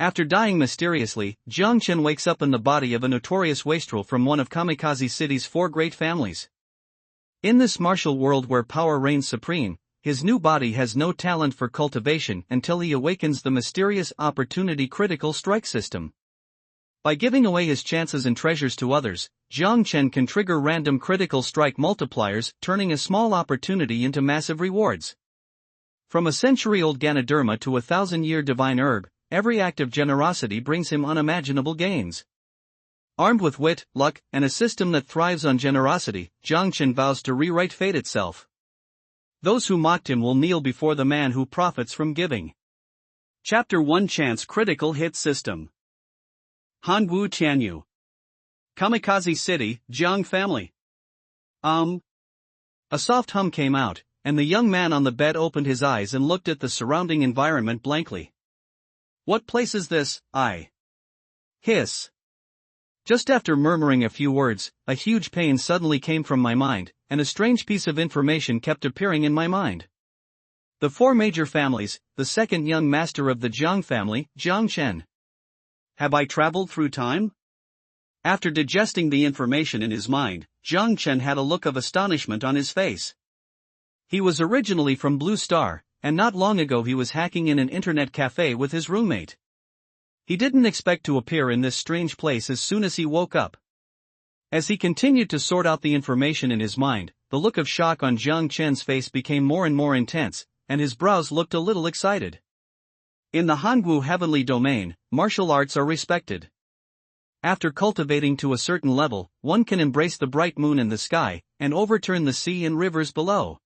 After dying mysteriously, Jiang Chen wakes up in the body of a notorious wastrel from one of Kamikaze City's 4 great families. In this martial world where power reigns supreme, his new body has no talent for cultivation until he awakens the mysterious opportunity critical strike system. By giving away his chances and treasures to others, Jiang Chen can trigger random critical strike multipliers, turning a small opportunity into massive rewards. From a century-old Ganoderma to a 1,000-year divine herb, every act of generosity brings him unimaginable gains. Armed with wit, luck, and a system that thrives on generosity, Jiang Chen vows to rewrite fate itself. Those who mocked him will kneel before the man who profits from giving. Chapter 1 Chance Critical Hit System. Hangu Tianyu. Kamikaze City, Jiang family. A soft hum came out, and the young man on the bed opened his eyes and looked at the surrounding environment blankly. What place is this? Hiss. Just after murmuring a few words, a huge pain suddenly came from my mind, and a strange piece of information kept appearing in my mind. The 4 major families, the second young master of the Jiang family, Jiang Chen. Have I traveled through time? After digesting the information in his mind, Jiang Chen had a look of astonishment on his face. He was originally from Blue Star, and not long ago he was hacking in an internet cafe with his roommate. He didn't expect to appear in this strange place as soon as he woke up. As he continued to sort out the information in his mind, the look of shock on Jiang Chen's face became more and more intense, and his brows looked a little excited. In the Hangu heavenly domain, martial arts are respected. After cultivating to a certain level, one can embrace the bright moon in the sky, and overturn the sea and rivers below.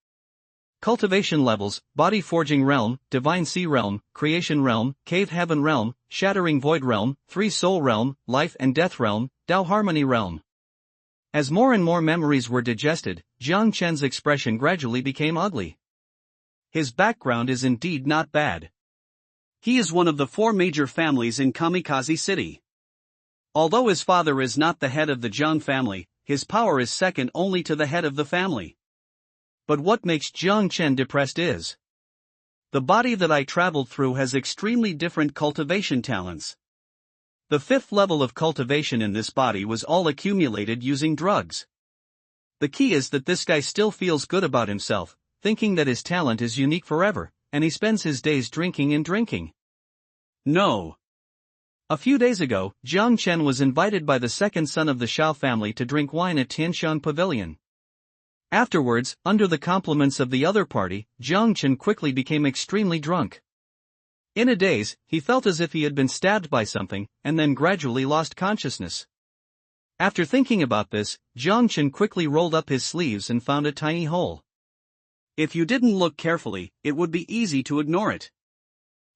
Cultivation levels: Body Forging Realm, Divine Sea Realm, Creation Realm, Cave Heaven Realm, Shattering Void Realm, Three Soul Realm, Life and Death Realm, Tao Harmony Realm. As more and more memories were digested, Jiang Chen's expression gradually became ugly. His background is indeed not bad. He is one of the 4 major families in Kamikaze City. Although his father is not the head of the Jiang family, his power is second only to the head of the family. But what makes Jiang Chen depressed is the body that I traveled through has extremely different cultivation talents. The 5th level of cultivation in this body was all accumulated using drugs. The key is that this guy still feels good about himself, thinking that his talent is unique forever, and he spends his days drinking and drinking. No. A few days ago, Jiang Chen was invited by the second son of the Shao family to drink wine at Tianshan Pavilion. Afterwards, under the compliments of the other party, Jiang Chen quickly became extremely drunk. In a daze, he felt as if he had been stabbed by something, and then gradually lost consciousness. After thinking about this, Jiang Chen quickly rolled up his sleeves and found a tiny hole. If you didn't look carefully, it would be easy to ignore it.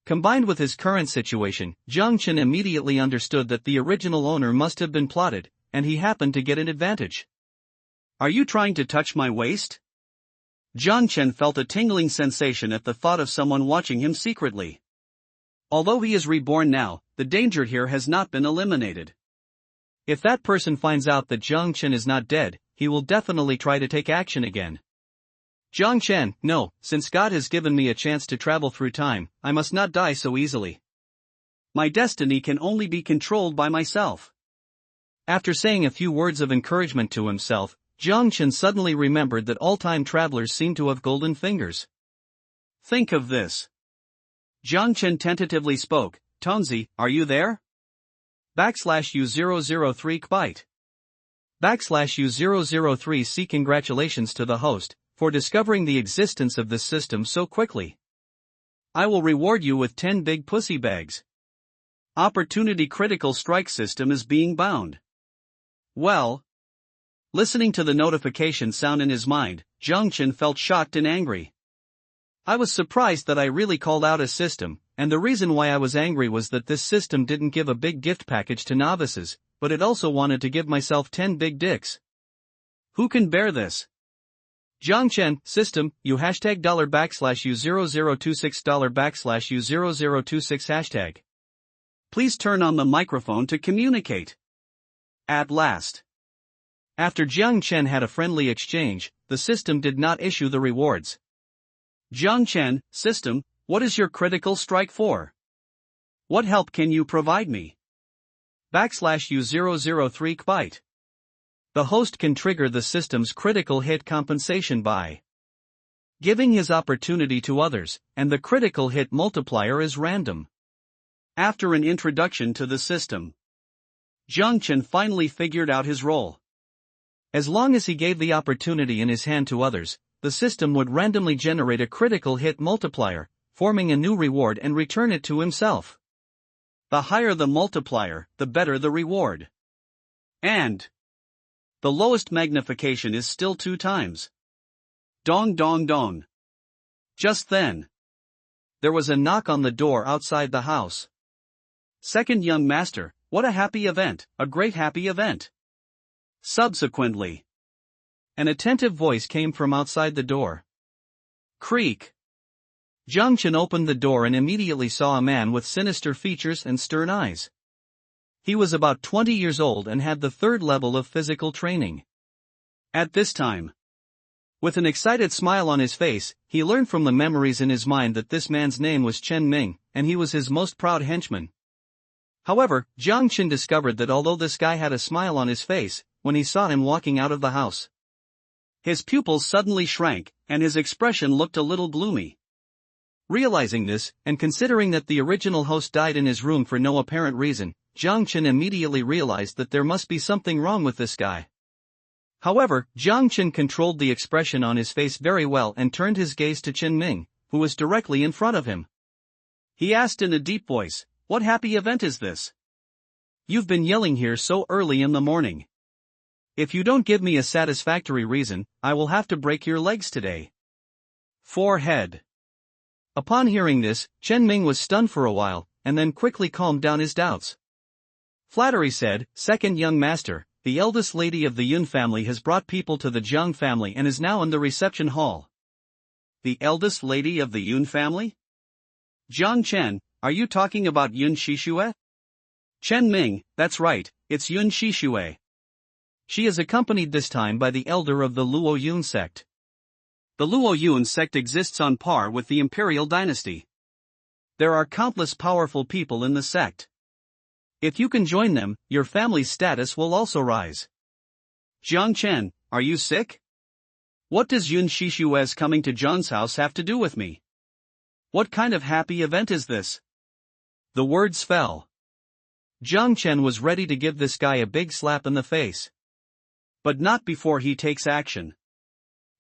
Combined with his current situation, Jiang Chen immediately understood that the original owner must have been plotted, and he happened to get an advantage. Are you trying to touch my waist? Jiang Chen felt a tingling sensation at the thought of someone watching him secretly. Although he is reborn now, the danger here has not been eliminated. If that person finds out that Jiang Chen is not dead, he will definitely try to take action again. Jiang Chen, no, since God has given me a chance to travel through time, I must not die so easily. My destiny can only be controlled by myself. After saying a few words of encouragement to himself, Jiang Chen suddenly remembered that all time travelers seem to have golden fingers. Think of this. Jiang Chen tentatively spoke, Tonzi, are you there? /U003 Kbyte. /U003 Congratulations to the host, for discovering the existence of this system so quickly. I will reward you with 10 big pussy bags. Opportunity critical strike system is being bound. Well. Listening to the notification sound in his mind, Jiang Chen felt shocked and angry. I was surprised that I really called out a system, and the reason why I was angry was that this system didn't give a big gift package to novices, but it also wanted to give myself 10 big dicks. Who can bear this? Jiang Chen, system, you hashtag $U0026 $U0026 hashtag. Please turn on the microphone to communicate. At last. After Jiang Chen had a friendly exchange, the system did not issue the rewards. Jiang Chen, system, what is your critical strike for? What help can you provide me? /U003 byte. The host can trigger the system's critical hit compensation by giving his opportunity to others, and the critical hit multiplier is random. After an introduction to the system, Zhang finally figured out his role. As long as he gave the opportunity in his hand to others, the system would randomly generate a critical hit multiplier, forming a new reward and return it to himself. The higher the multiplier, the better the reward. And the lowest magnification is still 2 times. Dong dong dong. Just then, there was a knock on the door outside the house. Second young master, what a happy event, a great happy event. Subsequently, an attentive voice came from outside the door. Creak. Zhang opened the door and immediately saw a man with sinister features and stern eyes. He was about 20 years old and had the 3rd level of physical training. At this time, with an excited smile on his face, he learned from the memories in his mind that this man's name was Chen Ming, and he was his most proud henchman. However, Zhang discovered that although this guy had a smile on his face, when he saw him walking out of the house, his pupils suddenly shrank, and his expression looked a little gloomy. Realizing this, and considering that the original host died in his room for no apparent reason, Zhang immediately realized that there must be something wrong with this guy. However, Zhang controlled the expression on his face very well and turned his gaze to Chen Ming, who was directly in front of him. He asked in a deep voice, "What happy event is this? You've been yelling here so early in the morning. If you don't give me a satisfactory reason, I will have to break your legs today." Forehead. Upon hearing this, Chen Ming was stunned for a while, and then quickly calmed down his doubts. Flattery said, "Second young master, the eldest lady of the Yun family has brought people to the Zhang family and is now in the reception hall." The eldest lady of the Yun family? Zhang, are you talking about Yun Shishue? Chen Ming, that's right, it's Yun Shishue. She is accompanied this time by the elder of the Luo Yun sect. The Luo Yun sect exists on par with the imperial dynasty. There are countless powerful people in the sect. If you can join them, your family's status will also rise. Zhang, are you sick? What does Yun Shishue's coming to Zhang's house have to do with me? What kind of happy event is this? The words fell. Zhang was ready to give this guy a big slap in the face. But not before he takes action.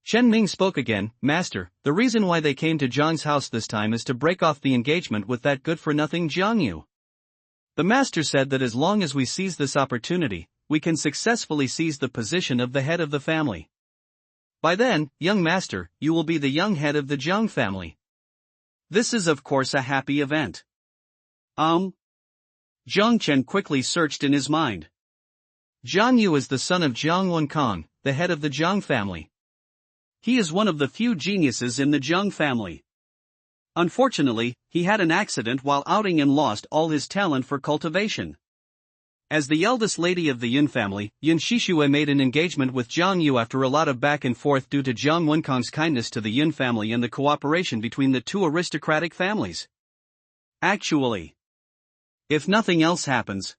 Chen Ming spoke again, "Master, the reason why they came to Zhang's house this time is to break off the engagement with that good-for-nothing Zhang Yu. The master said that as long as we seize this opportunity, we can successfully seize the position of the head of the family. By then, young master, you will be the young head of the Zhang family." This is of course a happy event. Zhang quickly searched in his mind. Zhang Yu is the son of Zhang Wenkang, the head of the Zhang family. He is one of the few geniuses in the Zhang family. Unfortunately, he had an accident while outing and lost all his talent for cultivation. As the eldest lady of the Yun family, Yun Shishue made an engagement with Zhang Yu after a lot of back and forth due to Zhang Wenkang's kindness to the Yun family and the cooperation between the 2 aristocratic families. Actually, if nothing else happens,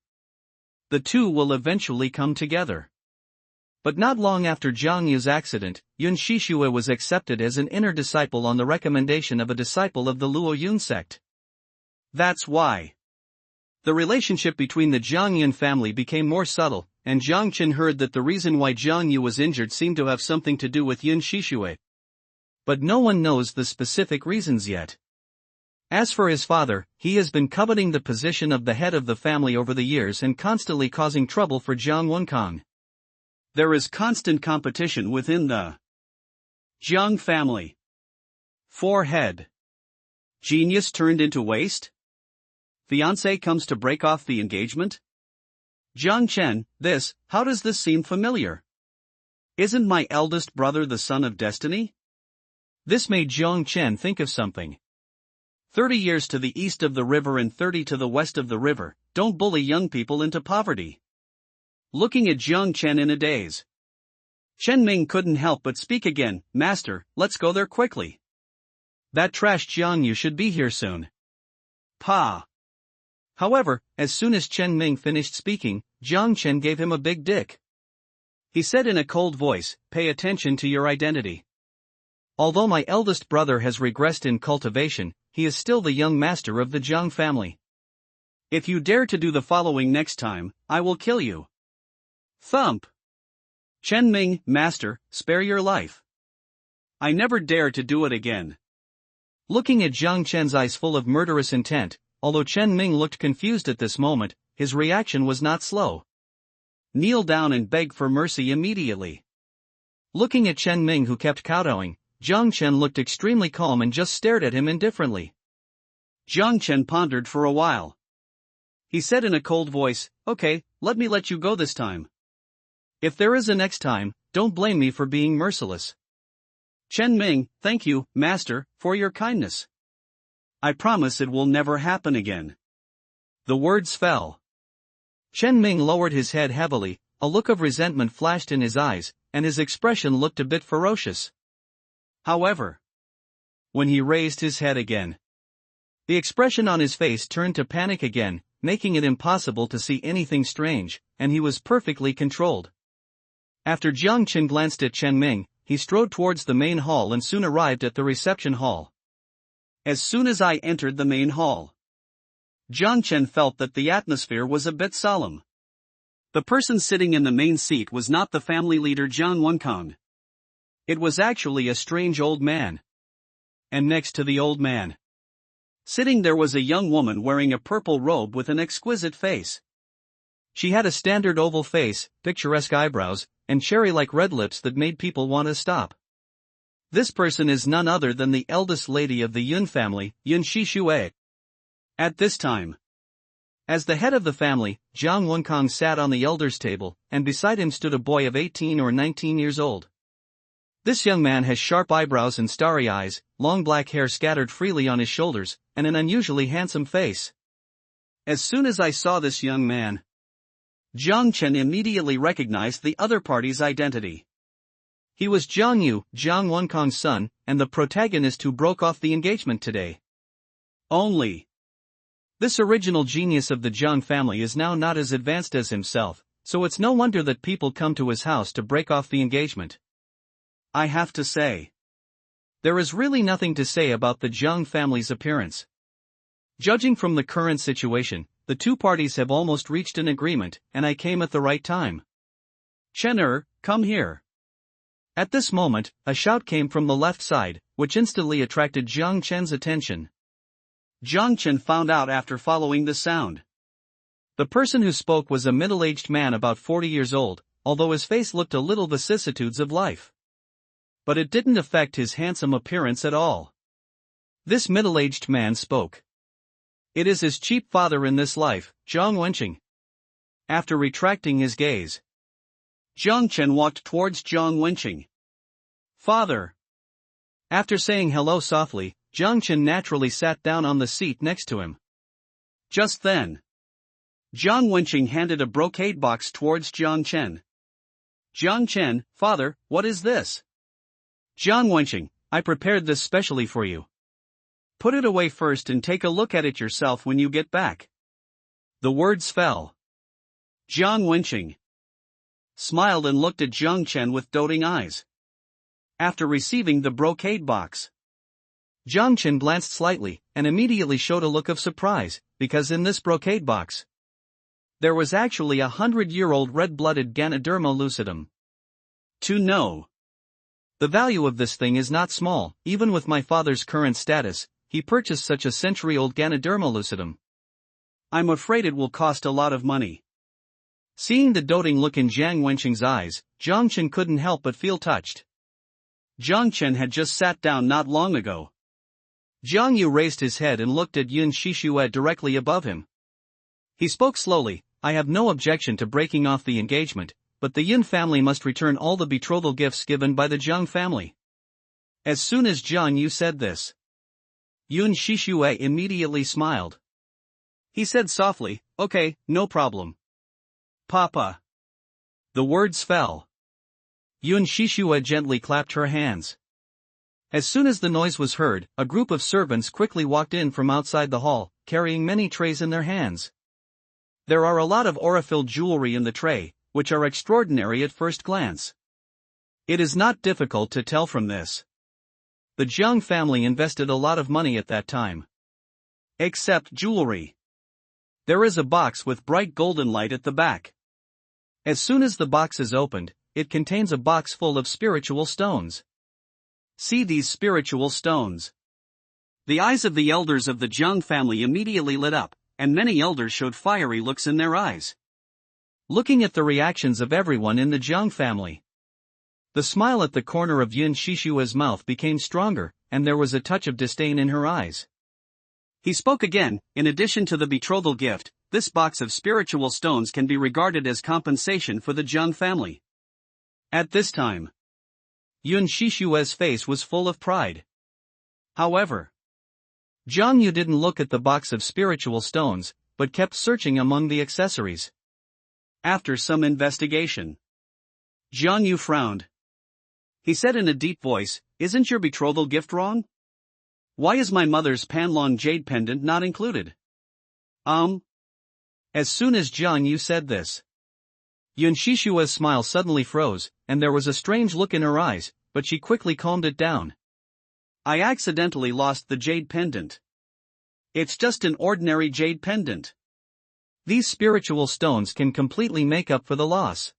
the 2 will eventually come together. But not long after Zhang Yu's accident, Yun Shishue was accepted as an inner disciple on the recommendation of a disciple of the Luo Yun sect. That's why the relationship between the Zhang Yun family became more subtle, and Zhang heard that the reason why Zhang Yu was injured seemed to have something to do with Yun Shishue. But no one knows the specific reasons yet. As for his father, he has been coveting the position of the head of the family over the years and constantly causing trouble for Zhang Wenkang. There is constant competition within the Zhang family. Forehead. Genius turned into waste? Fiancé comes to break off the engagement? Zhang how does this seem familiar? Isn't my eldest brother the son of destiny? This made Zhang think of something. 30 years to the east of the river and 30 to the west of the river, don't bully young people into poverty. Looking at Zhang in a daze, Chen Ming couldn't help but speak again, "Master, let's go there quickly. That trash Zhang Yu should be here soon." Pa. However, as soon as Chen Ming finished speaking, Jiang Chen gave him a big dick. He said in a cold voice, "Pay attention to your identity. Although my eldest brother has regressed in cultivation, he is still the young master of the Jiang family. If you dare to do the following next time, I will kill you." Thump. Chen Ming, master, spare your life. I never dare to do it again. Looking at Jiang Chen's eyes full of murderous intent, although Chen Ming looked confused at this moment, his reaction was not slow. Kneel down and beg for mercy immediately. Looking at Chen Ming, who kept kowtowing, Jiang Chen looked extremely calm and just stared at him indifferently. Jiang Chen pondered for a while. He said in a cold voice, "Okay, let me let you go this time. If there is a next time, don't blame me for being merciless." Chen Ming, "Thank you, master, for your kindness. I promise it will never happen again." The words fell. Chen Ming lowered his head heavily, a look of resentment flashed in his eyes, and his expression looked a bit ferocious. However, when he raised his head again, the expression on his face turned to panic again, making it impossible to see anything strange, and he was perfectly controlled. After Jiang Chen glanced at Chen Ming, he strode towards the main hall and soon arrived at the reception hall. As soon as I entered the main hall, Jiang Chen felt that the atmosphere was a bit solemn. The person sitting in the main seat was not the family leader Jiang Wenkang. It was actually a strange old man. And next to the old man, sitting there was a young woman wearing a purple robe with an exquisite face. She had a standard oval face, picturesque eyebrows, and cherry-like red lips that made people want to stop. This person is none other than the eldest lady of the Yun family, Yun Shishue. At this time, as the head of the family, Jiang Wenkang sat on the elders' table, and beside him stood a boy of 18 or 19 years old. This young man has sharp eyebrows and starry eyes, long black hair scattered freely on his shoulders, and an unusually handsome face. As soon as I saw this young man, Jiang Chen immediately recognized the other party's identity. He was Jiang Yu, Jiang Wenkang's son, and the protagonist who broke off the engagement today. Only, this original genius of the Jiang family is now not as advanced as himself, so it's no wonder that people come to his house to break off the engagement. I have to say, there is really nothing to say about the Jiang family's appearance. Judging from the current situation, the two parties have almost reached an agreement, and I came at the right time. Chen come here. At this moment, a shout came from the left side, which instantly attracted Jiang Chen's attention. Jiang Chen found out after following the sound. The person who spoke was a middle-aged man about 40 years old, although his face looked a little vicissitudes of life. But it didn't affect his handsome appearance at all. This middle-aged man spoke. It is his cheap father in this life, Jiang Wenqing. After retracting his gaze, Jiang Chen walked towards Jiang Wenqing. Father. After saying hello softly, Jiang Chen naturally sat down on the seat next to him. Just then, Jiang Wenqing handed a brocade box towards Jiang Chen. Jiang Chen, father, what is this? Jiang Wenqing, I prepared this specially for you. Put it away first and take a look at it yourself when you get back. The words fell. Jiang Wenqing smiled and looked at Jiang Chen with doting eyes. After receiving the brocade box, Jiang Chen glanced slightly, and immediately showed a look of surprise, because in this brocade box, there was actually 100-year-old red-blooded Ganoderma lucidum. To know, the value of this thing is not small. Even with my father's current status, he purchased such a century-old Ganoderma lucidum. I'm afraid it will cost a lot of money. Seeing the doting look in Jiang Wenqing's eyes, Jiang Chen couldn't help but feel touched. Jiang Chen had just sat down not long ago. Jiang Yu raised his head and looked at Yun Shishue directly above him. He spoke slowly, I have no objection to breaking off the engagement, but the Yun family must return all the betrothal gifts given by the Jiang family. As soon as Jiang Yu said this, Yun Shishue immediately smiled. He said softly, okay, no problem. Papa. The words fell. Yun Shishue gently clapped her hands. As soon as the noise was heard, a group of servants quickly walked in from outside the hall, carrying many trays in their hands. There are a lot of aura-filled jewelry in the tray, which are extraordinary at first glance. It is not difficult to tell from this. The Jiang family invested a lot of money at that time. Except jewelry. There is a box with bright golden light at the back. As soon as the box is opened, it contains a box full of spiritual stones. See these spiritual stones. The eyes of the elders of the Jiang family immediately lit up, and many elders showed fiery looks in their eyes. Looking at the reactions of everyone in the Jiang family, the smile at the corner of Yun Shishua's mouth became stronger, and there was a touch of disdain in her eyes. He spoke again. In addition to the betrothal gift, this box of spiritual stones can be regarded as compensation for the Jiang family. At this time, Yun Shishua's face was full of pride. However, Jiang Yu didn't look at the box of spiritual stones, but kept searching among the accessories. After some investigation, Jiang Yu frowned. He said in a deep voice, "Isn't your betrothal gift wrong? Why is my mother's Panlong jade pendant not included?" As soon as Jiang Yu said this, Yun Shishua's smile suddenly froze, and there was a strange look in her eyes, but she quickly calmed it down. "I accidentally lost the jade pendant. It's just an ordinary jade pendant. These spiritual stones can completely make up for the loss."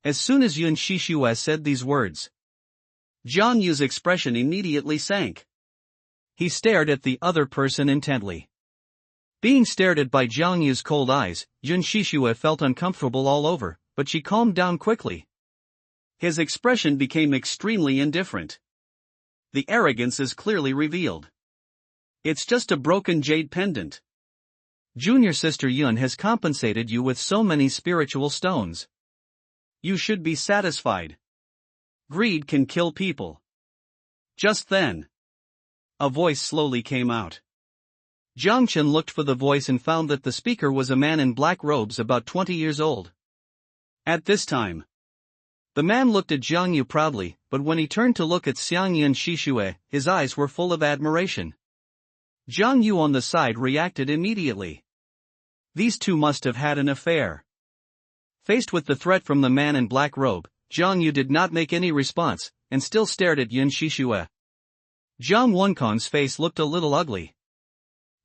As soon as Yun Shishua said these words, Jiang Yu's expression immediately sank. He stared at the other person intently. Being stared at by Jiang Yu's cold eyes, Yun Shishua felt uncomfortable all over, but she calmed down quickly. His expression became extremely indifferent. The arrogance is clearly revealed. "It's just a broken jade pendant. Junior sister Yun has compensated you with so many spiritual stones. You should be satisfied. Greed can kill people." Just then, a voice slowly came out. Jiang Chen looked for the voice and found that the speaker was a man in black robes about 20 years old. At this time, the man looked at Jiang Yu proudly, but when he turned to look at Xiang Yun Shishue, his eyes were full of admiration. Jiang Yu on the side reacted immediately. These two must have had an affair. Faced with the threat from the man in black robe, Jiang Yu did not make any response, and still stared at Yun Shishue. Jiang Wenkon's face looked a little ugly.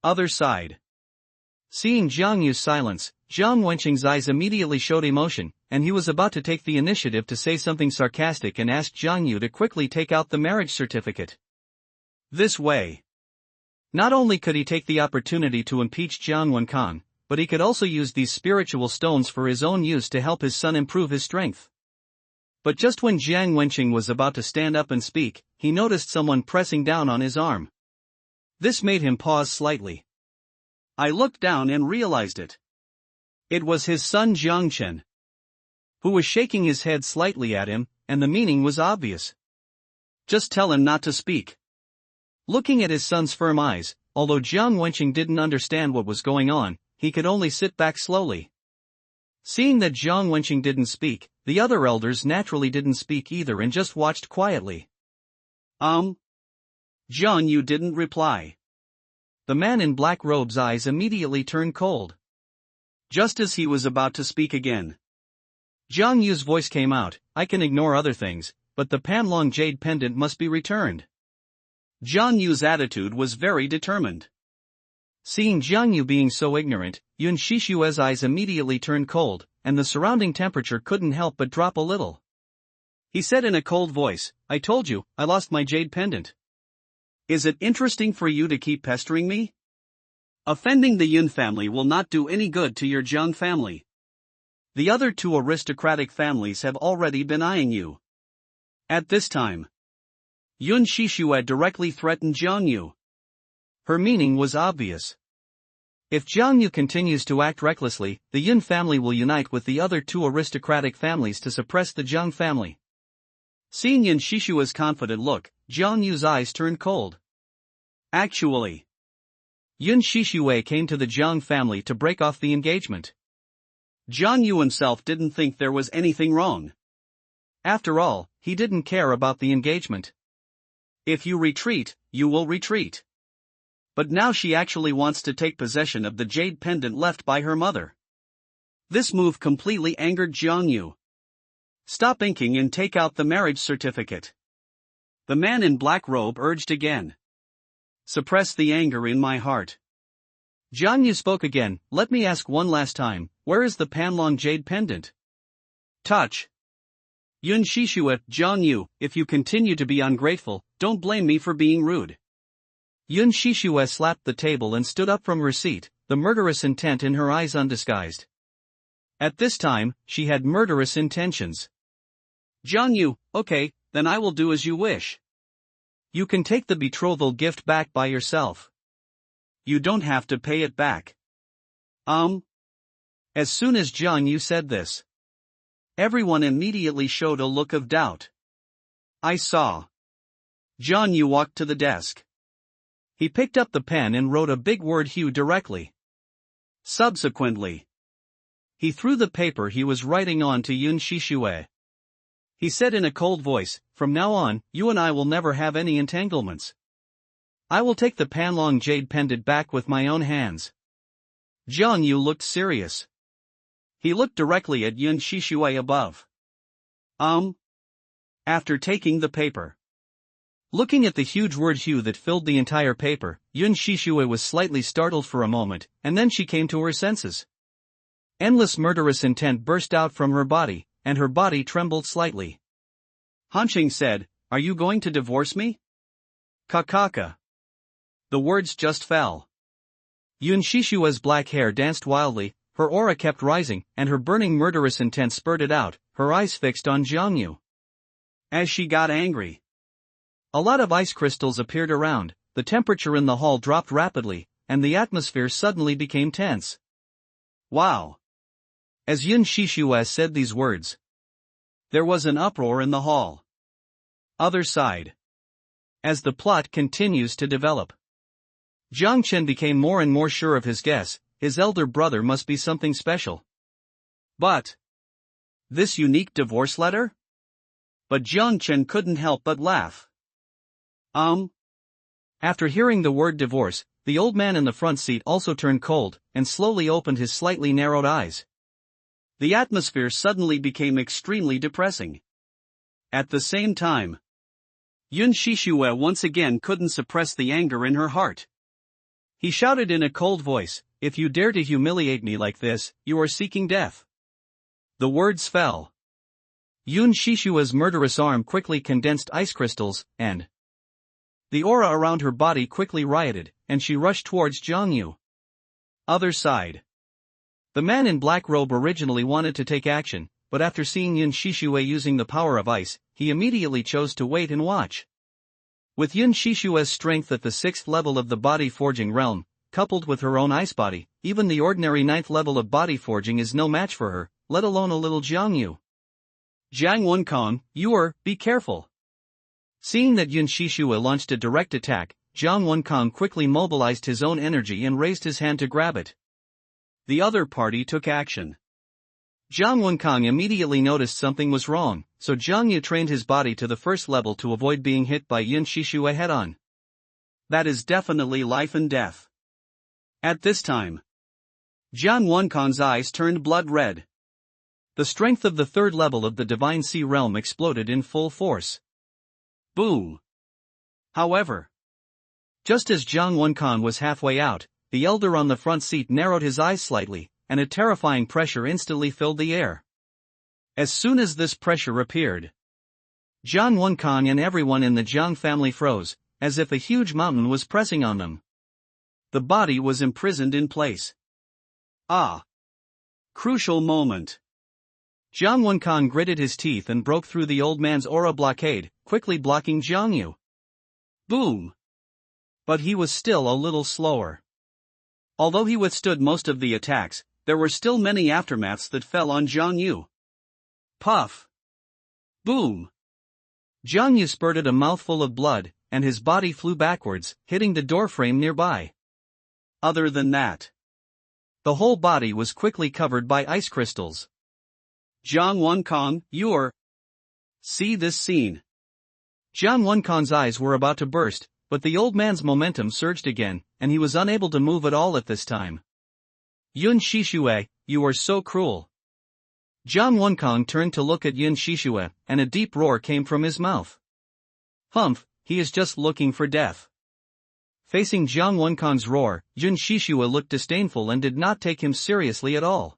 Other side. Seeing Jiang Yu's silence, Jiang Wenqing's eyes immediately showed emotion, and he was about to take the initiative to say something sarcastic and ask Jiang Yu to quickly take out the marriage certificate. This way, not only could he take the opportunity to impeach Jiang Wenkon, but he could also use these spiritual stones for his own use to help his son improve his strength. But just when Jiang Wenqing was about to stand up and speak, he noticed someone pressing down on his arm. This made him pause slightly. I looked down and realized it. It was his son Jiang Chen, who was shaking his head slightly at him, and the meaning was obvious. Just tell him not to speak. Looking at his son's firm eyes, although Jiang Wenqing didn't understand what was going on, he could only sit back slowly. Seeing that Jiang Wenqing didn't speak, the other elders naturally didn't speak either and just watched quietly. Jiang Yu didn't reply. The man in black robe's eyes immediately turned cold. Just as he was about to speak again, Jiang Yu's voice came out, I can ignore other things, but the Panlong jade pendant must be returned. Jiang Yu's attitude was very determined. Seeing Jiang Yu being so ignorant, Yun Shishue's eyes immediately turned cold, and the surrounding temperature couldn't help but drop a little. He said in a cold voice, I told you, I lost my jade pendant. Is it interesting for you to keep pestering me? Offending the Yun family will not do any good to your Jiang family. The other two aristocratic families have already been eyeing you. At this time, Yun Shishue directly threatened Jiang Yu. Her meaning was obvious. If Jiang Yu continues to act recklessly, the Yun family will unite with the other two aristocratic families to suppress the Jiang family. Seeing Yun Shishue's confident look, Jiang Yu's eyes turned cold. Actually, Yun Shishue came to the Jiang family to break off the engagement. Jiang Yu himself didn't think there was anything wrong. After all, he didn't care about the engagement. If you retreat, you will retreat. But now she actually wants to take possession of the jade pendant left by her mother. This move completely angered Jiang Yu. Stop inking and take out the marriage certificate. The man in black robe urged again. Suppress the anger in my heart. Jiang Yu spoke again, let me ask one last time, where is the Panlong jade pendant? Touch. Yun Shishue, Jiang Yu, if you continue to be ungrateful, don't blame me for being rude. Yun Shishue slapped the table and stood up from her seat, the murderous intent in her eyes undisguised. At this time, she had murderous intentions. Jiang Yu, okay, then I will do as you wish. You can take the betrothal gift back by yourself. You don't have to pay it back. As soon as Jiang Yu said this, everyone immediately showed a look of doubt. I saw. Jiang Yu walked to the desk. He picked up the pen and wrote a big word "Hugh" directly. Subsequently, he threw the paper he was writing on to Yun Shishue. He said in a cold voice, from now on, you and I will never have any entanglements. I will take the Panlong jade pendant back with my own hands. Jiang Yu looked serious. He looked directly at Yun Shishue above. After taking the paper. Looking at the huge word "Hugh" that filled the entire paper, Yun Shishue was slightly startled for a moment, and then she came to her senses. Endless murderous intent burst out from her body, and her body trembled slightly. Hanqing said, are you going to divorce me? Kakaka. The words just fell. Yun Shishue's black hair danced wildly, her aura kept rising, and her burning murderous intent spurted out, her eyes fixed on Jiang Yu. As she got angry, a lot of ice crystals appeared around, the temperature in the hall dropped rapidly, and the atmosphere suddenly became tense. Wow. As Yun Shishue said these words, there was an uproar in the hall. Other side. As the plot continues to develop, Jiang Chen became more and more sure of his guess, his elder brother must be something special. But this unique divorce letter? But Jiang Chen couldn't help but laugh. After hearing the word divorce, the old man in the front seat also turned cold, and slowly opened his slightly narrowed eyes. The atmosphere suddenly became extremely depressing. At the same time, Yun Shishue once again couldn't suppress the anger in her heart. He shouted in a cold voice, if you dare to humiliate me like this, you are seeking death. The words fell. Yun Shishue's murderous arm quickly condensed ice crystals, and the aura around her body quickly rioted, and she rushed towards Jiang Yu. Other side. The man in black robe originally wanted to take action, but after seeing Yun Shishue using the power of ice, he immediately chose to wait and watch. With Yun Shishue's strength at the 6th level of the body forging realm, coupled with her own ice body, even the ordinary 9th level of body forging is no match for her, let alone a little Jiang Yu. Jiang Wenkong, be careful. Seeing that Yun Shishue launched a direct attack, Jiang Wenkong quickly mobilized his own energy and raised his hand to grab it. The other party took action. Jiang Wenkong immediately noticed something was wrong, so Jiang Yu trained his body to the 1st level to avoid being hit by Yun Shishue head-on. That is definitely life and death. At this time, Jiang Wenkong's eyes turned blood red. The strength of the 3rd level of the Divine Sea realm exploded in full force. Boom. However, just as Jiang Wenkong was halfway out, the elder on the front seat narrowed his eyes slightly, and a terrifying pressure instantly filled the air. As soon as this pressure appeared, Jiang Wenkong and everyone in the Jiang family froze, as if a huge mountain was pressing on them. The body was imprisoned in place. Crucial moment. Jiang Wenkong gritted his teeth and broke through the old man's aura blockade, quickly blocking Jiang Yu. Boom. But he was still a little slower. Although he withstood most of the attacks, there were still many aftermaths that fell on Jiang Yu. Puff. Boom. Jiang Yu spurted a mouthful of blood, and his body flew backwards, hitting the doorframe nearby. Other than that, the whole body was quickly covered by ice crystals. Jiang Wenkong, see this scene. Jiang Wenkan's eyes were about to burst, but the old man's momentum surged again, and he was unable to move at all at this time. Yun Shishue, you are so cruel. Jiang Wenkan turned to look at Yun Shishue, and a deep roar came from his mouth. Humph, he is just looking for death. Facing Jiang Wenkan's roar, Yun Shishue looked disdainful and did not take him seriously at all.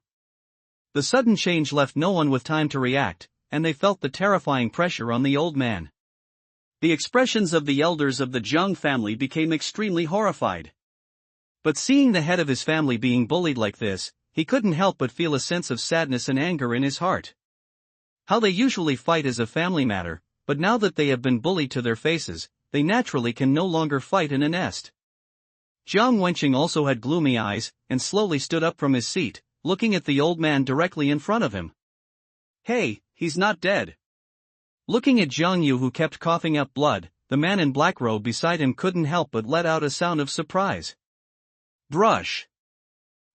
The sudden change left no one with time to react, and they felt the terrifying pressure on the old man. The expressions of the elders of the Jiang family became extremely horrified. But seeing the head of his family being bullied like this, he couldn't help but feel a sense of sadness and anger in his heart. How they usually fight is a family matter, but now that they have been bullied to their faces, they naturally can no longer fight in a nest. Jiang Wenqing also had gloomy eyes, and slowly stood up from his seat, looking at the old man directly in front of him. Hey, he's not dead. Looking at Jiang Yu, who kept coughing up blood, the man in black robe beside him couldn't help but let out a sound of surprise. Brush.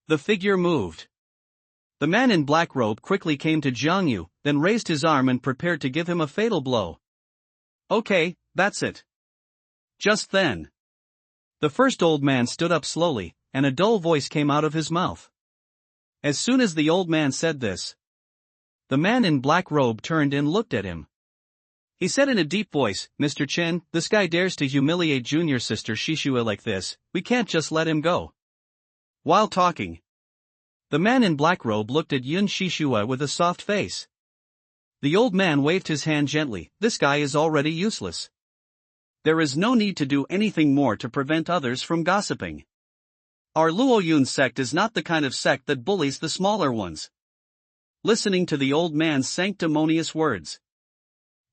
The figure moved. The man in black robe quickly came to Jiang Yu, then raised his arm and prepared to give him a fatal blow. Okay, that's it. Just then, the first old man stood up slowly, and a dull voice came out of his mouth. As soon as the old man said this, the man in black robe turned and looked at him. He said in a deep voice, Mr. Chen, this guy dares to humiliate junior sister Shishue like this, we can't just let him go. While talking, the man in black robe looked at Yun Shishue with a soft face. The old man waved his hand gently, this guy is already useless. There is no need to do anything more to prevent others from gossiping. Our Luo Yun sect is not the kind of sect that bullies the smaller ones. Listening to the old man's sanctimonious words,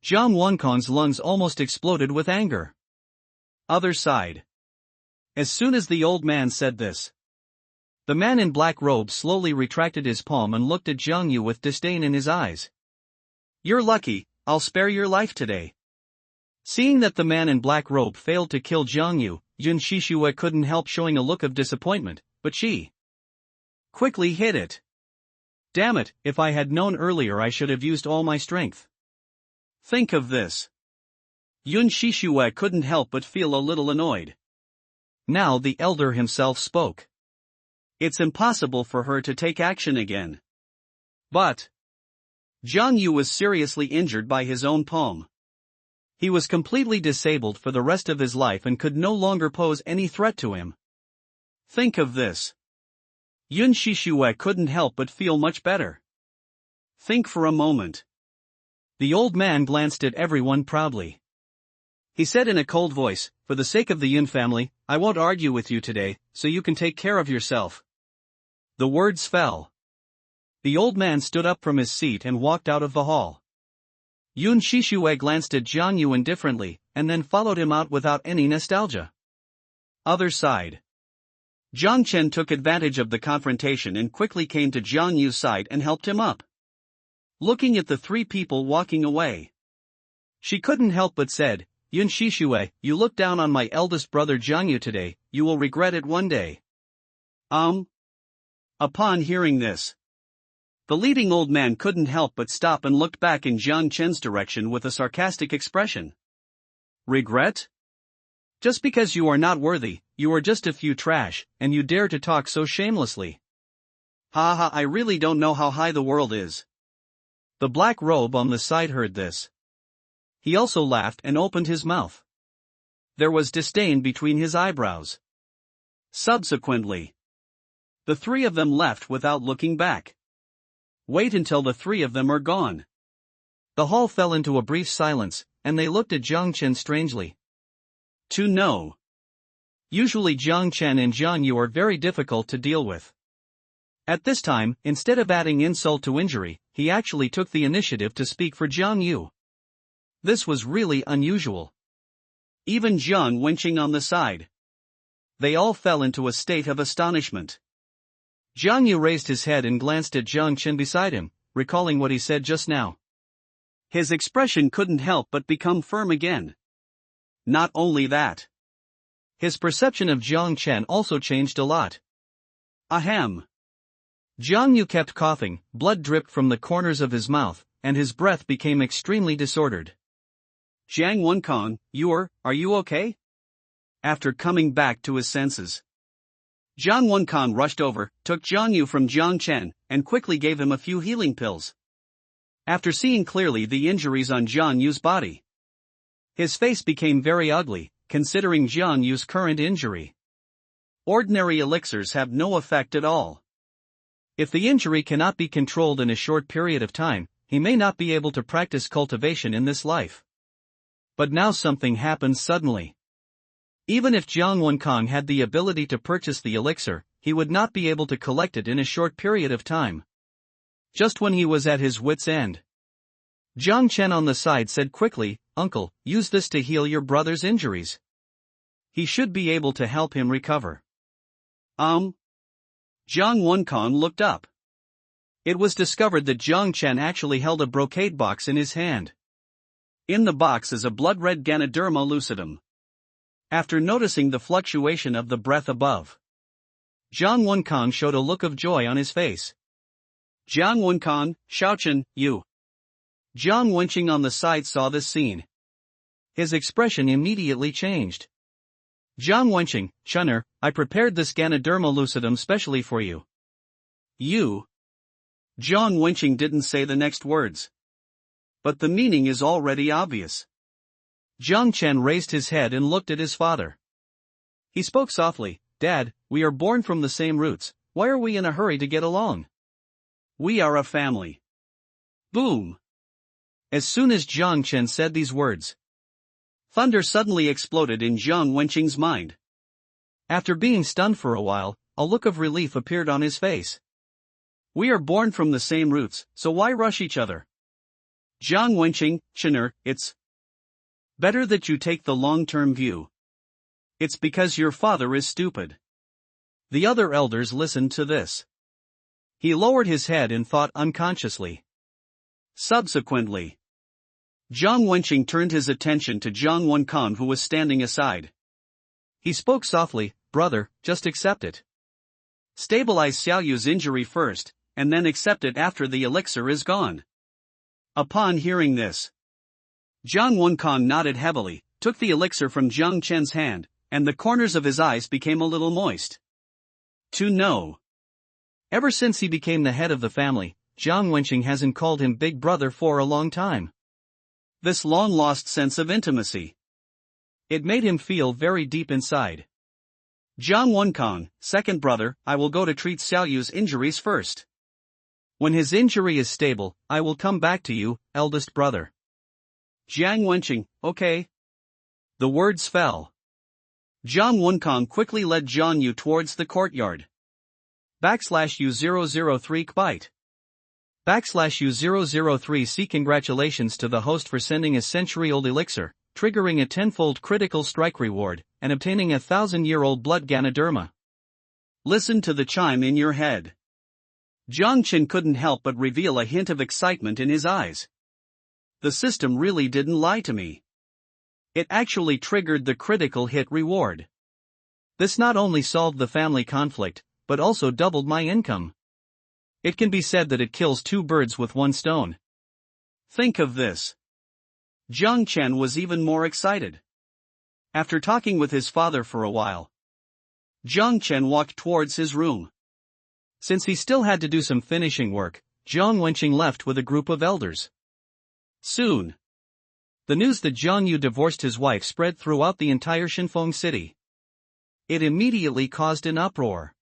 Jiang Wenkan's lungs almost exploded with anger. Other side. As soon as the old man said this, the man in black robe slowly retracted his palm and looked at Jiang Yu with disdain in his eyes. You're lucky, I'll spare your life today. Seeing that the man in black robe failed to kill Jiang Yu, Yun Shishue couldn't help showing a look of disappointment, but she quickly hid it. Damn it, if I had known earlier I should have used all my strength. Think of this. Yun Shishue couldn't help but feel a little annoyed. Now the elder himself spoke. It's impossible for her to take action again. But Jiang Yu was seriously injured by his own palm. He was completely disabled for the rest of his life and could no longer pose any threat to him. Think of this. Yun Shishue couldn't help but feel much better. Think for a moment. The old man glanced at everyone proudly. He said in a cold voice, for the sake of the Yun family, I won't argue with you today, so you can take care of yourself. The words fell. The old man stood up from his seat and walked out of the hall. Yun Shishue glanced at Jiang Yu indifferently, and then followed him out without any nostalgia. Other side. Jiang Chen took advantage of the confrontation and quickly came to Jiang Yu's side and helped him up. Looking at the three people walking away, she couldn't help but said, Yun Shishue, you look down on my eldest brother Jiang Yu today, you will regret it one day. Upon hearing this, the leading old man couldn't help but stop and looked back in Jiang Chen's direction with a sarcastic expression. Regret? Just because you are not worthy, you are just a few trash, and you dare to talk so shamelessly. Ha ha, I really don't know how high the world is. The black robe on the side heard this. He also laughed and opened his mouth. There was disdain between his eyebrows. Subsequently, the three of them left without looking back. Wait until the three of them are gone. The hall fell into a brief silence, and they looked at Jiang Chen strangely. To know. Usually Jiang Chen and Jiang Yu are very difficult to deal with. At this time, instead of adding insult to injury, he actually took the initiative to speak for Jiang Yu. This was really unusual. Even Jiang Wenqing on the side. They all fell into a state of astonishment. Jiang Yu raised his head and glanced at Jiang Chen beside him, recalling what he said just now. His expression couldn't help but become firm again. Not only that, his perception of Jiang Chen also changed a lot. Ahem. Jiang Yu kept coughing, blood dripped from the corners of his mouth, and his breath became extremely disordered. Jiang Wenkang, are you okay? After coming back to his senses, Jiang Wenkang rushed over, took Jiang Yu from Jiang Chen, and quickly gave him a few healing pills. After seeing clearly the injuries on Jiang Yu's body, his face became very ugly, considering Jiang Yu's current injury. Ordinary elixirs have no effect at all. If the injury cannot be controlled in a short period of time, he may not be able to practice cultivation in this life. But now something happens suddenly. Even if Jiang Wenkang had the ability to purchase the elixir, he would not be able to collect it in a short period of time. Just when he was at his wit's end, Jiang Chen on the side said quickly, "Uncle, use this to heal your brother's injuries. He should be able to help him recover." Jiang Wenkang looked up. It was discovered that Jiang Chen actually held a brocade box in his hand. In the box is a blood-red Ganoderma lucidum. After noticing the fluctuation of the breath above, Jiang Wenkang showed a look of joy on his face. Jiang Wenkang, Shaochen, you. Jiang Wenqing on the side saw this scene. His expression immediately changed. Jiang Wenqing, Chunner, I prepared this Ganoderma lucidum specially for you. You? Jiang Wenqing didn't say the next words. But the meaning is already obvious. Jiang Chen raised his head and looked at his father. He spoke softly, "Dad, we are born from the same roots, why are we in a hurry to get along? We are a family." Boom! As soon as Jiang Chen said these words, thunder suddenly exploded in Jiang Wenqing's mind. After being stunned for a while, a look of relief appeared on his face. We are born from the same roots, so why rush each other? Jiang Wenqing, Chinner, it's better that you take the long-term view. It's because your father is stupid. The other elders listened to this. He lowered his head and thought unconsciously. Subsequently, Jiang Wenqing turned his attention to Jiang Wenkang, who was standing aside. He spoke softly, "Brother, just accept it. Stabilize Xiaoyu's injury first, and then accept it after the elixir is gone." Upon hearing this, Jiang Wenkang nodded heavily, took the elixir from Jiang Chen's hand, and the corners of his eyes became a little moist. To know. Ever since he became the head of the family, Jiang Wenqing hasn't called him big brother for a long time. This long-lost sense of intimacy. It made him feel very deep inside. Jiang Wenkang, second brother, I will go to treat Xiaoyu's injuries first. When his injury is stable, I will come back to you, eldest brother. Jiang Wenqing, okay. The words fell. Jiang Wenkang quickly led Jiang Yu towards the courtyard. /U003 Kbyte. /U003 Congratulations to the host for sending a century-old elixir, triggering a tenfold critical strike reward, and obtaining a 1,000-year-old blood Ganoderma. Listen to the chime in your head. Jiang Chen couldn't help but reveal a hint of excitement in his eyes. The system really didn't lie to me. It actually triggered the critical hit reward. This not only solved the family conflict, but also doubled my income. It can be said that it kills two birds with one stone. Think of this. Jiang Chen was even more excited. After talking with his father for a while, Jiang Chen walked towards his room. Since he still had to do some finishing work, Jiang Wenqing left with a group of elders. Soon, the news that Jiang Yu divorced his wife spread throughout the entire Shinfeng city. It immediately caused an uproar.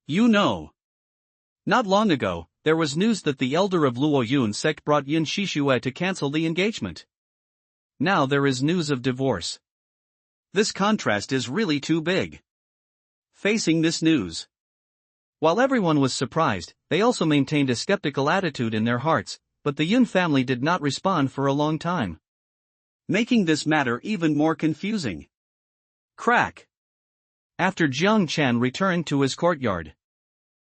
You know, not long ago, there was news that the elder of Luo Yun sect brought Yin Shishue to cancel the engagement. Now there is news of divorce. This contrast is really too big. Facing this news, while everyone was surprised, they also maintained a skeptical attitude in their hearts, but the Yun family did not respond for a long time, making this matter even more confusing. Crack. After Jiang Chen returned to his courtyard,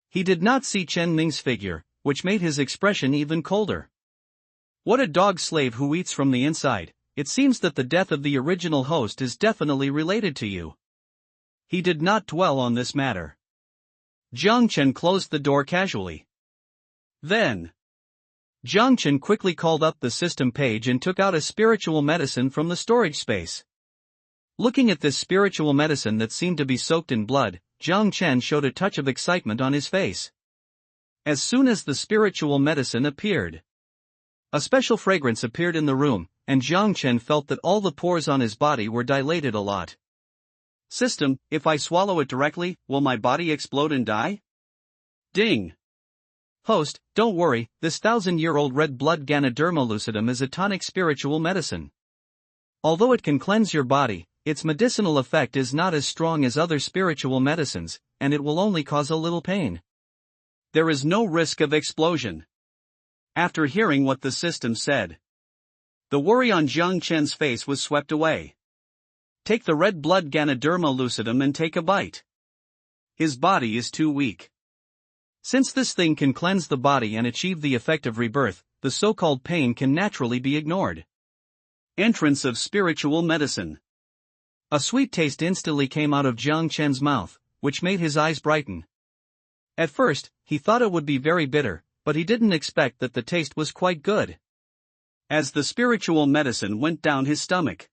he did not see Chen Ming's figure, which made his expression even colder. What a dog slave who eats from the inside. It seems that the death of the original host is definitely related to you. He did not dwell on this matter. Jiang Chen closed the door casually. Then, Jiang Chen quickly called up the system page and took out a spiritual medicine from the storage space. Looking at this spiritual medicine that seemed to be soaked in blood, Jiang Chen showed a touch of excitement on his face. As soon as the spiritual medicine appeared, a special fragrance appeared in the room, and Jiang Chen felt that all the pores on his body were dilated a lot. System, if I swallow it directly, will my body explode and die? Ding! Host, don't worry, this 1,000-year-old red blood Ganoderma lucidum is a tonic spiritual medicine. Although it can cleanse your body, its medicinal effect is not as strong as other spiritual medicines, and it will only cause a little pain. There is no risk of explosion. After hearing what the system said, the worry on Jiang Chen's face was swept away. Take the red blood Ganoderma lucidum and take a bite. His body is too weak. Since this thing can cleanse the body and achieve the effect of rebirth, the so-called pain can naturally be ignored. Entrance of spiritual medicine. A sweet taste instantly came out of Jiang Chen's mouth, which made his eyes brighten. At first, he thought it would be very bitter, but he didn't expect that the taste was quite good. As the spiritual medicine went down his stomach,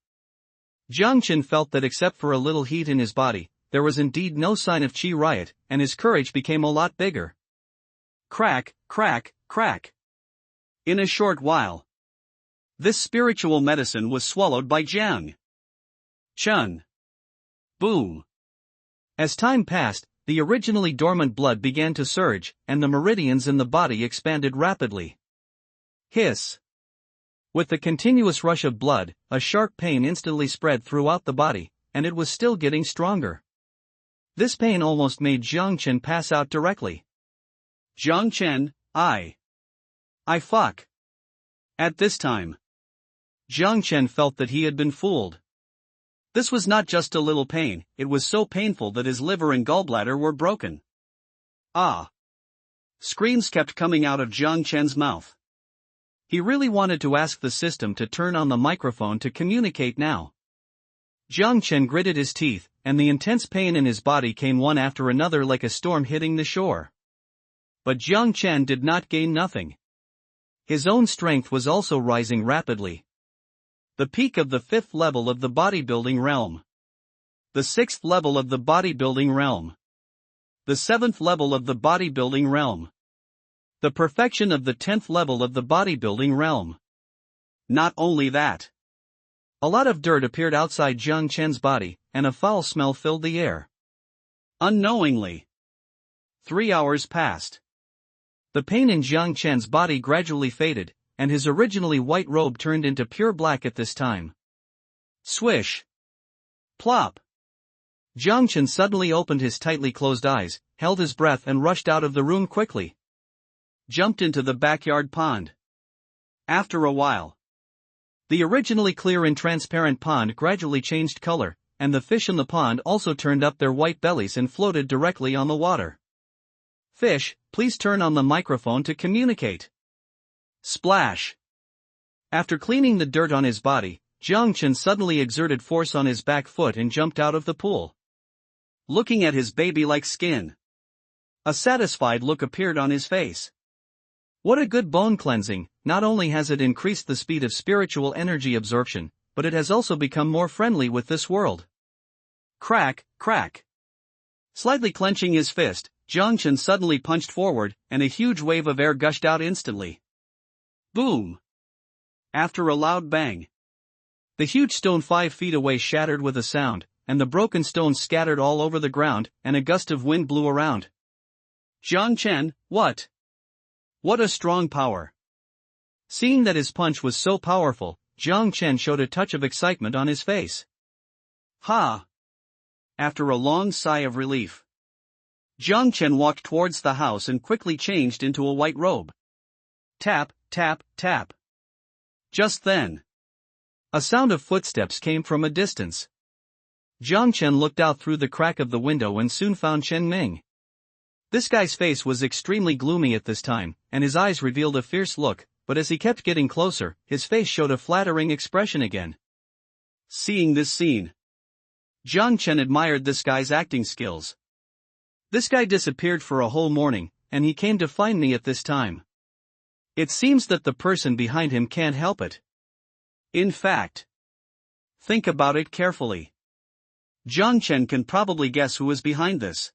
Jiang Chen felt that except for a little heat in his body, there was indeed no sign of qi riot, and his courage became a lot bigger. Crack, crack, crack. In a short while, this spiritual medicine was swallowed by Jiang Chen. Boom. As time passed, the originally dormant blood began to surge, and the meridians in the body expanded rapidly. Hiss. With the continuous rush of blood, a sharp pain instantly spread throughout the body, and it was still getting stronger. This pain almost made Jiang Chen pass out directly. Jiang Chen, I fuck. At this time, Jiang Chen felt that he had been fooled. This was not just a little pain, it was so painful that his liver and gallbladder were broken. Ah! Screams kept coming out of Jiang Chen's mouth. He really wanted to ask the system to turn on the microphone to communicate now. Jiang Chen gritted his teeth, and the intense pain in his body came one after another like a storm hitting the shore. But Jiang Chen did not gain nothing. His own strength was also rising rapidly. The peak of the 5th level of the bodybuilding realm. The 6th level of the bodybuilding realm. The 7th level of the bodybuilding realm. The perfection of the 10th level of the bodybuilding realm. Not only that, a lot of dirt appeared outside Jiang Chen's body, and a foul smell filled the air. Unknowingly, 3 hours passed. The pain in Jiang Chen's body gradually faded, and his originally white robe turned into pure black at this time. Swish! Plop! Jiang Chen suddenly opened his tightly closed eyes, held his breath and rushed out of the room quickly. Jumped into the backyard pond. After a while, the originally clear and transparent pond gradually changed color, and the fish in the pond also turned up their white bellies and floated directly on the water. Fish, please turn on the microphone to communicate. Splash! After cleaning the dirt on his body, Jiang Chen suddenly exerted force on his back foot and jumped out of the pool. Looking at his baby-like skin, a satisfied look appeared on his face. What a good bone cleansing! Not only has it increased the speed of spiritual energy absorption, but it has also become more friendly with this world. Crack, crack. Slightly clenching his fist, Jiang Chen suddenly punched forward, and a huge wave of air gushed out instantly. Boom! After a loud bang, the huge stone 5 feet away shattered with a sound, and the broken stones scattered all over the ground, and a gust of wind blew around. Jiang Chen, what? What a strong power! Seeing that his punch was so powerful, Jiang Chen showed a touch of excitement on his face. Ha! After a long sigh of relief, Jiang Chen walked towards the house and quickly changed into a white robe. Tap, tap, tap. Just then, a sound of footsteps came from a distance. Jiang Chen looked out through the crack of the window and soon found Chen Ming. This guy's face was extremely gloomy at this time, and his eyes revealed a fierce look, but as he kept getting closer, his face showed a flattering expression again. Seeing this scene, Jiang Chen admired this guy's acting skills. This guy disappeared for a whole morning, and he came to find me at this time. It seems that the person behind him can't help it. In fact, think about it carefully. Jiang Chen can probably guess who is behind this.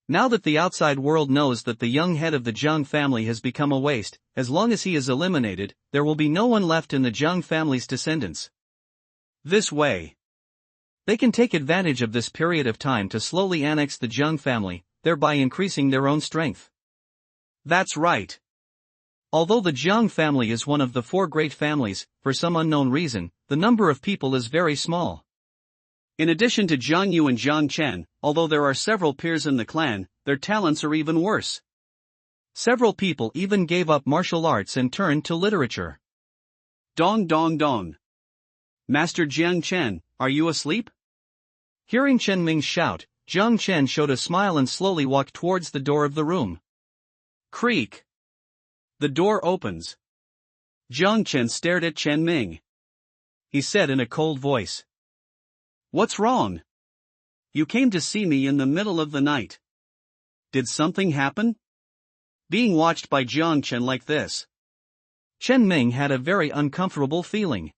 Now that the outside world knows that the young head of the Jiang family has become a waste, as long as he is eliminated, there will be no one left in the Jiang family's descendants. This way, they can take advantage of this period of time to slowly annex the Jiang family, thereby increasing their own strength. That's right. Although the Jiang family is one of the 4 great families, for some unknown reason, the number of people is very small. In addition to Jiang Yu and Jiang Chen, although there are several peers in the clan, their talents are even worse. Several people even gave up martial arts and turned to literature. Dong dong dong. Master Jiang Chen, are you asleep? Hearing Chen Ming's shout, Jiang Chen showed a smile and slowly walked towards the door of the room. Creak. The door opens. Jiang Chen stared at Chen Ming. He said in a cold voice. What's wrong? You came to see me in the middle of the night. Did something happen? Being watched by Jiang Chen like this. Chen Ming had a very uncomfortable feeling.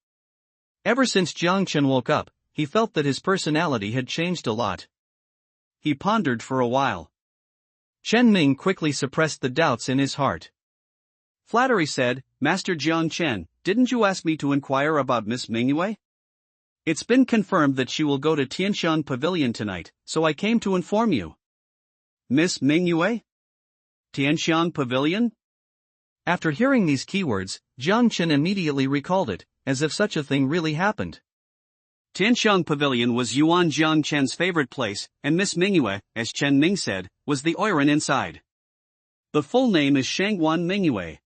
Ever since Jiang Chen woke up, he felt that his personality had changed a lot. He pondered for a while. Chen Ming quickly suppressed the doubts in his heart. Flattery said, Master Jiang Chen, didn't you ask me to inquire about Miss Mingyue? It's been confirmed that she will go to Tianxiang Pavilion tonight, so I came to inform you. Miss Mingyue? Tianxiang Pavilion? After hearing these keywords, Jiang Chen immediately recalled it, as if such a thing really happened. Tianxiang Pavilion was Yuan Jiang Chen's favorite place, and Miss Mingyue, as Chen Ming said, was the oiran inside. The full name is Shangguan Mingyue.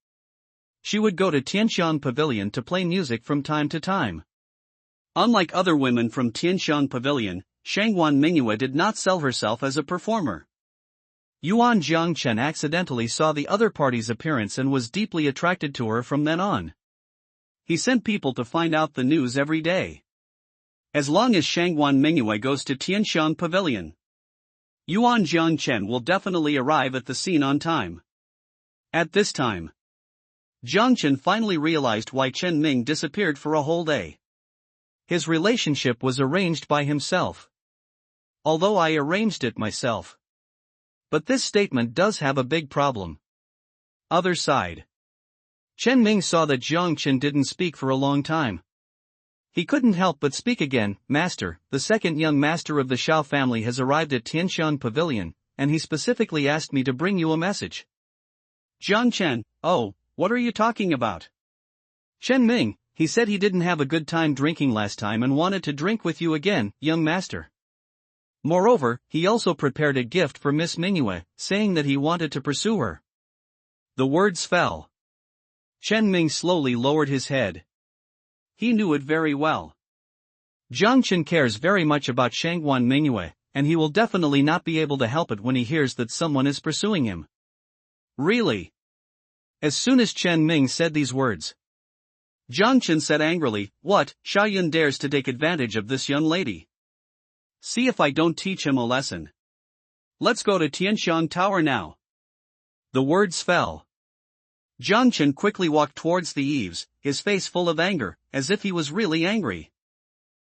She would go to Tianxiang Pavilion to play music from time to time. Unlike other women from Tianxiang Pavilion, Shangguan Mingyue did not sell herself as a performer. Yuan Jiangchen accidentally saw the other party's appearance and was deeply attracted to her from then on. He sent people to find out the news every day. As long as Shangguan Mingyue goes to Tianxiang Pavilion, Yuan Jiangchen will definitely arrive at the scene on time. At this time, Jiangchen finally realized why Chen Ming disappeared for a whole day. His relationship was arranged by himself. Although I arranged it myself. But this statement does have a big problem. Other side. Chen Ming saw that Jiang Chen didn't speak for a long time. He couldn't help but speak again. Master, the second young master of the Shao family has arrived at Tianxiang Pavilion, and he specifically asked me to bring you a message. Jiang Chen, oh, what are you talking about? Chen Ming, he said he didn't have a good time drinking last time and wanted to drink with you again, young master. Moreover, he also prepared a gift for Miss Mingyue, saying that he wanted to pursue her. The words fell. Chen Ming slowly lowered his head. He knew it very well. Jiang Chen cares very much about Shangguan Mingyue, and he will definitely not be able to help it when he hears that someone is pursuing him. Really? As soon as Chen Ming said these words, Jiang Chen said angrily, what, Xiaoyun dares to take advantage of this young lady? See if I don't teach him a lesson. Let's go to Tianxiang Tower now. The words fell. Jiang Chen quickly walked towards the eaves, his face full of anger, as if he was really angry.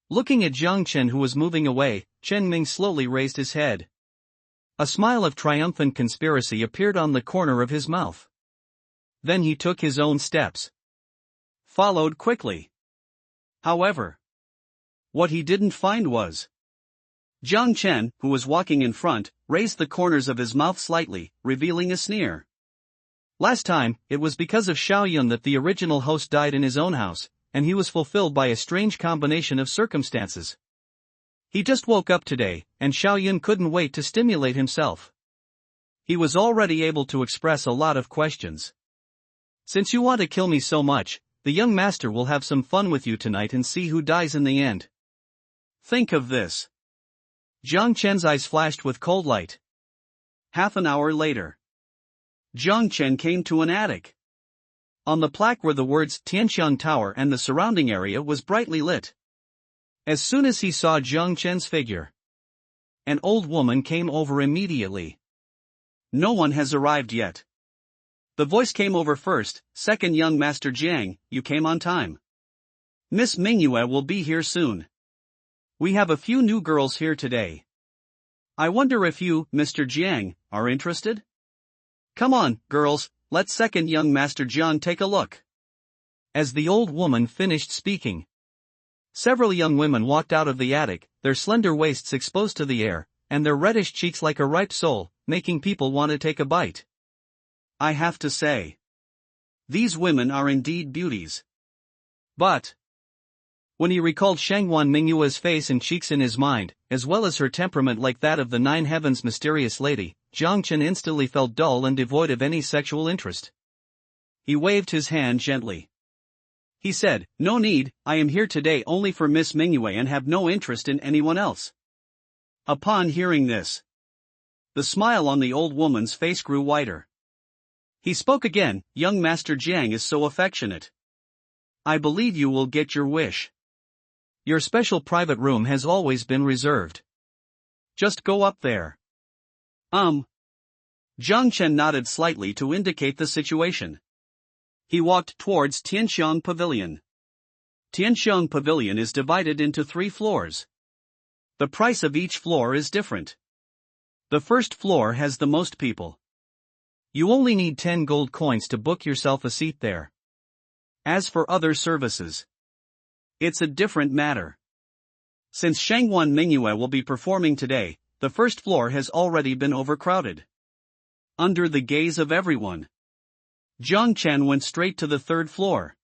Looking at Jiang Chen who was moving away, Chen Ming slowly raised his head. A smile of triumphant conspiracy appeared on the corner of his mouth. Then he took his own steps. Followed quickly. However, what he didn't find was Jiang Chen, who was walking in front, raised the corners of his mouth slightly, revealing a sneer. Last time, it was because of Xiaoyun that the original host died in his own house, and he was fulfilled by a strange combination of circumstances. He just woke up today, and Xiaoyun couldn't wait to stimulate himself. He was already able to express a lot of questions. Since you want to kill me so much, the young master will have some fun with you tonight and see who dies in the end. Think of this. Jiang Chen's eyes flashed with cold light. Half an hour later, Jiang Chen came to an attic. On the plaque were the words Tianxiang Tower and the surrounding area was brightly lit. As soon as he saw Jiang Chen's figure, an old woman came over immediately. No one has arrived yet. The voice came over first. Second young Master Jiang, you came on time. Miss Mingyue will be here soon. We have a few new girls here today. I wonder if you, Mr. Jiang, are interested? Come on, girls, let second young Master Jiang take a look. As the old woman finished speaking, several young women walked out of the attic, their slender waists exposed to the air, and their reddish cheeks like a ripe sole, making people want to take a bite. I have to say, these women are indeed beauties. But when he recalled Shangwan Mingyue's face and cheeks in his mind, as well as her temperament like that of the Nine Heavens mysterious lady, Jiang Chen instantly felt dull and devoid of any sexual interest. He waved his hand gently. He said, no need, I am here today only for Miss Mingyue and have no interest in anyone else. Upon hearing this, the smile on the old woman's face grew wider. He spoke again, young Master Jiang is so affectionate. I believe you will get your wish. Your special private room has always been reserved. Just go up there. Jiang Chen nodded slightly to indicate the situation. He walked towards Tianxiang Pavilion. Tianxiang Pavilion is divided into 3 floors. The price of each floor is different. The first floor has the most people. You only need 10 gold coins to book yourself a seat there. As for other services, it's a different matter. Since Shangwan Mingyue will be performing today, the first floor has already been overcrowded. Under the gaze of everyone, Jiang Chen went straight to the 3rd floor.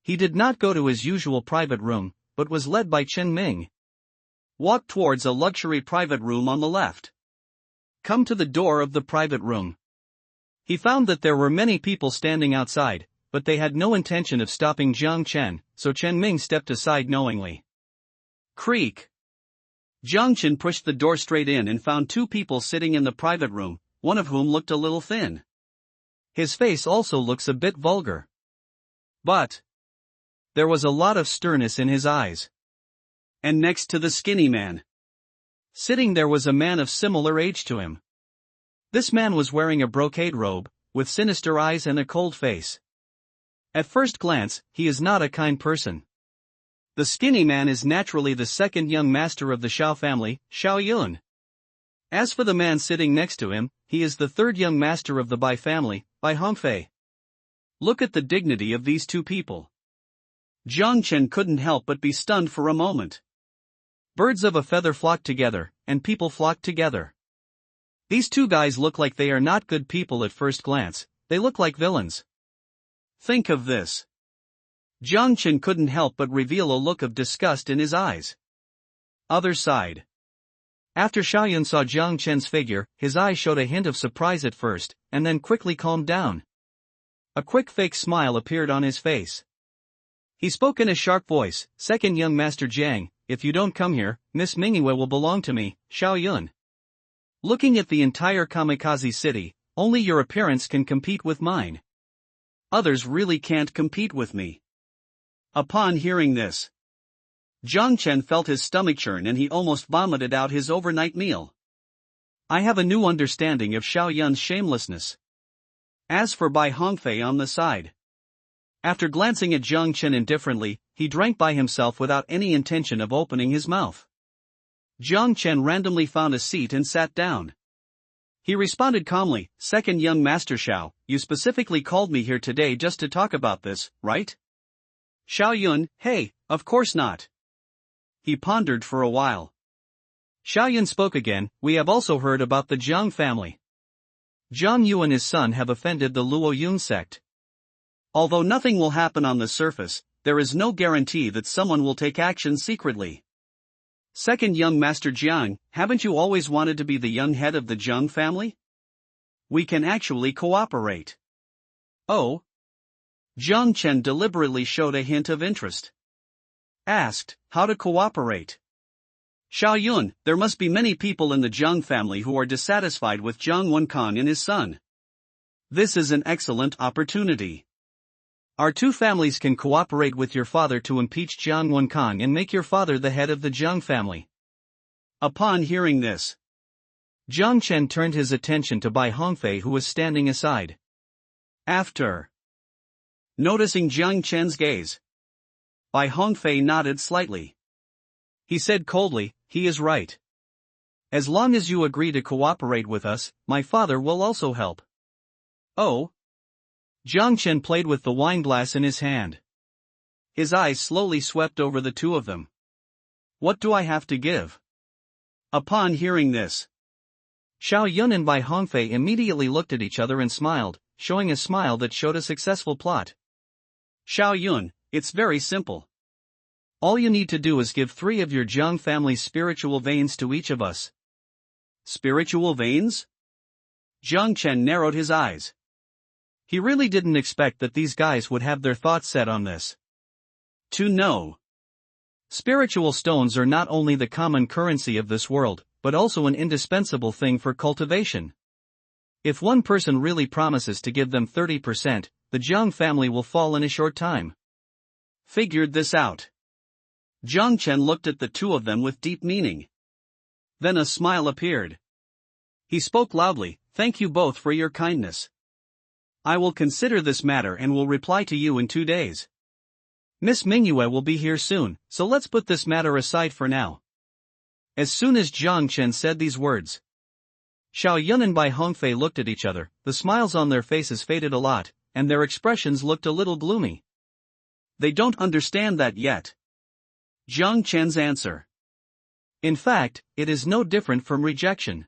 He did not go to his usual private room, but was led by Chen Ming. Walk towards a luxury private room on the left. Come to the door of the private room. He found that there were many people standing outside, but they had no intention of stopping Jiang Chen, so Chen Ming stepped aside knowingly. Creak. Jiang Chen pushed the door straight in and found 2 people sitting in the private room, one of whom looked a little thin. His face also looks a bit vulgar. But there was a lot of sternness in his eyes. And next to the skinny man, sitting there was a man of similar age to him. This man was wearing a brocade robe, with sinister eyes and a cold face. At first glance, he is not a kind person. The skinny man is naturally the second young master of the Xiao family, Xiao Yun. As for the man sitting next to him, he is the 3rd young master of the Bai family, Bai Hongfei. Look at the dignity of these 2 people. Jiang Chen couldn't help but be stunned for a moment. Birds of a feather flock together, and people flock together. These 2 guys look like they are not good people at first glance, they look like villains. Think of this. Jiang Chen couldn't help but reveal a look of disgust in his eyes. Other side. After Xiaoyun saw Jiang Chen's figure, his eyes showed a hint of surprise at first, and then quickly calmed down. A quick fake smile appeared on his face. He spoke in a sharp voice, second young Master Jiang, if you don't come here, Miss Mingyue will belong to me, Xiaoyun. Looking at the entire kamikaze city, only your appearance can compete with mine. Others really can't compete with me. Upon hearing this, Jiang Chen felt his stomach churn and he almost vomited out his overnight meal. I have a new understanding of Xiaoyun's shamelessness. As for Bai Hongfei on the side, after glancing at Jiang Chen indifferently, he drank by himself without any intention of opening his mouth. Jiang Chen randomly found a seat and sat down. He responded calmly, second young Master Xiao, you specifically called me here today just to talk about this, right? Xiaoyun, hey, of course not. He pondered for a while. Xiaoyun spoke again, we have also heard about the Jiang family. Jiang Yu and his son have offended the Luo Yun sect. Although nothing will happen on the surface, there is no guarantee that someone will take action secretly. Second young Master Jiang, haven't you always wanted to be the young head of the Jiang family? We can actually cooperate. Oh? Jiang Chen deliberately showed a hint of interest. Asked, how to cooperate? Xiaoyun, there must be many people in the Jiang family who are dissatisfied with Jiang Wenkang and his son. This is an excellent opportunity. Our 2 families can cooperate with your father to impeach Jiang Wenkang and make your father the head of the Jiang family. Upon hearing this, Jiang Chen turned his attention to Bai Hongfei who was standing aside. After noticing Jiang Chen's gaze, Bai Hongfei nodded slightly. He said coldly, "He is right. As long as you agree to cooperate with us, my father will also help." "Oh?" Jiang Chen played with the wineglass in his hand. His eyes slowly swept over the two of them. "What do I have to give?" Upon hearing this, Xiao Yun and Bai Hongfei immediately looked at each other and smiled, showing a smile that showed a successful plot. "Xiao Yun, it's very simple. All you need to do is give 3 of your Jiang family's spiritual veins to each of us." Spiritual veins? Jiang Chen narrowed his eyes. He really didn't expect that these guys would have their thoughts set on this. To know. Spiritual stones are not only the common currency of this world, but also an indispensable thing for cultivation. If one person really promises to give them 30%, the Jiang family will fall in a short time. Figured this out. Jiang Chen looked at the two of them with deep meaning. Then a smile appeared. He spoke loudly, "Thank you both for your kindness. I will consider this matter and will reply to you in 2 days. Miss Mingyue will be here soon, so let's put this matter aside for now." As soon as Jiang Chen said these words, Xiao Yun and Bai Hongfei looked at each other, the smiles on their faces faded a lot, and their expressions looked a little gloomy. "They don't understand that yet." Jiang Chen's answer. "In fact, it is no different from rejection.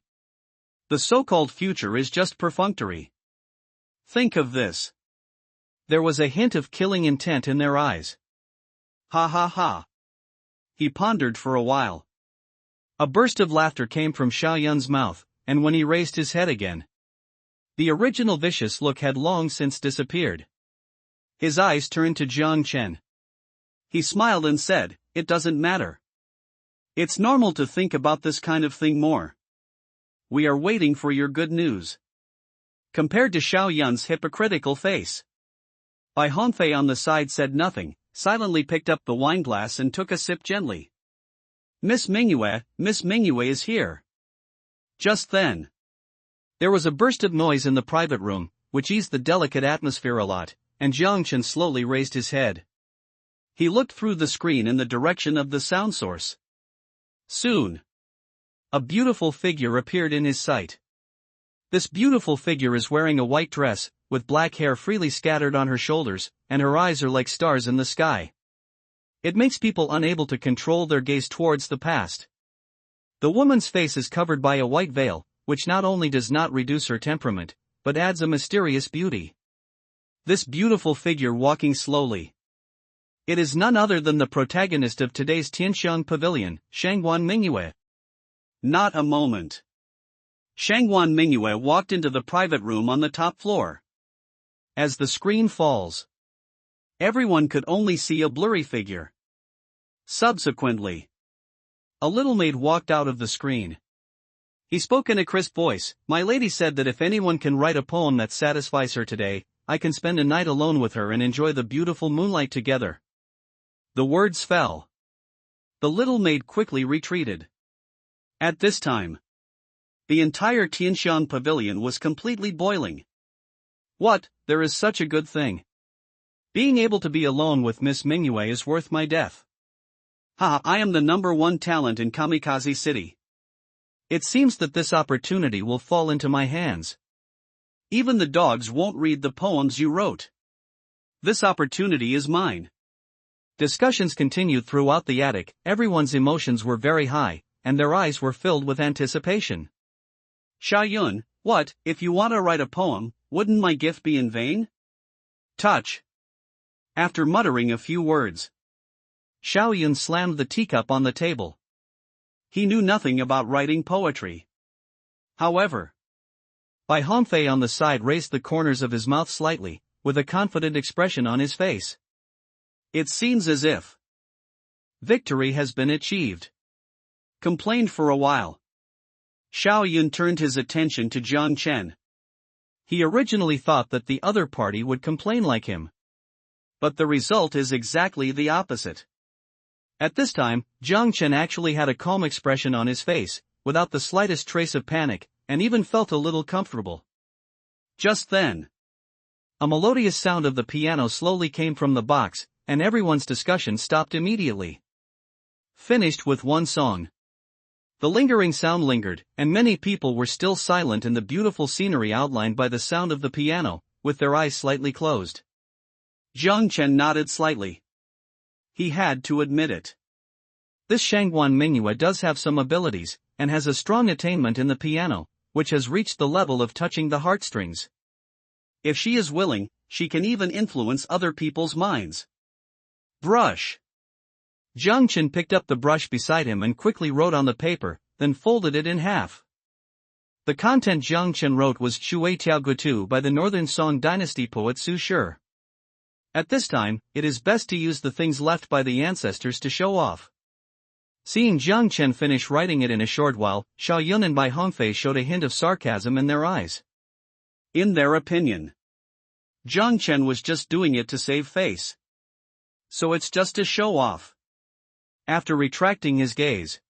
The so-called future is just perfunctory. Think of this." There was a hint of killing intent in their eyes. "Ha ha ha." He pondered for a while. A burst of laughter came from Xiao Yun's mouth, and when he raised his head again, the original vicious look had long since disappeared. His eyes turned to Jiang Chen. He smiled and said, "It doesn't matter. It's normal to think about this kind of thing more. We are waiting for your good news." Compared to Xiao Yun's hypocritical face, Bai Hongfei on the side said nothing, silently picked up the wineglass and took a sip gently. Miss Mingyue is here." Just then, there was a burst of noise in the private room, which eased the delicate atmosphere a lot, and Jiang Chen slowly raised his head. He looked through the screen in the direction of the sound source. Soon, a beautiful figure appeared in his sight. This beautiful figure is wearing a white dress, with black hair freely scattered on her shoulders, and her eyes are like stars in the sky. It makes people unable to control their gaze towards the past. The woman's face is covered by a white veil, which not only does not reduce her temperament, but adds a mysterious beauty. This beautiful figure walking slowly. It is none other than the protagonist of today's Tianxiang Pavilion, Shangguan Mingyue. Not a moment. Shangguan Mingyue walked into the private room on the top floor. As the screen falls, everyone could only see a blurry figure. Subsequently, a little maid walked out of the screen. He spoke in a crisp voice, "My lady said that if anyone can write a poem that satisfies her today, I can spend a night alone with her and enjoy the beautiful moonlight together." The words fell. The little maid quickly retreated. At this time, the entire Tianxiang Pavilion was completely boiling. "What, there is such a good thing. Being able to be alone with Miss Mingyue is worth my death. Ha, I am the #1 talent in Kamikaze City. It seems that this opportunity will fall into my hands. Even the dogs won't read the poems you wrote. This opportunity is mine." Discussions continued throughout the attic, everyone's emotions were very high, and their eyes were filled with anticipation. "Xiao Yun, what, if you want to write a poem, wouldn't my gift be in vain?" Touch. After muttering a few words, Xiao Yun slammed the teacup on the table. He knew nothing about writing poetry. However, Bai Hongfei on the side raised the corners of his mouth slightly, with a confident expression on his face. "It seems as if victory has been achieved," complained for a while. Xiao Yun turned his attention to Jiang Chen. He originally thought that the other party would complain like him. But the result is exactly the opposite. At this time, Jiang Chen actually had a calm expression on his face, without the slightest trace of panic, and even felt a little comfortable. Just then, A melodious sound of the piano slowly came from the box, and everyone's discussion stopped immediately. Finished with one song. The lingering sound lingered, and many people were still silent in the beautiful scenery outlined by the sound of the piano, with their eyes slightly closed. Zhang Chen nodded slightly. He had to admit it. This Shangguan Mingyue does have some abilities, and has a strong attainment in the piano, which has reached the level of touching the heartstrings. If she is willing, she can even influence other people's minds. Brush. Zhang Chen picked up the brush beside him and quickly wrote on the paper, then folded it in half. The content Zhang Chen wrote was Shui Tiaogutu by the Northern Song Dynasty poet Su Shi. At this time, it is best to use the things left by the ancestors to show off. Seeing Zhang Chen finish writing it in a short while, Xiao Yun and Bai Hongfei showed a hint of sarcasm in their eyes. In their opinion, Zhang Chen was just doing it to save face. So it's just to show off. After retracting his gaze,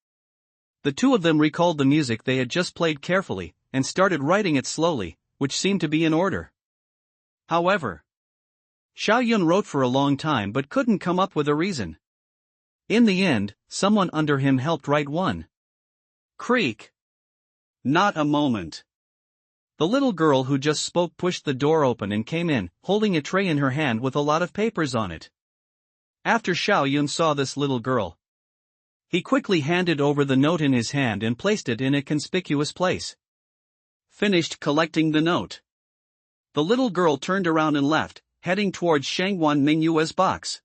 the two of them recalled the music they had just played carefully, and started writing it slowly, which seemed to be in order. However, Xiao Yun wrote for a long time but couldn't come up with a reason. In the end, someone under him helped write one. Creak. Not a moment. The little girl who just spoke pushed the door open and came in, holding a tray in her hand with a lot of papers on it. After Xiao Yun saw this little girl, he quickly handed over the note in his hand and placed it in a conspicuous place. Finished collecting the note, the little girl turned around and left, heading towards Shangguan Mingyue's box.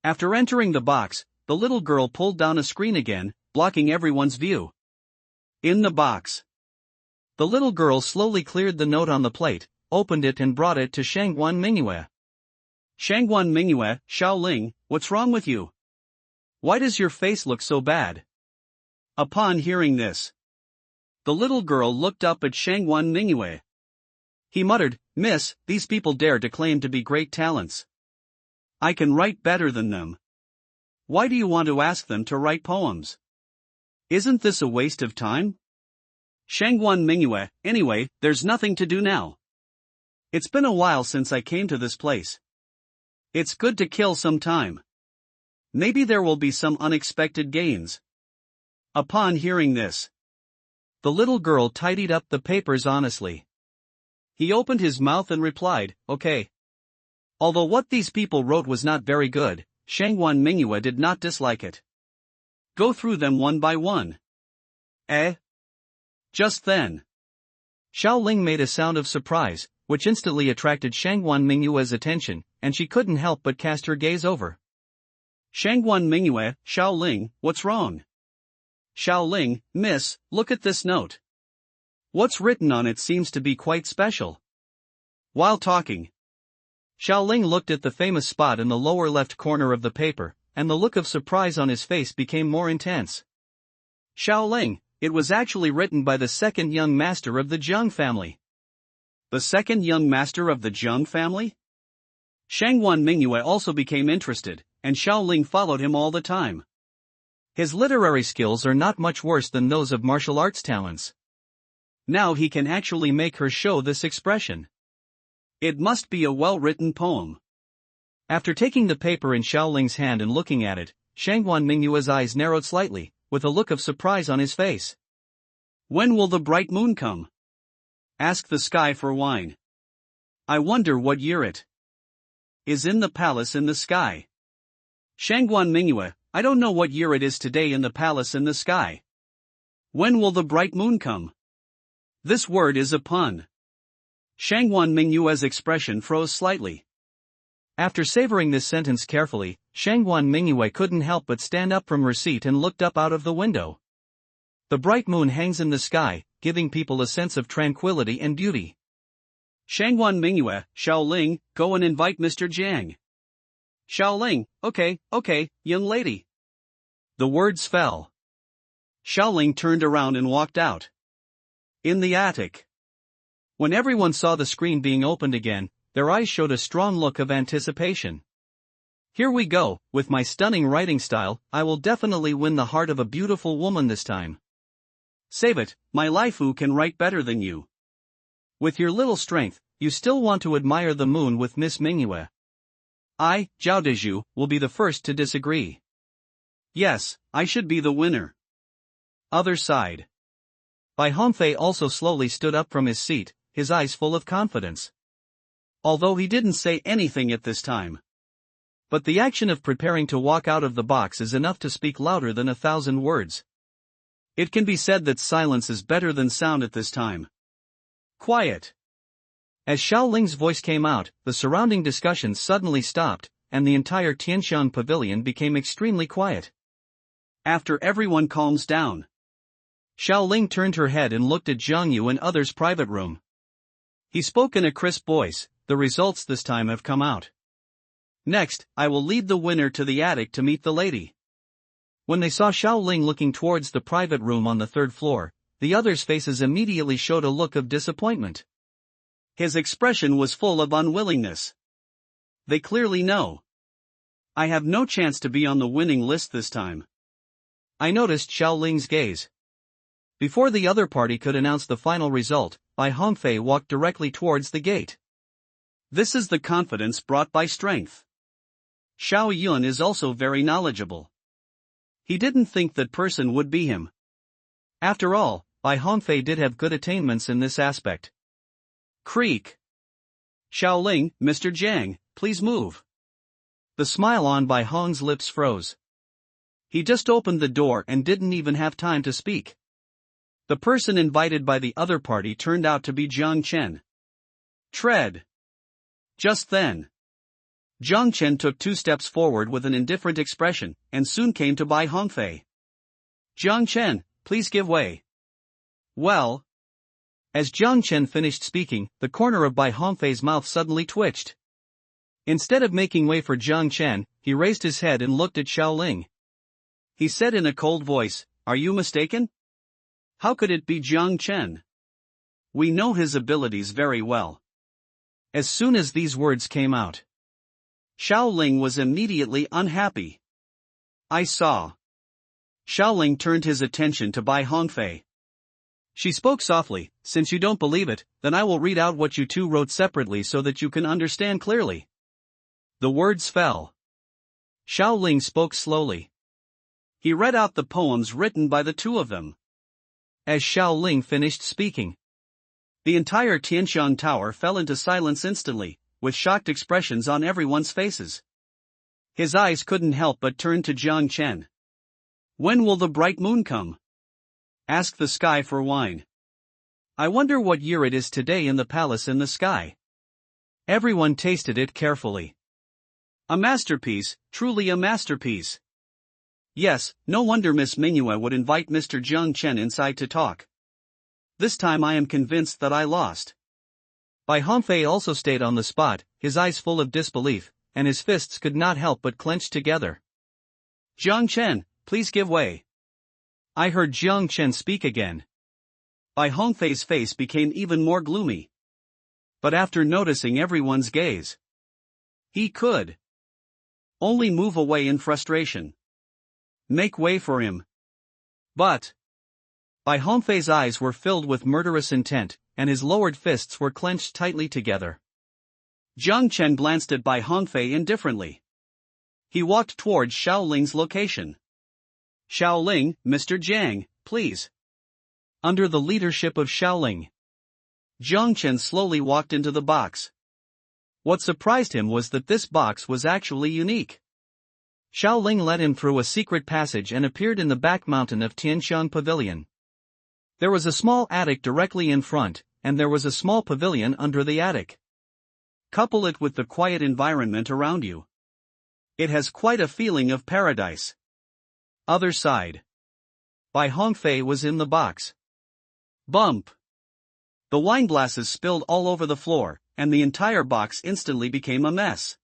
After entering the box, the little girl pulled down a screen again, blocking everyone's view. In the box, the little girl slowly cleared the note on the plate, opened it and brought it to Shangguan Mingyue. Shangguan Mingyue, Xiaoling, what's wrong with you? Why does your face look so bad? Upon hearing this, the little girl looked up at Shangguan Mingyue. He muttered, "Miss, these people dare to claim to be great talents. I can write better than them. Why do you want to ask them to write poems? Isn't this a waste of time?" Shangguan Mingyue, anyway, there's nothing to do now. It's been a while since I came to this place. It's good to kill some time. Maybe there will be some unexpected gains. Upon hearing this, the little girl tidied up the papers honestly. He opened his mouth and replied, "Okay." Although what these people wrote was not very good, Shangguan Mingyue did not dislike it. Go through them one by one. Eh? Just then, Xiaoling made a sound of surprise, which instantly attracted Shangguan Mingyue's attention, and she couldn't help but cast her gaze over. Shangguan Mingyue, Xiaoling, what's wrong? Xiaoling, miss, look at this note. What's written on it seems to be quite special. While talking, Xiaoling looked at the famous spot in the lower left corner of the paper, and the look of surprise on his face became more intense. Xiaoling, it was actually written by the second young master of the Zheng family. The second young master of the Zheng family? Shangguan Mingyue also became interested, and Xiaoling followed him all the time. His literary skills are not much worse than those of martial arts talents. Now he can actually make her show this expression. It must be a well-written poem. After taking the paper in Xiaoling's hand and looking at it, Shangguan Mingyue's eyes narrowed slightly, with a look of surprise on his face. When will the bright moon come? Ask the sky for wine. I wonder what year it is in the palace in the sky. Shangguan Mingyue, I don't know what year it is today in the palace in the sky. When will the bright moon come? This word is a pun. Shangguan Mingyue's expression froze slightly. After savoring this sentence carefully, Shangguan Mingyue couldn't help but stand up from her seat and looked up out of the window. The bright moon hangs in the sky, giving people a sense of tranquility and beauty. Shangguan Mingyue, Xiaoling, go and invite Mr. Jiang. Xiaoling, okay, young lady. The words fell. Xiaoling turned around and walked out. In the attic, when everyone saw the screen being opened again, their eyes showed a strong look of anticipation. Here we go, with my stunning writing style, I will definitely win the heart of a beautiful woman this time. Save it, my Laifu can write better than you. With your little strength, You still want to admire the moon with Miss Mingyue. I, Zhao Deju, will be the first to disagree. Yes, I should be the winner. Other side. Bai Hongfei also slowly stood up from his seat, his eyes full of confidence. Although he didn't say anything at this time. But the action of preparing to walk out of the box is enough to speak louder than 1,000 words. It can be said that silence is better than sound at this time. Quiet. As Xiao Ling's voice came out, the surrounding discussion suddenly stopped, and the entire Tianxiang pavilion became extremely quiet. After everyone calms down, Xiao Ling turned her head and looked at Zhang Yu and others' private room. He spoke in a crisp voice. The results this time have come out. Next, I will lead the winner to the attic to meet the lady. When they saw Xiao Ling looking towards the private room on the 3rd floor, the others' faces immediately showed a look of disappointment. His expression was full of unwillingness. They clearly know. I have no chance to be on the winning list this time. I noticed Xiao Ling's gaze. Before the other party could announce the final result, Bai Hongfei walked directly towards the gate. This is the confidence brought by strength. Xiao Yun is also very knowledgeable. He didn't think that person would be him. After all, Bai Hongfei did have good attainments in this aspect. Creak. Xiao Ling, Mr. Jiang, please move. The smile on Bai Hong's lips froze. He just opened the door and didn't even have time to speak. The person invited by the other party turned out to be Jiang Chen. Tread. Just then, Jiang Chen took 2 steps forward with an indifferent expression, and soon came to Bai Hongfei. Jiang Chen, please give way. Well. As Jiang Chen finished speaking, the corner of Bai Hongfei's mouth suddenly twitched. Instead of making way for Jiang Chen, he raised his head and looked at Xiao Ling. He said in a cold voice, "Are you mistaken? How could it be Jiang Chen? We know his abilities very well." As soon as these words came out, Xiao Ling was immediately unhappy. I saw. Xiao Ling turned his attention to Bai Hongfei. She spoke softly, "Since you don't believe it, then I will read out what you two wrote separately so that you can understand clearly." The words fell. Xiao Ling spoke slowly. He read out the poems written by the two of them. As Xiao Ling finished speaking, the entire Tianxiang Tower fell into silence instantly, with shocked expressions on everyone's faces. His eyes couldn't help but turn to Jiang Chen. "When will the bright moon come?" asked the sky for wine. "I wonder what year it is today in the palace in the sky." Everyone tasted it carefully. A masterpiece, truly a masterpiece. Yes, no wonder Miss Mingyue would invite Mr. Jiang Chen inside to talk. This time I am convinced that I lost. Bai Hongfei also stayed on the spot, his eyes full of disbelief, and his fists could not help but clench together. "Jiang Chen, please give way." I heard Jiang Chen speak again. Bai Hongfei's face became even more gloomy. But after noticing everyone's gaze, he could only move away in frustration. Make way for him. But Bai Hongfei's eyes were filled with murderous intent, and his lowered fists were clenched tightly together. Jiang Chen glanced at Bai Hongfei indifferently. He walked towards Xiao Ling's location. "Xiao Ling, Mr. Jiang, please." Under the leadership of Xiao Ling, Jiang Chen slowly walked into the box. What surprised him was that this box was actually unique. Xiao Ling led him through a secret passage and appeared in the back mountain of Tianxiang Pavilion. There was a small attic directly in front, and there was a small pavilion under the attic. Couple it with the quiet environment around you. It has quite a feeling of paradise. Other side. Bai Hongfei was in the box. Bump. The wine glasses spilled all over the floor, and the entire box instantly became a mess.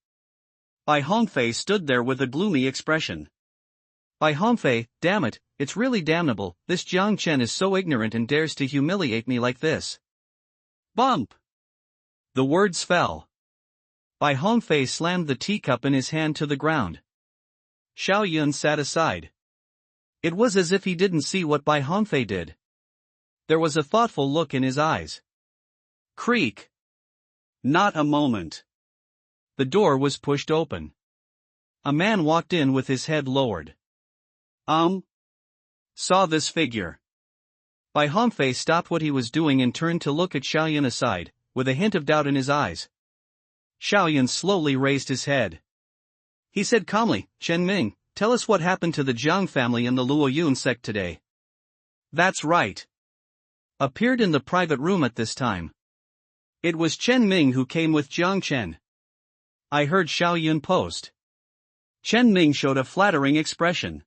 Bai Hongfei stood there with a gloomy expression. "Bai Hongfei, damn it, it's really damnable, this Jiang Chen is so ignorant and dares to humiliate me like this." Bump. The words fell. Bai Hongfei slammed the teacup in his hand to the ground. Xiao Yun sat aside. It was as if he didn't see what Bai Hongfei did. There was a thoughtful look in his eyes. Creak. Not a moment. The door was pushed open. A man walked in with his head lowered. Saw this figure. Bai Hongfei stopped what he was doing and turned to look at Xiaoyun aside, with a hint of doubt in his eyes. Xiaoyun slowly raised his head. He said calmly, Chen Ming, tell us what happened to the Jiang family and the Luoyun sect today. That's right. Appeared in the private room at this time. It was Chen Ming who came with Jiang Chen. I heard Xiaoyun post. Chen Ming showed a flattering expression.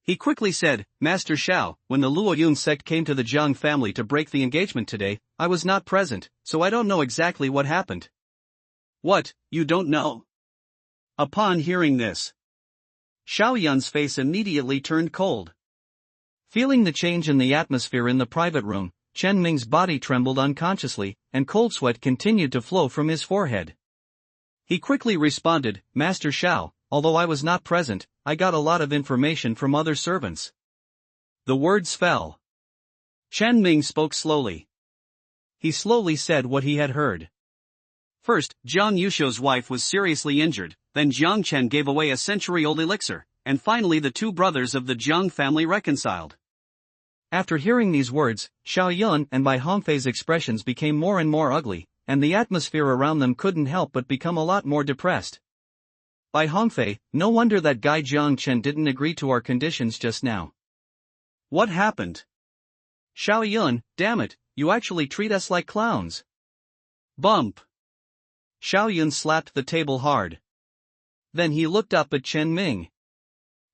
He quickly said, Master Xiao, when the Luoyun sect came to the Jiang family to break the engagement today, I was not present, so I don't know exactly what happened. What, you don't know? Upon hearing this, Xiaoyun's face immediately turned cold. Feeling the change in the atmosphere in the private room, Chen Ming's body trembled unconsciously, and cold sweat continued to flow from his forehead. He quickly responded, Master Xiao, although I was not present, I got a lot of information from other servants. The words fell. Chen Ming spoke slowly. He slowly said what he had heard. First, Jiang Yusho's wife was seriously injured, then Jiang Chen gave away a century-old elixir, and finally the two brothers of the Jiang family reconciled. After hearing these words, Xiaoyun and Bai Hongfei's expressions became more and more ugly, and the atmosphere around them couldn't help but become a lot more depressed. Bai Hongfei, no wonder that guy Jiang Chen didn't agree to our conditions just now. What happened? Xiaoyun, damn it, you actually treat us like clowns. Bump. Xiaoyun slapped the table hard. Then he looked up at Chen Ming.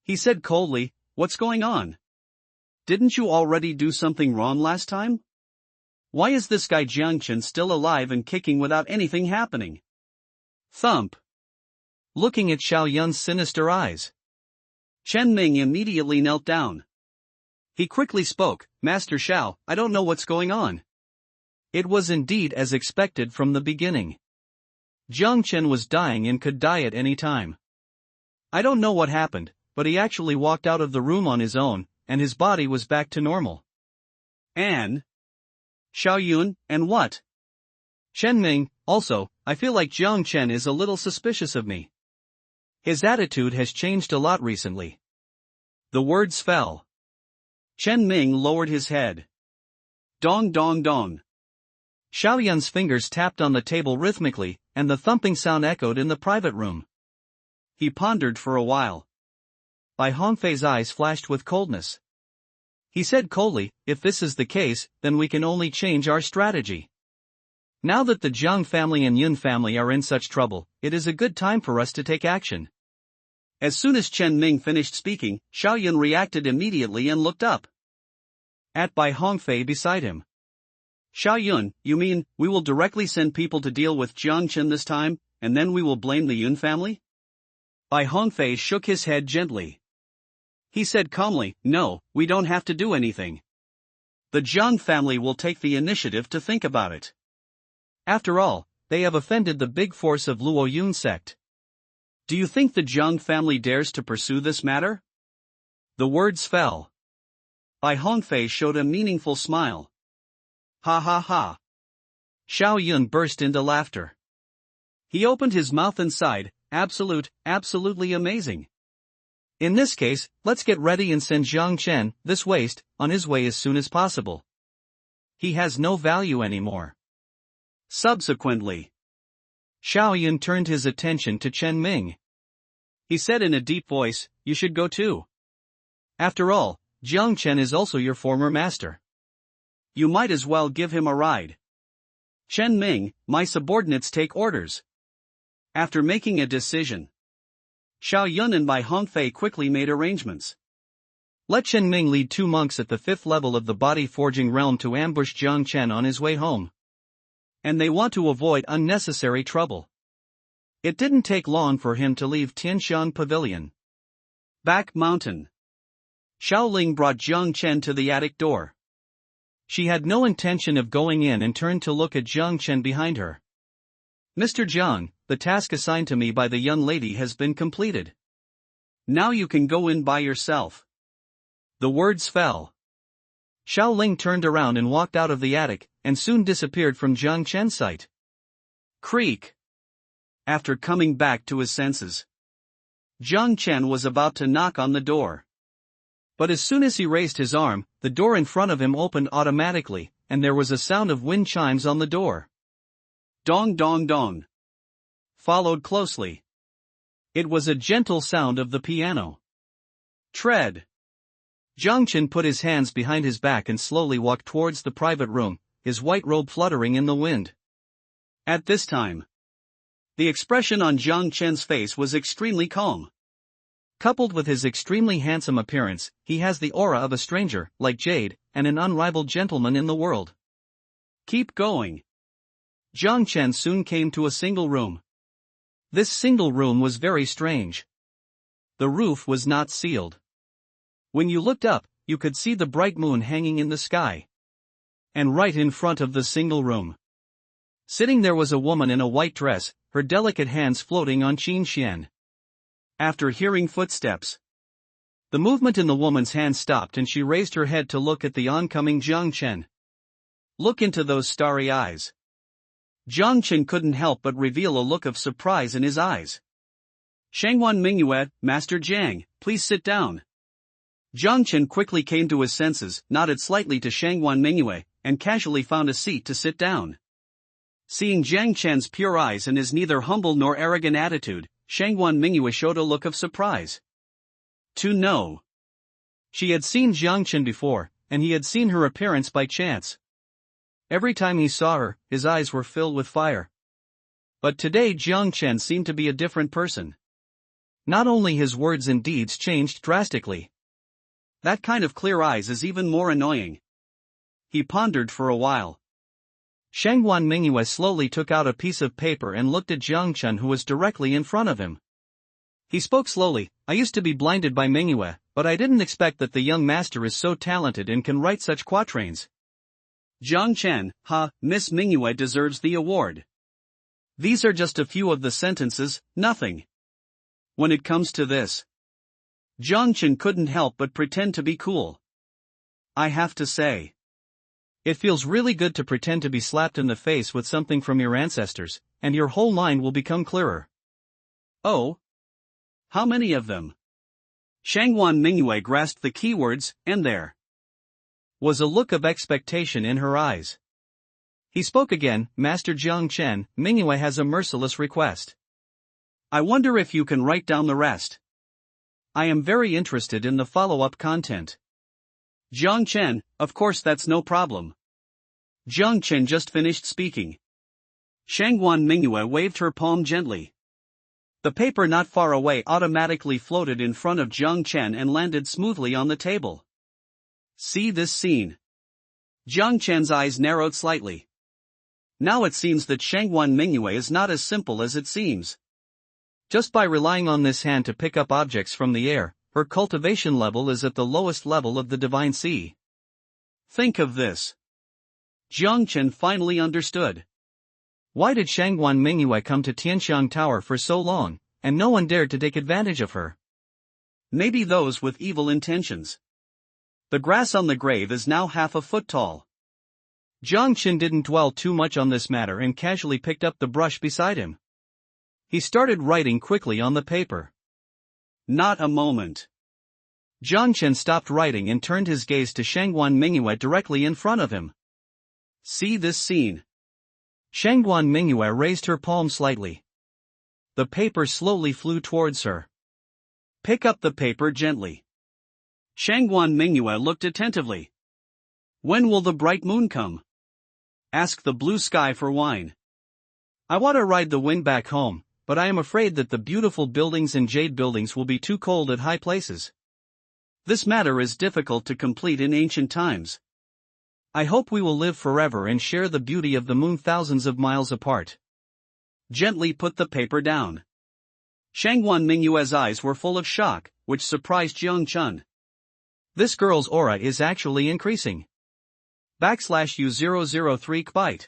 He said coldly, what's going on? Didn't you already do something wrong last time? Why is this guy Jiang Chen still alive and kicking without anything happening? Thump. Looking at Xiaoyun's sinister eyes, Chen Ming immediately knelt down. He quickly spoke, Master Xiao, I don't know what's going on. It was indeed as expected from the beginning. Jiang Chen was dying and could die at any time. I don't know what happened, but he actually walked out of the room on his own, and his body was back to normal. And? Xiaoyun, and what? Chen Ming, also, I feel like Jiang Chen is a little suspicious of me. His attitude has changed a lot recently. The words fell. Chen Ming lowered his head. Dong dong dong. Xiaoyun's fingers tapped on the table rhythmically, and the thumping sound echoed in the private room. He pondered for a while. Bai Hongfei's eyes flashed with coldness. He said coldly, if this is the case, then we can only change our strategy. Now that the Jiang family and Yun family are in such trouble, it is a good time for us to take action. As soon as Chen Ming finished speaking, Xiaoyun reacted immediately and looked up at Bai Hongfei beside him. Xiaoyun, you mean, we will directly send people to deal with Jiang Chen this time, and then we will blame the Yun family? Bai Hongfei shook his head gently. He said calmly, no, we don't have to do anything. The Jiang family will take the initiative to think about it. After all, they have offended the big force of Luoyun sect. Do you think the Jiang family dares to pursue this matter? The words fell. Bai Hongfei showed a meaningful smile. Ha ha ha. Xiaoyun burst into laughter. He opened his mouth and sighed, absolutely amazing. In this case, let's get ready and send Jiang Chen, this waste, on his way as soon as possible. He has no value anymore. Subsequently, Xiaoyun turned his attention to Chen Ming. He said in a deep voice, you should go too. After all, Jiang Chen is also your former master. You might as well give him a ride. Chen Ming, my subordinates take orders. After making a decision, Xiaoyun and Bai Hongfei quickly made arrangements. Let Chen Ming lead 2 monks at the 5th level of the body forging realm to ambush Jiang Chen on his way home. And they want to avoid unnecessary trouble. It didn't take long for him to leave Tianshan Pavilion. Back mountain. Xiaoling brought Jiang Chen to the attic door. She had no intention of going in and turned to look at Jiang Chen behind her. Mr. Jiang, the task assigned to me by the young lady has been completed. Now you can go in by yourself. The words fell. Xiaoling turned around and walked out of the attic, and soon disappeared from Jiang Chen's sight. Creak. After coming back to his senses, Jiang Chen was about to knock on the door. But as soon as he raised his arm, the door in front of him opened automatically, and there was a sound of wind chimes on the door. Dong dong dong. Followed closely. It was a gentle sound of the piano. Tread. Jiang Chen put his hands behind his back and slowly walked towards the private room, his white robe fluttering in the wind. At this time, the expression on Jiang Chen's face was extremely calm. Coupled with his extremely handsome appearance, he has the aura of a stranger, like Jade, and an unrivaled gentleman in the world. Keep going. Jiang Chen soon came to a single room. This single room was very strange. The roof was not sealed. When you looked up, you could see the bright moon hanging in the sky. And right in front of the single room, sitting there was a woman in a white dress, her delicate hands floating on Qin Xian. After hearing footsteps, the movement in the woman's hand stopped and she raised her head to look at the oncoming Jiang Chen. Look into those starry eyes. Jiang Chen couldn't help but reveal a look of surprise in his eyes. Shangwan Mingyue, Master Jiang, please sit down. Jiang Chen quickly came to his senses, nodded slightly to Shangwan Mingyue, and casually found a seat to sit down. Seeing Jiang Chen's pure eyes and his neither humble nor arrogant attitude, Shangwan Mingyue showed a look of surprise. To know. She had seen Jiang Chen before, and he had seen her appearance by chance. Every time he saw her, his eyes were filled with fire. But today Jiang Chen seemed to be a different person. Not only his words and deeds changed drastically. That kind of clear eyes is even more annoying. He pondered for a while. Shangwan Mingyue slowly took out a piece of paper and looked at Jiang Chen, who was directly in front of him. He spoke slowly, I used to be blinded by Mingyue, but I didn't expect that the young master is so talented and can write such quatrains. Jiang Chen, Miss Mingyue deserves the award. These are just a few of the sentences, nothing. When it comes to this, Jiang Chen couldn't help but pretend to be cool. I have to say, it feels really good to pretend to be slapped in the face with something from your ancestors, and your whole mind will become clearer. Oh? How many of them? Shangwan Mingyue grasped the keywords, and there was a look of expectation in her eyes. He spoke again, Master Jiang Chen, Mingyue has a merciless request. I wonder if you can write down the rest. I am very interested in the follow-up content. Jiang Chen, of course that's no problem. Jiang Chen just finished speaking. Shangwan Mingyue waved her palm gently. The paper not far away automatically floated in front of Jiang Chen and landed smoothly on the table. See this scene. Jiang Chen's eyes narrowed slightly. Now it seems that Shangwan Mingyue is not as simple as it seems. Just by relying on this hand to pick up objects from the air, her cultivation level is at the lowest level of the Divine Sea. Think of this. Jiang Chen finally understood. Why did Shangwan Mingyue come to Tianxiang Tower for so long, and no one dared to take advantage of her? Maybe those with evil intentions. The grass on the grave is now 1/2 foot tall. Jiang Chen didn't dwell too much on this matter and casually picked up the brush beside him. He started writing quickly on the paper. Not a moment. Jiang Chen stopped writing and turned his gaze to Shangwan Mingyue directly in front of him. See this scene. Shangwan Mingyue raised her palm slightly. The paper slowly flew towards her. Pick up the paper gently. Shangwan Mingyue looked attentively. When will the bright moon come? Ask the blue sky for wine. I want to ride the wind back home, but I am afraid that the beautiful buildings and jade buildings will be too cold at high places. This matter is difficult to complete in ancient times. I hope we will live forever and share the beauty of the moon thousands of miles apart. Gently put the paper down. Shangwan Mingyue's eyes were full of shock, which surprised Jiang Chen. This girl's aura is actually increasing. /U003 byte.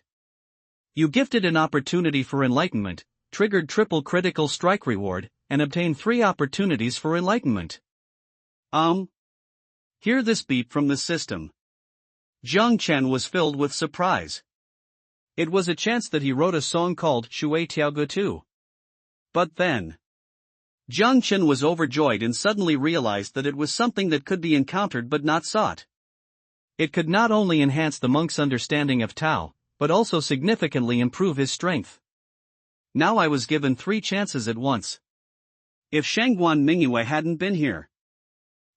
You gifted an opportunity for enlightenment, triggered triple critical strike reward, and obtained 3 opportunities for enlightenment. Hear this beep from the system. Jiang Chen was filled with surprise. It was a chance that he wrote a song called Shui Tiaoge too. But then, Jiang Chen was overjoyed and suddenly realized that it was something that could be encountered but not sought. It could not only enhance the monk's understanding of Tao, but also significantly improve his strength. Now I was given 3 chances at once. If Shangguan Mingyue hadn't been here,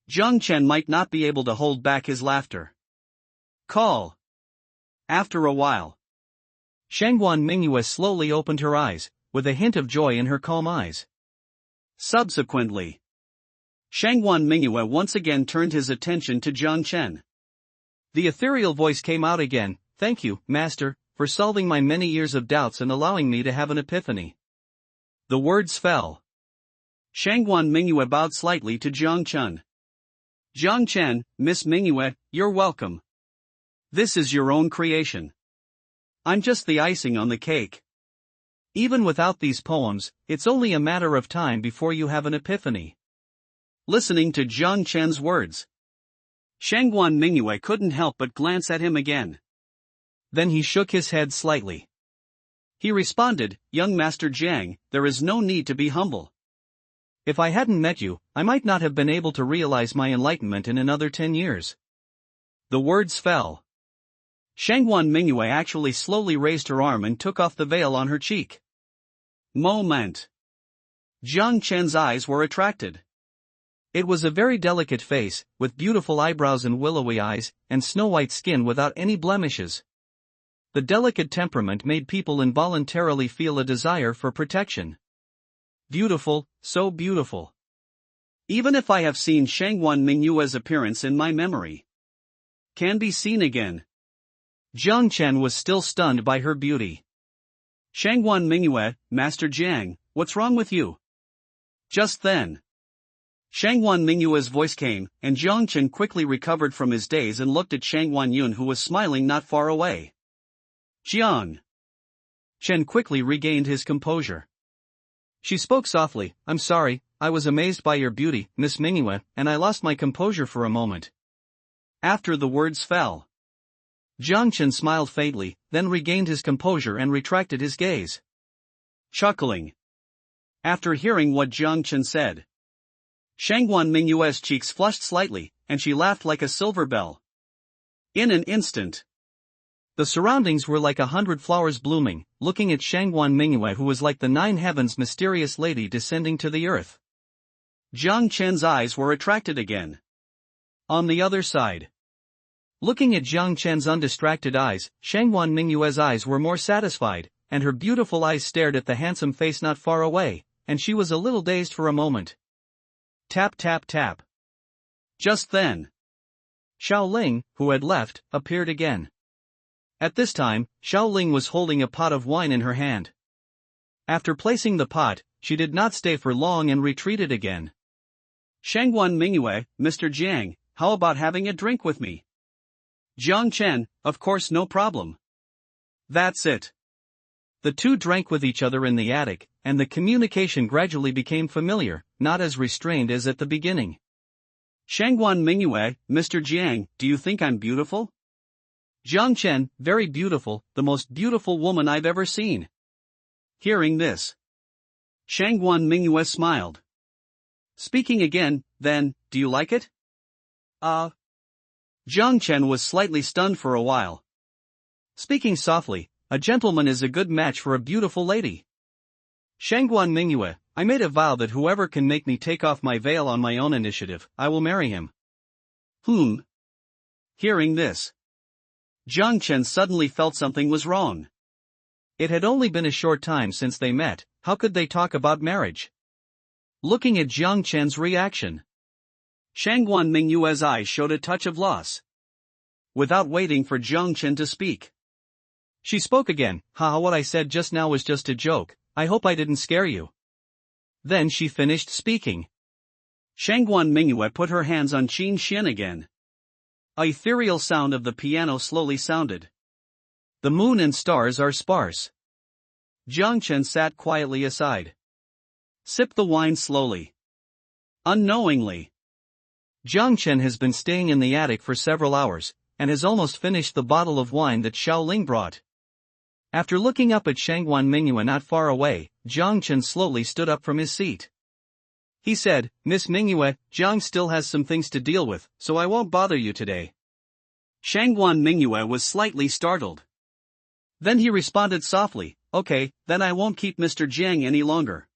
Jiang Chen might not be able to hold back his laughter. Call. After a while, Shangguan Mingyue slowly opened her eyes, with a hint of joy in her calm eyes. Subsequently, Shangguan Mingyue once again turned his attention to Jiang Chen. The ethereal voice came out again. "Thank you, Master, for solving my many years of doubts and allowing me to have an epiphany." The words fell. Shangguan Mingyue bowed slightly to Jiang Chen. "Jiang Chen, Miss Mingyue, you're welcome. This is your own creation. I'm just the icing on the cake. Even without these poems, it's only a matter of time before you have an epiphany." Listening to Jiang Chen's words, Shangguan Mingyue couldn't help but glance at him again. Then he shook his head slightly. He responded, "Young Master Jiang, there is no need to be humble. If I hadn't met you, I might not have been able to realize my enlightenment in another 10 years. The words fell. Shangguan Mingyue actually slowly raised her arm and took off the veil on her cheek. Moment. Jiang Chen's eyes were attracted. It was a very delicate face, with beautiful eyebrows and willowy eyes, and snow-white skin without any blemishes. The delicate temperament made people involuntarily feel a desire for protection. Beautiful, so beautiful. Even if I have seen Shangguan Mingyue's appearance in my memory, can be seen again. Jiang Chen was still stunned by her beauty. Shangguan Mingyue, Master Jiang, what's wrong with you? Just then, Shangguan Mingyue's voice came, and Jiang Chen quickly recovered from his daze and looked at Shangguan Yun, who was smiling not far away. Jiang. Chen quickly regained his composure. She spoke softly, "I'm sorry, I was amazed by your beauty, Miss Mingyue, and I lost my composure for a moment." After the words fell, Jiang Chen smiled faintly, then regained his composure and retracted his gaze. Chuckling. After hearing what Jiang Chen said, Shangguan Mingyue's cheeks flushed slightly, and she laughed like a silver bell. In an instant, the surroundings were like 100 flowers blooming, looking at Shangguan Mingyue, who was like the 9 heavens' mysterious lady descending to the earth. Jiang Chen's eyes were attracted again. On the other side, looking at Jiang Chen's undistracted eyes, Shangguan Mingyue's eyes were more satisfied, and her beautiful eyes stared at the handsome face not far away, and she was a little dazed for a moment. Tap tap tap. Just then, Xiao Ling, who had left, appeared again. At this time, Xiao Ling was holding a pot of wine in her hand. After placing the pot, she did not stay for long and retreated again. Shangguan Mingyue, Mr. Jiang, how about having a drink with me? Jiang Chen, of course, no problem. That's it. The two drank with each other in the attic, and the communication gradually became familiar, not as restrained as at the beginning. Shangguan Mingyue, Mr. Jiang, do you think I'm beautiful? Jiang Chen, very beautiful, the most beautiful woman I've ever seen. Hearing this, Shangguan Mingyue smiled. Speaking again, then, do you like it? Jiang Chen was slightly stunned for a while. Speaking softly, a gentleman is a good match for a beautiful lady. Shangguan Mingyue, I made a vow that whoever can make me take off my veil on my own initiative, I will marry him. Hearing this, Jiang Chen suddenly felt something was wrong. It had only been a short time since they met, how could they talk about marriage? Looking at Jiang Chen's reaction, Shangguan Mingyue's eyes showed a touch of loss. Without waiting for Jiang Chen to speak, she spoke again, "Haha, what I said just now was just a joke, I hope I didn't scare you." Then she finished speaking. Shangguan Mingyue put her hands on Qin Xian again. A ethereal sound of the piano slowly sounded. The moon and stars are sparse. Jiang Chen sat quietly aside. Sipped the wine slowly. Unknowingly, Jiang Chen has been staying in the attic for several hours, and has almost finished the bottle of wine that Xiao Ling brought. After looking up at Shangguan Mingyue not far away, Jiang Chen slowly stood up from his seat. He said, "Miss Mingyue, Jiang still has some things to deal with, so I won't bother you today." Shangguan Mingyue was slightly startled. Then he responded softly, "Okay, then I won't keep Mr. Jiang any longer.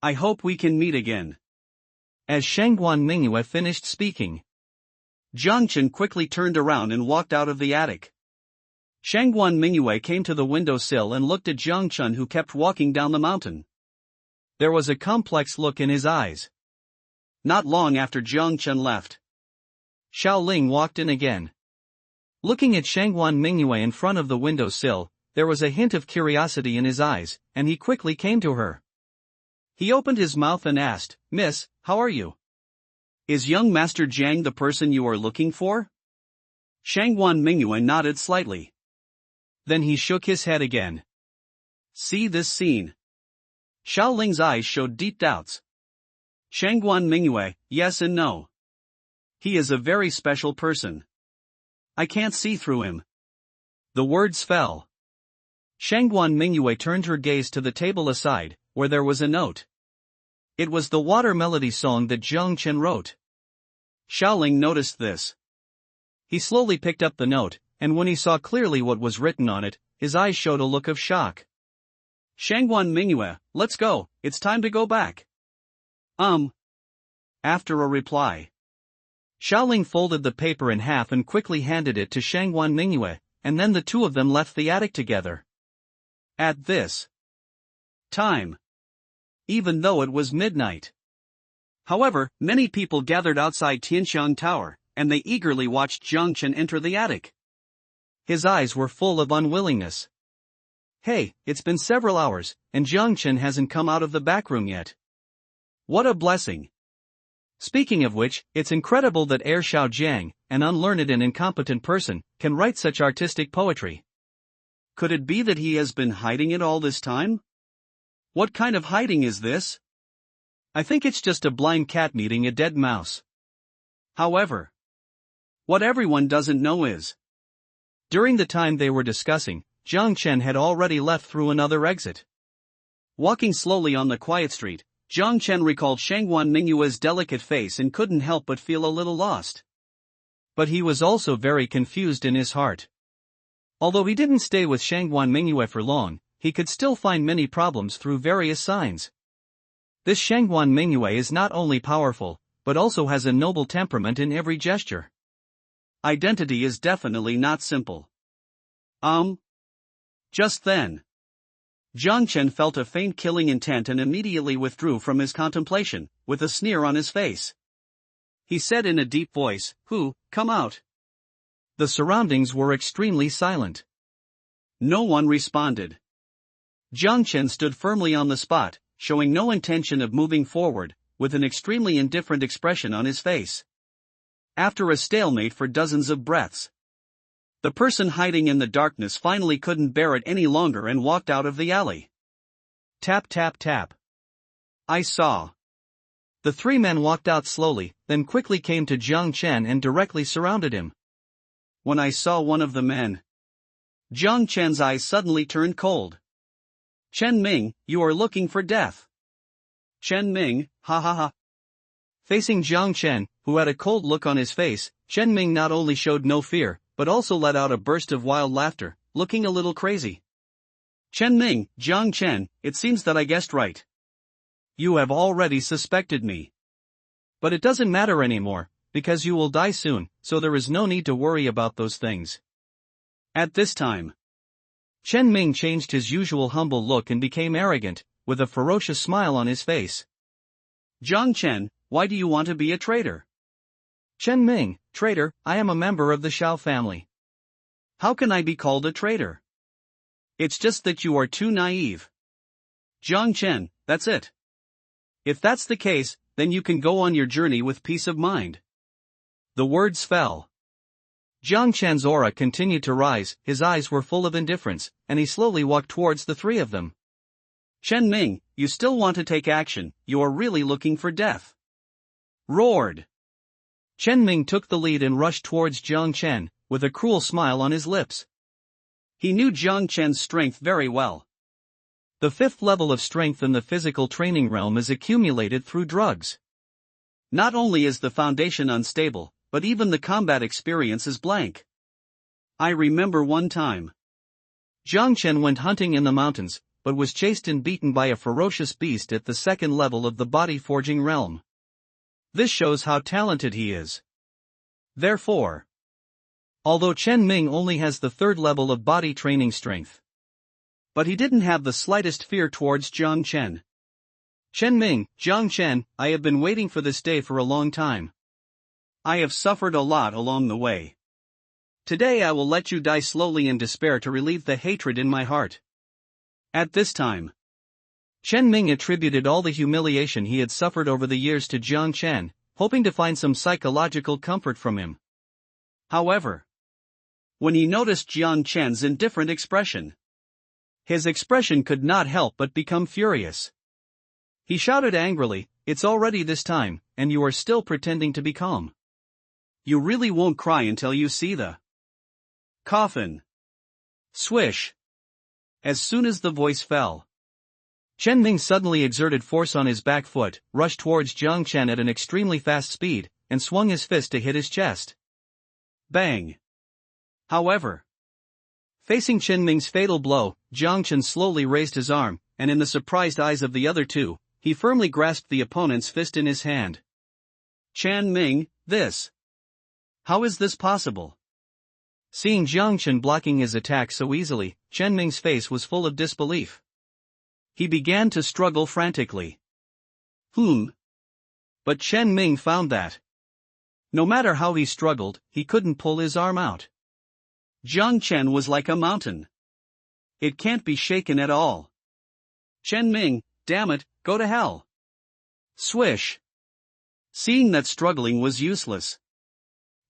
I hope we can meet again." As Shangguan Mingyue finished speaking, Jiang Chen quickly turned around and walked out of the attic. Shangguan Mingyue came to the windowsill and looked at Jiang Chen, who kept walking down the mountain. There was a complex look in his eyes. Not long after Jiang Chen left, Xiao Ling walked in again. Looking at Shangguan Mingyue in front of the windowsill, there was a hint of curiosity in his eyes, and he quickly came to her. He opened his mouth and asked, "Miss, how are you? Is young Master Jiang the person you are looking for?" Shangguan Mingyue nodded slightly. Then he shook his head again. See this scene. Xiao Ling's eyes showed deep doubts. Shangguan Mingyue, yes and no. He is a very special person. I can't see through him. The words fell. Shangguan Mingyue turned her gaze to the table aside, where there was a note. It was the water melody song that Jiang Chen wrote. Xiao Ling noticed this. He slowly picked up the note, and when he saw clearly what was written on it, his eyes showed a look of shock. Shangguan Mingyue, let's go, it's time to go back. After a reply, Xiao Ling folded the paper in half and quickly handed it to Shangguan Mingyue, and then the two of them left the attic together. At this time, even though it was midnight. However, many people gathered outside Tianxiang Tower, and they eagerly watched Jiang Chen enter the attic. His eyes were full of unwillingness. Hey, it's been several hours, and Jiang Chen hasn't come out of the back room yet. What a blessing. Speaking of which, it's incredible that Heir Xiao Jiang, an unlearned and incompetent person, can write such artistic poetry. Could it be that he has been hiding it all this time? What kind of hiding is this? I think it's just a blind cat meeting a dead mouse. However, what everyone doesn't know is, during the time they were discussing, Jiang Chen had already left through another exit. Walking slowly on the quiet street, Jiang Chen recalled Shangguan Mingyue's delicate face and couldn't help but feel a little lost. But he was also very confused in his heart. Although he didn't stay with Shangguan Mingyue for long, he could still find many problems through various signs. This Shangguan Mingyue is not only powerful, but also has a noble temperament in every gesture. Identity is definitely not simple. Just then, Jiang Chen felt a faint killing intent and immediately withdrew from his contemplation, with a sneer on his face. He said in a deep voice, "Come out." The surroundings were extremely silent. No one responded. Jiang Chen stood firmly on the spot, showing no intention of moving forward, with an extremely indifferent expression on his face. After a stalemate for dozens of breaths, the person hiding in the darkness finally couldn't bear it any longer and walked out of the alley. Tap tap tap. I saw. The three men walked out slowly, then quickly came to Jiang Chen and directly surrounded him. When I saw one of the men, Jiang Chen's eyes suddenly turned cold. "Chen Ming, you are looking for death." "Chen Ming, ha ha ha." Facing Jiang Chen, who had a cold look on his face, Chen Ming not only showed no fear, but also let out a burst of wild laughter, looking a little crazy. "Chen Ming, Jiang Chen, it seems that I guessed right. You have already suspected me. But it doesn't matter anymore, because you will die soon, so there is no need to worry about those things." At this time, Chen Ming changed his usual humble look and became arrogant, with a ferocious smile on his face. "Jiang Chen, why do you want to be a traitor?" "Chen Ming, traitor, I am a member of the Xiao family." "How can I be called a traitor? It's just that you are too naive." "Jiang Chen, that's it. If that's the case, then you can go on your journey with peace of mind." The words fell. Jiang Chen's aura continued to rise, his eyes were full of indifference, and he slowly walked towards the three of them. "Chen Ming, you still want to take action, you are really looking for death," roared. Chen Ming took the lead and rushed towards Jiang Chen, with a cruel smile on his lips. He knew Jiang Chen's strength very well. The fifth level of strength in the physical training realm is accumulated through drugs. Not only is the foundation unstable, but even the combat experience is blank. I remember one time. Jiang Chen went hunting in the mountains, but was chased and beaten by a ferocious beast at the second level of the body forging realm. This shows how talented he is. Therefore, although Chen Ming only has the third level of body training strength, but he didn't have the slightest fear towards Jiang Chen. Chen Ming, Jiang Chen, I have been waiting for this day for a long time. I have suffered a lot along the way. Today I will let you die slowly in despair to relieve the hatred in my heart. At this time, Chen Ming attributed all the humiliation he had suffered over the years to Jiang Chen, hoping to find some psychological comfort from him. However, when he noticed Jiang Chen's indifferent expression, his expression could not help but become furious. He shouted angrily, "It's already this time, and you are still pretending to be calm. You really won't cry until you see the coffin." Swish! As soon as the voice fell, Chen Ming suddenly exerted force on his back foot, rushed towards Jiang Chen at an extremely fast speed, and swung his fist to hit his chest. Bang! However, facing Chen Ming's fatal blow, Jiang Chen slowly raised his arm, and in the surprised eyes of the other two, he firmly grasped the opponent's fist in his hand. Chen Ming, how is this possible? Seeing Jiang Chen blocking his attack so easily, Chen Ming's face was full of disbelief. He began to struggle frantically. But Chen Ming found that no matter how he struggled, he couldn't pull his arm out. Jiang Chen was like a mountain. It can't be shaken at all. Chen Ming, damn it, go to hell. Swish! Seeing that struggling was useless,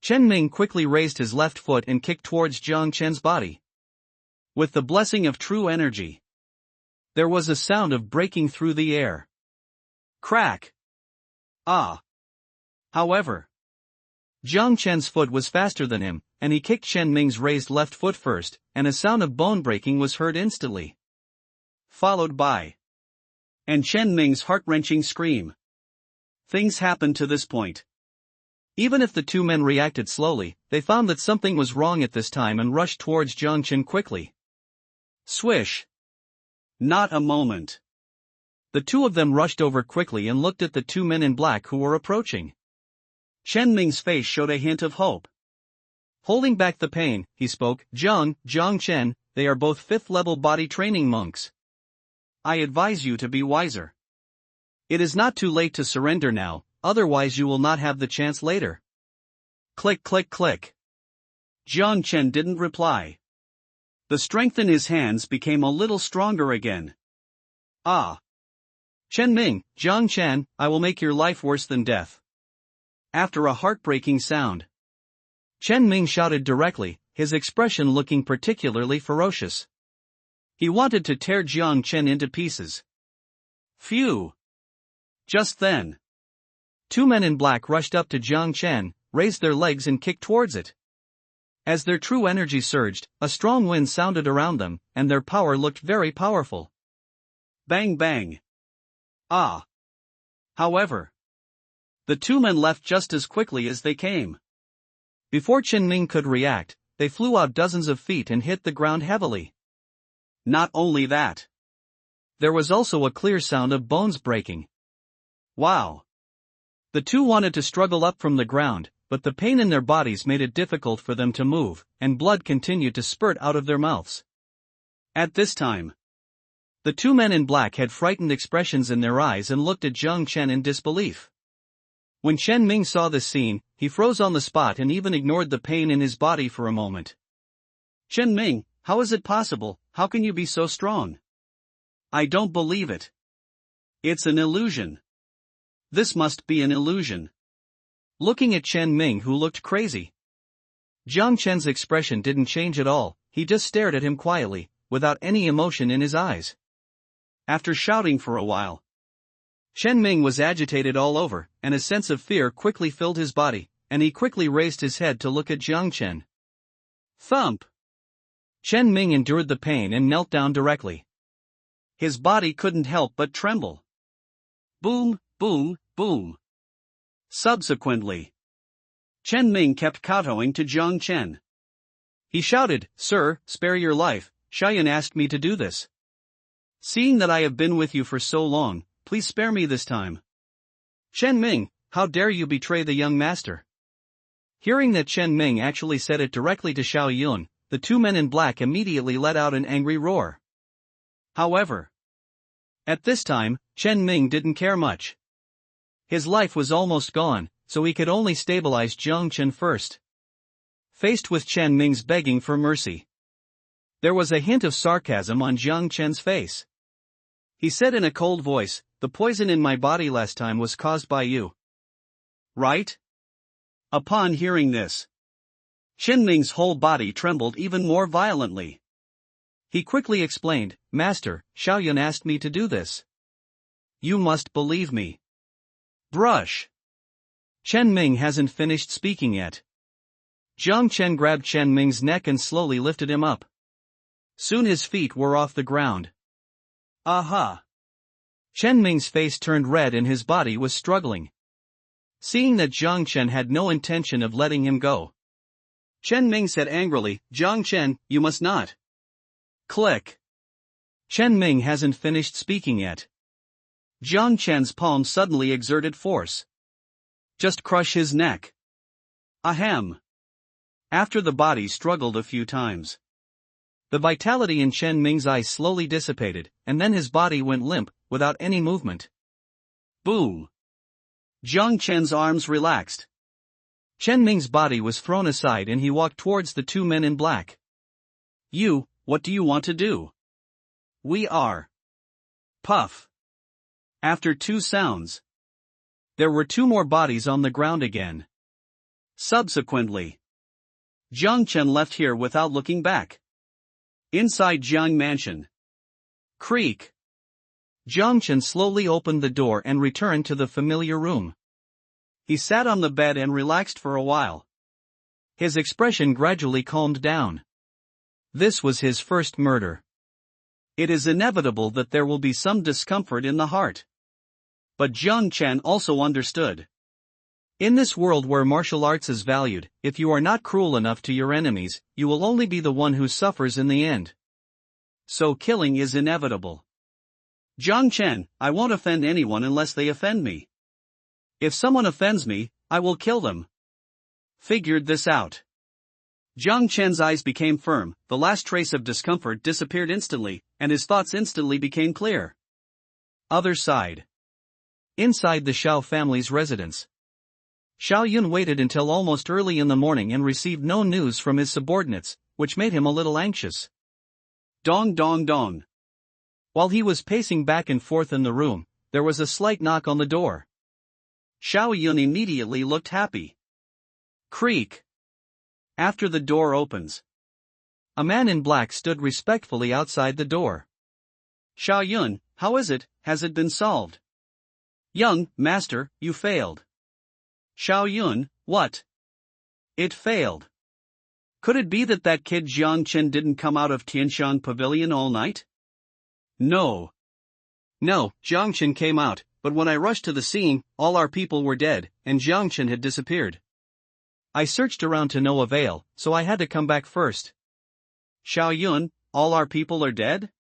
Chen Ming quickly raised his left foot and kicked towards Jiang Chen's body. With the blessing of true energy, there was a sound of breaking through the air. Crack! Ah! However, Jiang Chen's foot was faster than him, and he kicked Chen Ming's raised left foot first, and a sound of bone breaking was heard instantly, followed by and Chen Ming's heart-wrenching scream. Things happened to this point. Even if the two men reacted slowly, they found that something was wrong at this time and rushed towards Jiang Chen quickly. Swish! Not a moment. The two of them rushed over quickly and looked at the two men in black who were approaching. Chen Ming's face showed a hint of hope. Holding back the pain, he spoke, Jiang Chen, they are both fifth-level body training monks. I advise you to be wiser. It is not too late to surrender now, otherwise you will not have the chance later. Click click click. Jiang Chen didn't reply. The strength in his hands became a little stronger again. Ah! Chen Ming, Jiang Chen, I will make your life worse than death. After a heartbreaking sound, Chen Ming shouted directly, his expression looking particularly ferocious. He wanted to tear Jiang Chen into pieces. Phew! Just then, two men in black rushed up to Jiang Chen, raised their legs and kicked towards it. As their true energy surged, a strong wind sounded around them, and their power looked very powerful. Bang bang! Ah! However, the two men left just as quickly as they came. Before Chen Ming could react, they flew out dozens of feet and hit the ground heavily. Not only that, there was also a clear sound of bones breaking. Wow! The two wanted to struggle up from the ground, but the pain in their bodies made it difficult for them to move, and blood continued to spurt out of their mouths. At this time, the two men in black had frightened expressions in their eyes and looked at Jiang Chen in disbelief. When Chen Ming saw this scene, he froze on the spot and even ignored the pain in his body for a moment. Chen Ming, how is it possible? How can you be so strong? I don't believe it. It's an illusion. This must be an illusion. Looking at Chen Ming, who looked crazy, Jiang Chen's expression didn't change at all, he just stared at him quietly, without any emotion in his eyes. After shouting for a while, Chen Ming was agitated all over, and a sense of fear quickly filled his body, and he quickly raised his head to look at Jiang Chen. Thump! Chen Ming endured the pain and knelt down directly. His body couldn't help but tremble. Boom, boom, boom. Subsequently, Chen Ming kept kowtowing to Jiang Chen. He shouted, "Sir, spare your life, Xiaoyun asked me to do this. Seeing that I have been with you for so long, please spare me this time." Chen Ming, how dare you betray the young master? Hearing that Chen Ming actually said it directly to Xiaoyun, the two men in black immediately let out an angry roar. However, at this time, Chen Ming didn't care much. His life was almost gone, so he could only stabilize Jiang Chen first. Faced with Chen Ming's begging for mercy, there was a hint of sarcasm on Jiang Chen's face. He said in a cold voice, "The poison in my body last time was caused by you. Right?" Upon hearing this, Chen Ming's whole body trembled even more violently. He quickly explained, "Master, Xiaoyun asked me to do this. You must believe me." Brush. Chen Ming hasn't finished speaking yet. Jiang Chen grabbed Chen Ming's neck and slowly lifted him up. Soon his feet were off the ground. Aha! Chen Ming's face turned red and his body was struggling. Seeing that Jiang Chen had no intention of letting him go, Chen Ming said angrily, "Jiang Chen, you must not." Click. Chen Ming hasn't finished speaking yet. Jiang Chen's palm suddenly exerted force. Just crush his neck. Ahem. After the body struggled a few times, the vitality in Chen Ming's eyes slowly dissipated, and then his body went limp, without any movement. Boom. Jiang Chen's arms relaxed. Chen Ming's body was thrown aside and he walked towards the two men in black. "You, what do you want to do?" "We are." Puff. After two sounds, there were two more bodies on the ground again. Subsequently, Jiang Chen left here without looking back. Inside Jiang Mansion. Creak. Jiang Chen slowly opened the door and returned to the familiar room. He sat on the bed and relaxed for a while. His expression gradually calmed down. This was his first murder. It is inevitable that there will be some discomfort in the heart. But Jiang Chen also understood. In this world where martial arts is valued, if you are not cruel enough to your enemies, you will only be the one who suffers in the end. So killing is inevitable. "Jiang Chen, I won't offend anyone unless they offend me. If someone offends me, I will kill them." Figured this out. Jiang Chen's eyes became firm, the last trace of discomfort disappeared instantly, and his thoughts instantly became clear. Other side. Inside the Xiao family's residence, Xiaoyun waited until almost early in the morning and received no news from his subordinates, which made him a little anxious. Dong dong dong. While he was pacing back and forth in the room, there was a slight knock on the door. Xiaoyun immediately looked happy. Creak. After the door opens, a man in black stood respectfully outside the door. "Xiaoyun, how is it, has it been solved?" "Young master, you failed." "Xiaoyun, what?" "It failed." Could it be that kid Jiang Chen didn't come out of Tianshan Pavilion all night? No. No, Jiang Chen came out, but when I rushed to the scene, all our people were dead, and Jiang Chen had disappeared. I searched around to no avail, so I had to come back first. "Xiaoyun, all our people are dead?"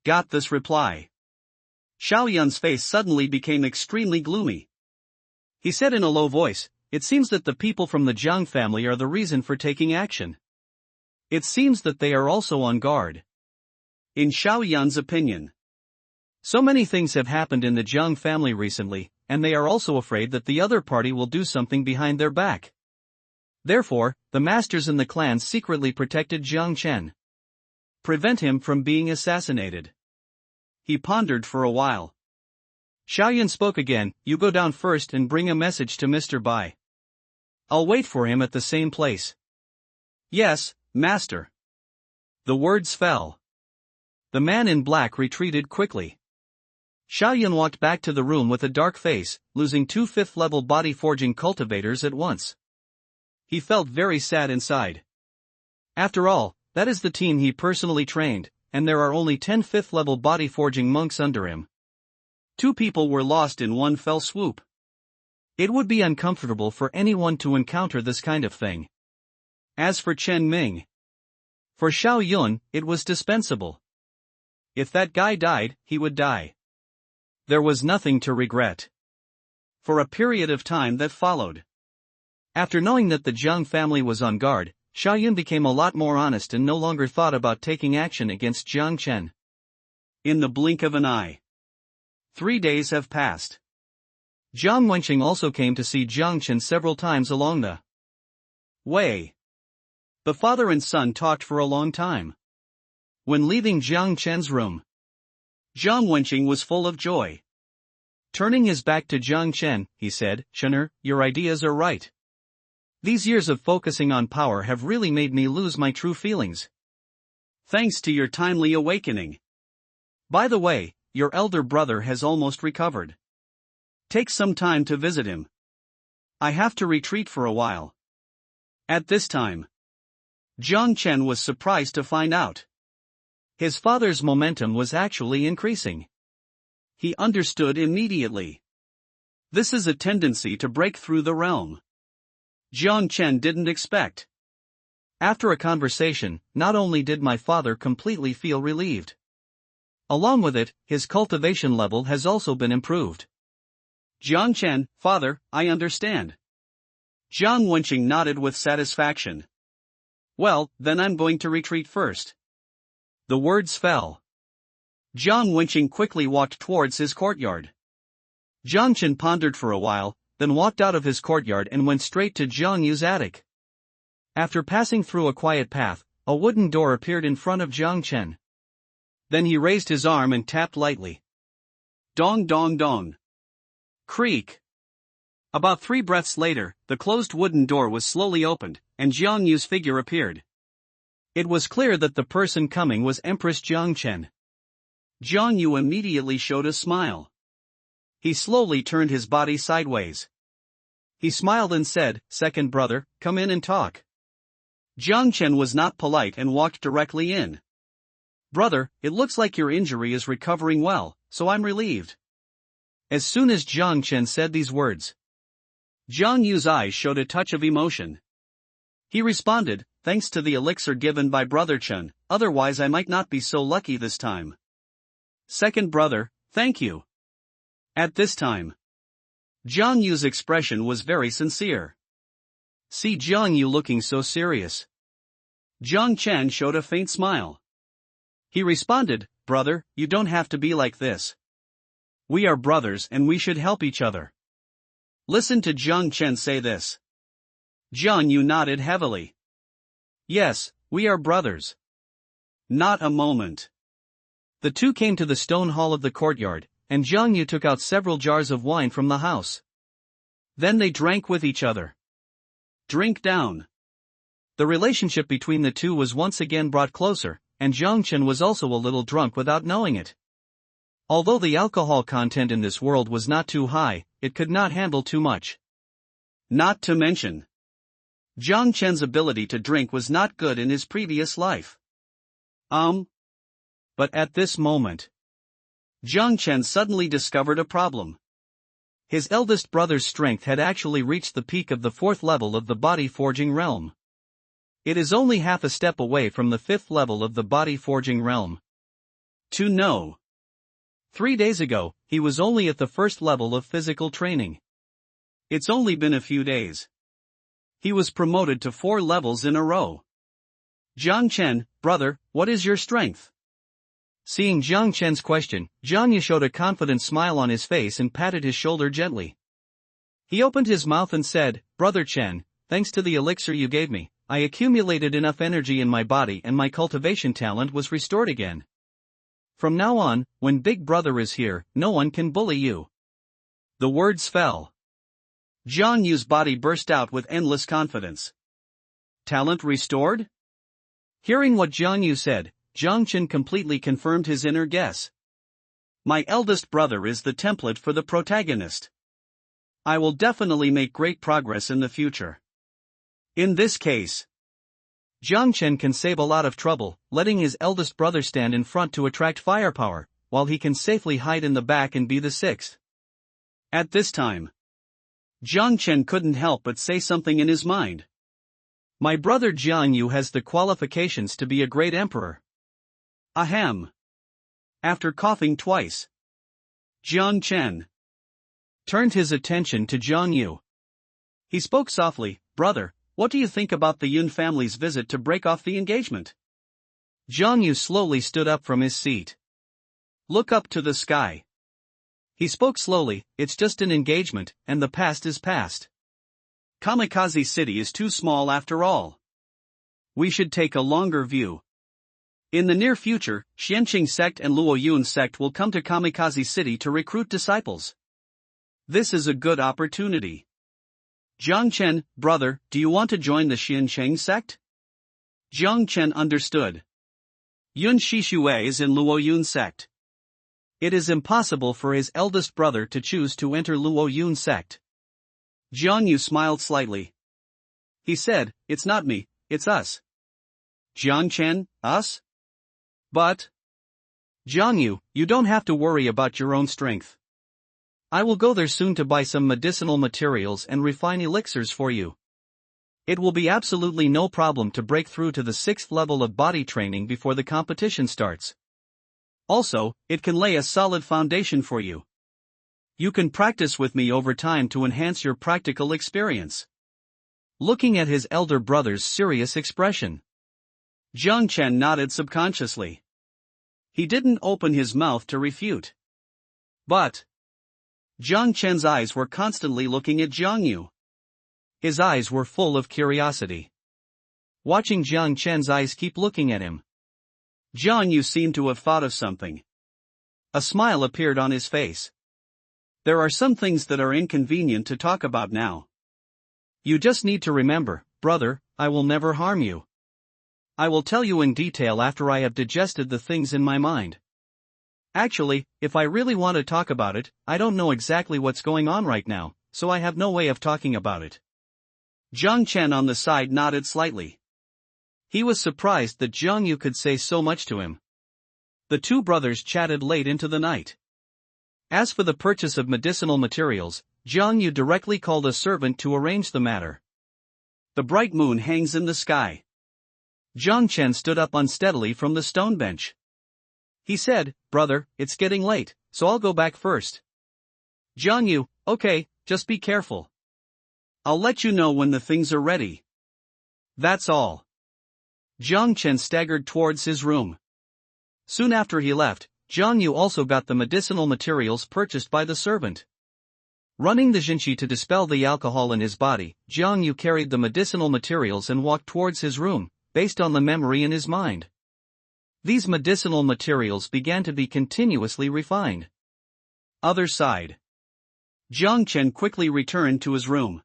Got this reply. Xiaoyun's face suddenly became extremely gloomy. He said in a low voice, "It seems that the people from the Jiang family are the reason for taking action. It seems that they are also on guard." In Xiaoyun's opinion, so many things have happened in the Jiang family recently, and they are also afraid that the other party will do something behind their back. Therefore, the masters in the clan secretly protected Jiang Chen. Prevent him from being assassinated. He pondered for a while. Xiaoyun spoke again, "You go down first and bring a message to Mr. Bai. I'll wait for him at the same place." "Yes, master." The words fell. The man in black retreated quickly. Xiaoyun walked back to the room with a dark face, losing 2 5th-level body-forging cultivators at once. He felt very sad inside. After all, that is the team he personally trained, and there are only 10 fifth-level body-forging monks under him. 2 people were lost in one fell swoop. It would be uncomfortable for anyone to encounter this kind of thing. As for Chen Ming, for Xiao Yun, it was dispensable. If that guy died, he would die. There was nothing to regret. For a period of time that followed, after knowing that the Jiang family was on guard, Xiao Yun became a lot more honest and no longer thought about taking action against Jiang Chen. In the blink of an eye, 3 days have passed. Jiang Wenqing also came to see Jiang Chen several times along the way. The father and son talked for a long time. When leaving Jiang Chen's room, Jiang Wenqing was full of joy. Turning his back to Jiang Chen, he said, "Chener, your ideas are right. These years of focusing on power have really made me lose my true feelings. Thanks to your timely awakening. By the way, your elder brother has almost recovered. Take some time to visit him. I have to retreat for a while." At this time, Jiang Chen was surprised to find out his father's momentum was actually increasing. He understood immediately. This is a tendency to break through the realm. Jiang Chen didn't expect. After a conversation, not only did my father completely feel relieved, along with it, his cultivation level has also been improved. Jiang Chen, father, I understand. Jiang Wenqing nodded with satisfaction. Well, then I'm going to retreat first. The words fell. Jiang Wenqing quickly walked towards his courtyard. Jiang Chen pondered for a while, then walked out of his courtyard and went straight to Jiang Yu's attic. After passing through a quiet path, a wooden door appeared in front of Jiang Chen. Then he raised his arm and tapped lightly. Dong dong dong. Creak. About 3 breaths later, the closed wooden door was slowly opened, and Jiang Yu's figure appeared. It was clear that the person coming was Empress Jiang Chen. Jiang Yu immediately showed a smile. He slowly turned his body sideways. He smiled and said, "Second brother, come in and talk." Jiang Chen was not polite and walked directly in. "Brother, it looks like your injury is recovering well, so I'm relieved." As soon as Jiang Chen said these words, Jiang Yu's eyes showed a touch of emotion. He responded, "Thanks to the elixir given by Brother Chen, otherwise I might not be so lucky this time." "Second brother, thank you." At this time, Jiang Yu's expression was very sincere. "See Jiang Yu looking so serious." Jiang Chen showed a faint smile. He responded, "Brother, you don't have to be like this. We are brothers and we should help each other." Listen to Jiang Chen say this. Jiang Yu nodded heavily. "Yes, we are brothers." Not a moment. The two came to the stone hall of the courtyard, and Jiang Yu took out several jars of wine from the house. Then they drank with each other. Drink down. The relationship between the two was once again brought closer, and Jiang Chen was also a little drunk without knowing it. Although the alcohol content in this world was not too high, it could not handle too much. Not to mention, Jiang Chen's ability to drink was not good in his previous life. But at this moment, Jiang Chen suddenly discovered a problem. His eldest brother's strength had actually reached the peak of the 4th level of the body forging realm. It is only half a step away from the 5th level of the body forging realm. To know. 3 days ago, he was only at the 1st level of physical training. It's only been a few days. He was promoted to 4 levels in a row. Jiang Chen, brother, what is your strength? Seeing Jiang Chen's question, Jiang Yu showed a confident smile on his face and patted his shoulder gently. He opened his mouth and said, "Brother Chen, thanks to the elixir you gave me, I accumulated enough energy in my body and my cultivation talent was restored again. From now on, when Big Brother is here, no one can bully you." The words fell. Jiang Yu's body burst out with endless confidence. Talent restored? Hearing what Jiang Yu said, Jiang Chen completely confirmed his inner guess. My eldest brother is the template for the protagonist. I will definitely make great progress in the future. In this case, Jiang Chen can save a lot of trouble, letting his eldest brother stand in front to attract firepower, while he can safely hide in the back and be the sixth. At this time, Jiang Chen couldn't help but say something in his mind. My brother Jiang Yu has the qualifications to be a great emperor. Ahem. After coughing twice, Jiang Chen turned his attention to Jiang Yu. He spoke softly, "Brother, what do you think about the Yun family's visit to break off the engagement?" Jiang Yu slowly stood up from his seat. "Look up to the sky." He spoke slowly, "It's just an engagement, and the past is past. Kamikaze City is too small after all. We should take a longer view. In the near luoyun Xianqing sect and Luoyun sect will come to Kamikaze City to recruit disciples. This is a good opportunity. Jiang Chen, brother, do you want to join the Xianqing sect?" Jiang Chen understood. Yun Shixue is in Luoyun sect. It is impossible for his eldest brother to choose to enter Luoyun sect. Jiang Yu smiled slightly. He said, "It's not me, it's us." Jiang Chen, us? But Jiang Yu, you don't have to worry about your own strength. I will go there soon to buy some medicinal materials and refine elixirs for you. It will be absolutely no problem to break through to the 6th level of body training before the competition starts. Also, it can lay a solid foundation for you. You can practice with me over time to enhance your practical experience. Looking at his elder brother's serious expression, Jiang Chen nodded subconsciously. He didn't open his mouth to refute. But Jiang Chen's eyes were constantly looking at Jiang Yu. His eyes were full of curiosity. Watching Jiang Chen's eyes keep looking at him, Jiang Yu seemed to have thought of something. A smile appeared on his face. "There are some things that are inconvenient to talk about now. You just need to remember, brother, I will never harm you. I will tell you in detail after I have digested the things in my mind. Actually, if I really want to talk about it, I don't know exactly what's going on right now, so I have no way of talking about it." Jiang Chen on the side nodded slightly. He was surprised that Jiang Yu could say so much to him. The two brothers chatted late into the night. As for the purchase of medicinal materials, Jiang Yu directly called a servant to arrange the matter. The bright moon hangs in the sky. Jiang Chen stood up unsteadily from the stone bench. He said, "Brother, it's getting late, so I'll go back first." Jiang Yu, "Okay, just be careful. I'll let you know when the things are ready." That's all. Jiang Chen staggered towards his room. Soon after he left, Jiang Yu also got the medicinal materials purchased by the servant. Running the Jinqi to dispel the alcohol in his body, Jiang Yu carried the medicinal materials and walked towards his room, based on the memory in his mind. These medicinal materials began to be continuously refined. Other side. Jiang Chen quickly returned to his room.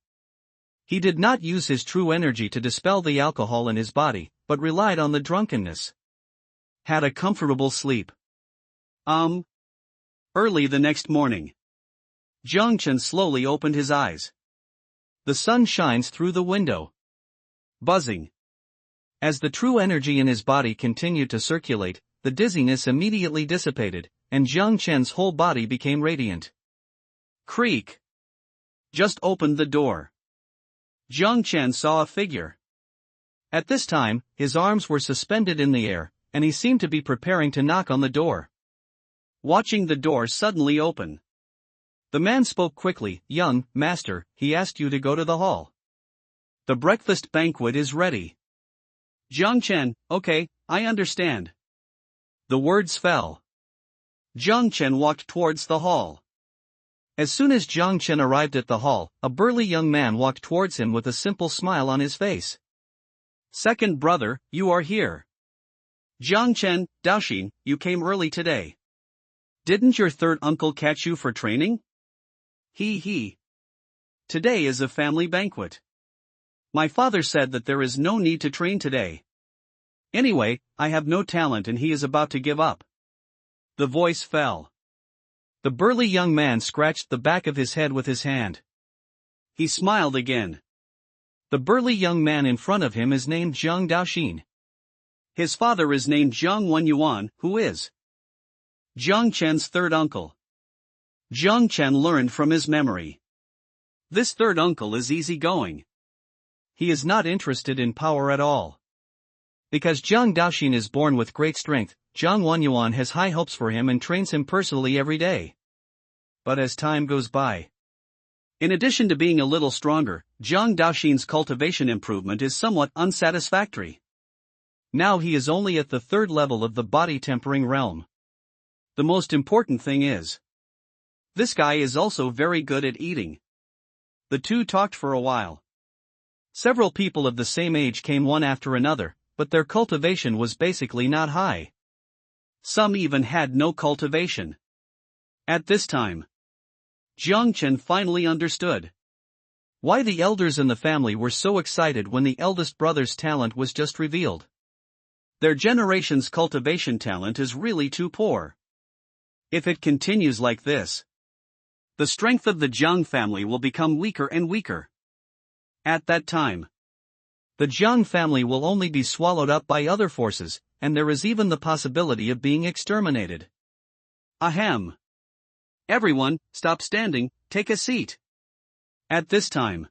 He did not use his true energy to dispel the alcohol in his body, but relied on the drunkenness. Had a comfortable sleep. Early the next morning, Jiang Chen slowly opened his eyes. The sun shines through the window. Buzzing. As the true energy in his body continued to circulate, the dizziness immediately dissipated, and Jiang Chen's whole body became radiant. Creak. Just opened the door. Jiang Chen saw a figure. At this time, his arms were suspended in the air, and he seemed to be preparing to knock on the door. Watching the door suddenly open, the man spoke quickly, "Young master, he asked you to go to the hall. The breakfast banquet is ready." Jiang Chen, "Okay, I understand." The words fell. Jiang Chen walked towards the hall. As soon as Jiang Chen arrived at the hall, a burly young man walked towards him with a simple smile on his face. "Second brother, you are here." Jiang Chen, "Daoxin, you came early today. Didn't your third uncle catch you for training?" He. "Today is a family banquet. My father said that there is no need to train today. Anyway, I have no talent and he is about to give up." The voice fell. The burly young man scratched the back of his head with his hand. He smiled again. The burly young man in front of him is named Zhang Daoxin. His father is named Zhang Wenyuan, who is Jiang Chen's third uncle. Jiang Chen learned from his memory. This third uncle is easygoing. He is not interested in power at all. Because Zhang Daoxin is born with great strength, Zhang Wenyuan has high hopes for him and trains him personally every day. But as time goes by, in addition to being a little stronger, Zhang Daoxin's cultivation improvement is somewhat unsatisfactory. Now he is only at the third level of the body tempering realm. The most important thing is, this guy is also very good at eating. The two talked for a while. Several people of the same age came one after another, but their cultivation was basically not high. Some even had no cultivation. At this time, Jiang Chen finally understood why the elders in the family were so excited when the eldest brother's talent was just revealed. Their generation's cultivation talent is really too poor. If it continues like this, the strength of the Jiang family will become weaker and weaker. At that time, the Jiang family will only be swallowed up by other forces, and there is even the possibility of being exterminated. Ahem. Everyone, stop standing, take a seat. At this time,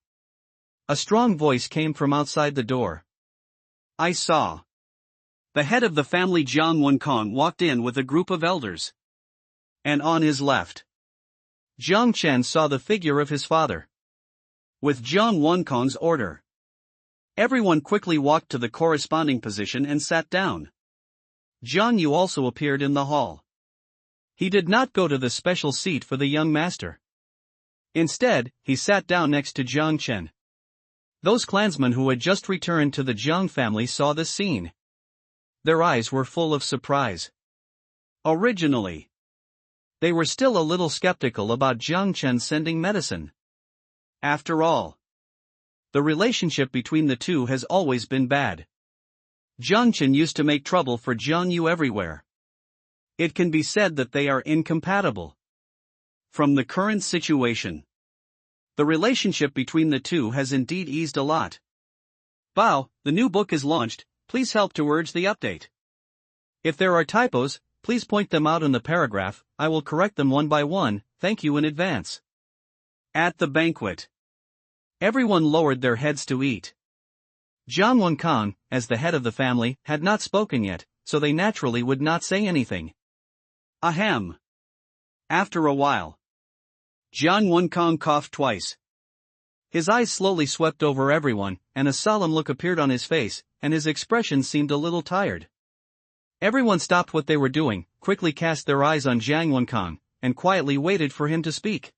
a strong voice came from outside the door. I saw. The head of the family Jiang Wenkong walked in with a group of elders. And on his left, Jiang Chen saw the figure of his father. With Jiang Wenkong's order, everyone quickly walked to the corresponding position and sat down. Jiang Yu also appeared in the hall. He did not go to the special seat for the young master. Instead, he sat down next to Jiang Chen. Those clansmen who had just returned to the Jiang family saw this scene. Their eyes were full of surprise. Originally, they were still a little skeptical about Jiang Chen sending medicine. After all, the relationship between the two has always been bad. Jiang Chen used to make trouble for Jiang Yu everywhere. It can be said that they are incompatible. From the current situation, the relationship between the two has indeed eased a lot. Bao, the new book is launched, please help to urge the update. If there are typos, please point them out in the paragraph, I will correct them one by one, thank you in advance. At the banquet, everyone lowered their heads to eat. Jiang Wenkong, as the head of the family, had not spoken yet, so they naturally would not say anything. Ahem. After a while, Jiang Wenkong coughed twice. His eyes slowly swept over everyone, and a solemn look appeared on his face, and his expression seemed a little tired. Everyone stopped what they were doing, quickly cast their eyes on Jiang Wenkong, and quietly waited for him to speak.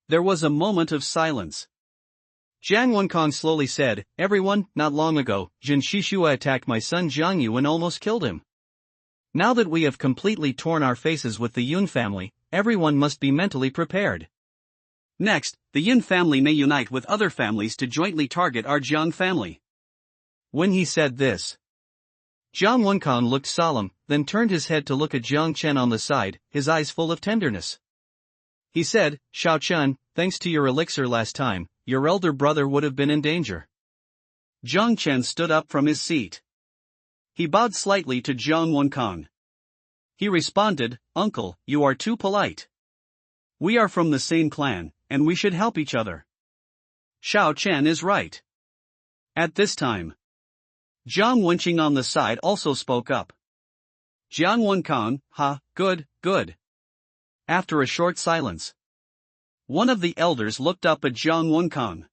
There was a moment of silence. Jiang Wenkong slowly said, "Everyone, not long ago, Jin Shishua attacked my son Jiang Yu and almost killed him. Now that we have completely torn our faces with the Yun family, everyone must be mentally prepared. Next, the Yun family may unite with other families to jointly target our Jiang family." When he said this, Jiang Wenkong looked solemn, then turned his head to look at Jiang Chen on the side, his eyes full of tenderness. He said, "Shao Chen, thanks to your elixir last time, your elder brother would have been in danger." Jiang Chen stood up from his seat. He bowed slightly to Jiang Wenkong. He responded, "Uncle, you are too polite. We are from the same clan, and we should help each other. Shao Chen is right." At this time, Jiang Wenqing on the side also spoke up. Jiang Wenkong, good, good. After a short silence, one of the elders looked up at Jiang Wenkong.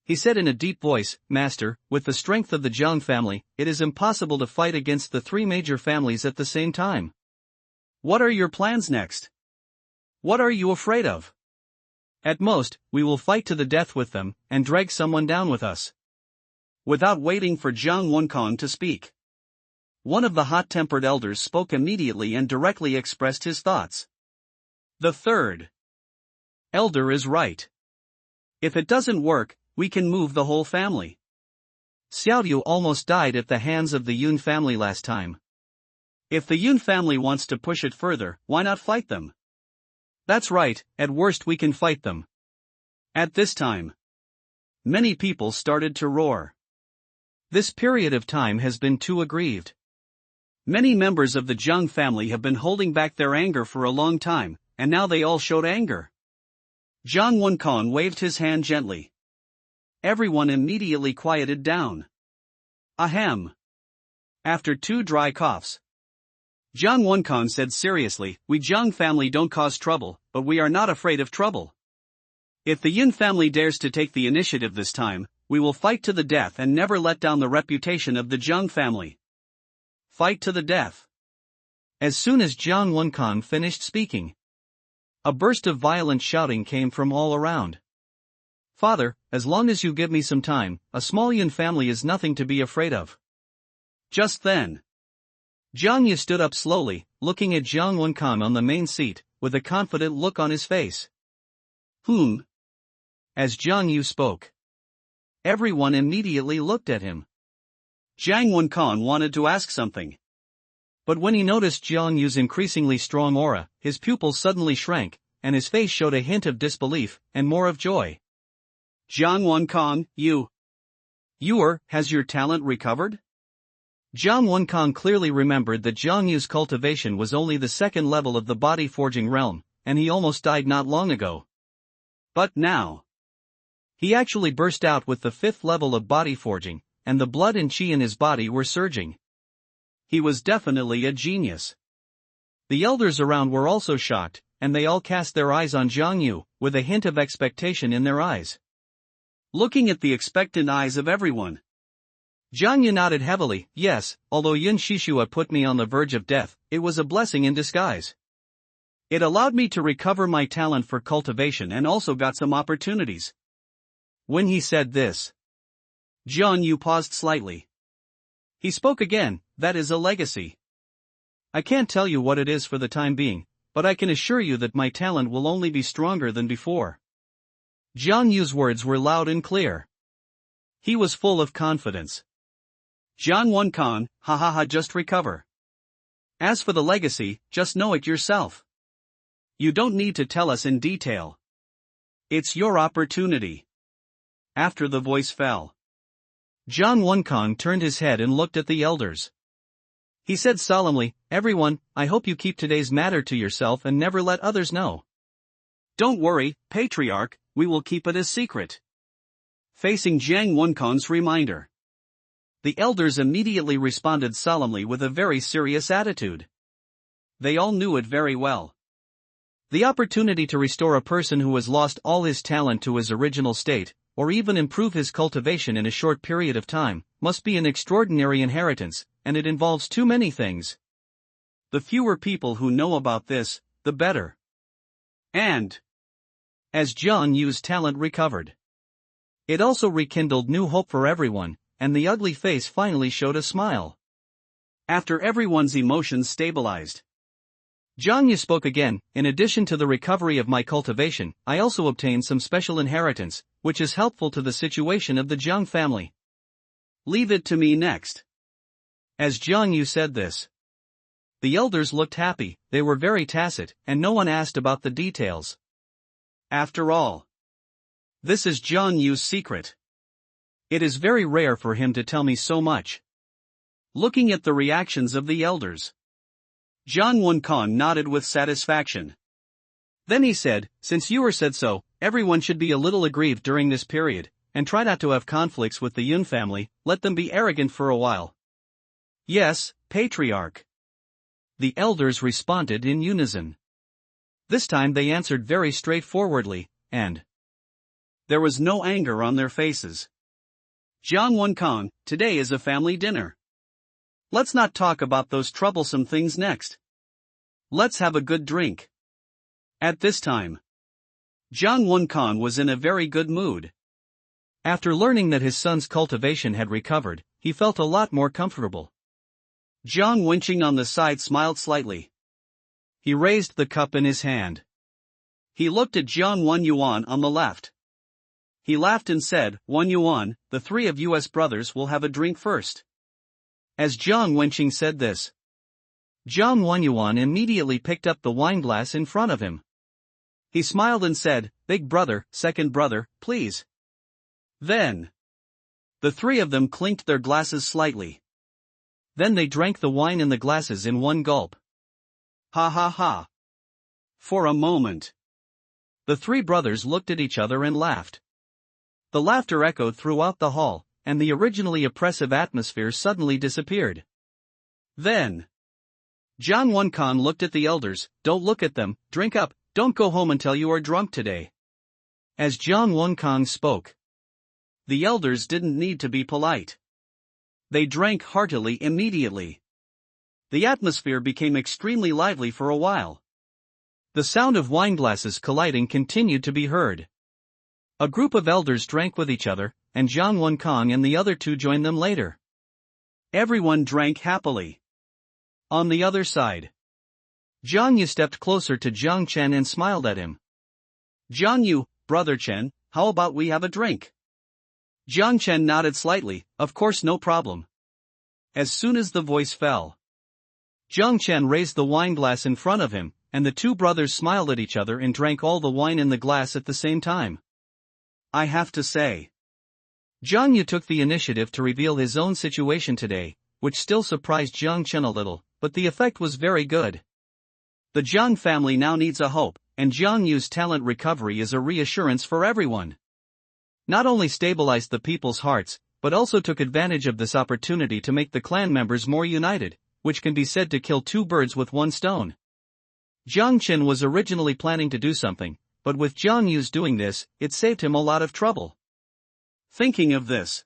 He said in a deep voice, "Master, with the strength of the Jiang family, it is impossible to fight against the three major families at the same time. What are your plans next? What are you afraid of?" "At most, we will fight to the death with them, and drag someone down with us." Without waiting for Jiang Wenkong to speak, one of the hot-tempered elders spoke immediately and directly expressed his thoughts. The third elder is right. If it doesn't work, we can move the whole family. Xiaoyu almost died at the hands of the Yun family last time. If the Yun family wants to push it further, why not fight them? That's right, at worst we can fight them. At this time, Many people started to roar. This period of time has been too aggrieved. Many members of the Zhang family have been holding back their anger for a long time, and now they all showed anger. Zhang Wenkan waved his hand gently. Everyone immediately quieted down. Ahem. After 2 dry coughs, Zhang Wenkan said seriously, "We Zhang family don't cause trouble, but we are not afraid of trouble. If the Yin family dares to take the initiative this time, we will fight to the death and never let down the reputation of the Zhang family." Fight to the death. As soon as Zhang Wenkan finished speaking, a burst of violent shouting came from all around. "Father, as long as you give me some time, a small Yin family is nothing to be afraid of." Just then, Zhang Yu stood up slowly, looking at Zhang Wenkan on the main seat, with a confident look on his face. As Zhang Yu spoke, everyone immediately looked at him. Zhang Wenkan wanted to ask something. But when he noticed Zhang Yu's increasingly strong aura, his pupils suddenly shrank, and his face showed a hint of disbelief, and more of joy. Zhang Wenkan, has your talent recovered? Zhang Wenkan clearly remembered that Zhang Yu's cultivation was only the 2nd level of the body forging realm, and he almost died not long ago. But now, he actually burst out with the 5th level of body forging, and the blood and qi in his body were surging. He was definitely a genius. The elders around were also shocked, and they all cast their eyes on Zhang Yu, with a hint of expectation in their eyes. Looking at the expectant eyes of everyone, Zhang Yu nodded heavily. "Yes, although Yin Shishua put me on the verge of death, it was a blessing in disguise. It allowed me to recover my talent for cultivation and also got some opportunities." When he said this, Zhang Yu paused slightly. He spoke again. "That is a legacy. I can't tell you what it is for the time being, but I can assure you that my talent will only be stronger than before." Zhang Yu's words were loud and clear. He was full of confidence. Zhang Wenkan, just recover. As for the legacy, just know it yourself. You don't need to tell us in detail. It's your opportunity. After the voice fell, Zhang Wenkan turned his head and looked at the elders. He said solemnly, "Everyone, I hope you keep today's matter to yourself and never let others know." "Don't worry, Patriarch, we will keep it a secret." Facing Zhang Wenkan's reminder, the elders immediately responded solemnly with a very serious attitude. They all knew it very well. The opportunity to restore a person who has lost all his talent to his original state, or even improve his cultivation in a short period of time, must be an extraordinary inheritance, and it involves too many things. The fewer people who know about this, the better. And, as Zhang Yu's talent recovered, it also rekindled new hope for everyone, and the ugly face finally showed a smile. After everyone's emotions stabilized, Zhang Yu spoke again. "In addition to the recovery of my cultivation, I also obtained some special inheritance, which is helpful to the situation of the Zhang family. Leave it to me next." As Zhang Yu said this, the elders looked happy. They were very tacit, and no one asked about the details. After all, this is Zhang Yu's secret. It is very rare for him to tell me so much. Looking at the reactions of the elders, Zhang Wenkan nodded with satisfaction. Then he said, "Since you said so, everyone should be a little aggrieved during this period, and try not to have conflicts with the Yun family. Let them be arrogant for a while." "Yes, Patriarch," the elders responded in unison. This time they answered very straightforwardly, and there was no anger on their faces. "Zhang Wenkan, today is a family dinner. Let's not talk about those troublesome things next. Let's have a good drink." At this time, Zhang Wenkan was in a very good mood. After learning that his son's cultivation had recovered, he felt a lot more comfortable. Zhang Wenqing on the side smiled slightly. He raised the cup in his hand. He looked at Zhang Wenyuan on the left. He laughed and said, "Wenyuan, the 3 of us brothers will have a drink first." As Zhang Wenqing said this, Zhang Wenyuan immediately picked up the wineglass in front of him. He smiled and said, "Big brother, second brother, please." Then, the three of them clinked their glasses slightly. Then they drank the wine in the glasses in one gulp. Ha ha ha. For a moment, the three brothers looked at each other and laughed. The laughter echoed throughout the hall, and the originally oppressive atmosphere suddenly disappeared. Then, Jiang Wenkan looked at the elders. Don't look at them, drink up, don't go home until you are drunk today. As Jiang Wenkan spoke, the elders didn't need to be polite. They drank heartily immediately. The atmosphere became extremely lively for a while. The sound of wineglasses colliding continued to be heard. A group of elders drank with each other, and Jiang Wenkan and the other two joined them later. Everyone drank happily. On the other side, Jiang Yu stepped closer to Jiang Chen and smiled at him. Jiang Yu, brother Chen, how about we have a drink? Jiang Chen nodded slightly, of course no problem. As soon as the voice fell, Jiang Chen raised the wine glass in front of him, and the two brothers smiled at each other and drank all the wine in the glass at the same time. I have to say, Jiang Yu took the initiative to reveal his own situation today, which still surprised Jiang Chen a little, but the effect was very good. The Jiang family now needs a hope, and Jiang Yu's talent recovery is a reassurance for everyone. Not only stabilized the people's hearts, but also took advantage of this opportunity to make the clan members more united, which can be said to kill two birds with one stone. Jiang Chen was originally planning to do something, but with Jiang Yu's doing this, it saved him a lot of trouble. Thinking of this,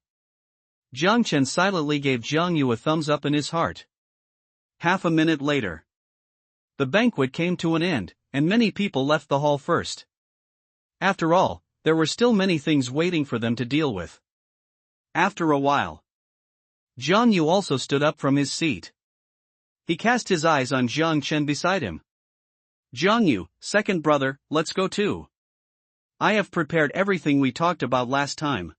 Jiang Chen silently gave Jiang Yu a thumbs up in his heart. Half a minute later, the banquet came to an end, and many people left the hall first. After all, there were still many things waiting for them to deal with. After a while, Jiang Yu also stood up from his seat. He cast his eyes on Jiang Chen beside him. Jiang Yu, second brother, let's go too. I have prepared everything we talked about last time.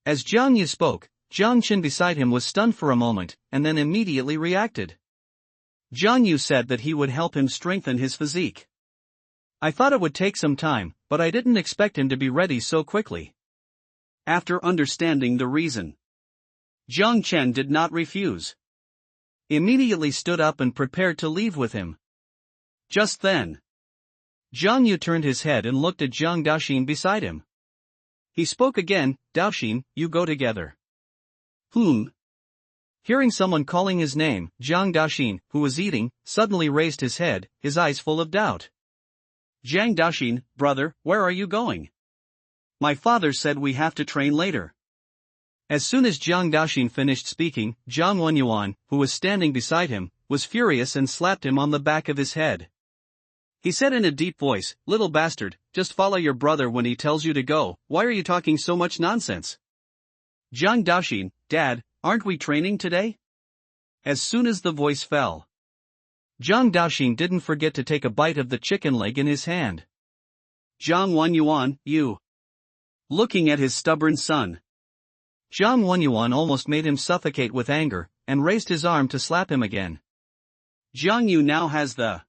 As Jiang Yu spoke, Jiang Chen beside him was stunned for a moment, and then immediately reacted. Jiang Yu said that he would help him strengthen his physique. I thought it would take some time, but I didn't expect him to be ready so quickly. After understanding the reason, Jiang Chen did not refuse. Immediately stood up and prepared to leave with him. Just then, Jiang Yu turned his head and looked at Jiang Daoxin beside him. He spoke again, Daoxin, you go together. Hearing someone calling his name, Jiang Daoxin, who was eating, suddenly raised his head, his eyes full of doubt. Jiang Daoxin, brother, where are you going? My father said we have to train later. As soon as Jiang Daoxin finished speaking, Jiang Wenyuan, who was standing beside him, was furious and slapped him on the back of his head. He said in a deep voice, little bastard, just follow your brother when he tells you to go, why are you talking so much nonsense? Jiang Daoxin, Dad, aren't we training today? As soon as the voice fell, Jiang Daoxin didn't forget to take a bite of the chicken leg in his hand. Jiang Wenyuan, you. Looking at his stubborn son, Jiang Wenyuan almost made him suffocate with anger, and raised his arm to slap him again. Jiang Yu now has the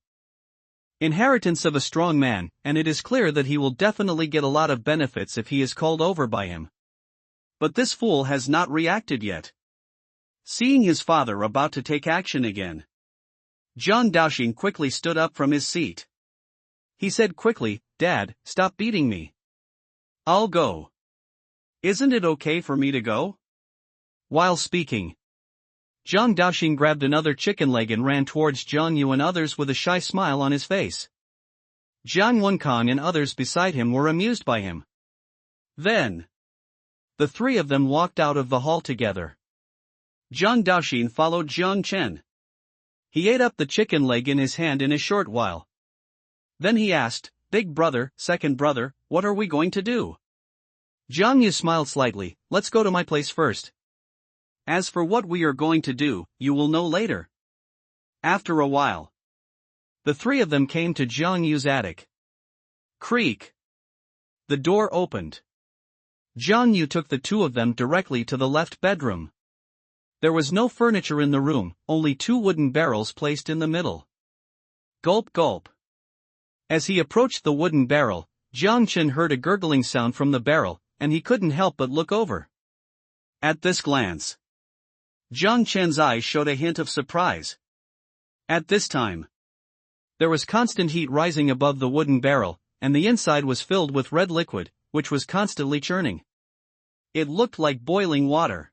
inheritance of a strong man, and it is clear that he will definitely get a lot of benefits if he is called over by him. But this fool has not reacted yet. Seeing his father about to take action again, Jiang Daoxin quickly stood up from his seat. He said quickly, Dad, stop beating me. I'll go. Isn't it okay for me to go? While speaking, Jiang Daoxin grabbed another chicken leg and ran towards Jiang Yu and others with a shy smile on his face. Jiang Wenkan and others beside him were amused by him. Then, the three of them walked out of the hall together. Jiang Daoxin followed Jiang Chen. He ate up the chicken leg in his hand in a short while. Then he asked, Big brother, second brother, what are we going to do? Jiang Yu smiled slightly, let's go to my place first. As for what we are going to do, you will know later. After a while, the three of them came to Jiang Yu's attic. Creak. The door opened. Jiang Yu took the two of them directly to the left bedroom. There was no furniture in the room, only two wooden barrels placed in the middle. Gulp gulp. As he approached the wooden barrel, Jiang Chen heard a gurgling sound from the barrel, and he couldn't help but look over. At this glance, Jiang Chen's eyes showed a hint of surprise. At this time, there was constant heat rising above the wooden barrel, and the inside was filled with red liquid, which was constantly churning. It looked like boiling water.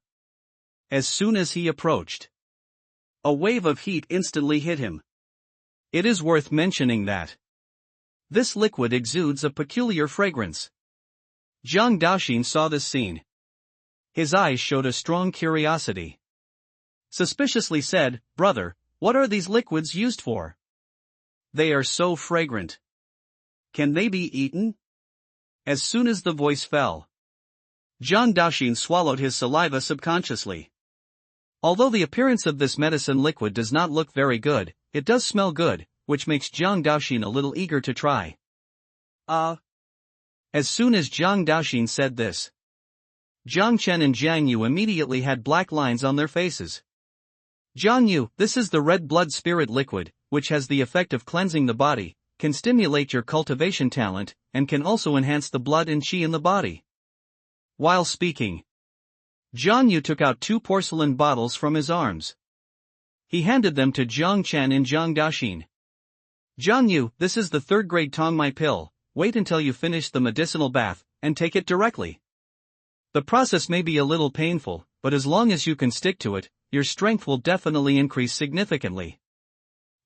As soon as he approached, a wave of heat instantly hit him. It is worth mentioning that this liquid exudes a peculiar fragrance. Zhang Daoxin saw this scene. His eyes showed a strong curiosity. Suspiciously said, "Brother, what are these liquids used for? They are so fragrant. Can they be eaten?" As soon as the voice fell, Zhang Daoxin swallowed his saliva subconsciously. Although the appearance of this medicine liquid does not look very good, it does smell good, which makes Zhang Daoxin a little eager to try. As soon as Zhang Daoxin said this, Jiang Chen and Jiang Yu immediately had black lines on their faces. Jiang Yu, this is the red blood spirit liquid, which has the effect of cleansing the body, can stimulate your cultivation talent, and can also enhance the blood and qi in the body. While speaking, Jiang Yu took out 2 porcelain bottles from his arms. He handed them to Jiang Chen and Jiang Daoxin. Jiang Yu, this is the 3rd grade Tongmai pill, wait until you finish the medicinal bath, and take it directly. The process may be a little painful, but as long as you can stick to it, your strength will definitely increase significantly.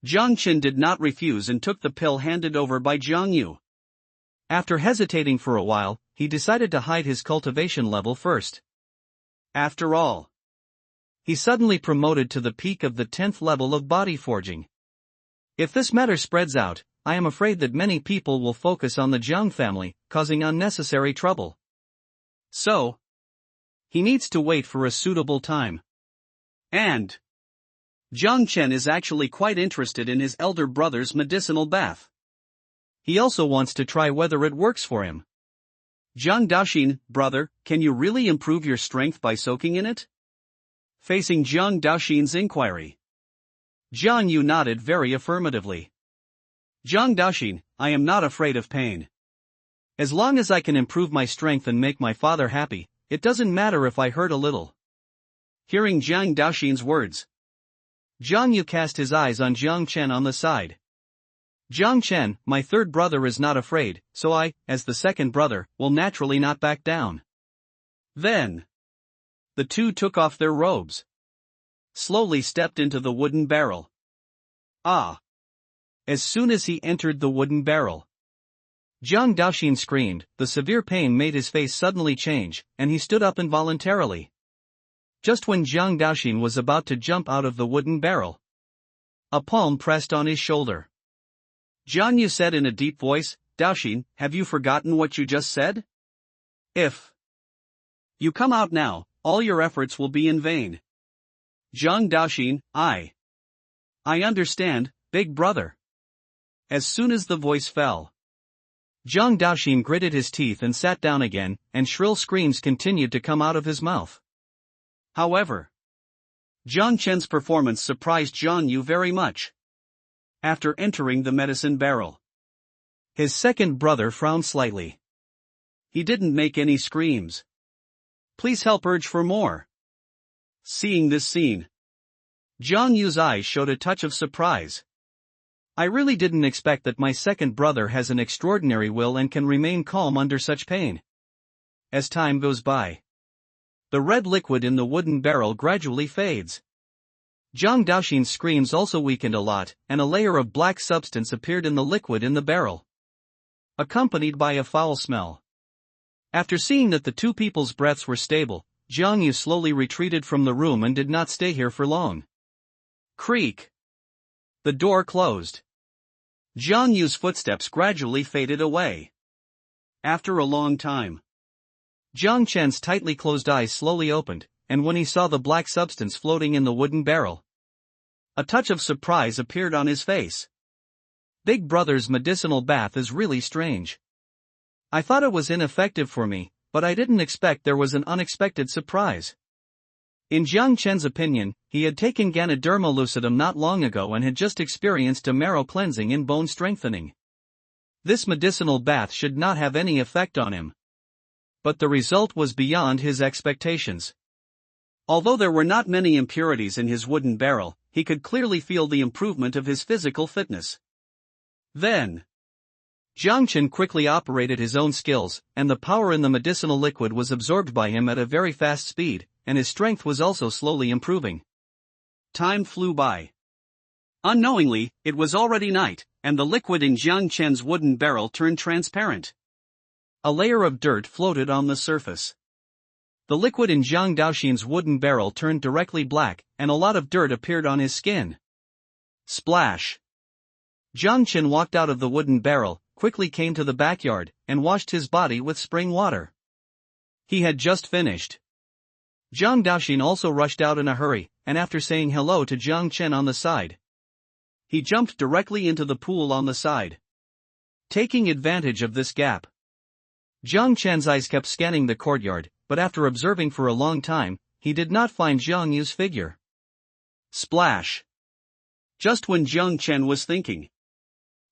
Jiang Chen did not refuse and took the pill handed over by Jiang Yu. After hesitating for a while, he decided to hide his cultivation level first. After all, he suddenly promoted to the peak of the 10th level of body forging. If this matter spreads out, I am afraid that many people will focus on the Jiang family, causing unnecessary trouble. So, he needs to wait for a suitable time. And Jiang Chen is actually quite interested in his elder brother's medicinal bath. He also wants to try whether it works for him. Jiang Daoxin, brother, can you really improve your strength by soaking in it? Facing Jiang Daoxin's inquiry, Jiang Yu nodded very affirmatively. Jiang Daoxin, I am not afraid of pain. As long as I can improve my strength and make my father happy, it doesn't matter if I hurt a little. Hearing Jiang Daoxin's words, Jiang Yu cast his eyes on Jiang Chen on the side. Jiang Chen, my 3rd brother is not afraid, so I, as the 2nd brother, will naturally not back down. Then, the 2 took off their robes, slowly stepped into the wooden barrel. As soon as he entered the wooden barrel, Jiang Daoxin screamed, the severe pain made his face suddenly change, and he stood up involuntarily. Just when Jiang Daoxin was about to jump out of the wooden barrel, a palm pressed on his shoulder. Jiang Yu said in a deep voice, Daoxin, have you forgotten what you just said? If you come out now, all your efforts will be in vain. Jiang Daoxin, I understand, big brother. As soon as the voice fell, Jiang Daoxin gritted his teeth and sat down again, and shrill screams continued to come out of his mouth. However, Jiang Chen's performance surprised Jiang Yu very much. After entering the medicine barrel, his 2nd brother frowned slightly. He didn't make any screams. Please help urge for more. Seeing this scene, Jiang Yu's eyes showed a touch of surprise. I really didn't expect that my 2nd brother has an extraordinary will and can remain calm under such pain. As time goes by, the red liquid in the wooden barrel gradually fades. Jiang Daoxin's screams also weakened a lot, and a layer of black substance appeared in the liquid in the barrel, accompanied by a foul smell. After seeing that the 2 people's breaths were stable, Jiang Yu slowly retreated from the room and did not stay here for long. Creak! The door closed. Jiang Yu's footsteps gradually faded away. After a long time, Jiang Chen's tightly closed eyes slowly opened, and when he saw the black substance floating in the wooden barrel, a touch of surprise appeared on his face. Big brother's medicinal bath is really strange. I thought it was ineffective for me, but I didn't expect there was an unexpected surprise. In Jiang Chen's opinion, he had taken Ganoderma lucidum not long ago and had just experienced a marrow cleansing and bone strengthening. This medicinal bath should not have any effect on him. But the result was beyond his expectations. Although there were not many impurities in his wooden barrel, he could clearly feel the improvement of his physical fitness. Then, Jiang Chen quickly operated his own skills, and the power in the medicinal liquid was absorbed by him at a very fast speed, and his strength was also slowly improving. Time flew by. Unknowingly, it was already night, and the liquid in Jiang Chen's wooden barrel turned transparent. A layer of dirt floated on the surface. The liquid in Jiang Daoxin's wooden barrel turned directly black, and a lot of dirt appeared on his skin. Splash! Jiang Chen walked out of the wooden barrel, quickly came to the backyard, and washed his body with spring water. He had just finished. Jiang Daoxin also rushed out in a hurry, and after saying hello to Jiang Chen on the side, he jumped directly into the pool on the side. Taking advantage of this gap, Jiang Chen's eyes kept scanning the courtyard, but after observing for a long time, he did not find Jiang Yu's figure. Splash! Just when Jiang Chen was thinking,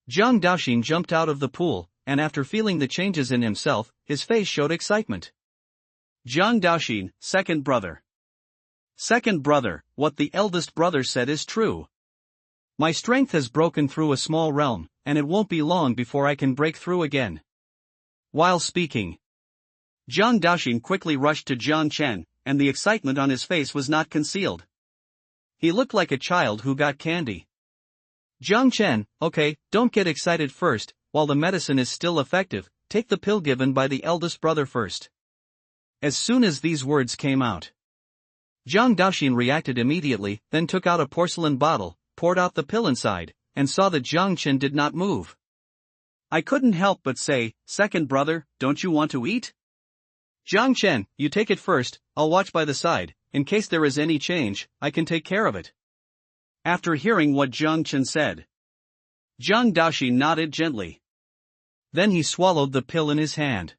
Jiang Daoxin jumped out of the pool, and after feeling the changes in himself, his face showed excitement. Jiang Daoxin, second brother. Second brother, what the eldest brother said is true. My strength has broken through a small realm, and it won't be long before I can break through again. While speaking, Jiang Daoxin quickly rushed to Jiang Chen, and the excitement on his face was not concealed. He looked like a child who got candy. Jiang Chen, okay, don't get excited first, while the medicine is still effective, take the pill given by the eldest brother first. As soon as these words came out, Jiang Daoxin reacted immediately, then took out a porcelain bottle, poured out the pill inside, and saw that Jiang Chen did not move. I couldn't help but say, second brother, don't you want to eat? Jiang Chen, you take it first, I'll watch by the side, in case there is any change, I can take care of it. After hearing what Jiang Chen said, Jiang Daoxin nodded gently. Then he swallowed the pill in his hand.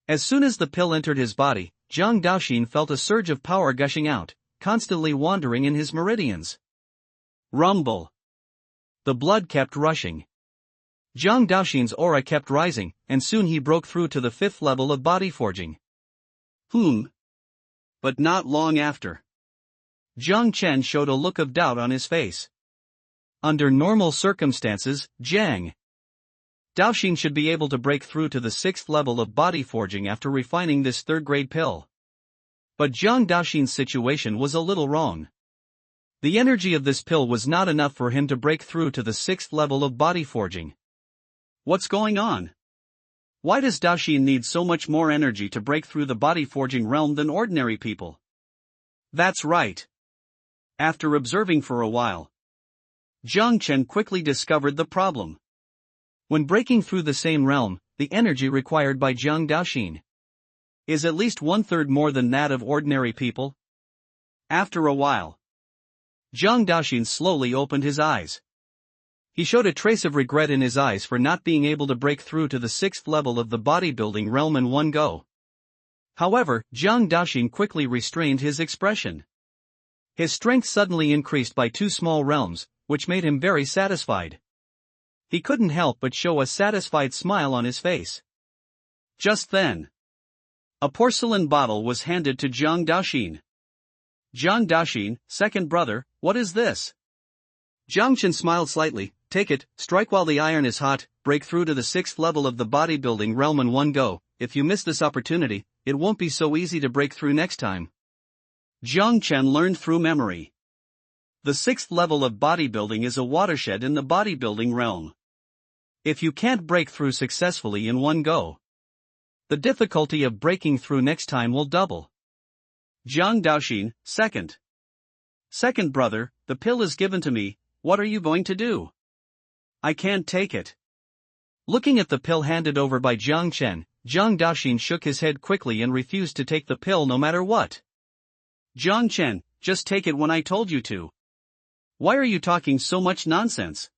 As soon as the pill entered his body, Jiang Daoxin felt a surge of power gushing out, constantly wandering in his meridians. Rumble! The blood kept rushing. Jiang Daoxin's aura kept rising, and soon he broke through to the 5th level of body forging. But not long after, Jiang Chen showed a look of doubt on his face. Under normal circumstances, Jiang Daoxin should be able to break through to the 6th level of body forging after refining this 3rd-grade pill. But Jiang Daoxin's situation was a little wrong. The energy of this pill was not enough for him to break through to the 6th level of body forging. What's going on? Why does Daoxin need so much more energy to break through the body forging realm than ordinary people? That's right. After observing for a while, Jiang Chen quickly discovered the problem. When breaking through the same realm, the energy required by Jiang Daoxin is at least 1/3 more than that of ordinary people. After a while, Jiang Daoxin slowly opened his eyes. He showed a trace of regret in his eyes for not being able to break through to the 6th level of the bodybuilding realm in one go. However, Jiang Daoxin quickly restrained his expression. His strength suddenly increased by 2 small realms, which made him very satisfied. He couldn't help but show a satisfied smile on his face. Just then, a porcelain bottle was handed to Jiang Daoxin. Jiang Daoxin, second brother, what is this? Jiang Chen smiled slightly. Take it, strike while the iron is hot, break through to the 6th level of the bodybuilding realm in one go. If you miss this opportunity, it won't be so easy to break through next time. Jiang Chen learned through memory. The 6th level of bodybuilding is a watershed in the bodybuilding realm. If you can't break through successfully in one go, the difficulty of breaking through next time will double. Jiang Daoxin, second brother, the pill is given to me, what are you going to do? I can't take it. Looking at the pill handed over by Jiang Chen, Jiang Daoxin shook his head quickly and refused to take the pill no matter what. Jiang Chen, just take it when I told you to. Why are you talking so much nonsense?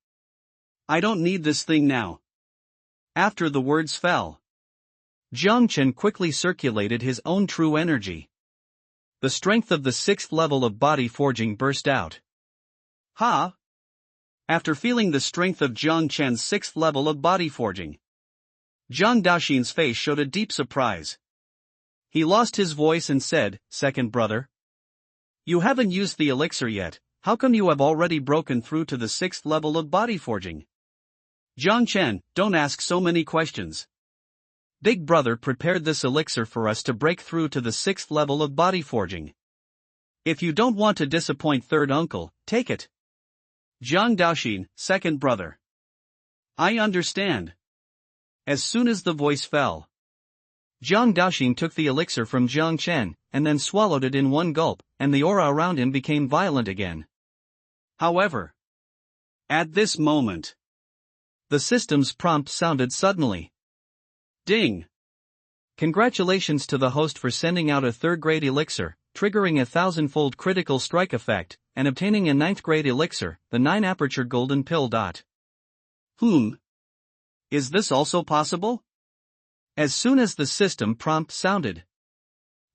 I don't need this thing now. After the words fell, Jiang Chen quickly circulated his own true energy. The strength of the 6th level of body forging burst out. Ha! After feeling the strength of Jiang Chen's 6th level of body forging, Jiang Daoxin's face showed a deep surprise. He lost his voice and said, "Second brother? You haven't used the elixir yet, how come you have already broken through to the 6th level of body forging?" "Jiang Chen, don't ask so many questions. Big brother prepared this elixir for us to break through to the 6th level of body forging. If you don't want to disappoint third uncle, take it." Jiang Daoxin, second brother. "I understand." As soon as the voice fell, Jiang Daoxin took the elixir from Jiang Chen, and then swallowed it in one gulp, and the aura around him became violent again. However, at this moment, the system's prompt sounded suddenly. Ding! Congratulations to the host for sending out a third-grade elixir, triggering a 1,000-fold critical strike effect, and obtaining a 9th-grade elixir, the 9-aperture golden pill. Is this also possible? As soon as the system prompt sounded,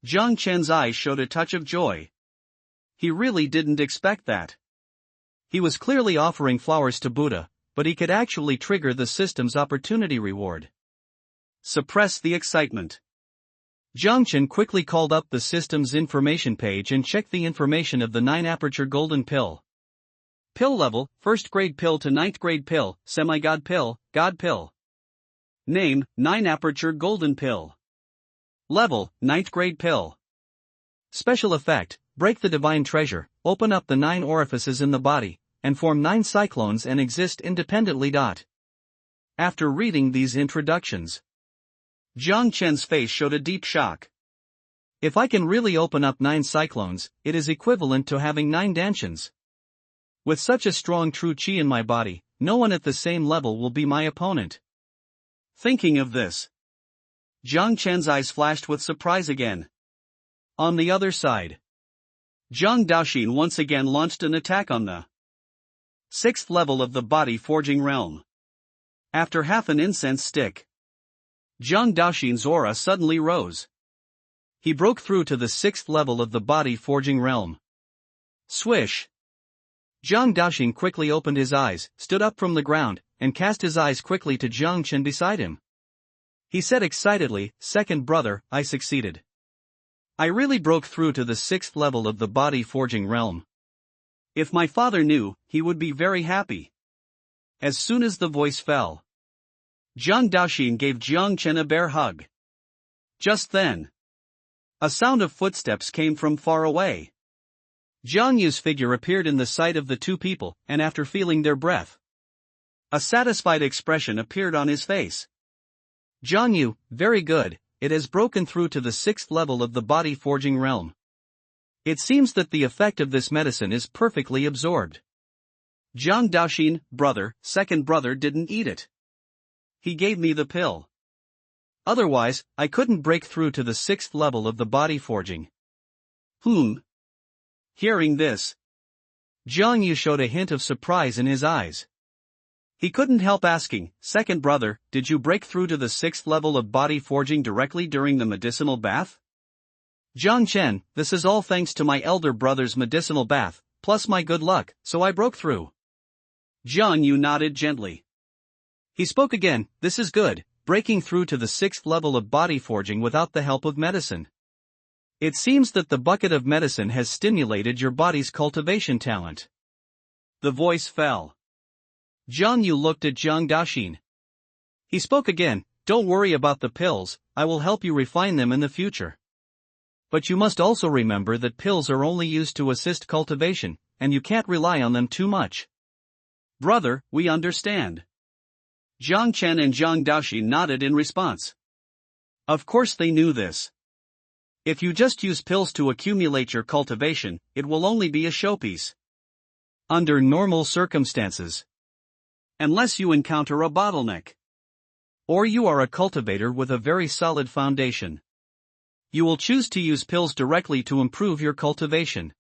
Jiang Chen's eyes showed a touch of joy. He really didn't expect that. He was clearly offering flowers to Buddha, but he could actually trigger the system's opportunity reward. Suppress the excitement. Jiang Chen quickly called up the system's information page and checked the information of the 9-aperture golden pill. Pill level, 1st grade pill to 9th grade pill, semi-god pill, god pill. Name, 9-aperture golden pill. Level, 9th grade pill. Special effect, break the divine treasure, open up the 9 orifices in the body, and form 9 cyclones and exist independently. After reading these introductions, Jiang Chen's face showed a deep shock. If I can really open up 9 cyclones, it is equivalent to having 9 dantians. With such a strong true chi in my body, no one at the same level will be my opponent. Thinking of this, Jiang Chen's eyes flashed with surprise again. On the other side, Jiang Daoxin once again launched an attack on the 6th level of the body forging realm. After half an incense stick, Jiang Daoxin's aura suddenly rose. He broke through to the 6th level of the body forging realm. Swish! Jiang Daoxin quickly opened his eyes, stood up from the ground, and cast his eyes quickly to Jiang Chen beside him. He said excitedly, "Second brother, I succeeded. I really broke through to the 6th level of the body forging realm. If my father knew, he would be very happy." As soon as the voice fell, Jiang Daoxin gave Jiang Chen a bear hug. Just then, a sound of footsteps came from far away. Jiang Yu's figure appeared in the sight of the two people, and after feeling their breath, a satisfied expression appeared on his face. "Jiang Yu, very good, it has broken through to the 6th level of the body forging realm. It seems that the effect of this medicine is perfectly absorbed." Jiang Daoxin, brother, second brother didn't eat it. He gave me the pill. Otherwise, I couldn't break through to the 6th level of the body forging. Hearing this, Jiang Yu showed a hint of surprise in his eyes. He couldn't help asking, "Second brother, did you break through to the 6th level of body forging directly during the medicinal bath?" "Jiang Chen, this is all thanks to my elder brother's medicinal bath, plus my good luck, so I broke through." Jiang Yu nodded gently. He spoke again, "This is good, breaking through to the 6th level of body forging without the help of medicine. It seems that the bucket of medicine has stimulated your body's cultivation talent." The voice fell. Jiang Yu looked at Jiang Daoxin. He spoke again, "Don't worry about the pills, I will help you refine them in the future. But you must also remember that pills are only used to assist cultivation, and you can't rely on them too much." "Brother, we understand." Jiang Chen and Jiang Daoxin nodded in response. Of course they knew this. If you just use pills to accumulate your cultivation, it will only be a showpiece. Under normal circumstances. Unless you encounter a bottleneck. Or you are a cultivator with a very solid foundation. You will choose to use pills directly to improve your cultivation.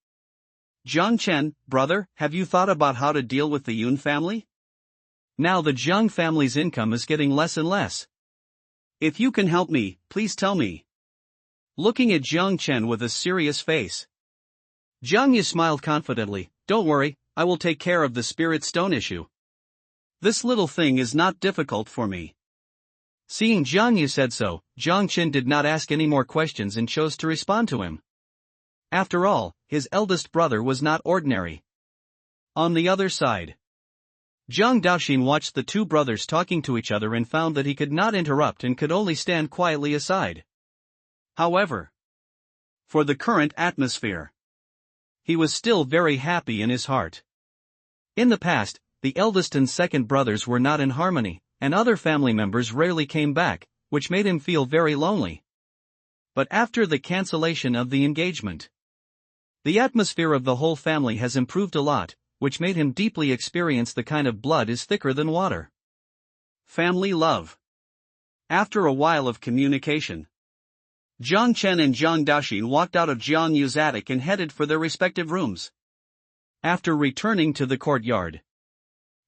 Jiang Chen, brother, have you thought about how to deal with the Yun family? Now the Jiang family's income is getting less and less. If you can help me, please tell me. Looking at Jiang Chen with a serious face, Jiang Yu smiled confidently, "Don't worry, I will take care of the spirit stone issue. This little thing is not difficult for me. Seeing Jiang Yu said so, Jiang Qin did not ask any more questions and chose to respond to him. After all, his eldest brother was not ordinary. On the other side, Jiang Daoxin watched the two brothers talking to each other and found that he could not interrupt and could only stand quietly aside. However, for the current atmosphere, he was still very happy in his heart. In the past, the eldest and second brothers were not in harmony, and other family members rarely came back, which made him feel very lonely. But after the cancellation of the engagement, the atmosphere of the whole family has improved a lot, which made him deeply experience the kind of blood is thicker than water. Family love. After a while of communication, Jiang Chen and Jiang Daoxin walked out of Jiang Yu's attic and headed for their respective rooms. After returning to the courtyard,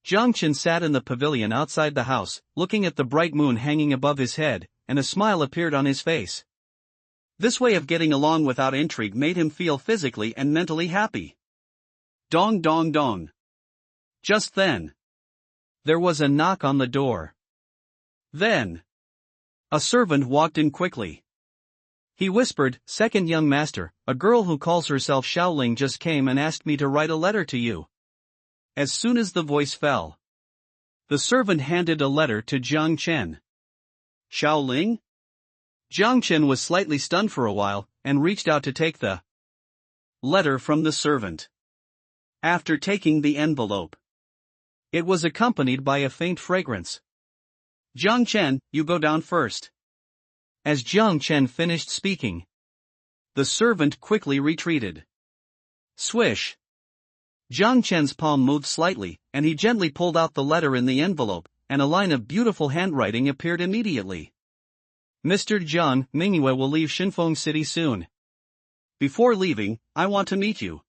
Jiang Chen sat in the pavilion outside the house, looking at the bright moon hanging above his head, and a smile appeared on his face. This way of getting along without intrigue made him feel physically and mentally happy. Dong dong dong. Just then, there was a knock on the door. Then, a servant walked in quickly. He whispered, "Second young master, a girl who calls herself Xiaoling just came and asked me to write a letter to you." As soon as the voice fell, the servant handed a letter to Jiang Chen. Xiaoling? Jiang Chen was slightly stunned for a while, and reached out to take the letter from the servant. After taking the envelope, it was accompanied by a faint fragrance. "Jiang Chen, you go down first." As Jiang Chen finished speaking, the servant quickly retreated. Swish! Jiang Chen's palm moved slightly, and he gently pulled out the letter in the envelope, and a line of beautiful handwriting appeared immediately. "Mr. Jiang Mingyue will leave Shinfeng City soon. Before leaving, I want to meet you.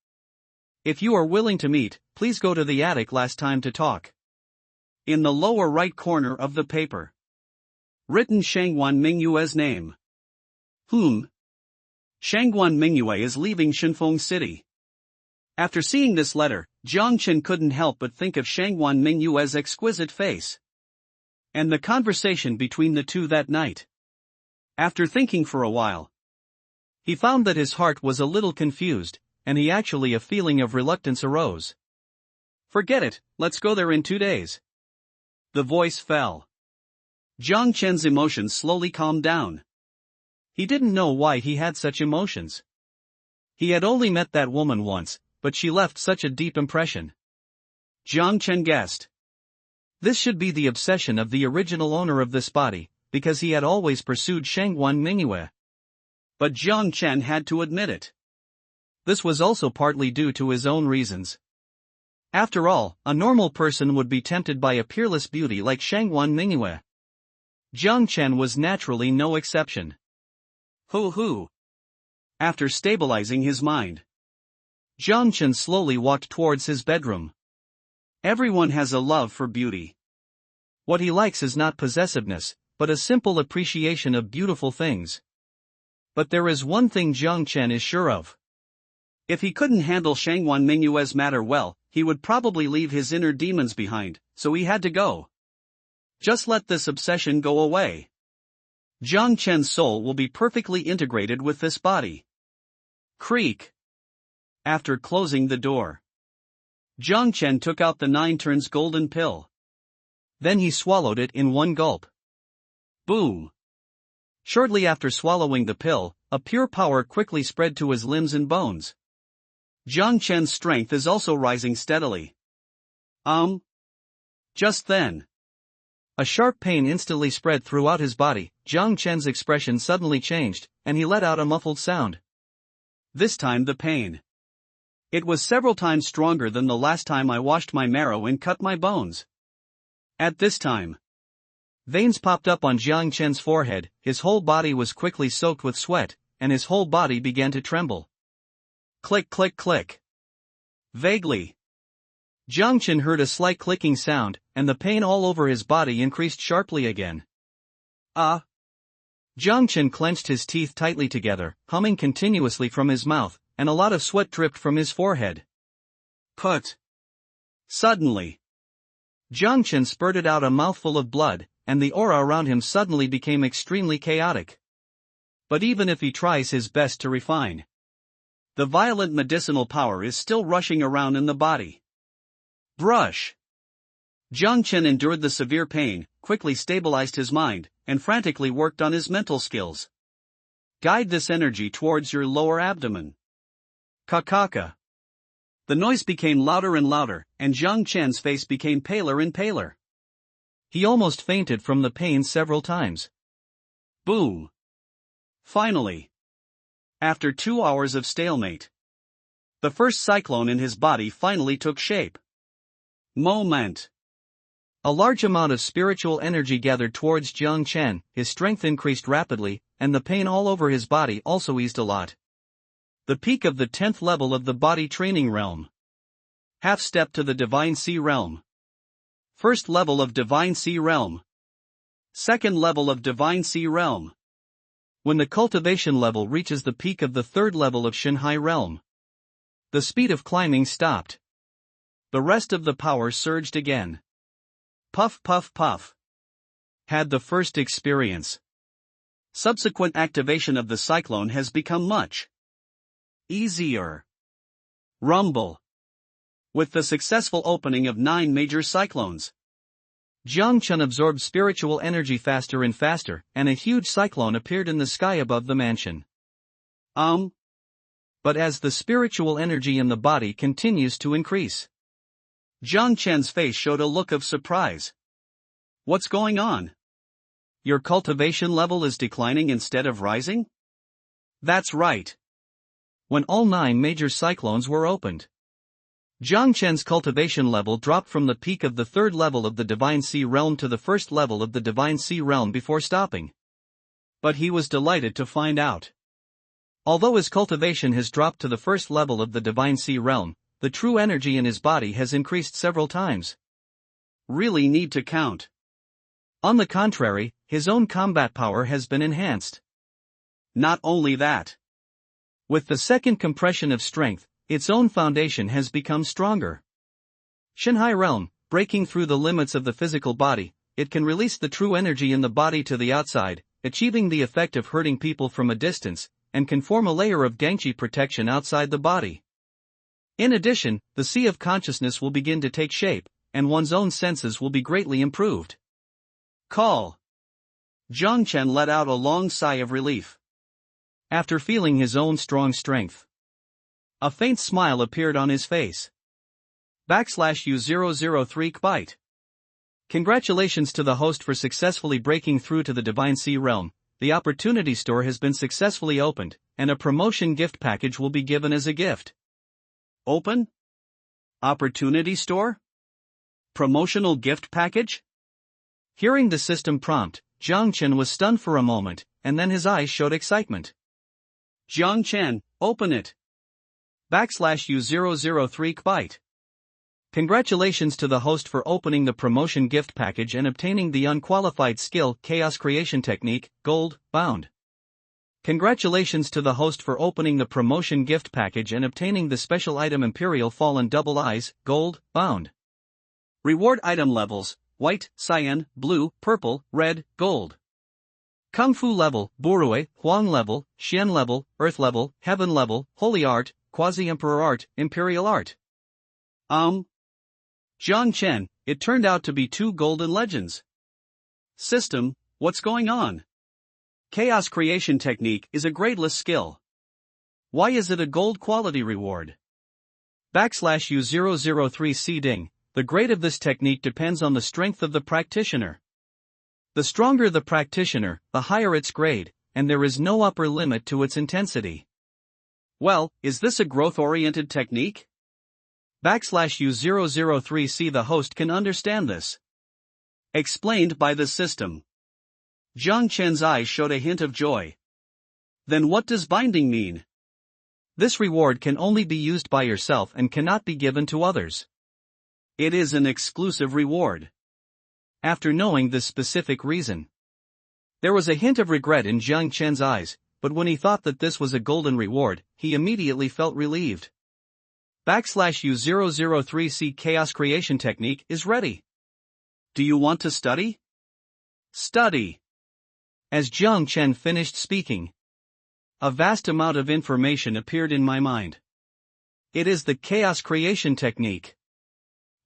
If you are willing to meet, please go to the attic last time to talk." In the lower right corner of the paper, written Shangguan Mingyue's name. Shangguan Mingyue is leaving Shinfeng City. After seeing this letter, Jiang Chen couldn't help but think of Shangguan Mingyue's exquisite face, and the conversation between the two that night. After thinking for a while, he found that his heart was a little confused, and a feeling of reluctance arose. "Forget it, let's go there in 2 days." The voice fell. Jiang Chen's emotions slowly calmed down. He didn't know why he had such emotions. He had only met that woman once, but she left such a deep impression. Jiang Chen guessed. This should be the obsession of the original owner of this body, because he had always pursued Shangguan Mingyue. But Jiang Chen had to admit it. This was also partly due to his own reasons. After all, a normal person would be tempted by a peerless beauty like Shangguan Mingyue. Jiang Chen was naturally no exception. Hoo. After stabilizing his mind, Jiang Chen slowly walked towards his bedroom. Everyone has a love for beauty. What he likes is not possessiveness, but a simple appreciation of beautiful things. But there is one thing Jiang Chen is sure of. If he couldn't handle Shangguan Mingyue's matter well, he would probably leave his inner demons behind, so he had to go. Just let this obsession go away. Jiang Chen's soul will be perfectly integrated with this body. Creak. After closing the door, Jiang Chen took out the 9 turns golden pill. Then he swallowed it in one gulp. Boom. Shortly after swallowing the pill, a pure power quickly spread to his limbs and bones. Jiang Chen's strength is also rising steadily. Just then, a sharp pain instantly spread throughout his body. Jiang Chen's expression suddenly changed, and he let out a muffled sound. This time the pain. It was several times stronger than the last time I washed my marrow and cut my bones. At this time, veins popped up on Jiang Chen's forehead, his whole body was quickly soaked with sweat, and his whole body began to tremble. Click click click. Vaguely, Jiang Chen heard a slight clicking sound, and the pain all over his body increased sharply again. Jiang Chen clenched his teeth tightly together, humming continuously from his mouth, and a lot of sweat dripped from his forehead. Put. Suddenly, Jiang Chen spurted out a mouthful of blood, and the aura around him suddenly became extremely chaotic. But even if he tries his best to refine, the violent medicinal power is still rushing around in the body. Brush! Jiang Chen endured the severe pain, quickly stabilized his mind, and frantically worked on his mental skills. Guide this energy towards your lower abdomen. Kakaka. The noise became louder and louder, and Jiang Chen's face became paler and paler. He almost fainted from the pain several times. Boom! Finally, after 2 hours of stalemate, the first cyclone in his body finally took shape. Moment. A large amount of spiritual energy gathered towards Jiang Chen, his strength increased rapidly, and the pain all over his body also eased a lot. The peak of the 10th level of the body training realm. Half step to the Divine Sea realm. First level of Divine Sea realm. Second level of Divine Sea realm. When the cultivation level reaches the peak of the third level of Shanghai realm, the speed of climbing stopped. The rest of the power surged again. Puff puff puff. Had the first experience. Subsequent activation of the cyclone has become much easier. Rumble. With the successful opening of 9 major cyclones, Jiang Chen absorbed spiritual energy faster and faster, and a huge cyclone appeared in the sky above the mansion. But as the spiritual energy in the body continues to increase, Jiang Chen's face showed a look of surprise. What's going on? Your cultivation level is declining instead of rising? That's right. When all 9 major cyclones were opened, Jiang Chen's cultivation level dropped from the peak of the 3rd level of the Divine Sea realm to the 1st level of the Divine Sea realm before stopping. But he was delighted to find out, although his cultivation has dropped to the 1st level of the Divine Sea realm, the true energy in his body has increased several times. Really need to count. On the contrary, his own combat power has been enhanced. Not only that, with the second compression of strength, its own foundation has become stronger. Shanghai realm, breaking through the limits of the physical body, it can release the true energy in the body to the outside, achieving the effect of hurting people from a distance, and can form a layer of Gangchi protection outside the body. In addition, the sea of consciousness will begin to take shape, and one's own senses will be greatly improved. Call. Jiang Chen let out a long sigh of relief. After feeling his own strong strength, a faint smile appeared on his face. /U003 Kbyte. Congratulations to the host for successfully breaking through to the Divine Sea realm. The opportunity store has been successfully opened, and a promotion gift package will be given as a gift. Open? Opportunity store? Promotional gift package? Hearing the system prompt, Jiang Chen was stunned for a moment, and then his eyes showed excitement. Jiang Chen, open it. /U003 Kbyte. Congratulations to the host for opening the promotion gift package and obtaining the unqualified skill Chaos Creation Technique, Gold, Bound. Congratulations to the host for opening the promotion gift package and obtaining the special item Imperial Fallen Double Eyes, Gold, Bound. Reward item levels, White, Cyan, Blue, Purple, Red, Gold. Kung Fu level, Burui, Huang level, Xian level, Earth level, Heaven level, Holy Art, Quasi-Emperor Art, Imperial Art. Jiang Chen, it turned out to be 2 golden legends. System, what's going on? Chaos Creation Technique is a gradeless skill. Why is it a gold quality reward? /U003 Ding. The grade of this technique depends on the strength of the practitioner. The stronger the practitioner, the higher its grade, and there is no upper limit to its intensity. Well, is this a growth-oriented technique? /U003 The host can understand this. Explained by the system. Jiang Chen's eyes showed a hint of joy. Then what does binding mean? This reward can only be used by yourself and cannot be given to others. It is an exclusive reward. After knowing this specific reason, there was a hint of regret in Jiang Chen's eyes, but when he thought that this was a golden reward, he immediately felt relieved. /U003C Chaos Creation Technique is ready. Do you want to study? Study. As Jiang Chen finished speaking, a vast amount of information appeared in my mind. It is the Chaos Creation Technique.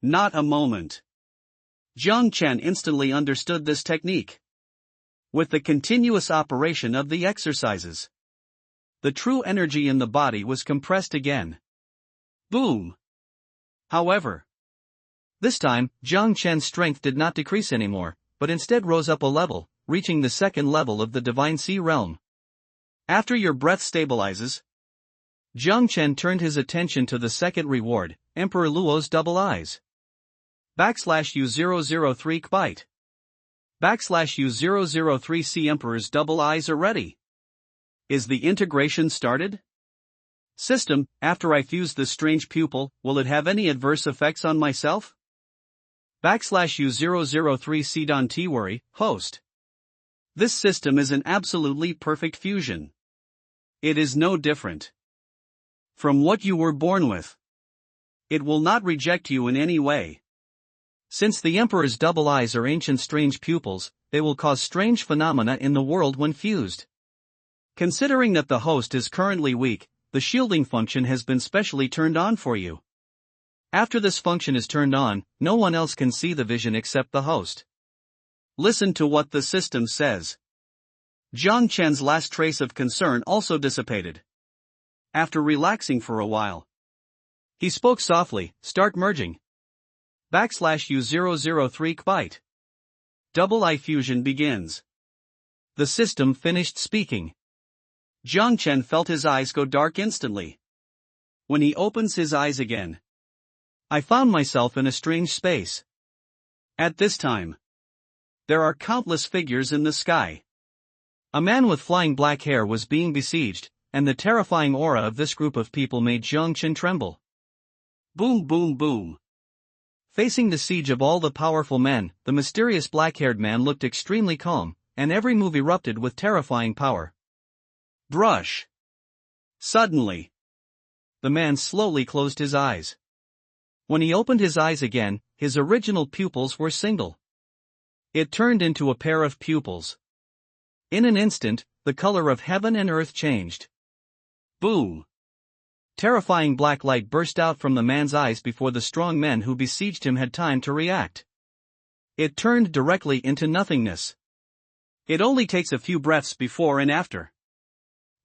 Not a moment. Jiang Chen instantly understood this technique. With the continuous operation of the exercises, the true energy in the body was compressed again. Boom! However, this time, Jiang Chen's strength did not decrease anymore, but instead rose up a level, reaching the second level of the Divine Sea realm. After your breath stabilizes, Jiang Chen turned his attention to the second reward, Emperor Luo's double eyes. /U003 Kbyte. /U003C Emperor's double eyes are ready. Is the integration started? System, after I fuse this strange pupil, will it have any adverse effects on myself? /U003C Don't worry, host. This system is an absolutely perfect fusion. It is no different from what you were born with. It will not reject you in any way. Since the Emperor's double eyes are ancient strange pupils, they will cause strange phenomena in the world when fused. Considering that the host is currently weak, the shielding function has been specially turned on for you. After this function is turned on, no one else can see the vision except the host. Listen to what the system says. Jiang Chen's last trace of concern also dissipated. After relaxing for a while, he spoke softly, start merging. /U003 Kbyte. Double eye fusion begins. The system finished speaking. Jiang Chen felt his eyes go dark instantly. When he opens his eyes again, I found myself in a strange space. At this time, there are countless figures in the sky. A man with flying black hair was being besieged, and the terrifying aura of this group of people made Jiang Chen tremble. Boom boom boom. Facing the siege of all the powerful men, the mysterious black-haired man looked extremely calm, and every move erupted with terrifying power. Brush. Suddenly, the man slowly closed his eyes. When he opened his eyes again, his original pupils were single. It turned into a pair of pupils. In an instant, the color of heaven and earth changed. Boom! Terrifying black light burst out from the man's eyes before the strong men who besieged him had time to react. It turned directly into nothingness. It only takes a few breaths before and after.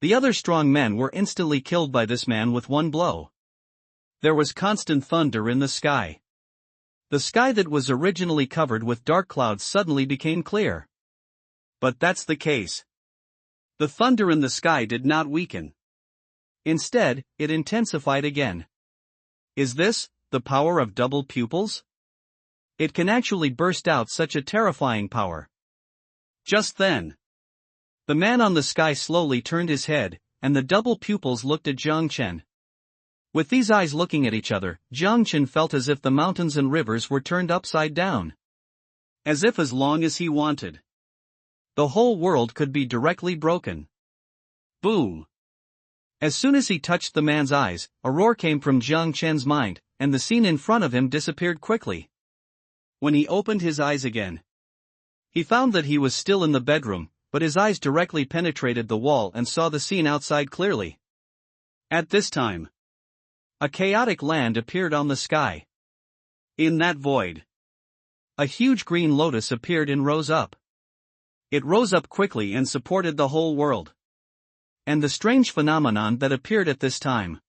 The other strong men were instantly killed by this man with one blow. There was constant thunder in the sky. The sky that was originally covered with dark clouds suddenly became clear. But that's the case. The thunder in the sky did not weaken. Instead, it intensified again. Is this the power of double pupils? It can actually burst out such a terrifying power. Just then, the man on the sky slowly turned his head, and the double pupils looked at Jiang Chen. With these eyes looking at each other, Jiang Chen felt as if the mountains and rivers were turned upside down. As if as long as he wanted, the whole world could be directly broken. Boom! As soon as he touched the man's eyes, a roar came from Jiang Chen's mind, and the scene in front of him disappeared quickly. When he opened his eyes again, he found that he was still in the bedroom, but his eyes directly penetrated the wall and saw the scene outside clearly. At this time, a chaotic land appeared on the sky. In that void, a huge green lotus appeared and rose up. It rose up quickly and supported the whole world. And the strange phenomenon that appeared at this time.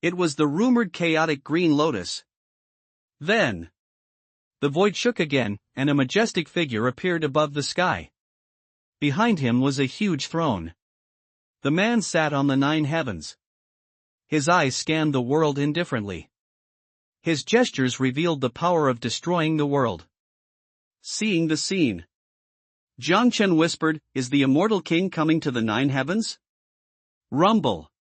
It was the rumored chaotic green lotus. Then, the void shook again, and a majestic figure appeared above the sky. Behind him was a huge throne. The man sat on the 9 heavens. His eyes scanned the world indifferently. His gestures revealed the power of destroying the world. Seeing the scene, Jiang Chen whispered, "Is the immortal king coming to the 9 heavens?" Rumble.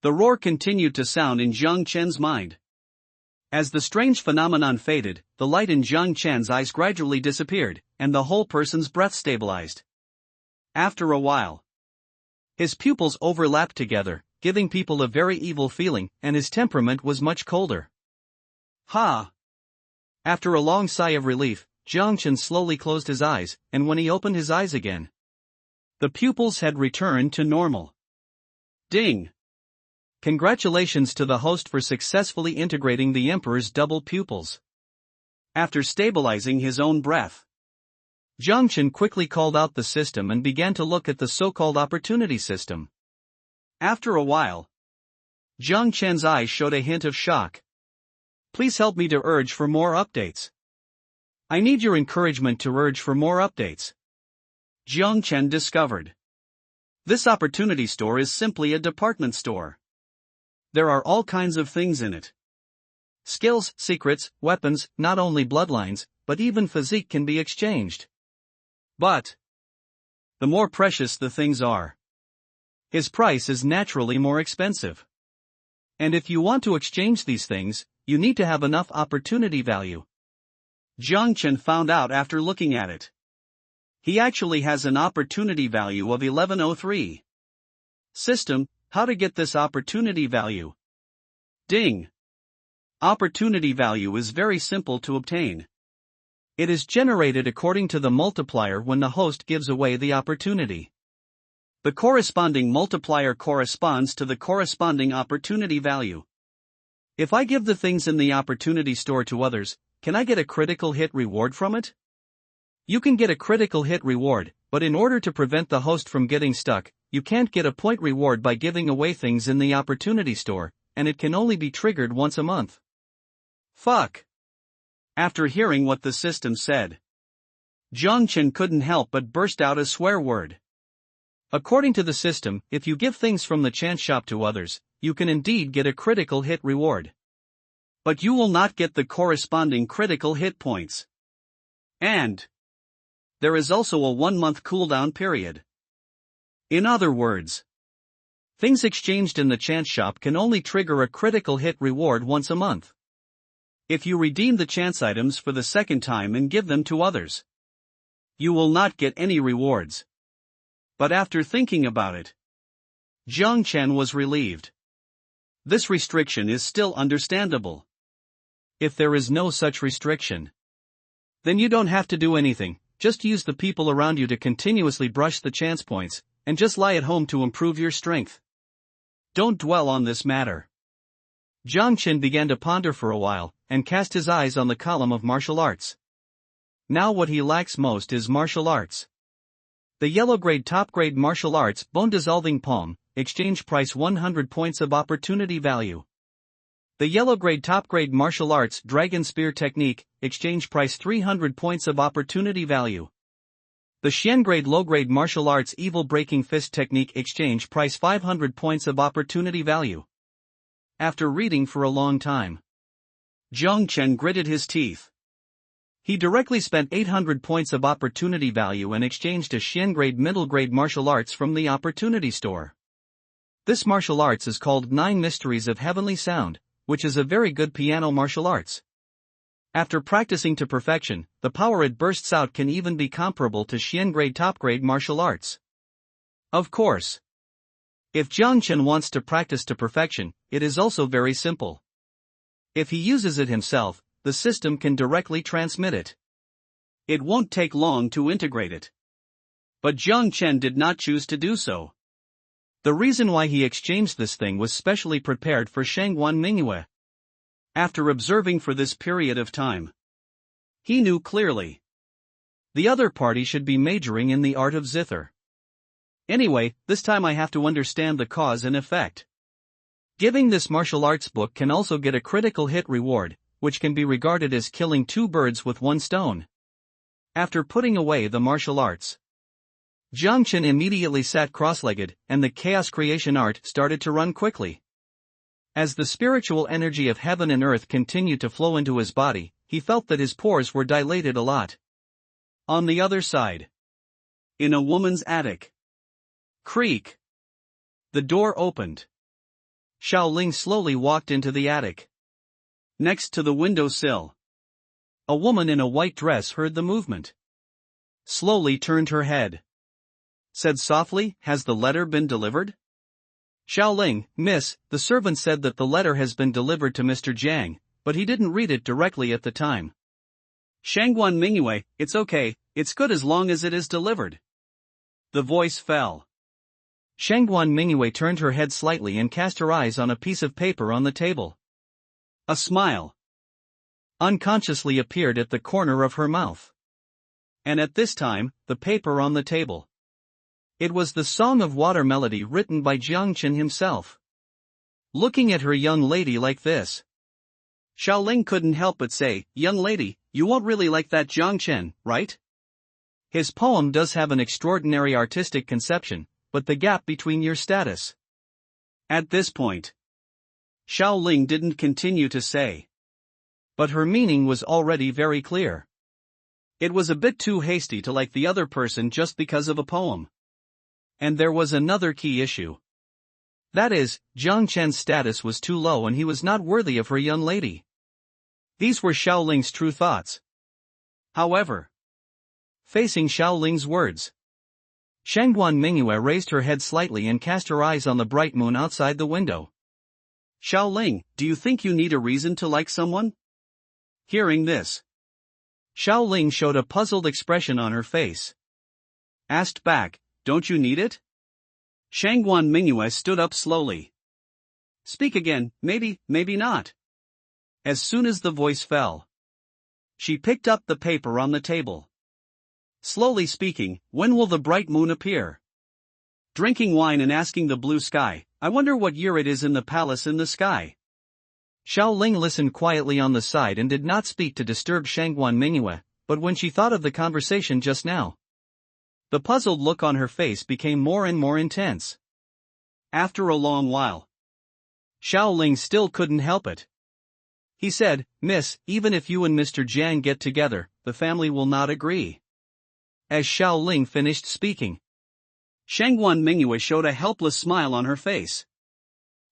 The roar continued to sound in Jiang Chen's mind. As the strange phenomenon faded, the light in Jiang Chen's eyes gradually disappeared, and the whole person's breath stabilized. After a while, his pupils overlapped together, giving people a very evil feeling, and his temperament was much colder. Ha! After a long sigh of relief, Jiangchen slowly closed his eyes, and when he opened his eyes again, the pupils had returned to normal. Ding! Congratulations to the host for successfully integrating the Emperor's double pupils. After stabilizing his own breath, Jiangchen quickly called out the system and began to look at the so-called opportunity system. After a while, Jiangchen's eyes showed a hint of shock. Please help me to urge for more updates. I need your encouragement to urge for more updates. Jiangchen discovered. This opportunity store is simply a department store. There are all kinds of things in it. Skills, secrets, weapons, not only bloodlines, but even physique can be exchanged. But the more precious the things are, his price is naturally more expensive. And if you want to exchange these things, you need to have enough opportunity value. Jiangchen found out after looking at it. He actually has an opportunity value of 1103. System, how to get this opportunity value? Ding! Opportunity value is very simple to obtain. It is generated according to the multiplier when the host gives away the opportunity. The corresponding multiplier corresponds to the corresponding opportunity value. If I give the things in the opportunity store to others, can I get a critical hit reward from it? You can get a critical hit reward, but in order to prevent the host from getting stuck, you can't get a point reward by giving away things in the opportunity store, and it can only be triggered once a month. Fuck! After hearing what the system said, Jiangchen couldn't help but burst out a swear word. According to the system, if you give things from the chance shop to others, you can indeed get a critical hit reward. But you will not get the corresponding critical hit points. And there is also a 1-month cooldown period. In other words, things exchanged in the chance shop can only trigger a critical hit reward once a month. If you redeem the chance items for the second time and give them to others, you will not get any rewards. But after thinking about it, Jiangchen was relieved. This restriction is still understandable. If there is no such restriction, then you don't have to do anything, just use the people around you to continuously brush the chance points, and just lie at home to improve your strength. Don't dwell on this matter. Jiangchen began to ponder for a while, and cast his eyes on the column of martial arts. Now what he lacks most is martial arts. The yellow grade top grade martial arts bone dissolving palm, exchange price 100 points of opportunity value. The yellow grade top grade martial arts dragon spear technique, exchange price 300 points of opportunity value. The Xian grade low grade martial arts evil breaking fist technique exchange price 500 points of opportunity value. After reading for a long time, Jiangchen gritted his teeth. He directly spent 800 points of opportunity value and exchanged a Xian grade middle grade martial arts from the opportunity store. This martial arts is called 9 Mysteries of Heavenly Sound, which is a very good piano martial arts. After practicing to perfection, the power it bursts out can even be comparable to Xian grade top grade martial arts. Of course, if Jiangchen wants to practice to perfection, it is also very simple. If he uses it himself, the system can directly transmit it. It won't take long to integrate it. But Jiangchen did not choose to do so. The reason why he exchanged this thing was specially prepared for Shangguan Mingyue. After observing for this period of time, he knew clearly the other party should be majoring in the art of zither. Anyway, this time I have to understand the cause and effect. Giving this martial arts book can also get a critical hit reward, which can be regarded as killing 2 birds with 1 stone. After putting away the martial arts, Jiangchen immediately sat cross-legged, and the chaos creation art started to run quickly. As the spiritual energy of heaven and earth continued to flow into his body, he felt that his pores were dilated a lot. On the other side, in a woman's attic, creak. The door opened. Xiaoling slowly walked into the attic. Next to the windowsill, a woman in a white dress heard the movement. Slowly turned her head. Said softly, "Has the letter been delivered?" Xiaoling, miss, the servant said that the letter has been delivered to Mr. Jiang, but he didn't read it directly at the time. Shangguan Mingyue, it's okay, it's good as long as it is delivered. The voice fell. Shangguan Mingyue turned her head slightly and cast her eyes on a piece of paper on the table. A smile unconsciously appeared at the corner of her mouth. And at this time, the paper on the table. It was the Song of Water melody written by Jiangchen himself. Looking at her young lady like this, Xiaoling couldn't help but say, young lady, you won't really like that Jiangchen, right? His poem does have an extraordinary artistic conception, but the gap between your status. At this point, Xiaoling didn't continue to say. But her meaning was already very clear. It was a bit too hasty to like the other person just because of a poem. And there was another key issue. That is, Jiang Chen's status was too low and he was not worthy of her young lady. These were Xiaoling's true thoughts. However, facing Xiaoling's words, Shangguan Mingyue raised her head slightly and cast her eyes on the bright moon outside the window. Xiaoling, do you think you need a reason to like someone? Hearing this, Xiaoling showed a puzzled expression on her face. Asked back, don't you need it? Shangguan Mingyue stood up slowly. Speak again, maybe not. As soon as the voice fell, she picked up the paper on the table. Slowly speaking, when will the bright moon appear? Drinking wine and asking the blue sky, I wonder what year it is in the palace in the sky. Xiaoling listened quietly on the side and did not speak to disturb Shangguan Mingyue, but when she thought of the conversation just now, the puzzled look on her face became more and more intense. After a long while, Xiaoling still couldn't help it. He said, Miss, even if you and Mr. Jiang get together, the family will not agree. As Xiaoling finished speaking, Shangguan Mingyue showed a helpless smile on her face.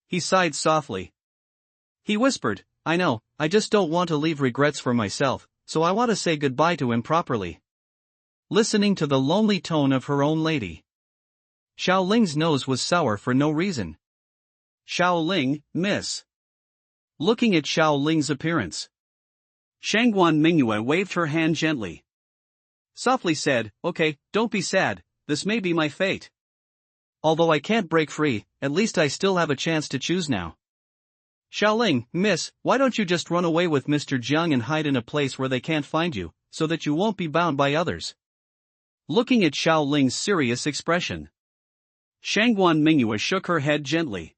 He sighed softly. He whispered, I know, I just don't want to leave regrets for myself, so I want to say goodbye to him properly. Listening to the lonely tone of her own lady, Xiaoling's nose was sour for no reason. Xiaoling, miss. Looking at Xiaoling's appearance, Shangguan Mingyue waved her hand gently. Softly said, okay, don't be sad, this may be my fate. Although I can't break free, at least I still have a chance to choose now. Xiaoling, miss, why don't you just run away with Mr. Jiang and hide in a place where they can't find you, so that you won't be bound by others? Looking at Xiaoling's serious expression, Shangguan Mingyue shook her head gently.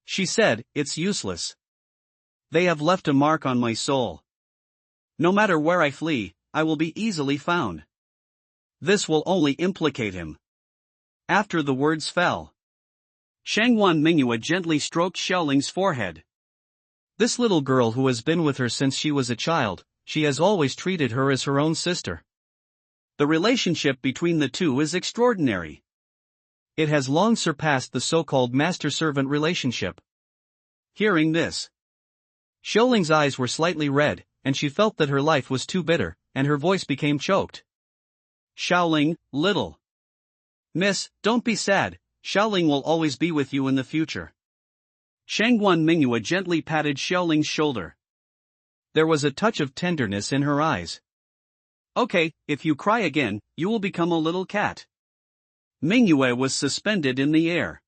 She said, it's useless. They have left a mark on my soul. No matter where I flee, I will be easily found. This will only implicate him. After the words fell, Shangguan Mingyue gently stroked Xiaoling's forehead. This little girl who has been with her since she was a child, she has always treated her as her own sister. The relationship between the two is extraordinary. It has long surpassed the so-called master-servant relationship. Hearing this, Xiaoling's eyes were slightly red, and she felt that her life was too bitter, and her voice became choked. Xiaoling, little miss, don't be sad, Xiaoling will always be with you in the future. Shangguan Mingyue gently patted Xiaoling's shoulder. There was a touch of tenderness in her eyes. Okay, if you cry again, you will become a little cat. Mingyue was suspended in the air.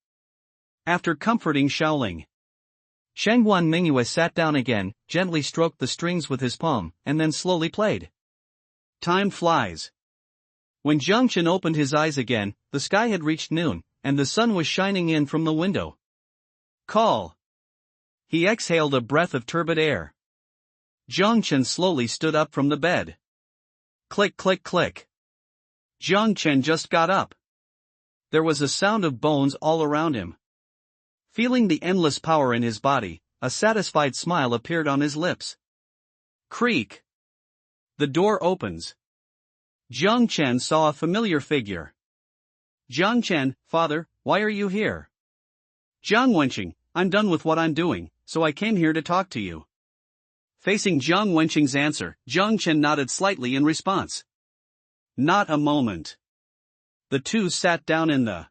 After comforting Xiaoling, Shangguan Mingyue sat down again, gently stroked the strings with his palm, and then slowly played. Time flies. When Jiangchen opened his eyes again, the sky had reached noon, and the sun was shining in from the window. Call. He exhaled a breath of turbid air. Jiangchen slowly stood up from the bed. Click click click. Jiangchen just got up. There was a sound of bones all around him. Feeling the endless power in his body, a satisfied smile appeared on his lips. Creak. The door opens. Jiangchen saw a familiar figure. Jiangchen, father, why are you here? Jiang Wenqing, I'm done with what I'm doing, so I came here to talk to you. Facing Jiang Wenqing's answer, Jiangchen nodded slightly in response. Not a moment. The two sat down in the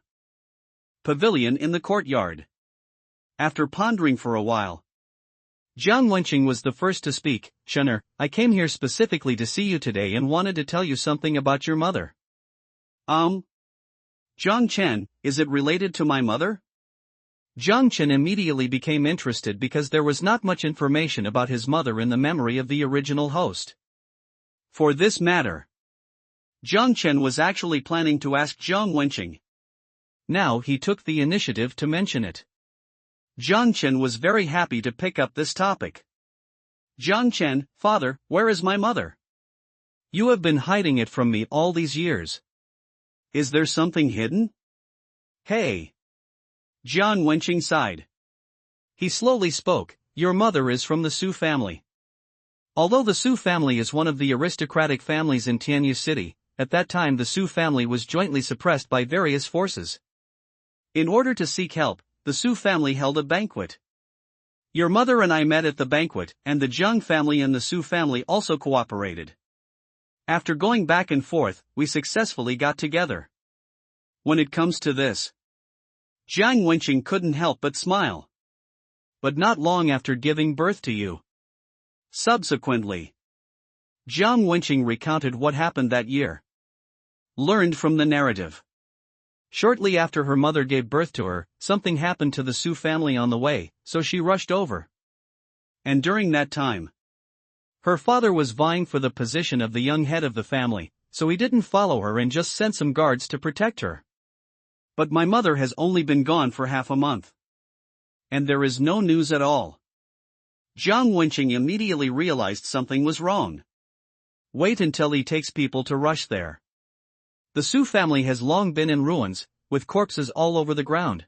pavilion in the courtyard. After pondering for a while, Jiang Wenqing was the first to speak. "Shen'er, I came here specifically to see you today and wanted to tell you something about your mother." Jiang Chen, is it related to my mother? Jiang Chen immediately became interested because there was not much information about his mother in the memory of the original host. For this matter, Jiang Chen was actually planning to ask Jiang Wenqing. Now he took the initiative to mention it. Jiang Chen was very happy to pick up this topic. "Jiang Chen, father, where is my mother? You have been hiding it from me all these years. Is there something hidden?" Hey! Jiang Wenqing sighed. He slowly spoke. "Your mother is from the Su family. Although the Su family is one of the aristocratic families in Tianyu City, at that time the Su family was jointly suppressed by various forces. In order to seek help, the Su family held a banquet. Your mother and I met at the banquet, and the Jiang family and the Su family also cooperated. After going back and forth, we successfully got together. When it comes to this..." Jiang Wenqing couldn't help but smile. "But not long after giving birth to you." Subsequently, Jiang Wenqing recounted what happened that year. Learned from the narrative. Shortly after her mother gave birth to her, something happened to the Su family on the way, so she rushed over. And during that time, her father was vying for the position of the young head of the family, so he didn't follow her and just sent some guards to protect her. But my mother has only been gone for half a month. And there is no news at all. Jiang Wenqing immediately realized something was wrong. Wait until he takes people to rush there. The Su family has long been in ruins, with corpses all over the ground.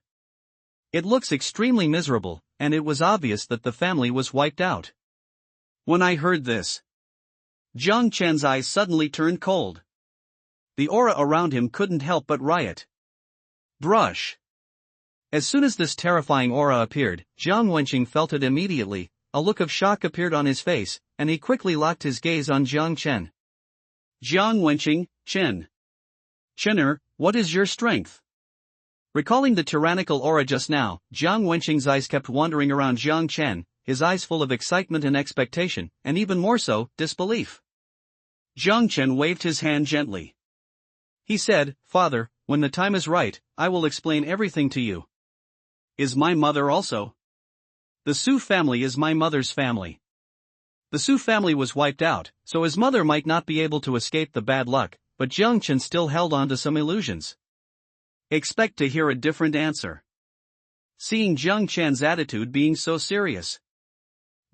It looks extremely miserable, and it was obvious that the family was wiped out. When I heard this, Jiang Chen's eyes suddenly turned cold. The aura around him couldn't help but riot. Brush. As soon as this terrifying aura appeared, Jiang Wenqing felt it immediately. A look of shock appeared on his face, and he quickly locked his gaze on Jiang Chen. "Jiang Wenqing, Chen. Chen'er, what is your strength?" Recalling the tyrannical aura just now, Jiang Wenqing's eyes kept wandering around Jiang Chen, his eyes full of excitement and expectation, and even more so, disbelief. Jiang Chen waved his hand gently. He said, "Father, when the time is right, I will explain everything to you." "Is my mother also?" "The Su family is my mother's family. The Su family was wiped out, so his mother might not be able to escape the bad luck, but Jiang Chen still held on to some illusions." Expect to hear a different answer. Seeing Jiang Chen's attitude being so serious,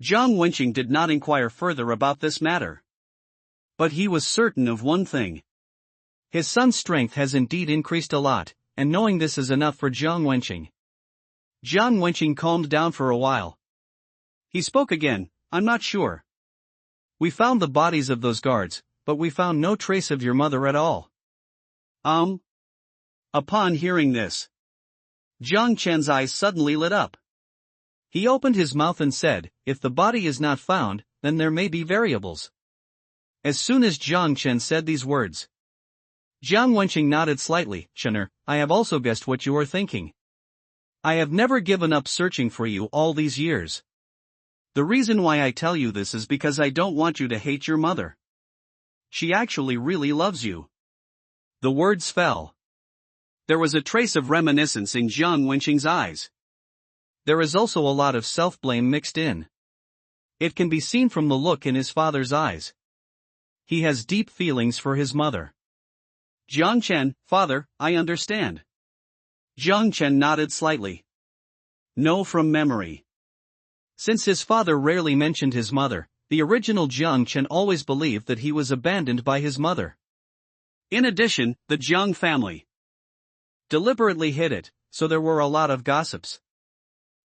Jiang Wenqing did not inquire further about this matter. But he was certain of one thing. His son's strength has indeed increased a lot, and knowing this is enough for Jiang Wenqing. Jiang Wenqing calmed down for a while. He spoke again, "I'm not sure. We found the bodies of those guards, but we found no trace of your mother at all." Upon hearing this, Jiang Chen's eyes suddenly lit up. He opened his mouth and said, "If the body is not found, then there may be variables." As soon as Jiang Chen said these words, Jiang Wenqing nodded slightly. "Shen'er, I have also guessed what you are thinking. I have never given up searching for you all these years. The reason why I tell you this is because I don't want you to hate your mother. She actually really loves you." The words fell. There was a trace of reminiscence in Jiang Wenqing's eyes. There is also a lot of self-blame mixed in. It can be seen from the look in his father's eyes. He has deep feelings for his mother. "Jiang Chen, father, I understand." Jiang Chen nodded slightly. "No, from memory." Since his father rarely mentioned his mother, the original Jiang Chen always believed that he was abandoned by his mother. In addition, the Jiang family deliberately hid it, so there were a lot of gossips.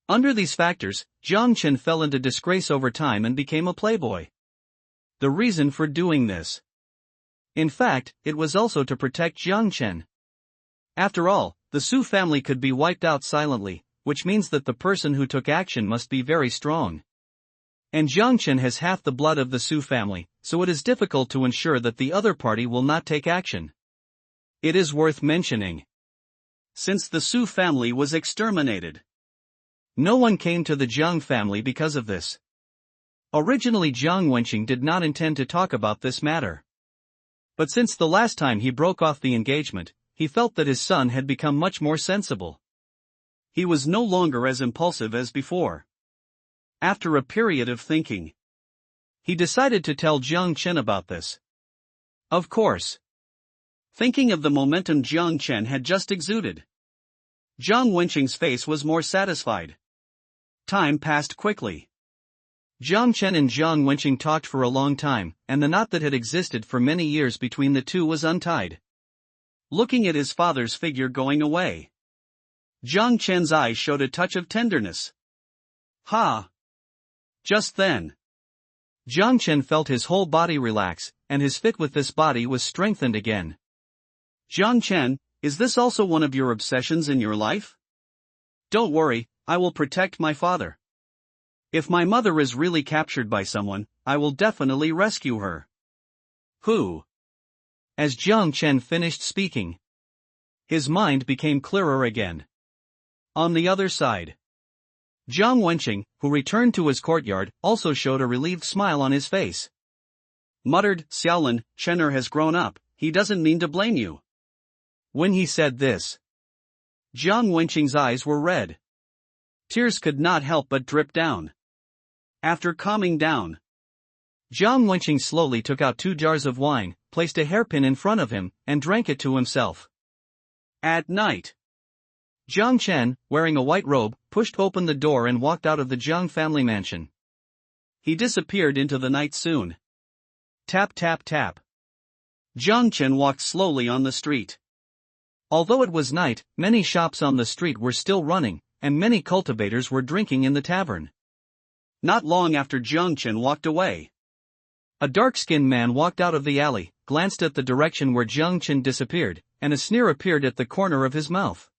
Under these factors, Jiang Chen fell into disgrace over time and became a playboy. The reason for doing this. In fact, it was also to protect Jiang Chen. After all, the Su family could be wiped out silently, which means that the person who took action must be very strong. And Jiang Chen has half the blood of the Su family, so it is difficult to ensure that the other party will not take action. It is worth mentioning. since the Su family was exterminated. No one came to the Jiang family because of this. Originally Jiang Wenqing did not intend to talk about this matter. But since the last time he broke off the engagement, he felt that his son had become much more sensible. He was no longer as impulsive as before. After a period of thinking, he decided to tell Jiang Chen about this. Of course. Thinking of the momentum Jiang Chen had just exuded, Jiang Wenqing's face was more satisfied. Time passed quickly. Jiang Chen and Jiang Wenqing talked for a long time, and the knot that had existed for many years between the two was untied. Looking at his father's figure going away, Jiang Chen's eyes showed a touch of tenderness. Ha! Just then, Jiang Chen felt his whole body relax, and his fit with this body was strengthened again. Jiang Chen, is this also one of your obsessions in your life? Don't worry, I will protect my father. If my mother is really captured by someone, I will definitely rescue her. Who? As Jiang Chen finished speaking, his mind became clearer again. On the other side, Jiang Wenqing, who returned to his courtyard, also showed a relieved smile on his face. Muttered, Xiaolin, Chener has grown up, he doesn't mean to blame you. When he said this, Jiang Wenqing's eyes were red. Tears could not help but drip down. After calming down, Jiang Wenqing slowly took out 2 jars of wine, placed a hairpin in front of him, and drank it to himself. At night, Jiang Chen, wearing a white robe, pushed open the door and walked out of the Jiang family mansion. He disappeared into the night soon. Tap tap tap. Jiang Chen walked slowly on the street. Although it was night, many shops on the street were still running, and many cultivators were drinking in the tavern. Not long after Jiang Chen walked away, a dark-skinned man walked out of the alley, glanced at the direction where Jiang Chen disappeared, and a sneer appeared at the corner of his mouth.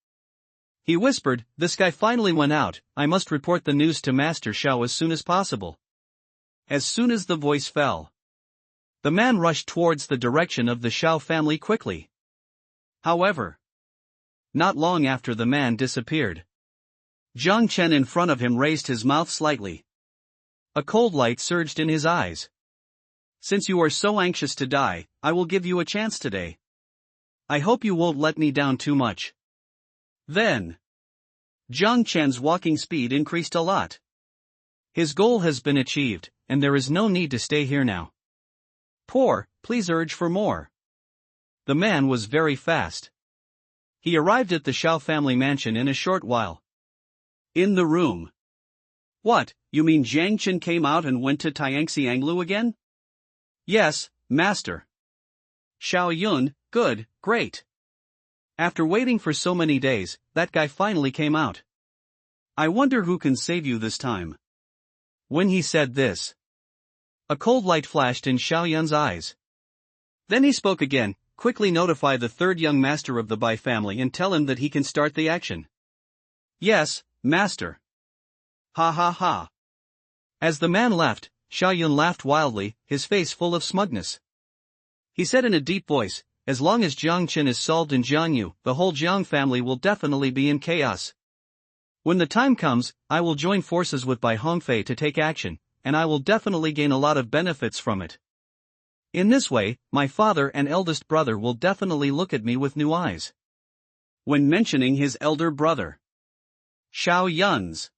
He whispered, this guy finally went out, I must report the news to Master Xiao as soon as possible. As soon as the voice fell, the man rushed towards the direction of the Xiao family quickly. However, not long after the man disappeared, Jiang Chen in front of him raised his mouth slightly. A cold light surged in his eyes. Since you are so anxious to die, I will give you a chance today. I hope you won't let me down too much. Then, Jiang Chen's walking speed increased a lot. His goal has been achieved, and there is no need to stay here now. Poor, please urge for more. The man was very fast. He arrived at the Xiao family mansion in a short while. In the room. What, you mean Jiang Chen came out and went to Tiangxianglu again? Yes, master. Xiao Yun, good, great. After waiting for so many days, that guy finally came out. I wonder who can save you this time. When he said this, a cold light flashed in Xiao Yun's eyes. Then he spoke again, quickly notify the third young master of the Bai family and tell him that he can start the action. Yes, master. Ha ha ha. As the man left, Xiao Yun laughed wildly, his face full of smugness. He said in a deep voice, as long as Jiang Chen is solved in Jiangyu, the whole Jiang family will definitely be in chaos. When the time comes, I will join forces with Bai Hongfei to take action, and I will definitely gain a lot of benefits from it. In this way, my father and eldest brother will definitely look at me with new eyes. When mentioning his elder brother, Xiao Yun's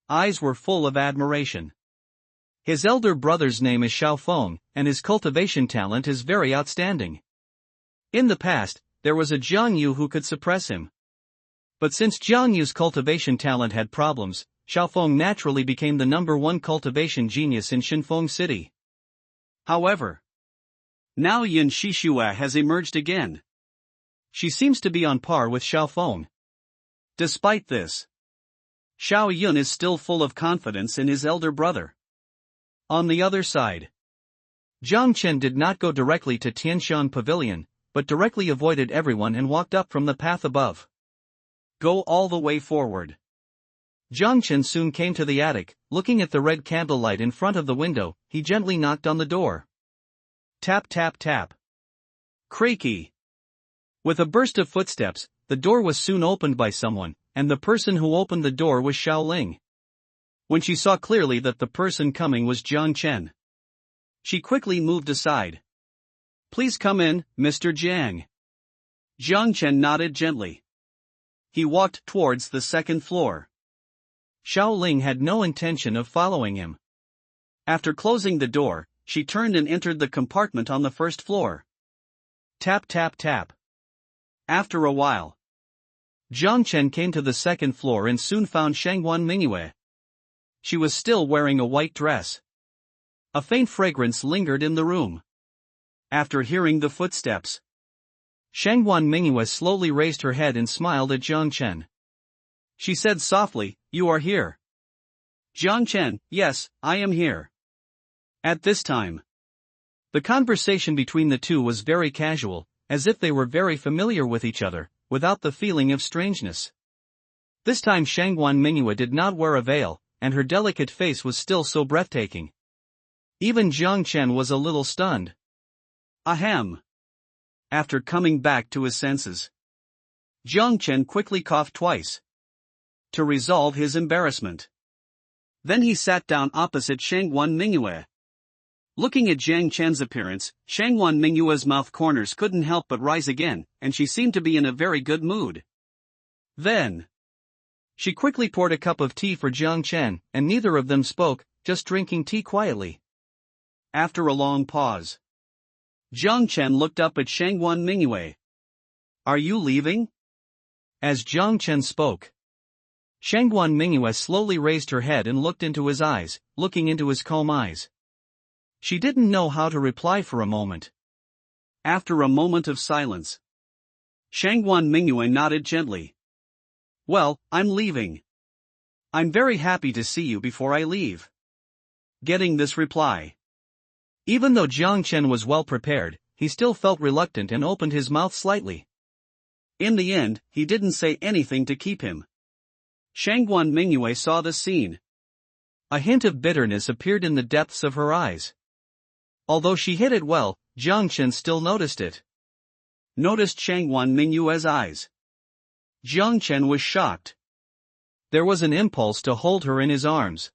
eyes were full of admiration. His elder brother's name is Xiao Feng, and his cultivation talent is very outstanding. In the past, there was a Jiang Yu who could suppress him. But since Jiang Yu's cultivation talent had problems, Xiao Feng naturally became the #1 cultivation genius in Xinfeng City. However, now Yin Shishua has emerged again. She seems to be on par with Xiao Feng. Despite this, Xiao Yun is still full of confidence in his elder brother. On the other side, Jiang Chen did not go directly to Tianshan Pavilion, but directly avoided everyone and walked up from the path above. Go all the way forward. Jiang Chen soon came to the attic. Looking at the red candlelight in front of the window, he gently knocked on the door. Tap tap tap. Creaky. With a burst of footsteps, the door was soon opened by someone, and the person who opened the door was Xiao Ling. When she saw clearly that the person coming was Jiang Chen, she quickly moved aside. "Please come in, Mr. Jiang." Jiang Chen nodded gently. He walked towards the second floor. Xiao Ling had no intention of following him. After closing the door, she turned and entered the compartment on the first floor. Tap tap tap. After a while, Jiang Chen came to the second floor and soon found Shangguan Mingyue. She was still wearing a white dress. A faint fragrance lingered in the room. After hearing the footsteps, Shangguan Mingyue slowly raised her head and smiled at Jiang Chen. She said softly, "You are here." Jiang Chen, "Yes, I am here." At this time, the conversation between the two was very casual, as if they were very familiar with each other, without the feeling of strangeness. This time Shangguan Mingyue did not wear a veil, and her delicate face was still so breathtaking. Even Jiang Chen was a little stunned. Ahem. After coming back to his senses, Jiang Chen quickly coughed twice to resolve his embarrassment. Then he sat down opposite Shangguan Mingyue. Looking at Jiang Chen's appearance, Shangguan Mingyue's mouth corners couldn't help but rise again, and she seemed to be in a very good mood. Then, she quickly poured a cup of tea for Jiang Chen, and neither of them spoke, just drinking tea quietly. After a long pause, Jiang Chen looked up at Shangguan Mingyue. "Are you leaving?" As Jiang Chen spoke, Shangguan Mingyue slowly raised her head and looked into his eyes, looking into his calm eyes. She didn't know how to reply for a moment. After a moment of silence, Shangguan Mingyue nodded gently. "Well, I'm leaving. I'm very happy to see you before I leave." Getting this reply, even though Jiang Chen was well prepared, he still felt reluctant and opened his mouth slightly. In the end, he didn't say anything to keep him. Shangguan Mingyue saw the scene. A hint of bitterness appeared in the depths of her eyes. Although she hid it well, Jiang Chen still noticed it. Noticed Shangguan Mingyue's eyes. Jiang Chen was shocked. There was an impulse to hold her in his arms.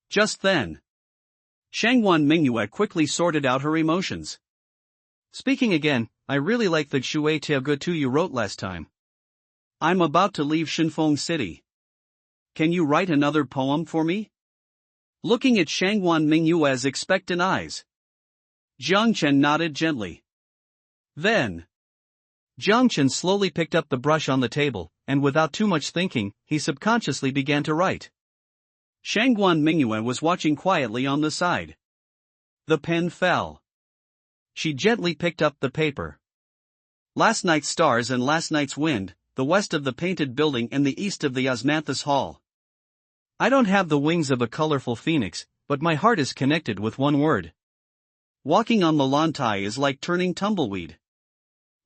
Just then, Shangguan Mingyue quickly sorted out her emotions. "Speaking again, I really like the Shui Teogutu you wrote last time. I'm about to leave Shinfeng City. Can you write another poem for me?" Looking at Shangguan Mingyue's expectant eyes, Jiang Chen nodded gently. Then, Jiang Chen slowly picked up the brush on the table, and without too much thinking, he subconsciously began to write. Shangguan Mingyue was watching quietly on the side. The pen fell. She gently picked up the paper. "Last night's stars and last night's wind, the west of the painted building and the east of the osmanthus hall. I don't have the wings of a colorful phoenix, but my heart is connected with one word. Walking on the Lantai is like turning tumbleweed."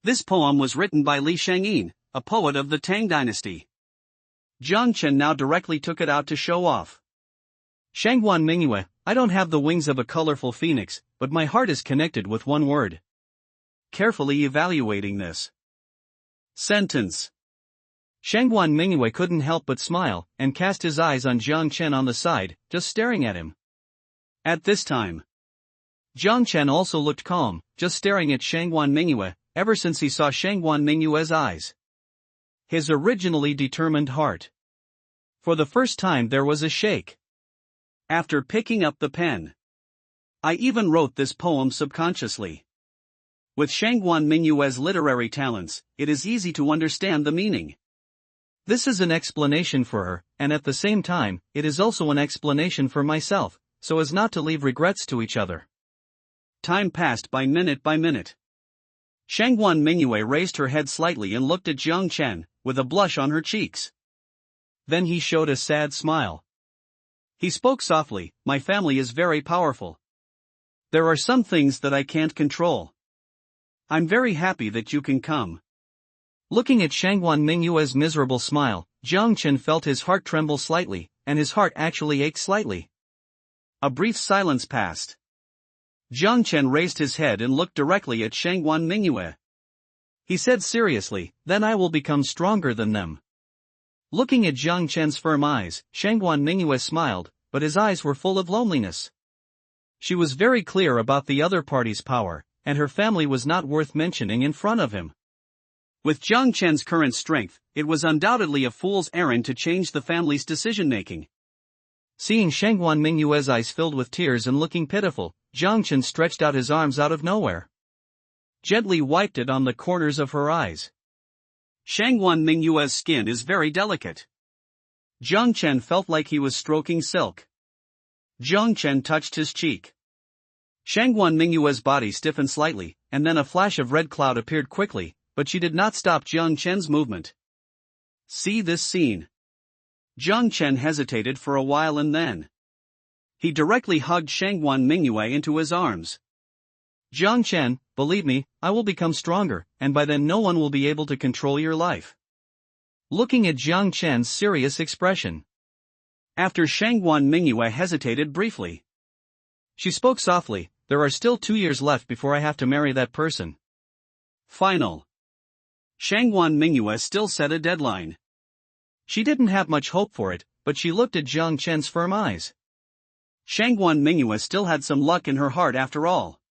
This poem was written by Li Shangyin, a poet of the Tang dynasty. Jiang Chen now directly took it out to show off. "Shangguan Mingyue, I don't have the wings of a colorful phoenix, but my heart is connected with one word." Carefully evaluating this sentence, Shangguan Mingyue couldn't help but smile, and cast his eyes on Jiang Chen on the side, just staring at him. At this time, Jiang Chen also looked calm, just staring at Shangguan Mingyue, ever since he saw Shangguan Mingyue's eyes. His originally determined heart. For the first time there was a shake. After picking up the pen, I even wrote this poem subconsciously. With Shangguan Mingyue's literary talents, it is easy to understand the meaning. This is an explanation for her, and at the same time, it is also an explanation for myself, so as not to leave regrets to each other. Time passed by minute by minute. Shangguan Mingyue raised her head slightly and looked at Jiang Chen, with a blush on her cheeks. Then he showed a sad smile. He spoke softly, "My family is very powerful. There are some things that I can't control. I'm very happy that you can come." Looking at Shangguan Mingyue's miserable smile, Jiang Chen felt his heart tremble slightly, and his heart actually ached slightly. A brief silence passed. Jiang Chen raised his head and looked directly at Shangguan Mingyue. He said seriously, then I will become stronger than them. Looking at Jiang Chen's firm eyes, Shangguan Mingyue smiled, but his eyes were full of loneliness. She was very clear about the other party's power, and her family was not worth mentioning in front of him. With Jiang Chen's current strength, it was undoubtedly a fool's errand to change the family's decision-making. Seeing Shangguan Mingyue's eyes filled with tears and looking pitiful, Jiang Chen stretched out his arms out of nowhere. Gently wiped it on the corners of her eyes. Shangguan Mingyue's skin is very delicate. Jiang Chen felt like he was stroking silk. Jiang Chen touched his cheek. Shangguan Mingyue's body stiffened slightly, and then a flash of red cloud appeared quickly, but she did not stop Jiang Chen's movement. See this scene. Jiang Chen hesitated for a while and then he directly hugged Shangguan Mingyue into his arms. Jiang Chen, believe me, I will become stronger, and by then no one will be able to control your life. Looking at Jiang Chen's serious expression. After Shangguan Mingyue hesitated briefly, she spoke softly, there are still 2 years left before I have to marry that person. Final. Shangguan Mingyue still set a deadline. She didn't have much hope for it, but she looked at Jiang Chen's firm eyes. Shangguan Mingyue still had some luck in her heart after all.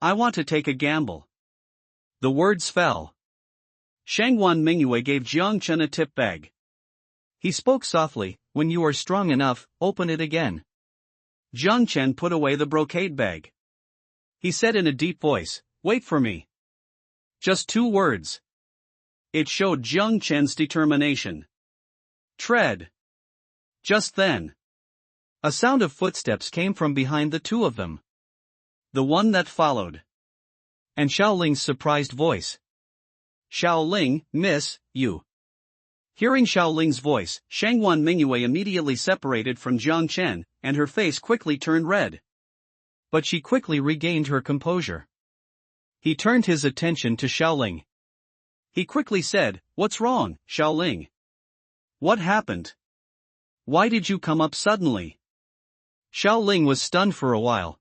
I want to take a gamble. The words fell. Shangguan Mingyue gave Jiang Chen a tip bag. He spoke softly, when you are strong enough, open it again. Jiang Chen put away the brocade bag. He said in a deep voice, wait for me. Just 2 words. It showed Jiang Chen's determination. Tread. Just then, a sound of footsteps came from behind the two of them. The one that followed. And Xiaoling's surprised voice. Xiaoling, miss, you. Hearing Xiaoling's voice, Shangguan Mingyue immediately separated from Jiang Chen, and her face quickly turned red. But she quickly regained her composure. He turned his attention to Xiaoling. He quickly said, what's wrong, Xiaoling? What happened? Why did you come up suddenly? Xiaoling was stunned for a while.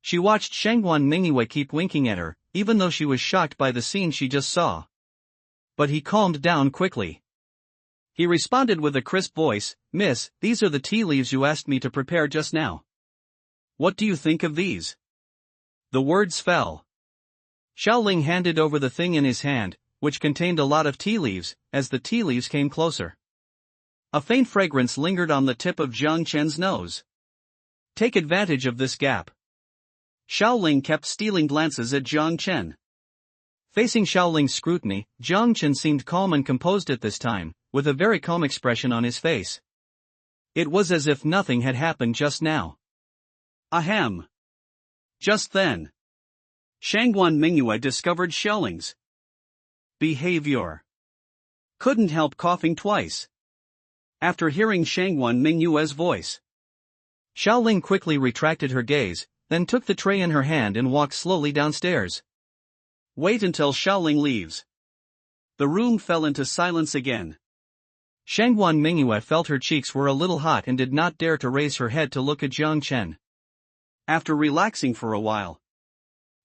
She watched Shangguan Mingyue keep winking at her, even though she was shocked by the scene she just saw. But he calmed down quickly. He responded with a crisp voice, Miss, these are the tea leaves you asked me to prepare just now. What do you think of these? The words fell. Xiaoling handed over the thing in his hand, which contained a lot of tea leaves, as the tea leaves came closer. A faint fragrance lingered on the tip of Jiang Chen's nose. Take advantage of this gap. Xiaoling kept stealing glances at Jiang Chen. Facing Xiaoling's scrutiny, Jiang Chen seemed calm and composed at this time, with a very calm expression on his face. It was as if nothing had happened just now. Ahem. Just then, Shangguan Mingyue discovered Xiaoling's behavior. Couldn't help coughing twice. After hearing Shangguan Mingyue's voice, Xiaoling quickly retracted her gaze, then took the tray in her hand and walked slowly downstairs. Wait until Xiaoling leaves. The room fell into silence again. Shangguan Mingyue felt her cheeks were a little hot and did not dare to raise her head to look at Jiang Chen. After relaxing for a while,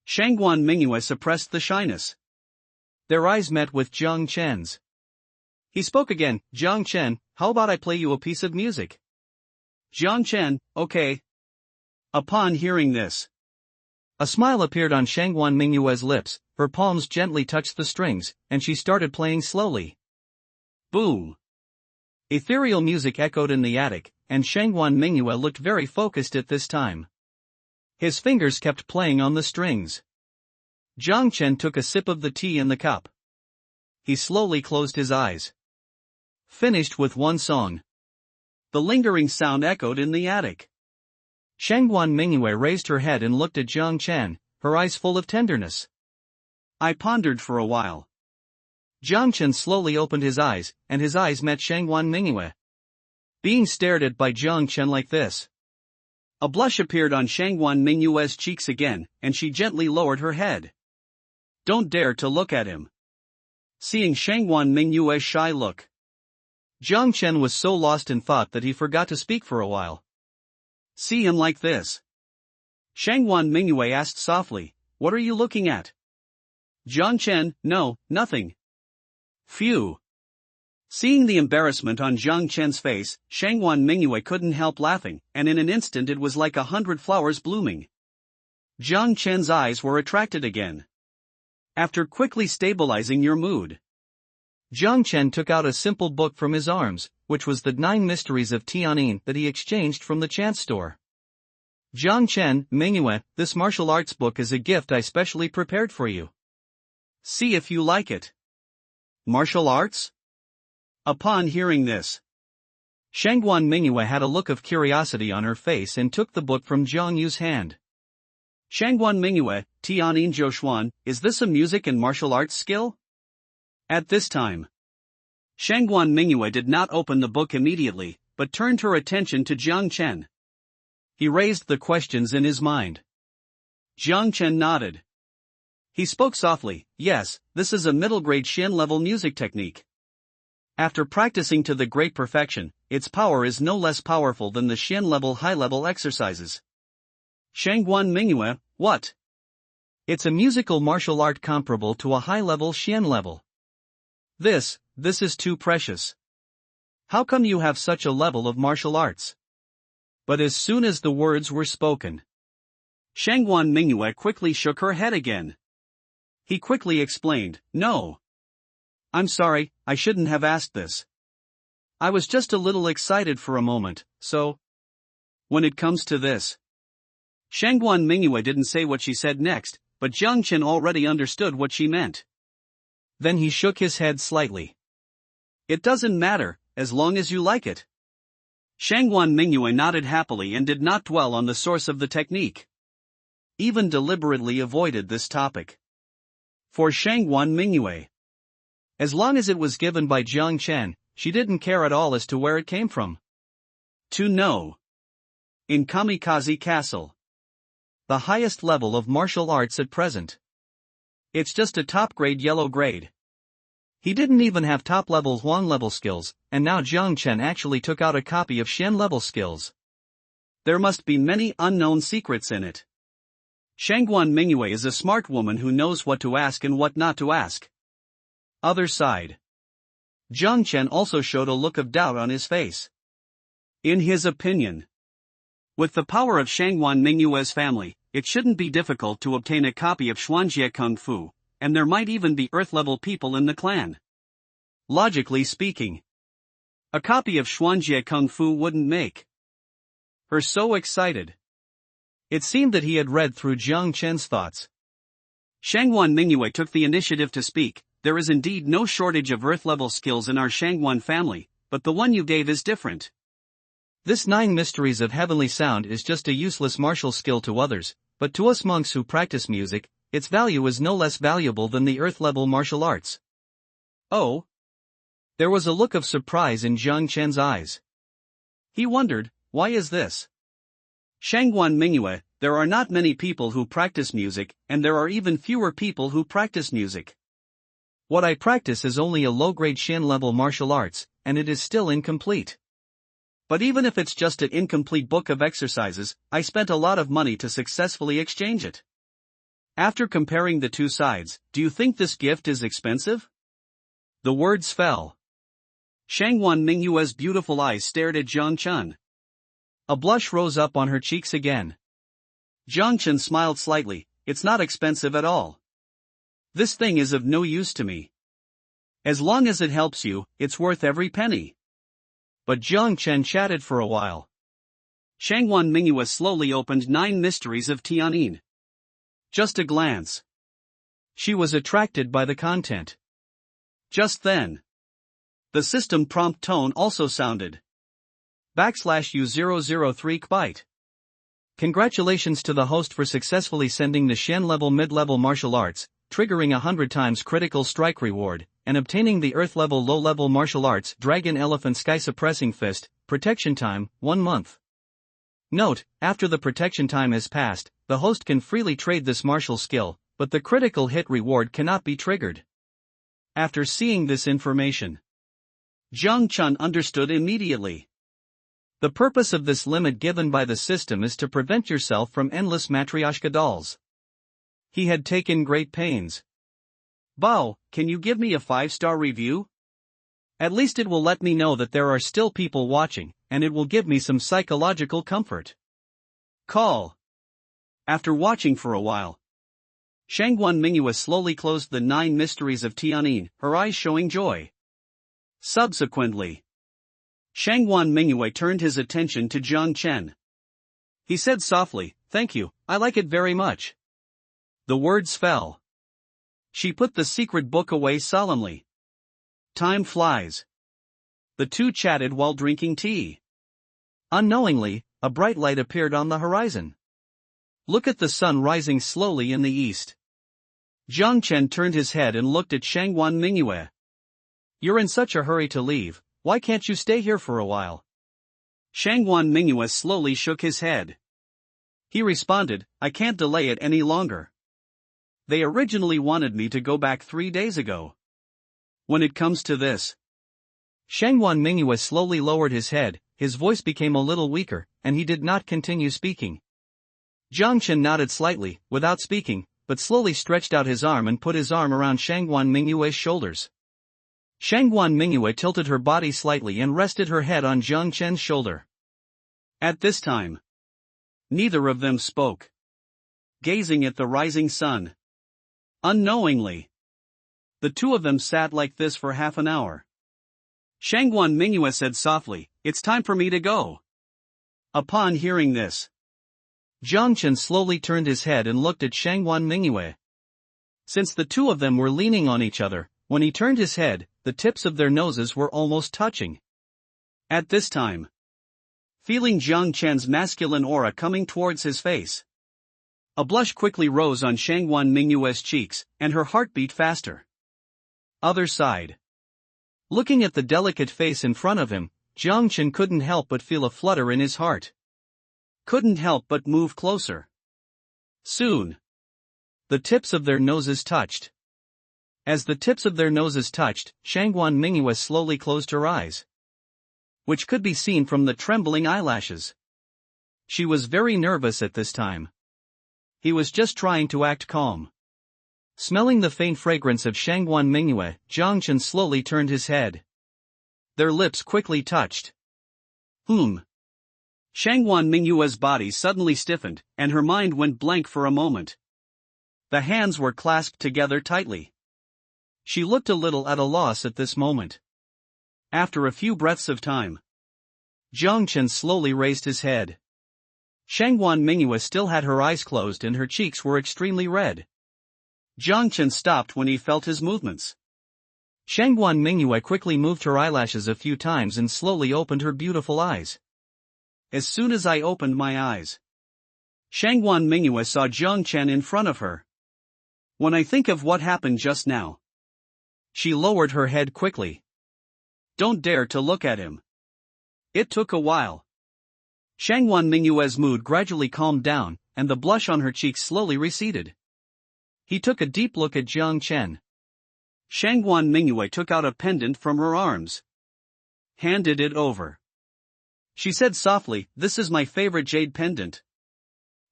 Shangguan Mingyue suppressed the shyness. Their eyes met with Jiang Chen's. He spoke again, Jiang Chen, how about I play you a piece of music? Jiang Chen, okay. Upon hearing this, a smile appeared on Shangguan Mingyue's lips, her palms gently touched the strings, and she started playing slowly. Boom! Ethereal music echoed in the attic, and Shangguan Mingyue looked very focused at this time. His fingers kept playing on the strings. Jiang Chen took a sip of the tea in the cup. He slowly closed his eyes. Finished with one song. The lingering sound echoed in the attic. Shangguan Mingyue raised her head and looked at Jiang Chen, her eyes full of tenderness. I pondered for a while. Jiang Chen slowly opened his eyes, and his eyes met Shangguan Mingyue. Being stared at by Jiang Chen like this, a blush appeared on Shangguan Mingyue's cheeks again, and she gently lowered her head. Don't dare to look at him. Seeing Shangguan Mingyue's shy look, Jiang Chen was so lost in thought that he forgot to speak for a while. See him like this? Shangguan Mingyue asked softly, what are you looking at? Jiang Chen, no, nothing. Phew. Seeing the embarrassment on Jiang Chen's face, Shangguan Mingyue couldn't help laughing, and in an instant it was like 100 flowers blooming. Jiang Chen's eyes were attracted again. After quickly stabilizing your mood, Jiang Chen took out a simple book from his arms, which was the 9 Mysteries of Tianyin that he exchanged from the chance store. Jiang Chen, Mingyue, this martial arts book is a gift I specially prepared for you. See if you like it. Martial arts? Upon hearing this, Shangguan Mingyue had a look of curiosity on her face and took the book from Jiang Yu's hand. Shangguan Mingyue, Tianyin Zhoushuan, is this a music and martial arts skill? At this time, Shangguan Mingyue did not open the book immediately, but turned her attention to Jiang Chen. He raised the questions in his mind. Jiang Chen nodded. He spoke softly, yes, this is a middle-grade Shin-level music technique. After practicing to the great perfection, its power is no less powerful than the Shin-level high-level exercises. Shangguan Mingyue, what? It's a musical martial art comparable to a high-level Shin level. This is too precious. How come you have such a level of martial arts? But as soon as the words were spoken, Shangguan Mingyue quickly shook her head again. He quickly explained, no. I'm sorry, I shouldn't have asked this. I was just a little excited for a moment, so. When it comes to this. Shangguan Mingyue didn't say what she said next, but Jiang Chen already understood what she meant. Then he shook his head slightly. It doesn't matter, as long as you like it. Shangguan Mingyue nodded happily and did not dwell on the source of the technique. Even deliberately avoided this topic. For Shangguan Mingyue, as long as it was given by Jiang Chen, she didn't care at all as to where it came from. To know. In Kamikaze Castle. The highest level of martial arts at present. It's just a top-grade yellow grade. He didn't even have top-level Huang-level skills, and now Jiang Chen actually took out a copy of Shen-level skills. There must be many unknown secrets in it. Shangguan Mingyue is a smart woman who knows what to ask and what not to ask. Other side. Jiang Chen also showed a look of doubt on his face. In his opinion, with the power of Shangguan Mingyue's family, it shouldn't be difficult to obtain a copy of Xuanjie Kung Fu, and there might even be Earth-level people in the clan. Logically speaking, a copy of Xuanjie Kung Fu wouldn't make her so excited. It seemed that he had read through Jiang Chen's thoughts. Shangguan Mingyue took the initiative to speak. There is indeed no shortage of Earth-level skills in our Shangguan family, but the one you gave is different. This 9 Mysteries of Heavenly Sound is just a useless martial skill to others, but to us monks who practice music, its value is no less valuable than the Earth-level martial arts. Oh? There was a look of surprise in Jiang Chen's eyes. He wondered, why is this? Shangguan Mingyue, there are not many people who practice music, and there are even fewer people who practice music. What I practice is only a low-grade Shin-level martial arts, and it is still incomplete. But even if it's just an incomplete book of exercises, I spent a lot of money to successfully exchange it. After comparing the two sides, do you think this gift is expensive? The words fell. Shangguan Mingyue's beautiful eyes stared at Jiang Chen. A blush rose up on her cheeks again. Jiang Chen smiled slightly, it's not expensive at all. This thing is of no use to me. As long as it helps you, it's worth every penny. But Jiang Chen chatted for a while. Shangguan Mingyue slowly opened 9 Mysteries of Tianyin. Just a glance. She was attracted by the content. Just then, the system prompt tone also sounded. /U003 byte. Congratulations to the host for successfully sending the Shen-level mid-level martial arts, triggering 100 times critical strike reward, and obtaining the Earth-level low-level martial arts Dragon Elephant Sky Suppressing Fist, protection time, 1 month. Note, after the protection time has passed, the host can freely trade this martial skill, but the critical hit reward cannot be triggered. After seeing this information, Jiang Chen understood immediately. The purpose of this limit given by the system is to prevent yourself from endless Matryoshka dolls. He had taken great pains. Bao, can you give me a 5-star review? At least it will let me know that there are still people watching, and it will give me some psychological comfort. Call. After watching for a while, Shangguan Mingyue slowly closed the 9 mysteries of Tianyin, her eyes showing joy. Subsequently, Shangguan Mingyue turned his attention to Jiang Chen. He said softly, "Thank you, I like it very much." The words fell. She put the secret book away solemnly. Time flies. The two chatted while drinking tea. Unknowingly, a bright light appeared on the horizon. "Look at the sun rising slowly in the east." Jiang Chen turned his head and looked at Shangguan Mingyue. "You're in such a hurry to leave, why can't you stay here for a while?" Shangguan Mingyue slowly shook his head. He responded, "I can't delay it any longer. They originally wanted me to go back 3 days ago. When it comes to this..." Shangguan Mingyue slowly lowered his head, his voice became a little weaker, and he did not continue speaking. Jiang Chen nodded slightly, without speaking, but slowly stretched out his arm and put his arm around Shangguan Mingyue's shoulders. Shangguan Mingyue tilted her body slightly and rested her head on Jiang Chen's shoulder. At this time, neither of them spoke, gazing at the rising sun. Unknowingly, the two of them sat like this for half an hour. Shangguan Mingyue said softly, "It's time for me to go." Upon hearing this, Jiang Chen slowly turned his head and looked at Shangguan Mingyue. Since the two of them were leaning on each other, when he turned his head, the tips of their noses were almost touching. At this time, feeling Jiang Chen's masculine aura coming towards his face, a blush quickly rose on Shangguan Mingyue's cheeks, and her heart beat faster. Other side. Looking at the delicate face in front of him, Jiang Chen couldn't help but feel a flutter in his heart. Couldn't help but move closer. Soon, the tips of their noses touched. As the tips of their noses touched, Shangguan Mingyue slowly closed her eyes, which could be seen from the trembling eyelashes. She was very nervous at this time. He was just trying to act calm. Smelling the faint fragrance of Shangguan Mingyue, Jiang Chen slowly turned his head. Their lips quickly touched. Shangguan Mingyue's body suddenly stiffened, and her mind went blank for a moment. The hands were clasped together tightly. She looked a little at a loss at this moment. After a few breaths of time, Jiang Chen slowly raised his head. Shangguan Mingyue still had her eyes closed and her cheeks were extremely red. Jiang Chen stopped when he felt his movements. Shangguan Mingyue quickly moved her eyelashes a few times and slowly opened her beautiful eyes. As soon as I opened my eyes, Shangguan Mingyue saw Jiang Chen in front of her. When I think of what happened just now, she lowered her head quickly. Don't dare to look at him. It took a while. Shangguan Mingyue's mood gradually calmed down, and the blush on her cheeks slowly receded. He took a deep look at Jiang Chen. Shangguan Mingyue took out a pendant from her arms, handed it over. She said softly, "This is my favorite jade pendant.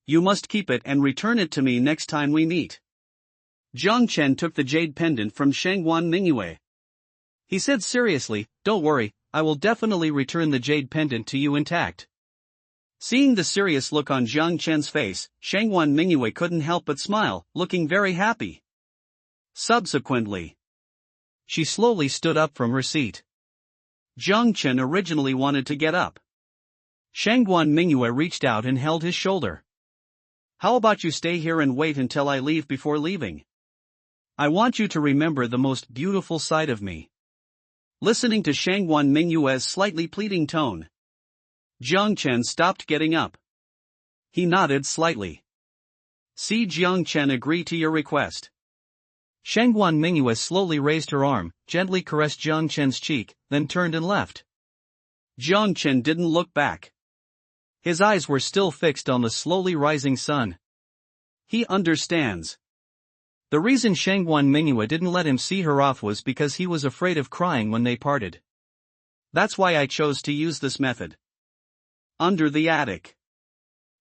You must keep it and return it to me next time we meet." Jiang Chen took the jade pendant from Shangguan Mingyue. He said seriously, "Don't worry, I will definitely return the jade pendant to you intact." Seeing the serious look on Jiang Chen's face, Shangguan Mingyue couldn't help but smile, looking very happy. Subsequently, she slowly stood up from her seat. Jiang Chen originally wanted to get up. Shangguan Mingyue reached out and held his shoulder. "How about you stay here and wait until I leave before leaving? I want you to remember the most beautiful side of me." Listening to Shangguan Mingyue's slightly pleading tone, Jiang Chen stopped getting up. He nodded slightly. "See, Jiang Chen, agree to your request." Shangguan Mingyue slowly raised her arm, gently caressed Jiang Chen's cheek, then turned and left. Jiang Chen didn't look back. His eyes were still fixed on the slowly rising sun. He understands. The reason Shangguan Mingyue didn't let him see her off was because he was afraid of crying when they parted. That's why I chose to use this method. Under the attic.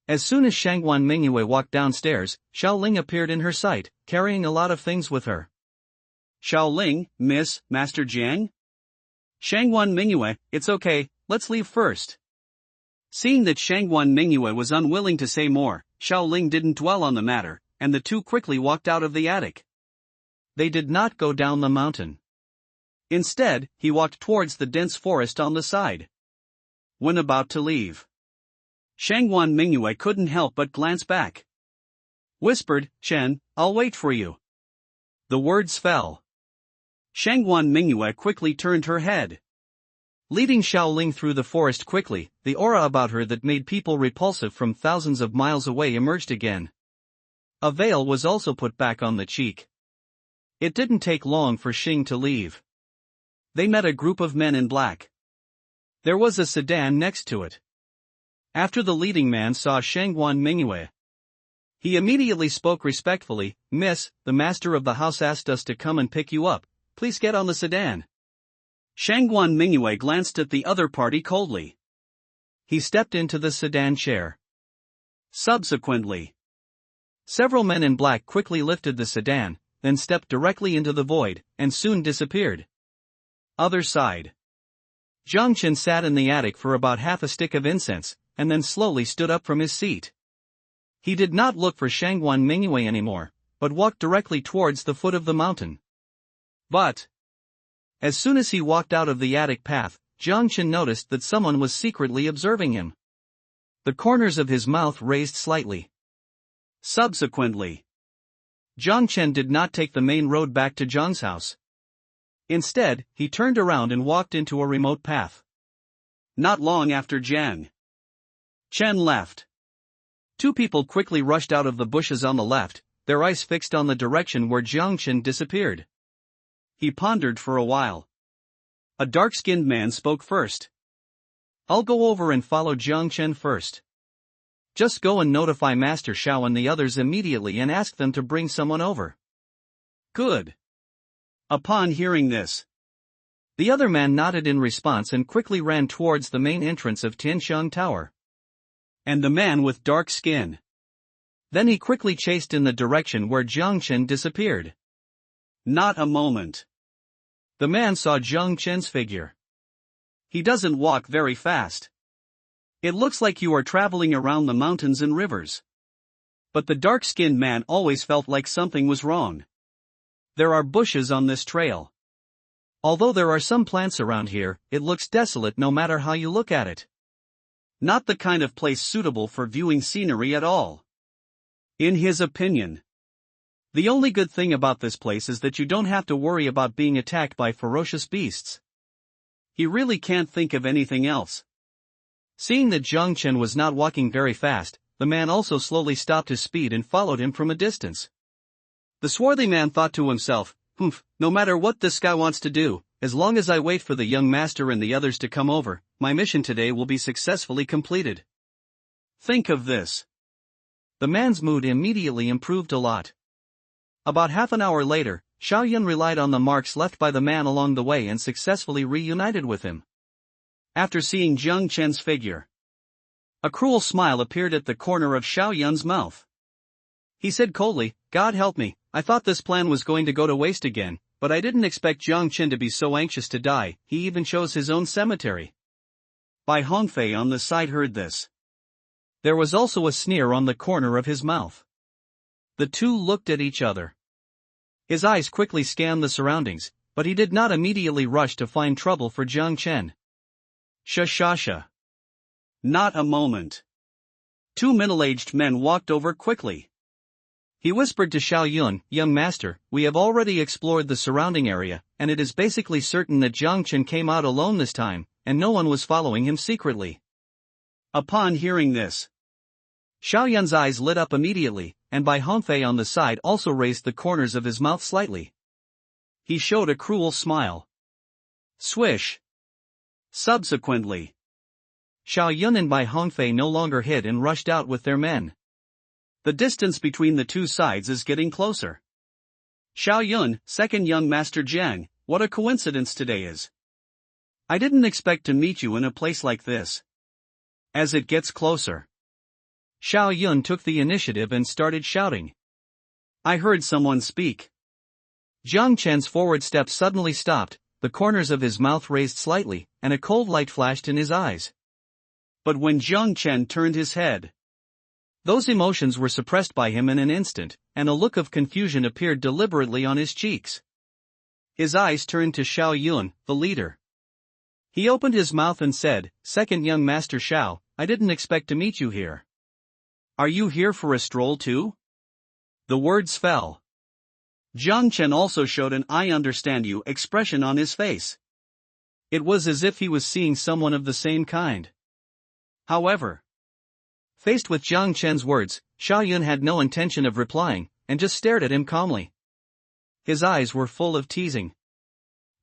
As soon as Shangguan Mingyue walked downstairs, Xiao Ling appeared in her sight, carrying a lot of things with her. Xiaoling, Miss, Master Jiang? Shangguan Mingyue, it's okay, let's leave first. Seeing that Shangguan Mingyue was unwilling to say more, Xiaoling didn't dwell on the matter, and the two quickly walked out of the attic. They did not go down the mountain. Instead, he walked towards the dense forest on the side. When about to leave, Shangguan Mingyue couldn't help but glance back. Whispered, Chen, I'll wait for you. The words fell. Shangguan Mingyue quickly turned her head. Leading Xiaoling through the forest quickly, the aura about her that made people repulsive from thousands of miles away emerged again. A veil was also put back on the cheek. It didn't take long for Xing to leave. They met a group of men in black. There was a sedan next to it. After the leading man saw Shangguan Mingyue, he immediately spoke respectfully, Miss, the master of the house asked us to come and pick you up, please get on the sedan. Shangguan Mingyue glanced at the other party coldly. He stepped into the sedan chair. Subsequently, several men in black quickly lifted the sedan, then stepped directly into the void, and soon disappeared. Other side. Zhang Chen sat in the attic for about half a stick of incense, and then slowly stood up from his seat. He did not look for Shangguan Mingyue anymore, but walked directly towards the foot of the mountain. But as soon as he walked out of the attic path, Zhang Chen noticed that someone was secretly observing him. The corners of his mouth raised slightly. Subsequently, Zhang Chen did not take the main road back to Zhang's house. Instead, he turned around and walked into a remote path. Not long after Zhang Chen left, two people quickly rushed out of the bushes on the left, their eyes fixed on the direction where Zhang Chen disappeared. He pondered for a while. A dark-skinned man spoke first. I'll go over and follow Zhang Chen first. Just go and notify Master Xiao and the others immediately and ask them to bring someone over. Good. Upon hearing this, the other man nodded in response and quickly ran towards the main entrance of Tianxiang Tower. And the man with dark skin. Then he quickly chased in the direction where Zhang Chen disappeared. Not a moment. The man saw Zhang Chen's figure. He doesn't walk very fast. It looks like you are traveling around the mountains and rivers. But the dark-skinned man always felt like something was wrong. There are bushes on this trail. Although there are some plants around here, it looks desolate no matter how you look at it. Not the kind of place suitable for viewing scenery at all. In his opinion, the only good thing about this place is that you don't have to worry about being attacked by ferocious beasts. He really can't think of anything else. Seeing that Zhang Chen was not walking very fast, the man also slowly stopped his speed and followed him from a distance. The swarthy man thought to himself, no matter what this guy wants to do, as long as I wait for the young master and the others to come over, my mission today will be successfully completed. Think of this. The man's mood immediately improved a lot. About half an hour later, Xiaoyun relied on the marks left by the man along the way and successfully reunited with him. After seeing Zhang Chen's figure, a cruel smile appeared at the corner of Xiaoyun's mouth. He said coldly, God help me, I thought this plan was going to go to waste again, but I didn't expect Zhang Chen to be so anxious to die, he even chose his own cemetery. Bai Hongfei on the side heard this. There was also a sneer on the corner of his mouth. The two looked at each other. His eyes quickly scanned the surroundings, but he did not immediately rush to find trouble for Zhang Chen. Shashasha. Not a moment. Two middle-aged men walked over quickly. He whispered to Xiaoyun, young master, we have already explored the surrounding area, and it is basically certain that Zhang Chen came out alone this time, and no one was following him secretly. Upon hearing this, Xiaoyun's eyes lit up immediately, and Bai Hongfei on the side also raised the corners of his mouth slightly. He showed a cruel smile. Swish. Subsequently, Xiaoyun and Bai Hongfei no longer hid and rushed out with their men. The distance between the two sides is getting closer. Xiaoyun, second young master Jiang, what a coincidence today is. I didn't expect to meet you in a place like this. As it gets closer, Xiaoyun took the initiative and started shouting. I heard someone speak. Jiang Chen's forward step suddenly stopped, the corners of his mouth raised slightly, and a cold light flashed in his eyes. But when Jiang Chen turned his head, those emotions were suppressed by him in an instant, and a look of confusion appeared deliberately on his cheeks. His eyes turned to Xiao Yun, the leader. He opened his mouth and said, "Second young Master Xiao, I didn't expect to meet you here. Are you here for a stroll too?" The words fell. Jiang Chen also showed an "I understand you" expression on his face. It was as if he was seeing someone of the same kind. However, faced with Jiang Chen's words, Xiao Yun had no intention of replying, and just stared at him calmly. His eyes were full of teasing.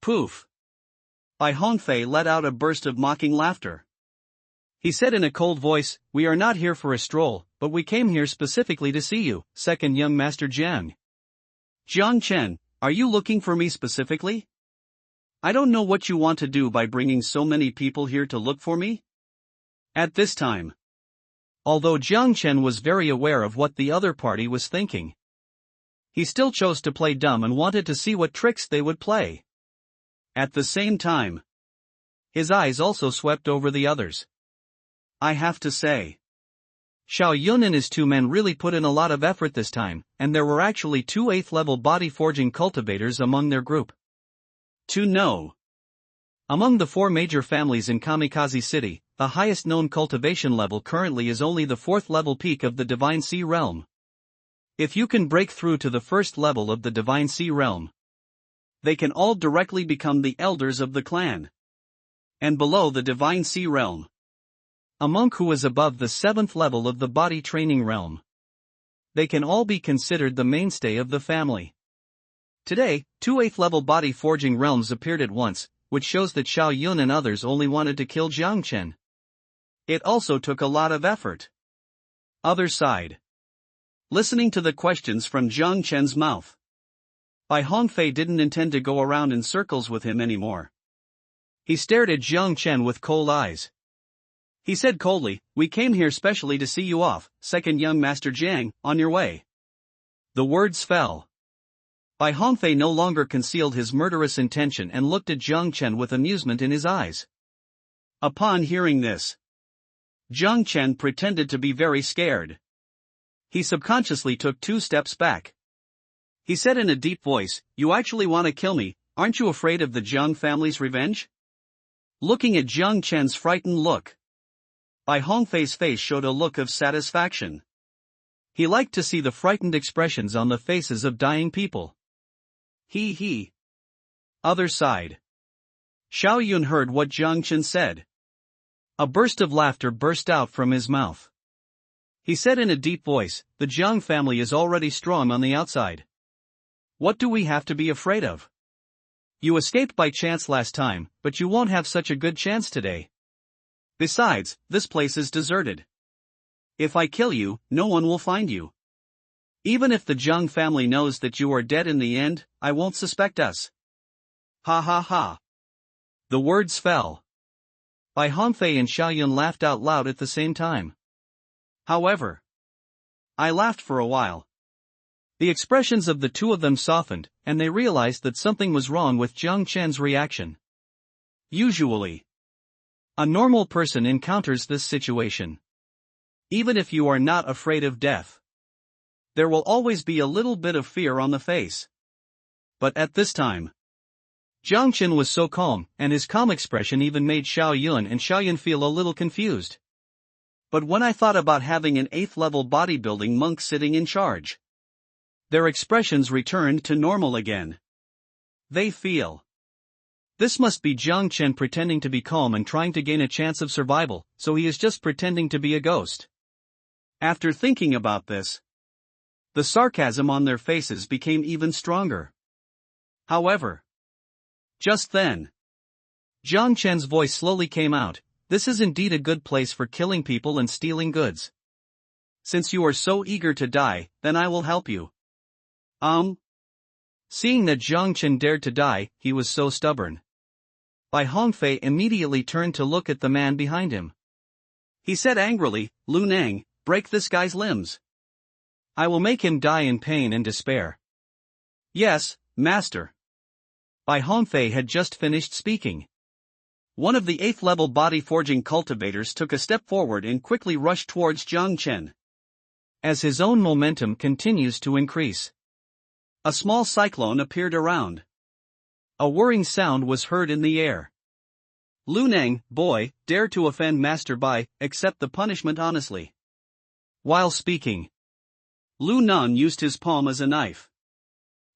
Poof! Bai Hongfei let out a burst of mocking laughter. He said in a cold voice, "We are not here for a stroll, but we came here specifically to see you, second young Master Jiang." Jiang Chen, are you looking for me specifically? I don't know what you want to do by bringing so many people here to look for me. At this time, although Jiang Chen was very aware of what the other party was thinking, he still chose to play dumb and wanted to see what tricks they would play. At the same time, his eyes also swept over the others. I have to say, Xiao Yun and his two men really put in a lot of effort this time, and there were actually 2 8th-level body forging cultivators among their group. To know, among the 4 major families in Kamikaze City, the highest known cultivation level currently is only the 4th level peak of the Divine Sea Realm. If you can break through to the 1st level of the Divine Sea Realm, they can all directly become the elders of the clan. And below the Divine Sea Realm, a monk who is above the 7th level of the body training realm. They can all be considered the mainstay of the family. Today, 2 8th-level body forging realms appeared at once, which shows that Xiao Yun and others only wanted to kill Jiang Chen. It also took a lot of effort. Other side. Listening to the questions from Jiang Chen's mouth, Bai Hongfei didn't intend to go around in circles with him anymore. He stared at Jiang Chen with cold eyes. He said coldly, "We came here specially to see you off, second young Master Jiang, on your way." The words fell. Bai Hongfei no longer concealed his murderous intention and looked at Jiang Chen with amusement in his eyes. Upon hearing this, Jiang Chen pretended to be very scared. He subconsciously took 2 steps back. He said in a deep voice, "You actually want to kill me, aren't you afraid of the Jiang family's revenge?" Looking at Jiang Chen's frightened look, Bai Hongfei's face showed a look of satisfaction. He liked to see the frightened expressions on the faces of dying people. He. Other side. Xiao Yun heard what Jiang Chen said. A burst of laughter burst out from his mouth. He said in a deep voice, "The Jiang family is already strong on the outside. What do we have to be afraid of? You escaped by chance last time, but you won't have such a good chance today. Besides, this place is deserted. If I kill you, no one will find you. Even if the Jiang family knows that you are dead in the end, I won't suspect us." Ha ha ha. The words fell. Bai Hongfei and Xiao Yun laughed out loud at the same time. However, I laughed for a while. The expressions of the two of them softened, and they realized that something was wrong with Jiang Chen's reaction. Usually, a normal person encounters this situation. Even if you are not afraid of death, there will always be a little bit of fear on the face. But at this time, Jiang Chen was so calm, and his calm expression even made Xiao Yun and Xiao Yun feel a little confused. But when I thought about having an 8th-level bodybuilding monk sitting in charge, their expressions returned to normal again. They feel. This must be Jiang Chen pretending to be calm and trying to gain a chance of survival, so he is just pretending to be a ghost. After thinking about this, the sarcasm on their faces became even stronger. However, just then, Jiang Chen's voice slowly came out, "This is indeed a good place for killing people and stealing goods. Since you are so eager to die, then I will help you." Seeing that Jiang Chen dared to die, he was so stubborn. Bai Hongfei immediately turned to look at the man behind him. He said angrily, "Lu Nang, break this guy's limbs. I will make him die in pain and despair." Yes, Master. Bai Hongfei had just finished speaking. One of the 8th level body forging cultivators took a step forward and quickly rushed towards Jiang Chen. As his own momentum continues to increase, a small cyclone appeared around. A whirring sound was heard in the air. Lu Neng, boy, dare to offend Master Bai, accept the punishment honestly. While speaking, Lu Nan used his palm as a knife.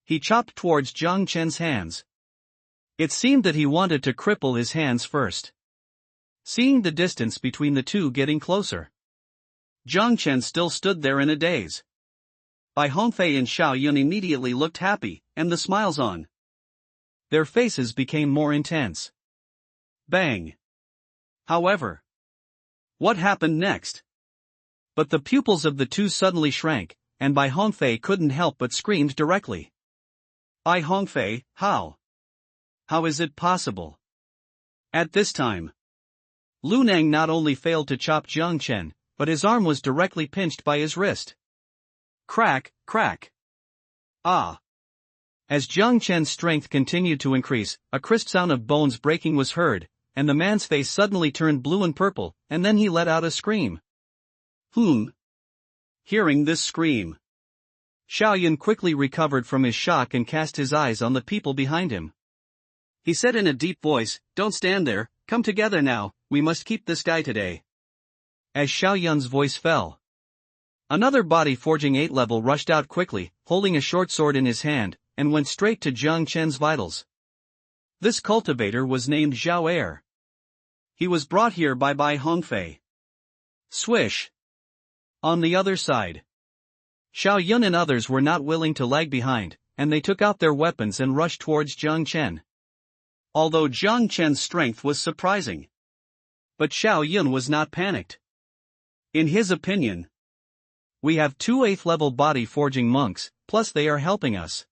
He chopped towards Jiang Chen's hands. It seemed that he wanted to cripple his hands first. Seeing the distance between the two getting closer, Jiang Chen still stood there in a daze. Bai Hongfei and Xiao Yun immediately looked happy, and the smiles on their faces became more intense. Bang! However, what happened next? But the pupils of the two suddenly shrank, and Bai Hongfei couldn't help but screamed directly. Bai Hongfei, how? How is it possible? At this time, Lu Neng not only failed to chop Jiang Chen, but his arm was directly pinched by his wrist. Crack, crack. Ah! As Jiang Chen's strength continued to increase, a crisp sound of bones breaking was heard, and the man's face suddenly turned blue and purple, and then he let out a scream. Hearing this scream, Xiao Yun quickly recovered from his shock and cast his eyes on the people behind him. He said in a deep voice, "Don't stand there, come together now, we must keep this guy today." As Xiao Yun's voice fell, another body forging 8 level rushed out quickly, holding a short sword in his hand, and went straight to Jiang Chen's vitals. This cultivator was named Zhao Er. He was brought here by Bai Hongfei. Swish! On the other side, Xiao Yun and others were not willing to lag behind, and they took out their weapons and rushed towards Jiang Chen. Although Jiang Chen's strength was surprising, but Xiao Yun was not panicked. In his opinion, we have 2 8th level body forging monks, plus they are helping us.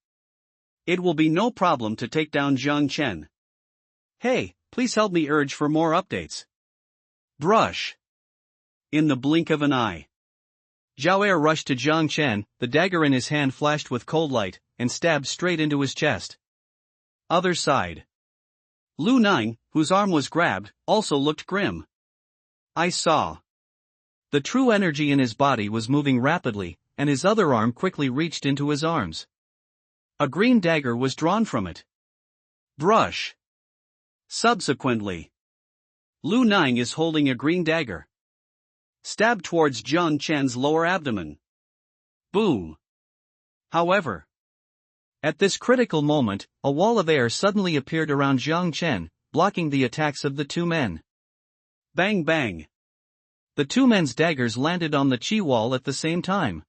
It will be no problem to take down Jiang Chen. Hey, please help me urge for more updates. Brush. In the blink of an eye, Zhao Er rushed to Jiang Chen, the dagger in his hand flashed with cold light, and stabbed straight into his chest. Other side. Lu Neng, whose arm was grabbed, also looked grim. I saw. The true energy in his body was moving rapidly, and his other arm quickly reached into his arms. A green dagger was drawn from it. Brush. Subsequently, Lu Neng is holding a green dagger. Stabbed towards Jiang Chen's lower abdomen. Boom. However, at this critical moment, a wall of air suddenly appeared around Jiang Chen, blocking the attacks of the two men. Bang bang. The two men's daggers landed on the chi wall at the same time.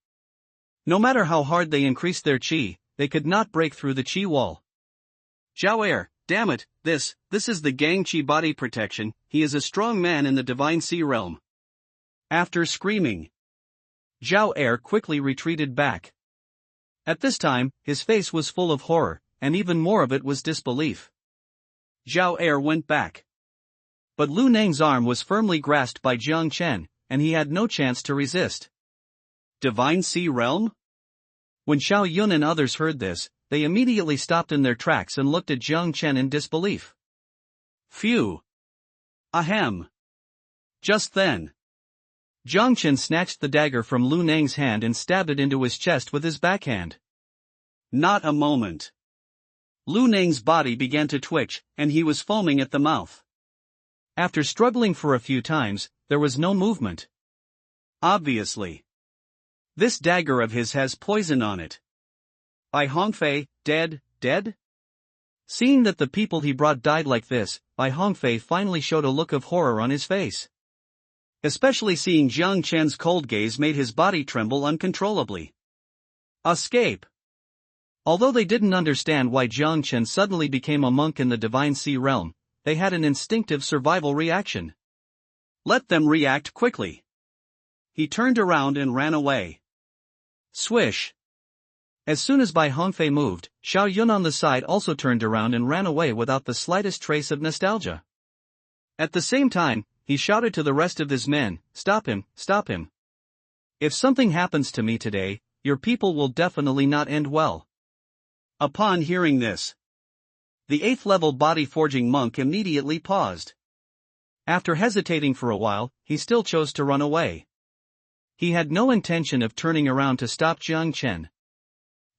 No matter how hard they increased their chi, they could not break through the chi wall. Zhao Er, damn it, this is the Gang Chi body protection, he is a strong man in the Divine Sea realm. After screaming, Zhao Er quickly retreated back. At this time, his face was full of horror, and even more of it was disbelief. Zhao Er went back. But Lu Neng's arm was firmly grasped by Jiang Chen, and he had no chance to resist. Divine Sea realm? When Xiao Yun and others heard this, they immediately stopped in their tracks and looked at Jiang Chen in disbelief. Phew! Ahem! Just then, Jiang Chen snatched the dagger from Lu Neng's hand and stabbed it into his chest with his backhand. Not a moment. Lu Neng's body began to twitch, and he was foaming at the mouth. After struggling for a few times, there was no movement. Obviously, this dagger of his has poison on it. Bai Hongfei, dead? Seeing that the people he brought died like this, Bai Hongfei finally showed a look of horror on his face. Especially seeing Jiang Chen's cold gaze made his body tremble uncontrollably. Escape! Although they didn't understand why Jiang Chen suddenly became a monk in the Divine Sea realm, they had an instinctive survival reaction. Let them react quickly. He turned around and ran away. Swish! As soon as Bai Hongfei moved, Xiao Yun on the side also turned around and ran away without the slightest trace of nostalgia. At the same time, he shouted to the rest of his men, "Stop him, stop him. If something happens to me today, your people will definitely not end well." Upon hearing this, the 8th level body forging monk immediately paused. After hesitating for a while, he still chose to run away. He had no intention of turning around to stop Jiang Chen.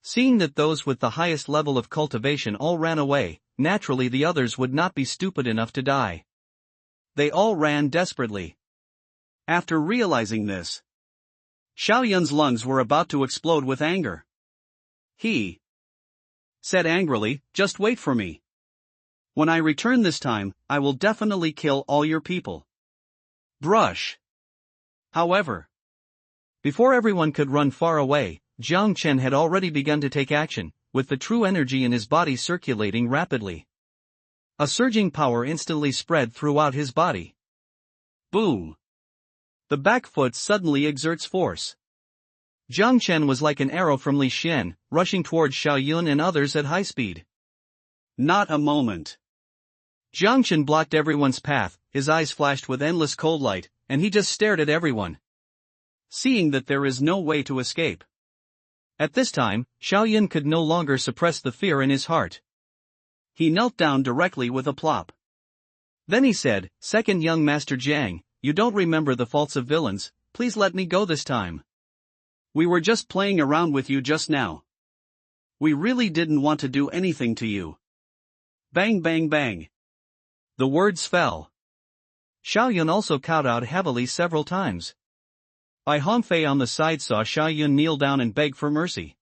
Seeing that those with the highest level of cultivation all ran away, naturally the others would not be stupid enough to die. They all ran desperately. After realizing this, Xiao Yun's lungs were about to explode with anger. He said angrily, "Just wait for me. When I return this time, I will definitely kill all your people." Brush. However, before everyone could run far away, Jiang Chen had already begun to take action, with the true energy in his body circulating rapidly. A surging power instantly spread throughout his body. Boom! The back foot suddenly exerts force. Jiang Chen was like an arrow from Li Xian, rushing towards Xiao Yun and others at high speed. Not a moment. Jiang Chen blocked everyone's path, his eyes flashed with endless cold light, and he just stared at everyone, seeing that there is no way to escape. At this time, Xiao Yun could no longer suppress the fear in his heart. He knelt down directly with a plop. Then he said, "Second young Master Jiang, you don't remember the faults of villains, please let me go this time. We were just playing around with you just now. We really didn't want to do anything to you." Bang bang bang. The words fell. Xiao Yun also kowtowed heavily several times. Bai Hongfei on the side saw Xiao Yun kneel down and beg for mercy.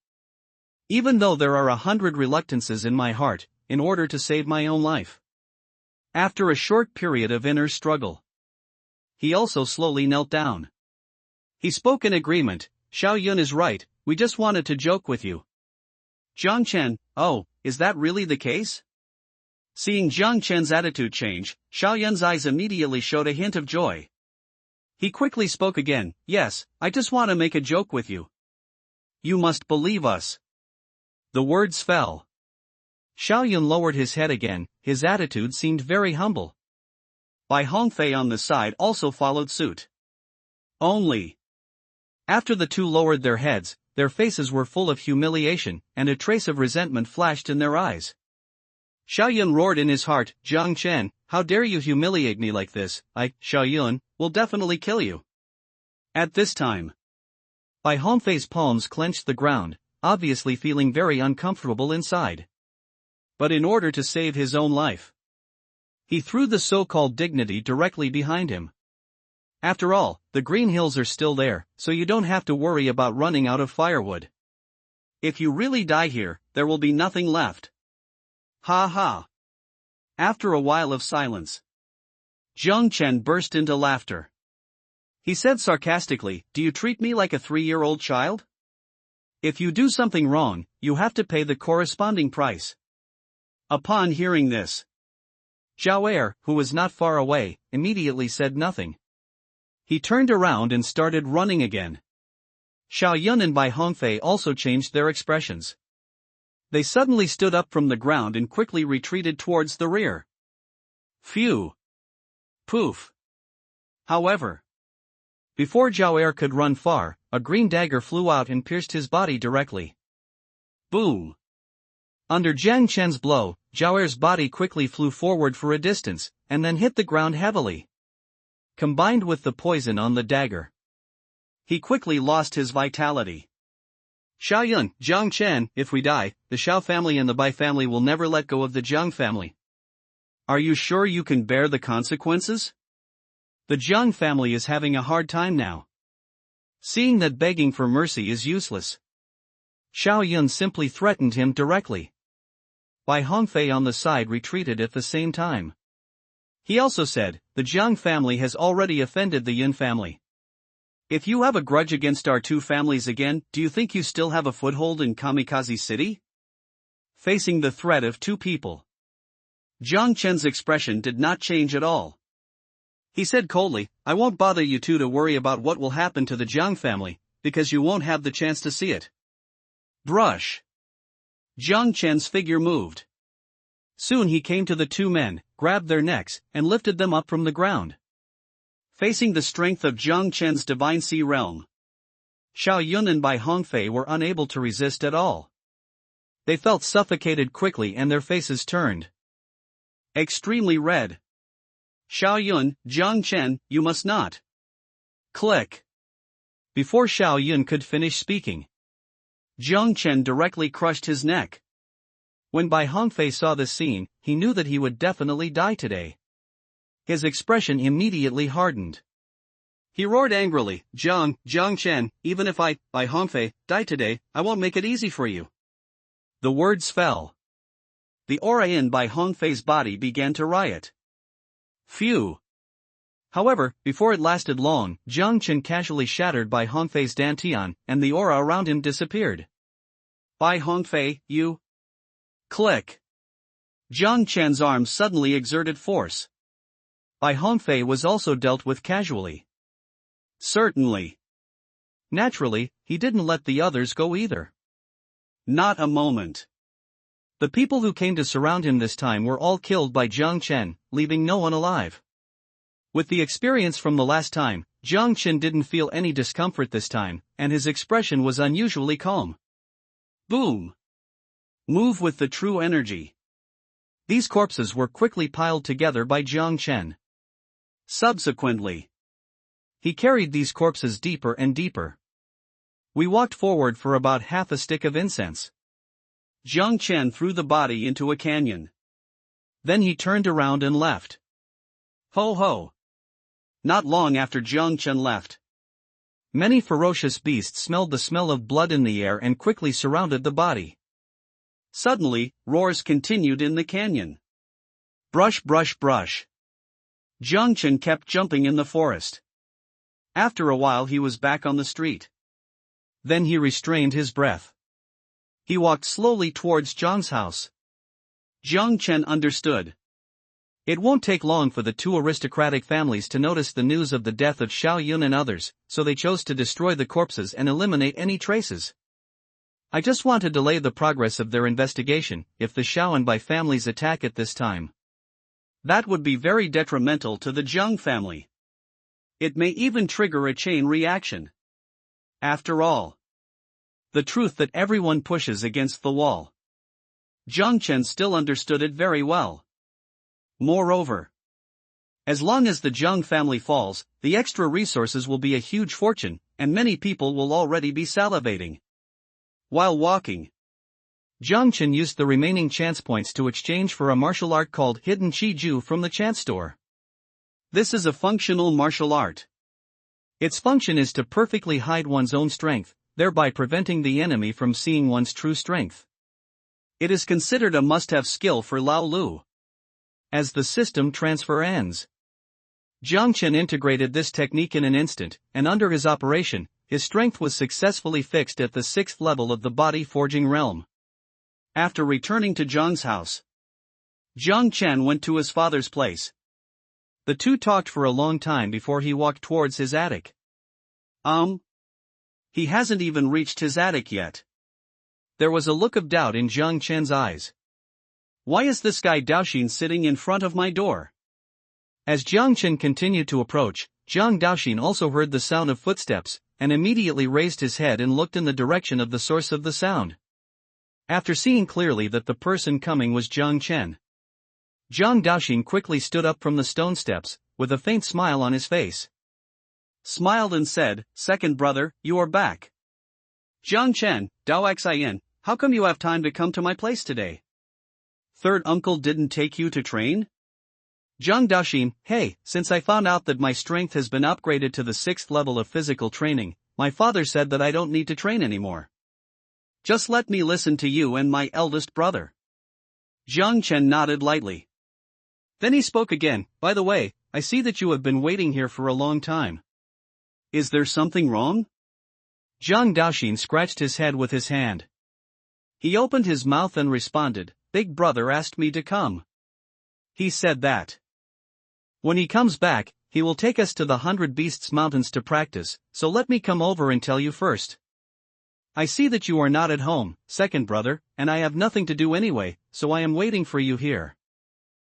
"Even though there are 100 reluctances in my heart, in order to save my own life." After a short period of inner struggle, he also slowly knelt down. He spoke in agreement, "Xiao Yun is right, we just wanted to joke with you." Jiang Chen, "Oh, is that really the case?" Seeing Jiang Chen's attitude change, Xiao Yun's eyes immediately showed a hint of joy. He quickly spoke again, "Yes, I just want to make a joke with you. You must believe us." The words fell. Xiao Yun lowered his head again, his attitude seemed very humble. Bai Hongfei on the side also followed suit. Only after the two lowered their heads, their faces were full of humiliation, and a trace of resentment flashed in their eyes. Xiao Yun roared in his heart, "Jiang Chen, how dare you humiliate me like this? Xiao Yun, will definitely kill you." At this time, Bai Hongfei's palms clenched the ground, obviously feeling very uncomfortable inside. But in order to save his own life, he threw the so-called dignity directly behind him. After all, the green hills are still there, so you don't have to worry about running out of firewood. If you really die here, there will be nothing left. Ha ha. After a while of silence, Jiang Chen burst into laughter. He said sarcastically, "Do you treat me like a 3-year-old child? If you do something wrong, you have to pay the corresponding price." Upon hearing this, Zhao Er, who was not far away, immediately said nothing. He turned around and started running again. Xiao Yun and Bai Hongfei also changed their expressions. They suddenly stood up from the ground and quickly retreated towards the rear. Phew! Poof! However, before Zhao Er could run far, a green dagger flew out and pierced his body directly. Boom! Under Jiang Chen's blow, Zhao Er's body quickly flew forward for a distance, and then hit the ground heavily. Combined with the poison on the dagger, he quickly lost his vitality. "Xiao Yun, Jiang Chen, if we die, the Xiao family and the Bai family will never let go of the Jiang family. Are you sure you can bear the consequences? The Jiang family is having a hard time now." Seeing that begging for mercy is useless, Xiao Yun simply threatened him directly. Bai Hongfei on the side retreated at the same time. He also said, "The Jiang family has already offended the Yun family. If you have a grudge against our two families again, do you think you still have a foothold in Kamikaze City?" Facing the threat of two people, Jiang Chen's expression did not change at all. He said coldly, "I won't bother you two to worry about what will happen to the Jiang family, because you won't have the chance to see it." Brush. Jiang Chen's figure moved. Soon he came to the two men, grabbed their necks, and lifted them up from the ground. Facing the strength of Jiang Chen's divine sea realm, Xiao Yun and Bai Hongfei were unable to resist at all. They felt suffocated quickly and their faces turned extremely red. Xiao Yun, Jiang Chen, you must not. Click. Before Xiao Yun could finish speaking, Jiang Chen directly crushed his neck. When Bai Hongfei saw this scene, he knew that he would definitely die today. His expression immediately hardened. He roared angrily, Jiang Chen, even if I, Bai Hongfei, die today, I won't make it easy for you. The words fell. The aura in Bai Hongfei's body began to riot. Phew. However, before it lasted long, Jiang Chen casually shattered Bai Hongfei's dantian, and the aura around him disappeared. Bai Hongfei, you. Click. Jiang Chen's arm suddenly exerted force. Bai Hongfei was also dealt with casually. Certainly. Naturally, he didn't let the others go either. Not a moment. The people who came to surround him this time were all killed by Jiang Chen, leaving no one alive. With the experience from the last time, Jiang Chen didn't feel any discomfort this time, and his expression was unusually calm. Boom. Move with the true energy. These corpses were quickly piled together by Jiang Chen. Subsequently, he carried these corpses deeper and deeper. We walked forward for about half a stick of incense. Jiang Chen threw the body into a canyon. Then he turned around and left. Ho ho. Not long after Jiang Chen left, many ferocious beasts smelled the smell of blood in the air and quickly surrounded the body. Suddenly, roars continued in the canyon. Brush, brush, brush. Jiang Chen kept jumping in the forest. After a while he was back on the street. Then he restrained his breath. He walked slowly towards Jiang's house. Jiang Chen understood. It won't take long for the two aristocratic families to notice the news of the death of Xiao Yun and others, so they chose to destroy the corpses and eliminate any traces. I just want to delay the progress of their investigation, if the Xiao and Bai families attack at this time. That would be very detrimental to the Jiang family. It may even trigger a chain reaction. After all, the truth that everyone pushes against the wall. Jiang Chen still understood it very well. Moreover, as long as the Jiang family falls, the extra resources will be a huge fortune, and many people will already be salivating. While walking, Jiang Chen used the remaining chance points to exchange for a martial art called Hidden Chi Ju from the chance store. This is a functional martial art. Its function is to perfectly hide one's own strength, thereby preventing the enemy from seeing one's true strength. It is considered a must-have skill for Lao Lu. As the system transfer ends, Jiang Chen integrated this technique in an instant, and under his operation, his strength was successfully fixed at the 6th level of the body forging realm. After returning to Jiang's house, Jiang Chen went to his father's place. The two talked for a long time before he walked towards his attic. He hasn't even reached his attic yet. There was a look of doubt in Jiang Chen's eyes. Why is this guy Daoxin sitting in front of my door? As Jiang Chen continued to approach, Jiang Daoxin also heard the sound of footsteps, and immediately raised his head and looked in the direction of the source of the sound. After seeing clearly that the person coming was Jiang Chen, Jiang Daoxin quickly stood up from the stone steps, with a faint smile on his face. Smiled and said, "Second brother, you are back. Jiang Chen, Dao Xin, how come you have time to come to my place today? Third uncle didn't take you to train?" Jiang Daoxin, hey, since I found out that my strength has been upgraded to the 6th level of physical training, my father said that I don't need to train anymore. Just let me listen to you and my eldest brother. Jiang Chen nodded lightly. Then he spoke again, "By the way, I see that you have been waiting here for a long time. Is there something wrong?" Jiang Daoxin scratched his head with his hand. He opened his mouth and responded, "Big brother asked me to come. He said that when he comes back, he will take us to the 100 Beasts Mountains to practice, so let me come over and tell you first. I see that you are not at home, second brother, and I have nothing to do anyway, so I am waiting for you here."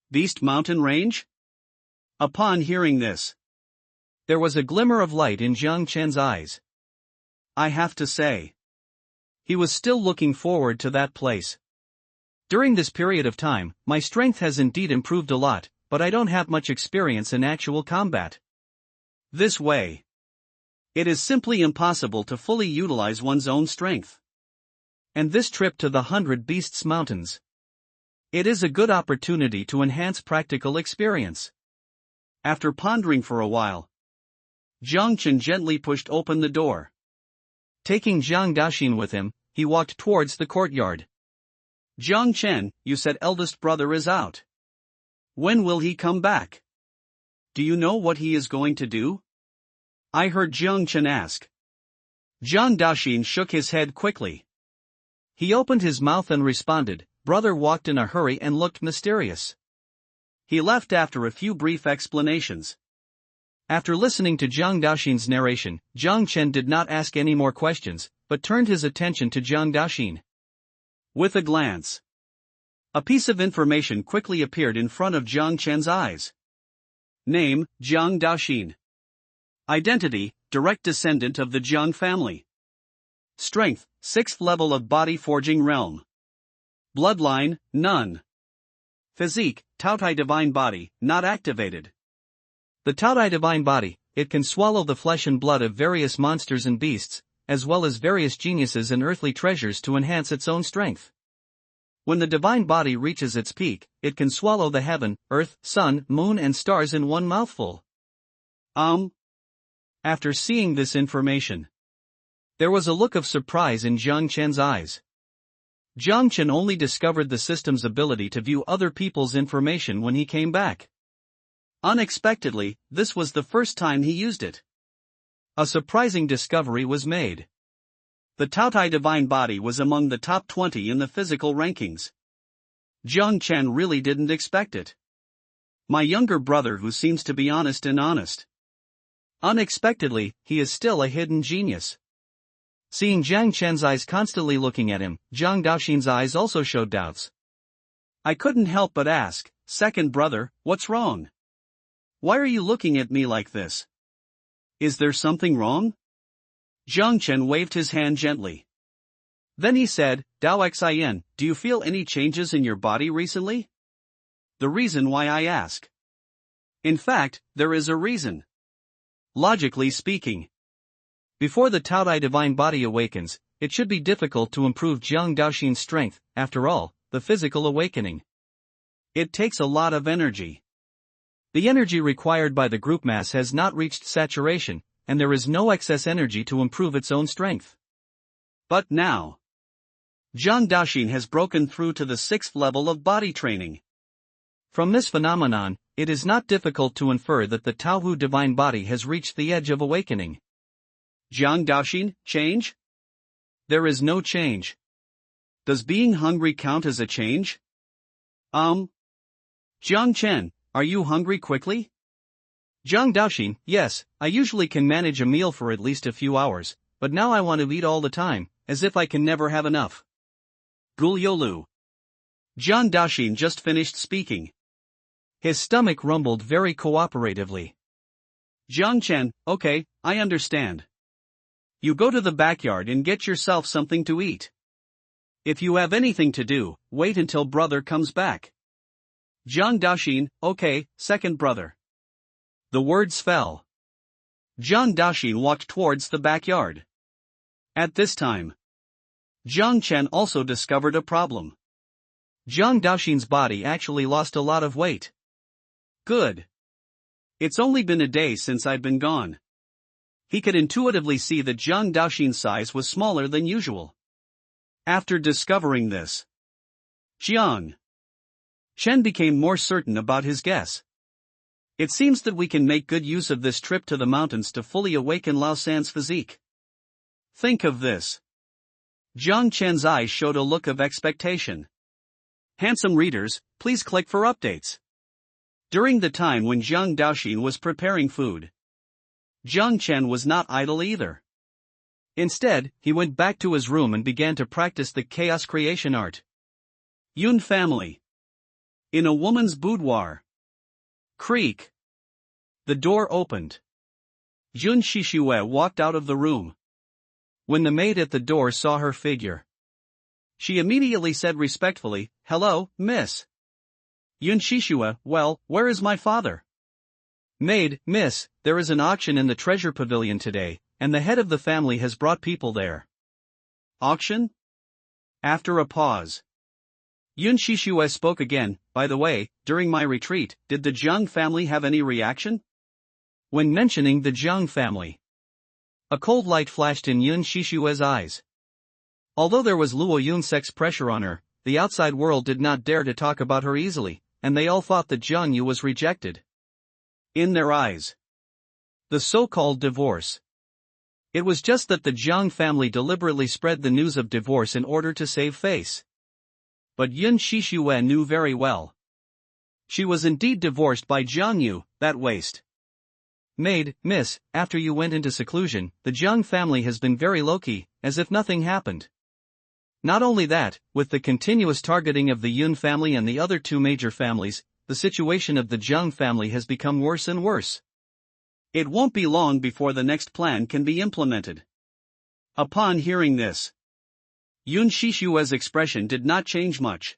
Beast Mountain Range? Upon hearing this, there was a glimmer of light in Jiang Chen's eyes. I have to say, He was still looking forward to that place. During this period of time, my strength has indeed improved a lot, but I don't have much experience in actual combat. This way, it is simply impossible to fully utilize one's own strength. And this trip to the 100 Beasts Mountains, it is a good opportunity to enhance practical experience. After pondering for a while, Jiang Chen gently pushed open the door. Taking Jiang Daxin with him, he walked towards the courtyard. Jiang Chen, you said eldest brother is out. When will he come back? Do you know what he is going to do? I heard Jiang Chen ask. Jiang Daxin shook his head quickly. He opened his mouth and responded, brother walked in a hurry and looked mysterious. He left after a few brief explanations. After listening to Jiang Daxin's narration, Jiang Chen did not ask any more questions, but turned his attention to Jiang Daxin. With a glance, a piece of information quickly appeared in front of Jiang Chen's eyes. Name, Jiang Daxin. Identity, direct descendant of the Jiang family. Strength, 6th level of body forging realm. Bloodline, none. Physique, Taotai divine body, not activated. The Taotai divine body, it can swallow the flesh and blood of various monsters and beasts, as well as various geniuses and earthly treasures to enhance its own strength. When the divine body reaches its peak, it can swallow the heaven, earth, sun, moon and stars in one mouthful. After seeing this information, there was a look of surprise in Jiang Chen's eyes. Jiang Chen only discovered the system's ability to view other people's information when he came back. Unexpectedly, this was the first time he used it. A surprising discovery was made. The Taotai divine body was among the top 20 in the physical rankings. Jiang Chen really didn't expect it. My younger brother who seems to be honest. Unexpectedly, he is still a hidden genius. Seeing Jiang Chen's eyes constantly looking at him, Jiang Daxin's eyes also showed doubts. I couldn't help but ask, second brother, what's wrong? Why are you looking at me like this? Is there something wrong? Jiang Chen waved his hand gently. Then he said, Dao Xin, do you feel any changes in your body recently? The reason why I ask. In fact, there is a reason. Logically speaking, before the Taotai divine body awakens, it should be difficult to improve Jiang Daxin's strength. After all, the physical awakening, it takes a lot of energy. The energy required by the group mass has not reached saturation, and there is no excess energy to improve its own strength. But now, Jiang Daxin has broken through to the 6th level of body training. From this phenomenon, it is not difficult to infer that the Taohu divine body has reached the edge of awakening. Jiang Daxin, change? There is no change. Does being hungry count as a change? Jiang Chen, are you hungry quickly? Jiang Daxin, yes, I usually can manage a meal for at least a few hours, but now I want to eat all the time, as if I can never have enough. Guliolu. Jiang Daxin just finished speaking. His stomach rumbled very cooperatively. Jiang Chen, okay, I understand. You go to the backyard and get yourself something to eat. If you have anything to do, wait until brother comes back. Jiang Daxin, okay, second brother. The words fell. Jiang Daxin walked towards the backyard. At this time, Jiang Chen also discovered a problem. Jiang Daxin's body actually lost a lot of weight. Good. It's only been a day since I've been gone. He could intuitively see that Jiang Daxin's size was smaller than usual. After discovering this, Jiang Chen became more certain about his guess. It seems that we can make good use of this trip to the mountains to fully awaken Lao San's physique. Think of this. Jiang Chen's eyes showed a look of expectation. Handsome readers, please click for updates. During the time when Jiang Daxin was preparing food, Jiang Chen was not idle either. Instead, he went back to his room and began to practice the chaos creation art. Yun family. In a woman's boudoir. Creak. The door opened. Jun Shishue walked out of the room. When the maid at the door saw her figure, she immediately said respectfully, "Hello, miss." Yun Shishua, "Well, where is my father?" Maid, "Miss, there is an auction in the treasure pavilion today, and the head of the family has brought people there." Auction? After a pause, Yun Shishua spoke again. "By the way, during my retreat, did the Jiang family have any reaction?" When mentioning the Jiang family, a cold light flashed in Yun Shishua's eyes. Although there was Luo Yunsek's pressure on her, the outside world did not dare to talk about her easily, and they all thought that Jiang Yu was rejected. In their eyes, the so-called divorce. It was just that the Jiang family deliberately spread the news of divorce in order to save face. But Yun Shishue knew very well. She was indeed divorced by Jiang Yu, that waste. "Maid, miss, after you went into seclusion, the Jiang family has been very low-key, as if nothing happened. Not only that, with the continuous targeting of the Yun family and the other two major families, the situation of the Jiang family has become worse and worse. It won't be long before the next plan can be implemented." Upon hearing this, Yun Shishue's expression did not change much.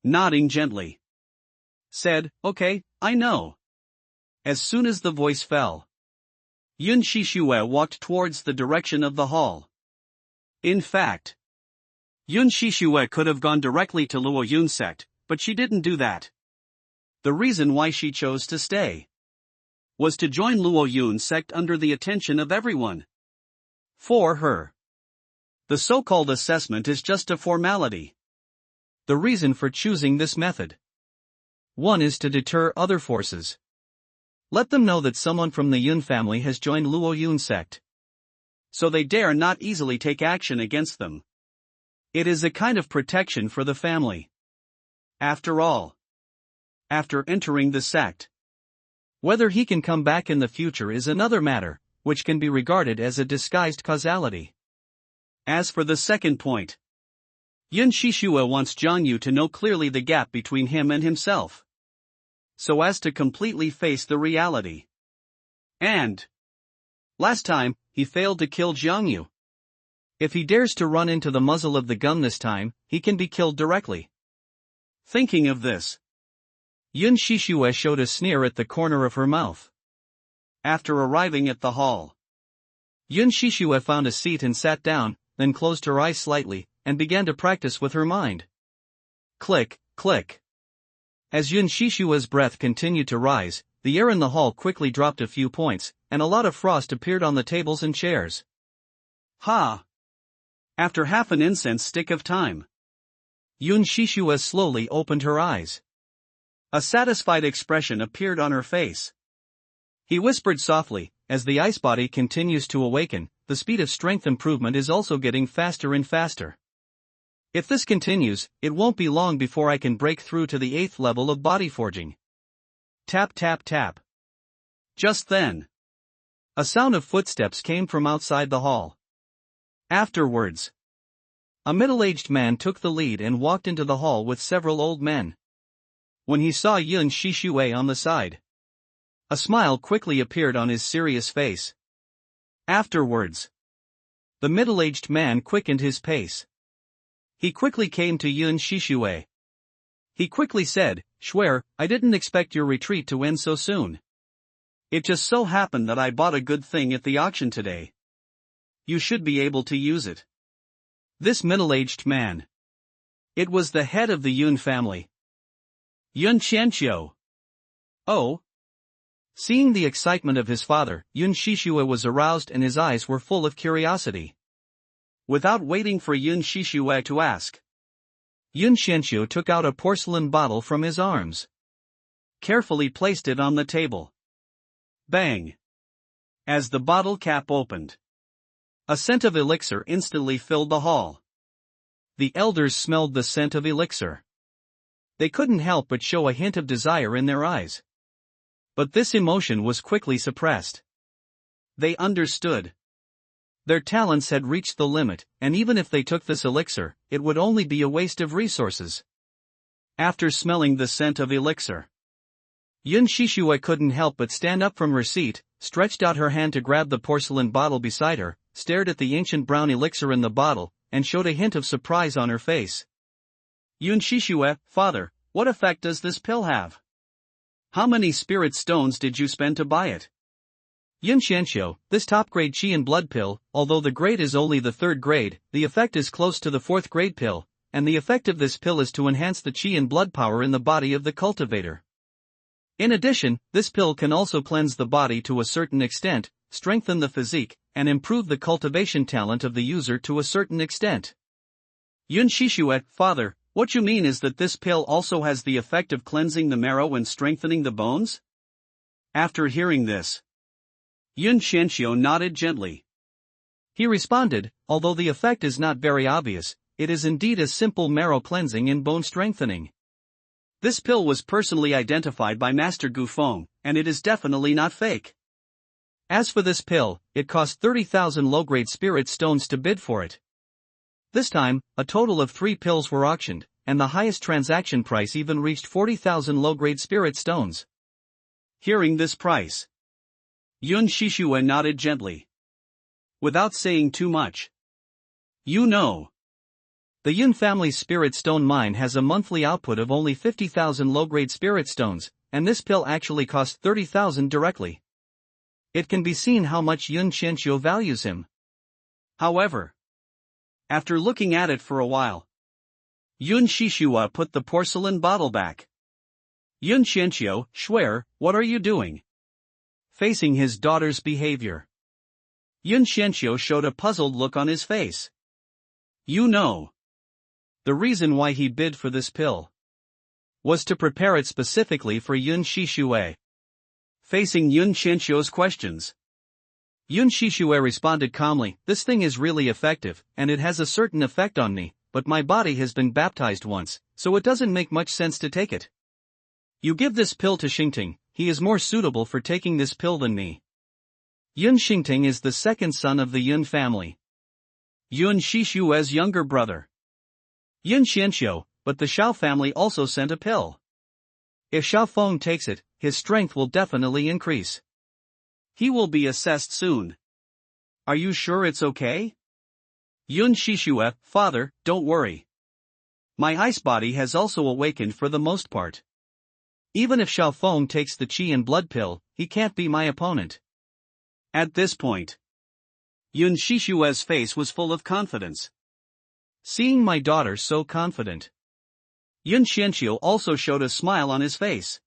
Nodding gently, said, "Okay, I know." As soon as the voice fell, Yun Shishue walked towards the direction of the hall. In fact, Yun Shishue could have gone directly to Luo Yun sect, but she didn't do that. The reason why she chose to stay was to join Luo Yun sect under the attention of everyone. For her, the so-called assessment is just a formality. The reason for choosing this method: one is to deter other forces. Let them know that someone from the Yun family has joined Luo Yun sect, so they dare not easily take action against them. It is a kind of protection for the family. After all, after entering the sect, whether he can come back in the future is another matter, which can be regarded as a disguised causality. As for the second point, Yun Shishue wants Jiang Yu to know clearly the gap between him and himself, so as to completely face the reality. And last time, he failed to kill Jiang Yu. If he dares to run into the muzzle of the gun this time, he can be killed directly. Thinking of this, Yun Shishue showed a sneer at the corner of her mouth. After arriving at the hall, Yun Shishue found a seat and sat down, then closed her eyes slightly, and began to practice with her mind. Click, click. As Yun Shishue's breath continued to rise, the air in the hall quickly dropped a few points, and a lot of frost appeared on the tables and chairs. Ha! After half an incense stick of time, Yun Shishue slowly opened her eyes. A satisfied expression appeared on her face. He whispered softly, "As the ice body continues to awaken, the speed of strength improvement is also getting faster and faster. If this continues, it won't be long before I can break through to the 8th level of body forging." Tap tap tap. Just then, a sound of footsteps came from outside the hall. Afterwards, a middle-aged man took the lead and walked into the hall with several old men. When he saw Yun Shishue on the side, a smile quickly appeared on his serious face. Afterwards, the middle-aged man quickened his pace. He quickly came to Yun Shishue. He quickly said, "Schwer, I didn't expect your retreat to end so soon. It just so happened that I bought a good thing at the auction today. You should be able to use it." This middle-aged man, it was the head of the Yun family, Yun Qianqiu. Oh! Seeing the excitement of his father, Yun Shishue was aroused and his eyes were full of curiosity. Without waiting for Yun Shishue to ask, Yun Qianqiu took out a porcelain bottle from his arms, carefully placed it on the table. Bang! As the bottle cap opened, a scent of elixir instantly filled the hall. The elders smelled the scent of elixir. They couldn't help but show a hint of desire in their eyes. But this emotion was quickly suppressed. They understood. Their talents had reached the limit, and even if they took this elixir, it would only be a waste of resources. After smelling the scent of elixir, Yun Shishue couldn't help but stand up from her seat, stretched out her hand to grab the porcelain bottle beside her, stared at the ancient brown elixir in the bottle, and showed a hint of surprise on her face. Yun Shishue, father, what effect does this pill have? How many spirit stones did you spend to buy it? Yun Xianxiu, this top-grade qi and blood pill, although the grade is only the 3rd grade, the effect is close to the 4th grade pill, and the effect of this pill is to enhance the qi and blood power in the body of the cultivator. In addition, this pill can also cleanse the body to a certain extent, strengthen the physique, and improve the cultivation talent of the user to a certain extent. Yun Shishue, father, what you mean is that this pill also has the effect of cleansing the marrow and strengthening the bones? After hearing this, Yun Xianxiu nodded gently. He responded, although the effect is not very obvious, it is indeed a simple marrow cleansing and bone strengthening. This pill was personally identified by Master Gu Feng, and it is definitely not fake. As for this pill, it cost 30,000 low-grade spirit stones to bid for it. This time, a total of 3 pills were auctioned, and the highest transaction price even reached 40,000 low-grade spirit stones. Hearing this price, Yun Shishue nodded gently, without saying too much. You know, the Yun family's spirit stone mine has a monthly output of only 50,000 low-grade spirit stones, and this pill actually cost 30,000 directly. It can be seen how much Yun Xianxiu values him. However, after looking at it for a while, Yun Shishue put the porcelain bottle back. Yun Xianxiu, Shuer, what are you doing? Facing his daughter's behavior, Yun Xianxiu showed a puzzled look on his face. You know, the reason why he bid for this pill was to prepare it specifically for Yun Shishue. Facing Yun Xianxiu's questions, Yun Shishue responded calmly, this thing is really effective, and it has a certain effect on me, but my body has been baptized once, so it doesn't make much sense to take it. You give this pill to Xingting, he is more suitable for taking this pill than me. Yun Xingting is the 2nd son of the Yun family, Yun Shishue's younger brother. Yun Xianxiu, but the Xiao family also sent a pill. If Xiao Feng takes it, his strength will definitely increase. He will be assessed soon. Are you sure it's okay? Yun Shishue, father, don't worry. My ice body has also awakened for the most part. Even if Xiao Feng takes the qi and blood pill, he can't be my opponent. At this point, Yun Shishue's face was full of confidence. Seeing my daughter so confident, Yun Xianxiu also showed a smile on his face.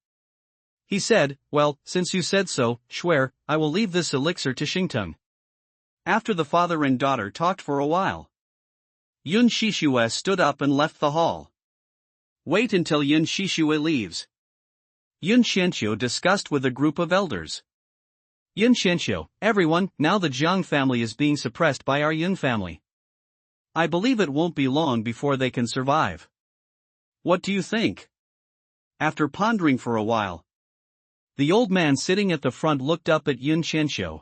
He said, well, since you said so, Shuer, I will leave this elixir to Xingtung. After the father and daughter talked for a while, Yun Shishue stood up and left the hall. Wait until Yun Shishue leaves, Yun Xianxiu discussed with a group of elders. Yun Xianxiu, everyone, now the Jiang family is being suppressed by our Yun family. I believe it won't be long before they can survive. What do you think? After pondering for a while, the old man sitting at the front looked up at Yun Xianxiu.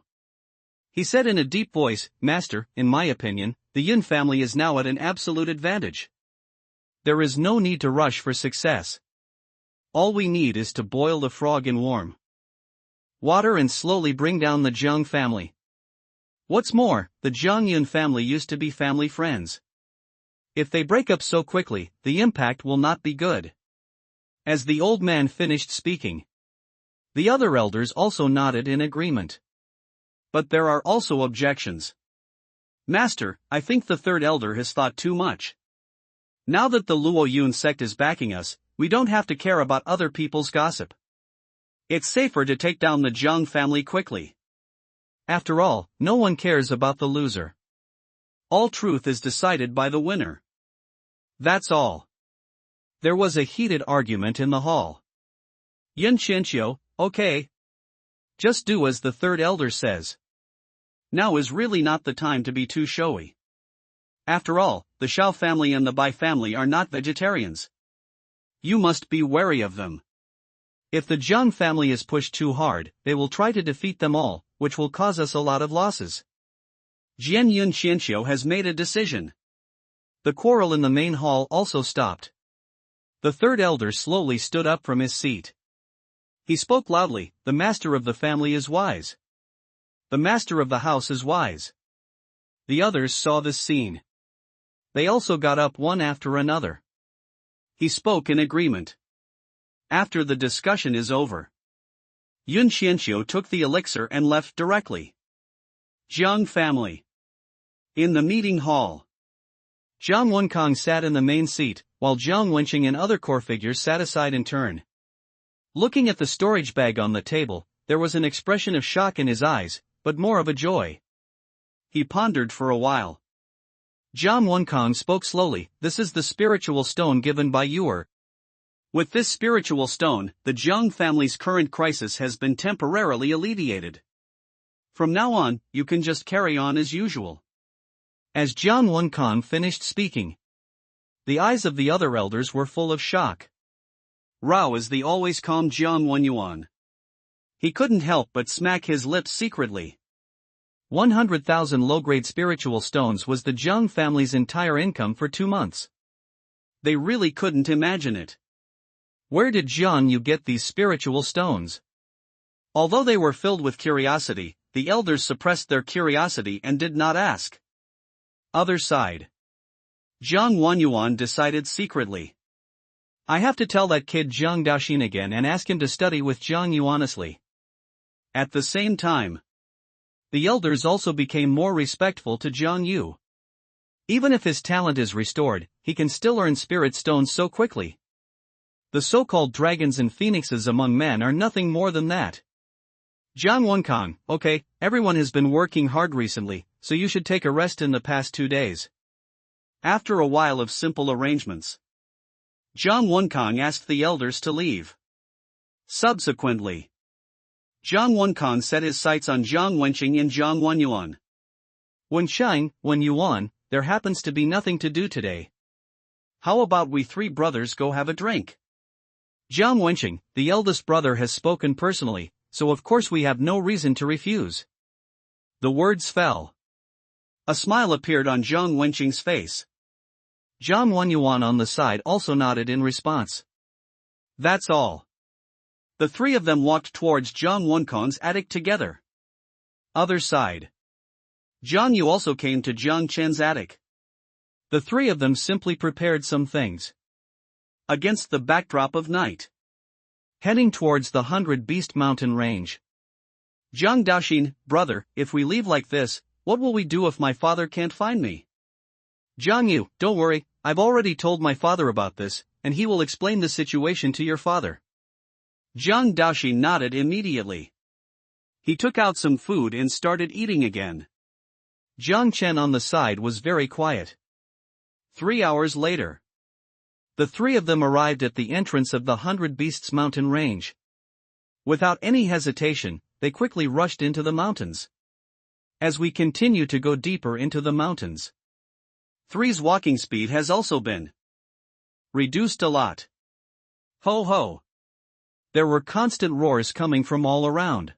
He said in a deep voice, Master, in my opinion, the Yun family is now at an absolute advantage. There is no need to rush for success. All we need is to boil the frog in warm water and slowly bring down the Jiang family. What's more, the Jiang Yun family used to be family friends. If they break up so quickly, the impact will not be good. As the old man finished speaking, the other elders also nodded in agreement. But there are also objections. Master, I think the 3rd elder has thought too much. Now that the Luo Yun sect is backing us, we don't have to care about other people's gossip. It's safer to take down the Jiang family quickly. After all, no one cares about the loser. All truth is decided by the winner. That's all. There was a heated argument in the hall. Yun Xianxiu, okay. Just do as the 3rd elder says. Now is really not the time to be too showy. After all, the Xiao family and the Bai family are not vegetarians. You must be wary of them. If the Jiang family is pushed too hard, they will try to defeat them all, which will cause us a lot of losses. Jian Yun Xianxiu has made a decision. The quarrel in the main hall also stopped. The 3rd elder slowly stood up from his seat. He spoke loudly, the master of the family is wise. The master of the house is wise. The others saw this scene. They also got up one after another. He spoke in agreement. After the discussion is over, Yun Xianxiu took the elixir and left directly. Jiang family. In the meeting hall, Jiang Wenkang sat in the main seat, while Jiang Wenqing and other core figures sat aside in turn. Looking at the storage bag on the table, there was an expression of shock in his eyes, but more of a joy. He pondered for a while. Jiang Wenkang spoke slowly, "This is the spiritual stone given by Yuer. With this spiritual stone, the Jiang family's current crisis has been temporarily alleviated. From now on, you can just carry on as usual." As Jiang Wenkang finished speaking, the eyes of the other elders were full of shock. Rao is the always calm Jiang Wenyuan. He couldn't help but smack his lips secretly. 100,000 low-grade spiritual stones was the Jiang family's entire income for 2 months. They really couldn't imagine it. Where did Jiang Yu get these spiritual stones? Although they were filled with curiosity, the elders suppressed their curiosity and did not ask. Other side. Jiang Wenyuan decided secretly. I have to tell that kid Jiang Daoxin again and ask him to study with Jiang Yu honestly. At the same time, the elders also became more respectful to Jiang Yu. Even if his talent is restored, he can still earn spirit stones so quickly. The so-called dragons and phoenixes among men are nothing more than that. Jiang Wenkang, okay, everyone has been working hard recently, so you should take a rest in the past 2 days. After a while of simple arrangements, Jiang Wenkang asked the elders to leave. Subsequently, Jiang Wenkang set his sights on Jiang Wenqing and Jiang Wenyuan. Wenyuan, there happens to be nothing to do today. How about we 3 brothers go have a drink? Jiang Wenqing, the eldest brother, has spoken personally, so of course we have no reason to refuse. The words fell. A smile appeared on Jiang Wenqing's face. Jiang Wenyuan on the side also nodded in response. That's all. The 3 of them walked towards Jiang Wenkang's attic together. Other side. Jiang Yu also came to Jiang Chen's attic. The 3 of them simply prepared some things. Against the backdrop of night, heading towards the 100 Beast Mountain range. Jiang Daoxin, brother, if we leave like this, what will we do if my father can't find me? Jiang Yu, don't worry, I've already told my father about this, and he will explain the situation to your father. Jiang Daoxin nodded immediately. He took out some food and started eating again. Jiang Chen on the side was very quiet. 3 hours later, the 3 of them arrived at the entrance of the 100 Beasts Mountain range. Without any hesitation, they quickly rushed into the mountains. As we continue to go deeper into the mountains, 3's walking speed has also been reduced a lot. Ho ho! There were constant roars coming from all around.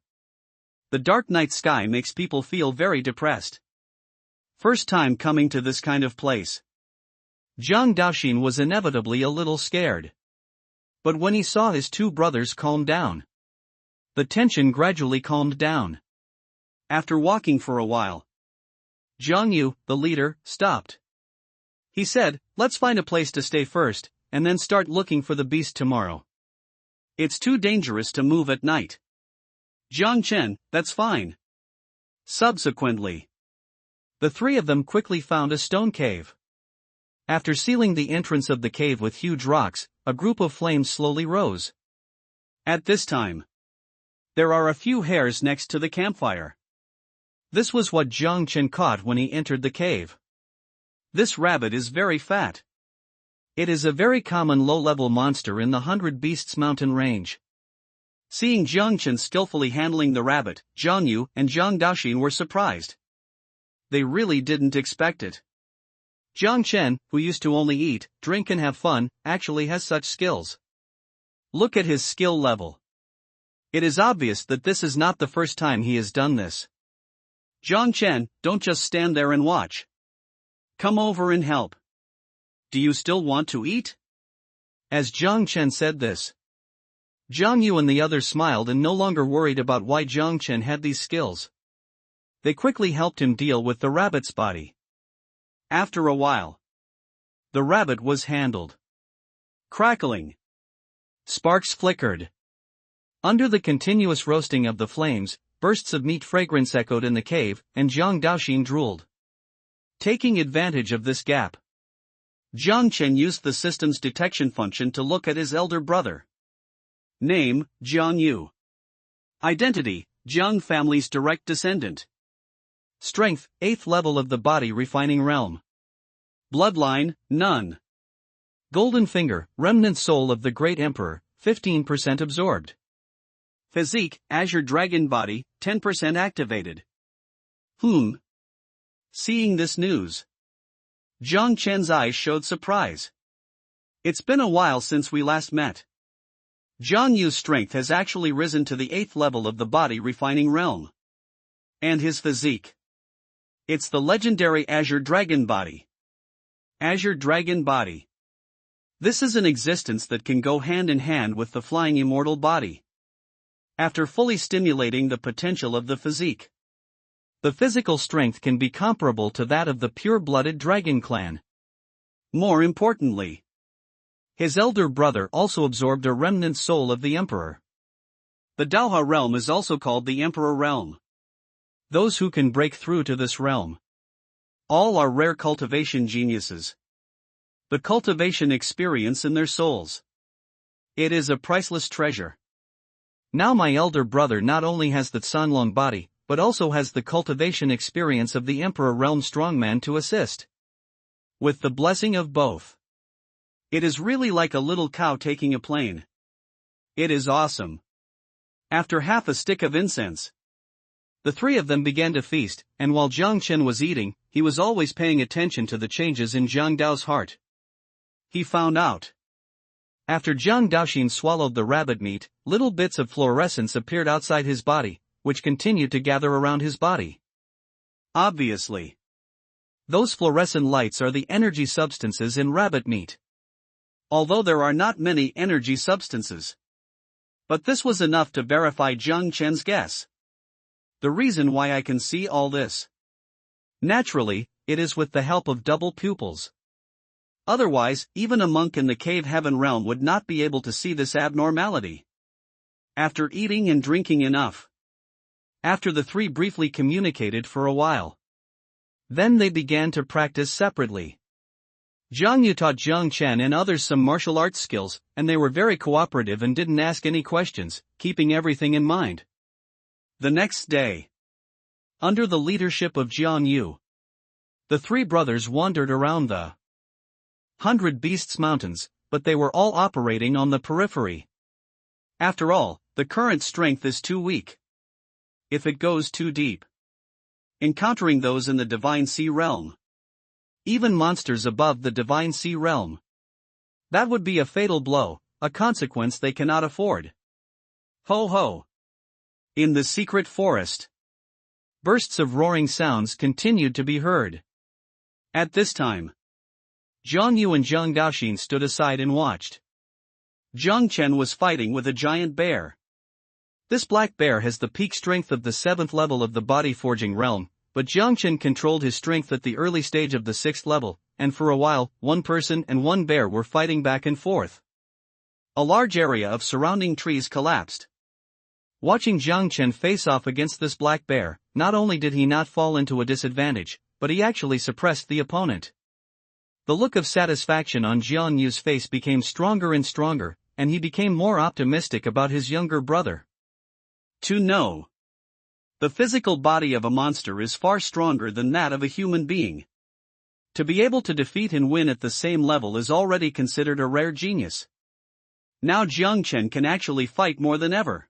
The dark night sky makes people feel very depressed. First time coming to this kind of place. Jiang Daoxin was inevitably a little scared. But when he saw his 2 brothers calm down, the tension gradually calmed down. After walking for a while, Jiang Yu, the leader, stopped. He said, let's find a place to stay first, and then start looking for the beast tomorrow. It's too dangerous to move at night. Jiang Chen, that's fine. Subsequently, the 3 of them quickly found a stone cave. After sealing the entrance of the cave with huge rocks, a group of flames slowly rose. At this time, there are a few hares next to the campfire. This was what Jiang Chen caught when he entered the cave. This rabbit is very fat. It is a very common low-level monster in the 100 Beasts Mountain range. Seeing Jiang Chen skillfully handling the rabbit, Jiang Yu and Jiang Daoxin were surprised. They really didn't expect it. Jiang Chen, who used to only eat, drink and have fun, actually has such skills. Look at his skill level. It is obvious that this is not the first time he has done this. Jiang Chen, don't just stand there and watch. Come over and help. Do you still want to eat? As Jiang Chen said this, Jiang Yu and the others smiled and no longer worried about why Jiang Chen had these skills. They quickly helped him deal with the rabbit's body. After a while, the rabbit was handled. Crackling. Sparks flickered. Under the continuous roasting of the flames, bursts of meat fragrance echoed in the cave, and Jiang Daoxin drooled. Taking advantage of this gap, Jiang Chen used the system's detection function to look at his elder brother. Name, Jiang Yu. Identity, Jiang family's direct descendant. Strength, 8th level of the body refining realm. Bloodline, none. Golden finger, remnant soul of the great emperor, 15% absorbed. Physique, Azure Dragon body, 10% activated. Seeing this news, Jiang Chen's eyes showed surprise. It's been a while since we last met. Jiang Yu's strength has actually risen to the 8th level of the body refining realm. And his physique. It's the legendary Azure Dragon body. Azure Dragon body. This is an existence that can go hand in hand with the flying immortal body. After fully stimulating the potential of the physique, the physical strength can be comparable to that of the pure-blooded dragon clan. More importantly, his elder brother also absorbed a remnant soul of the emperor. The Daoha realm is also called the Emperor realm. Those who can break through to this realm, all are rare cultivation geniuses. The cultivation experience in their souls. It is a priceless treasure. Now my elder brother not only has the Sanlong body, but also has the cultivation experience of the Emperor realm strongman to assist. With the blessing of both, it is really like a little cow taking a plane. It is awesome. After half a stick of incense, the three of them began to feast, and while Jiang Chen was eating, he was always paying attention to the changes in Jiang Dao's heart. He found out. After Jiang Daoxin swallowed the rabbit meat, little bits of fluorescence appeared outside his body, which continued to gather around his body. Obviously, those fluorescent lights are the energy substances in rabbit meat. Although there are not many energy substances. But this was enough to verify Jiang Chen's guess. The reason why I can see all this. Naturally, it is with the help of double pupils. Otherwise, even a monk in the cave heaven realm would not be able to see this abnormality. After eating and drinking enough, after the three briefly communicated for a while, then they began to practice separately. Jiang Yu taught Jiang Chen and others some martial arts skills, and they were very cooperative and didn't ask any questions, keeping everything in mind. The next day, under the leadership of Jiang Yu, the three brothers wandered around the 100 Beasts Mountains, but they were all operating on the periphery. After all, the current strength is too weak. If it goes too deep, encountering those in the Divine Sea realm, even monsters above the Divine Sea realm, that would be a fatal blow, a consequence they cannot afford. Ho ho! In the secret forest, bursts of roaring sounds continued to be heard. At this time, Jiang Yu and Jiang Daoxin stood aside and watched. Jiang Chen was fighting with a giant bear. This black bear has the peak strength of the 7th level of the body forging realm, but Jiang Chen controlled his strength at the early stage of the 6th level, and for a while, one person and one bear were fighting back and forth. A large area of surrounding trees collapsed. Watching Jiang Chen face off against this black bear, not only did he not fall into a disadvantage, but he actually suppressed the opponent. The look of satisfaction on Jiang Yu's face became stronger and stronger, and he became more optimistic about his younger brother. To know the physical body of a monster is far stronger than that of a human being. To be able to defeat and win at the same level is already considered a rare genius. Now Jiang Chen can actually fight more than ever.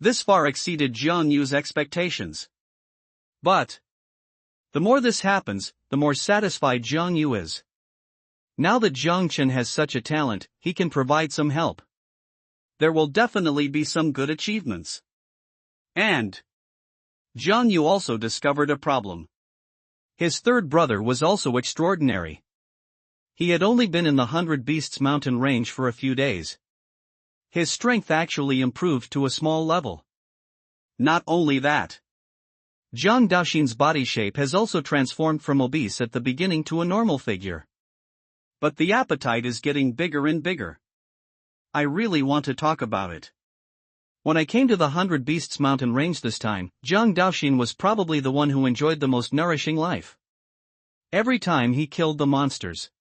This far exceeded Jiang Yu's expectations. But the more this happens, the more satisfied Jiang Yu is. Now that Jiang Chen has such a talent, he can provide some help. There will definitely be some good achievements. And Jiang Yu also discovered a problem. His third brother was also extraordinary. He had only been in the 100 Beasts mountain range for a few days. His strength actually improved to a small level. Not only that, Zhang Daoxin's body shape has also transformed from obese at the beginning to a normal figure. But the appetite is getting bigger and bigger. I really want to talk about it. When I came to the 100 Beasts mountain range this time, Zhang Daoxin was probably the one who enjoyed the most nourishing life. Every time he killed the monsters,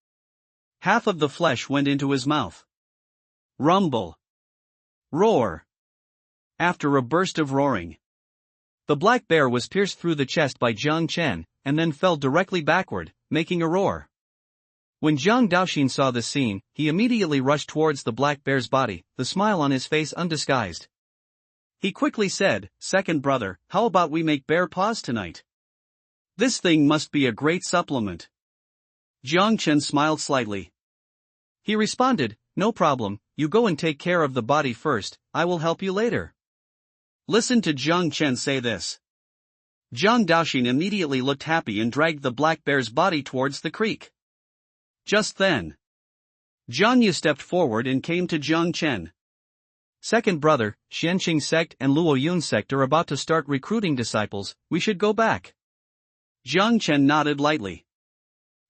half of the flesh went into his mouth. Rumble. Roar. After a burst of roaring, the black bear was pierced through the chest by Jiang Chen, and then fell directly backward, making a roar. When Zhang Daoxin saw this scene, he immediately rushed towards the black bear's body, the smile on his face undisguised. He quickly said, "Second brother, how about we make bear paws tonight? This thing must be a great supplement." Jiang Chen smiled slightly. He responded, "No problem, you go and take care of the body first, I will help you later." Listen to Jiang Chen say this. Zhang Daoxin immediately looked happy and dragged the black bear's body towards the creek. Just then, Jiang Yu stepped forward and came to Jiang Chen. "Second brother, Xianqing sect and Luo Yun sect are about to start recruiting disciples, we should go back." Jiang Chen nodded lightly.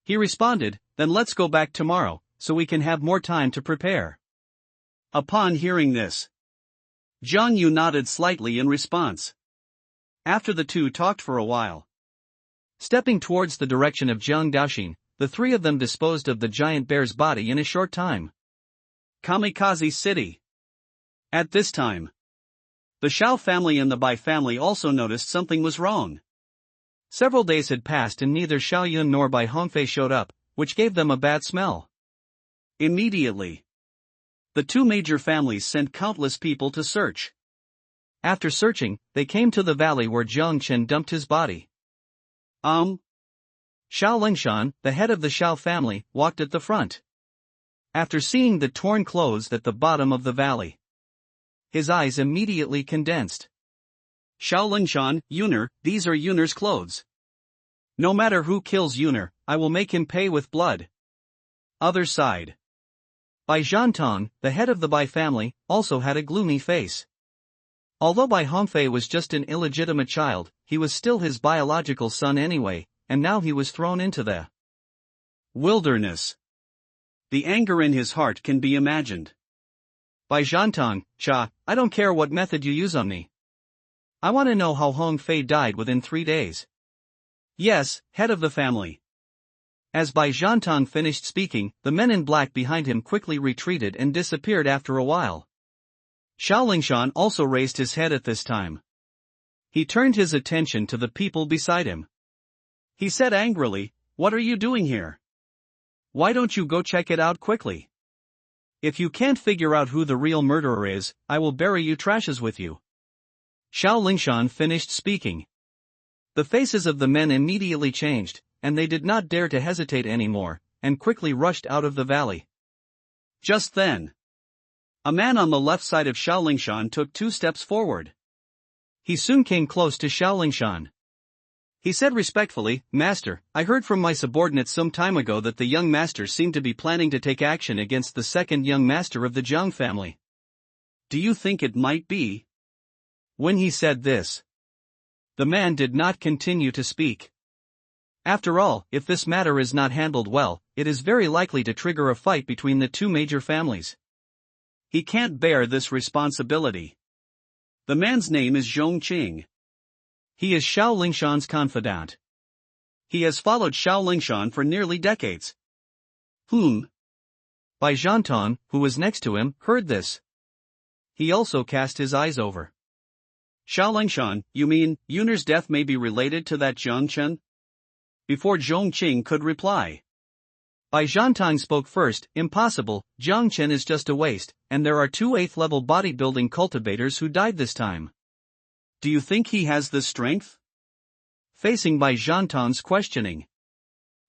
He responded, "Then let's go back tomorrow, so we can have more time to prepare." Upon hearing this, Jiang Yu nodded slightly in response. After the two talked for a while, stepping towards the direction of Zhang Daoxin, the three of them disposed of the giant bear's body in a short time. Kamikaze City. At this time, the Xiao family and the Bai family also noticed something was wrong. Several days had passed and neither Xiao Yun nor Bai Hongfei showed up, which gave them a bad smell. Immediately, the two major families sent countless people to search. After searching, they came to the valley where Jiang Chen dumped his body. Xiao Lingshan, the head of the Xiao family, walked at the front. After seeing the torn clothes at the bottom of the valley, his eyes immediately condensed. "Xiao Lingshan, Yuner, these are Yuner's clothes. No matter who kills Yuner, I will make him pay with blood." Other side. Bai Zhantong, the head of the Bai family, also had a gloomy face. Although Bai Hongfei was just an illegitimate child, he was still his biological son anyway, and now he was thrown into the wilderness. The anger in his heart can be imagined. "Bai Zhantong, cha, I don't care what method you use on me. I want to know how Hong Fei died within 3 days. Yes, head of the family." As Bai Zhantong finished speaking, the men in black behind him quickly retreated and disappeared after a while. Xiao Lingshan also raised his head at this time. He turned his attention to the people beside him. He said angrily, "What are you doing here? Why don't you go check it out quickly? If you can't figure out who the real murderer is, I will bury you trashes with you." Xiao Lingshan finished speaking. The faces of the men immediately changed, and they did not dare to hesitate anymore, and quickly rushed out of the valley. Just then, a man on the left side of Xiao Lingshan took 2 steps forward. He soon came close to Xiao Lingshan. He said respectfully, "Master, I heard from my subordinates some time ago that the young master seemed to be planning to take action against the second young master of the Zhang family. Do you think it might be?" When he said this, the man did not continue to speak. After all, if this matter is not handled well, it is very likely to trigger a fight between the two major families. He can't bear this responsibility. The man's name is Zhongqing. He is Xiao Lingshan's confidant. He has followed Xiao Lingshan for nearly decades. Bai Zhantong, who was next to him, heard this. He also cast his eyes over. "Xiao Lingshan, you mean, Yuner's death may be related to that Jiang Chen?" Before Zhongqing could reply, Bai Zhantong spoke first. "Impossible, Jiang Chen is just a waste, and there are 2 8th-level bodybuilding cultivators who died this time." "Do you think he has the strength?" Facing Bai Zhantong's questioning,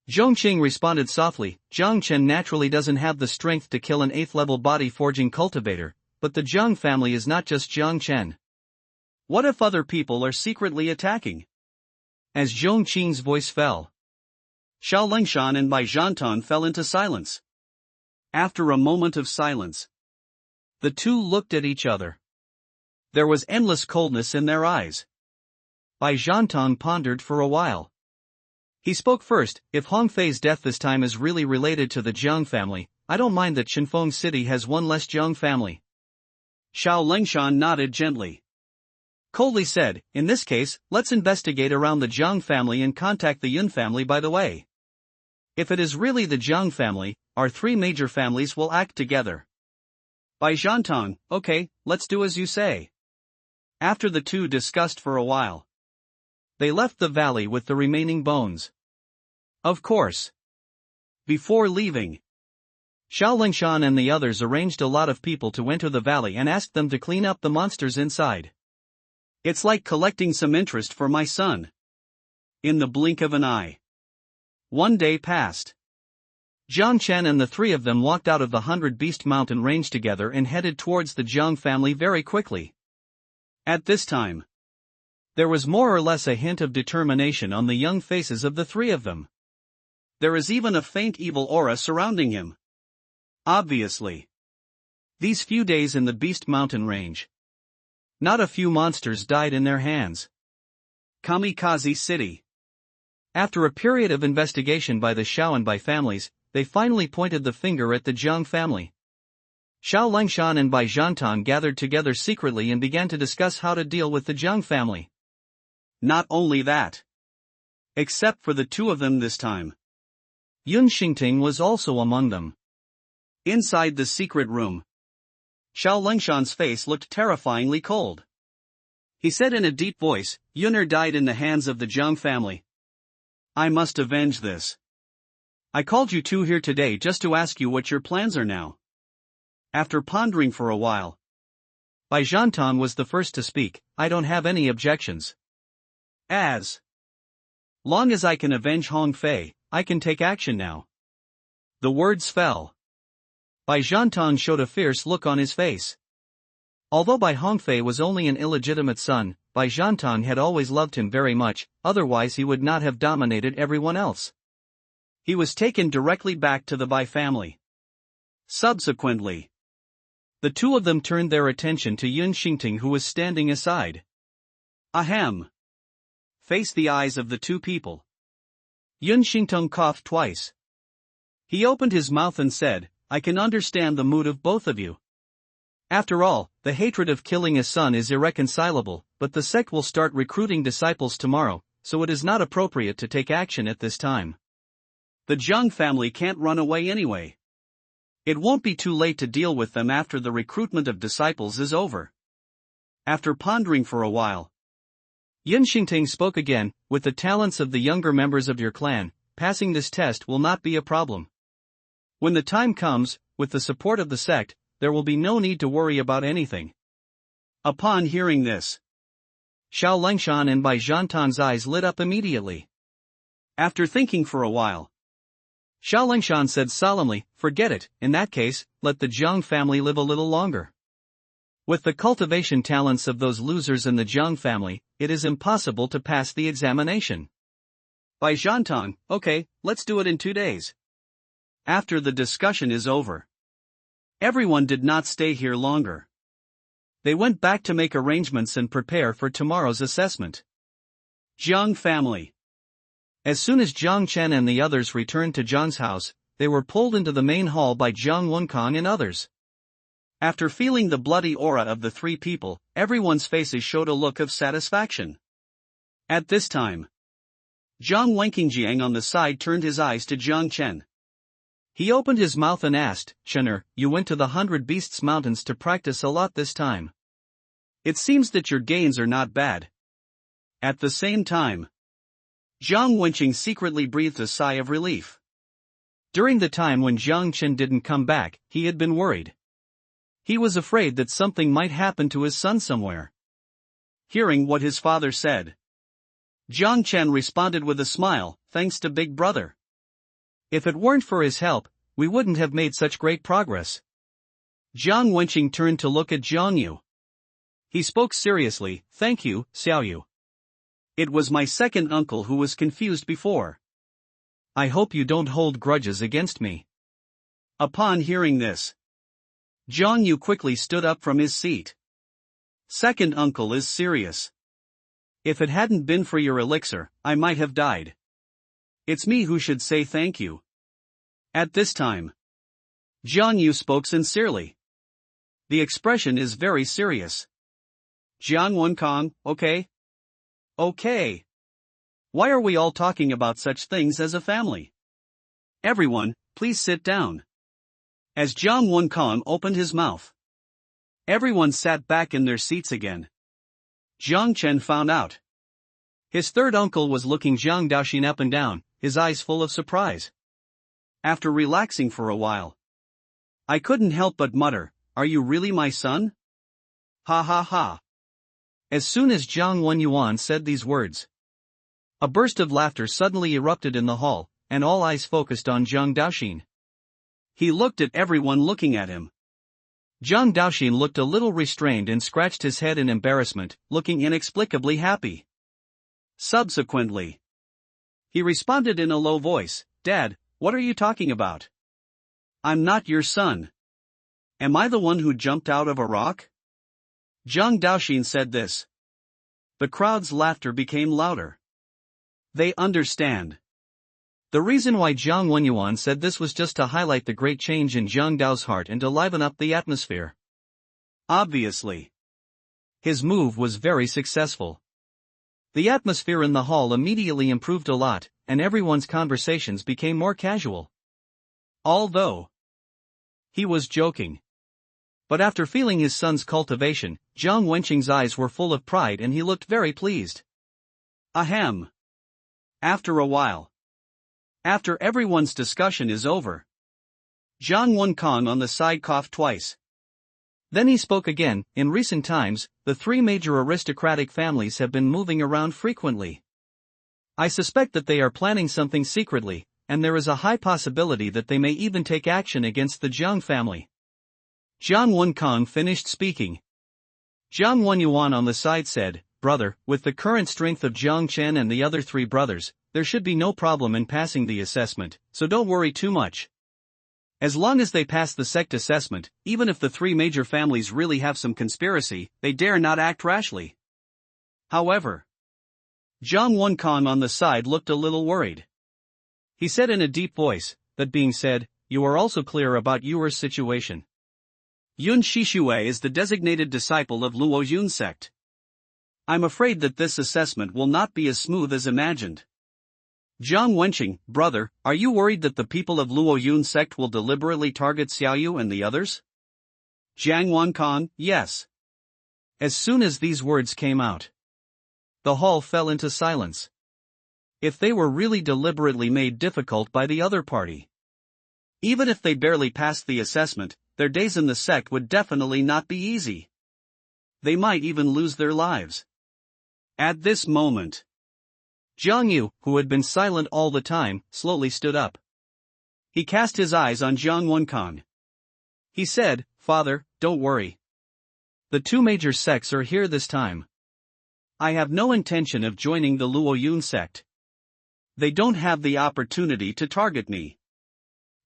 Zhongqing responded softly, "Jiang Chen naturally doesn't have the strength to kill an 8th-level body forging cultivator, but the Zhang family is not just Jiang Chen. What if other people are secretly attacking?" As Zhongqing's voice fell, Xiao Lingshan and Bai Zhantong fell into silence. After a moment of silence, the two looked at each other. There was endless coldness in their eyes. Bai Zhantong pondered for a while. He spoke first. If Hong Fei's death this time is really related to the Jiang family, I don't mind that Shenfeng City has one less Jiang family. Xiao Lengshan nodded gently. Coldly said, in this case, let's investigate around the Jiang family and contact the Yun family by the way. If it is really the Jiang family, our three major families will act together. Bai Zhantong, okay, let's do as you say. After the two discussed for a while, they left the valley with the remaining bones. Of course. Before leaving, Xiao Lengshan and the others arranged a lot of people to enter the valley and asked them to clean up the monsters inside. It's like collecting some interest for my son. In the blink of an eye. One day passed. Jiang Chen and the three of them walked out of the 100 Beast Mountain range together and headed towards the Jiang family very quickly. At this time, there was more or less a hint of determination on the young faces of the three of them. There is even a faint evil aura surrounding him. Obviously. These few days in the Beast Mountain range, not a few monsters died in their hands. Kamikaze City. After a period of investigation by the Xiao and Bai families, they finally pointed the finger at the Jiang family. Xiao Lengshan and Bai Zhantong gathered together secretly and began to discuss how to deal with the Jiang family. Not only that. Except for the two of them this time. Yun Xingting was also among them. Inside the secret room, Xiao Lengshan's face looked terrifyingly cold. He said in a deep voice, Yun'er died in the hands of the Jiang family. I must avenge this. I called you two here today just to ask you what your plans are now. After pondering for a while, Bai Zhantong was the first to speak. I don't have any objections. As long as I can avenge Hong Fei, I can take action now. The words fell. Bai Zhantong showed a fierce look on his face. Although Bai Hongfei was only an illegitimate son, Bai Zhantong had always loved him very much, otherwise he would not have dominated everyone else. He was taken directly back to the Bai family. Subsequently, the two of them turned their attention to Yun Xingting, who was standing aside. Ahem. Face the eyes of the two people. Yun Xingting coughed twice. He opened his mouth and said, I can understand the mood of both of you. After all, the hatred of killing a son is irreconcilable, but the sect will start recruiting disciples tomorrow, so it is not appropriate to take action at this time. The Jiang family can't run away anyway. It won't be too late to deal with them after the recruitment of disciples is over. After pondering for a while, Yun Xingting spoke again, with the talents of the younger members of your clan, passing this test will not be a problem. When the time comes, with the support of the sect, there will be no need to worry about anything. Upon hearing this, Xiao Lengshan and Bai Zhantong's eyes lit up immediately. After thinking for a while, Xiao Lengshan said solemnly, forget it, in that case, let the Jiang family live a little longer. With the cultivation talents of those losers in the Jiang family, it is impossible to pass the examination. Bai Zhantong, okay, let's do it in 2 days. After the discussion is over, everyone did not stay here longer. They went back to make arrangements and prepare for tomorrow's assessment. Jiang family. As soon as Jiang Chen and the others returned to Jiang's house, they were pulled into the main hall by Jiang Wunkong and others. After feeling the bloody aura of the three people, everyone's faces showed a look of satisfaction. At this time, Jiang Wenkingjiang on the side turned his eyes to Jiang Chen. He opened his mouth and asked, Chener, you went to the 100 Beasts Mountains to practice a lot this time. It seems that your gains are not bad. At the same time, Jiang Wenqing secretly breathed a sigh of relief. During the time when Jiang Chen didn't come back, he had been worried. He was afraid that something might happen to his son somewhere. Hearing what his father said, Jiang Chen responded with a smile, thanks to Big Brother. If it weren't for his help, we wouldn't have made such great progress. Jiang Wenqing turned to look at Jiang Yu. He spoke seriously, thank you, Xiao Yu. It was my second uncle who was confused before. I hope you don't hold grudges against me. Upon hearing this, Jiang Yu quickly stood up from his seat. Second uncle is serious. If it hadn't been for your elixir, I might have died. It's me who should say thank you. At this time, Jiang Yu spoke sincerely. The expression is very serious. Jiang Wenkong, okay? Okay. Why are we all talking about such things as a family? Everyone, please sit down. As Jiang Wenkong opened his mouth, everyone sat back in their seats again. Jiang Chen found out. His third uncle was looking Jiang Daoxin up and down, his eyes full of surprise. After relaxing for a while, I couldn't help but mutter, "Are you really my son?" Ha ha ha. As soon as Jiang Wenyuan said these words, a burst of laughter suddenly erupted in the hall, and all eyes focused on Jiang Daoxin. He looked at everyone looking at him. Jiang Daoxin looked a little restrained and scratched his head in embarrassment, looking inexplicably happy. Subsequently, he responded in a low voice, "Dad, what are you talking about? I'm not your son. Am I the one who jumped out of a rock?" Jiang Daoxin said this. The crowd's laughter became louder. They understand. The reason why Jiang Wenyuan said this was just to highlight the great change in Jiang Dao's heart and to liven up the atmosphere. Obviously, his move was very successful. The atmosphere in the hall immediately improved a lot, and everyone's conversations became more casual. Although he was joking. But after feeling his son's cultivation, Jiang Wenqing's eyes were full of pride and he looked very pleased. Ahem. After a while, after everyone's discussion is over, Jiang Wenkong on the side coughed twice. Then he spoke again. In recent times, the three major aristocratic families have been moving around frequently. I suspect that they are planning something secretly, and there is a high possibility that they may even take action against the Jiang family. Jiang Wenkong finished speaking. Jiang Wenyuan on the side said, "Brother, with the current strength of Jiang Chen and the other three brothers, there should be no problem in passing the assessment, so don't worry too much. As long as they pass the sect assessment, even if the three major families really have some conspiracy, they dare not act rashly." However, Jiang Wenkong on the side looked a little worried. He said in a deep voice, "That being said, you are also clear about Yuer's situation. Yun Shishue is the designated disciple of Luo Yun sect. I'm afraid that this assessment will not be as smooth as imagined." Jiang Wenqing, brother, are you worried that the people of Luo Yun sect will deliberately target Xiaoyu and the others? Jiang Wenkong, yes. As soon as these words came out, the hall fell into silence. If they were really deliberately made difficult by the other party, even if they barely passed the assessment, their days in the sect would definitely not be easy. They might even lose their lives. At this moment, Jiang Yu, who had been silent all the time, slowly stood up. He cast his eyes on Jiang Wenkong. He said, "Father, don't worry. The two major sects are here this time. I have no intention of joining the Luo Yun sect. They don't have the opportunity to target me."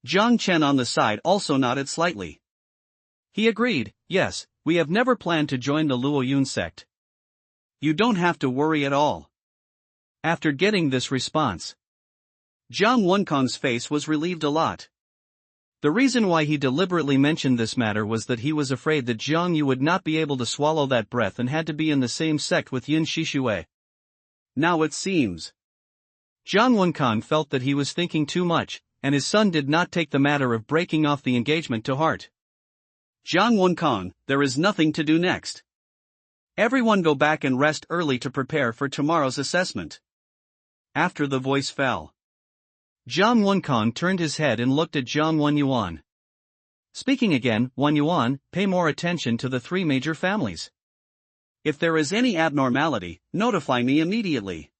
Jiang Chen on the side also nodded slightly. He agreed, "Yes, we have never planned to join the Luo Yun sect. You don't have to worry at all." After getting this response, Jiang Wenkong's face was relieved a lot. The reason why he deliberately mentioned this matter was that he was afraid that Jiang Yu would not be able to swallow that breath and had to be in the same sect with Yin Shishue. Now it seems Jiang Wenkong felt that he was thinking too much, and his son did not take the matter of breaking off the engagement to heart. Jiang Wenkong, there is nothing to do next. Everyone go back and rest early to prepare for tomorrow's assessment. After the voice fell, Jiang Wenkong turned his head and looked at Jiang Wenyuan. Speaking again, Wenyuan, pay more attention to the three major families. If there is any abnormality, notify me immediately.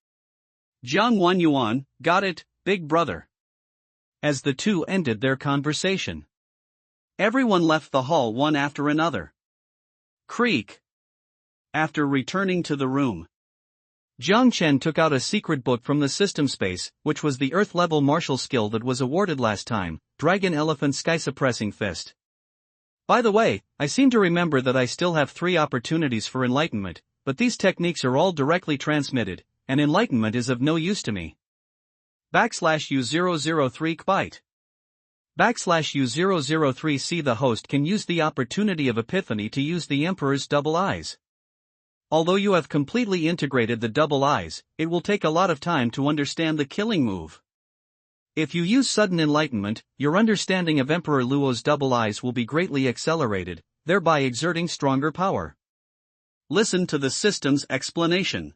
Jiang Wenyuan, got it, big brother. As the two ended their conversation, everyone left the hall one after another. Creak. After returning to the room, Jiang Chen took out a secret book from the system space, which was the Earth-level martial skill that was awarded last time, Dragon Elephant Sky-Suppressing Fist. By the way, I seem to remember that I still have 3 opportunities for enlightenment, but these techniques are all directly transmitted, and enlightenment is of no use to me. /U003 Kbyte. /U003 The host can use the opportunity of epiphany to use the Emperor's double eyes. Although you have completely integrated the double eyes, it will take a lot of time to understand the killing move. If you use sudden enlightenment, your understanding of Emperor Luo's double eyes will be greatly accelerated, thereby exerting stronger power. Listen to the system's explanation.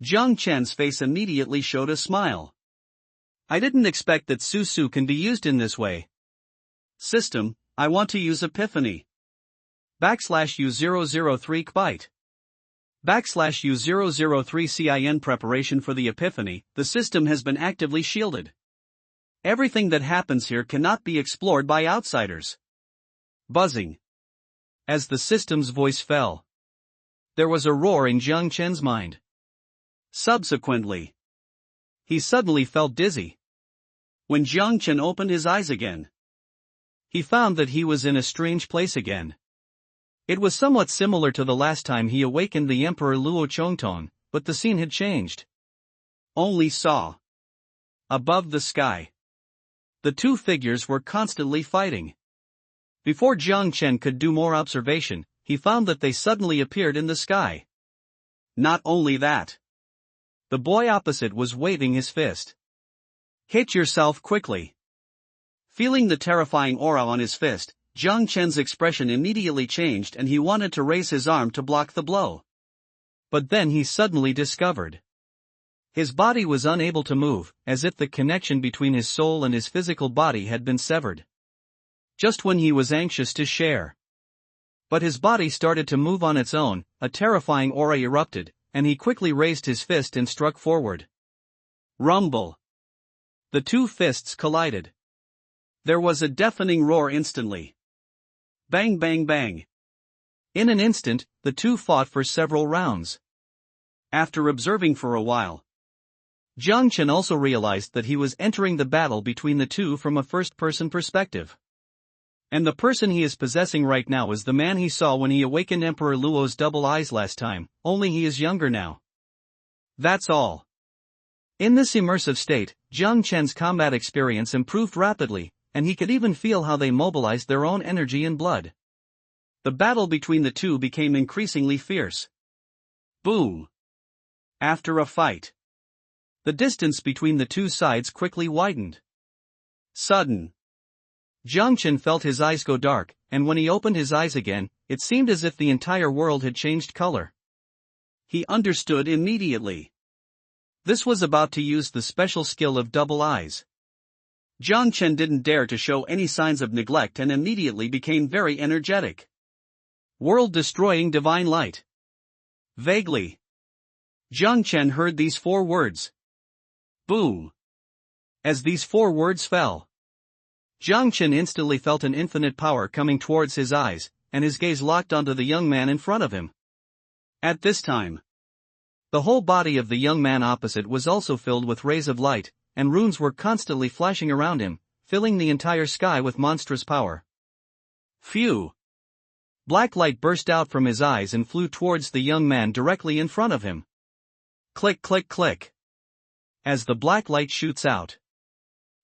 Jiang Chen's face immediately showed a smile. I didn't expect that Su can be used in this way. System, I want to use epiphany. /U003 Kbyte. /U003 CIN Preparation for the epiphany. The system has been actively shielded. Everything that happens here cannot be explored by outsiders. Buzzing. As the system's voice fell, there was a roar in Jiang Chen's mind. Subsequently, he suddenly felt dizzy. When Jiang Chen opened his eyes again, he found that he was in a strange place again. It was somewhat similar to the last time he awakened the Emperor Luo Chongtong, but the scene had changed. Only saw. Above the sky, the two figures were constantly fighting. Before Jiang Chen could do more observation, he found that they suddenly appeared in the sky. Not only that, the boy opposite was waving his fist. Hit yourself quickly. Feeling the terrifying aura on his fist, Jiang Chen's expression immediately changed and he wanted to raise his arm to block the blow. But then he suddenly discovered his body was unable to move, as if the connection between his soul and his physical body had been severed. Just when he was anxious to share. But his body started to move on its own, a terrifying aura erupted, and he quickly raised his fist and struck forward. Rumble. The two fists collided. There was a deafening roar instantly. Bang bang bang. In an instant, the two fought for several rounds. After observing for a while, Jiang Chen also realized that he was entering the battle between the two from a first-person perspective. And the person he is possessing right now is the man he saw when he awakened Emperor Luo's double eyes last time, only he is younger now. That's all. In this immersive state, Jiang Chen's combat experience improved rapidly, and he could even feel how they mobilized their own energy and blood. The battle between the two became increasingly fierce. Boom. After a fight, the distance between the two sides quickly widened. Sudden. Jiang Chen felt his eyes go dark, and when he opened his eyes again, it seemed as if the entire world had changed color. He understood immediately. This was about to use the special skill of double eyes. Jiang Chen didn't dare to show any signs of neglect and immediately became very energetic. World-destroying divine light. Vaguely, Jiang Chen heard these four words. Boom. As these four words fell, Jiang Chen instantly felt an infinite power coming towards his eyes, and his gaze locked onto the young man in front of him. At this time, the whole body of the young man opposite was also filled with rays of light, and runes were constantly flashing around him, filling the entire sky with monstrous power. Phew! Black light burst out from his eyes and flew towards the young man directly in front of him. Click click click. As the black light shoots out,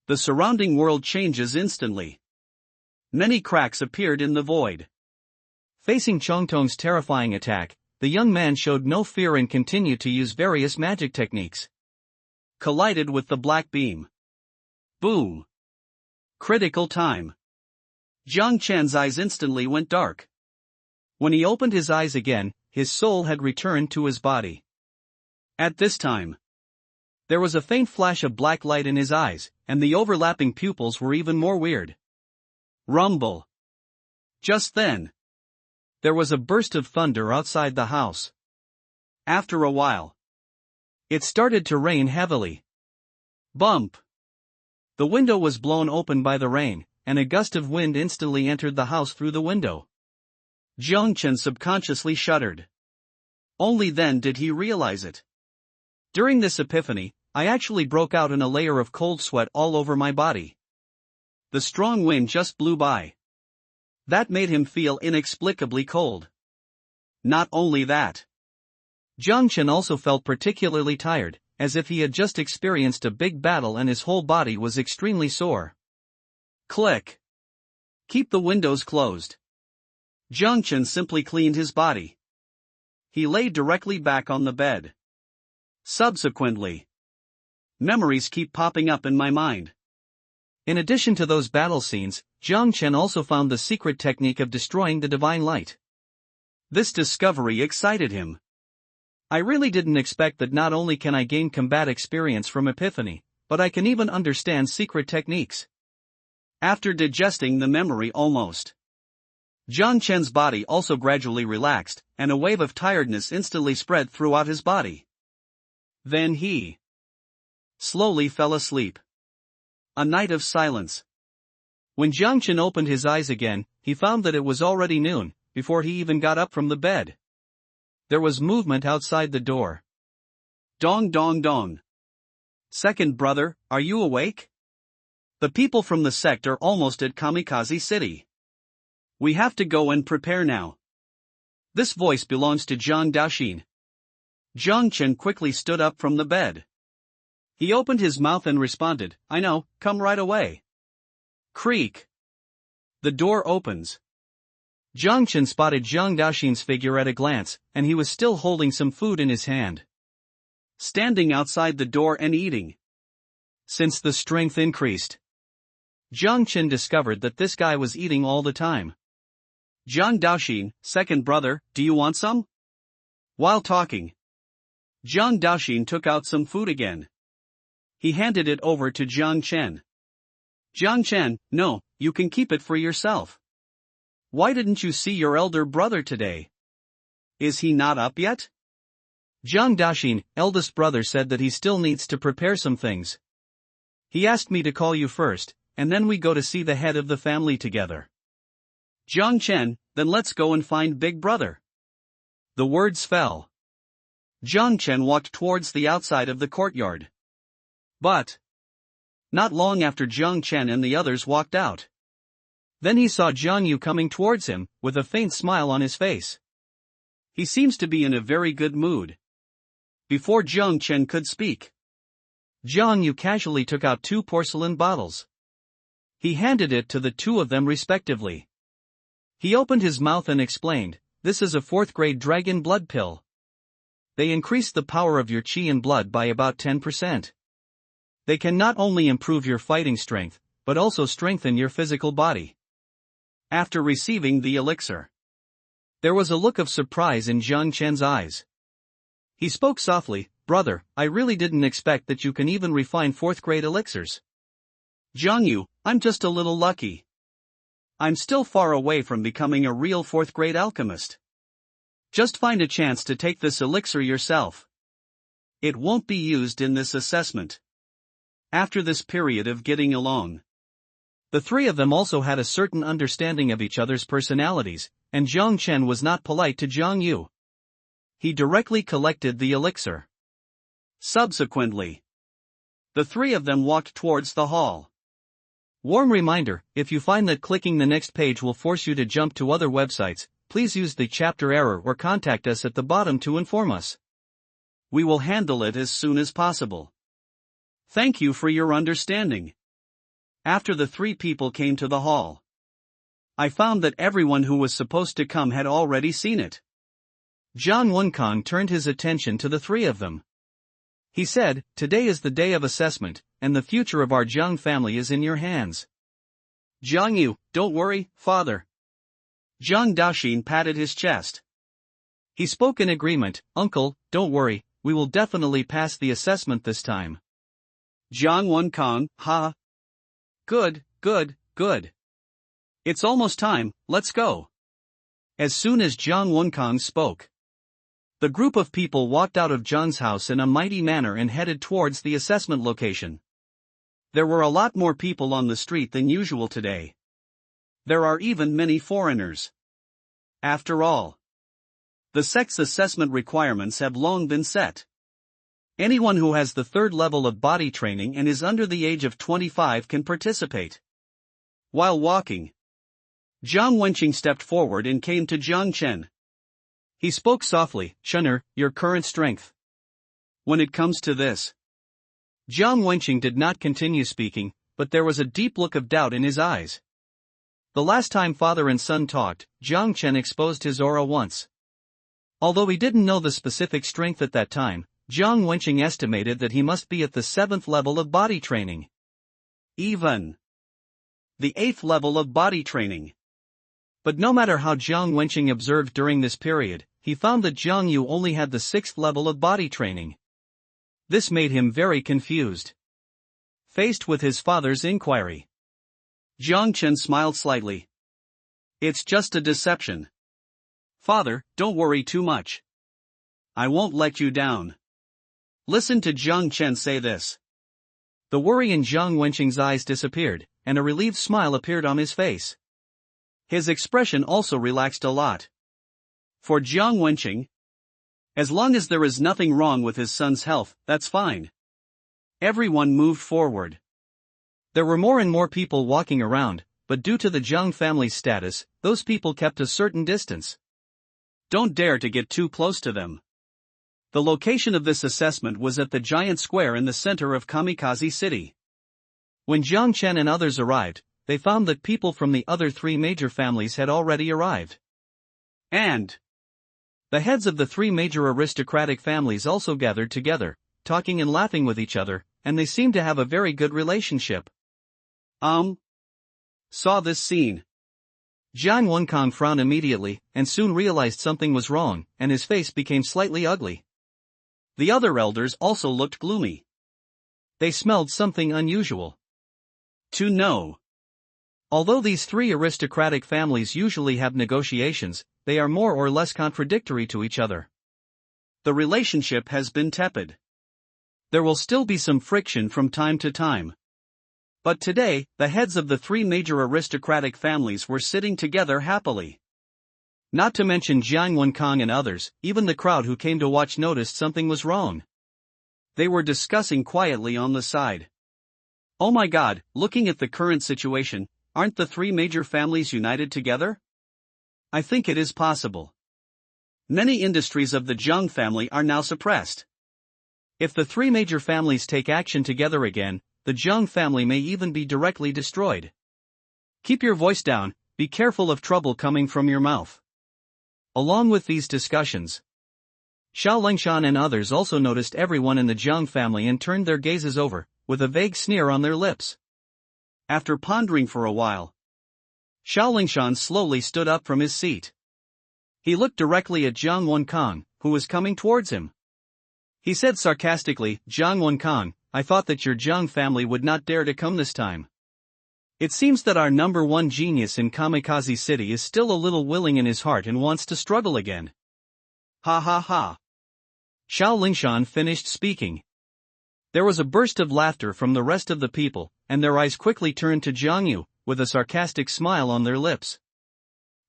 the surrounding world changes instantly. Many cracks appeared in the void. Facing Chongtong's terrifying attack, the young man showed no fear and continued to use various magic techniques. Collided with the black beam. Boom. Critical time. Jiang Chen's eyes instantly went dark. When he opened his eyes again, his soul had returned to his body. At this time, there was a faint flash of black light in his eyes, and the overlapping pupils were even more weird. Rumble. Just then, there was a burst of thunder outside the house. After a while, it started to rain heavily. Bump. The window was blown open by the rain, and a gust of wind instantly entered the house through the window. Jiang Chen subconsciously shuddered. Only then did he realize it. During this epiphany, I actually broke out in a layer of cold sweat all over my body. The strong wind just blew by. That made him feel inexplicably cold. Not only that, Jiang Chen also felt particularly tired, as if he had just experienced a big battle and his whole body was extremely sore. Click. Keep the windows closed. Jiang Chen simply cleaned his body. He lay directly back on the bed. Subsequently, memories keep popping up in my mind. In addition to those battle scenes, Jiang Chen also found the secret technique of destroying the divine light. This discovery excited him. I really didn't expect that not only can I gain combat experience from Epiphany, but I can even understand secret techniques. After digesting the memory Jiang Chen's body also gradually relaxed, and a wave of tiredness instantly spread throughout his body. Then he slowly fell asleep. A night of silence. When Jiang Chen opened his eyes again, he found that it was already noon, before he even got up from the bed. There was movement outside the door. Dong dong dong. Second brother, are you awake? The people from the sect are almost at Kamikaze City. We have to go and prepare now. This voice belongs to Zhang Daoxin. Jiang Chen quickly stood up from the bed. He opened his mouth and responded, I know, come right away. Creak. The door opens. Jiang Chen spotted Zhang Daoxin's figure at a glance, and he was still holding some food in his hand. Standing outside the door and eating. Since the strength increased, Jiang Chen discovered that this guy was eating all the time. Zhang Daoxin, second brother, do you want some? While talking, Zhang Daoxin took out some food again. He handed it over to Jiang Chen. Jiang Chen, no, you can keep it for yourself. Why didn't you see your elder brother today? Is he not up yet? Zhang Daoxin, eldest brother, said that he still needs to prepare some things. He asked me to call you first, and then we go to see the head of the family together. Jiang Chen, then let's go and find big brother. The words fell. Jiang Chen walked towards the outside of the courtyard. But not long after Jiang Chen and the others walked out. Then he saw Jiang Yu coming towards him, with a faint smile on his face. He seems to be in a very good mood. Before Jiang Chen could speak, Jiang Yu casually took out 2 porcelain bottles. He handed it to the 2 of them respectively. He opened his mouth and explained, this is a 4th-grade dragon blood pill. They increase the power of your qi and blood by about 10%. They can not only improve your fighting strength, but also strengthen your physical body. After receiving the elixir, there was a look of surprise in Jiang Chen's eyes. He spoke softly, brother, I really didn't expect that you can even refine 4th-grade elixirs. Jiang Yu, I'm just a little lucky. I'm still far away from becoming a real 4th-grade alchemist. Just find a chance to take this elixir yourself. It won't be used in this assessment. After this period of getting along, the 3 of them also had a certain understanding of each other's personalities, and Jiang Chen was not polite to Jiang Yu. He directly collected the elixir. Subsequently, the 3 of them walked towards the hall. Warm reminder, if you find that clicking the next page will force you to jump to other websites, please use the chapter error or contact us at the bottom to inform us. We will handle it as soon as possible. Thank you for your understanding. After the 3 people came to the hall, I found that everyone who was supposed to come had already seen it. Zhang Wenkang turned his attention to the 3 of them. He said, today is the day of assessment, and the future of our Jiang family is in your hands. Jiang Yu, don't worry, father. Zhang Daoxin patted his chest. He spoke in agreement, uncle, don't worry, we will definitely pass the assessment this time. Zhang Wenkang, ha. Good, good, good. It's almost time, let's go. As soon as Zhang Wenkang spoke, the group of people walked out of Zhang's house in a mighty manner and headed towards the assessment location. There were a lot more people on the street than usual today. There are even many foreigners. After all, the sect's assessment requirements have long been set. Anyone who has the 3rd level of body training and is under the age of 25 can participate. While walking, Jiang Wenqing stepped forward and came to Jiang Chen. He spoke softly, "Shunner, your current strength. When it comes to this." Jiang Wenqing did not continue speaking, but there was a deep look of doubt in his eyes. The last time father and son talked, Jiang Chen exposed his aura once. Although he didn't know the specific strength at that time, Jiang Wenqing estimated that he must be at the 7th level of body training. Even the 8th level of body training. But no matter how Jiang Wenqing observed during this period, he found that Jiang Yu only had the 6th level of body training. This made him very confused. Faced with his father's inquiry, Jiang Chen smiled slightly. "It's just a deception. Father, don't worry too much. I won't let you down." Listen to Jiang Chen say this. The worry in Jiang Wenqing's eyes disappeared, and a relieved smile appeared on his face. His expression also relaxed a lot. For Jiang Wenqing, as long as there is nothing wrong with his son's health, that's fine. Everyone moved forward. There were more and more people walking around, but due to the Jiang family's status, those people kept a certain distance. Don't dare to get too close to them. The location of this assessment was at the giant square in the center of Kamikaze City. When Jiang Chen and others arrived, they found that people from the other 3 major families had already arrived. And the heads of the 3 major aristocratic families also gathered together, talking and laughing with each other, and they seemed to have a very good relationship. Saw this scene. Jiang Wenkang frowned immediately, and soon realized something was wrong, and his face became slightly ugly. The other elders also looked gloomy. They smelled something unusual. To know. Although these 3 aristocratic families usually have negotiations, they are more or less contradictory to each other. The relationship has been tepid. There will still be some friction from time to time. But today, the heads of the 3 major aristocratic families were sitting together happily. Not to mention Jiang Wenkang and others, even the crowd who came to watch noticed something was wrong. They were discussing quietly on the side. Oh my God, looking at the current situation, aren't the 3 major families united together? I think it is possible. Many industries of the Jiang family are now suppressed. If the 3 major families take action together again, the Jiang family may even be directly destroyed. Keep your voice down, be careful of trouble coming from your mouth. Along with these discussions, Xiao Lingshan and others also noticed everyone in the Jiang family and turned their gazes over, with a vague sneer on their lips. After pondering for a while, Xiao Lingshan slowly stood up from his seat. He looked directly at Jiang Wenkang, who was coming towards him. He said sarcastically, "Jiang Wenkang, I thought that your Jiang family would not dare to come this time. It seems that our number 1 genius in Kamikaze City is still a little willing in his heart and wants to struggle again." Ha ha ha. Xiao Lingshan finished speaking. There was a burst of laughter from the rest of the people, and their eyes quickly turned to Jiang Yu, with a sarcastic smile on their lips.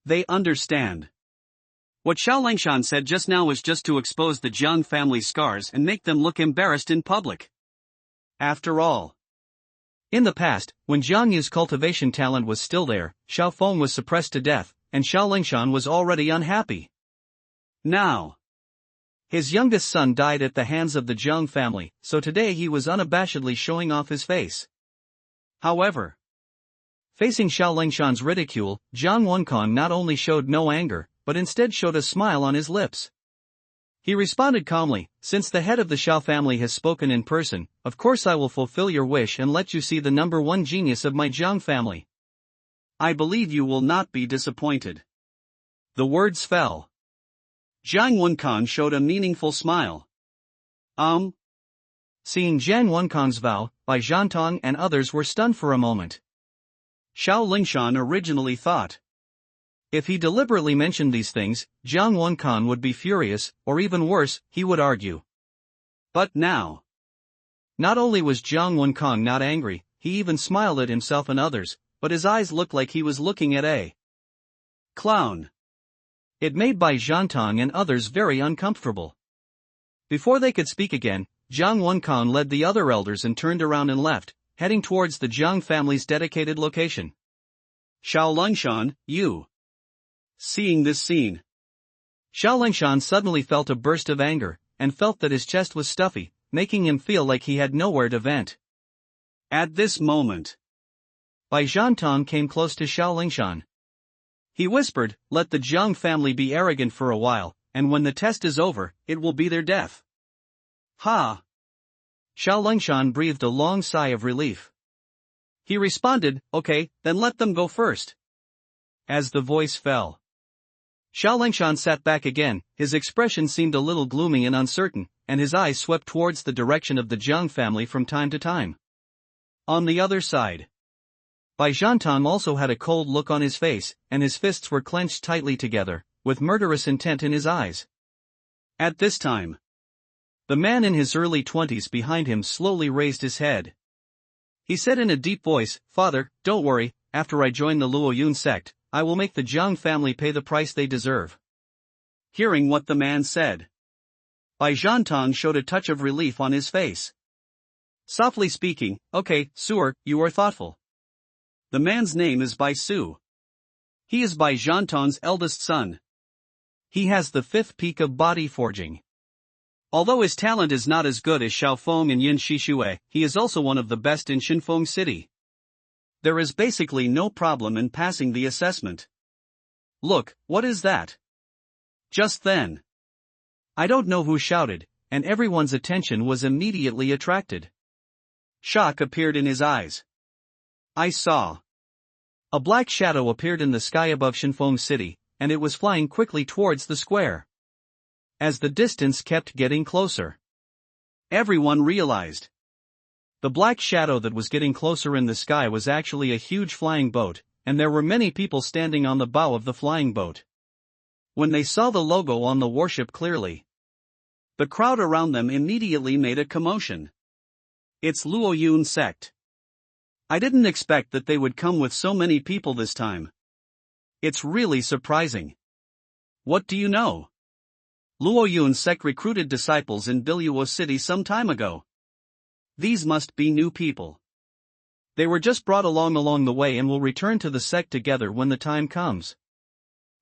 They understand. What Xiao Lingshan said just now was just to expose the Jiang family's scars and make them look embarrassed in public. After all, in the past, when Jiang Yu's cultivation talent was still there, Xiao Feng was suppressed to death, and Xiao Lingshan was already unhappy. Now, his youngest son died at the hands of the Jiang family, so today he was unabashedly showing off his face. However, facing Xiao Lingshan's ridicule, Jiang Wenkang not only showed no anger, but instead showed a smile on his lips. He responded calmly, "Since the head of the Xiao family has spoken in person, of course I will fulfill your wish and let you see the number 1 genius of my Jiang family. I believe you will not be disappointed." The words fell. Jiang Wenkang showed a meaningful smile. Seeing Jiang Wenkang's vow, Bai Zhantong and others were stunned for a moment. Xiao Lingshan originally thought, if he deliberately mentioned these things, Jiang Wenkang would be furious, or even worse, he would argue. But now, not only was Jiang Wenkang not angry, he even smiled at himself and others, but his eyes looked like he was looking at a clown. It made Bai Zhantong and others very uncomfortable. Before they could speak again, Jiang Wenkang led the other elders and turned around and left, heading towards the Jiang family's dedicated location. Xiao Lingshan, you. Seeing this scene, Xiao Lingshan suddenly felt a burst of anger, and felt that his chest was stuffy, making him feel like he had nowhere to vent. At this moment, Bai Zhantong came close to Xiao Lingshan. He whispered, "Let the Jiang family be arrogant for a while, and when the test is over, it will be their death." Ha! Xiao Lingshan breathed a long sigh of relief. He responded, "Okay, then let them go first." As the voice fell, Xiao Lingshan sat back again. His expression seemed a little gloomy and uncertain, and his eyes swept towards the direction of the Jiang family from time to time. On the other side, Bai Zhantong also had a cold look on his face, and his fists were clenched tightly together, with murderous intent in his eyes. At this time, the man in his early 20s behind him slowly raised his head. He said in a deep voice, "Father, don't worry, after I join the Luoyun sect, I will make the Jiang family pay the price they deserve." Hearing what the man said, Bai Zhantong showed a touch of relief on his face. Softly speaking, "Okay, Suer, you are thoughtful." The man's name is Bai Su. He is Bai Zhantong's eldest son. He has the 5th peak of body forging. Although his talent is not as good as Xiaofeng and Yin Shishue, he is also one of the best in Xinfeng City. There is basically no problem in passing the assessment. Look, what is that? Just then, I don't know who shouted, and everyone's attention was immediately attracted. Shock appeared in his eyes. I saw. A black shadow appeared in the sky above Xinfeng City, and it was flying quickly towards the square. As the distance kept getting closer, everyone realized. The black shadow that was getting closer in the sky was actually a huge flying boat, and there were many people standing on the bow of the flying boat. When they saw the logo on the warship clearly, the crowd around them immediately made a commotion. It's Luoyun sect. I didn't expect that they would come with so many people this time. It's really surprising. What do you know? Luoyun sect recruited disciples in Biluo City some time ago. These must be new people. They were just brought along the way and will return to the sect together when the time comes.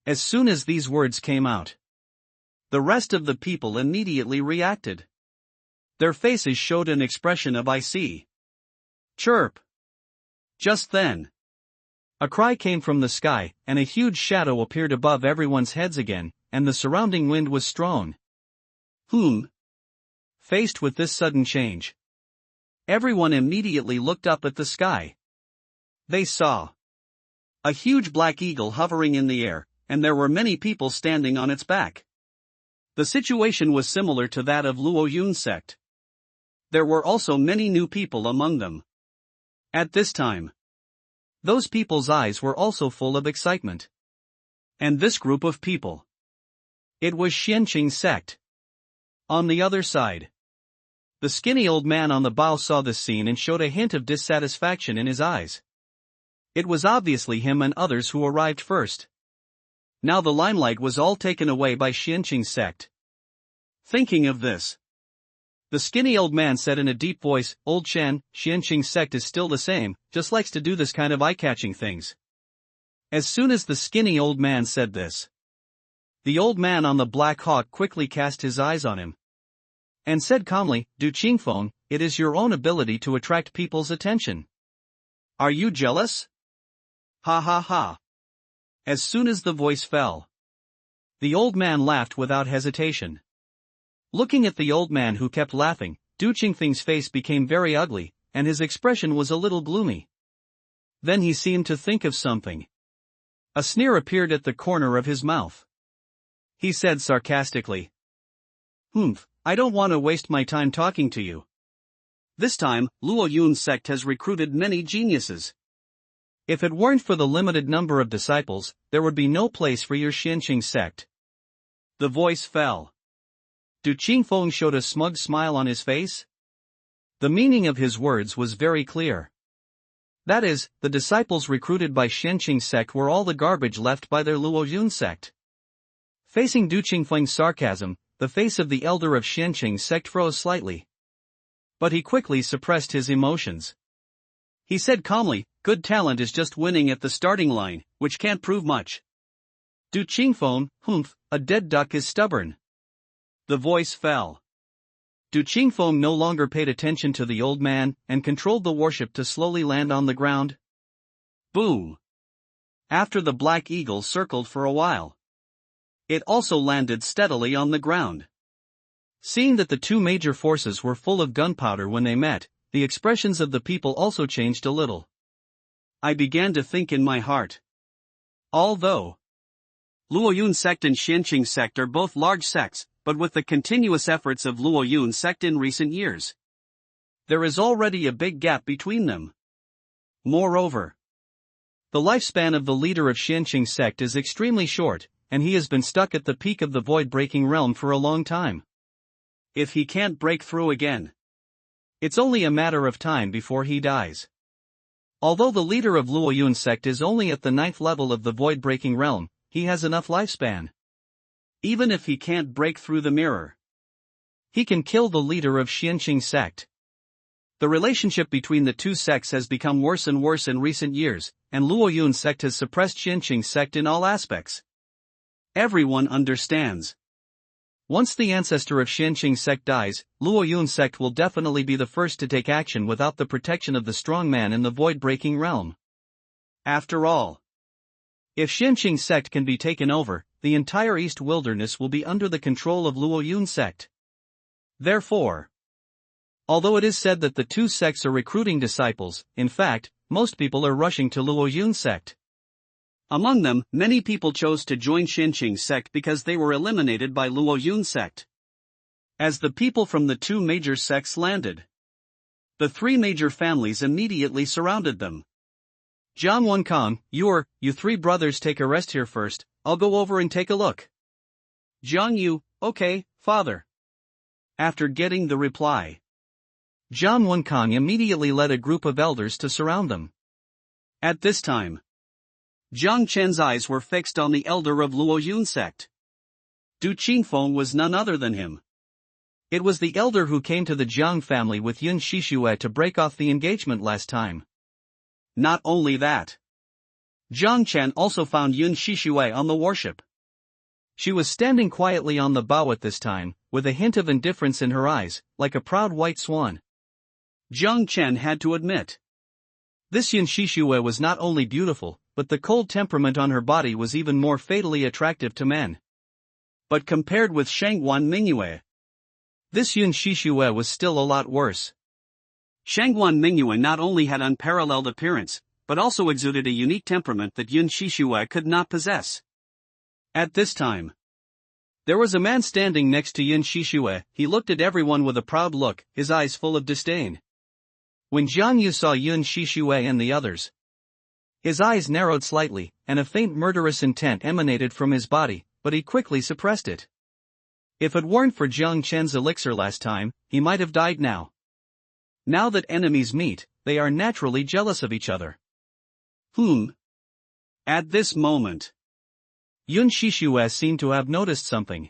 As soon as these words came out, the rest of the people immediately reacted. Their faces showed an expression of "I see." Chirp. Just then, a cry came from the sky, and a huge shadow appeared above everyone's heads again, and the surrounding wind was strong. Faced with this sudden change, everyone immediately looked up at the sky. They saw a huge black eagle hovering in the air, and there were many people standing on its back. The situation was similar to that of Luoyun sect. There were also many new people among them. At this time, those people's eyes were also full of excitement. And this group of people, it was Xianqing sect. On the other side, the skinny old man on the bow saw this scene and showed a hint of dissatisfaction in his eyes. It was obviously him and others who arrived first. Now the limelight was all taken away by Xianqing sect. Thinking of this, the skinny old man said in a deep voice, "Old Shen, Xianqing sect is still the same, just likes to do this kind of eye-catching things." As soon as the skinny old man said this, the old man on the black hawk quickly cast his eyes on him and said calmly, "Du Qingfeng, it is your own ability to attract people's attention. Are you jealous?" Ha ha ha. As soon as the voice fell, the old man laughed without hesitation. Looking at the old man who kept laughing, Du Qingfeng's face became very ugly, and his expression was a little gloomy. Then he seemed to think of something. A sneer appeared at the corner of his mouth. He said sarcastically, I don't want to waste my time talking to you. This time, Luoyun sect has recruited many geniuses. If it weren't for the limited number of disciples, there would be no place for your Xianqing sect." The voice fell. Du Qingfeng showed a smug smile on his face. The meaning of his words was very clear. That is, the disciples recruited by Xianqing sect were all the garbage left by their Luoyun sect. Facing Du Qingfeng's sarcasm, the face of the elder of Xianqing sect froze slightly. But he quickly suppressed his emotions. He said calmly, "Good talent is just winning at the starting line, which can't prove much." Du Qingfeng, a dead duck is stubborn. The voice fell. Du Qingfeng no longer paid attention to the old man, and controlled the warship to slowly land on the ground. Boom! After the Black Eagle circled for a while, it also landed steadily on the ground. Seeing that the two major forces were full of gunpowder when they met, the expressions of the people also changed a little. I began to think in my heart. Although Luoyun sect and Xianqing sect are both large sects, but with the continuous efforts of Luoyun sect in recent years, there is already a big gap between them. Moreover, the lifespan of the leader of Xianqing sect is extremely short, and he has been stuck at the peak of the void-breaking realm for a long time. If he can't break through again, it's only a matter of time before he dies. Although the leader of Luoyun sect is only at the 9th level of the void-breaking realm, he has enough lifespan. Even if he can't break through the mirror, he can kill the leader of Xianqing sect. The relationship between the two sects has become worse and worse in recent years, and Luoyun sect has suppressed Xianqing sect in all aspects. Everyone understands. Once the ancestor of Xianqing sect dies, Luoyun sect will definitely be the first to take action without the protection of the strong man in the void-breaking realm. After all, if Xianqing sect can be taken over, the entire East Wilderness will be under the control of Luoyun sect. Therefore, although it is said that the two sects are recruiting disciples, in fact, most people are rushing to Luoyun sect. Among them, many people chose to join Xianqing sect because they were eliminated by Luoyun sect. As the people from the two major sects landed, the three major families immediately surrounded them. Jiang Wenkang, you three brothers take a rest here first, I'll go over and take a look. Jiang Yu, okay, father. After getting the reply, Jiang Wenkang immediately led a group of elders to surround them. At this time, Jiang Chen's eyes were fixed on the elder of Luoyun sect. Du Qingfeng was none other than him. It was the elder who came to the Jiang family with Yun Shishue to break off the engagement last time. Not only that, Jiang Chen also found Yun Shishue on the warship. She was standing quietly on the bow at this time, with a hint of indifference in her eyes, like a proud white swan. Jiang Chen had to admit, this Yun Shishue was not only beautiful, but the cold temperament on her body was even more fatally attractive to men. But compared with Shangguan Mingyue, this Yun Shishue was still a lot worse. Shangguan Mingyue not only had unparalleled appearance, but also exuded a unique temperament that Yun Shishue could not possess. At this time, there was a man standing next to Yun Shishue. He looked at everyone with a proud look, his eyes full of disdain. When Jiang Yu saw Yun Shishue and the others, his eyes narrowed slightly, and a faint murderous intent emanated from his body, but he quickly suppressed it. If it weren't for Jiang Chen's elixir last time, he might have died now. Now that enemies meet, they are naturally jealous of each other. At this moment, Yun Shishue seemed to have noticed something.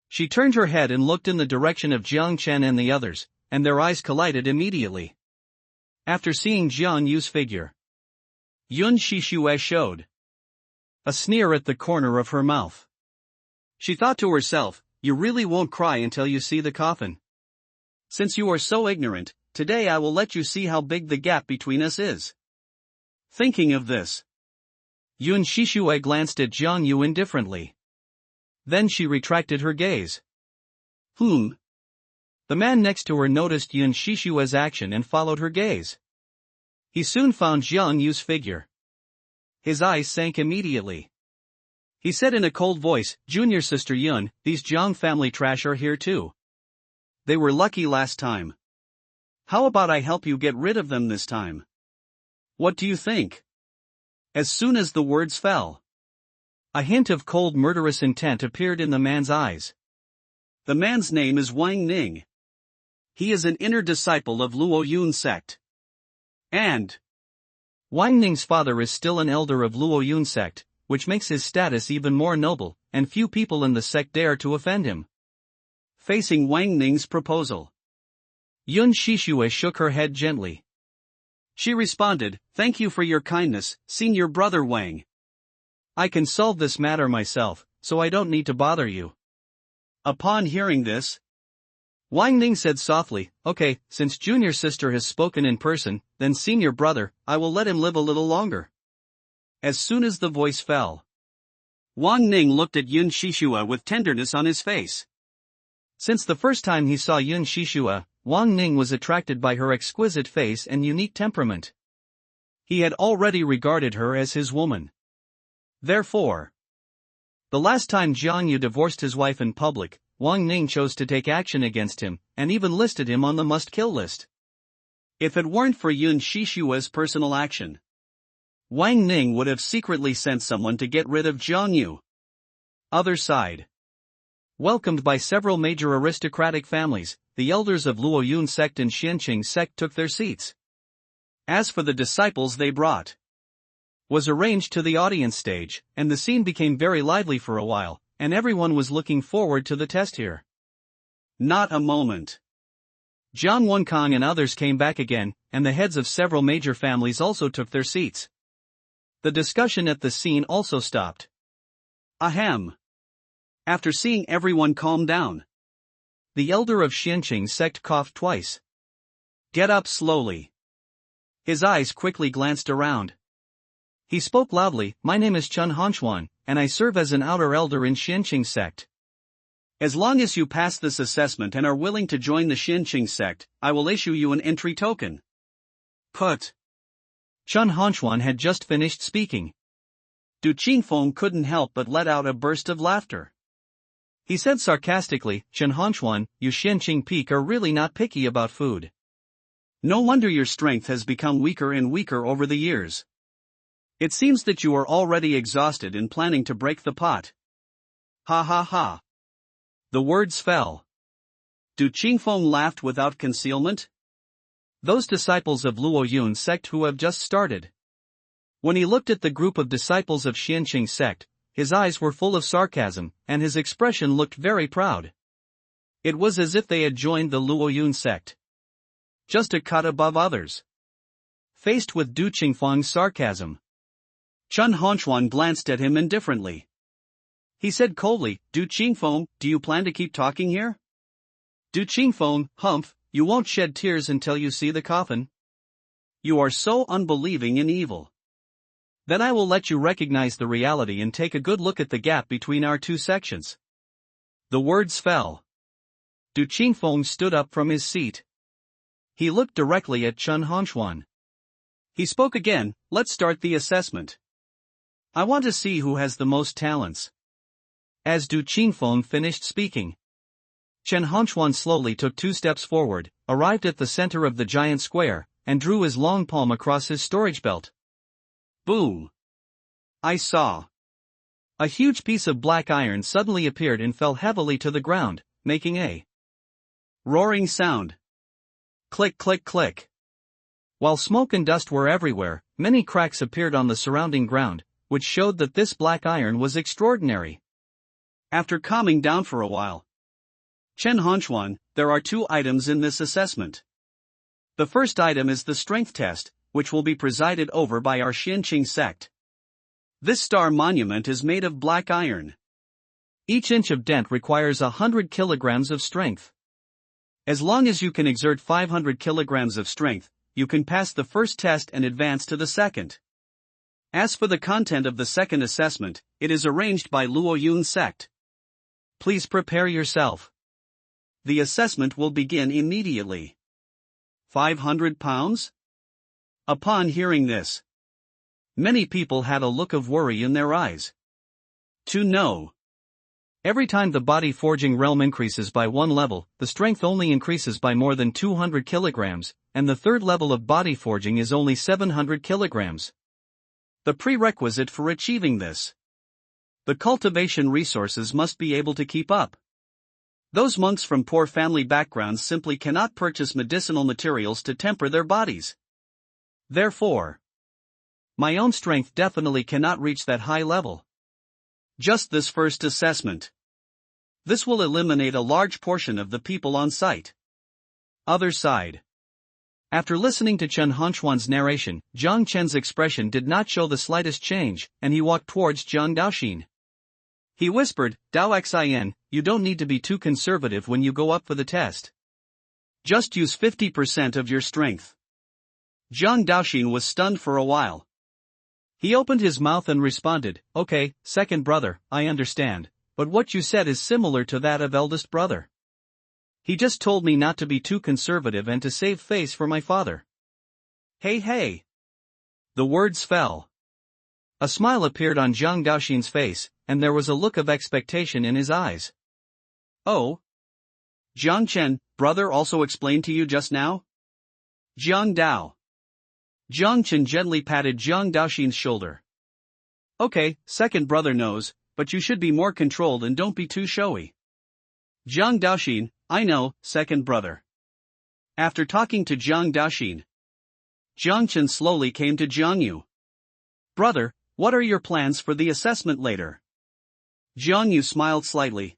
She turned her head and looked in the direction of Jiang Chen and the others, and their eyes collided immediately. After seeing Jiang Yu's figure, Yun Shishue showed a sneer at the corner of her mouth. She thought to herself, you really won't cry until you see the coffin. Since you are so ignorant, today I will let you see how big the gap between us is. Thinking of this, Yun Shishue glanced at Jiang Yu indifferently. Then she retracted her gaze. The man next to her noticed Yun Shishue's action and followed her gaze. He soon found Jiang Yu's figure. His eyes sank immediately. He said in a cold voice, Junior sister Yun, these Jiang family trash are here too. They were lucky last time. How about I help you get rid of them this time? What do you think? As soon as the words fell, a hint of cold murderous intent appeared in the man's eyes. The man's name is Wang Ning. He is an inner disciple of Luoyun sect. And Wang Ning's father is still an elder of Luoyun sect, which makes his status even more noble, and few people in the sect dare to offend him. Facing Wang Ning's proposal, Yun Shishue shook her head gently. She responded, thank you for your kindness, senior brother Wang. I can solve this matter myself, so I don't need to bother you. Upon hearing this, Wang Ning said softly, okay, since junior sister has spoken in person, then senior brother, I will let him live a little longer. As soon as the voice fell, Wang Ning looked at Yun Shishua with tenderness on his face. Since the first time he saw Yun Shishua, Wang Ning was attracted by her exquisite face and unique temperament. He had already regarded her as his woman. Therefore, the last time Jiang Yu divorced his wife in public, Wang Ning chose to take action against him, and even listed him on the must-kill list. If it weren't for Yun Shishua's personal action, Wang Ning would have secretly sent someone to get rid of Jiang Yu. Other side. Welcomed by several major aristocratic families, the elders of Luo Yun sect and Xianqing sect took their seats. As for the disciples they brought, was arranged to the audience stage, and the scene became very lively for a while, and everyone was looking forward to the test here. Not a moment. Jiang Wenkang and others came back again, and the heads of several major families also took their seats. The discussion at the scene also stopped. Ahem. After seeing everyone calm down, the elder of Xianqing sect coughed twice. Get up slowly. His eyes quickly glanced around. He spoke loudly, my name is Chen Hanchuan, and I serve as an outer elder in Xianqing sect. As long as you pass this assessment and are willing to join the Xianqing sect, I will issue you an entry token. Put. Chen Hanchuan had just finished speaking. Du Qingfeng couldn't help but let out a burst of laughter. He said sarcastically, Chen Hanchuan, you Xianqing peak are really not picky about food. No wonder your strength has become weaker and weaker over the years. It seems that you are already exhausted in planning to break the pot. Ha ha ha. The words fell. Du Qingfeng laughed without concealment. Those disciples of Luo Yun sect who have just started. When he looked at the group of disciples of Xianqing sect, his eyes were full of sarcasm, and his expression looked very proud. It was as if they had joined the Luo Yun sect. Just a cut above others. Faced with Du Qingfeng's sarcasm, Chen Hanchuan glanced at him indifferently. He said coldly, Du Qingfeng, do you plan to keep talking here? Du Qingfeng, humph, you won't shed tears until you see the coffin. You are so unbelieving in evil. Then I will let you recognize the reality and take a good look at the gap between our two sections. The words fell. Du Qingfeng stood up from his seat. He looked directly at Chen Hanchuan. He spoke again, let's start the assessment. I want to see who has the most talents. As Du Qingfeng finished speaking, Chen Hanchuan slowly took 2 steps forward, arrived at the center of the giant square, and drew his long palm across his storage belt. Boom! I saw. A huge piece of black iron suddenly appeared and fell heavily to the ground, making a roaring sound. Click click click. While smoke and dust were everywhere, many cracks appeared on the surrounding ground, which showed that this black iron was extraordinary. After calming down for a while, Chen Hanchuan, there are 2 items in this assessment. The first item is the strength test, which will be presided over by our Xianqing sect. This star monument is made of black iron. Each inch of dent requires 100 kilograms of strength. As long as you can exert 500 kilograms of strength, you can pass the first test and advance to the second. As for the content of the second assessment, it is arranged by Luo Yun sect. Please prepare yourself. The assessment will begin immediately. 500 pounds? Upon hearing this, many people had a look of worry in their eyes. To know. Every time the body forging realm increases by 1 level, the strength only increases by more than 200 kilograms, and the 3rd level of body forging is only 700 kilograms. The prerequisite for achieving this, the cultivation resources must be able to keep up. Those monks from poor family backgrounds simply cannot purchase medicinal materials to temper their bodies. Therefore, my own strength definitely cannot reach that high level. Just this first assessment. This will eliminate a large portion of the people on site. Other side. After listening to Chen Hanchuan's narration, Zhang Chen's expression did not show the slightest change, and he walked towards Zhang Daoxin. He whispered, Dao Xin, you don't need to be too conservative when you go up for the test. Just use 50% of your strength. Zhang Daoxin was stunned for a while. He opened his mouth and responded, okay, second brother, I understand, but what you said is similar to that of eldest brother. He just told me not to be too conservative and to save face for my father. Hey hey. The words fell. A smile appeared on Zhang Daoxin's face, and there was a look of expectation in his eyes. Oh? Jiang Chen, brother also explained to you just now? Jiang Dao. Jiang Chen gently patted Zhang Daoxin's shoulder. Okay, second brother knows, but you should be more controlled and don't be too showy. Zhang Daoxin, I know, second brother. After talking to Zhang Daoxin, Jiang Chen slowly came to Jiang Yu. Brother, what are your plans for the assessment later? Jiang Yu smiled slightly.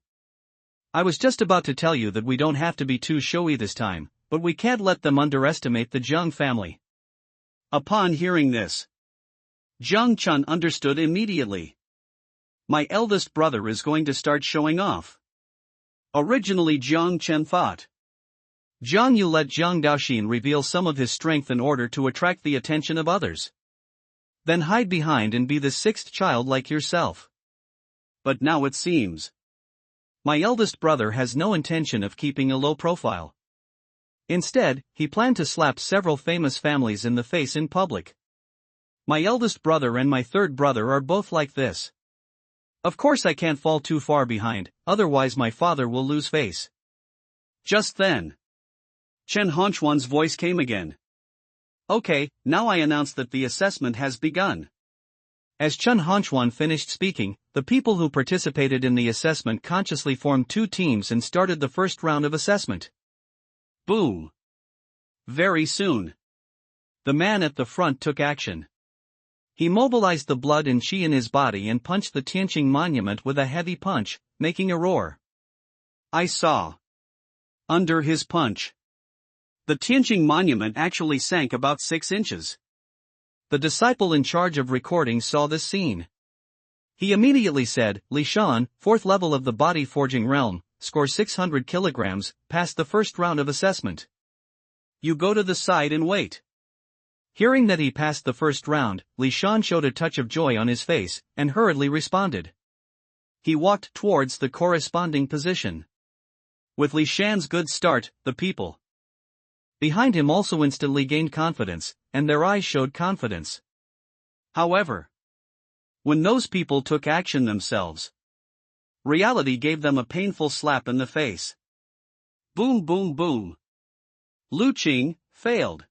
I was just about to tell you that we don't have to be too showy this time, but we can't let them underestimate the Zhang family. Upon hearing this, Jiang Chen understood immediately. My eldest brother is going to start showing off. Originally Jiang Chen thought. Jiang Yu let Zhang Daoxin reveal some of his strength in order to attract the attention of others. Then hide behind and be the sixth child like yourself. But now it seems my eldest brother has no intention of keeping a low profile. Instead, he planned to slap several famous families in the face in public. My eldest brother and my third brother are both like this. Of course I can't fall too far behind, otherwise my father will lose face. Just then, Chen Honchuan's voice came again. Okay, now I announce that the assessment has begun. As Chen Honchuan finished speaking, the people who participated in the assessment consciously formed two teams and started the first round of assessment. Boom! Very soon, the man at the front took action. He mobilized the blood and qi in his body and punched the Tianqing monument with a heavy punch, making a roar. I saw. Under his punch, the Tianqing monument actually sank about 6 inches. The disciple in charge of recording saw this scene. He immediately said, Li Shan, 4th level of the body forging realm, score 600 kilograms, passed the first round of assessment. You go to the side and wait. Hearing that he passed the first round, Li Shan showed a touch of joy on his face, and hurriedly responded. He walked towards the corresponding position. With Li Shan's good start, the people behind him also instantly gained confidence, and their eyes showed confidence. However, when those people took action themselves, reality gave them a painful slap in the face. Boom boom boom. Lu Qing failed.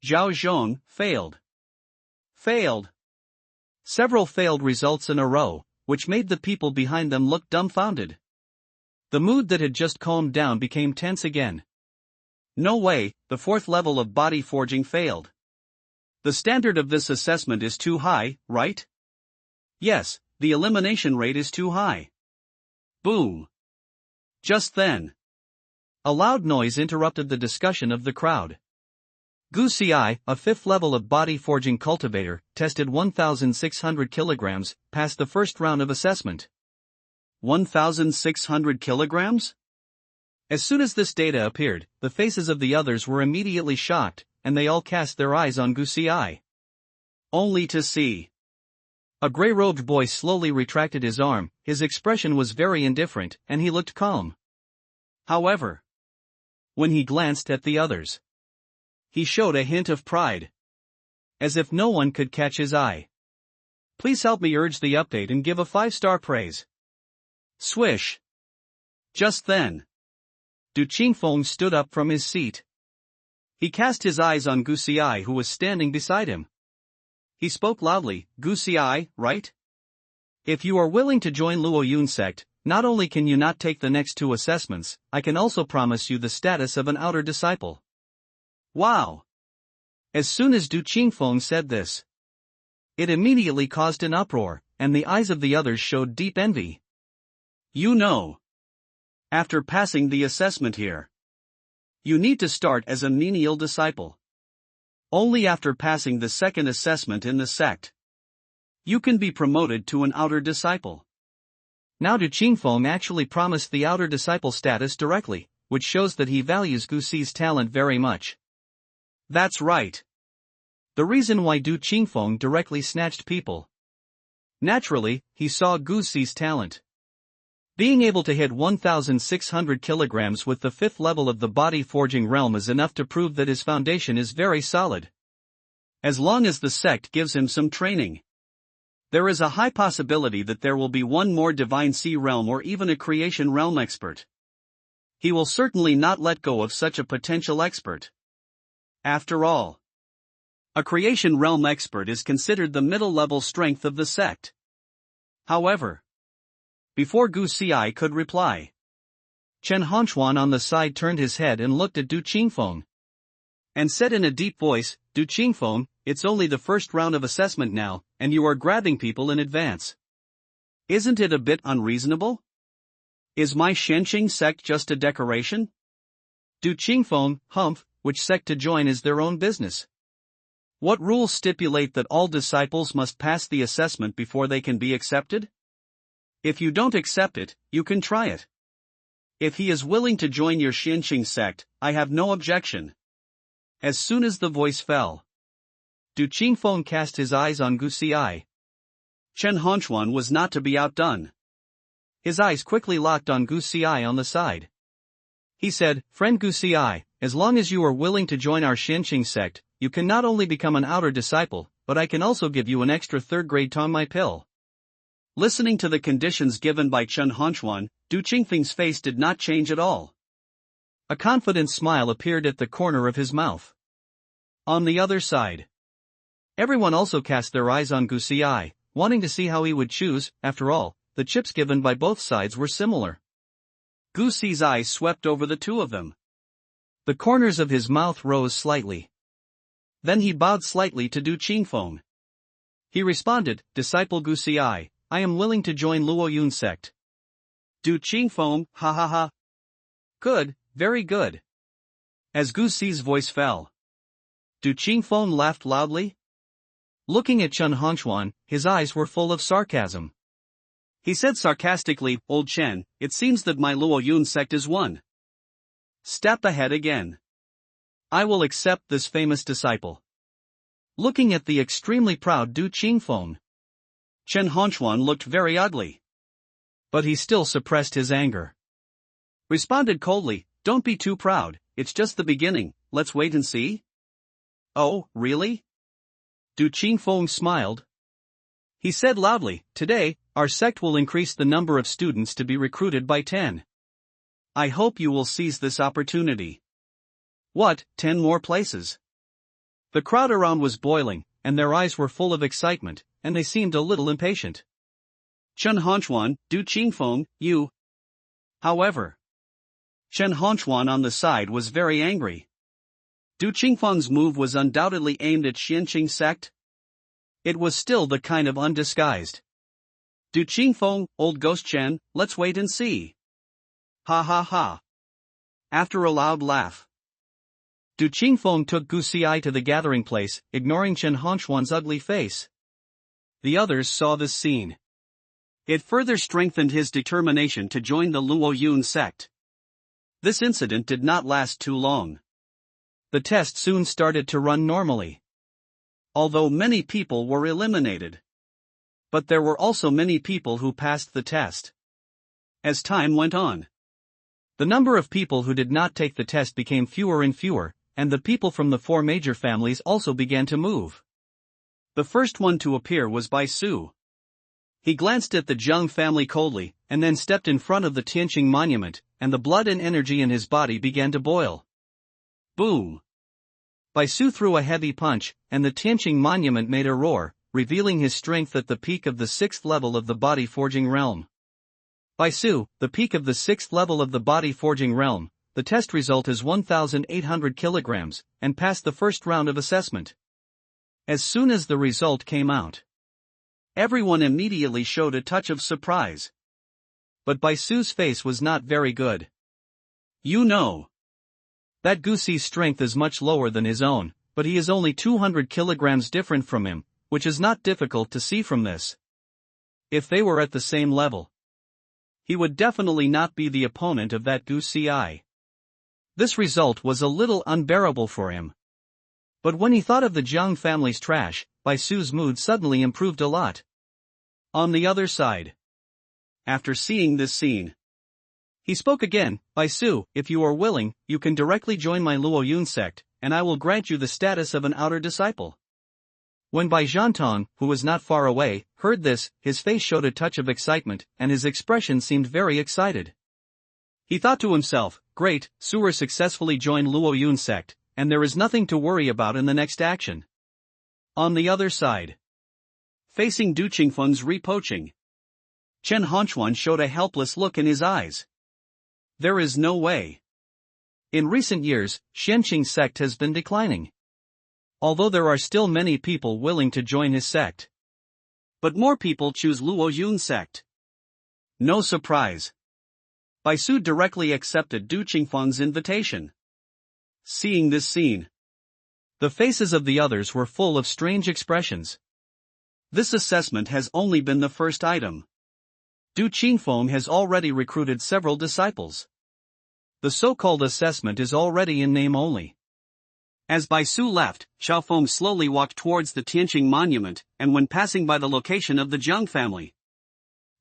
Zhao Zhong failed. Failed. Several failed results in a row, which made the people behind them look dumbfounded. The mood that had just calmed down became tense again. No way, the 4th level of body forging failed. The standard of this assessment is too high, right? Yes, the elimination rate is too high. Boom. Just then, a loud noise interrupted the discussion of the crowd. Gu Xi, a 5th level of body forging cultivator, tested 1,600 kilograms, passed the first round of assessment. 1,600 kilograms? As soon as this data appeared, the faces of the others were immediately shocked, and they all cast their eyes on Gu Xi. Only to see a gray-robed boy slowly retracted his arm. His expression was very indifferent, and he looked calm. However, when he glanced at the others, he showed a hint of pride. As if no one could catch his eye. Please help me urge the update and give a 5-star praise. Swish. Just then, Du Qingfeng stood up from his seat. He cast his eyes on Gu Xi, who was standing beside him. He spoke loudly, Gu Xi, right? If you are willing to join Luo Yun sect, not only can you not take the next 2 assessments, I can also promise you the status of an outer disciple. Wow! As soon as Du Qingfeng said this, it immediately caused an uproar, and the eyes of the others showed deep envy. You know, after passing the assessment here, you need to start as a menial disciple. Only after passing the second assessment in the sect, you can be promoted to an outer disciple. Now Du Qingfeng actually promised the outer disciple status directly, which shows that he values Gu Xi's talent very much. That's right. The reason why Du Qingfeng directly snatched people. Naturally, he saw Gu Xi's talent. Being able to hit 1,600 kilograms with the 5th level of the body forging realm is enough to prove that his foundation is very solid. As long as the sect gives him some training, there is a high possibility that there will be one more Divine Sea Realm or even a Creation Realm expert. He will certainly not let go of such a potential expert. After all, a Creation Realm expert is considered the middle-level strength of the sect. However, before Gu Xi could reply, Chen Hongquan on the side turned his head and looked at Du Qingfeng, and said in a deep voice, "Du Qingfeng, it's only the first round of assessment now, and you are grabbing people in advance. Isn't it a bit unreasonable? Is my Xianqing sect just a decoration?" Du Qingfeng, humph, which sect to join is their own business. What rules stipulate that all disciples must pass the assessment before they can be accepted? If you don't accept it, you can try it. If he is willing to join your Xianqing sect, I have no objection. As soon as the voice fell, Du Qingfeng cast his eyes on Gu Xi. Chen Hongquan was not to be outdone. His eyes quickly locked on Gu Xi on the side. He said, "Friend Gu Xi, as long as you are willing to join our Xianqing sect, you can not only become an outer disciple, but I can also give you an extra 3rd-grade Tongmai pill." Listening to the conditions given by Chen Hongquan, Du Qingfeng's face did not change at all. A confident smile appeared at the corner of his mouth. On the other side, everyone also cast their eyes on Gu Xi, wanting to see how he would choose. After all, the chips given by both sides were similar. Gu Xi's eyes swept over the two of them. The corners of his mouth rose slightly. Then he bowed slightly to Du Qingfeng. He responded, "Disciple Gu Xi, I am willing to join Luo Yun sect." Du Qingfeng, ha ha ha. Good, very good. As Gu Xi's voice fell, Du Qingfeng laughed loudly. Looking at Chen Hongquan, his eyes were full of sarcasm. He said sarcastically, "Old Chen, it seems that my Luo Yun sect is one step ahead again. I will accept this famous disciple." Looking at the extremely proud Du Qingfeng, Chen Hongquan looked very ugly. But he still suppressed his anger. Responded coldly, "Don't be too proud, it's just the beginning, let's wait and see." "Oh, really?" Du Qingfeng smiled. He said loudly, "Today, our sect will increase the number of students to be recruited by 10. I hope you will seize this opportunity." "What, 10 more places?" The crowd around was boiling, and their eyes were full of excitement, and they seemed a little impatient. Chen Hongquan, Du Qingfeng, you. However, Chen Hongquan on the side was very angry. Du Qingfeng's move was undoubtedly aimed at Xianqing sect. It was still the kind of undisguised. Du Qingfeng, old ghost Chen, let's wait and see. Ha ha ha. After a loud laugh, Du Qingfeng took Gu Xi to the gathering place, ignoring Chen Hongquan's ugly face. The others saw this scene. It further strengthened his determination to join the Luo Yun sect. This incident did not last too long. The test soon started to run normally. Although many people were eliminated, but there were also many people who passed the test. As time went on, the number of people who did not take the test became fewer and fewer, and the people from the 4 major families also began to move. The first one to appear was Bai Su. He glanced at the Zheng family coldly, and then stepped in front of the Tianqing monument, and the blood and energy in his body began to boil. Boom! Bai Su threw a heavy punch, and the Tianqing monument made a roar, revealing his strength at the peak of the 6th level of the body forging realm. Bai Su, the peak of the 6th level of the body forging realm, the test result is 1,800 kilograms, and passed the first round of assessment. As soon as the result came out, everyone immediately showed a touch of surprise. But Bai Su's face was not very good. You know that Gu Xi's strength is much lower than his own, but he is only 200 kilograms different from him, which is not difficult to see from this. If they were at the same level, he would definitely not be the opponent of that Gu Ci. This result was a little unbearable for him. But when he thought of the Jiang family's trash, Bai Su's mood suddenly improved a lot. On the other side, after seeing this scene, he spoke again. Bai Su, if you are willing, you can directly join my Luo Yun sect, and I will grant you the status of an outer disciple. When Bai Zhantong, who was not far away, heard this, his face showed a touch of excitement, and his expression seemed very excited. He thought to himself, great, Su'er successfully joined Luo Yun sect, and there is nothing to worry about in the next action. On the other side, facing Du Qingfeng's repoaching, Chen Hongquan showed a helpless look in his eyes. There is no way. In recent years, Shenqing's sect has been declining. Although there are still many people willing to join his sect, but more people choose Luo Yun sect. No surprise. Bai Su directly accepted Du Qingfeng's invitation. Seeing this scene, the faces of the others were full of strange expressions. This assessment has only been the first item. Du Qingfeng has already recruited several disciples. The so-called assessment is already in name only. As Bai Su left, Xiaofeng slowly walked towards the Tianqing monument, and when passing by the location of the Jiang family,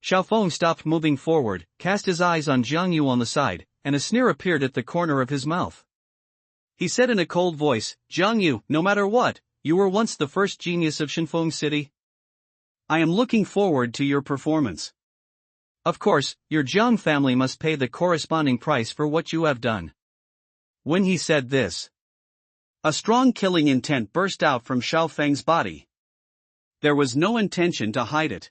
Xiaofeng stopped moving forward, cast his eyes on Jiang Yu on the side, and a sneer appeared at the corner of his mouth. He said in a cold voice, Jiang Yu, no matter what, you were once the first genius of Shinfeng City. I am looking forward to your performance. Of course, your Jiang family must pay the corresponding price for what you have done. When he said this, a strong killing intent burst out from Xiaofeng's body. There was no intention to hide it.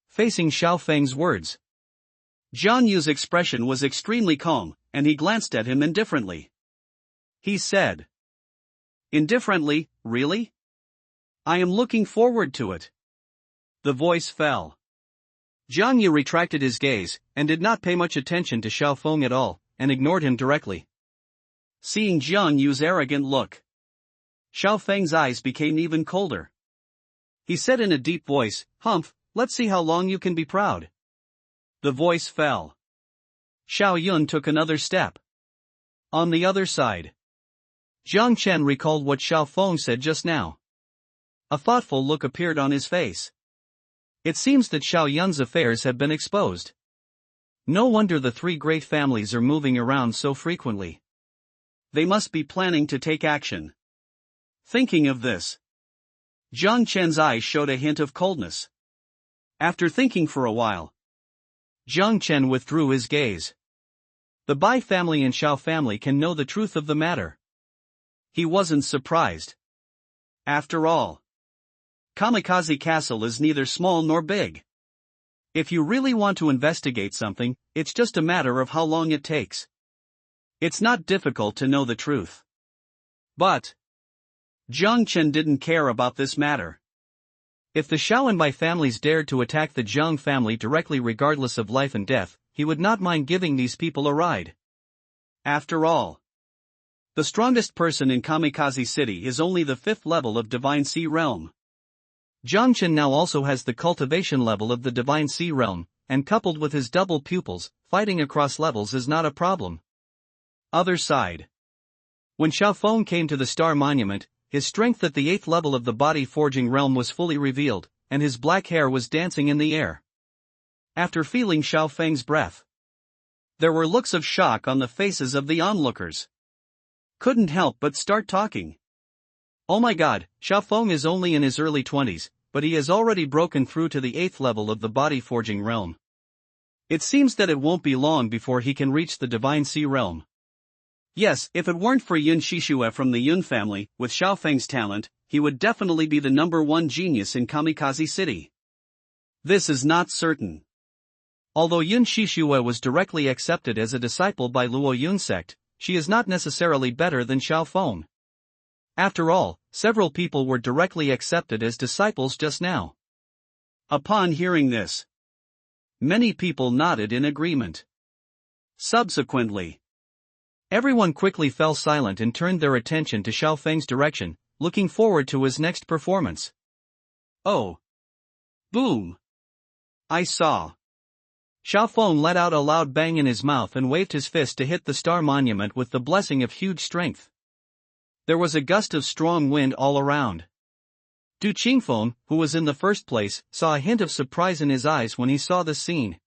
Facing Xiaofeng's words, Jiang Yu's expression was extremely calm, and he glanced at him indifferently. He said, indifferently, really? I am looking forward to it. The voice fell. Jiang Yu retracted his gaze, and did not pay much attention to Xiaofeng at all, and ignored him directly. Seeing Jiang Yu's arrogant look, Xiaofeng's eyes became even colder. He said in a deep voice, Humph, let's see how long you can be proud. The voice fell. Xiao Yun took another step. On the other side, Jiang Chen recalled what Xiaofeng said just now. A thoughtful look appeared on his face. It seems that Xiao Yun's affairs have been exposed. No wonder the three great families are moving around so frequently. They must be planning to take action. Thinking of this, Jiang Chen's eyes showed a hint of coldness. After thinking for a while, Jiang Chen withdrew his gaze. The Bai family and Xiao family can know the truth of the matter. He wasn't surprised. After all, Kamikaze Castle is neither small nor big. If you really want to investigate something, it's just a matter of how long it takes. It's not difficult to know the truth. But Jiang Chen didn't care about this matter. If the Xiao and Bai families dared to attack the Jiang family directly regardless of life and death, he would not mind giving these people a ride. After all, the strongest person in Kamikaze City is only the 5th level of Divine Sea Realm. Jiang Chen now also has the cultivation level of the Divine Sea Realm, and coupled with his double pupils, fighting across levels is not a problem. Other side. When Xiaofeng came to the Star Monument, his strength at the 8th level of the body forging realm was fully revealed, and his black hair was dancing in the air. After feeling Xiaofeng's breath, there were looks of shock on the faces of the onlookers. Couldn't help but start talking. Oh my god, Xiaofeng is only in his early 20s, but he has already broken through to the 8th level of the body forging realm. It seems that it won't be long before he can reach the Divine Sea Realm. Yes, if it weren't for Yun Shishue from the Yun family, with Xiaofeng's talent, he would definitely be the #1 genius in Kamikaze City. This is not certain. Although Yun Shishue was directly accepted as a disciple by Luo Yun sect, she is not necessarily better than Xiaofeng. After all, several people were directly accepted as disciples just now. Upon hearing this, many people nodded in agreement. Subsequently, everyone quickly fell silent and turned their attention to Xiaofeng's direction, looking forward to his next performance. Oh! Boom! I saw. Xiao Feng let out a loud bang in his mouth and waved his fist to hit the star monument with the blessing of huge strength. There was a gust of strong wind all around. Du Qingfeng, who was in the first place, saw a hint of surprise in his eyes when he saw the scene.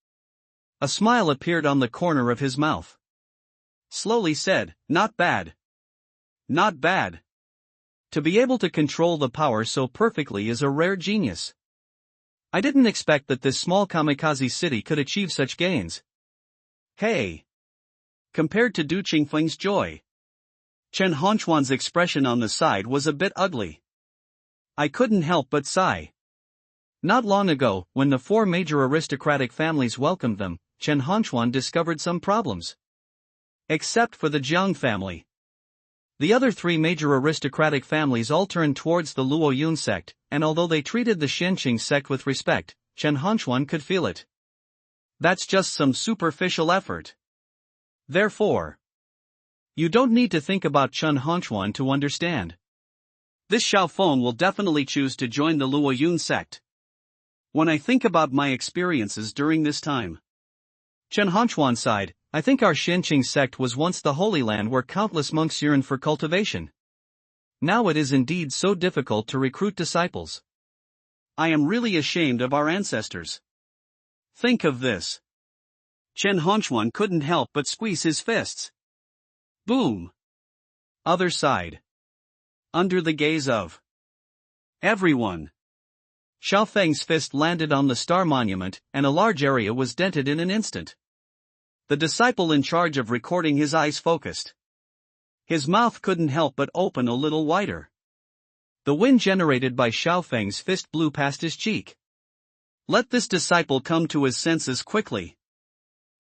A smile appeared on the corner of his mouth. Slowly said, "Not bad. Not bad. To be able to control the power so perfectly is a rare genius. I didn't expect that this small kamikaze city could achieve such gains." Hey! Compared to Du Qingfeng's joy, Chen Hongquan's expression on the side was a bit ugly. I couldn't help but sigh. Not long ago, when the four major aristocratic families welcomed them, Chen Hongquan discovered some problems. Except for the Jiang family. The other three major aristocratic families all turned towards the Luo Yun sect, and although they treated the Shenqing sect with respect, Chen Hongquan could feel it. That's just some superficial effort. Therefore, you don't need to think about Chen Hongquan to understand. This Xiao Feng will definitely choose to join the Luo Yun sect. When I think about my experiences during this time, Chen Hongquan sighed, I think our Shenqing sect was once the Holy Land where countless monks yearned for cultivation. Now it is indeed so difficult to recruit disciples. I am really ashamed of our ancestors. Think of this. Chen Hongquan couldn't help but squeeze his fists. Boom! Other side. Under the gaze of everyone, Xiao Feng's fist landed on the star monument, and a large area was dented in an instant. The disciple in charge of recording his eyes focused. His mouth couldn't help but open a little wider. The wind generated by Xiao Feng's fist blew past his cheek. Let this disciple come to his senses quickly.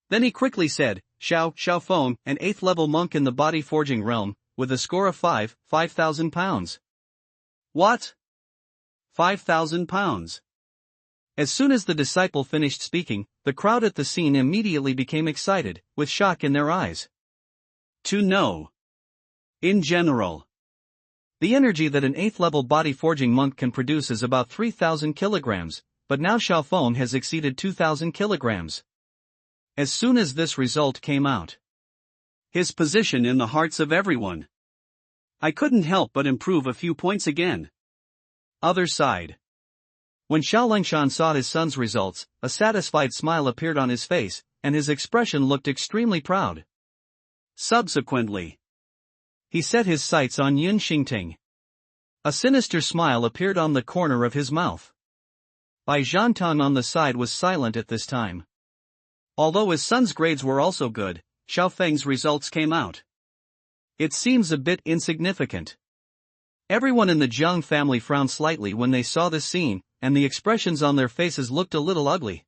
Then he quickly said, Xiao Feng, an 8th level monk in the body forging realm, with a score of 5,000 pounds. What? 5,000 pounds. As soon as the disciple finished speaking, the crowd at the scene immediately became excited, with shock in their eyes. To know. In general, the energy that an 8th level body forging monk can produce is about 3,000 kilograms, but now Xiao Feng has exceeded 2,000 kilograms. As soon as this result came out, his position in the hearts of everyone, I couldn't help but improve a few points again. Other side. When Xiao Lingshan saw his son's results, a satisfied smile appeared on his face, and his expression looked extremely proud. Subsequently, he set his sights on Yun Xingting. A sinister smile appeared on the corner of his mouth. Bai Zhantang on the side was silent at this time. Although his son's grades were also good, Xiao Feng's results came out. It seems a bit insignificant. Everyone in the Jiang family frowned slightly when they saw this scene, and the expressions on their faces looked a little ugly.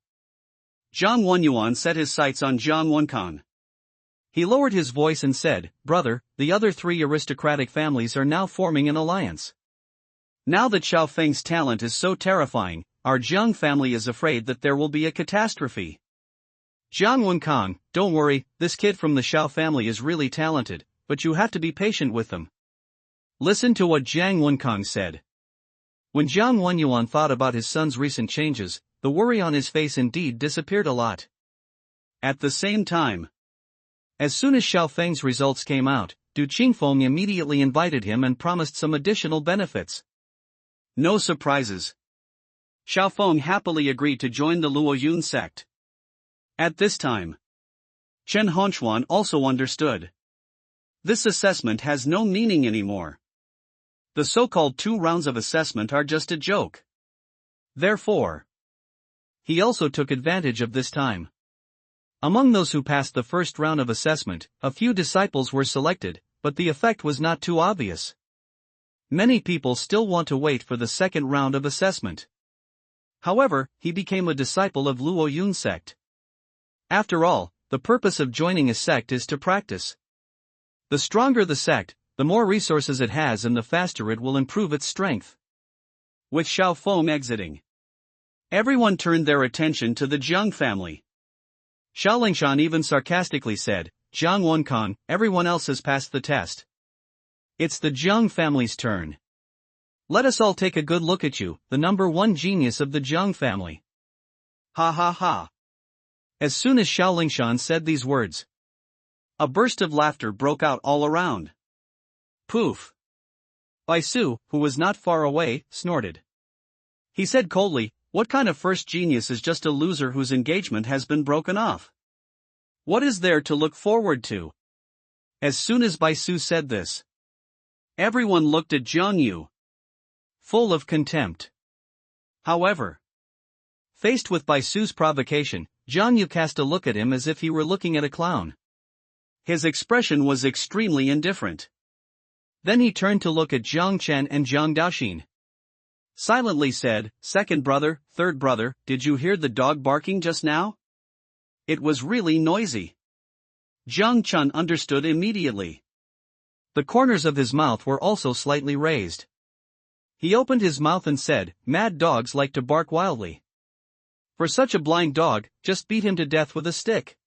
Zhang Wenyuan set his sights on Zhang Wenkan. He lowered his voice and said, Brother, the other three aristocratic families are now forming an alliance. Now that Xiao Feng's talent is so terrifying, our Jiang family is afraid that there will be a catastrophe. Zhang Wenkan, don't worry, this kid from the Xiao family is really talented, but you have to be patient with them. Listen to what Zhang Wenkang said. When Zhang Wenyuan thought about his son's recent changes, the worry on his face indeed disappeared a lot. At the same time, as soon as Xiao Feng's results came out, Du Qingfeng immediately invited him and promised some additional benefits. No surprises. Xiao Feng happily agreed to join the Luo Yun sect. At this time, Chen Hongquan also understood. This assessment has no meaning anymore. The so-called 2 rounds of assessment are just a joke. Therefore, he also took advantage of this time. Among those who passed the first round of assessment, a few disciples were selected, but the effect was not too obvious. Many people still want to wait for the second round of assessment. However, he became a disciple of Luo Yun sect. After all, the purpose of joining a sect is to practice. The stronger the sect, the more resources it has and the faster it will improve its strength. With Xiao Feng exiting, everyone turned their attention to the Jiang family. Xiao Lingshan even sarcastically said, Jiang Wenkan, everyone else has passed the test. It's the Jiang family's turn. Let us all take a good look at you, the number 1 genius of the Jiang family. Ha ha ha. As soon as Xiaolingshan said these words, a burst of laughter broke out all around. Poof! Baisu, who was not far away, snorted. He said coldly, "What kind of first genius is just a loser whose engagement has been broken off? What is there to look forward to?" As soon as Baisu said this, everyone looked at Jiang Yu, full of contempt. However, faced with Baisu's provocation, Jiang Yu cast a look at him as if he were looking at a clown. His expression was extremely indifferent. Then he turned to look at Jiang Chen and Jiang Daoxin. Silently said, "Second brother, third brother, did you hear the dog barking just now? It was really noisy." Jiang Chen understood immediately. The corners of his mouth were also slightly raised. He opened his mouth and said, "Mad dogs like to bark wildly. For such a blind dog, just beat him to death with a stick."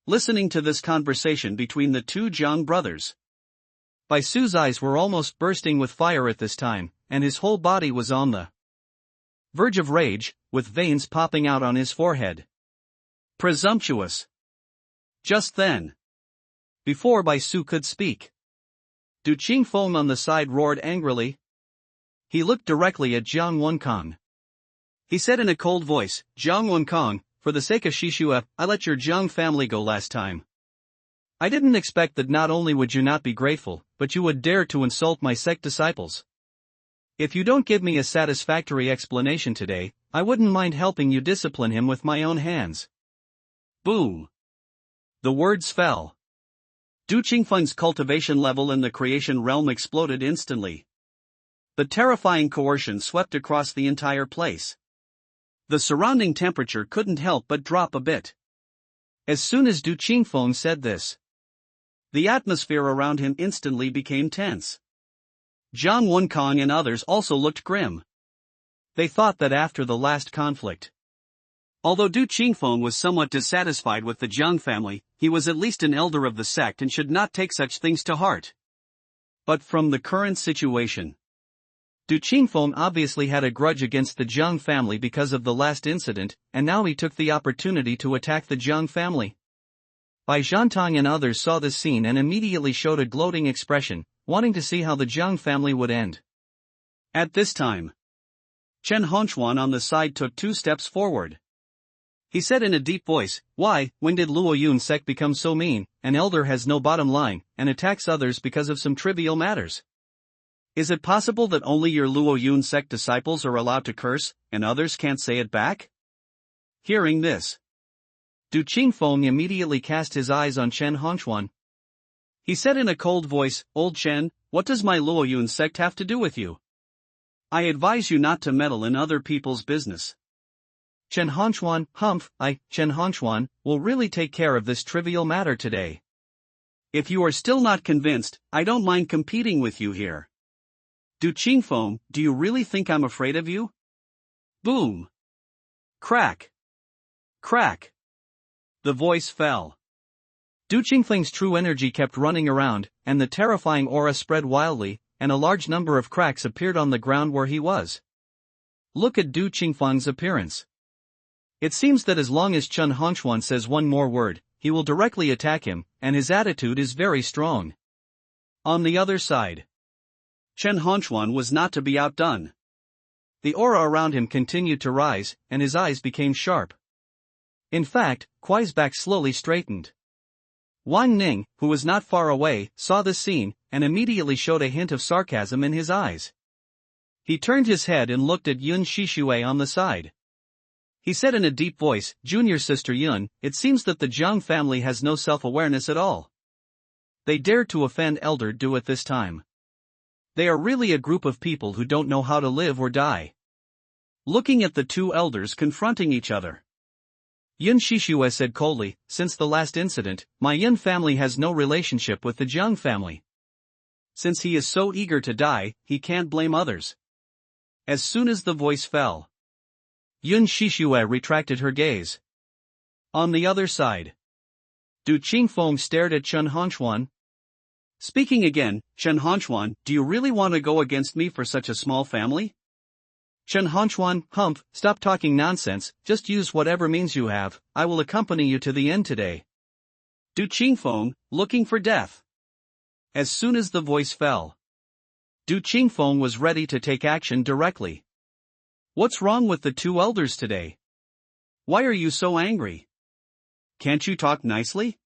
Listening to this conversation between the two Jiang brothers, Baisu's eyes were almost bursting with fire at this time, and his whole body was on the verge of rage, with veins popping out on his forehead. Presumptuous! Just then, before Baisu could speak, Du Qingfeng on the side roared angrily. He looked directly at Jiang Wenkang. He said in a cold voice, "Jiang Wenkang, for the sake of Shishua, I let your Jiang family go last time. I didn't expect that not only would you not be grateful, but you would dare to insult my sect disciples. If you don't give me a satisfactory explanation today, I wouldn't mind helping you discipline him with my own hands." Boom! The words fell. Du Qingfeng's cultivation level in the creation realm exploded instantly. The terrifying coercion swept across the entire place. The surrounding temperature couldn't help but drop a bit. As soon as Du Qingfeng said this, the atmosphere around him instantly became tense. Jiang Wenkang and others also looked grim. They thought that after the last conflict, although Du Qingfeng was somewhat dissatisfied with the Jiang family, he was at least an elder of the sect and should not take such things to heart. But from the current situation, Du Qingfeng obviously had a grudge against the Jiang family because of the last incident, and now he took the opportunity to attack the Jiang family. Bai Zhantang and others saw this scene and immediately showed a gloating expression, wanting to see how the Jiang family would end. At this time, Chen Honchuan on the side took 2 steps forward. He said in a deep voice, "Why, when did Luo Yun sect become so mean? An elder has no bottom line, and attacks others because of some trivial matters. Is it possible that only your Luo Yun sect disciples are allowed to curse, and others can't say it back?" Hearing this, Du Qingfeng immediately cast his eyes on Chen Honchuan. He said in a cold voice, "Old Chen, what does my Luo Yun sect have to do with you? I advise you not to meddle in other people's business." Chen Honchuan, Chen Honchuan, will really take care of this trivial matter today. If you are still not convinced, I don't mind competing with you here. Du Qingfeng, do you really think I'm afraid of you? Boom! Crack! Crack! The voice fell. Du Qingfeng's true energy kept running around, and the terrifying aura spread wildly, and a large number of cracks appeared on the ground where he was. Look at Du Qingfeng's appearance. It seems that as long as Chen Honchuan says one more word, he will directly attack him, and his attitude is very strong. On the other side, Chen Honchuan was not to be outdone. The aura around him continued to rise, and his eyes became sharp. In fact, Kuai's back slowly straightened. Wang Ning, who was not far away, saw this scene, and immediately showed a hint of sarcasm in his eyes. He turned his head and looked at Yun Shishue on the side. He said in a deep voice, "Junior sister Yun, it seems that the Jiang family has no self-awareness at all. They dared to offend Elder Du at this time. They are really a group of people who don't know how to live or die." Looking at the two elders confronting each other, Yun Shishue said coldly, "Since the last incident, my Yun family has no relationship with the Jiang family. Since he is so eager to die, he can't blame others." As soon as the voice fell, Yun Shishue retracted her gaze. On the other side, Du Qingfeng stared at Chen Honchuan. Speaking again, "Chen Honchuan, do you really want to go against me for such a small family?" Chen Honchuan, humph, stop talking nonsense, just use whatever means you have, I will accompany you to the end today. Du Qingfeng, looking for death. As soon as the voice fell, Du Qingfeng was ready to take action directly. What's wrong with the two elders today? Why are you so angry? Can't you talk nicely?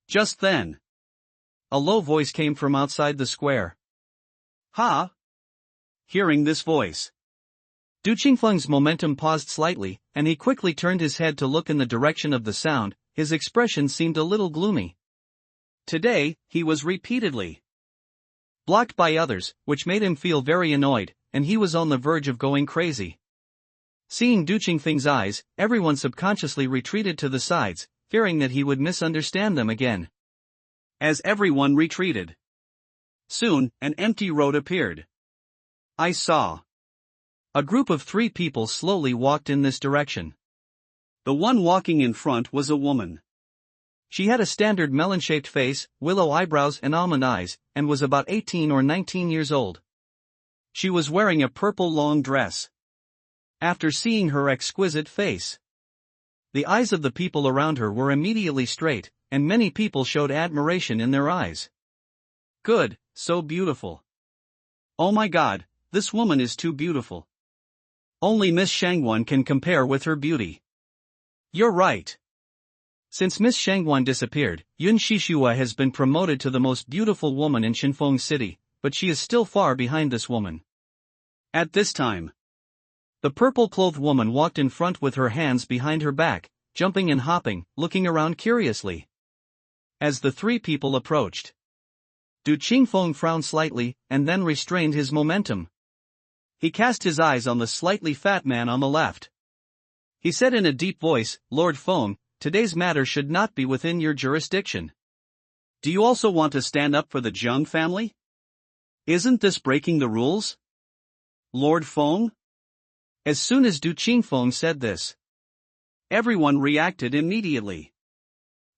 Just then, a low voice came from outside the square. Ha! Hearing this voice, Du Qingfeng's momentum paused slightly, and he quickly turned his head to look in the direction of the sound. His expression seemed a little gloomy. Today, he was repeatedly blocked by others, which made him feel very annoyed, and he was on the verge of going crazy. Seeing Du Qingfeng's eyes, everyone subconsciously retreated to the sides, fearing that he would misunderstand them again. As everyone retreated, soon, an empty road appeared. I saw a group of 3 people slowly walked in this direction. The one walking in front was a woman. She had a standard melon-shaped face, willow eyebrows and almond eyes, and was about 18 or 19 years old. She was wearing a purple long dress. After seeing her exquisite face, the eyes of the people around her were immediately straight, and many people showed admiration in their eyes. Good, so beautiful. Oh my God, this woman is too beautiful. Only Miss Shangwan can compare with her beauty. You're right. Since Miss Shangwan disappeared, Yun Shishua has been promoted to the most beautiful woman in Shinfeng City, but she is still far behind this woman. At this time, the purple-clothed woman walked in front with her hands behind her back, jumping and hopping, looking around curiously. As the 3 people approached, Du Qingfeng frowned slightly, and then restrained his momentum. He cast his eyes on the slightly fat man on the left. He said in a deep voice, Lord Feng, today's matter should not be within your jurisdiction. Do you also want to stand up for the Zheng family? Isn't this breaking the rules? Lord Feng? As soon as Du Qingfeng said this, everyone reacted immediately.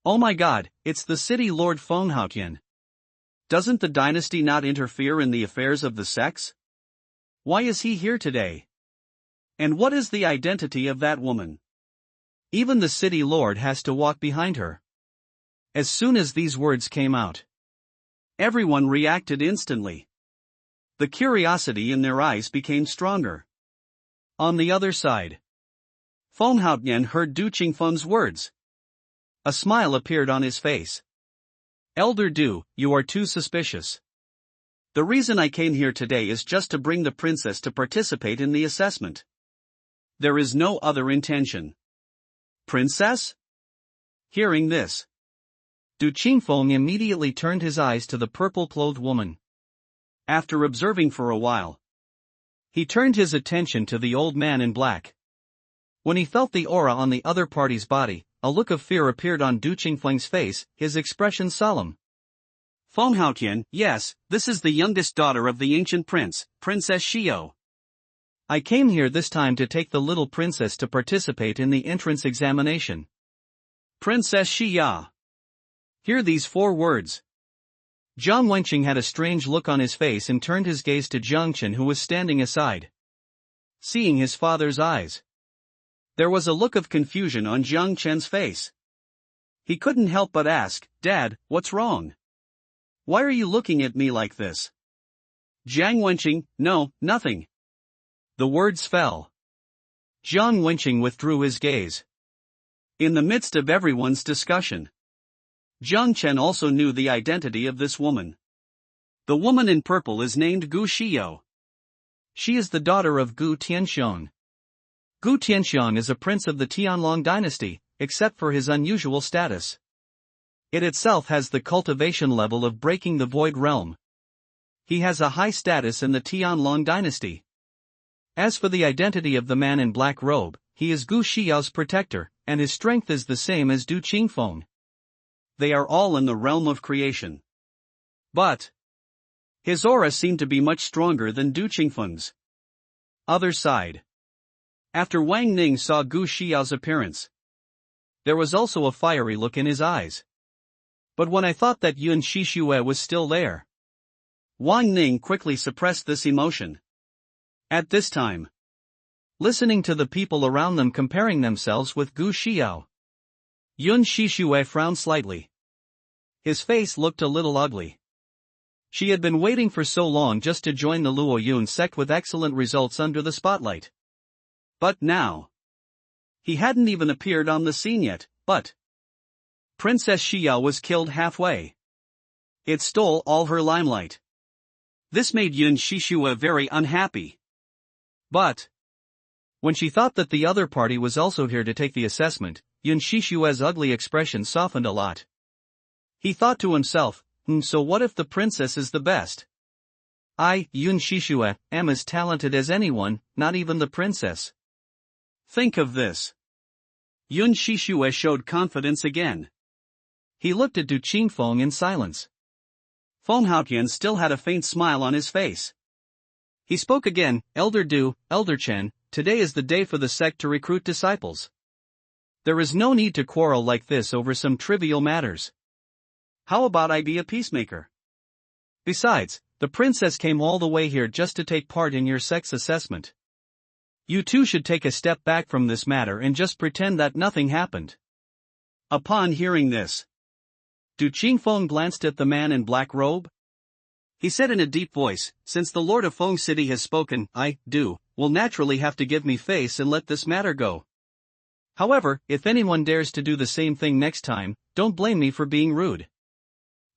Oh my God, it's the city Lord Feng Haotian. Doesn't the dynasty not interfere in the affairs of the sex? Why is he here today? And what is the identity of that woman? Even the city lord has to walk behind her. As soon as these words came out, everyone reacted instantly. The curiosity in their eyes became stronger. On the other side, Feng Haotian heard Du Qingfeng's words. A smile appeared on his face. Elder Du, you are too suspicious. The reason I came here today is just to bring the princess to participate in the assessment. There is no other intention. Princess? Hearing this, Du Qingfeng immediately turned his eyes to the purple-clothed woman. After observing for a while, he turned his attention to the old man in black. When he felt the aura on the other party's body, a look of fear appeared on Du Qingfeng's face, his expression solemn. Feng Haotian, yes, this is the youngest daughter of the ancient prince, Princess Xiao. I came here this time to take the little princess to participate in the entrance examination. Princess Xia. Hear these 4 words. Jiang Wenqing had a strange look on his face and turned his gaze to Jiang Chen, who was standing aside. Seeing his father's eyes, there was a look of confusion on Jiang Chen's face. He couldn't help but ask, Dad, what's wrong? Why are you looking at me like this? Jiang Wenqing, no, nothing. The words fell. Jiang Wenqing withdrew his gaze. In the midst of everyone's discussion, Jiang Chen also knew the identity of this woman. The woman in purple is named Gu Xiao. She is the daughter of Gu Tianxiong. Gu Tianxiong is a prince of the Tianlong dynasty, except for his unusual status. It itself has the cultivation level of breaking the void realm. He has a high status in the Tianlong dynasty. As for the identity of the man in black robe, he is Gu Xiao's protector, and his strength is the same as Du Qingfeng. They are all in the realm of creation. But his aura seemed to be much stronger than Du Qingfeng's. Other side. After Wang Ning saw Gu Xiao's appearance, there was also a fiery look in his eyes. But when I thought that Yun Shishue was still there, Wang Ning quickly suppressed this emotion. At this time, listening to the people around them comparing themselves with Gu Xiao. Yun Shishue frowned slightly. His face looked a little ugly. She had been waiting for so long just to join the Luo Yun sect with excellent results under the spotlight. But now, he hadn't even appeared on the scene yet, but Princess Xiao was killed halfway. It stole all her limelight. This made Yun Shishue very unhappy. But when she thought that the other party was also here to take the assessment, Yun Shishue's ugly expression softened a lot. He thought to himself, so what if the princess is the best? I, Yun Shishue, am as talented as anyone, not even the princess. Think of this. Yun Shishue showed confidence again. He looked at Du Qingfeng in silence. Feng Haotian still had a faint smile on his face. He spoke again, Elder Du, Elder Chen, today is the day for the sect to recruit disciples. There is no need to quarrel like this over some trivial matters. How about I be a peacemaker? Besides, the princess came all the way here just to take part in your sect's assessment. You two should take a step back from this matter and just pretend that nothing happened. Upon hearing this, Du Qingfeng glanced at the man in black robe. He said in a deep voice, since the Lord of Feng City has spoken, I, Du, will naturally have to give me face and let this matter go. However, if anyone dares to do the same thing next time, don't blame me for being rude.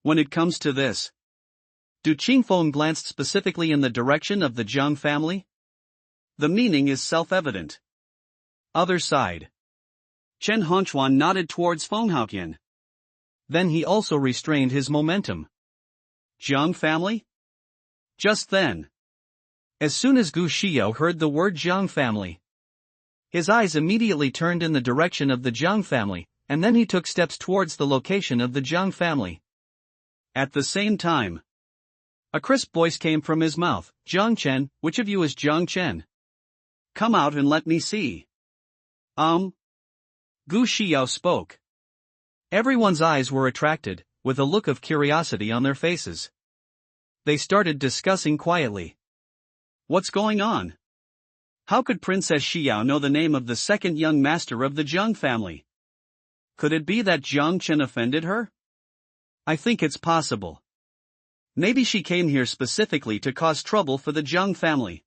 When it comes to this, Du Qingfeng glanced specifically in the direction of the Zhang family. The meaning is self-evident. Other side. Chen Hongquan nodded towards Feng Haotian. Then he also restrained his momentum. Zhang family? Just then, as soon as Gu Xiao heard the word Zhang family, his eyes immediately turned in the direction of the Zhang family, and then he took steps towards the location of the Zhang family. At the same time, a crisp voice came from his mouth, Zhang Chen, which of you is Zhang Chen? Come out and let me see. Gu Xiao spoke. Everyone's eyes were attracted, with a look of curiosity on their faces. They started discussing quietly. What's going on? How could Princess Xiao know the name of the second young master of the Zhang family? Could it be that Zhang Chen offended her? I think it's possible. Maybe she came here specifically to cause trouble for the Zhang family.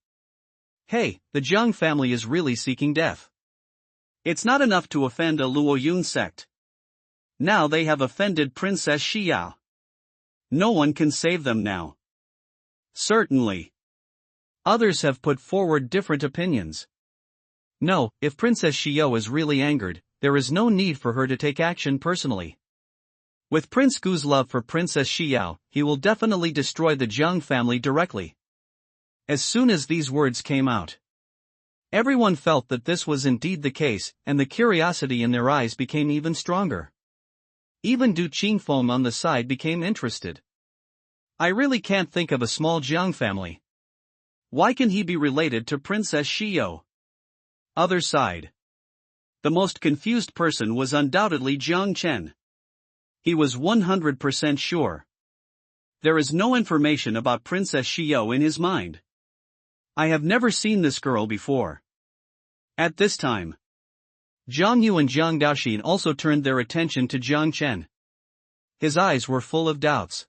Hey, the Zhang family is really seeking death. It's not enough to offend a Luo Yun sect. Now they have offended Princess Xiao. No one can save them now. Certainly. Others have put forward different opinions. No, if Princess Xiao is really angered, there is no need for her to take action personally. With Prince Gu's love for Princess Xiao, he will definitely destroy the Zhang family directly. As soon as these words came out, everyone felt that this was indeed the case, and the curiosity in their eyes became even stronger. Even Du Qingfeng on the side became interested. I really can't think of a small Zhang family. Why can he be related to Princess Xiao? Other side. The most confused person was undoubtedly Zhang Chen. He was 100% sure. There is no information about Princess Xiao in his mind. I have never seen this girl before. At this time, Zhang Yu and Zhang Daoxin also turned their attention to Zhang Chen. His eyes were full of doubts.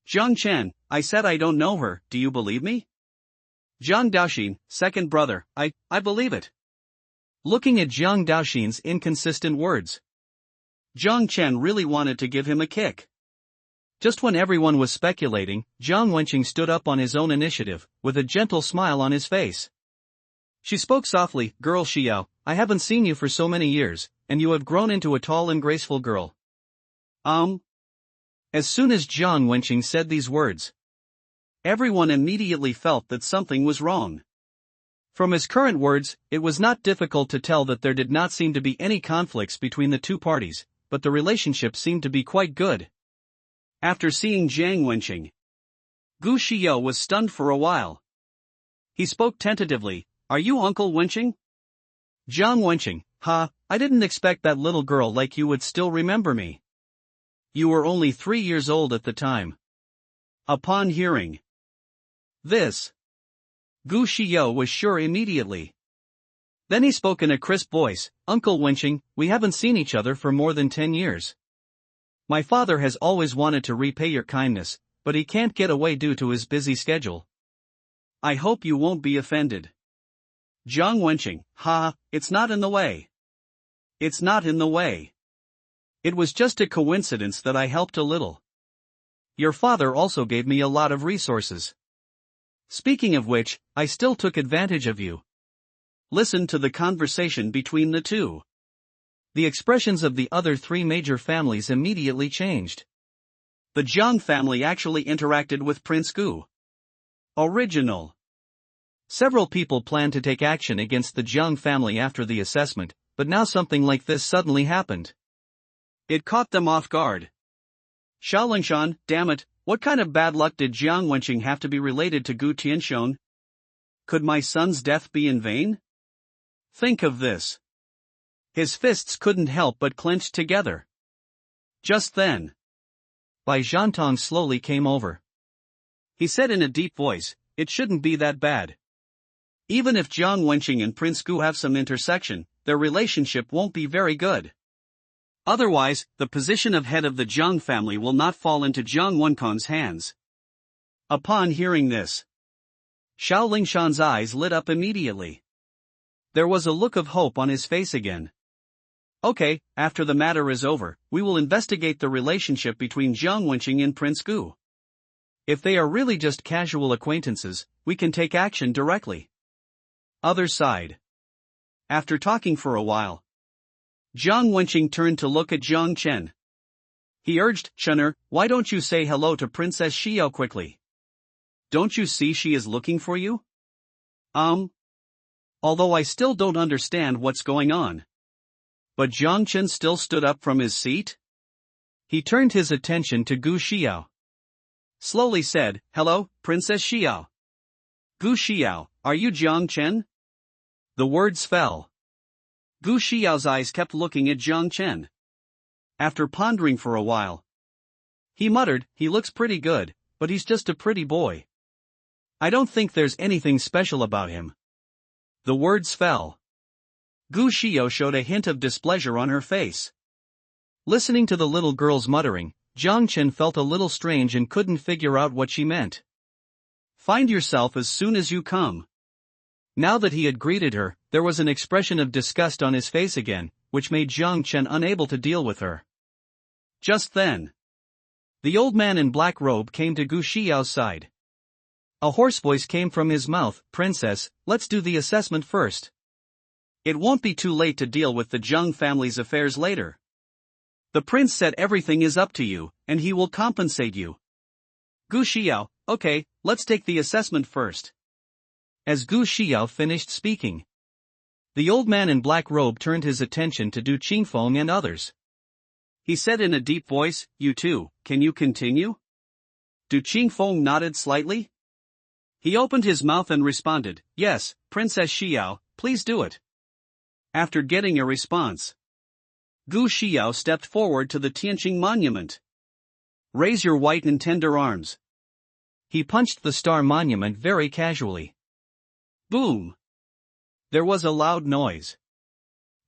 Zhang Chen, I said I don't know her, do you believe me? Zhang Daoxin, second brother, I believe it. Looking at Zhang Daoxin's inconsistent words, Zhang Chen really wanted to give him a kick. Just when everyone was speculating, Zhang Wenqing stood up on his own initiative, with a gentle smile on his face. She spoke softly, Girl Xiao, I haven't seen you for so many years, and you have grown into a tall and graceful girl. As soon as Zhang Wenqing said these words, everyone immediately felt that something was wrong. From his current words, it was not difficult to tell that there did not seem to be any conflicts between the two parties, but the relationship seemed to be quite good. After seeing Zhang Wenqing, Gu Xiao was stunned for a while. He spoke tentatively, Are you Uncle Wenqing? Zhang Wenqing, I didn't expect that little girl like you would still remember me. You were only 3 years old at the time. Upon hearing this, Gu Xiao was sure immediately. Then he spoke in a crisp voice, "Uncle Wenching, we haven't seen each other for more than 10 years. My father has always wanted to repay your kindness, but he can't get away due to his busy schedule. I hope you won't be offended. Jiang Wenching, it's not in the way. It's not in the way. It was just a coincidence that I helped a little. Your father also gave me a lot of resources. Speaking of which, I still took advantage of you." Listen to the conversation between the two. The expressions of the other three major families immediately changed. The Jiang family actually interacted with Prince Gu. Original. Several people planned to take action against the Jiang family after the assessment, but now something like this suddenly happened. It caught them off guard. Xiaolingshan, damn it, what kind of bad luck did Jiang Wenqing have to be related to Gu Tianxiong? Could my son's death be in vain? Think of this. His fists couldn't help but clench together. Just then, Bai Zhantong slowly came over. He said in a deep voice, "It shouldn't be that bad. Even if Jiang Wenqing and Prince Gu have some intersection, their relationship won't be very good. Otherwise, the position of head of the Jiang family will not fall into Jiang Wenkon's hands." Upon hearing this, Xiaolingshan's eyes lit up immediately. There was a look of hope on his face again. "Okay, after the matter is over, we will investigate the relationship between Jiang Wenqing and Prince Gu. If they are really just casual acquaintances, we can take action directly." Other side. After talking for a while, Jiang Wenqing turned to look at Jiang Chen. He urged, "Chener, why don't you say hello to Princess Xiao quickly? Don't you see she is looking for you?" Although I still don't understand what's going on. But Jiang Chen still stood up from his seat. He turned his attention to Gu Xiao. Slowly said, "Hello, Princess Xiao. Gu Xiao, are you Jiang Chen?" The words fell. Gu Xiao's eyes kept looking at Jiang Chen. After pondering for a while, he muttered, "He looks pretty good, but he's just a pretty boy. I don't think there's anything special about him." The words fell. Gu Xiao showed a hint of displeasure on her face. Listening to the little girl's muttering, Jiang Chen felt a little strange and couldn't figure out what she meant. "Find yourself as soon as you come." Now that he had greeted her, there was an expression of disgust on his face again, which made Jiang Chen unable to deal with her. Just then, the old man in black robe came to Gu Xiao's side. A hoarse voice came from his mouth, "Princess, let's do the assessment first. It won't be too late to deal with the Jiang family's affairs later. The prince said everything is up to you, and he will compensate you." Gu Xiao, "Okay, let's take the assessment first." As Gu Xiao finished speaking, the old man in black robe turned his attention to Du Qingfeng and others. He said in a deep voice, "You too, can you continue?" Du Qingfeng nodded slightly. He opened his mouth and responded, "Yes, Princess Xiao, please do it." After getting a response, Gu Xiao stepped forward to the Tianqing monument. "Raise your white and tender arms." He punched the star monument very casually. Boom! There was a loud noise.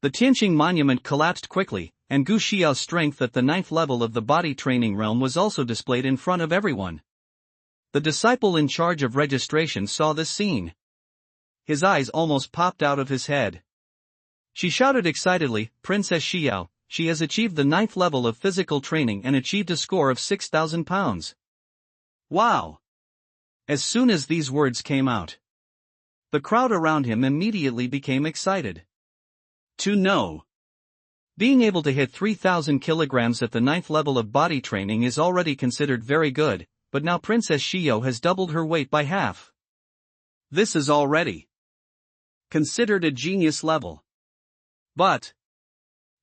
The Tianqing monument collapsed quickly, and Gu Xiao's strength at the 9th level of the body training realm was also displayed in front of everyone. The disciple in charge of registration saw this scene. His eyes almost popped out of his head. She shouted excitedly, "Princess Xiao, she has achieved the 9th level of physical training and achieved a score of 6,000 pounds. Wow!" As soon as these words came out, the crowd around him immediately became excited. To know. Being able to hit 3,000 kilograms at the 9th level of body training is already considered very good, but now Princess Xiao has doubled her weight by half. This is already considered a genius level. But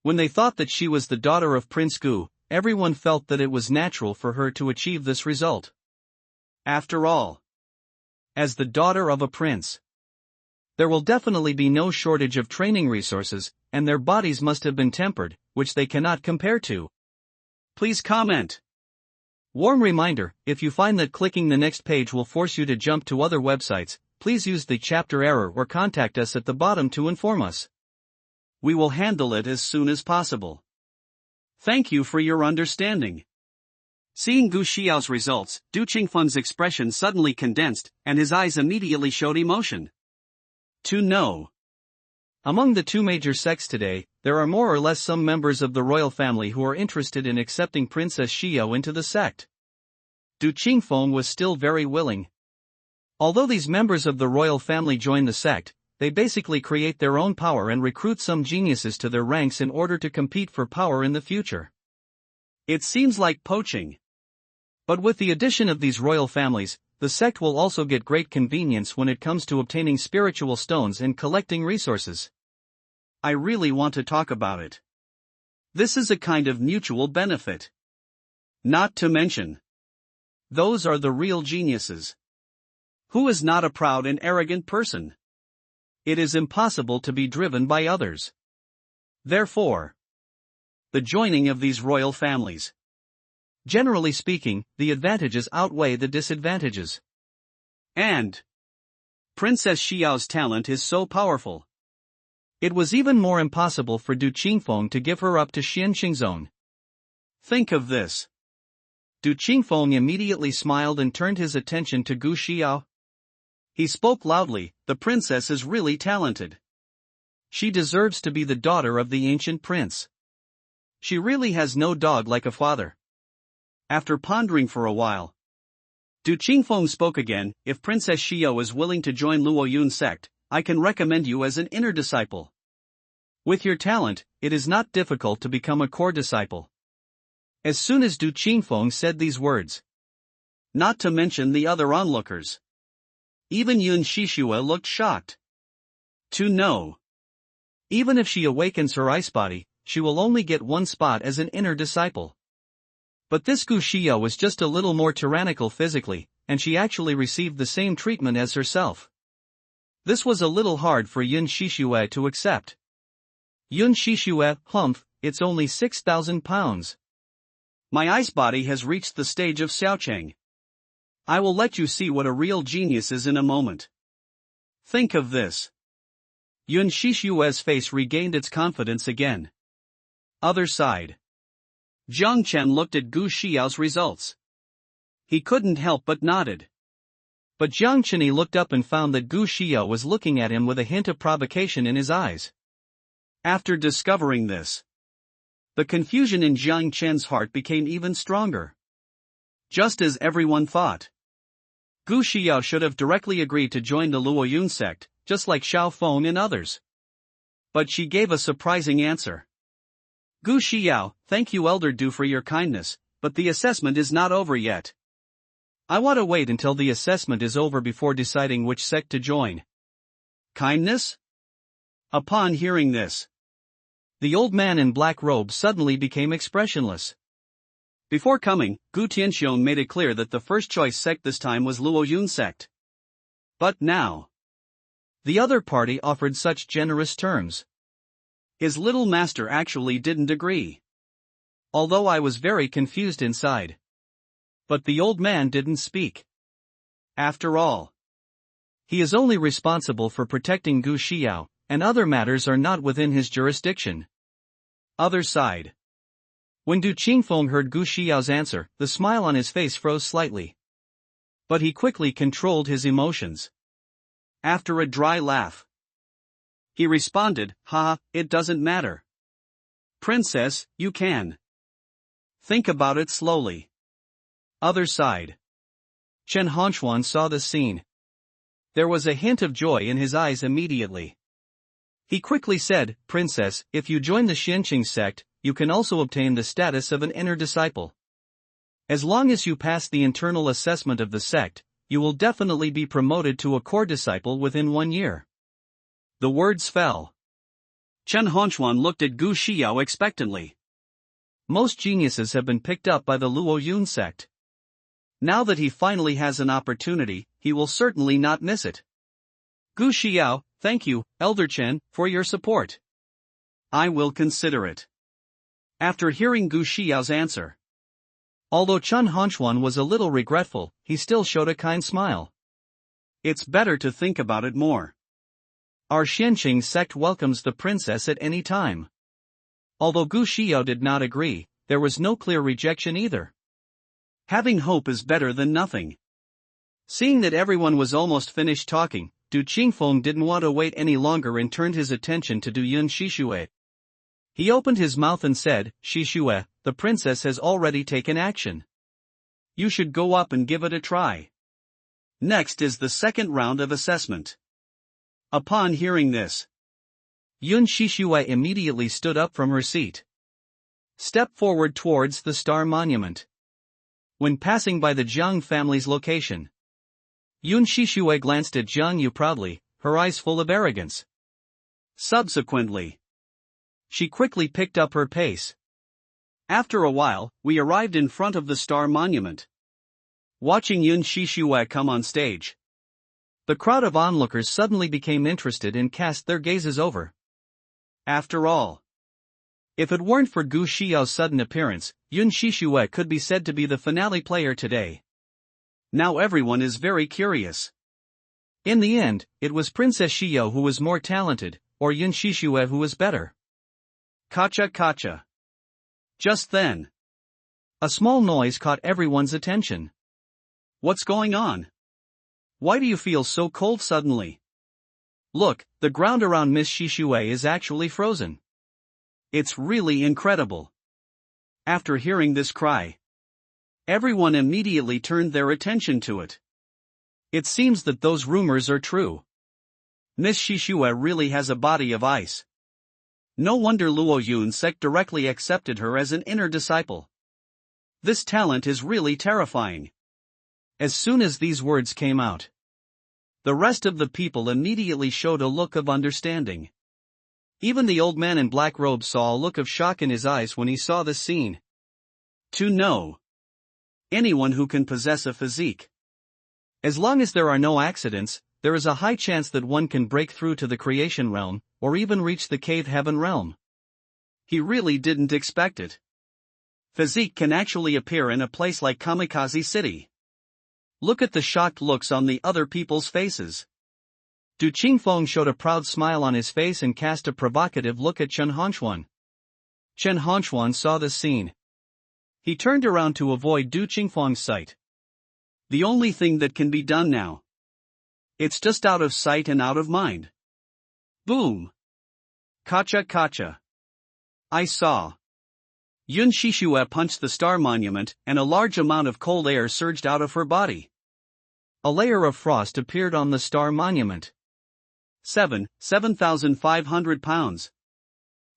when they thought that she was the daughter of Prince Gu, everyone felt that it was natural for her to achieve this result. After all, as the daughter of a prince, there will definitely be no shortage of training resources, and their bodies must have been tempered, which they cannot compare to. Please comment. Warm reminder, if you find that clicking the next page will force you to jump to other websites, please use the chapter error or contact us at the bottom to inform us. We will handle it as soon as possible. Thank you for your understanding. Seeing Gu Xiao's results, Du Qingfeng's expression suddenly condensed, and his eyes immediately showed emotion. To know. Among the two major sects today, there are more or less some members of the royal family who are interested in accepting Princess Xiao into the sect. Du Qingfeng was still very willing. Although these members of the royal family join the sect, they basically create their own power and recruit some geniuses to their ranks in order to compete for power in the future. It seems like poaching. But with the addition of these royal families, the sect will also get great convenience when it comes to obtaining spiritual stones and collecting resources. I really want to talk about it. This is a kind of mutual benefit. Not to mention, those are the real geniuses. Who is not a proud and arrogant person? It is impossible to be driven by others. Therefore, the joining of these royal families. Generally speaking, the advantages outweigh the disadvantages. And Princess Xiao's talent is so powerful. It was even more impossible for Du Qingfeng to give her up to Xian Qingzong. Think of this. Du Qingfeng immediately smiled and turned his attention to Gu Xiao. He spoke loudly, the princess is really talented. She deserves to be the daughter of the ancient prince. She really has no dog like a father. After pondering for a while, Du Qingfeng spoke again. If Princess Xiao is willing to join Luo Yun sect, I can recommend you as an inner disciple. With your talent, it is not difficult to become a core disciple. As soon as Du Qingfeng said these words, not to mention the other onlookers, even Yun Shishua looked shocked. To know. Even if she awakens her ice body, she will only get one spot as an inner disciple. But this Gu Xiao was just a little more tyrannical physically, and she actually received the same treatment as herself. This was a little hard for Yun Shishua to accept. Yun Shishua, humph, it's only 6,000 pounds. My ice body has reached the stage of Xiaocheng. I will let you see what a real genius is in a moment. Think of this. Yun Shishua's face regained its confidence again. Other side. Jiang Chen looked at Gu Xiao's results. He couldn't help but nodded. But Jiang Chen looked up and found that Gu Xiao was looking at him with a hint of provocation in his eyes. After discovering this, the confusion in Jiang Chen's heart became even stronger. Just as everyone thought, Gu Xiao should have directly agreed to join the Luo Yun sect, just like Xiao Feng and others. But she gave a surprising answer. Gu Xiao, thank you Elder Du for your kindness, but the assessment is not over yet. I want to wait until the assessment is over before deciding which sect to join. Kindness? Upon hearing this, the old man in black robe suddenly became expressionless. Before coming, Gu Tianxiong made it clear that the first choice sect this time was Luo Yun sect. But now, the other party offered such generous terms. His little master actually didn't agree. Although I was very confused inside. But the old man didn't speak. After all, he is only responsible for protecting Gu Xiao, and other matters are not within his jurisdiction. Other side. When Du Qingfeng heard Gu Xiao's answer, the smile on his face froze slightly. But he quickly controlled his emotions. After a dry laugh, he responded, "Ha, it doesn't matter. Princess, you can. Think about it slowly." Other side. Chen Hongxuan saw the scene. There was a hint of joy in his eyes immediately. He quickly said, "Princess, if you join the Xianqing sect, you can also obtain the status of an inner disciple. As long as you pass the internal assessment of the sect, you will definitely be promoted to a core disciple within 1 year." The words fell. Chen Hongxuan looked at Gu Xiao expectantly. Most geniuses have been picked up by the Luo Yun sect. Now that he finally has an opportunity, he will certainly not miss it. Gu Xiao, thank you, Elder Chen, for your support. I will consider it. After hearing Gu Xiao's answer, although Chen Hongxuan was a little regretful, he still showed a kind smile. It's better to think about it more. Our Xianqing sect welcomes the princess at any time. Although Gu Xiao did not agree, there was no clear rejection either. Having hope is better than nothing. Seeing that everyone was almost finished talking, Du Qingfeng didn't want to wait any longer and turned his attention to Du Yun Shixue. He opened his mouth and said, "Shixue, the princess has already taken action. You should go up and give it a try. Next is the second round of assessment." Upon hearing this, Yun Shixue immediately stood up from her seat. Stepped forward towards the Star Monument. When passing by the Zhang family's location, Yun Shixue glanced at Zhang Yu proudly, her eyes full of arrogance. Subsequently, she quickly picked up her pace. After a while, we arrived in front of the Star Monument. Watching Yun Shixue come on stage, the crowd of onlookers suddenly became interested and cast their gazes over. After all, if it weren't for Gu Xiao's sudden appearance, Yun Shixue could be said to be the finale player today. Now everyone is very curious. In the end, it was Princess Xiao who was more talented, or Yun Shixue who was better. Kacha kacha. Just then, a small noise caught everyone's attention. What's going on? Why do you feel so cold suddenly? Look, the ground around Miss Shixue is actually frozen. It's really incredible. After hearing this cry, everyone immediately turned their attention to it. It seems that those rumors are true. Miss Shixue really has a body of ice. No wonder Luo Yun sect directly accepted her as an inner disciple. This talent is really terrifying. As soon as these words came out, the rest of the people immediately showed a look of understanding. Even the old man in black robes saw a look of shock in his eyes when he saw this scene. To know anyone who can possess a physique, as long as there are no accidents, there is a high chance that one can break through to the creation realm, or even reach the cave heaven realm. He really didn't expect it. Physique can actually appear in a place like Kamikaze City. Look at the shocked looks on the other people's faces. Du Qingfeng showed a proud smile on his face and cast a provocative look at Chen Hongxuan. Chen Hongxuan saw this scene. He turned around to avoid Du Qingfeng's sight. The only thing that can be done now. It's just out of sight and out of mind. Boom! Kacha kacha. I saw. Yun Shixue punched the Star Monument, and a large amount of cold air surged out of her body. A layer of frost appeared on the Star Monument. 7,500 pounds.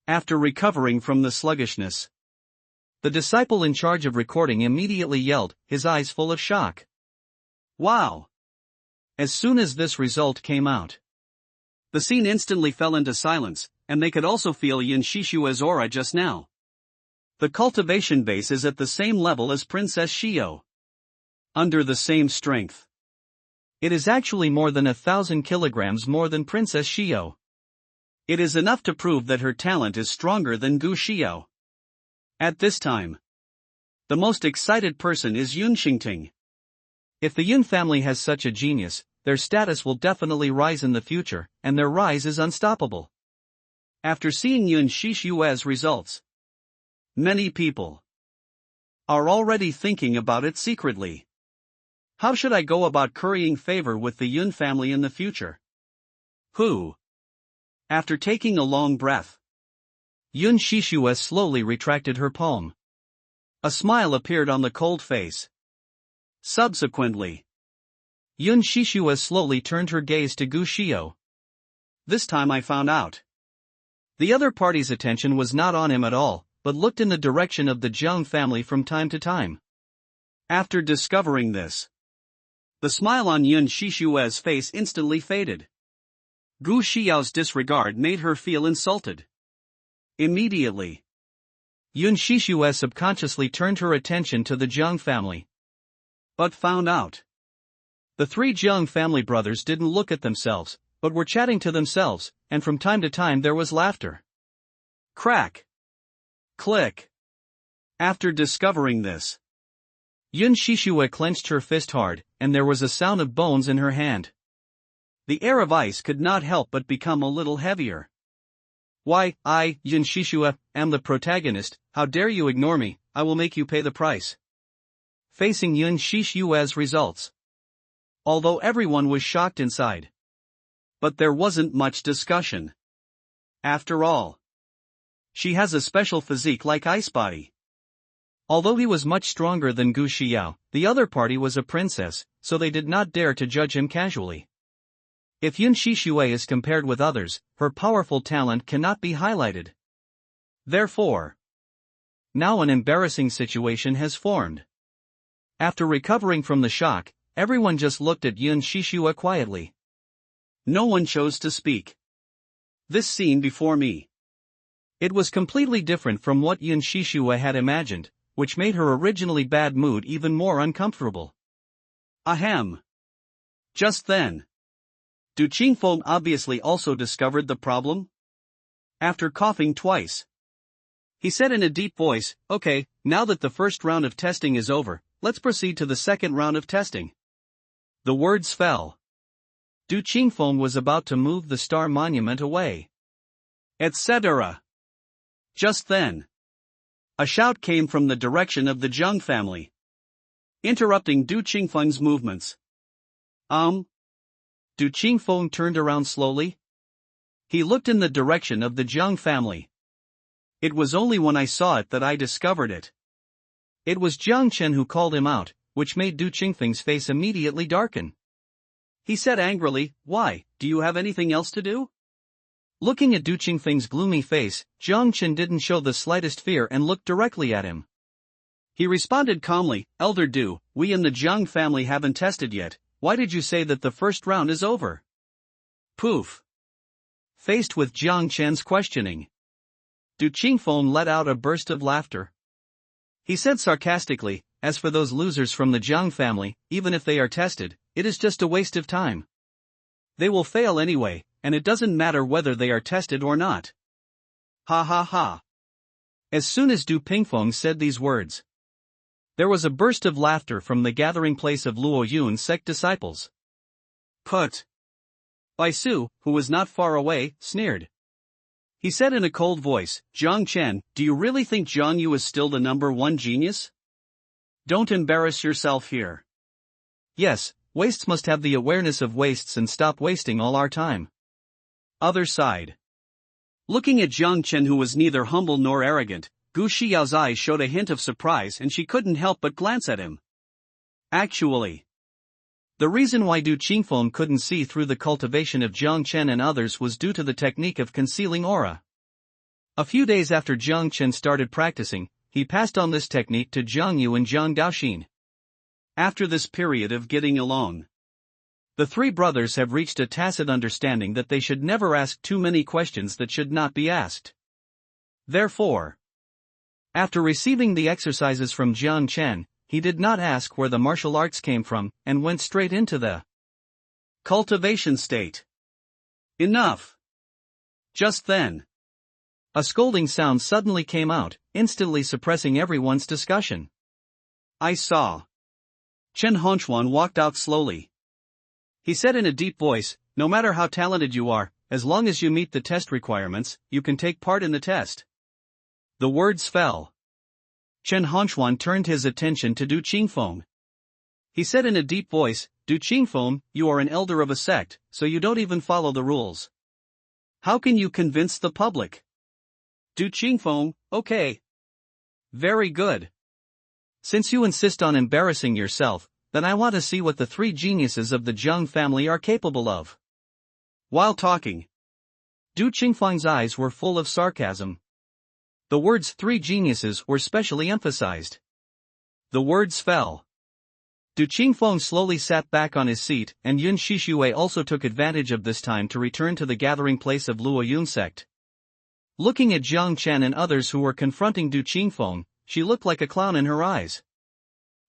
After recovering from the sluggishness, the disciple in charge of recording immediately yelled, his eyes full of shock. Wow! As soon as this result came out, the scene instantly fell into silence, and they could also feel Yun Shixue's aura just now. The cultivation base is at the same level as Princess Xiao. Under the same strength. It is actually more than 1,000 kilograms more than Princess Xiao. It is enough to prove that her talent is stronger than Gu Xiao. At this time, the most excited person is Yun Xingting. If the Yun family has such a genius, their status will definitely rise in the future, and their rise is unstoppable. After seeing Yun Shixue's results, many people are already thinking about it secretly. How should I go about currying favor with the Yun family in the future? Who? After taking a long breath, Yun Shixue slowly retracted her palm. A smile appeared on the cold face. Subsequently, Yun Shixue slowly turned her gaze to Gu Xiao. This time I found out. The other party's attention was not on him at all, but looked in the direction of the Zhang family from time to time. After discovering this, the smile on Yun Shixue's face instantly faded. Gu Xiao's disregard made her feel insulted. Immediately, Yun Shixue subconsciously turned her attention to the Zhang family. But found out. The three Zhang family brothers didn't look at themselves, but were chatting to themselves, and from time to time there was laughter. Crack. Click. After discovering this, Yun Shixue clenched her fist hard, and there was a sound of bones in her hand. the air of ice could not help but become a little heavier. Why, I, Yun Shishua, am the protagonist. How dare you ignore me? I will make you pay the price. Facing Yun Shishua's results. Although everyone was shocked inside. But there wasn't much discussion. After all, she has a special physique like Ice Body. Although he was much stronger than Gu Xiao, the other party was a princess, so they did not dare to judge him casually. If Yun Shishue is compared with others, her powerful talent cannot be highlighted. Therefore, now an embarrassing situation has formed. After recovering from the shock, everyone just looked at Yun Shishue quietly. No one chose to speak. This scene before me. It was completely different from what Yun Shishue had imagined, which made her originally bad mood even more uncomfortable. Ahem. Just then, Du Qingfeng obviously also discovered the problem. After coughing twice, he said in a deep voice, "Okay, now that the first round of testing is over, let's proceed to the second round of testing." The words fell. Du Qingfeng was about to move the star monument away, etc. Just then, a shout came from the direction of the Zheng family, interrupting Du Qingfeng's movements. Du Qingfeng turned around slowly. He looked in the direction of the Zheng family. It was only when I saw it that I discovered it. It was Jiang Chen who called him out, which made Du Qingfeng's face immediately darken. He said angrily, "Why, do you have anything else to do?" Looking at Du Qingfeng's gloomy face, Jiang Chen didn't show the slightest fear and looked directly at him. He responded calmly, "Elder Du, we in the Zheng family haven't tested yet. Why did you say that the first round is over?" Poof. Faced with Jiang Chen's questioning, Du Qingfeng let out a burst of laughter. He said sarcastically, "As for those losers from the Zheng family, even if they are tested, it is just a waste of time. They will fail anyway, and it doesn't matter whether they are tested or not." Ha ha ha. As soon as Du Qingfeng said these words, there was a burst of laughter from the gathering place of Luo Yun's sect disciples. Put. Bai Su, who was not far away, sneered. He said in a cold voice, "Jiang Chen, do you really think Zhang Yu is still the #1 genius? Don't embarrass yourself here." Yes, wastes must have the awareness of wastes and stop wasting all our time. Other side. Looking at Jiang Chen, who was neither humble nor arrogant, Gu Xiao's eyes showed a hint of surprise and she couldn't help but glance at him. Actually, the reason why Du Qingfeng couldn't see through the cultivation of Jiang Chen and others was due to the technique of concealing aura. A few days after Jiang Chen started practicing, he passed on this technique to Zhang Yu and Zhang Daoxin. After this period of getting along, the three brothers have reached a tacit understanding that they should never ask too many questions that should not be asked. Therefore, after receiving the exercises from Jiang Chen, he did not ask where the martial arts came from, and went straight into the cultivation state. Enough! Just then, a scolding sound suddenly came out, instantly suppressing everyone's discussion. I saw. Chen Hongquan walked out slowly. He said in a deep voice, "No matter how talented you are, as long as you meet the test requirements, you can take part in the test." The words fell. Chen Hongquan turned his attention to Du Qingfeng. He said in a deep voice, "Du Qingfeng, you are an elder of a sect, so you don't even follow the rules. How can you convince the public?" Du Qingfeng, "Okay. Very good. Since you insist on embarrassing yourself, then I want to see what the three geniuses of the Zheng family are capable of." While talking, Du Qingfeng's eyes were full of sarcasm. The words "three geniuses" were specially emphasized. The words fell. Du Qingfeng slowly sat back on his seat, and Yun Shishue also took advantage of this time to return to the gathering place of Luo Yun sect. Looking at Jiang Chen and others who were confronting Du Qingfeng, she looked like a clown in her eyes.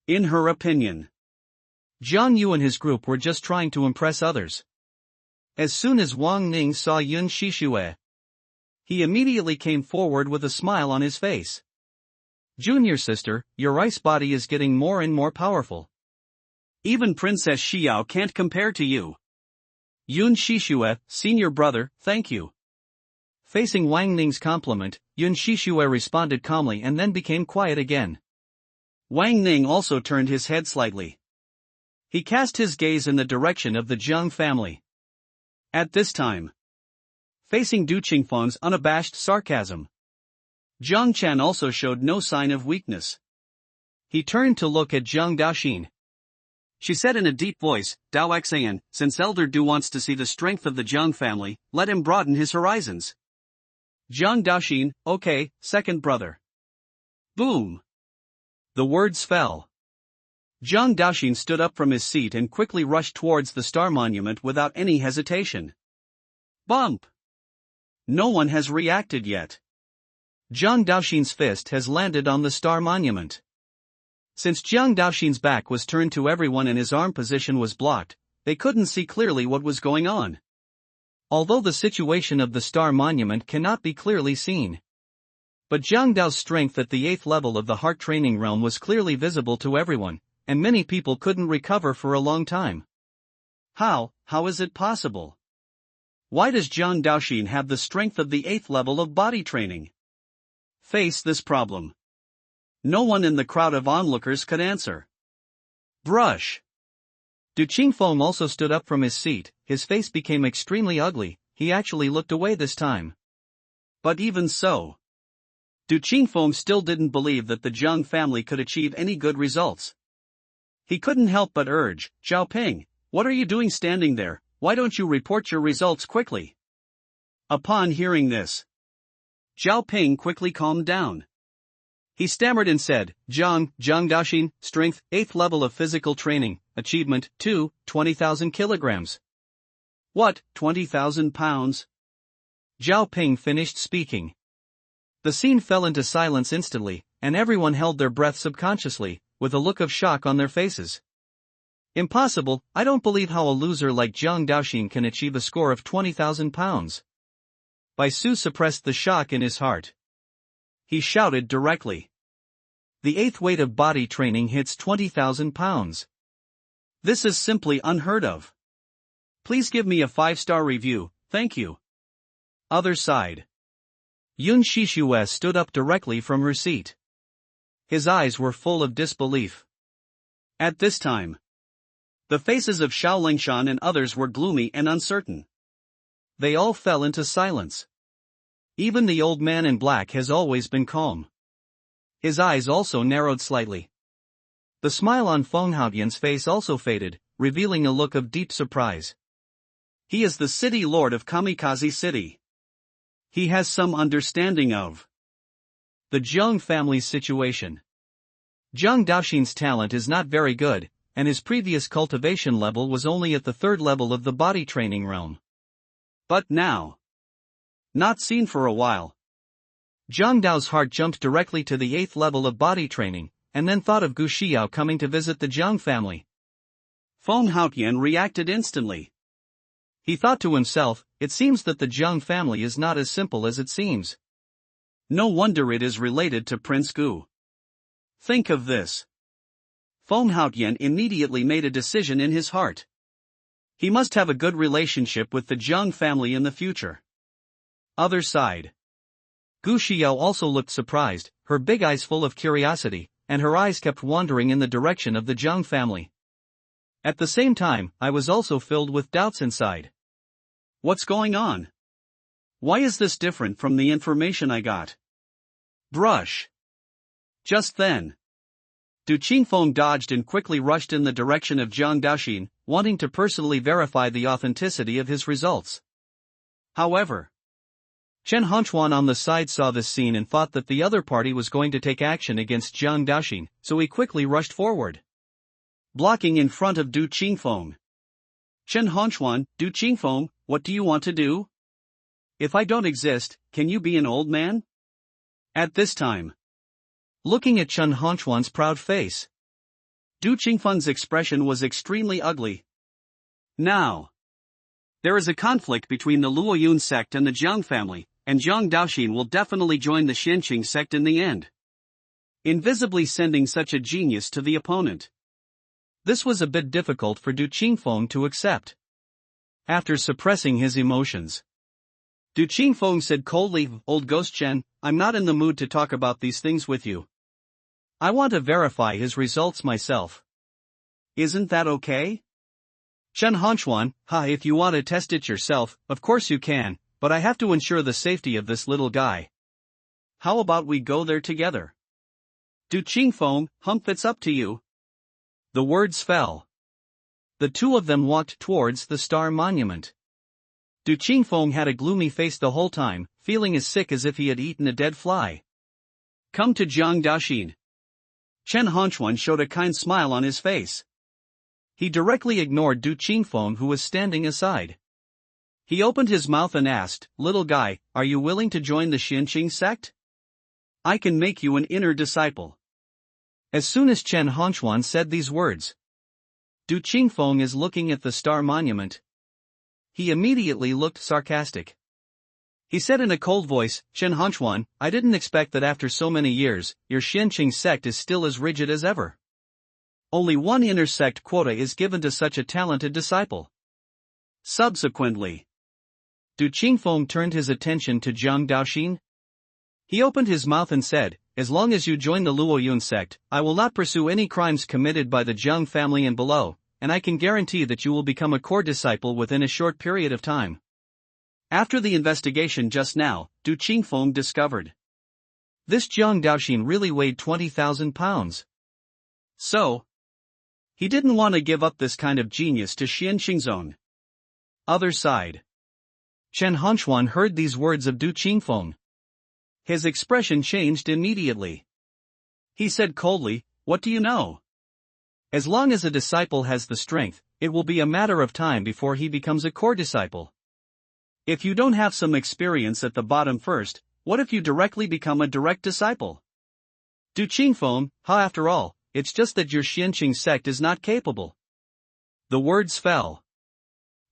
In her opinion, Zhang Yu and his group were just trying to impress others. As soon as Wang Ning saw Yun Shishue, he immediately came forward with a smile on his face. "Junior sister, your ice body is getting more and more powerful. Even Princess Xiao can't compare to you." Yun Shishue, senior brother, thank you. Facing Wang Ning's compliment, Yun Shishue responded calmly and then became quiet again. Wang Ning also turned his head slightly. He cast his gaze in the direction of the Jiang family. At this time, facing Du Qingfeng's unabashed sarcasm, Jiang Chen also showed no sign of weakness. He turned to look at Jiang Daoxin. She said in a deep voice, Dao Xan, since Elder Du wants to see the strength of the Jiang family, let him broaden his horizons. Jiang Daoxin, okay, second brother. Boom! The words fell. Jiang Daoxin stood up from his seat and quickly rushed towards the star monument without any hesitation. Bump! No one has reacted yet. Jiang Daoxin's fist has landed on the star monument. Since Jiang Daoxin's back was turned to everyone and his arm position was blocked, they couldn't see clearly what was going on. Although the situation of the star monument cannot be clearly seen. But Jiang Dao's strength at the 8th level of the heart training realm was clearly visible to everyone, and many people couldn't recover for a long time. How is it possible? Why does Jiang Daoxin have the strength of the 8th level of body training? Face this problem. No one in the crowd of onlookers could answer. Brush. Du Qingfeng also stood up from his seat, his face became extremely ugly, he actually looked away this time. But even so, Du Qingfeng still didn't believe that the Jiang family could achieve any good results. He couldn't help but urge, Zhao Ping, what are you doing standing there, why don't you report your results quickly? Upon hearing this, Zhao Ping quickly calmed down. He stammered and said, Jiang Daoxin, strength, 8th level of physical training, achievement, 20,000 kilograms. What, 20,000 pounds? Zhao Ping finished speaking. The scene fell into silence instantly, and everyone held their breath subconsciously, with a look of shock on their faces. Impossible, I don't believe how a loser like Jiang Daoxin can achieve a score of 20,000 pounds. Bai Su suppressed the shock in his heart. He shouted directly. The 8th weight of body training hits 20,000 pounds. This is simply unheard of. Please give me a 5-star review, thank you. Other side. Yun Shishue stood up directly from her seat. His eyes were full of disbelief. At this time, the faces of Xiao Lingshan and others were gloomy and uncertain. They all fell into silence. Even the old man in black has always been calm. His eyes also narrowed slightly. The smile on Feng Haotian's face also faded, revealing a look of deep surprise. He is the city lord of Kamikaze City. He has some understanding of the Jiang family's situation. Jiang Daoxin's talent is not very good, and his previous cultivation level was only at the 3rd level of the body training realm. But now, not seen for a while, Jiang Dao's heart jumped directly to the 8th level of body training, and then thought of Gu Xiao coming to visit the Jiang family. Feng Haotian reacted instantly. He thought to himself, it seems that the Jiang family is not as simple as it seems. No wonder it is related to Prince Gu. Think of this. Feng Haotian immediately made a decision in his heart. He must have a good relationship with the Jiang family in the future. Other side. Gu Xiao also looked surprised, her big eyes full of curiosity, and her eyes kept wandering in the direction of the Jiang family. At the same time, I was also filled with doubts inside. What's going on? Why is this different from the information I got? Brush. Just then, Du Qingfeng dodged and quickly rushed in the direction of Jiang Daoxin, wanting to personally verify the authenticity of his results. However, Chen Honchuan on the side saw this scene and thought that the other party was going to take action against Jiang Daoxin, so he quickly rushed forward, blocking in front of Du Qingfeng. Chen Honchuan, Du Qingfeng, what do you want to do? If I don't exist, can you be an old man? At this time, looking at Chen Honchuan's proud face, Du Qingfeng's expression was extremely ugly. Now, there is a conflict between the Luoyun sect and the Jiang family, and Jiang Daoxin will definitely join the Xianqing sect in the end, invisibly sending such a genius to the opponent. This was a bit difficult for Du Qingfeng to accept. after suppressing his emotions. Du Qingfeng said coldly, "Old Ghost Chen, I'm not in the mood to talk about these things with you. I want to verify his results myself. Isn't that okay?" Chen Honchuan, if you want to test it yourself, of course you can, but I have to ensure the safety of this little guy. How about we go there together? Du Qingfeng, it's up to you. The words fell. The two of them walked towards the Star Monument. Du Qingfeng had a gloomy face the whole time, feeling as sick as if he had eaten a dead fly. Come to Jiang Daoxin. Chen Honchuan showed a kind smile on his face. He directly ignored Du Qingfeng, who was standing aside. He opened his mouth and asked, "Little guy, are you willing to join the Xianqing sect? I can make you an inner disciple." As soon as Chen Honchuan said these words, Du Qingfeng is looking at the Star Monument. He immediately looked sarcastic. He said in a cold voice, "Chen Honchuan, I didn't expect that after so many years, your Xianqing sect is still as rigid as ever. Only one inner sect quota is given to such a talented disciple." Subsequently, Du Qingfeng turned his attention to Jiang Daoxin. He opened his mouth and said, "As long as you join the Luoyun sect, I will not pursue any crimes committed by the Jiang family and below, and I can guarantee that you will become a core disciple within a short period of time." After the investigation just now, Du Qingfeng discovered this Jiang Daoxin really weighed 20,000 pounds. So, he didn't want to give up this kind of genius to Xianqing's own. Other side. Chen Honchuan heard these words of Du Qingfeng. His expression changed immediately. He said coldly, "What do you know? As long as a disciple has the strength, it will be a matter of time before he becomes a core disciple. If you don't have some experience at the bottom first, what if you directly become a direct disciple?" Du Qingfeng, after all, it's just that your Xianqing sect is not capable. The words fell.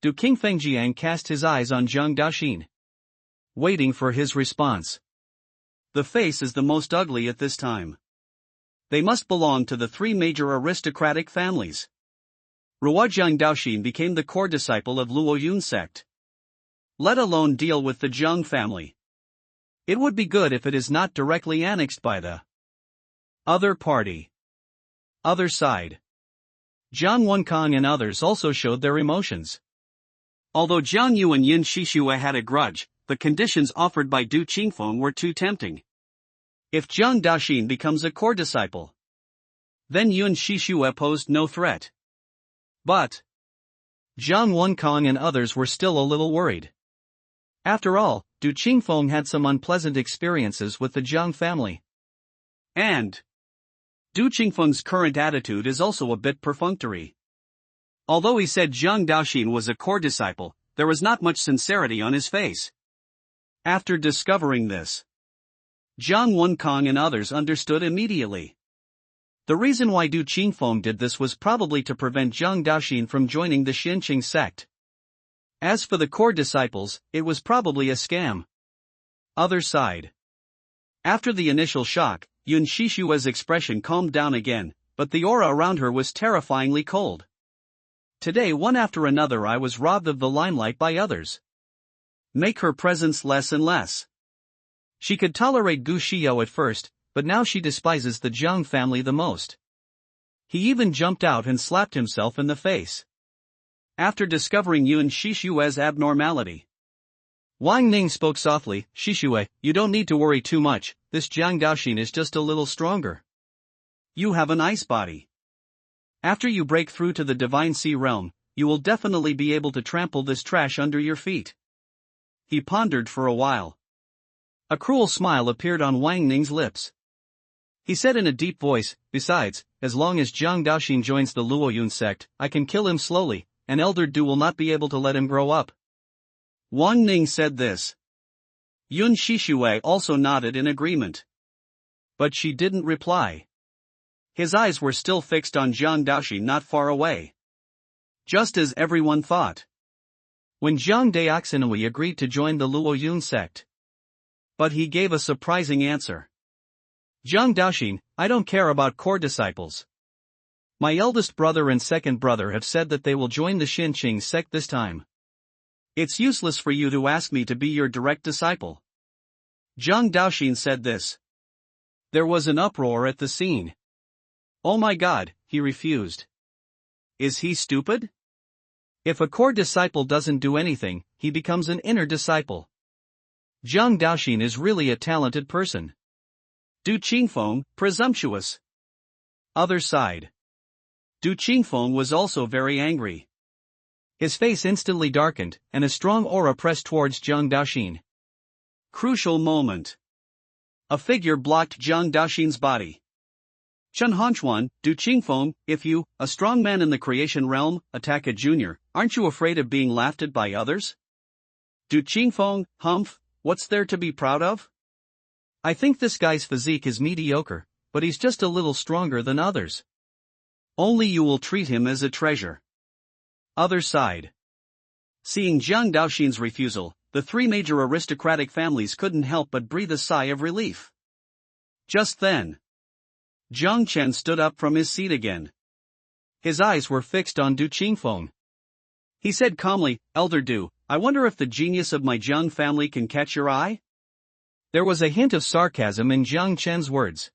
Du Qingfengjiang cast his eyes on Jiang Daoxin, waiting for his response. The face is the most ugly at this time. They must belong to the three major aristocratic families. Jiang Daoxin became the core disciple of Luoyun sect. Let alone deal with the Jiang family. It would be good if it is not directly annexed by the other party. Other side. Jiang Wenkang and others also showed their emotions. Although Jiang Yu and Yin Shishue had a grudge, the conditions offered by Du Qingfeng were too tempting. If Jiang Daoxin becomes a core disciple, then Yun Shishue posed no threat. But Jiang Wenkang and others were still a little worried. After all, Du Qingfeng had some unpleasant experiences with the Jiang family. And Du Qingfeng's current attitude is also a bit perfunctory. Although he said Jiang Daoxin was a core disciple, there was not much sincerity on his face. After discovering this, Jiang Wenkang and others understood immediately. The reason why Du Qingfeng did this was probably to prevent Jiang Daoxin from joining the Xianqing sect. As for the core disciples, it was probably a scam. Other side. After the initial shock, Yun Shishue's expression calmed down again, but the aura around her was terrifyingly cold. Today, one after another, I was robbed of the limelight by others. Make her presence less and less. She could tolerate Gu Xiao at first, but now she despises the Jiang family the most. He even jumped out and slapped himself in the face. After discovering Yun Shishue's abnormality, Wang Ning spoke softly, "Shishue, you don't need to worry too much, this Jiang Daoxin is just a little stronger. You have an ice body. After you break through to the Divine Sea realm, you will definitely be able to trample this trash under your feet." He pondered for a while. A cruel smile appeared on Wang Ning's lips. He said in a deep voice, "Besides, as long as Jiang Daoxin joins the Luoyun sect, I can kill him slowly, and Elder Du will not be able to let him grow up." Wang Ning said this. Yun Shishue also nodded in agreement. But she didn't reply. His eyes were still fixed on Jiang Daoxin not far away. Just as everyone thought. When Jiang Daoxinui agreed to join the Luoyun sect. But he gave a surprising answer. "Jiang Daoxin, I don't care about core disciples. My eldest brother and second brother have said that they will join the Xianqing sect this time. It's useless for you to ask me to be your direct disciple. Zhang Daoxin said this. There was an uproar at the scene. Oh my god, he refused. Is he stupid? If a core disciple doesn't do anything, he becomes an inner disciple. Zhang Daoxin is really a talented person. Du Qingfeng, presumptuous. Other side. Du Qingfeng was also very angry. His face instantly darkened, and a strong aura pressed towards Zhang Daoxin. Crucial moment. A figure blocked Zhang Daoxin's body. Chen Hanchuan, Du Qingfeng, if you, a strong man in the creation realm, attack a junior, aren't you afraid of being laughed at by others? Du Qingfeng, humph, what's there to be proud of? I think this guy's physique is mediocre, but he's just a little stronger than others. Only you will treat him as a treasure. Other side. Seeing Zhang Daoxin's refusal, the three major aristocratic families couldn't help but breathe a sigh of relief. Just then, Zhang Chen stood up from his seat again. His eyes were fixed on Du Qingfeng. He said calmly, Elder Du, I wonder if the genius of my Zhang family can catch your eye? There was a hint of sarcasm in Zhang Chen's words.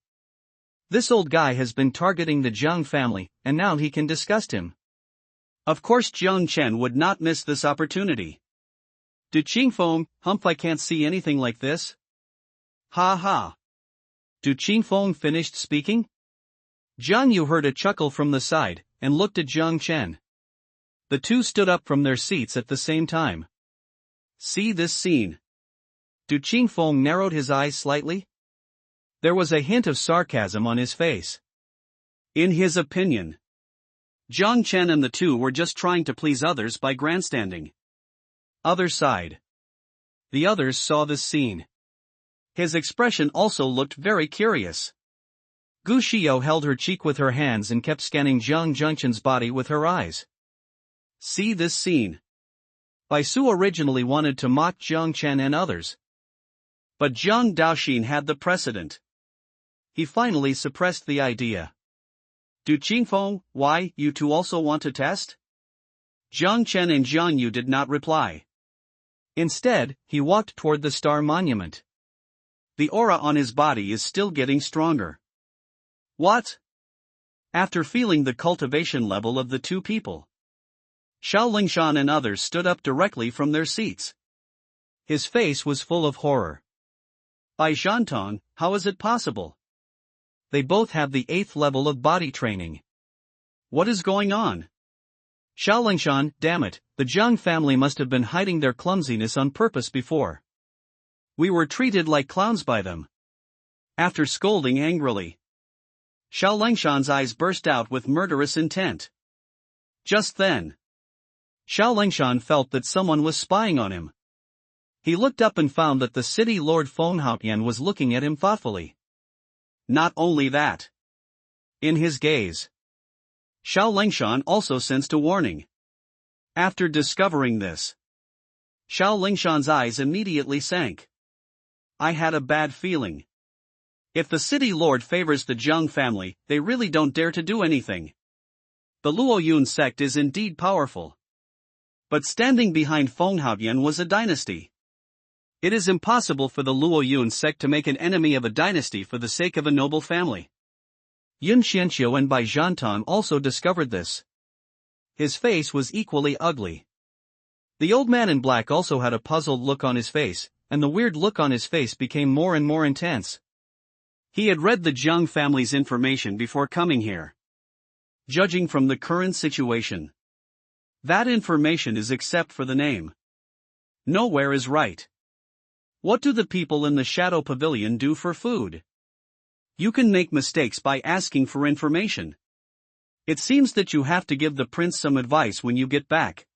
This old guy has been targeting the Zhang family, and now he can disgust him. Of course Zhang Chen would not miss this opportunity. Du Qingfeng, humph, I can't see anything like this. Ha ha. Du Qingfeng finished speaking? Zhang Yu heard a chuckle from the side, and looked at Zhang Chen. The two stood up from their seats at the same time. See this scene. Du Qingfeng narrowed his eyes slightly. There was a hint of sarcasm on his face. In his opinion, Zhang Chen and the two were just trying to please others by grandstanding. Other side. The others saw this scene. His expression also looked very curious. Gu Xiao held her cheek with her hands and kept scanning Zhang Zhengchen's body with her eyes. See this scene. Bai Su originally wanted to mock Zhang Chen and others. But Zhang Daoxin had the precedent. He finally suppressed the idea. Du Qingfeng, why, you two also want to test? Zhang Chen and Zhang Yu did not reply. Instead, he walked toward the star monument. The aura on his body is still getting stronger. What? After feeling the cultivation level of the two people, Xiao Lingshan and others stood up directly from their seats. His face was full of horror. Bai Zhantong, how is it possible? They both have the 8th level of body training. What is going on? Xiao Lingshan, damn it, the Zhang family must have been hiding their clumsiness on purpose before. We were treated like clowns by them. After scolding angrily, Xiao Lingshan's eyes burst out with murderous intent. Just then, Xiao Lingshan felt that someone was spying on him. He looked up and found that the city lord Feng Haotian was looking at him thoughtfully. Not only that. In his gaze, Xiao Lingshan also sensed a warning. After discovering this, Xiao Lingshan's eyes immediately sank. I had a bad feeling. If the city lord favors the Zhang family, they really don't dare to do anything. The Luoyun sect is indeed powerful. But standing behind Feng Haotian was a dynasty. It is impossible for the Luoyun sect to make an enemy of a dynasty for the sake of a noble family. Yun Xianqiu and Bai Zhantong also discovered this. His face was equally ugly. The old man in black also had a puzzled look on his face, and the weird look on his face became more and more intense. He had read the Zhang family's information before coming here. Judging from the current situation, that information is except for the name. Nowhere is right. What do the people in the Shadow Pavilion do for food? You can make mistakes by asking for information. It seems that you have to give the prince some advice when you get back.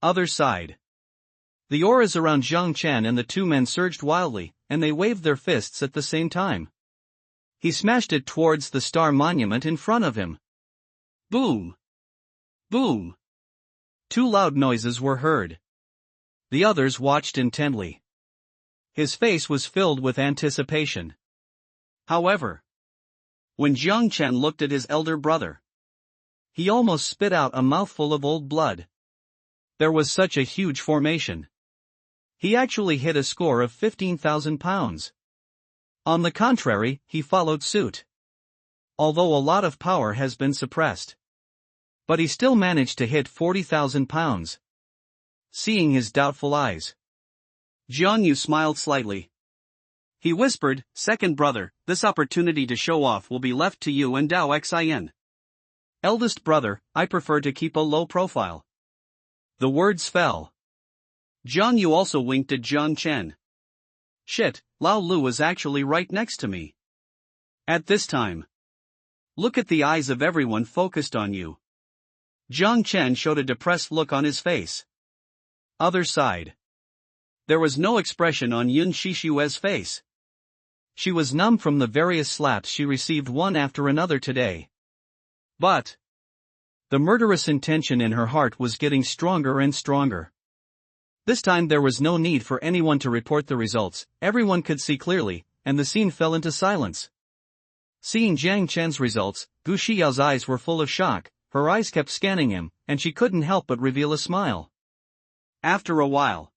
Other side. The auras around Zhang Chen and the two men surged wildly, and they waved their fists at the same time. He smashed it towards the star monument in front of him. Boom! Boom! Two loud noises were heard. The others watched intently. His face was filled with anticipation. However, when Zhang Chen looked at his elder brother, he almost spit out a mouthful of old blood. there was such a huge formation. He actually hit a score of 15,000 pounds. On the contrary, he followed suit. Although a lot of power has been suppressed. But he still managed to hit 40,000 pounds. Seeing his doubtful eyes, Jiang Yu smiled slightly. He whispered, "Second brother, this opportunity to show off will be left to you and Dao Xin. Eldest brother, I prefer to keep a low profile." The words fell. Jiang Yu also winked at Jiang Chen. "Shit, Lao Lu is actually right next to me. At this time. Look at the eyes of everyone focused on you." Jiang Chen showed a depressed look on his face. Other side. There was no expression on Yun Shishue's face. She was numb from the various slaps she received one after another today. But the murderous intention in her heart was getting stronger and stronger. This time there was no need for anyone to report the results, everyone could see clearly, and the scene fell into silence. Seeing Jiang Chen's results, Gu Xiao's eyes were full of shock, her eyes kept scanning him, and she couldn't help but reveal a smile. After a while,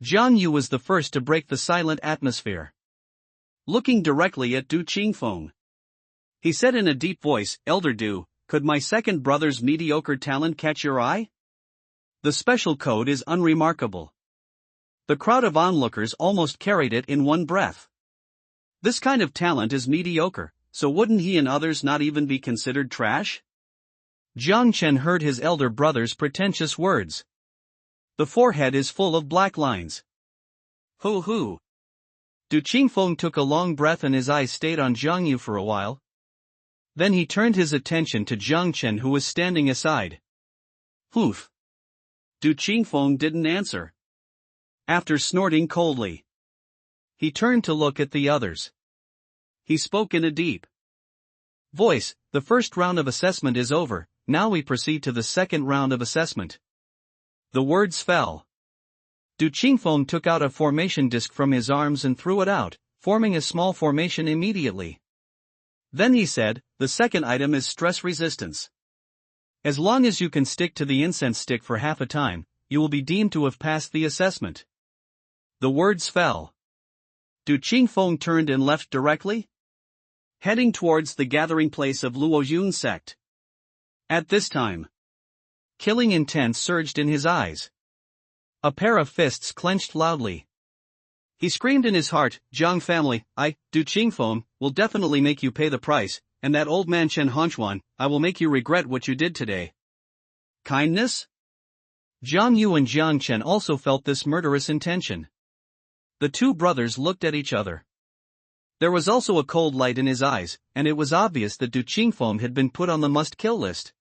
Jiang Yu was the first to break the silent atmosphere. Looking directly at Du Qingfeng, he said in a deep voice, "Elder Du, could my second brother's mediocre talent catch your eye? The special code is unremarkable." The crowd of onlookers almost carried it in one breath. This kind of talent is mediocre, so wouldn't he and others not even be considered trash? Jiang Chen heard his elder brother's pretentious words. The forehead is full of black lines. Hoo. Du Qingfeng took a long breath and his eyes stayed on Jiang Yu for a while. Then he turned his attention to Jiang Chen who was standing aside. Hoof. Du Qingfeng didn't answer. After snorting coldly, he turned to look at the others. He spoke in a deep voice, "The first round of assessment is over, now we proceed to the second round of assessment." The words fell. Du Qingfeng took out a formation disc from his arms and threw it out, forming a small formation immediately. Then he said, "The second item is stress resistance. As long as you can stick to the incense stick for half a time, you will be deemed to have passed the assessment." The words fell. Du Qingfeng turned and left directly, heading towards the gathering place of Luoyun sect. At this time, killing intent surged in his eyes. A pair of fists clenched loudly. He screamed in his heart, "Jiang family, Du Qingfeng, will definitely make you pay the price, and that old man Chen Honchuan, I will make you regret what you did today." Kindness? Jiang Yu and Jiang Chen also felt this murderous intention. The two brothers looked at each other. There was also a cold light in his eyes, and it was obvious that Du Qingfeng had been put on the must-kill list.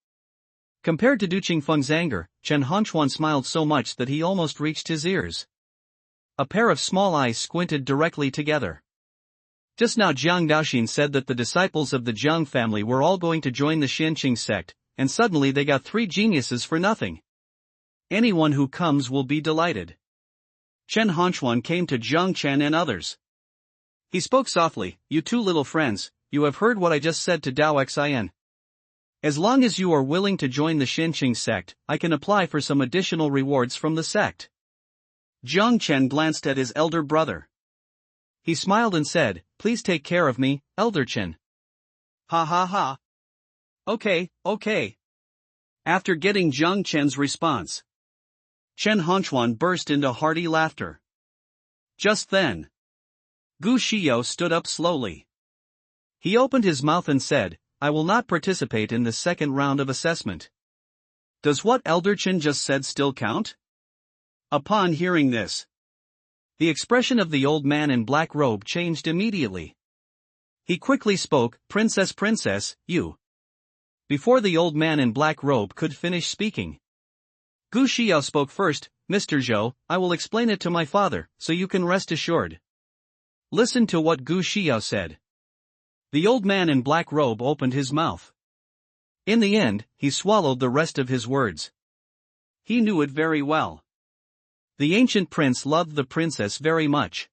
Compared to Du Qingfeng's anger, Chen Honchuan smiled so much that he almost reached his ears. A pair of small eyes squinted directly together. Just now Jiang Daoxin said that the disciples of the Jiang family were all going to join the Xianqing sect, and suddenly they got 3 geniuses for nothing. Anyone who comes will be delighted. Chen Honchuan came to Jiang Chen and others. He spoke softly, "You two little friends, you have heard what I just said to Dao Xin. As long as you are willing to join the Xianqing sect, I can apply for some additional rewards from the sect." Jiang Chen glanced at his elder brother. He smiled and said, "Please take care of me, Elder Chen." Ha ha ha. Okay. After getting Jiang Chen's response, Chen Honchuan burst into hearty laughter. Just then, Gu Xiao stood up slowly. He opened his mouth and said, "I will not participate in the second round of assessment." Does what Elder Chen just said still count? Upon hearing this, the expression of the old man in black robe changed immediately. He quickly spoke, Princess, you." Before the old man in black robe could finish speaking, Gu Xiao spoke first, "Mr. Zhou, I will explain it to my father, so you can rest assured." Listen to what Gu Xiao said. The old man in black robe opened his mouth. In the end, he swallowed the rest of his words. He knew it very well. The ancient prince loved the princess very much.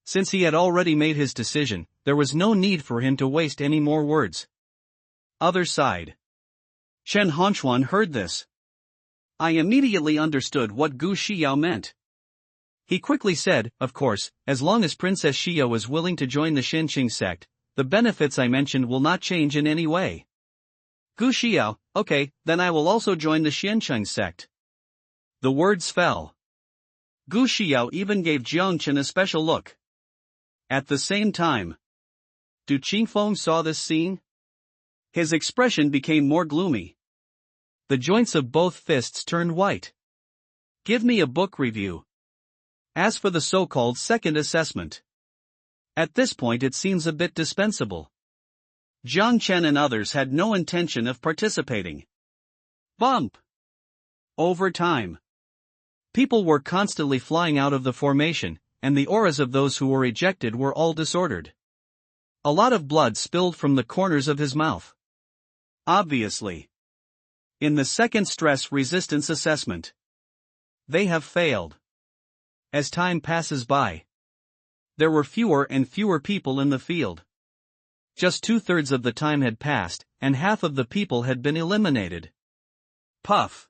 Since he had already made his decision, there was no need for him to waste any more words. Other side. Chen Honchuan heard this. I immediately understood what Gu Xiao meant. He quickly said, of course, as long as Princess Xiao is willing to join the Xinqing sect, the benefits I mentioned will not change in any way. Gu Xiao, okay, then I will also join the Xinqing sect. The words fell. Gu Xiao even gave Jiang Chen a special look. At the same time, Du Qingfeng saw this scene. His expression became more gloomy. The joints of both fists turned white. Give me a book review. As for the so-called second assessment, at this point it seems a bit dispensable. Jiang Chen and others had no intention of participating. Bump! Over time, people were constantly flying out of the formation, and the auras of those who were ejected were all disordered. A lot of blood spilled from the corners of his mouth. Obviously, in the second stress resistance assessment, they have failed. As time passes by, there were fewer and fewer people in the field. Just 2/3 of the time had passed, and half of the people had been eliminated. Puff!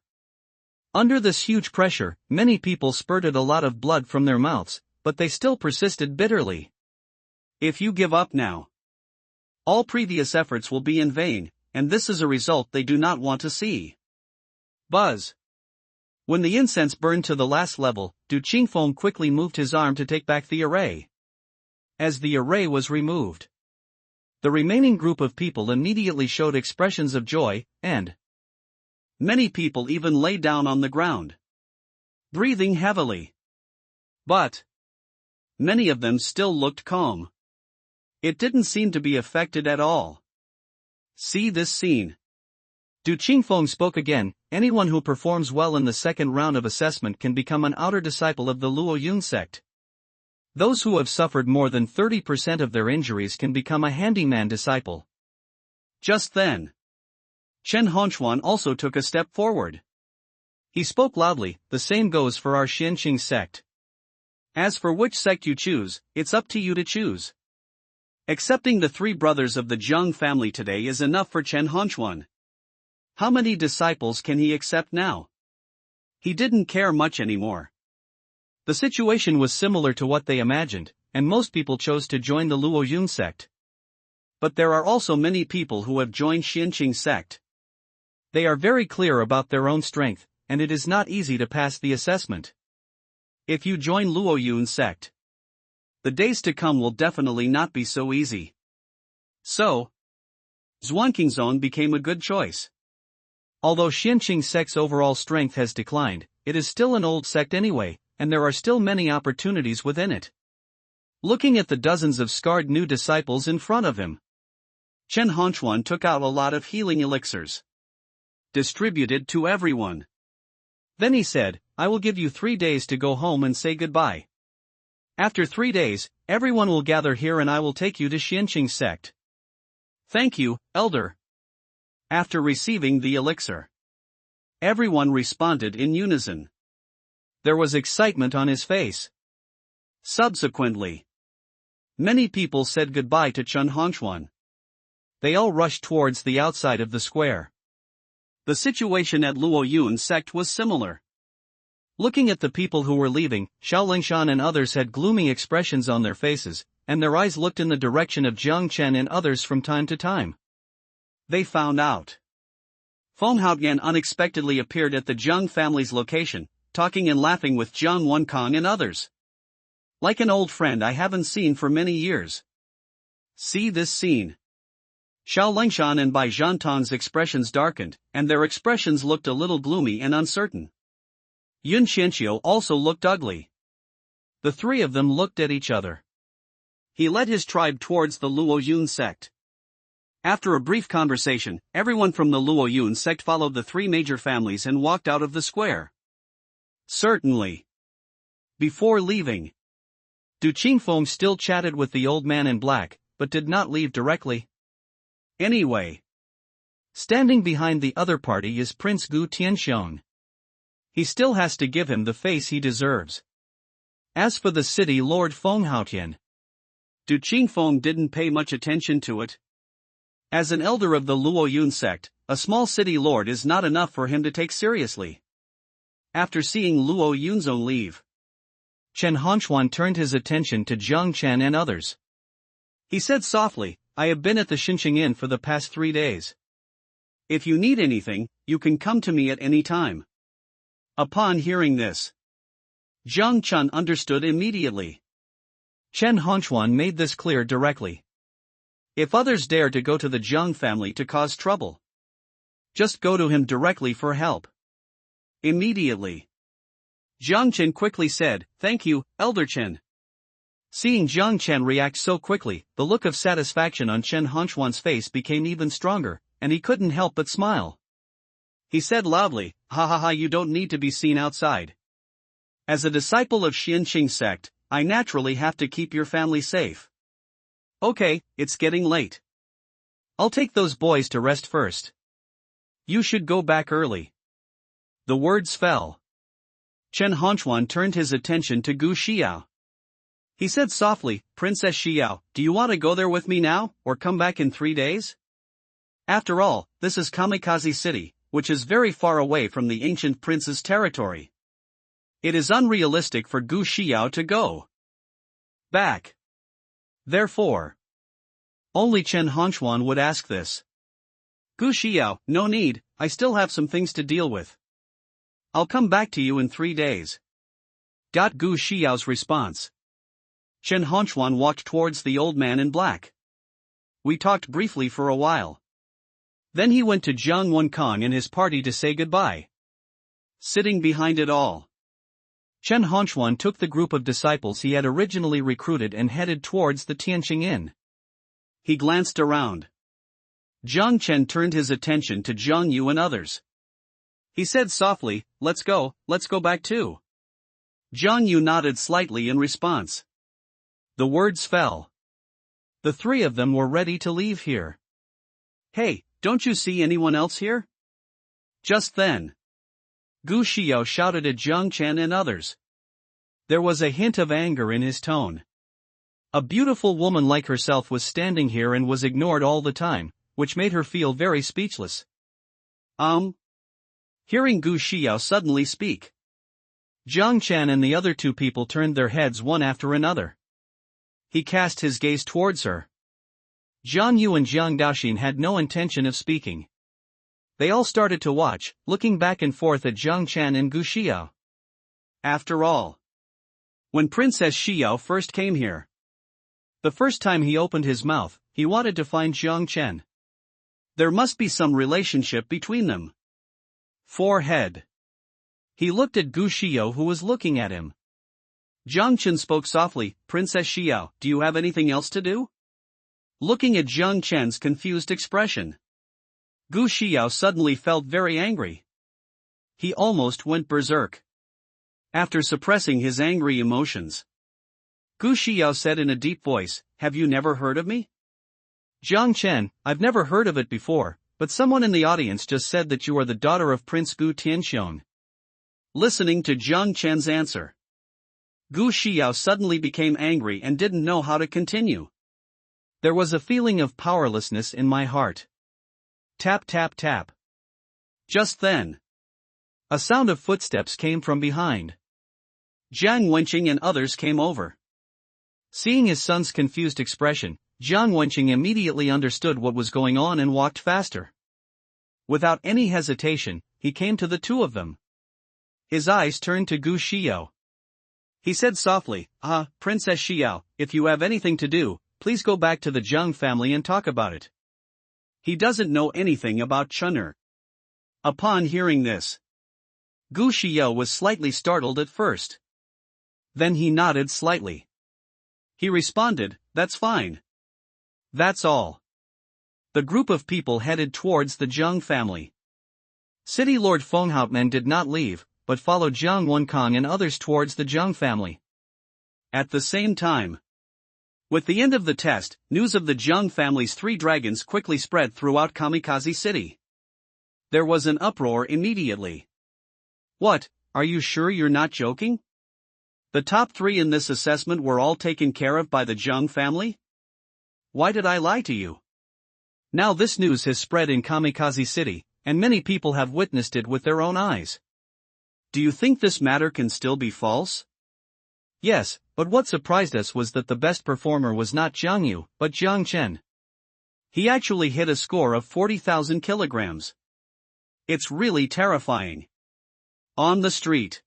Under this huge pressure, many people spurted a lot of blood from their mouths, but they still persisted bitterly. If you give up now, all previous efforts will be in vain, and this is a result they do not want to see. Buzz! When the incense burned to the last level, Du Qingfeng quickly moved his arm to take back the array. As the array was removed, the remaining group of people immediately showed expressions of joy, and many people even lay down on the ground, breathing heavily. But many of them still looked calm. It didn't seem to be affected at all. See this scene. Du Qingfeng spoke again. Anyone who performs well in the second round of assessment can become an outer disciple of the Luo Yun sect. Those who have suffered more than 30% of their injuries can become a handyman disciple. Just then, Chen Hongquan also took a step forward. He spoke loudly, the same goes for our Xinqing sect. As for which sect you choose, it's up to you to choose. Accepting the three brothers of the Zheng family today is enough for Chen Hongquan. How many disciples can he accept now? He didn't care much anymore. The situation was similar to what they imagined, and most people chose to join the Luo Yun sect. But there are also many people who have joined Xinqing sect. They are very clear about their own strength, and it is not easy to pass the assessment. If you join Luo Yun sect, the days to come will definitely not be so easy. So, Zhuangqingzong became a good choice. Although Xinqing sect's overall strength has declined, it is still an old sect anyway, and there are still many opportunities within it. Looking at the dozens of scarred new disciples in front of him, Chen Hongquan took out a lot of healing elixirs, distributed to everyone. Then he said, I will give you 3 days to go home and say goodbye. After 3 days, everyone will gather here and I will take you to Xinqing sect. Thank you, Elder. After receiving the elixir, everyone responded in unison. There was excitement on his face. Subsequently, many people said goodbye to Chen Hongquan. They all rushed towards the outside of the square. The situation at Luo Yun sect was similar. Looking at the people who were leaving, Xiao Lingshan and others had gloomy expressions on their faces, and their eyes looked in the direction of Jiang Chen and others from time to time. They found out. Feng Haotian unexpectedly appeared at the Zheng family's location, talking and laughing with Jiang Wenkang and others. Like an old friend I haven't seen for many years. See this scene. Xiao Lingshan and Bai Zhantong's expressions darkened, and their expressions looked a little gloomy and uncertain. Yun Xianqiu also looked ugly. The three of them looked at each other. He led his tribe towards the Luo Yun sect. After a brief conversation, everyone from the Luo Yun sect followed the three major families and walked out of the square. Certainly. Before leaving, Du Qingfeng still chatted with the old man in black, but did not leave directly. Anyway, standing behind the other party is Prince Gu Tianxiong. He still has to give him the face he deserves. As for the city lord Feng Haotian, Du Qingfeng didn't pay much attention to it. As an elder of the Luo Yun sect, a small city lord is not enough for him to take seriously. After seeing Luo Yunzong leave, Chen Hongchuan turned his attention to Jiang Chen and others. He said softly, I have been at the Xinqing Inn for the past 3 days. If you need anything, you can come to me at any time. Upon hearing this, Jiang Chen understood immediately. Chen Hongchuan made this clear directly. If others dare to go to the Jiang family to cause trouble, just go to him directly for help. Immediately, Jiang Chen quickly said, Thank you, Elder Chen. Seeing Jiang Chen react so quickly, the look of satisfaction on Chen Hongchuan's face became even stronger, and he couldn't help but smile. He said loudly, Ha ha ha, you don't need to be seen outside. As a disciple of Xinqing sect, I naturally have to keep your family safe. Okay, it's getting late. I'll take those boys to rest first. You should go back early. The words fell. Chen Hongchuan turned his attention to Gu Xiao. He said softly, Princess Xiao, do you want to go there with me now, or come back in 3 days? After all, this is Kamikaze City, which is very far away from the ancient prince's territory. It is unrealistic for Gu Xiao to go back. Therefore, only Chen Hongchuan would ask this. Gu Xiao, no need, I still have some things to deal with. I'll come back to you in 3 days. Got Gu Xiao's response. Chen Hongchuan walked towards the old man in black. We talked briefly for a while. Then he went to Jiang Wenkang and his party to say goodbye. Sitting behind it all, Chen Hongchuan took the group of disciples he had originally recruited and headed towards the Tianqing Inn. He glanced around. Jiang Chen turned his attention to Jiang Yu and others. He said softly, let's go back too. Jiang Yu nodded slightly in response. The words fell. The 3 of them were ready to leave here. Hey, don't you see anyone else here? Just then, Gu Xiao shouted at Jiang Chen and others. There was a hint of anger in his tone. A beautiful woman like herself was standing here and was ignored all the time, which made her feel very speechless. Hearing Gu Xiao suddenly speak, Jiang Chen and the other 2 people turned their heads one after another. He cast his gaze towards her. Jiang Yu and Jiang Daoxin had no intention of speaking. They all started to watch, looking back and forth at Jiang Chen and Gu Xiao. After all, when Princess Xiao first came here, the first time he opened his mouth, he wanted to find Jiang Chen. There must be some relationship between them. Forehead. He looked at Gu Xiao who was looking at him. Jiang Chen spoke softly, Princess Xiao, do you have anything else to do? Looking at Jiang Chen's confused expression, Gu Xiao suddenly felt very angry. He almost went berserk. After suppressing his angry emotions, Gu Xiao said in a deep voice, have you never heard of me? Jiang Chen, I've never heard of it before, but someone in the audience just said that you are the daughter of Prince Gu Tianxiong. Listening to Jiang Chen's answer, Gu Xiao suddenly became angry and didn't know how to continue. There was a feeling of powerlessness in my heart. Tap tap tap. Just then, a sound of footsteps came from behind. Jiang Wenqing and others came over. Seeing his son's confused expression, Jiang Wenqing immediately understood what was going on and walked faster. Without any hesitation, he came to the 2 of them. His eyes turned to Gu Xiao. He said softly, Princess Xiao, if you have anything to do, please go back to the Jiang family and talk about it. He doesn't know anything about Chun'er. Upon hearing this, Gu Xiao was slightly startled at first. Then he nodded slightly. He responded, that's fine. That's all. The group of people headed towards the Jiang family. City Lord Feng Hauptmann did not leave, but followed Jiang Wenkang and others towards the Jiang family. At the same time, with the end of the test, news of the Jiang family's 3 dragons quickly spread throughout Kamikaze City. There was an uproar immediately. What, are you sure you're not joking? The top 3 in this assessment were all taken care of by the Jiang family? Why did I lie to you? Now this news has spread in Kamikaze City, and many people have witnessed it with their own eyes. Do you think this matter can still be false? Yes, but what surprised us was that the best performer was not Jiang Yu, but Jiang Chen. He actually hit a score of 40,000 kilograms. It's really terrifying. On the street,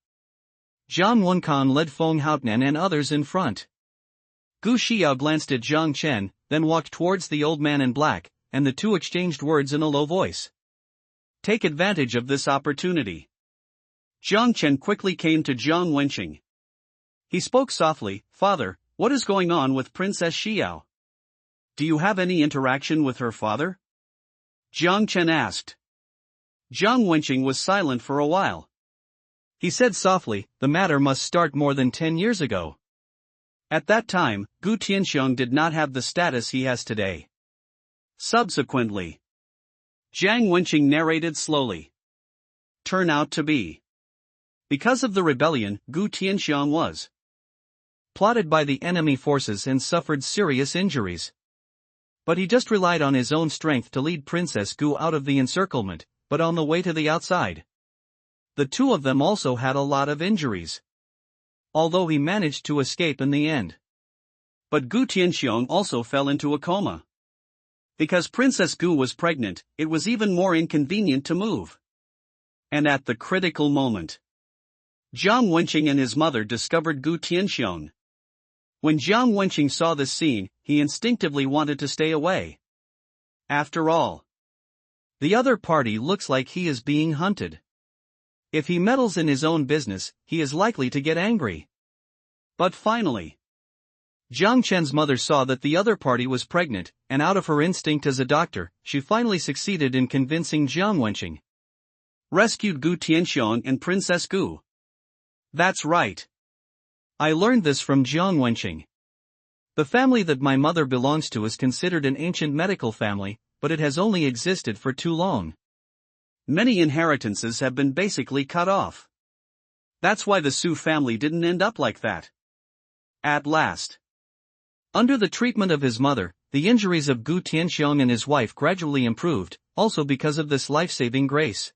Zhang Wenkan led Feng Haotian and others in front. Gu Xiao glanced at Jiang Chen, then walked towards the old man in black, and the two exchanged words in a low voice. Take advantage of this opportunity. Jiang Chen quickly came to Jiang Wenqing. He spoke softly, Father, what is going on with Princess Xiao? Do you have any interaction with her father? Jiang Chen asked. Jiang Wenqing was silent for a while. He said softly, the matter must start more than 10 years ago. At that time, Gu Tianxiong did not have the status he has today. Subsequently, Jiang Wenqing narrated slowly. Turn out to be. Because of the rebellion, Gu Tianxiong was plotted by the enemy forces and suffered serious injuries. But he just relied on his own strength to lead Princess Gu out of the encirclement, but on the way to the outside. The two of them also had a lot of injuries, although he managed to escape in the end. But Gu Tianxiong also fell into a coma. Because Princess Gu was pregnant, it was even more inconvenient to move. And at the critical moment, Jiang Wenqing and his mother discovered Gu Tianxiong. When Jiang Wenqing saw this scene, he instinctively wanted to stay away. After all, the other party looks like he is being hunted. If he meddles in his own business, he is likely to get angry. But finally, Jiang Chen's mother saw that the other party was pregnant, and out of her instinct as a doctor, she finally succeeded in convincing Jiang Wenqing. Rescued Gu Tianxiong and Princess Gu. That's right. I learned this from Jiang Wenqing. The family that my mother belongs to is considered an ancient medical family, but it has only existed for too long. Many inheritances have been basically cut off. That's why the Su family didn't end up like that. At last, under the treatment of his mother, the injuries of Gu Tianxiong and his wife gradually improved, also because of this life-saving grace.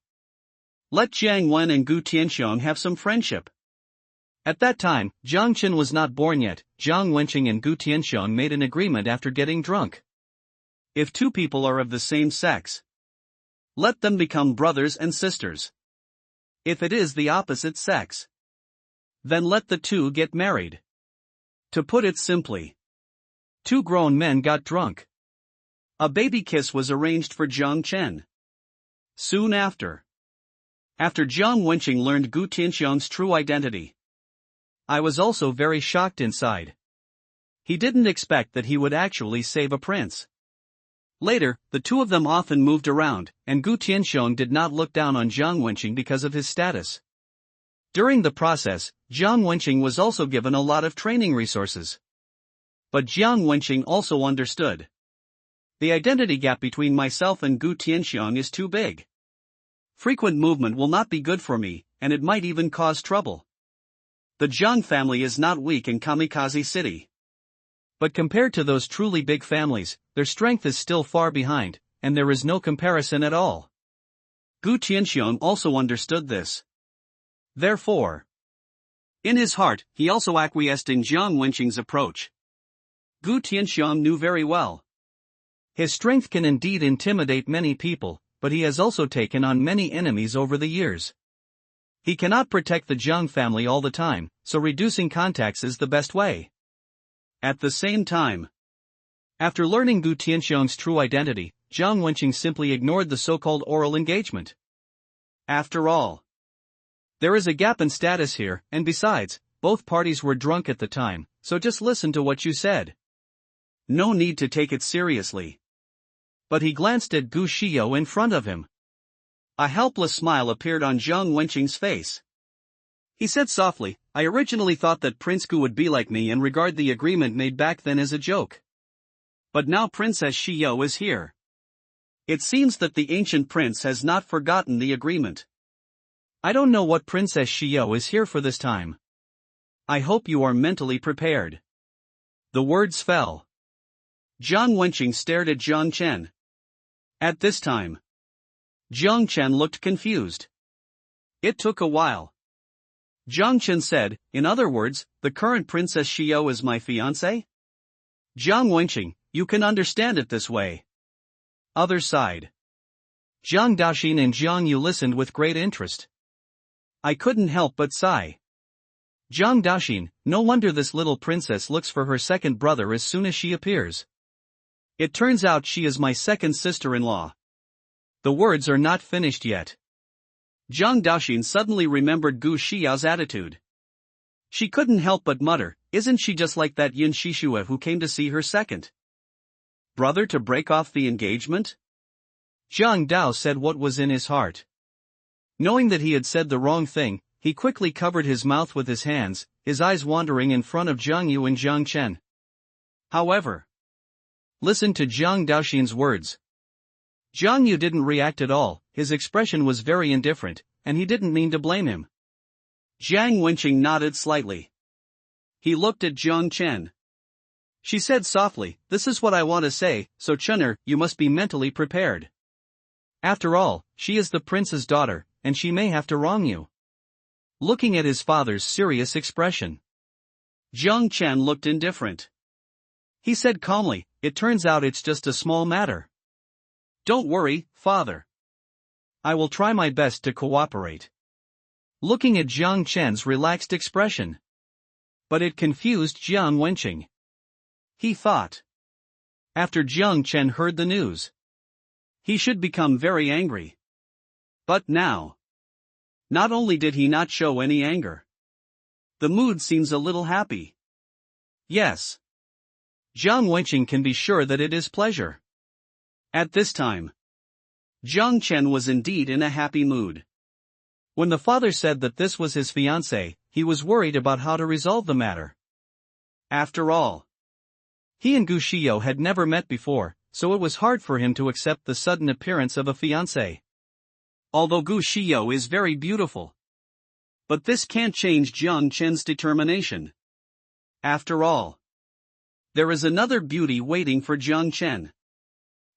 Let Jiang Wen and Gu Tianxiong have some friendship. At that time, Jiang Chen was not born yet. Jiang Wenqing and Gu Tianxiong made an agreement after getting drunk. If two people are of the same sex, let them become brothers and sisters. If it is the opposite sex, then let the two get married. To put it simply, two grown men got drunk. A baby kiss was arranged for Jiang Chen. Soon after Jiang Wenqing learned Gu Tianxiong's true identity, I was also very shocked inside. He didn't expect that he would actually save a prince. Later, the two of them often moved around, and Gu Tianxiong did not look down on Jiang Wenqing because of his status. During the process, Jiang Wenqing was also given a lot of training resources. But Jiang Wenqing also understood. The identity gap between myself and Gu Tianxiong is too big. Frequent movement will not be good for me, and it might even cause trouble. The Zhang family is not weak in Kamikaze City. But compared to those truly big families, their strength is still far behind, and there is no comparison at all. Gu Tianxiong also understood this. Therefore, in his heart, he also acquiesced in Jiang Wenqing's approach. Gu Tianxiong knew very well. His strength can indeed intimidate many people, but he has also taken on many enemies over the years. He cannot protect the Zhang family all the time, so reducing contacts is the best way. At the same time, after learning Gu Tianxiong's true identity, Jiang Wenqing simply ignored the so-called oral engagement. After all, there is a gap in status here, and besides, both parties were drunk at the time, so just listen to what you said. No need to take it seriously. But he glanced at Gu Xiao in front of him. A helpless smile appeared on Jiang Wenqing's face. He said softly, I originally thought that Prince Gu would be like me and regard the agreement made back then as a joke. But now Princess Xiao is here. It seems that the ancient prince has not forgotten the agreement. I don't know what Princess Xiao is here for this time. I hope you are mentally prepared. The words fell. Jiang Wenqing stared at Jiang Chen. At this time, Jiang Chen looked confused. It took a while. Jiang Chen said, in other words, the current Princess Xiao is my fiancé? Jiang Wenqing, you can understand it this way. Other side. Jiang Daxin and Jiang Yu listened with great interest. I couldn't help but sigh. Jiang Daxin, no wonder this little princess looks for her second brother as soon as she appears. It turns out she is my second sister-in-law. The words are not finished yet. Jiang Daxin suddenly remembered Gu Xiao's attitude. She couldn't help but mutter, isn't she just like that Yin Shishua who came to see her second brother to break off the engagement? Jiang Dao said what was in his heart. Knowing that he had said the wrong thing, he quickly covered his mouth with his hands, his eyes wandering in front of Jiang Yu and Jiang Chen. However, listen to Jiang Daoxin's words. Jiang Yu didn't react at all, his expression was very indifferent, and he didn't mean to blame him. Jiang Wenqing nodded slightly. He looked at Jiang Chen. She said softly, this is what I want to say, so Chener, you must be mentally prepared. After all, she is the prince's daughter, and she may have to wrong you. Looking at his father's serious expression, Jiang Chen looked indifferent. He said calmly, it turns out it's just a small matter. Don't worry, father. I will try my best to cooperate. Looking at Jiang Chen's relaxed expression. But it confused Jiang Wenqing. He thought. After Jiang Chen heard the news, he should become very angry. But now, not only did he not show any anger, the mood seems a little happy. Yes. Jiang Wenqing can be sure that it is pleasure. At this time, Jiang Chen was indeed in a happy mood. When the father said that this was his fiancée, he was worried about how to resolve the matter. After all, he and Gu Xiao had never met before, so it was hard for him to accept the sudden appearance of a fiancée. Although Gu Xiao is very beautiful. But this can't change Jiang Chen's determination. After all, there is another beauty waiting for Jiang Chen.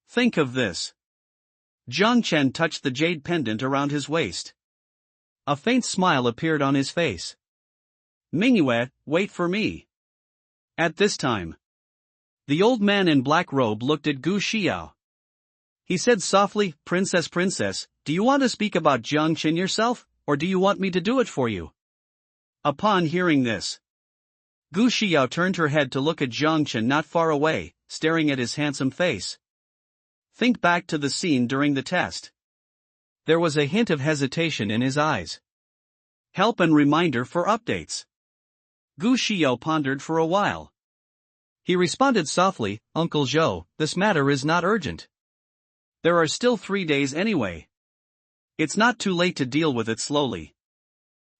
Think of this. Jiang Chen touched the jade pendant around his waist. A faint smile appeared on his face. Mingyue, wait for me. At this time, the old man in black robe looked at Gu Xiao. He said softly, Princess, do you want to speak about Jiang Chen yourself, or do you want me to do it for you? Upon hearing this, Gu Xiao turned her head to look at Jiang Chen not far away, staring at his handsome face. Think back to the scene during the test. There was a hint of hesitation in his eyes. Help and reminder for updates. Gu Xiao pondered for a while. He responded softly, Uncle Zhou, this matter is not urgent. There are still 3 days anyway. It's not too late to deal with it slowly.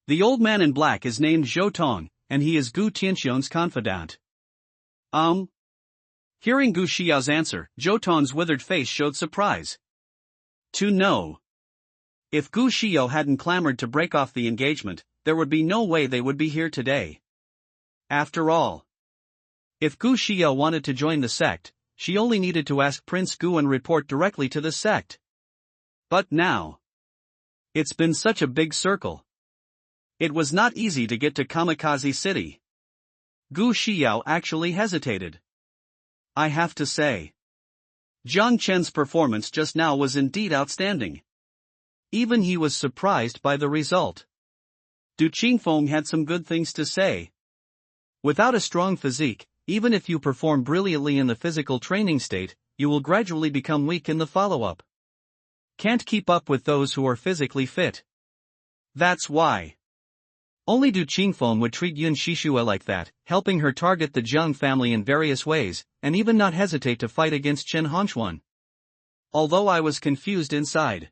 The old man in black is named Zhou Tong, and he is Gu Tianxiong's confidant. Hearing Gu Xiao's answer, Zhou Tong's withered face showed surprise. To know. If Gu Xiao hadn't clamored to break off the engagement, there would be no way they would be here today. After all, if Gu Xiao wanted to join the sect, she only needed to ask Prince Gu and report directly to the sect. But now, it's been such a big circle. It was not easy to get to Kamikaze City. Gu Xiao actually hesitated. I have to say, Jiang Chen's performance just now was indeed outstanding. Even he was surprised by the result. Du Qingfeng had some good things to say. Without a strong physique, even if you perform brilliantly in the physical training state, you will gradually become weak in the follow-up. Can't keep up with those who are physically fit. That's why. Only Du Qingfeng would treat Yun Shishua like that, helping her target the Jiang family in various ways, and even not hesitate to fight against Chen Hongquan. Although I was confused inside.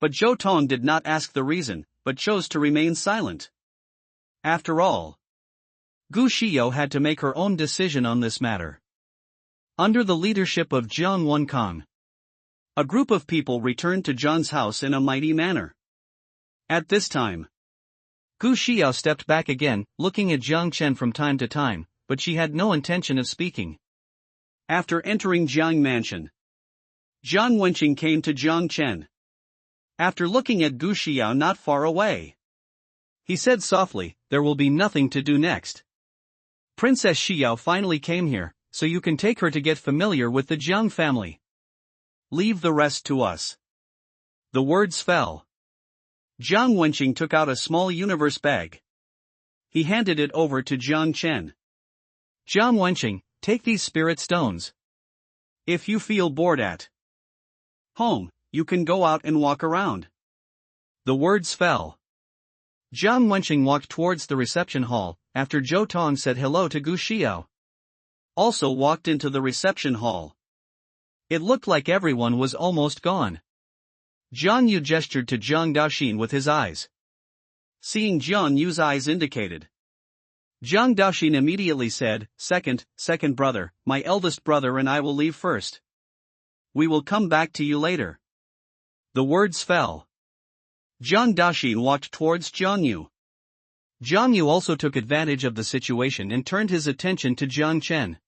But Zhou Tong did not ask the reason, but chose to remain silent. After all, Gu Xiao had to make her own decision on this matter. Under the leadership of Jiang Wenkang, a group of people returned to Zhang's house in a mighty manner. At this time, Gu Xiao stepped back again, looking at Jiang Chen from time to time, but she had no intention of speaking. After entering Jiang Mansion, Jiang Wenqing came to Jiang Chen. After looking at Gu Xiao not far away, He said softly, there will be nothing to do next. Princess Xiao finally came here, so you can take her to get familiar with the Jiang family. Leave the rest to us. The words fell. Jiang Wenqing took out a small universe bag. He handed it over to Jiang Chen. Jiang Wenqing, take these spirit stones. If you feel bored at home, you can go out and walk around. The words fell. Jiang Wenqing walked towards the reception hall, after Zhou Tong said hello to Gu Xiao. Also walked into the reception hall. It looked like everyone was almost gone. Jiang Yu gestured to Zhang Daoxin with his eyes. Seeing Jiang Yu's eyes indicated. Zhang Daoxin immediately said, second brother, my eldest brother and I will leave first. We will come back to you later. The words fell. Zhang Daoxin walked towards Jiang Yu. Jiang Yu also took advantage of the situation and turned his attention to Jiang Chen.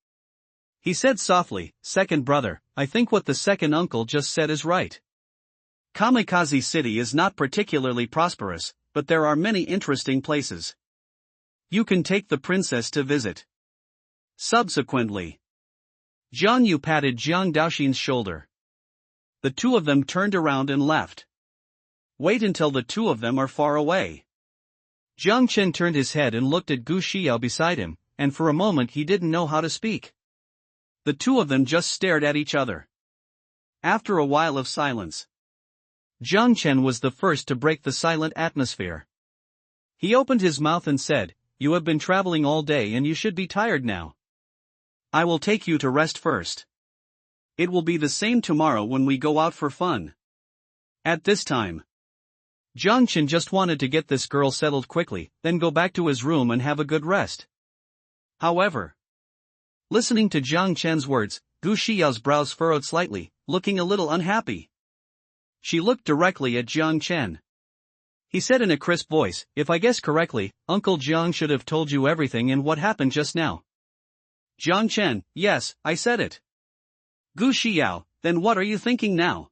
He said softly, second brother, I think what the second uncle just said is right. Kamikaze City is not particularly prosperous, but there are many interesting places. You can take the princess to visit. Subsequently, Jiang Yu patted Jiang Daoxin's shoulder. The two of them turned around and left. Wait until the two of them are far away. Jiang Chen turned his head and looked at Gu Xiao beside him, and for a moment he didn't know how to speak. The two of them just stared at each other. After a while of silence, Jiang Chen was the first to break the silent atmosphere. He opened his mouth and said, you have been traveling all day and you should be tired now. I will take you to rest first. It will be the same tomorrow when we go out for fun. At this time, Jiang Chen just wanted to get this girl settled quickly, then go back to his room and have a good rest. However, listening to Jiang Chen's words, Gu Xiao's brows furrowed slightly, looking a little unhappy. She looked directly at Jiang Chen. He said in a crisp voice, if I guess correctly, Uncle Jiang should have told you everything and what happened just now. Jiang Chen, yes, I said it. Gu Xiao, then what are you thinking now?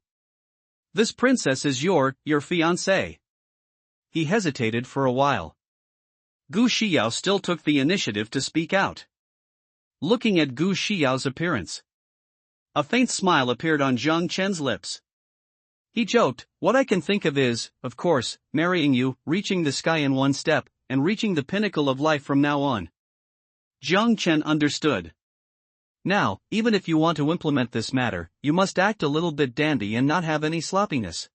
This princess is your fiancée. He hesitated for a while. Gu Xiao still took the initiative to speak out. Looking at Gu Xiao's appearance, a faint smile appeared on Jiang Chen's lips. He joked, what I can think of is, of course, marrying you, reaching the sky in one step, and reaching the pinnacle of life from now on. Jiang Chen understood. Now, even if you want to implement this matter, you must act a little bit dandy and not have any sloppiness.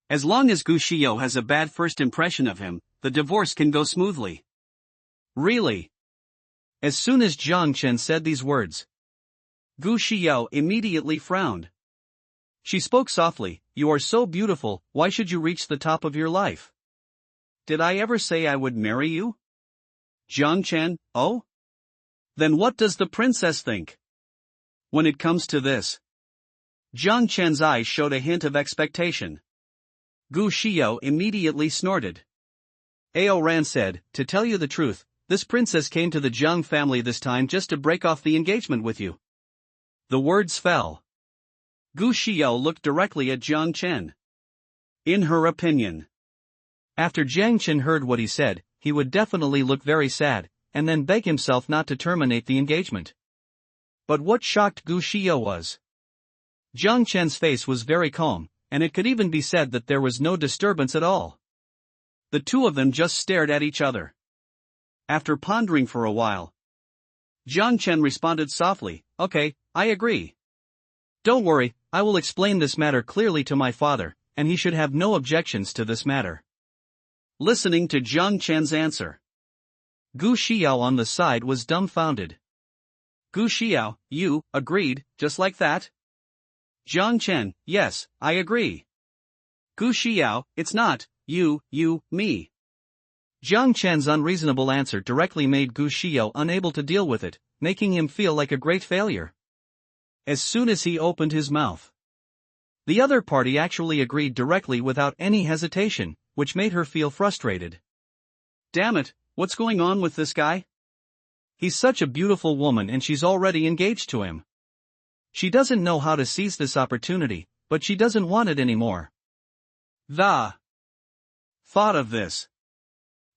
As long as Gu Xiao has a bad first impression of him, the divorce can go smoothly. Really? As soon as Jiang Chen said these words, Gu Xiao immediately frowned. She spoke softly, you are so beautiful, why should you reach the top of your life? Did I ever say I would marry you? Jiang Chen, oh? Then what does the princess think? When it comes to this, Jiang Chen's eyes showed a hint of expectation. Gu Xiao immediately snorted. Ao Ran said, to tell you the truth, this princess came to the Jiang family this time just to break off the engagement with you. The words fell. Gu Xiao looked directly at Jiang Chen. In her opinion, after Jiang Chen heard what he said, he would definitely look very sad, and then beg himself not to terminate the engagement. But what shocked Gu Xiao was, Jiang Chen's face was very calm, and it could even be said that there was no disturbance at all. The two of them just stared at each other. After pondering for a while, Jiang Chen responded softly, okay, I agree. Don't worry, I will explain this matter clearly to my father, and he should have no objections to this matter. Listening to Jiang Chen's answer, Gu Xiao on the side was dumbfounded. Gu Xiao, you agreed, just like that? Jiang Chen, yes, I agree. Gu Xiao, it's not, you, me. Jiang Chen's unreasonable answer directly made Gu Xiao unable to deal with it, making him feel like a great failure. As soon as he opened his mouth, the other party actually agreed directly without any hesitation, which made her feel frustrated. Damn it, what's going on with this guy? He's such a beautiful woman and she's already engaged to him. She doesn't know how to seize this opportunity, but she doesn't want it anymore. The thought of this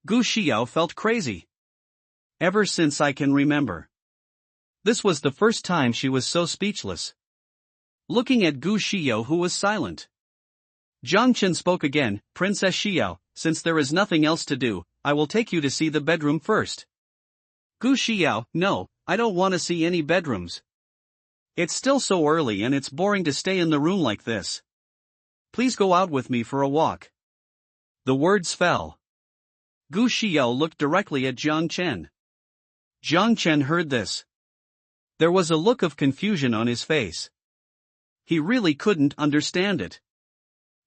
Gu Xiao felt crazy. Ever since I can remember. This was the first time she was so speechless. Looking at Gu Xiao, who was silent. Jiang Chen spoke again, Princess Xiao, since there is nothing else to do, I will take you to see the bedroom first. Gu Xiao, no, I don't want to see any bedrooms. It's still so early and it's boring to stay in the room like this. Please go out with me for a walk. The words fell. Gu Xiao looked directly at Jiang Chen. Jiang Chen heard this. There was a look of confusion on his face. He really couldn't understand it.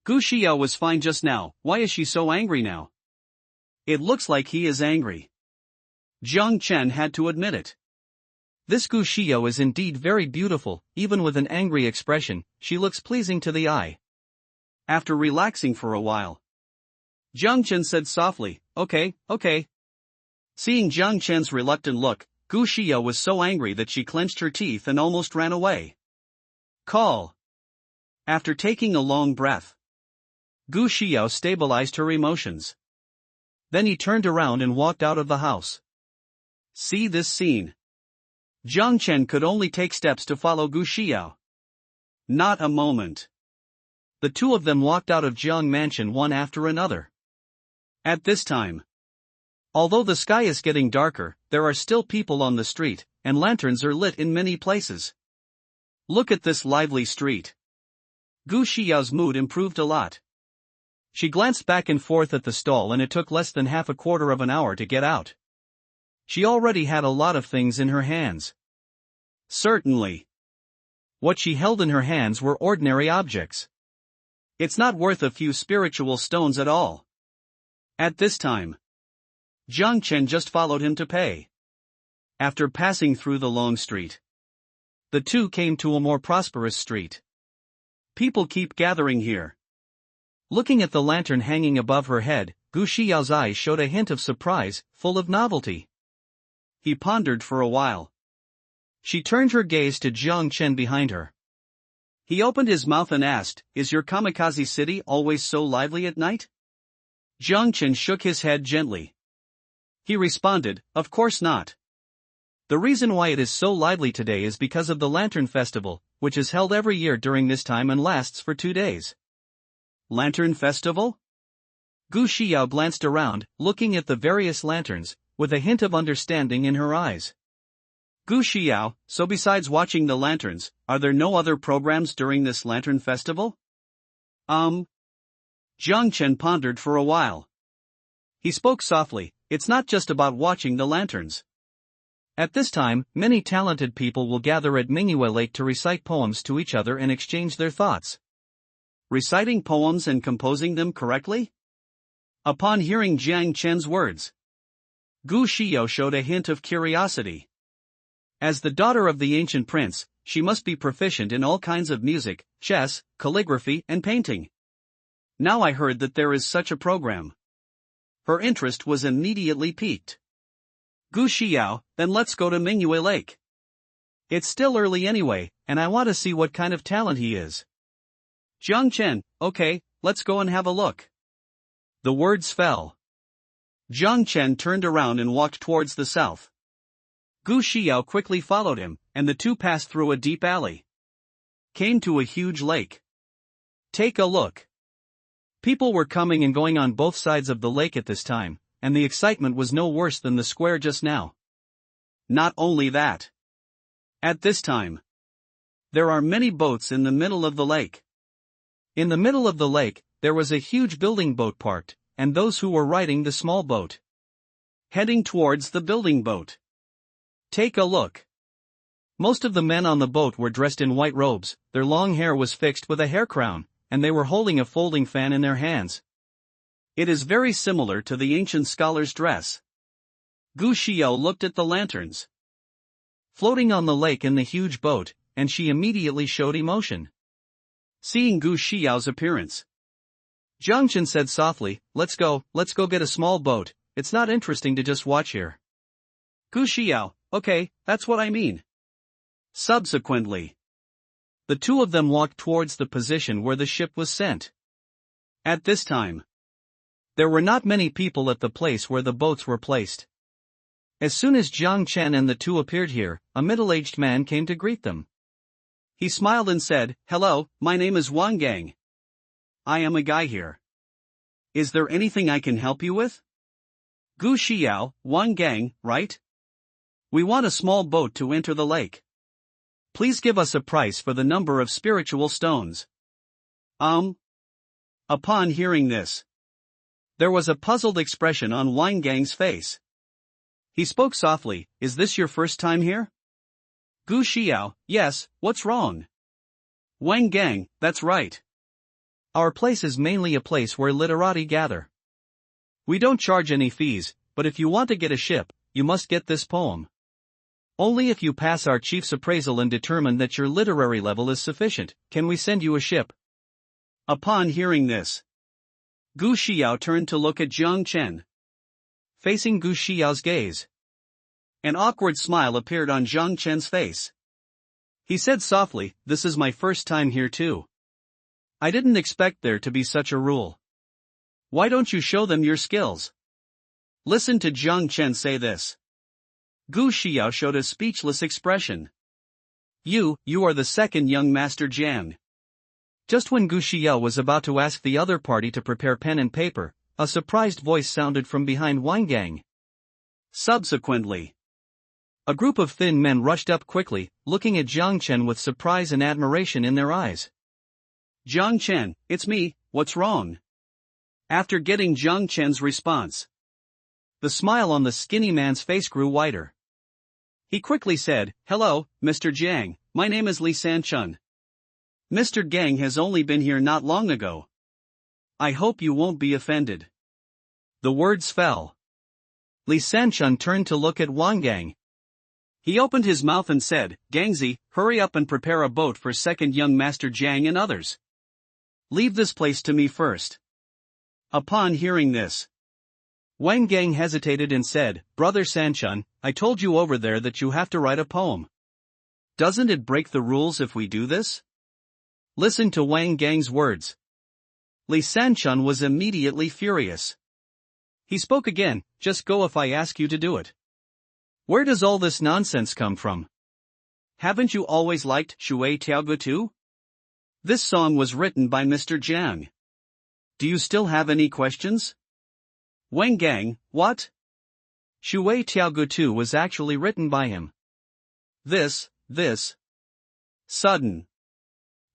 Gu Xiao was fine just now, why is she so angry now? It looks like he is angry. Jiang Chen had to admit it. This Gu Xiao is indeed very beautiful, even with an angry expression, she looks pleasing to the eye. After relaxing for a while, Jiang Chen said softly, okay. Seeing Jiang Chen's reluctant look, Gu Xiao was so angry that she clenched her teeth and almost ran away. Call. After taking a long breath, Gu Xiao stabilized her emotions. Then he turned around and walked out of the house. See this scene. Jiang Chen could only take steps to follow Gu Xiao. Not a moment. The two of them walked out of Jiang Mansion one after another. At this time, although the sky is getting darker, there are still people on the street, and lanterns are lit in many places. Look at this lively street. Gu Xiao's mood improved a lot. She glanced back and forth at the stall and it took less than half a quarter of an hour to get out. She already had a lot of things in her hands. Certainly. What she held in her hands were ordinary objects. It's not worth a few spiritual stones at all. At this time, Jiang Chen just followed him to pay. After passing through the long street, the two came to a more prosperous street. People keep gathering here. Looking at the lantern hanging above her head, Gu Xiao's eyes showed a hint of surprise, full of novelty. He pondered for a while. She turned her gaze to Jiang Chen behind her. He opened his mouth and asked, is your kamikaze city always so lively at night? Jiang Chen shook his head gently. He responded, of course not. The reason why it is so lively today is because of the Lantern Festival, which is held every year during this time and lasts for 2 days. Lantern Festival? Gu Xiao glanced around, looking at the various lanterns, with a hint of understanding in her eyes. Gu Xiao, so besides watching the lanterns, are there no other programs during this Lantern Festival? Jiang Chen pondered for a while. He spoke softly, it's not just about watching the lanterns. At this time, many talented people will gather at Mingyue Lake to recite poems to each other and exchange their thoughts. Reciting poems and composing them correctly? Upon hearing Jiang Chen's words, Gu Xiao showed a hint of curiosity. As the daughter of the ancient prince, she must be proficient in all kinds of music, chess, calligraphy, and painting. Now I heard that there is such a program. Her interest was immediately piqued. Gu Xiao, then let's go to Mingyue Lake. It's still early anyway, and I want to see what kind of talent he is. Jiang Chen, okay, let's go and have a look. The words fell. Jiang Chen turned around and walked towards the south. Gu Xiao quickly followed him, and the two passed through a deep alley. Came to a huge lake. Take a look. People were coming and going on both sides of the lake at this time, and the excitement was no worse than the square just now. Not only that. At this time, there are many boats in the middle of the lake. In the middle of the lake, there was a huge building boat parked, and those who were riding the small boat. Heading towards the building boat. Take a look. Most of the men on the boat were dressed in white robes, their long hair was fixed with a hair crown, and they were holding a folding fan in their hands. It is very similar to the ancient scholar's dress. Gu Xiao looked at the lanterns floating on the lake in the huge boat, and she immediately showed emotion. Seeing Gu Xiao's appearance, Jiang Chen said softly, let's go get a small boat, it's not interesting to just watch here. Gu Xiao, okay, that's what I mean. Subsequently, the two of them walked towards the position where the ship was sent. At this time, There were not many people at the place where the boats were placed. As soon as Jiang Chen and the two appeared here, a middle-aged man came to greet them. He smiled and said, "Hello, my name is Wang Gang. I am a guy here. Is there anything I can help you with?" "Gu Xiao, Wang Gang, right? We want a small boat to enter the lake. Please give us a price for the number of spiritual stones." Upon hearing this, there was a puzzled expression on Wang Gang's face. He spoke softly, "Is this your first time here?" "Gu Xiao, yes, what's wrong?" "Wang Gang, that's right. Our place is mainly a place where literati gather. We don't charge any fees, but if you want to get a ship, you must get this poem. Only if you pass our chief's appraisal and determine that your literary level is sufficient, can we send you a ship." Upon hearing this, Gu Xiao turned to look at Jiang Chen. Facing Gu Xiao's gaze, an awkward smile appeared on Jiang Chen's face. He said softly, "This is my first time here too. I didn't expect there to be such a rule. Why don't you show them your skills?" Listen to Jiang Chen say this. Gu Xiao showed a speechless expression. You are the second young Master Jiang." Just when Gu Xiao was about to ask the other party to prepare pen and paper, a surprised voice sounded from behind Wang Gang. Subsequently, a group of thin men rushed up quickly, looking at Jiang Chen with surprise and admiration in their eyes. "Jiang Chen, it's me, what's wrong?" After getting Jiang Chen's response, the smile on the skinny man's face grew wider. He quickly said, "Hello, Mr. Jiang, my name is Li Sanchun. Mr. Gang has only been here not long ago. I hope you won't be offended." The words fell. Li Sanchun turned to look at Wang Gang. He opened his mouth and said, "Gangzi, hurry up and prepare a boat for second young Master Jiang and others. Leave this place to me first." Upon hearing this, Wang Gang hesitated and said, "Brother Sanchun, I told you over there that you have to write a poem. Doesn't it break the rules if we do this?" Listen to Wang Gang's words. Li Sanchun was immediately furious. He spoke again, "Just go if I ask you to do it. Where does all this nonsense come from? Haven't you always liked Shui Tiaogu too? This song was written by Mr. Jiang. Do you still have any questions?" Wang Gang, what? Shui Tiaogu 2 was actually written by him. This. Sudden.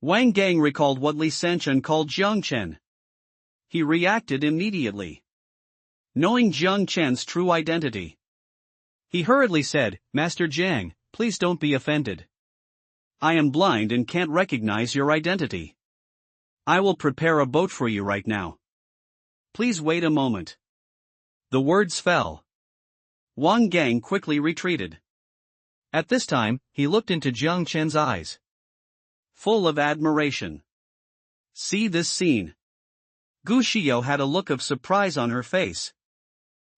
Wang Gang recalled what Li Sanchun called Jiang Chen. He reacted immediately, knowing Jiang Chen's true identity. He hurriedly said, "Master Jiang, please don't be offended. I am blind and can't recognize your identity. I will prepare a boat for you right now. Please wait a moment." The words fell. Wang Gang quickly retreated. At this time, he looked into Jiang Chen's eyes, full of admiration. See this scene. Gu Xiao had a look of surprise on her face.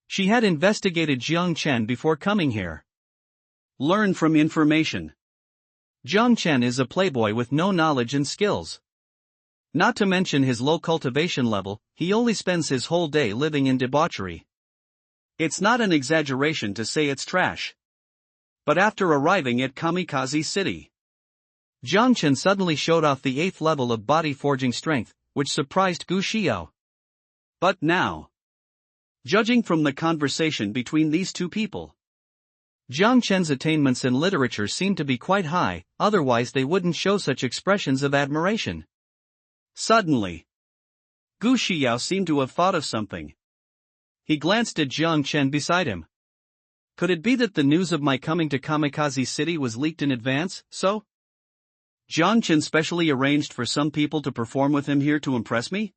She had investigated Jiang Chen before coming here. Learn from information. Jiang Chen is a playboy with no knowledge and skills. Not to mention his low cultivation level, he only spends his whole day living in debauchery. It's not an exaggeration to say it's trash. But after arriving at Kamikaze City, Jiang Chen suddenly showed off the 8th level of body forging strength, which surprised Gu Xiao. But now, judging from the conversation between these two people, Jiang Chen's attainments in literature seem to be quite high, otherwise they wouldn't show such expressions of admiration. Suddenly, Gu Xiao seemed to have thought of something. He glanced at Jiang Chen beside him. Could it be that the news of my coming to Kamikaze City was leaked in advance, so? Jiang Chen specially arranged for some people to perform with him here to impress me?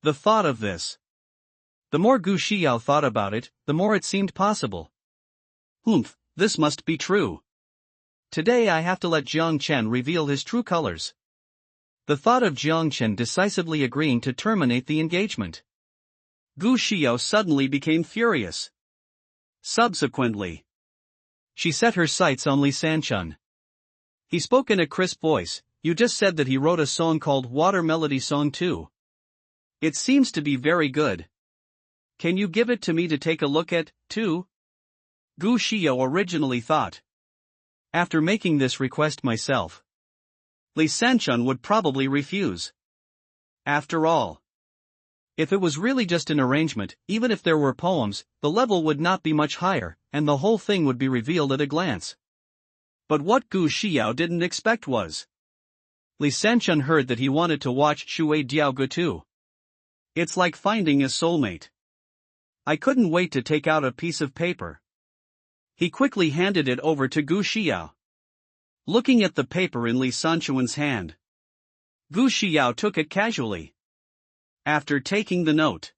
The thought of this. The more Gu Xiao thought about it, the more it seemed possible. This must be true. Today I have to let Jiang Chen reveal his true colors. The thought of Jiang Chen decisively agreeing to terminate the engagement. Gu Xiao suddenly became furious. Subsequently, she set her sights on Li Sanchun. He spoke in a crisp voice, "You just said that he wrote a song called Water Melody Song 2. It seems to be very good. Can you give it to me to take a look at, too? Gu Xiao originally thought. After making this request myself, Li Sanchun would probably refuse. After all, if it was really just an arrangement, even if there were poems, the level would not be much higher, and the whole thing would be revealed at a glance. But what Gu Xiao didn't expect was, Li Sanchun heard that he wanted to watch Shui Diaoge too. It's like finding a soulmate. I couldn't wait to take out a piece of paper. He quickly handed it over to Gu Xiao. Looking at the paper in Li Sanchun's hand, Gu Xiao took it casually. After taking the note,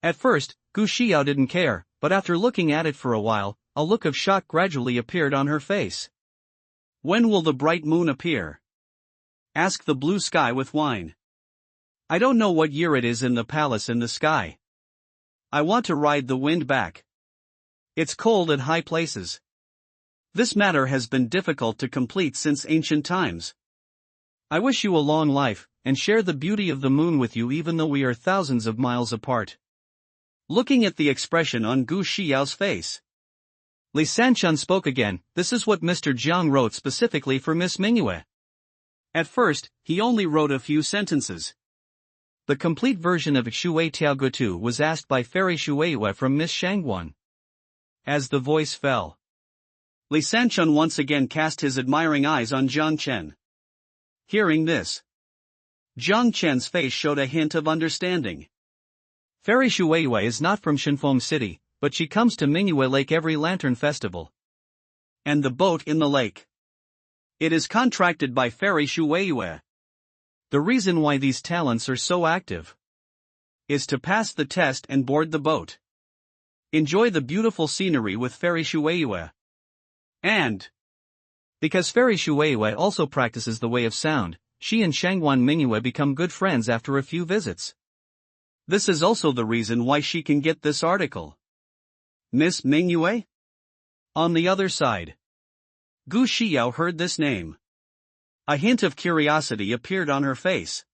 at first, Gu Xiao didn't care, but after looking at it for a while, a look of shock gradually appeared on her face. When will the bright moon appear? Ask the blue sky with wine. I don't know what year it is in the palace in the sky. I want to ride the wind back. It's cold at high places. This matter has been difficult to complete since ancient times. I wish you a long life, and share the beauty of the moon with you even though we are thousands of miles apart. Looking at the expression on Gu Xiao's face, Li Sanchun spoke again. This is what Mr. Jiang wrote specifically for Miss Mingyue. At first, he only wrote a few sentences. The complete version of Shui Diaoge 2 was asked by Fairy Shuiwe from Miss Shangguan. As the voice fell, Li Sanchun once again cast his admiring eyes on Jiang Chen. Hearing this, Jiang Chen's face showed a hint of understanding. Fairy Shuiwe is not from Shinfeng City, but she comes to Mingyue Lake every lantern festival. And the boat in the lake, it is contracted by Fairy Shuiwe. The reason why these talents are so active is to pass the test and board the boat. Enjoy the beautiful scenery with Fairy Shuiwe. And because Fairy Shuiwe also practices the way of sound, she and Shangguan Mingyue become good friends after a few visits. This is also the reason why she can get this article. Miss Mingyue? On the other side, Gu Xiao heard this name. A hint of curiosity appeared on her face.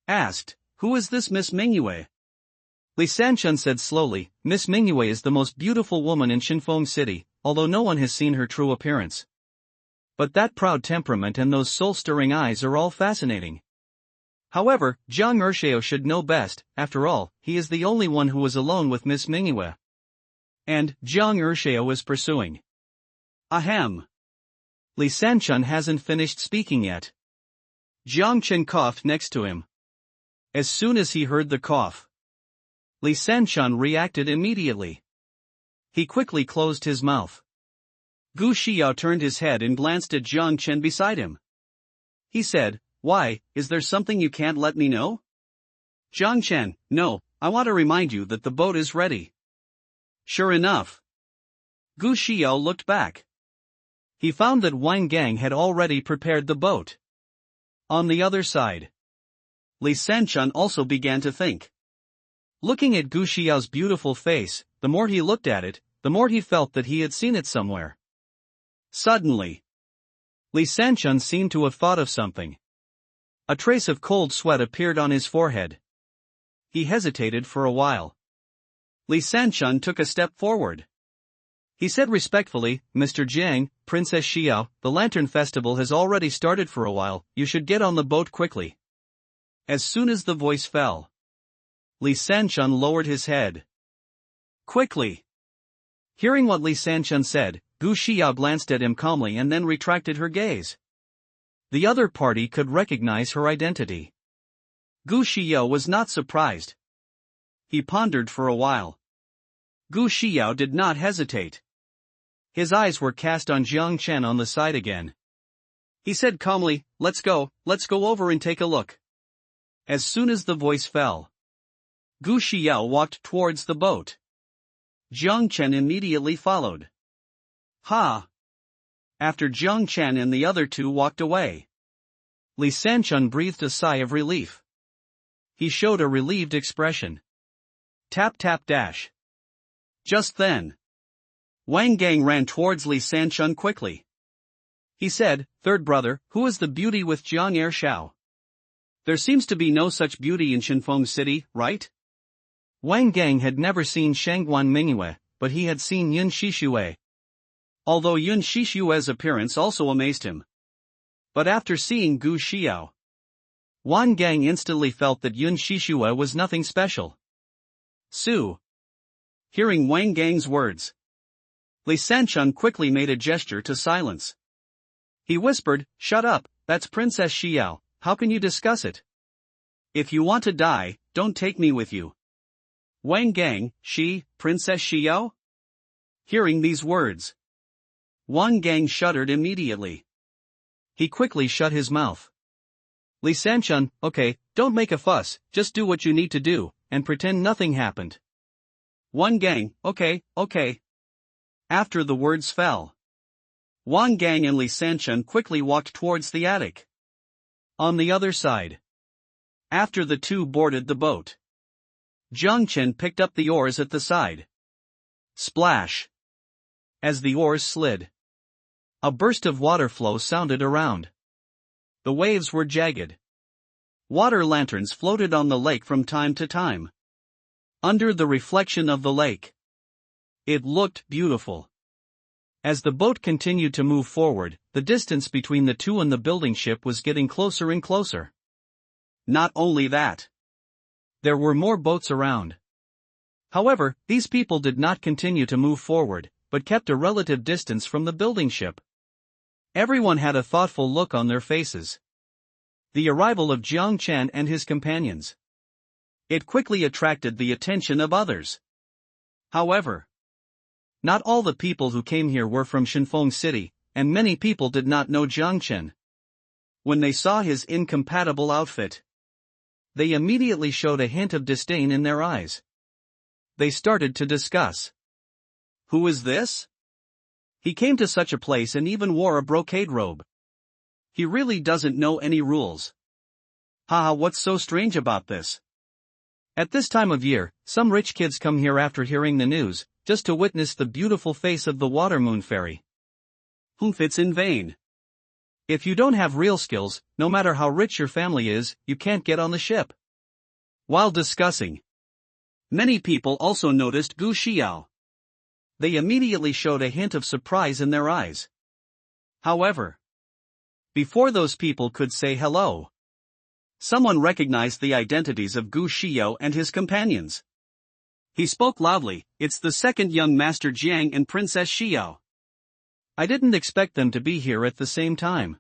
Asked, who is this Miss Mingyue? Li Sanchun said slowly, Miss Mingyue is the most beautiful woman in Shinfeng City, although no one has seen her true appearance. But that proud temperament and those soul-stirring eyes are all fascinating. However, Jiang Ershao should know best. After all, he is the only one who was alone with Miss Mingyue. And Jiang Ershao is pursuing. Ahem. Li Sanchun hasn't finished speaking yet. Jiang Chen coughed next to him. As soon as he heard the cough, Li Sanchun reacted immediately. He quickly closed his mouth. Gu Xiao turned his head and glanced at Jiang Chen beside him. He said, why, is there something you can't let me know? Jiang Chen, no, I want to remind you that the boat is ready. Sure enough. Gu Xiao looked back. He found that Wang Gang had already prepared the boat. On the other side, Li Sanchun also began to think. Looking at Gu Xiao's beautiful face, the more he looked at it, the more he felt that he had seen it somewhere. Suddenly, Li Sanchun seemed to have thought of something. A trace of cold sweat appeared on his forehead. He hesitated for a while. Li Sanchun took a step forward. He said respectfully, Mr. Jiang, Princess Xiao, the Lantern Festival has already started for a while, you should get on the boat quickly. As soon as the voice fell, Li Sanchun lowered his head. Quickly. Hearing what Li Sanchun said, Gu Xiao glanced at him calmly and then retracted her gaze. The other party could recognize her identity. Gu Xiao was not surprised. He pondered for a while. Gu Xiao did not hesitate. His eyes were cast on Jiang Chen on the side again. He said calmly, let's go over and take a look. As soon as the voice fell, Gu Xiao walked towards the boat. Jiang Chen immediately followed. Ha! After Jiang Chen and the other two walked away, Li Sanchun breathed a sigh of relief. He showed a relieved expression. Tap tap dash. Just then, Wang Gang ran towards Li Sanchun quickly. He said, third brother, who is the beauty with Jiang Ershao? There seems to be no such beauty in Shinfeng City, right? Wang Gang had never seen Shangguan Mingyue, but he had seen Yun Shishue. Although Yun Shishue's appearance also amazed him. But after seeing Gu Xiao, Wang Gang instantly felt that Yun Shishue was nothing special. Su. Hearing Wang Gang's words, Li Sanchun quickly made a gesture to silence. He whispered, "Shut up, that's Princess Xiao, how can you discuss it? If you want to die, don't take me with you." Wang Gang, Princess Xiao? Hearing these words, Wang Gang shuddered immediately. He quickly shut his mouth. Li Sanchun, okay, don't make a fuss, just do what you need to do, and pretend nothing happened. Wang Gang, okay. After the words fell, Wang Gang and Li Sanchun quickly walked towards the attic. On the other side, after the two boarded the boat, Jiang Chen picked up the oars at the side. Splash! As the oars slid, a burst of water flow sounded around. The waves were jagged. Water lanterns floated on the lake from time to time. Under the reflection of the lake, it looked beautiful. As the boat continued to move forward, the distance between the two and the building ship was getting closer and closer. Not only that, there were more boats around. However, these people did not continue to move forward, but kept a relative distance from the building ship. Everyone had a thoughtful look on their faces. The arrival of Jiang Chen and his companions. It quickly attracted the attention of others. However, not all the people who came here were from Shinfeng City, and many people did not know Jiang Chen. When they saw his incompatible outfit, they immediately showed a hint of disdain in their eyes. They started to discuss. Who is this? He came to such a place and even wore a brocade robe. He really doesn't know any rules. Haha, what's so strange about this? At this time of year, some rich kids come here after hearing the news, just to witness the beautiful face of the water moon fairy. It's in vain. If you don't have real skills, no matter how rich your family is, you can't get on the ship. While discussing, many people also noticed Gu Xiao. They immediately showed a hint of surprise in their eyes. However, before those people could say hello, someone recognized the identities of Gu Xiao and his companions. He spoke loudly, "It's the second young Master Jiang and Princess Xiao. I didn't expect them to be here at the same time.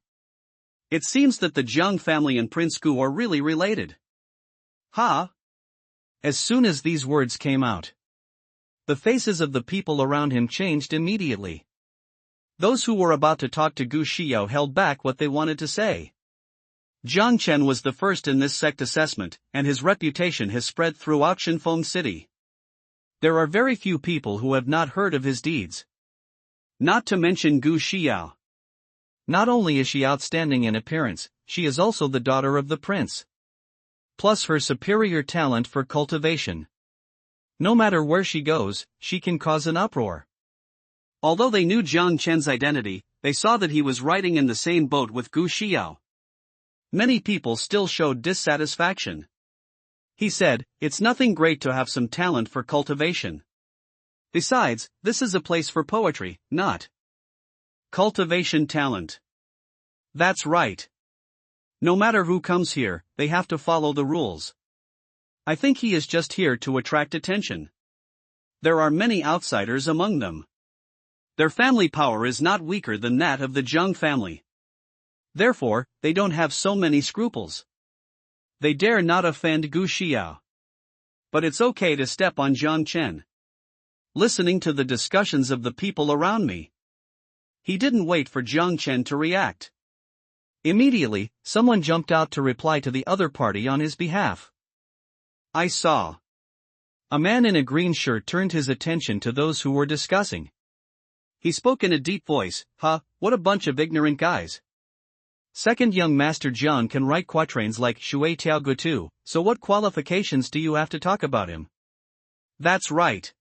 It seems that the Jiang family and Prince Gu are really related." Ha! As soon as these words came out, the faces of the people around him changed immediately. Those who were about to talk to Gu Xiao held back what they wanted to say. Jiang Chen was the first in this sect assessment, and his reputation has spread throughout Shinfeng City. There are very few people who have not heard of his deeds. Not to mention Gu Xiao. Not only is she outstanding in appearance, she is also the daughter of the prince. Plus her superior talent for cultivation. No matter where she goes, she can cause an uproar. Although they knew Jiang Chen's identity, they saw that he was riding in the same boat with Gu Xiao. Many people still showed dissatisfaction. He said, "It's nothing great to have some talent for cultivation. Besides, this is a place for poetry, not cultivation talent." That's right. No matter who comes here, they have to follow the rules. I think he is just here to attract attention. There are many outsiders among them. Their family power is not weaker than that of the Jiang family. Therefore, they don't have so many scruples. They dare not offend Gu Xiao. But it's okay to step on Jiang Chen. Listening to the discussions of the people around me. He didn't wait for Jiang Chen to react. Immediately, someone jumped out to reply to the other party on his behalf. I saw. A man in a green shirt turned his attention to those who were discussing. He spoke in a deep voice, what a bunch of ignorant guys. Second young Master Jiang can write quatrains like Shui Tiao Gutu, so what qualifications do you have to talk about him? That's right.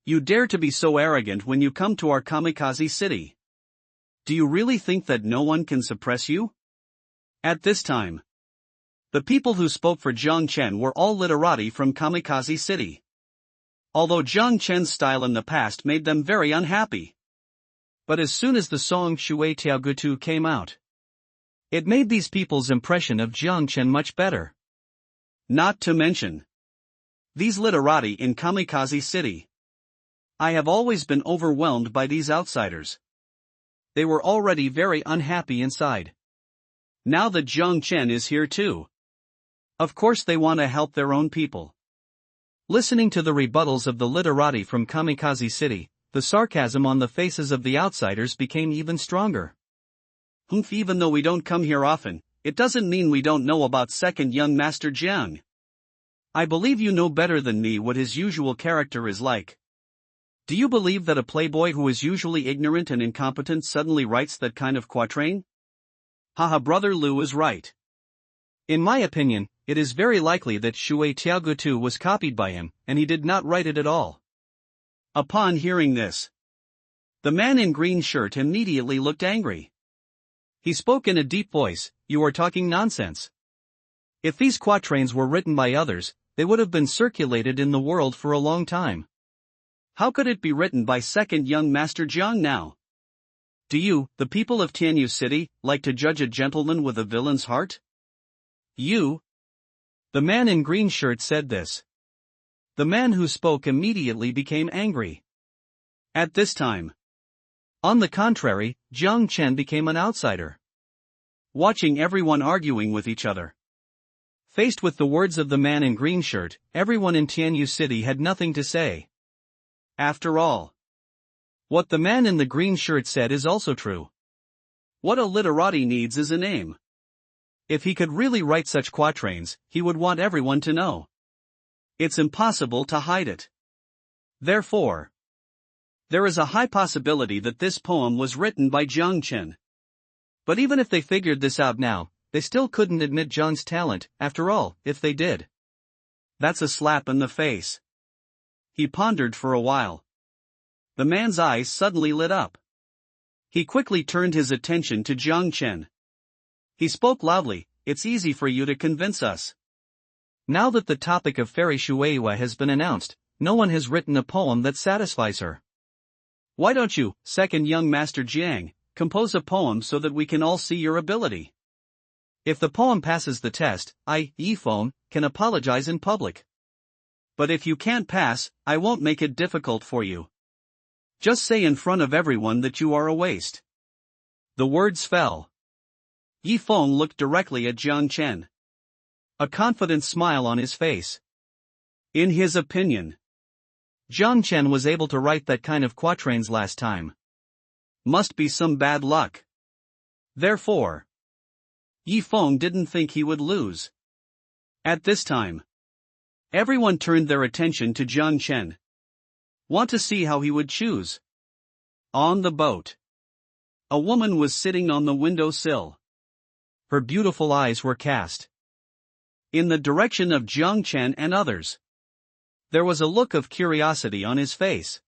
You dare to be so arrogant when you come to our kamikaze city. Do you really think that no one can suppress you? At this time, The people who spoke for Jiang Chen were all literati from Kamikaze City. Although Jiang Chen's style in the past made them very unhappy. But as soon as the song Shui Tiaogutu came out, it made these people's impression of Jiang Chen much better. Not to mention these literati in Kamikaze City. I have always been overwhelmed by these outsiders. They were already very unhappy inside. Now that Jiang Chen is here too. Of course they want to help their own people. Listening to the rebuttals of the literati from Kamikaze City, the sarcasm on the faces of the outsiders became even stronger. Even though we don't come here often, it doesn't mean we don't know about second young Master Jiang. I believe you know better than me what his usual character is like. Do you believe that a playboy who is usually ignorant and incompetent suddenly writes that kind of quatrain? Haha, brother Lu is right. In my opinion, it is very likely that Shui Tiaogutu was copied by him, and he did not write it at all. Upon hearing this, the man in green shirt immediately looked angry. He spoke in a deep voice, "You are talking nonsense. If these quatrains were written by others, they would have been circulated in the world for a long time. How could it be written by second young Master Jiang now? Do you, the people of Tianyu City, like to judge a gentleman with a villain's heart? You?" The man in green shirt said this. The man who spoke immediately became angry. At this time, on the contrary, Jiang Chen became an outsider. Watching everyone arguing with each other. Faced with the words of the man in green shirt, everyone in Tianyu City had nothing to say. After all, what the man in the green shirt said is also true. What a literati needs is a name. If he could really write such quatrains, he would want everyone to know. It's impossible to hide it. Therefore, there is a high possibility that this poem was written by Jiang Chen. But even if they figured this out now, they still couldn't admit Jiang's talent. After all, if they did, that's a slap in the face. He pondered for a while. The man's eyes suddenly lit up. He quickly turned his attention to Jiang Chen. He spoke loudly, "It's easy for you to convince us. Now that the topic of Fairy Shueihua has been announced, no one has written a poem that satisfies her. Why don't you, second young Master Jiang, compose a poem so that we can all see your ability? If the poem passes the test, I, Yifeng, can apologize in public. But if you can't pass, I won't make it difficult for you. Just say in front of everyone that you are a waste." The words fell. Yifeng looked directly at Jiang Chen. A confident smile on his face. In his opinion, Jiang Chen was able to write that kind of quatrains last time. Must be some bad luck. Therefore, Yifeng didn't think he would lose. At this time, everyone turned their attention to Jiang Chen. Want to see how he would choose? On the boat, a woman was sitting on the window sill. Her beautiful eyes were cast in the direction of Jiang Chen and others. There was a look of curiosity on his face.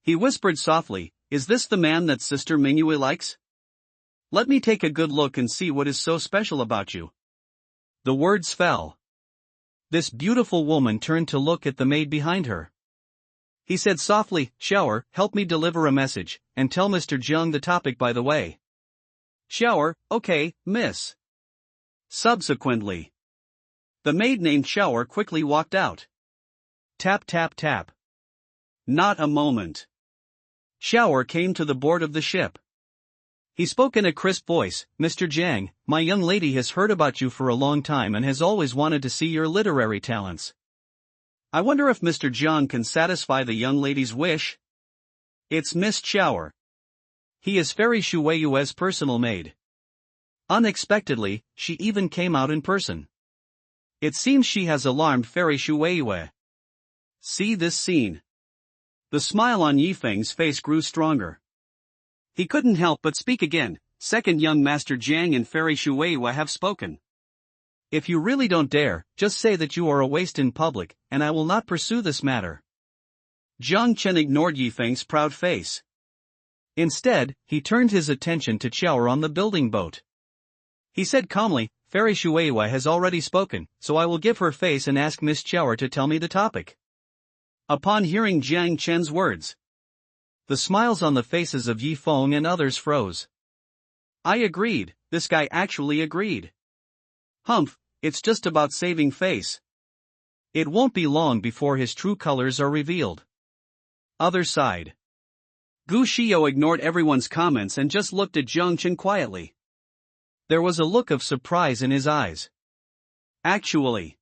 He whispered softly, "Is this the man that Sister Mingyue likes? Let me take a good look and see what is so special about you." The words fell. This beautiful woman turned to look at the maid behind her. He said softly, "Shower, help me deliver a message, and tell Mr. Jiang the topic by the way." "Shower, okay, miss." Subsequently, the maid named Shower quickly walked out. Tap tap tap. Not a moment. Shower came to the board of the ship. He spoke in a crisp voice, "Mr. Jiang, my young lady has heard about you for a long time and has always wanted to see your literary talents. I wonder if Mr. Jiang can satisfy the young lady's wish?" "It's Miss Shower. He is Fairy Shueiyue's personal maid." Unexpectedly, she even came out in person. It seems she has alarmed Fairy Shueiyue. See this scene. The smile on Yifeng's face grew stronger. He couldn't help but speak again. "Second young Master Jiang and Fairy Shueiyue have spoken. If you really don't dare, just say that you are a waste in public, and I will not pursue this matter." Jiang Chen ignored Yifeng's proud face. Instead, he turned his attention to Chower on the building boat. He said calmly, Fairy Shueiwa has already spoken, so I will give her face and ask Miss Chower to tell me the topic. Upon hearing Jiang Chen's words, the smiles on the faces of Yi Feng and others froze. I agreed, this guy actually agreed. Humph, it's just about saving face. It won't be long before his true colors are revealed. Other side. Gu Xiao ignored everyone's comments and just looked at Jiang Chen quietly. There was a look of surprise in his eyes. Actually,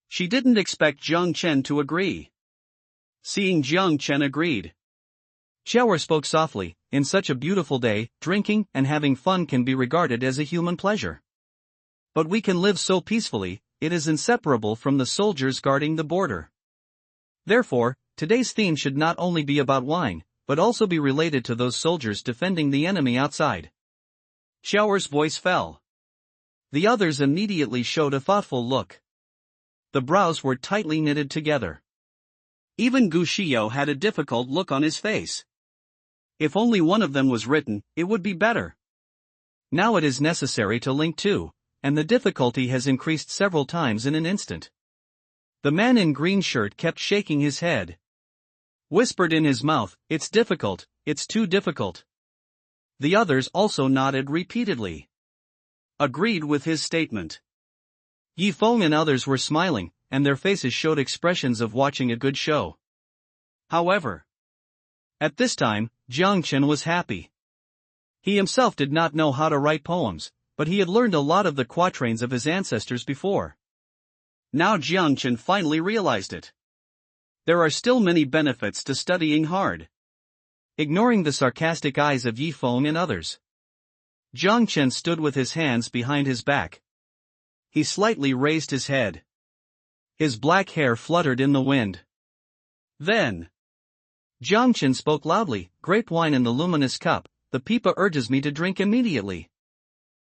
she didn't expect Jiang Chen to agree. Seeing Jiang Chen agreed. Chower spoke softly, in such a beautiful day, drinking and having fun can be regarded as a human pleasure. But we can live so peacefully, it is inseparable from the soldiers guarding the border. Therefore, today's theme should not only be about wine, but also be related to those soldiers defending the enemy outside. Chower's voice fell. The others immediately showed a thoughtful look. The brows were tightly knitted together. Even Gu Xiao had a difficult look on his face. If only one of them was written, it would be better. Now it is necessary to link two, and the difficulty has increased several times in an instant. The man in green shirt kept shaking his head. Whispered in his mouth, "It's difficult, it's too difficult." The others also nodded repeatedly. Agreed with his statement. Yi Feng and others were smiling, and their faces showed expressions of watching a good show. However, at this time, Jiang Chen was happy. He himself did not know how to write poems, but he had learned a lot of the quatrains of his ancestors before. Now Jiang Chen finally realized it. There are still many benefits to studying hard. Ignoring the sarcastic eyes of Yi Feng and others, Jiang Chen stood with his hands behind his back. He slightly raised his head. His black hair fluttered in the wind. Then, Jiang Chen spoke loudly, "Grape wine in the luminous cup, the pipa urges me to drink immediately."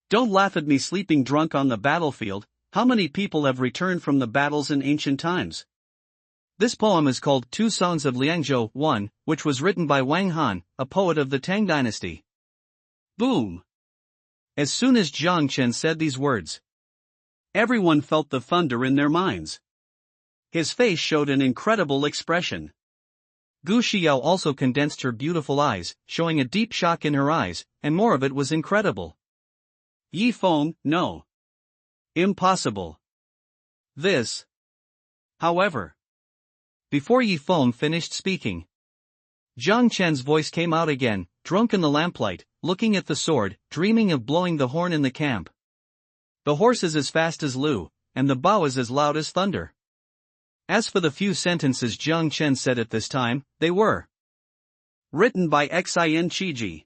Don't laugh at me sleeping drunk on the battlefield. How many people have returned from the battles in ancient times? This poem is called Two Songs of Liangzhou 1, which was written by Wang Han, a poet of the Tang dynasty. Boom! As soon as Jiang Chen said these words, everyone felt the thunder in their minds. His face showed an incredible expression. Gu Xiao also condensed her beautiful eyes, showing a deep shock in her eyes, and more of it was incredible. Yi Feng, no. Impossible. This. However. Before Yi Feng finished speaking, Jiang Chen's voice came out again, drunk in the lamplight, looking at the sword, dreaming of blowing the horn in the camp. The horse is as fast as Lu, and the bow is as loud as thunder. As for the few sentences Jiang Chen said at this time, they were written by Xin Chiji.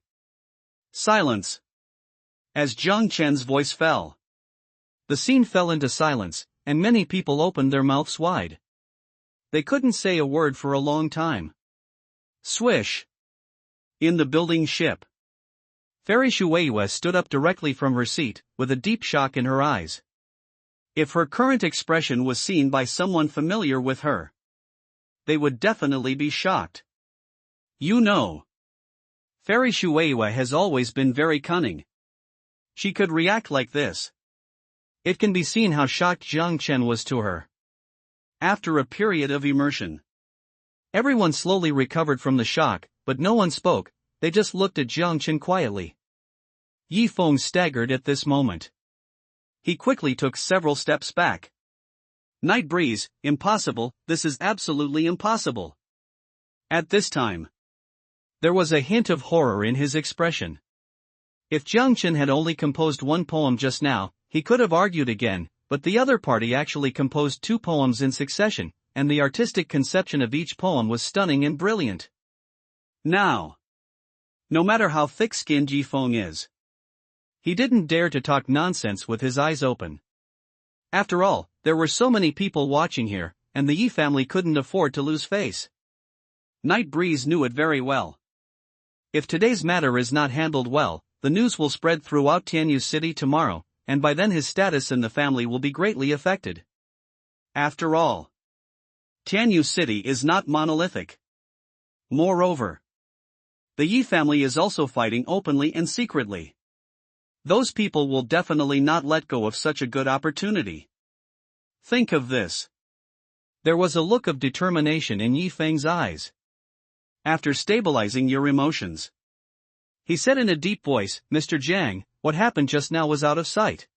Silence. As Jiang Chen's voice fell, the scene fell into silence, and many people opened their mouths wide. They couldn't say a word for a long time. Swish. In the building ship, Fairy Shueiwa stood up directly from her seat, with a deep shock in her eyes. If her current expression was seen by someone familiar with her, they would definitely be shocked. You know, Fairy Shueiwa has always been very cunning. She could react like this. It can be seen how shocked Jiang Chen was to her. After a period of immersion, everyone slowly recovered from the shock, but no one spoke, they just looked at Jiang Chen quietly. Yi Feng staggered at this moment. He quickly took several steps back. Night breeze, impossible, this is absolutely impossible. At this time, there was a hint of horror in his expression. If Jiang Chen had only composed one poem just now, he could have argued again, but the other party actually composed two poems in succession, and the artistic conception of each poem was stunning and brilliant. Now, no matter how thick-skinned Yi Feng is, he didn't dare to talk nonsense with his eyes open. After all, there were so many people watching here, and the Yi family couldn't afford to lose face. Night Breeze knew it very well. If today's matter is not handled well, the news will spread throughout Tianyu City tomorrow, and by then his status in the family will be greatly affected. After all, Tianyu City is not monolithic. Moreover, the Yi family is also fighting openly and secretly. Those people will definitely not let go of such a good opportunity. Think of this. There was a look of determination in Yi Feng's eyes. After stabilizing your emotions, he said in a deep voice, Mr. Jiang, what happened just now was out of sight.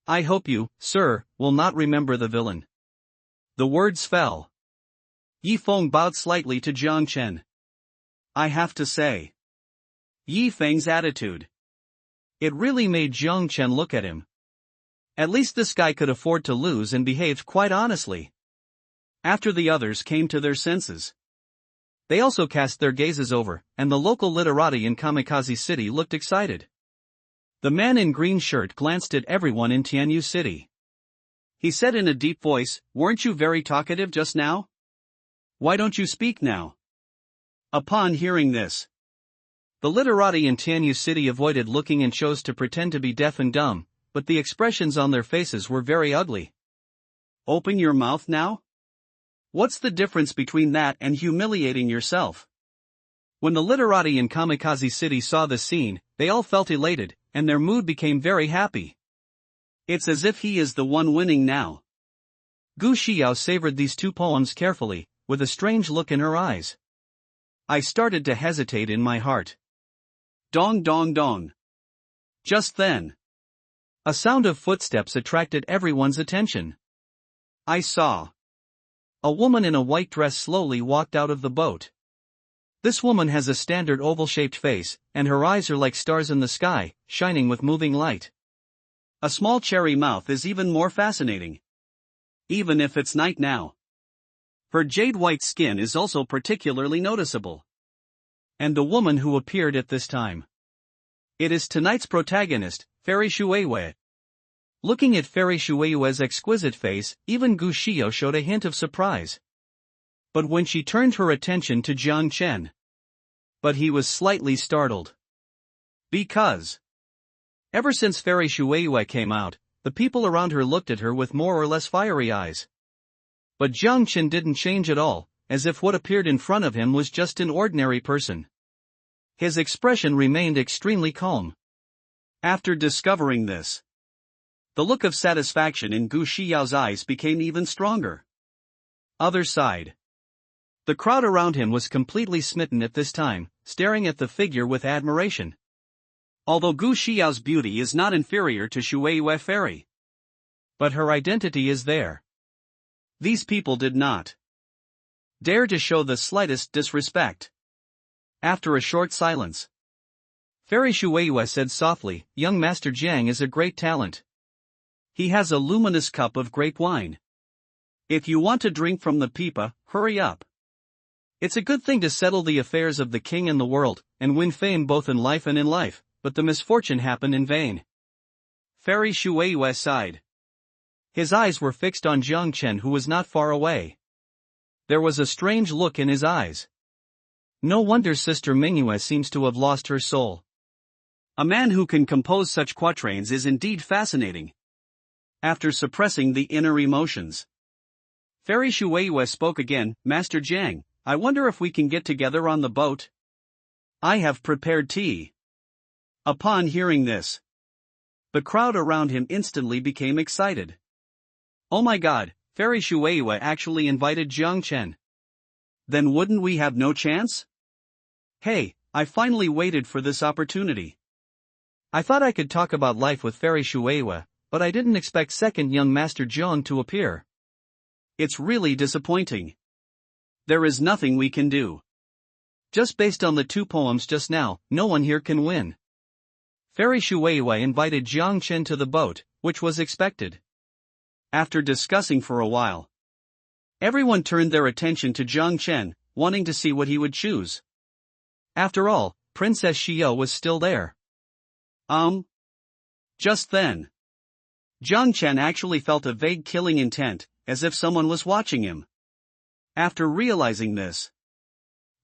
I hope you, sir, will not remember the villain. The words fell. Yi Feng bowed slightly to Jiang Chen. I have to say, Yi Feng's attitude. It really made Jiang Chen look at him. At least this guy could afford to lose and behaved quite honestly. After the others came to their senses, they also cast their gazes over, and the local literati in Kamikaze City looked excited. The man in green shirt glanced at everyone in Tianyu City. He said in a deep voice, weren't you very talkative just now? Why don't you speak now? Upon hearing this, the literati in Tianyu City avoided looking and chose to pretend to be deaf and dumb, but the expressions on their faces were very ugly. Open your mouth now? What's the difference between that and humiliating yourself? When the literati in Kamikaze City saw the scene, they all felt elated, and their mood became very happy. It's as if he is the one winning now. Gu Xiao savored these two poems carefully, with a strange look in her eyes. I started to hesitate in my heart. Dong dong dong. Just then, a sound of footsteps attracted everyone's attention. I saw a woman in a white dress slowly walked out of the boat. This woman has a standard oval-shaped face, and her eyes are like stars in the sky, shining with moving light. A small cherry mouth is even more fascinating. Even if it's night now. Her jade-white skin is also particularly noticeable. And the woman who appeared at this time. It is tonight's protagonist, Fairy Shuiwei. Looking at Fairy Shuiwei's exquisite face, even Gu Xiao showed a hint of surprise. But when she turned her attention to Jiang Chen, he was slightly startled. Because ever since Fairy Shuiwei came out, the people around her looked at her with more or less fiery eyes. But Jiang Chen didn't change at all, as if what appeared in front of him was just an ordinary person. His expression remained extremely calm. After discovering this, the look of satisfaction in Gu Xiao's eyes became even stronger. Other side. The crowd around him was completely smitten at this time, staring at the figure with admiration. Although Gu Xiao's beauty is not inferior to Shuiwei Fairy, but her identity is there. These people did not dare to show the slightest disrespect. After a short silence, Fairy Shuiwei said softly, young Master Jiang is a great talent. He has a luminous cup of grape wine. If you want to drink from the pipa, hurry up. It's a good thing to settle the affairs of the king and the world, and win fame both in life and in life, but the misfortune happened in vain. Fairy Shuiwei sighed. His eyes were fixed on Jiang Chen, who was not far away. There was a strange look in his eyes. No wonder Sister Mingyue seems to have lost her soul. A man who can compose such quatrains is indeed fascinating. After suppressing the inner emotions, Fairy Shuiwei spoke again, Master Jiang, I wonder if we can get together on the boat? I have prepared tea. Upon hearing this, the crowd around him instantly became excited. Oh my god, Fairy Shuiwei actually invited Jiang Chen. Then wouldn't we have no chance? Hey, I finally waited for this opportunity. I thought I could talk about life with Fairy Shuiwei, but I didn't expect second young Master Jiang to appear. It's really disappointing. There is nothing we can do. Just based on the two poems just now, no one here can win. Fairy Shuiwei invited Jiang Chen to the boat, which was expected. After discussing for a while, everyone turned their attention to Jiang Chen, wanting to see what he would choose. After all, Princess Xiao was still there. Just then, Jiang Chen actually felt a vague killing intent, as if someone was watching him. After realizing this,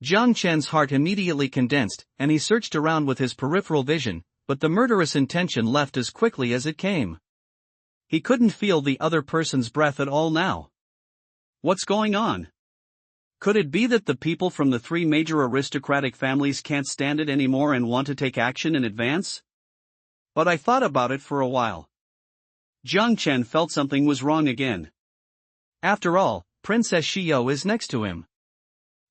Jiang Chen's heart immediately condensed, and he searched around with his peripheral vision, but the murderous intention left as quickly as it came. He couldn't feel the other person's breath at all now. What's going on? Could it be that the people from the three major aristocratic families can't stand it anymore and want to take action in advance? But I thought about it for a while. Jiang Chen felt something was wrong again. After all, Princess Xiao is next to him.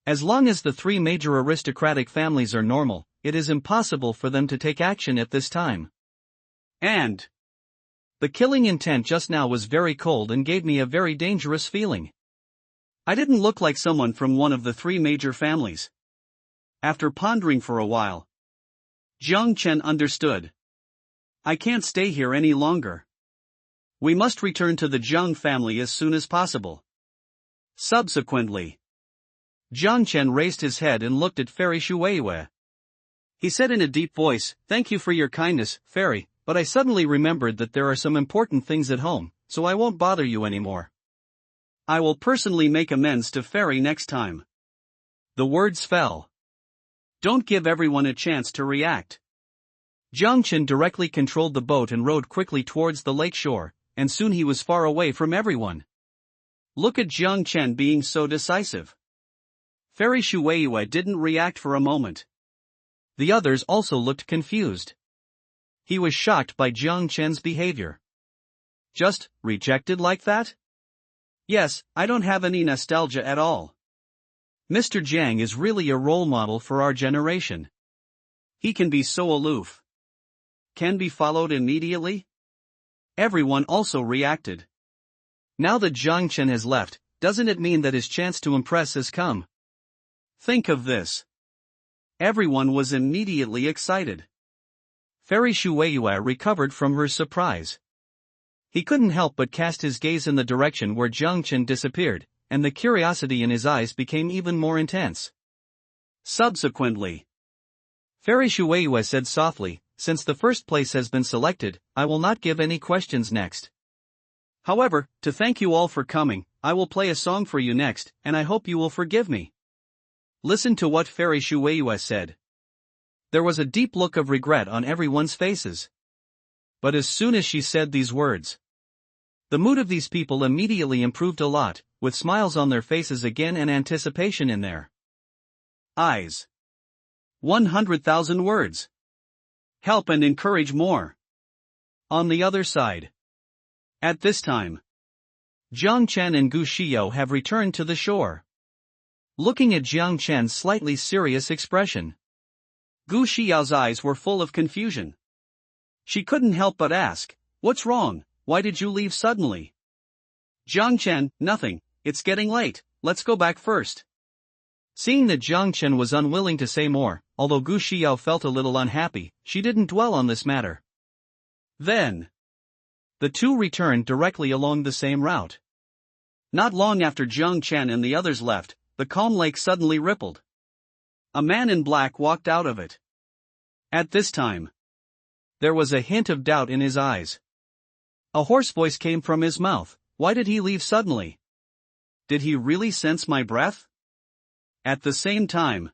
As long as the three major aristocratic families are normal, it is impossible for them to take action at this time. And the killing intent just now was very cold and gave me a very dangerous feeling. I didn't look like someone from one of the three major families. After pondering for a while, Jiang Chen understood. I can't stay here any longer. We must return to the Jiang family as soon as possible. Subsequently, Jiang Chen raised his head and looked at Fairy Shueiyue. He said in a deep voice, "Thank you for your kindness, Fairy, but I suddenly remembered that there are some important things at home, so I won't bother you anymore. I will personally make amends to Fairy next time." The words fell. Don't give everyone a chance to react. Jiang Chen directly controlled the boat and rowed quickly towards the lake shore, and soon he was far away from everyone. Look at Jiang Chen being so decisive. Fairy Shueiyue didn't react for a moment. The others also looked confused. He was shocked by Jiang Chen's behavior. Just rejected like that? Yes, I don't have any nostalgia at all. Mr. Jiang is really a role model for our generation. He can be so aloof. Can be followed immediately? Everyone also reacted. Now that Jiang Chen has left, doesn't it mean that his chance to impress has come? Think of this. Everyone was immediately excited. Fairy Shueiyue recovered from her surprise. He couldn't help but cast his gaze in the direction where Jiang Chen disappeared, and the curiosity in his eyes became even more intense. Subsequently, Fairy Shueiyue said softly, "Since the first place has been selected, I will not give any questions next. However, to thank you all for coming, I will play a song for you next, and I hope you will forgive me." Listen to what Fairy Shueiyue said. There was a deep look of regret on everyone's faces. But as soon as she said these words, the mood of these people immediately improved a lot, with smiles on their faces again and anticipation in their eyes. 100,000 words. Help and encourage more. On the other side, at this time, Jiang Chen and Gu Xiao have returned to the shore. Looking at Jiang Chen's slightly serious expression, Gu Xiao's eyes were full of confusion. She couldn't help but ask, "What's wrong? Why did you leave suddenly?" "Jiang Chen, nothing, it's getting late, let's go back first." Seeing that Jiang Chen was unwilling to say more, although Gu Xiao felt a little unhappy, she didn't dwell on this matter. Then, the two returned directly along the same route. Not long after Jiang Chen and the others left, the calm lake suddenly rippled. A man in black walked out of it. At this time, there was a hint of doubt in his eyes. A hoarse voice came from his mouth. Why did he leave suddenly? Did he really sense my breath? At the same time,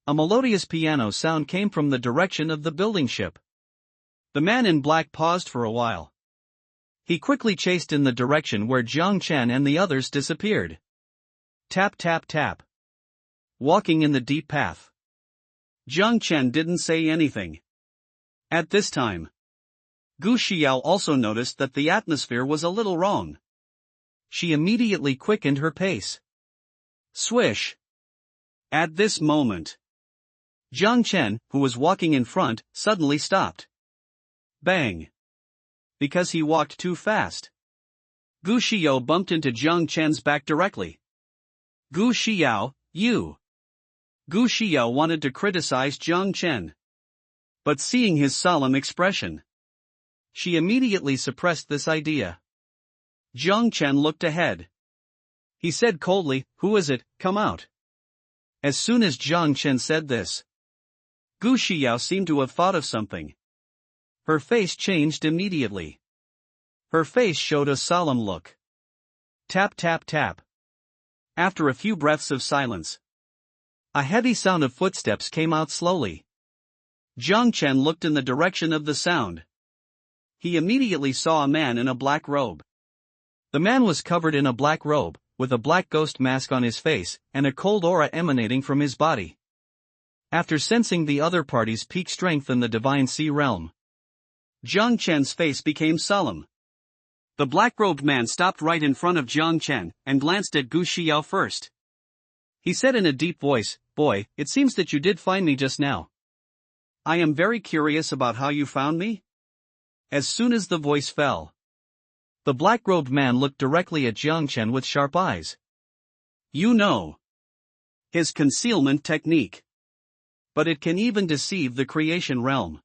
a melodious piano sound came from the direction of the building ship. The man in black paused for a while. He quickly chased in the direction where Jiang Chen and the others disappeared. Tap tap tap. Walking in the deep path. Jiang Chen didn't say anything. At this time, Gu Xiao also noticed that the atmosphere was a little wrong. She immediately quickened her pace. Swish. At this moment, Jiang Chen, who was walking in front, suddenly stopped. Bang. Because he walked too fast. Gu Xiao bumped into Jiang Chen's back directly. "Gu Xiao, you." Gu Xiao wanted to criticize Jiang Chen. But seeing his solemn expression, she immediately suppressed this idea. Jiang Chen looked ahead. He said coldly, "Who is it? Come out." As soon as Jiang Chen said this, Gu Xiao seemed to have thought of something. Her face changed immediately. Her face showed a solemn look. Tap tap tap. After a few breaths of silence, a heavy sound of footsteps came out slowly. Jiang Chen looked in the direction of the sound. He immediately saw a man in a black robe. The man was covered in a black robe, with a black ghost mask on his face, and a cold aura emanating from his body. After sensing the other party's peak strength in the Divine Sea realm, Jiang Chen's face became solemn. The black-robed man stopped right in front of Jiang Chen and glanced at Gu Xiao first. He said in a deep voice, "Boy, it seems that you did find me just now. I am very curious about how you found me." As soon as the voice fell, the black-robed man looked directly at Jiang Chen with sharp eyes. You know his concealment technique. But it can even deceive the creation realm.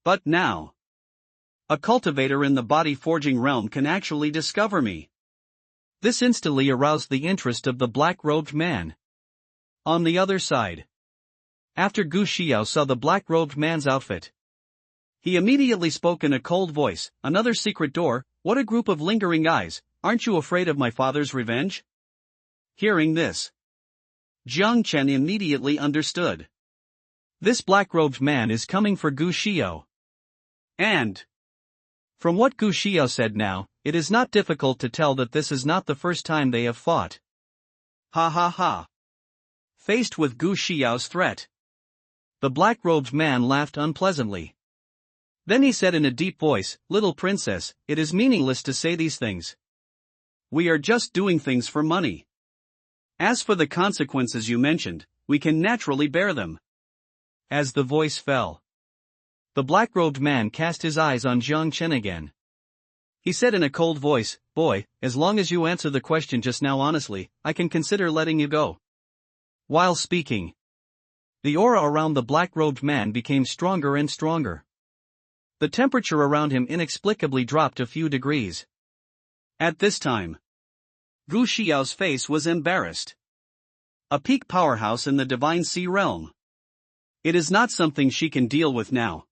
But now, a cultivator in the body-forging realm can actually discover me. This instantly aroused the interest of the black-robed man. On the other side, after Gu Xiao saw the black-robed man's outfit, he immediately spoke in a cold voice, "Another secret door, what a group of lingering eyes, aren't you afraid of my father's revenge?" Hearing this, Jiang Chen immediately understood. This black-robed man is coming for Gu Xiao. And from what Gu Xiao said now, it is not difficult to tell that this is not the first time they have fought. Ha ha ha. Faced with Gu Xiao's threat, the black-robed man laughed unpleasantly. Then he said in a deep voice, "Little princess, it is meaningless to say these things. We are just doing things for money. As for the consequences you mentioned, we can naturally bear them." As the voice fell, the black-robed man cast his eyes on Jiang Chen again. He said in a cold voice, "Boy, as long as you answer the question just now honestly, I can consider letting you go." While speaking, the aura around the black-robed man became stronger and stronger. The temperature around him inexplicably dropped a few degrees. At this time, Gu Xiao's face was embarrassed. A peak powerhouse in the Divine Sea realm. It is not something she can deal with now.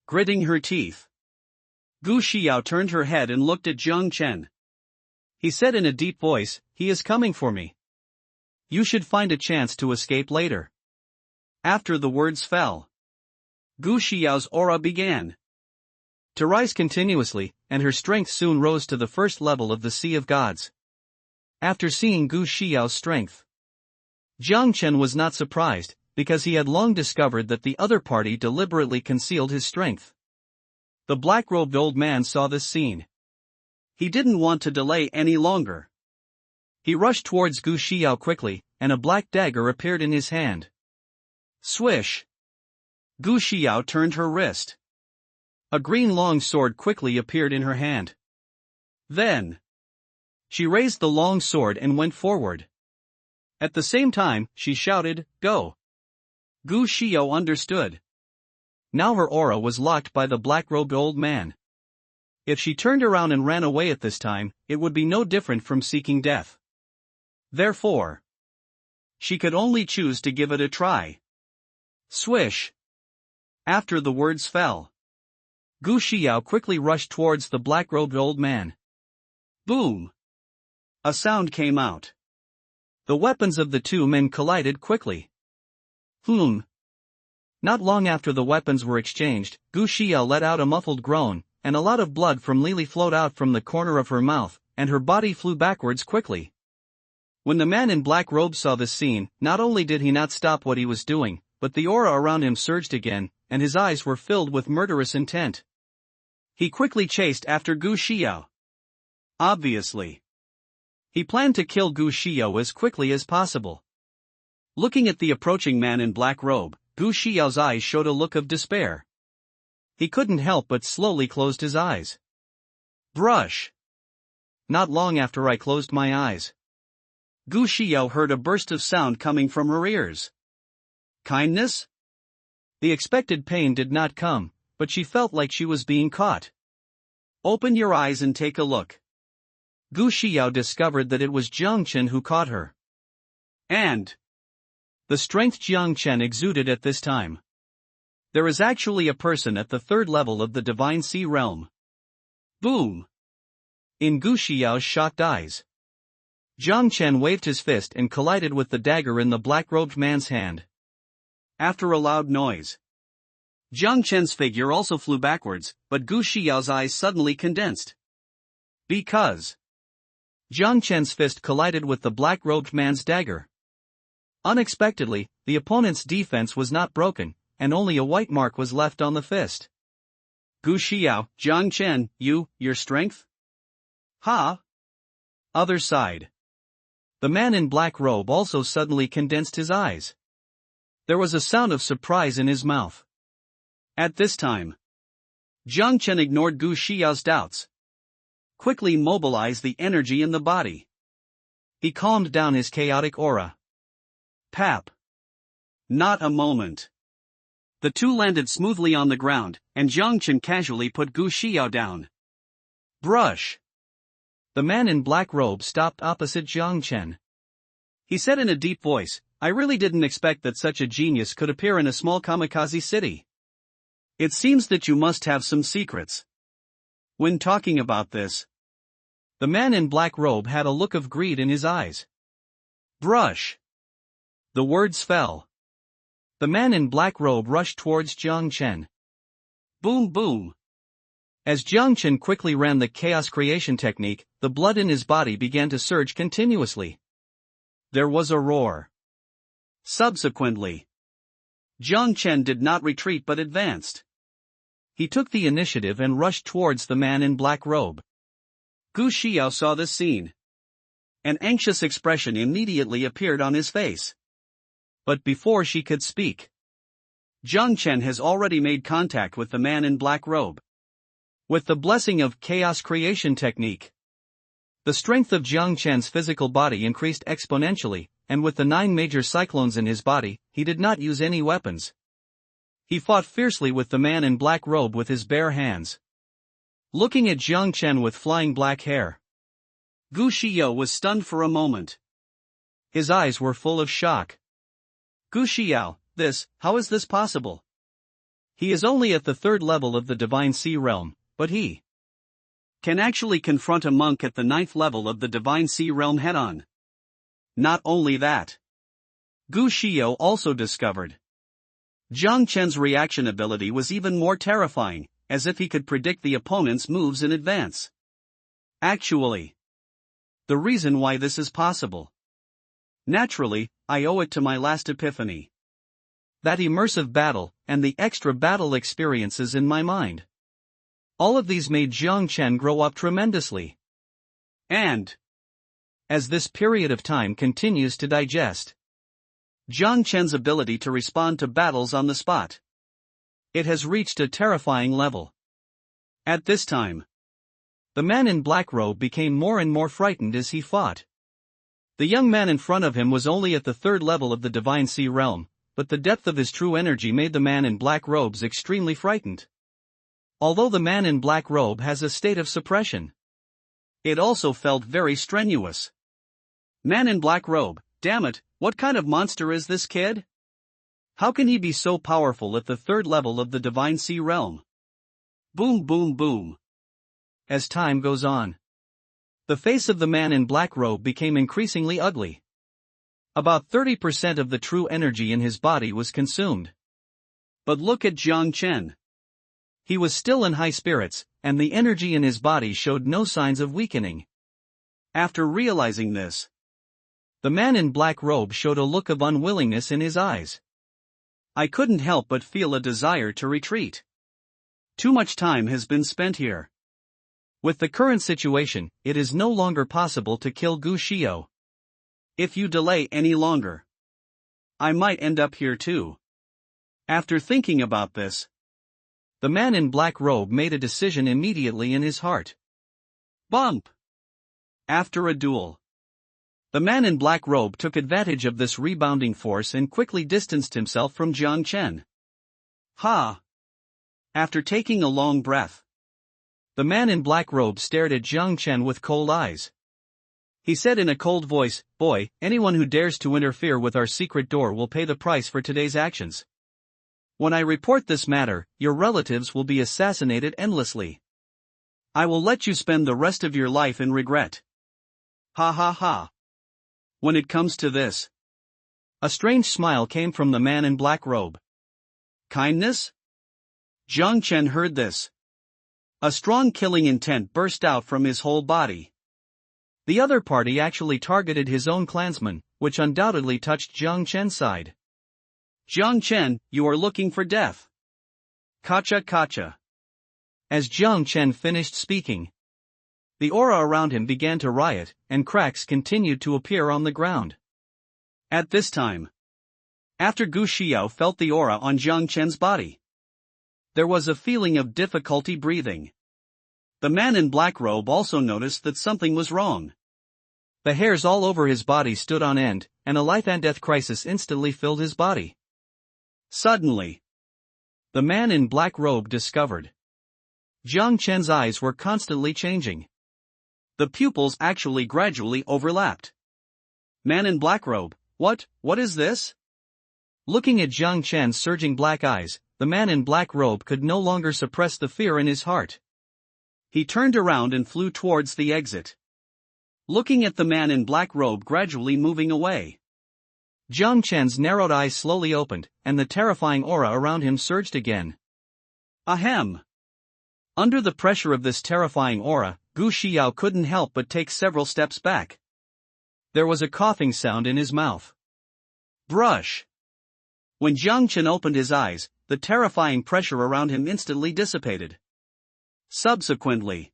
Gritting her teeth, Gu Xiao turned her head and looked at Jiang Chen. He said in a deep voice, "He is coming for me. You should find a chance to escape later." After the words fell, Gu Xiao's aura began to rise continuously, and her strength soon rose to the first level of the Sea of Gods. After seeing Gu Xiao's strength, Jiang Chen was not surprised, because he had long discovered that the other party deliberately concealed his strength. The black-robed old man saw this scene. He didn't want to delay any longer. He rushed towards Gu Xiao quickly, and a black dagger appeared in his hand. Swish! Gu Xiao turned her wrist. A green long sword quickly appeared in her hand. Then, she raised the long sword and went forward. At the same time, she shouted, "Go!" Gu Xiao understood. Now her aura was locked by the black-robed old man. If she turned around and ran away at this time, it would be no different from seeking death. Therefore, she could only choose to give it a try. Swish! After the words fell, Gu Xiao quickly rushed towards the black-robed old man. Boom! A sound came out. The weapons of the two men collided quickly. Not long after the weapons were exchanged, Gu Xiao let out a muffled groan, and a lot of blood from Lily flowed out from the corner of her mouth, and her body flew backwards quickly. When the man in black robes saw this scene, not only did he not stop what he was doing, but the aura around him surged again, and his eyes were filled with murderous intent. He quickly chased after Gu Xiao. Obviously, he planned to kill Gu Xiao as quickly as possible. Looking at the approaching man in black robe, Gu Xiao's eyes showed a look of despair. He couldn't help but slowly closed his eyes. Brush! Not long after I closed my eyes, Gu Xiao heard a burst of sound coming from her ears. Kindness? The expected pain did not come, but she felt like she was being caught. Open your eyes and take a look. Gu Xiao discovered that it was Jiang Chen who caught her. And the strength Jiang Chen exuded at this time. There is actually a person at the third level of the Divine Sea realm. Boom! In Gu Xiao's shocked eyes, Jiang Chen waved his fist and collided with the dagger in the black-robed man's hand. After a loud noise, Jiang Chen's figure also flew backwards, but Gu Xiao's eyes suddenly condensed. Because Jiang Chen's fist collided with the black-robed man's dagger. Unexpectedly, the opponent's defense was not broken, and only a white mark was left on the fist. Gu Xiao, Jiang Chen, your strength? Ha! Other side. The man in black robe also suddenly condensed his eyes. There was a sound of surprise in his mouth. At this time, Jiang Chen ignored Gu Xiao's doubts. Quickly mobilized the energy in the body. He calmed down his chaotic aura. Pap. Not a moment. The two landed smoothly on the ground, and Jiang Chen casually put Gu Xiao down. Brush. The man in black robe stopped opposite Jiang Chen. He said in a deep voice, I really didn't expect that such a genius could appear in a small kamikaze city. It seems that you must have some secrets. When talking about this, the man in black robe had a look of greed in his eyes. Brush. The words fell. The man in black robe rushed towards Jiang Chen. Boom boom. As Jiang Chen quickly ran the chaos creation technique, the blood in his body began to surge continuously. There was a roar. Subsequently, Jiang Chen did not retreat but advanced. He took the initiative and rushed towards the man in black robe. Gu Xiao saw this scene. An anxious expression immediately appeared on his face. But before she could speak, Jiang Chen has already made contact with the man in black robe. With the blessing of chaos creation technique, the strength of Jiang Chen's physical body increased exponentially, and with the 9 major cyclones in his body, he did not use any weapons. He fought fiercely with the man in black robe with his bare hands. Looking at Jiang Chen with flying black hair, Gu Xiao was stunned for a moment. His eyes were full of shock. Gu Xiao, how is this possible? He is only at the 3rd level of the Divine Sea Realm, but he can actually confront a monk at the 9th level of the Divine Sea Realm head-on. Not only that, Gu Xiao also discovered Jiang Chen's reaction ability was even more terrifying, as if he could predict the opponent's moves in advance. Actually, the reason why this is possible, naturally, I owe it to my last epiphany. That immersive battle, and the extra battle experiences in my mind. All of these made Jiang Chen grow up tremendously. And, as this period of time continues to digest, Jiang Chen's ability to respond to battles on the spot, it has reached a terrifying level. At this time, the man in black robe became more and more frightened as he fought. The young man in front of him was only at the 3rd level of the Divine Sea Realm, but the depth of his true energy made the man in black robes extremely frightened. Although the man in black robe has a state of suppression, it also felt very strenuous. Man in black robe, damn it, what kind of monster is this kid? How can he be so powerful at the 3rd level of the Divine Sea Realm? Boom boom boom. As time goes on, the face of the man in black robe became increasingly ugly. About 30% of the true energy in his body was consumed. But look at Jiang Chen. He was still in high spirits, and the energy in his body showed no signs of weakening. After realizing this, the man in black robe showed a look of unwillingness in his eyes. I couldn't help but feel a desire to retreat. Too much time has been spent here. With the current situation, it is no longer possible to kill Gu Xiao. If you delay any longer, I might end up here too. After thinking about this, the man in black robe made a decision immediately in his heart. Bump! After a duel, the man in black robe took advantage of this rebounding force and quickly distanced himself from Jiang Chen. Ha! After taking a long breath, the man in black robe stared at Jiang Chen with cold eyes. He said in a cold voice, "Boy, anyone who dares to interfere with our secret door will pay the price for today's actions. When I report this matter, your relatives will be assassinated endlessly. I will let you spend the rest of your life in regret." Ha ha ha. When it comes to this, a strange smile came from the man in black robe. Kindness? Jiang Chen heard this. A strong killing intent burst out from his whole body. The other party actually targeted his own clansmen, which undoubtedly touched Jiang Chen's side. Jiang Chen, you are looking for death. Kacha kacha. As Jiang Chen finished speaking, the aura around him began to riot, and cracks continued to appear on the ground. At this time, after Gu Xiao felt the aura on Jiang Chen's body, there was a feeling of difficulty breathing. The man in black robe also noticed that something was wrong. The hairs all over his body stood on end, and a life and death crisis instantly filled his body. Suddenly, the man in black robe discovered Jiang Chen's eyes were constantly changing. The pupils actually gradually overlapped. Man in black robe, what is this? Looking at Jiang Chen's surging black eyes, the man in black robe could no longer suppress the fear in his heart. He turned around and flew towards the exit, looking at the man in black robe gradually moving away. Jiang Chen's narrowed eyes slowly opened, and the terrifying aura around him surged again. Ahem! Under the pressure of this terrifying aura, Gu Xiao couldn't help but take several steps back. There was a coughing sound in his mouth. Brush! When Jiang Chen opened his eyes, the terrifying pressure around him instantly dissipated. Subsequently,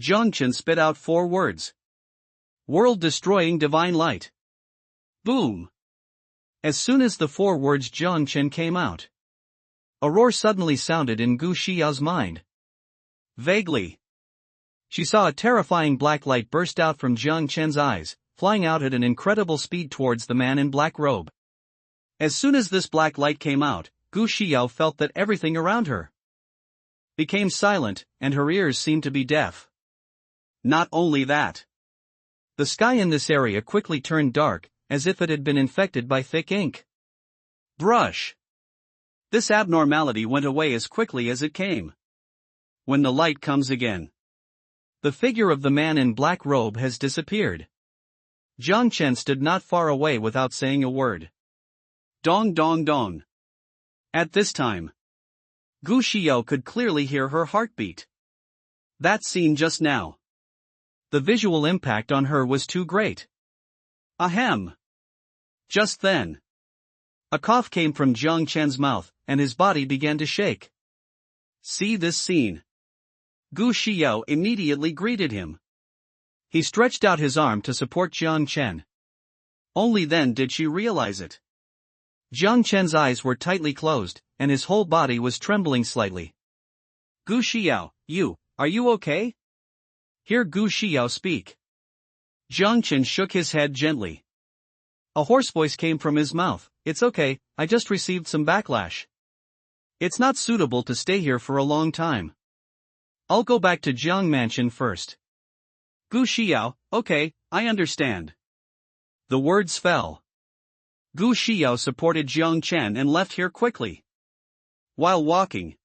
Jiang Chen spit out 4 words. World-destroying divine light. Boom! As soon as the 4 words Jiang Chen came out, a roar suddenly sounded in Gu Xiao's mind. Vaguely, she saw a terrifying black light burst out from Jiang Chen's eyes, flying out at an incredible speed towards the man in black robe. As soon as this black light came out, Gu Xiao felt that everything around her became silent, and her ears seemed to be deaf. Not only that, the sky in this area quickly turned dark, as if it had been infected by thick ink. Brush! This abnormality went away as quickly as it came. When the light comes again, the figure of the man in black robe has disappeared. Jiang Chen stood not far away without saying a word. Dong dong dong. At this time, Gu Xiao could clearly hear her heartbeat. That scene just now, the visual impact on her was too great. Ahem! Just then, a cough came from Jiang Chen's mouth, and his body began to shake. See this scene. Gu Xiao immediately greeted him. He stretched out his arm to support Jiang Chen. Only then did she realize it. Jiang Chen's eyes were tightly closed, and his whole body was trembling slightly. Gu Xiao, are you okay? Hear Gu Xiao speak. Jiang Chen shook his head gently. A hoarse voice came from his mouth. It's okay, I just received some backlash. It's not suitable to stay here for a long time. I'll go back to Jiang Mansion first. Gu Xiao, okay, I understand. The words fell. Gu Xiao supported Jiang Chen and left here quickly. While walking,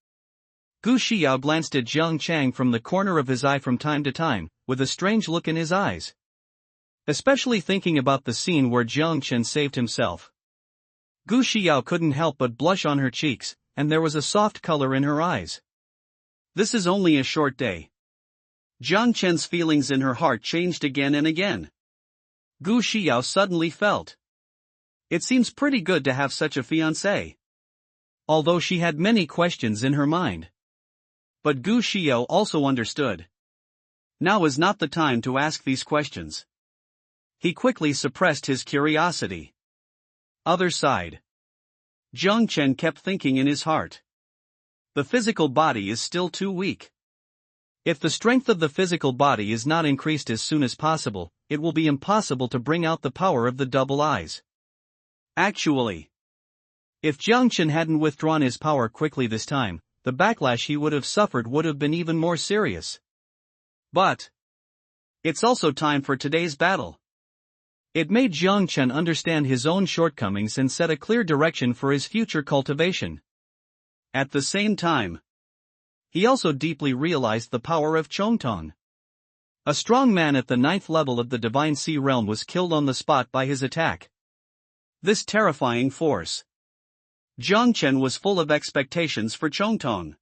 Gu Xiao glanced at Jiang Chang from the corner of his eye from time to time, with a strange look in his eyes. Especially thinking about the scene where Jiang Chen saved himself. Gu Xiao couldn't help but blush on her cheeks, and there was a soft color in her eyes. This is only a short day. Jiang Chen's feelings in her heart changed again and again. Gu Xiao suddenly felt, it seems pretty good to have such a fiancé. Although she had many questions in her mind. But Gu Xiao also understood. Now is not the time to ask these questions. He quickly suppressed his curiosity. Other side. Jiang Chen kept thinking in his heart. The physical body is still too weak. If the strength of the physical body is not increased as soon as possible, it will be impossible to bring out the power of the double eyes. Actually, if Jiang Chen hadn't withdrawn his power quickly this time, the backlash he would have suffered would have been even more serious. But it's also time for today's battle. It made Jiang Chen understand his own shortcomings and set a clear direction for his future cultivation. At the same time, he also deeply realized the power of Chongtong. A strong man at the 9th level of the Divine Sea Realm was killed on the spot by his attack. This terrifying force. Jiang Chen was full of expectations for Chongtong.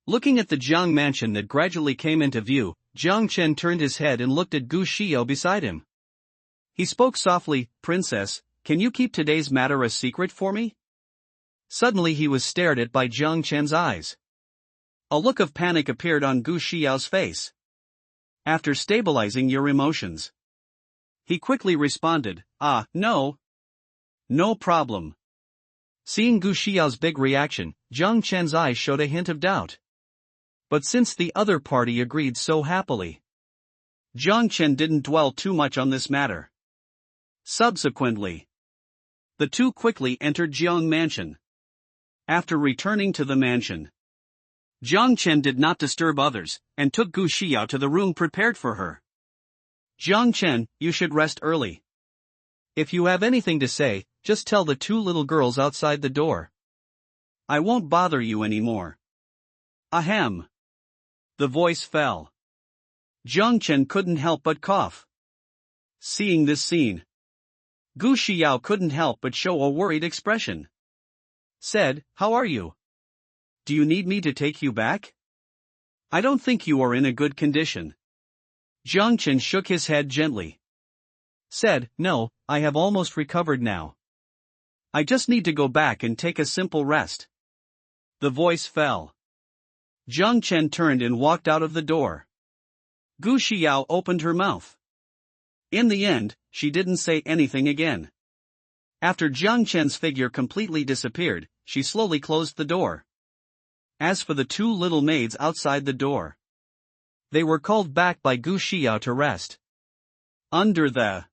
Looking at the Jiang mansion that gradually came into view, Jiang Chen turned his head and looked at Gu Xiao beside him. He spoke softly, "Princess, can you keep today's matter a secret for me?" Suddenly he was stared at by Jiang Chen's eyes. A look of panic appeared on Gu Xiao's face. After stabilizing your emotions, he quickly responded, no. No problem. Seeing Gu Xiao's big reaction, Jiang Chen's eyes showed a hint of doubt. But since the other party agreed so happily, Jiang Chen didn't dwell too much on this matter. Subsequently, the two quickly entered Jiang Mansion. After returning to the mansion, Jiang Chen did not disturb others, and took Gu Xiao to the room prepared for her. Jiang Chen, you should rest early. If you have anything to say, just tell the two little girls outside the door. I won't bother you anymore. Ahem. The voice fell. Jiang Chen couldn't help but cough. Seeing this scene, Gu Xiao couldn't help but show a worried expression. Said, how are you? Do you need me to take you back? I don't think you are in a good condition. Jiang Chen shook his head gently. Said, no, I have almost recovered now. I just need to go back and take a simple rest. The voice fell. Jiang Chen turned and walked out of the door. Gu Xiao opened her mouth. In the end, she didn't say anything again. After Jiang Chen's figure completely disappeared, she slowly closed the door. As for the two little maids outside the door, they were called back by Gu Xiao to rest. Under the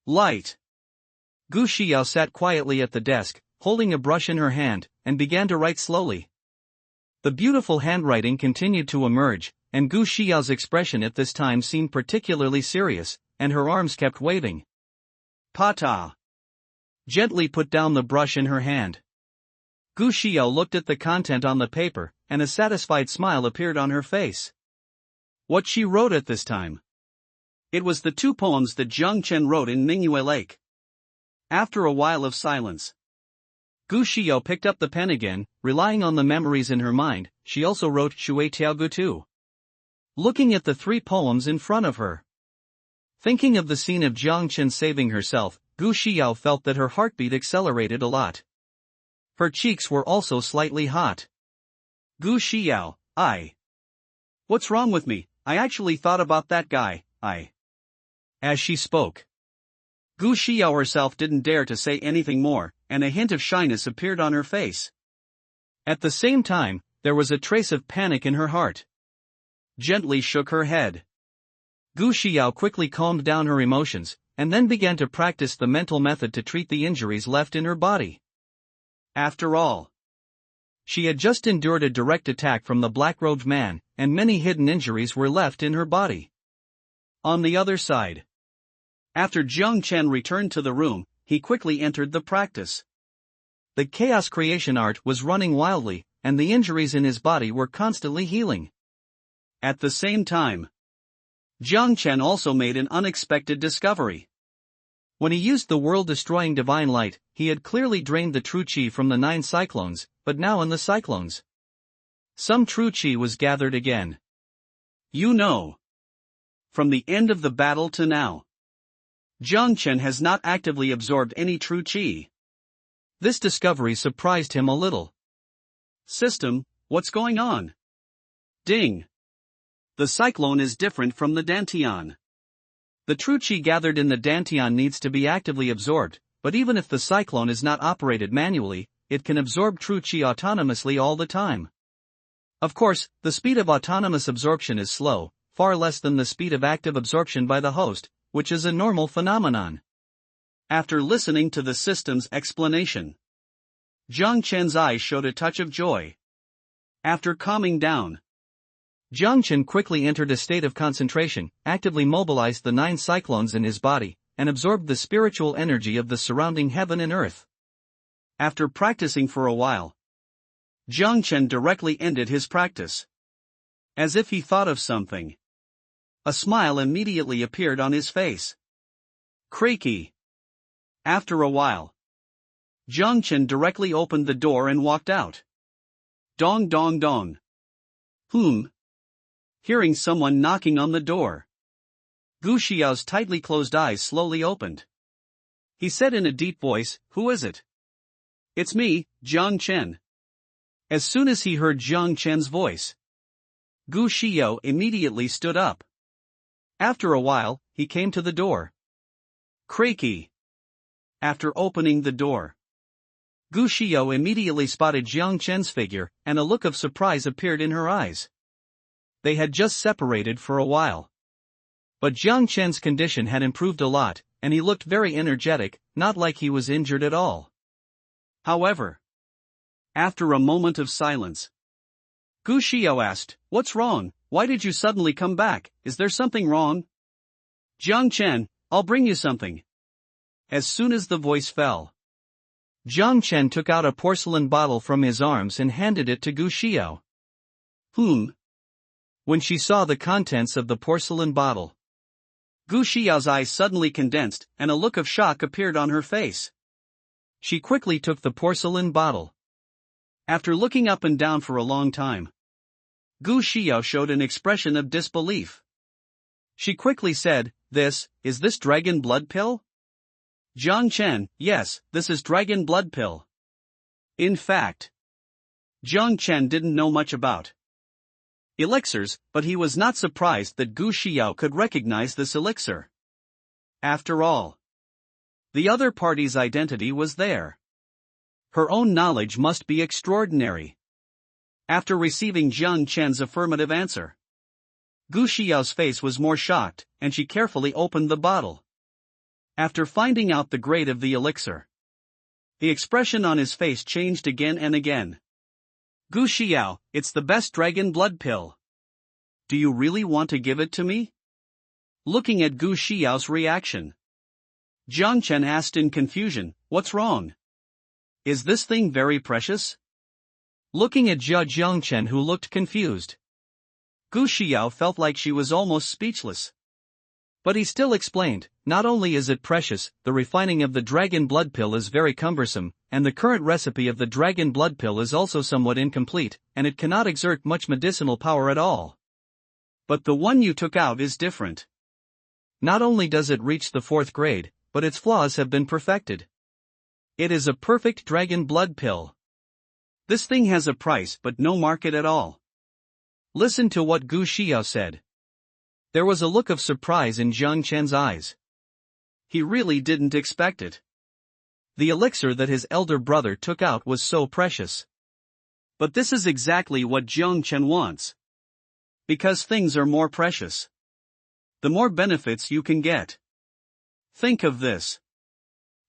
light, Gu Xiao sat quietly at the desk, holding a brush in her hand, and began to write slowly. The beautiful handwriting continued to emerge, and Gu Xiao's expression at this time seemed particularly serious, and her arms kept waving. Pata gently put down the brush in her hand. Gu Xiao looked at the content on the paper, and a satisfied smile appeared on her face. What she wrote at this time? It was the two poems that Jiang Chen wrote in Mingyue Lake. After a while of silence, Gu Xiao picked up the pen again, relying on the memories in her mind. She also wrote Shui Tiaogu too. Looking at the three poems in front of her, thinking of the scene of Jiang Chen saving herself, Gu Xiao felt that her heartbeat accelerated a lot. Her cheeks were also slightly hot. Gu Xiao, what's wrong with me? I actually thought about that guy, As she spoke, Gu Xiao herself didn't dare to say anything more, and a hint of shyness appeared on her face. At the same time, there was a trace of panic in her heart. Gently shook her head. Gu Xiao quickly calmed down her emotions, and then began to practice the mental method to treat the injuries left in her body. After all, she had just endured a direct attack from the black-robed man, and many hidden injuries were left in her body. On the other side, after Jiang Chen returned to the room, he quickly entered the practice. The chaos creation art was running wildly, and the injuries in his body were constantly healing. At the same time, Jiang Chen also made an unexpected discovery. When he used the world-destroying divine light, he had clearly drained the true qi from the 9 cyclones, but now in the cyclones, some true qi was gathered again. You know, from the end of the battle to now, Jiang Chen has not actively absorbed any true qi. This discovery surprised him a little. System, what's going on? Ding. The cyclone is different from the dantian. The true qi gathered in the dantian needs to be actively absorbed, but even if the cyclone is not operated manually, it can absorb true qi autonomously all the time. Of course, the speed of autonomous absorption is slow, far less than the speed of active absorption by the host, which is a normal phenomenon. After listening to the system's explanation, Jiang Chen's eyes showed a touch of joy. After calming down, Jiang Chen quickly entered a state of concentration, actively mobilized the 9 cyclones in his body, and absorbed the spiritual energy of the surrounding heaven and earth. After practicing for a while, Jiang Chen directly ended his practice. As if he thought of something, a smile immediately appeared on his face. Creaky. After a while, Jiang Chen directly opened the door and walked out. Dong dong dong. Hearing someone knocking on the door, Gu Xiao's tightly closed eyes slowly opened. He said in a deep voice, "Who is it?" "It's me, Jiang Chen." As soon as he heard Jiang Chen's voice, Gu Xiao immediately stood up. After a while, he came to the door. Creaky. After opening the door, Gu Xiao immediately spotted Jiang Chen's figure, and a look of surprise appeared in her eyes. They had just separated for a while. But Jiang Chen's condition had improved a lot, and he looked very energetic, not like he was injured at all. However, after a moment of silence, Gu Xiao asked, "What's wrong? Why did you suddenly come back? Is there something wrong?" "Jiang Chen, I'll bring you something." As soon as the voice fell, Jiang Chen took out a porcelain bottle from his arms and handed it to Gu Xiao. When she saw the contents of the porcelain bottle, Gu Xiao's eyes suddenly condensed, and a look of shock appeared on her face. She quickly took the porcelain bottle. After looking up and down for a long time, Gu Xiao showed an expression of disbelief. She quickly said, Is this dragon blood pill?" "Jiang Chen, yes, this is dragon blood pill." In fact, Jiang Chen didn't know much about elixirs, but he was not surprised that Gu Xiao could recognize this elixir. After all, the other party's identity was there. Her own knowledge must be extraordinary. After receiving Jiang Chen's affirmative answer, Gu Xiao's face was more shocked, and she carefully opened the bottle. After finding out the grade of the elixir, the expression on his face changed again and again. "Gu Xiao, it's the best dragon blood pill. Do you really want to give it to me?" Looking at Gu Xiao's reaction, Jiang Chen asked in confusion, "What's wrong? Is this thing very precious?" Looking at Jiang Chen, who looked confused, Gu Xiao felt like she was almost speechless. But he still explained, "Not only is it precious, the refining of the dragon blood pill is very cumbersome, and the current recipe of the dragon blood pill is also somewhat incomplete, and it cannot exert much medicinal power at all. But the one you took out is different. Not only does it reach the 4th grade, but its flaws have been perfected. It is a perfect dragon blood pill. This thing has a price but no market at all." Listen to what Gu Xiao said. There was a look of surprise in Jiang Chen's eyes. He really didn't expect it. The elixir that his elder brother took out was so precious. But this is exactly what Jiang Chen wants. Because things are more precious, the more benefits you can get. Think of this.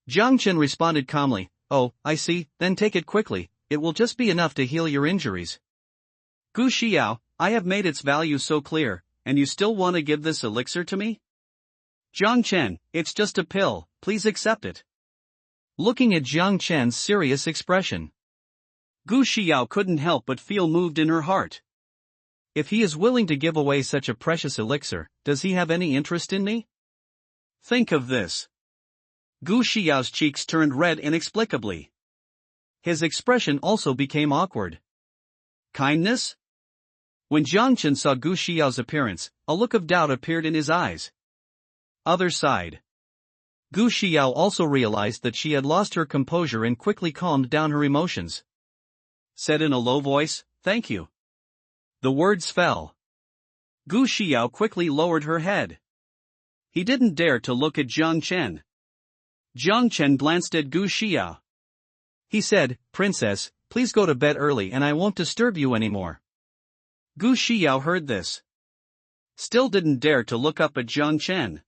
Jiang Chen responded calmly, "Oh, I see, then take it quickly, it will just be enough to heal your injuries." "Gu Xiao, I have made its value so clear, and you still want to give this elixir to me?" "Jiang Chen, it's just a pill, please accept it." Looking at Jiang Chen's serious expression, Gu Xiao couldn't help but feel moved in her heart. If he is willing to give away such a precious elixir, does he have any interest in me? Think of this. Gu Xiao's cheeks turned red inexplicably. His expression also became awkward. Kindness? When Jiang Chen saw Gu Xiao's appearance, a look of doubt appeared in his eyes. Other side. Gu Xiao also realized that she had lost her composure and quickly calmed down her emotions. Said in a low voice, "Thank you." The words fell. Gu Xiao quickly lowered her head. He didn't dare to look at Jiang Chen. Jiang Chen glanced at Gu Xiao. He said, "Princess, please go to bed early and I won't disturb you anymore." Gu Xiao heard this. Still didn't dare to look up at Jiang Chen.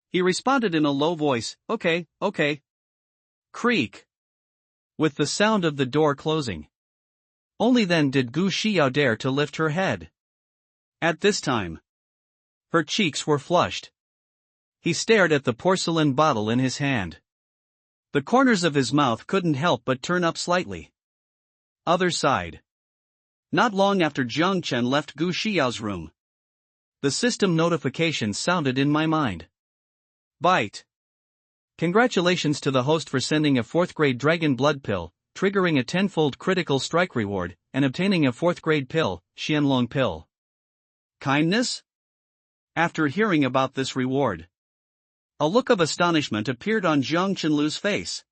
He responded in a low voice, Okay. Creak. With the sound of the door closing. Only then did Gu Xiao dare to lift her head. At this time, her cheeks were flushed. He stared at the porcelain bottle in his hand. The corners of his mouth couldn't help but turn up slightly. Other side. Not long after Jiang Chen left Gu Xiao's room, the system notification sounded in my mind. Bite. Congratulations to the host for sending a 4th grade dragon blood pill, triggering a 10-fold critical strike reward, and obtaining a 4th grade pill, Xianlong pill. Kindness? After hearing about this reward, a look of astonishment appeared on Jiang Chenlu's face.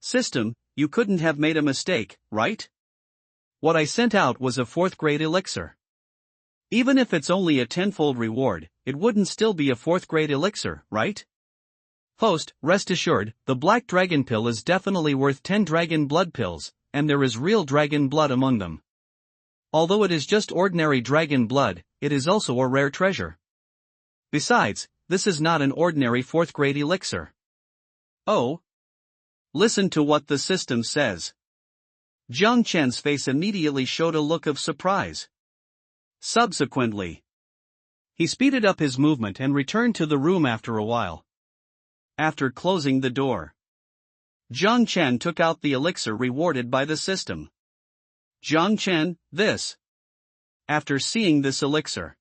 System, you couldn't have made a mistake, right? What I sent out was a 4th-grade elixir. Even if it's only a 10-fold reward, it wouldn't still be a 4th-grade elixir, right? Host, rest assured, the black dragon pill is definitely worth 10 dragon blood pills, and there is real dragon blood among them. Although it is just ordinary dragon blood, it is also a rare treasure. Besides, this is not an ordinary 4th-grade elixir. Oh? Listen to what the system says. Jiang Chen's face immediately showed a look of surprise. Subsequently, he speeded up his movement and returned to the room after a while. After closing the door, Jiang Chen took out the elixir rewarded by the system. Jiang Chen, this. After seeing this elixir,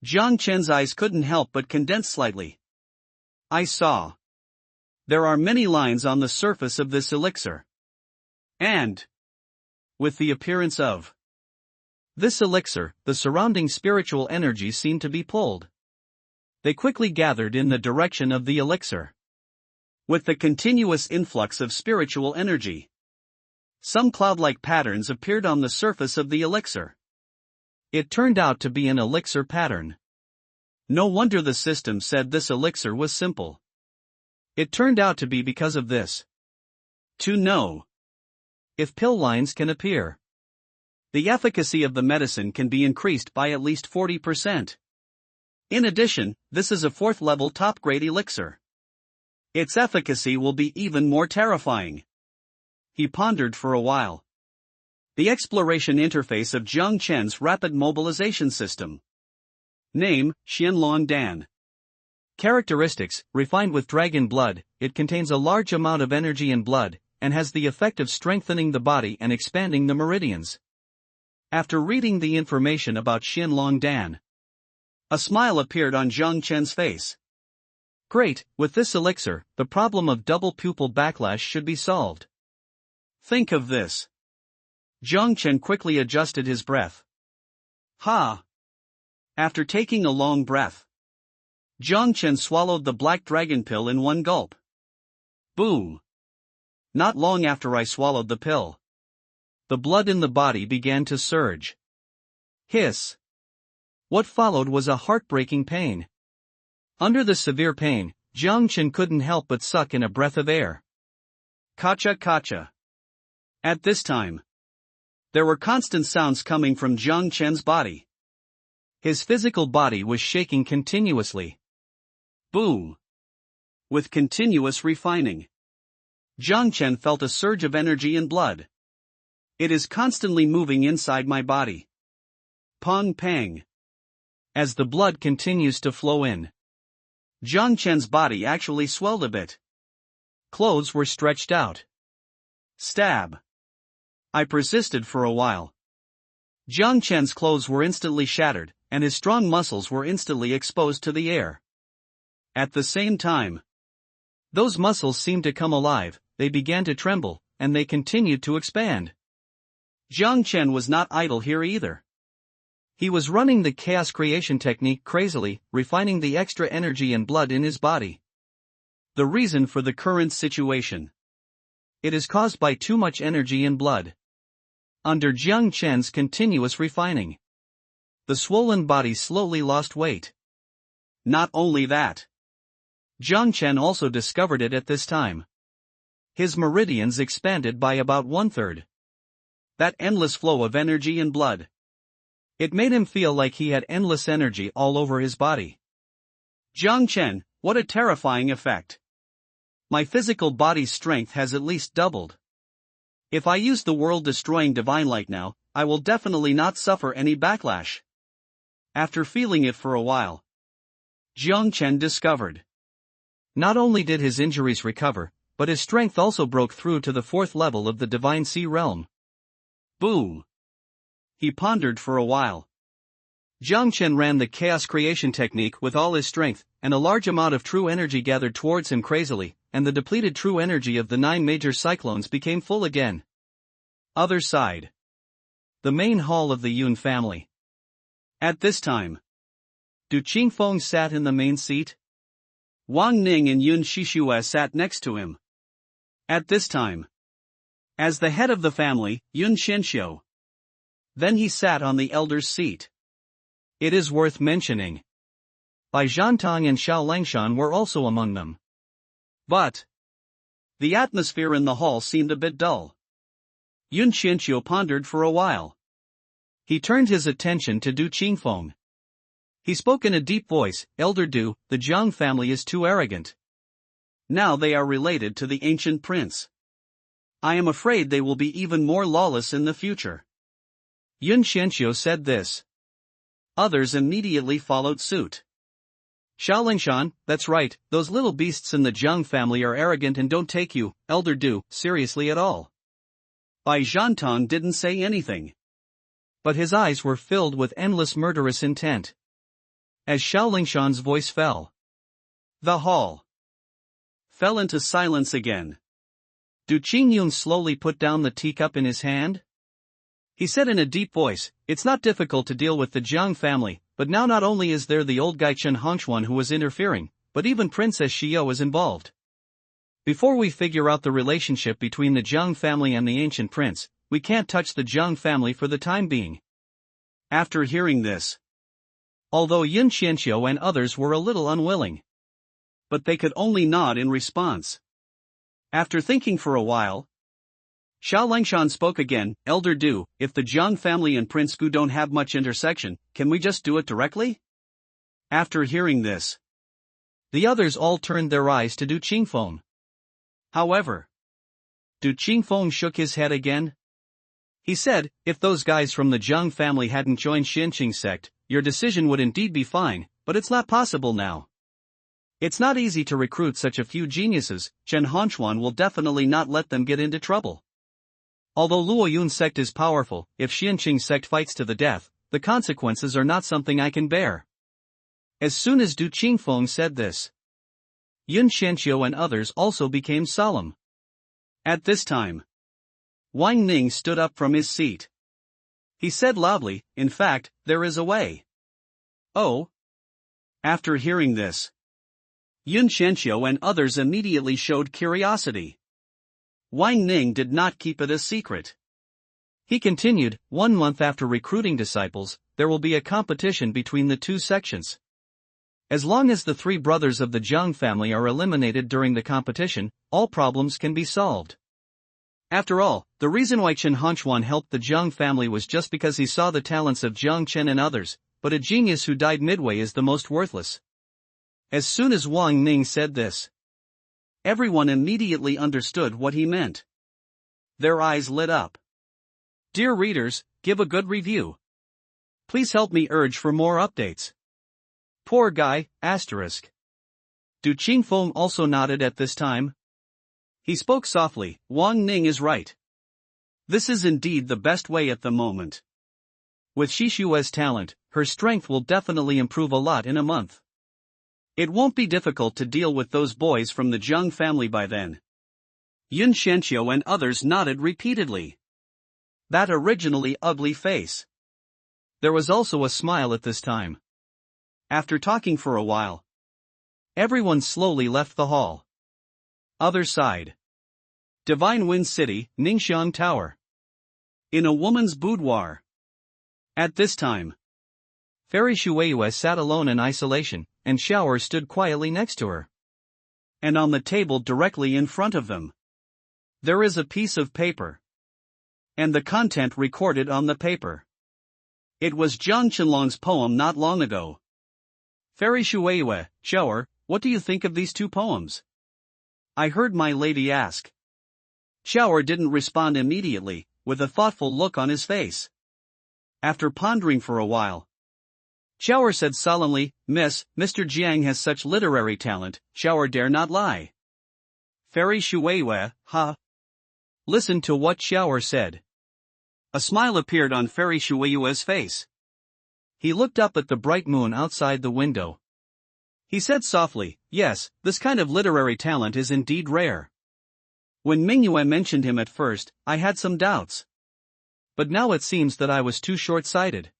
Jiang Chen's eyes couldn't help but condense slightly. I saw. There are many lines on the surface of this elixir. And, with the appearance of this elixir, the surrounding spiritual energy seemed to be pulled. They quickly gathered in the direction of the elixir. With the continuous influx of spiritual energy, some cloud-like patterns appeared on the surface of the elixir. It turned out to be an elixir pattern. No wonder the system said this elixir was simple. It turned out to be because of this. To know if pill lines can appear, the efficacy of the medicine can be increased by at least 40%. In addition, this is a 4th-level top-grade elixir. Its efficacy will be even more terrifying. He pondered for a while. The exploration interface of Jiang Chen's rapid mobilization system. Name, Xianlong Dan. Characteristics, refined with dragon blood, it contains a large amount of energy and blood, and has the effect of strengthening the body and expanding the meridians. After reading the information about Xianlong Dan, a smile appeared on Jiang Chen's face. Great, with this elixir, the problem of double pupil backlash should be solved. Think of this. Jiang Chen quickly adjusted his breath. Ha! After taking a long breath, Jiang Chen swallowed the black dragon pill in one gulp. Boom! Not long after I swallowed the pill, the blood in the body began to surge. Hiss! What followed was a heartbreaking pain. Under the severe pain, Jiang Chen couldn't help but suck in a breath of air. Kacha kacha. At this time, there were constant sounds coming from Jiang Chen's body. His physical body was shaking continuously. Boom! With continuous refining, Jiang Chen felt a surge of energy and blood. It is constantly moving inside my body. Pong pang. As the blood continues to flow in, Jiang Chen's body actually swelled a bit. Clothes were stretched out. Stab. I persisted for a while. Jiang Chen's clothes were instantly shattered, and his strong muscles were instantly exposed to the air. At the same time, those muscles seemed to come alive, they began to tremble, and they continued to expand. Jiang Chen was not idle here either. He was running the chaos creation technique crazily, refining the extra energy and blood in his body. The reason for the current situation. It is caused by too much energy and blood. Under Jiang Chen's continuous refining, the swollen body slowly lost weight. Not only that, Jiang Chen also discovered it at this time. His meridians expanded by about 1/3. That endless flow of energy and blood. It made him feel like he had endless energy all over his body. Jiang Chen, what a terrifying effect. My physical body's strength has at least doubled. If I use the world-destroying divine light now, I will definitely not suffer any backlash. After feeling it for a while, Jiang Chen discovered. Not only did his injuries recover, but his strength also broke through to the 4th level of the Divine Sea Realm. Boom! He pondered for a while. Jiang Chen ran the chaos creation technique with all his strength, and a large amount of true energy gathered towards him crazily, and the depleted true energy of the 9 major cyclones became full again. Other side. The main hall of the Yun family. At this time, Du Qingfeng sat in the main seat. Wang Ning and Yun Shishue sat next to him. At this time, as the head of the family, Yun Shenxiu, Then he sat on the elder's seat. It is worth mentioning. Bai Zhantang and Xiao Langshan were also among them. But the atmosphere in the hall seemed a bit dull. Yun Qianqiu pondered for a while. He turned his attention to Du Qingfeng. He spoke in a deep voice, "Elder Du, the Jiang family is too arrogant. Now they are related to the ancient prince. I am afraid they will be even more lawless in the future." Yun Qianqiu said this. Others immediately followed suit. Xiao Lingshan, that's right, those little beasts in the Jiang family are arrogant and don't take you, Elder Du, seriously at all. Bai Zhantang didn't say anything. But his eyes were filled with endless murderous intent. As Xiao Lingshan's voice fell, the hall fell into silence again. Du Qingyun slowly put down the teacup in his hand. He said in a deep voice, "It's not difficult to deal with the Jiang family, but now not only is there the old guy Chen Hongxuan who was interfering, but even Princess Xiao is involved. Before we figure out the relationship between the Jiang family and the ancient prince, we can't touch the Jiang family for the time being." After hearing this, although Yun Qianqiu and others were a little unwilling, but they could only nod in response. After thinking for a while, Xiao Langshan spoke again, "Elder Du, if the Jiang family and Prince Gu don't have much intersection, can we just do it directly?" After hearing this, the others all turned their eyes to Du Qingfeng. However, Du Qingfeng shook his head again. He said, "If those guys from the Jiang family hadn't joined Xinqing sect, your decision would indeed be fine, but it's not possible now. It's not easy to recruit such a few geniuses. Chen Hongxuan will definitely not let them get into trouble. Although Luoyun sect is powerful, if Xinqing sect fights to the death, the consequences are not something I can bear." As soon as Du Qingfeng said this, Yun Qianqiu and others also became solemn. At this time, Wang Ning stood up from his seat. He said loudly, "In fact, there is a way." "Oh?" After hearing this, Yun Qianqiu and others immediately showed curiosity. Wang Ning did not keep it a secret. He continued, 1 month after recruiting disciples, there will be a competition between the two sections. As long as the 3 brothers of the Jiang family are eliminated during the competition, all problems can be solved. After all, the reason why Chen Hongxuan helped the Jiang family was just because he saw the talents of Jiang Chen and others, but a genius who died midway is the most worthless." As soon as Wang Ning said this, everyone immediately understood what he meant. Their eyes lit up. Dear readers, give a good review. Please help me urge for more updates. Poor guy, asterisk. Du Qingfeng also nodded at this time. He spoke softly, "Wang Ning is right. This is indeed the best way at the moment. With Xishua's talent, her strength will definitely improve a lot in a month. It won't be difficult to deal with those boys from the Jiang family by then." Yun Qianqiu and others nodded repeatedly. That originally ugly face. There was also a smile at this time. After talking for a while, everyone slowly left the hall. Other side. Divine Wind City, Ningxiang Tower. In a woman's boudoir. At this time, Fairy Shueiyue sat alone in isolation, and Xiaoer stood quietly next to her. And on the table directly in front of them, there is a piece of paper. And the content recorded on the paper. It was Jiang Qinlong's poem not long ago. Fairy Shueiyue, Xiaoer, what do you think of these 2 poems? I heard my lady ask. Xiaoer didn't respond immediately, with a thoughtful look on his face. After pondering for a while, Xiaoer said solemnly, Mr. Jiang has such literary talent, Xiaoer dare not lie." Fairy Shueiyue, huh? Listen to what Xiaoer said. A smile appeared on Fairy Shueiyue's face. He looked up at the bright moon outside the window. He said softly, "Yes, this kind of literary talent is indeed rare. When Mingyue mentioned him at first, I had some doubts. But now it seems that I was too short-sighted."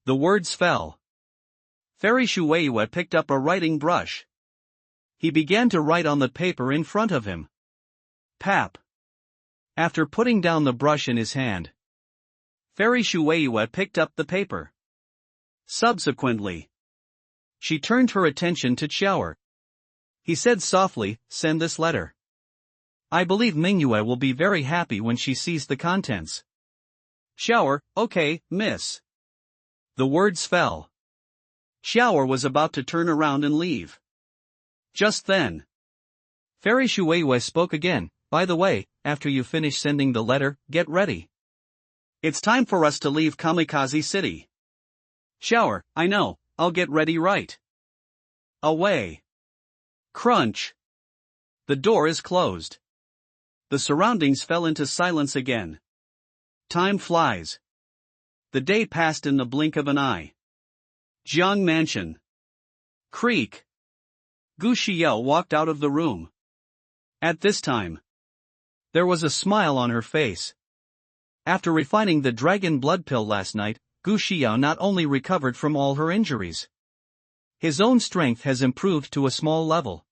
The words fell. Fairy Shueiyue picked up a writing brush. He began to write on the paper in front of him. Pap. After putting down the brush in his hand, Fairy Shueihua picked up the paper. Subsequently, she turned her attention to Xiaoer. He said softly, "Send this letter. I believe Mingyue will be very happy when she sees the contents." Xiaoer, "Okay, miss." The words fell. Xiaoer was about to turn around and leave. Just then, Fairy Shueihua spoke again. "By the way, after you finish sending the letter, get ready. It's time for us to leave Kamikaze City." Xiaoer, "I know, I'll get ready right away." Crunch. The door is closed. The surroundings fell into silence again. Time flies. The day passed in the blink of an eye. Jiang Mansion. Creak. Gu Xiao walked out of the room. At this time, there was a smile on her face. After refining the dragon blood pill last night, Gu Xiao not only recovered from all her injuries, his own strength has improved to a small level.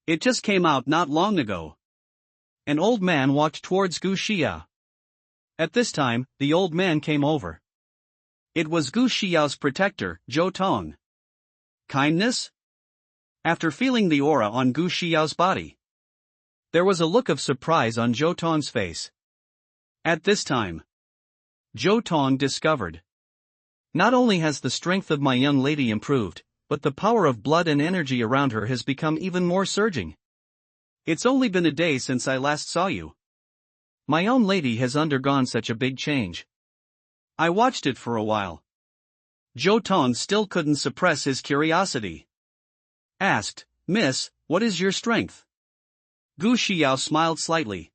It just came out not long ago. An old man walked towards Gu Xiao. At this time, the old man came over. It was Gu Xiao's protector, Zhou Tong. Kindness? After feeling the aura on Gu Xiao's body, there was a look of surprise on Zhou Tong's face. At this time, Zhou Tong discovered, not only has the strength of my young lady improved, but the power of blood and energy around her has become even more surging. It's only been a day since I last saw you. My own lady has undergone such a big change. I watched it for a while. Zhou Tong still couldn't suppress his curiosity. Asked, "Miss, what is your strength?" Gu Xiao smiled slightly.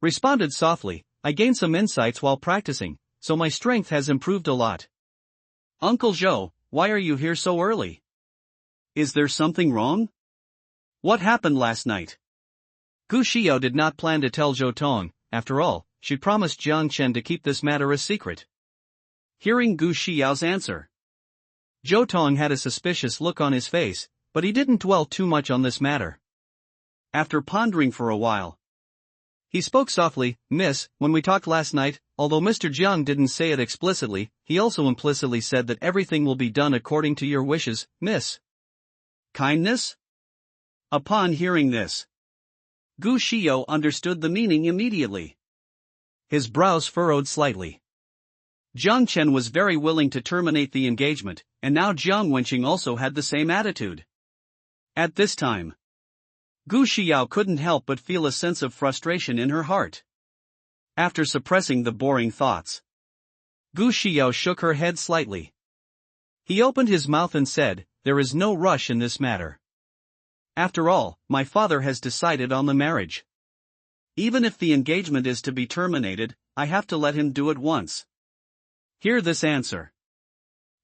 Responded softly, "I gained some insights while practicing, so my strength has improved a lot." "Uncle Zhou, why are you here so early? Is there something wrong? What happened last night?" Gu Xiao did not plan to tell Zhou Tong. After all, she promised Jiang Chen to keep this matter a secret. Hearing Gu Xiao's answer, Zhou Tong had a suspicious look on his face, but he didn't dwell too much on this matter. After pondering for a while, he spoke softly, "Miss, when we talked last night, although Mr. Jiang didn't say it explicitly, he also implicitly said that everything will be done according to your wishes, miss." Kindness? Upon hearing this, Gu Xiao understood the meaning immediately. His brows furrowed slightly. Jiang Chen was very willing to terminate the engagement, and now Jiang Wenqing also had the same attitude. At this time, Gu Xiao couldn't help but feel a sense of frustration in her heart. After suppressing the boring thoughts, Gu Xiao shook her head slightly. He opened his mouth and said, "There is no rush in this matter. After all, my father has decided on the marriage. Even if the engagement is to be terminated, I have to let him do it once." Hear this answer.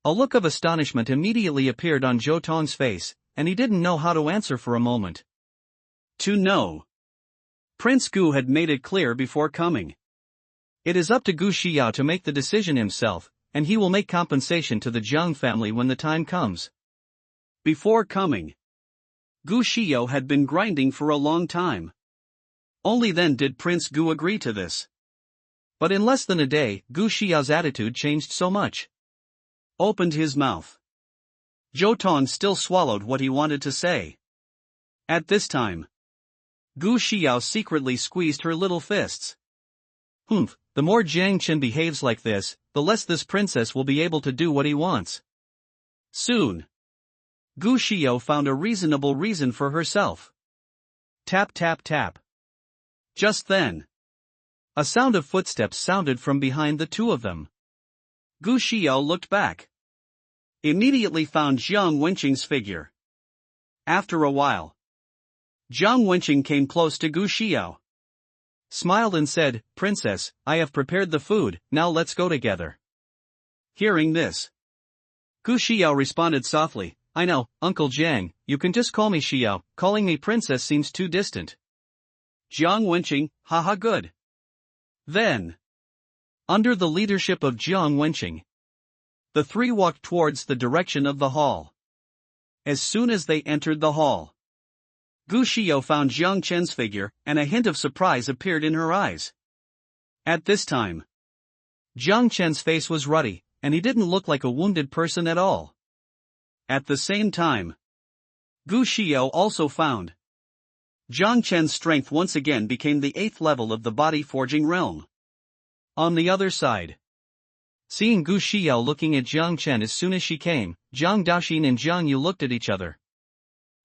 A look of astonishment immediately appeared on Zhou Tong's face, and he didn't know how to answer for a moment. To know. Prince Gu had made it clear before coming. It is up to Gu Xiao to make the decision himself, and he will make compensation to the Jiang family when the time comes. Before coming, Gu Xiao had been grinding for a long time. Only then did Prince Gu agree to this. But in less than a day, Gu Xiao's attitude changed so much. Opened his mouth. Zhou Tong still swallowed what he wanted to say. At this time, Gu Xiao secretly squeezed her little fists. The more Jiang Chen behaves like this, the less this princess will be able to do what he wants. Soon, Gu Xiao found a reasonable reason for herself. Tap tap tap. Just then, a sound of footsteps sounded from behind the two of them. Gu Xiao looked back. Immediately found Jiang Wenqing's figure. After a while, Jiang Wenqing came close to Gu Xiao, smiled and said, "Princess, I have prepared the food, now let's go together." Hearing this, Gu Xiao responded softly, "I know, Uncle Jiang, you can just call me Xiao, calling me princess seems too distant." Jiang Wenqing, haha good. Then, under the leadership of Jiang Wenqing, the three walked towards the direction of the hall. As soon as they entered the hall, Gu Xiao found Jiang Chen's figure, and a hint of surprise appeared in her eyes. At this time, Jiang Chen's face was ruddy, and he didn't look like a wounded person at all. At the same time, Gu Xiao also found Jiang Chen's strength once again became the 8th level of the body forging realm. On the other side, seeing Gu Xiao looking at Jiang Chen as soon as she came, Jiang Daoxin and Jiang Yu looked at each other.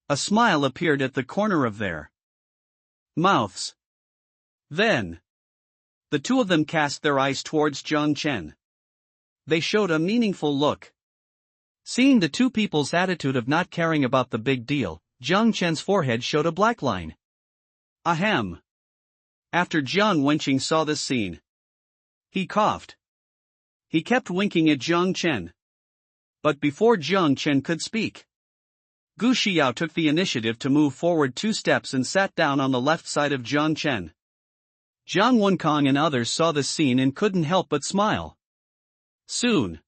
A smile appeared at the corner of their mouths. Then, the two of them cast their eyes towards Jiang Chen. They showed a meaningful look. Seeing the two people's attitude of not caring about the big deal, Jiang Chen's forehead showed a black line. Ahem. After Jiang Wenqing saw this scene, he coughed. He kept winking at Jiang Chen. But before Jiang Chen could speak, Gu Xiao took the initiative to move forward 2 steps and sat down on the left side of Jiang Chen. Jiang Wenkong and others saw this scene and couldn't help but smile. Soon,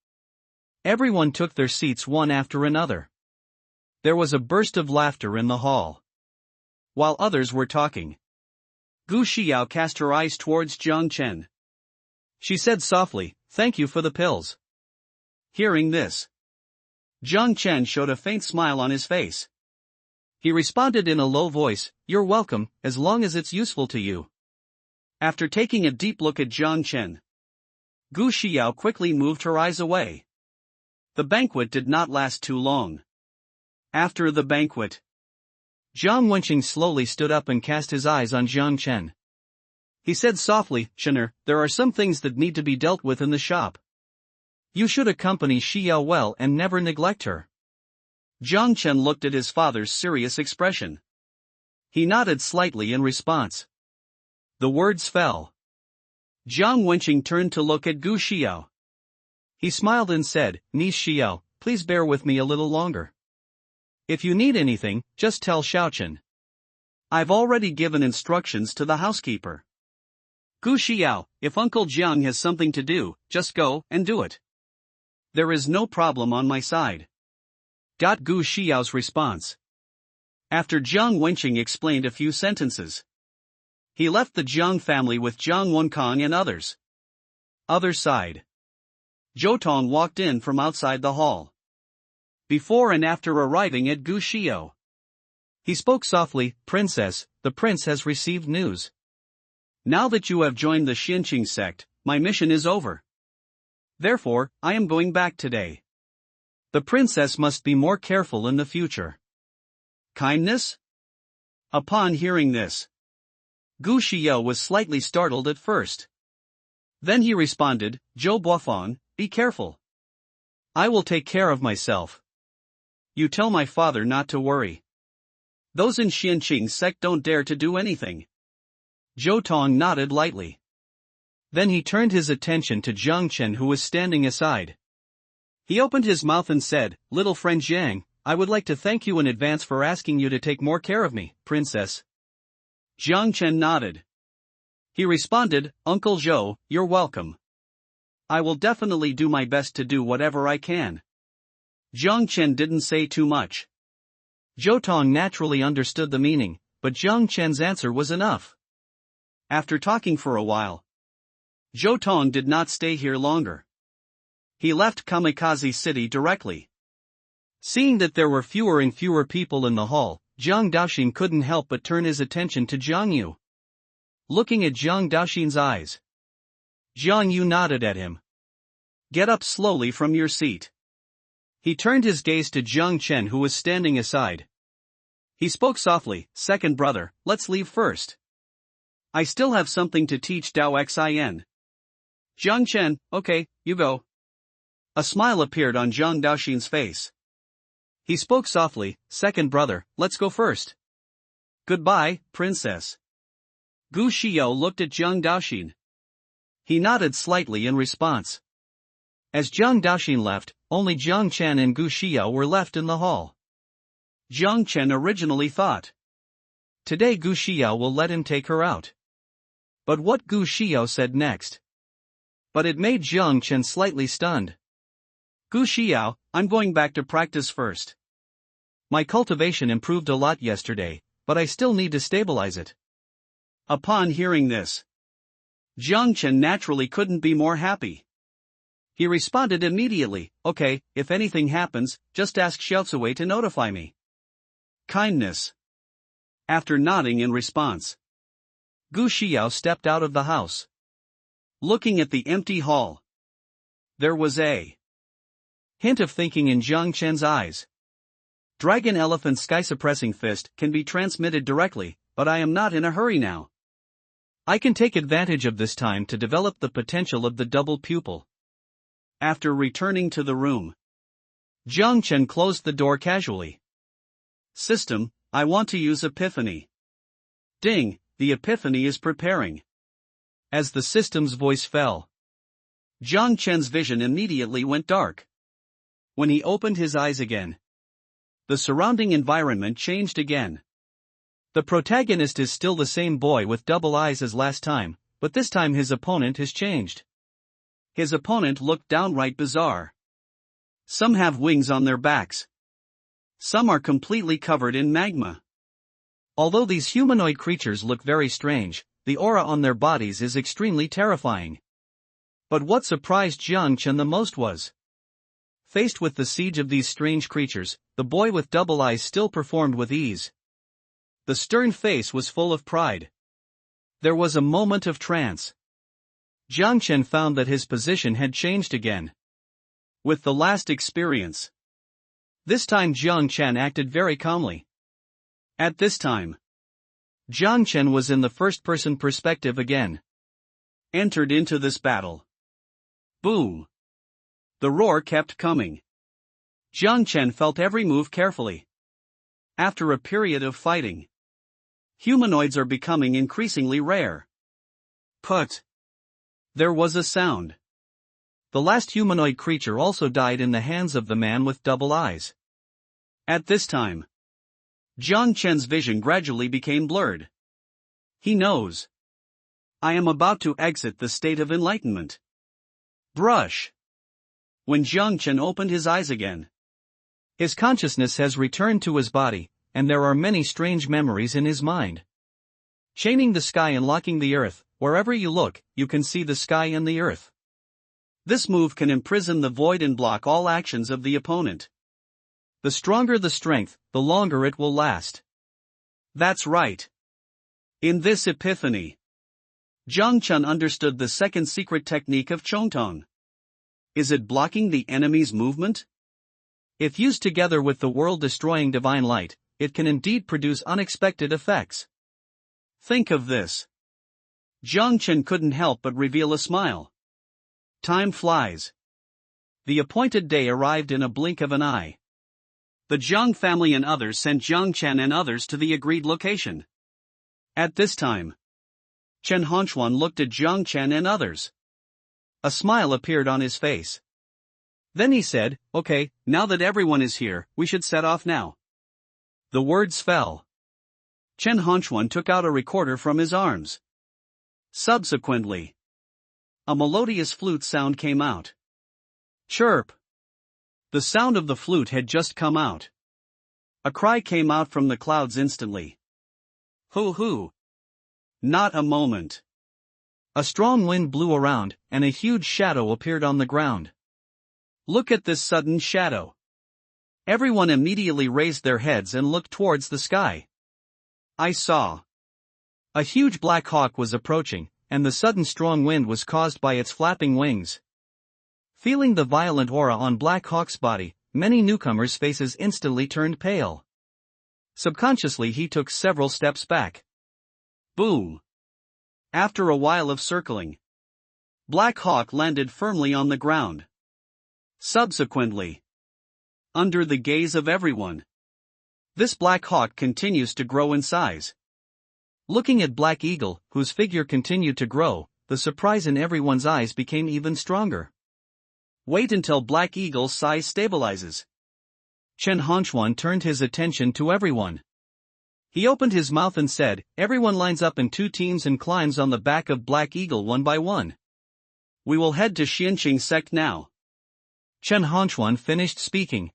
everyone took their seats one after another. There was a burst of laughter in the hall. While others were talking, Gu Xiao cast her eyes towards Jiang Chen. She said softly, "Thank you for the pills." Hearing this, Jiang Chen showed a faint smile on his face. He responded in a low voice, "You're welcome, as long as it's useful to you." After taking a deep look at Jiang Chen, Gu Xiao quickly moved her eyes away. The banquet did not last too long. After the banquet, Jiang Wenqing slowly stood up and cast his eyes on Jiang Chen. He said softly, "Chener, there are some things that need to be dealt with in the shop. You should accompany Xiao well and never neglect her." Jiang Chen looked at his father's serious expression. He nodded slightly in response. The words fell. Jiang Wenqing turned to look at Gu Xiao. He smiled and said, "Niece Xiao, please bear with me a little longer. If you need anything, just tell Xiaochen. I've already given instructions to the housekeeper. Gu Xiao, if Uncle Jiang has something to do, just go and do it. There is no problem on my side." Got Gu Xiao's response. After Jiang Wenqing explained a few sentences, he left the Jiang family with Jiang Wenkong and others. Other side. Zhou Tong walked in from outside the hall. Before and after arriving at Gu Xiao, he spoke softly, "Princess, the prince has received news. Now that you have joined the Xinqing sect, my mission is over. Therefore, I am going back today. The princess must be more careful in the future." Kindness? Upon hearing this, Gu Xiao was slightly startled at first. Then he responded, "Zhou Buofan, be careful. I will take care of myself. You tell my father not to worry. Those in Xinqing sect don't dare to do anything." Zhou Tong nodded lightly. Then he turned his attention to Jiang Chen, who was standing aside. He opened his mouth and said, "Little friend Jiang, I would like to thank you in advance for asking you to take more care of me, princess." Jiang Chen nodded. He responded, "Uncle Zhou, you're welcome. I will definitely do my best to do whatever I can." Jiang Chen didn't say too much. Zhou Tong naturally understood the meaning, but Jiang Chen's answer was enough. After talking for a while, Zhou Tong did not stay here longer. He left Kamikaze City directly. Seeing that there were fewer and fewer people in the hall, Jiang Daoxin couldn't help but turn his attention to Jiang Yu. Looking at Jiang Daoxin's eyes, Jiang Yu nodded at him. "Get up slowly from your seat." He turned his gaze to Jiang Chen, who was standing aside. He spoke softly, "Second brother, let's leave first. I still have something to teach Dao Xin." Jiang Chen, "Okay, you go." A smile appeared on Jiang Daoxin's face. He spoke softly, "Second brother, let's go first." "Goodbye, princess." Gu Xiao looked at Jiang Daoxin. He nodded slightly in response. As Jiang Daoxin left, only Jiang Chen and Gu Xiao were left in the hall. Jiang Chen originally thought, today Gu Xiao will let him take her out. But what Gu Xiao said next? But it made Jiang Chen slightly stunned. "Gu Xiao, I'm going back to practice first. My cultivation improved a lot yesterday, but I still need to stabilize it." Upon hearing this, Jiang Chen naturally couldn't be more happy. He responded immediately, okay, if anything happens, just ask Xiaotsui to notify me. Kindness. After nodding in response, Gu Xiao stepped out of the house. Looking at the empty hall, there was a hint of thinking in Jiang Chen's eyes. Dragon Elephant Sky Suppressing Fist can be transmitted directly, but I am not in a hurry now. I can take advantage of this time to develop the potential of the double pupil. After returning to the room, Jiang Chen closed the door casually. System, I want to use Epiphany. Ding, the Epiphany is preparing. As the system's voice fell, Jiang Chen's vision immediately went dark. When he opened his eyes again, the surrounding environment changed again. The protagonist is still the same boy with double eyes as last time, but this time his opponent has changed. His opponent looked downright bizarre. Some have wings on their backs. Some are completely covered in magma. Although these humanoid creatures look very strange, the aura on their bodies is extremely terrifying. But what surprised Jiang Chen the most was, faced with the siege of these strange creatures, the boy with double eyes still performed with ease. The stern face was full of pride. There was a moment of trance. Jiang Chen found that his position had changed again. With the last experience, this time Jiang Chen acted very calmly. At this time, Jiang Chen was in the first-person perspective again. Entered into this battle. Boom! The roar kept coming. Jiang Chen felt every move carefully. After a period of fighting, humanoids are becoming increasingly rare. Put! There was a sound. The last humanoid creature also died in the hands of the man with double eyes. At this time, Jiang Chen's vision gradually became blurred. He knows. I am about to exit the state of enlightenment. Brush. When Jiang Chen opened his eyes again, his consciousness has returned to his body, and there are many strange memories in his mind. Chaining the sky and locking the earth, wherever you look, you can see the sky and the earth. This move can imprison the void and block all actions of the opponent. The stronger the strength, the longer it will last. That's right. In this epiphany, Jiang Chen understood the second secret technique of Chongtong. Is it blocking the enemy's movement? If used together with the world-destroying divine light, it can indeed produce unexpected effects. Think of this. Jiang Chen couldn't help but reveal a smile. Time flies. The appointed day arrived in a blink of an eye. The Jiang family and others sent Jiang Chen and others to the agreed location. At this time, Chen Hongquan looked at Jiang Chen and others. A smile appeared on his face. Then he said, okay, now that everyone is here, we should set off now. The words fell. Chen Hongquan took out a recorder from his arms. Subsequently, a melodious flute sound came out. Chirp. The sound of the flute had just come out. A cry came out from the clouds instantly. Hoo hoo. Not a moment. A strong wind blew around, and a huge shadow appeared on the ground. Look at this sudden shadow. Everyone immediately raised their heads and looked towards the sky. I saw. A huge black hawk was approaching, and the sudden strong wind was caused by its flapping wings. Feeling the violent aura on Black Hawk's body, many newcomers' faces instantly turned pale. Subconsciously he took several steps back. Boom! After a while of circling, Black Hawk landed firmly on the ground. Subsequently, under the gaze of everyone, this Black Hawk continues to grow in size. Looking at Black Eagle, whose figure continued to grow, the surprise in everyone's eyes became even stronger. Wait until Black Eagle's size stabilizes. Chen Hongquan turned his attention to everyone. He opened his mouth and said, everyone lines up in 2 teams and climbs on the back of Black Eagle one by one. We will head to Xianqing sect now. Chen Hongquan finished speaking.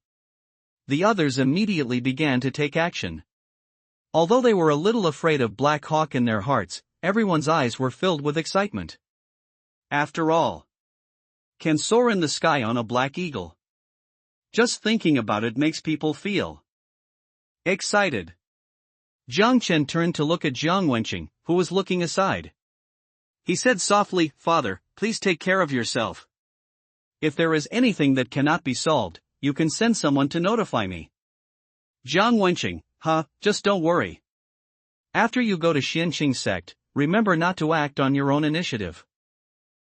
The others immediately began to take action. Although they were a little afraid of Black Hawk in their hearts, everyone's eyes were filled with excitement. After all, can soar in the sky on a black eagle. Just thinking about it makes people feel excited. Jiang Chen turned to look at Jiang Wenqing, who was looking aside. He said softly, "Father, please take care of yourself. If there is anything that cannot be solved, you can send someone to notify me." Jiang Wenqing, just don't worry. After you go to Xianqing sect, remember not to act on your own initiative.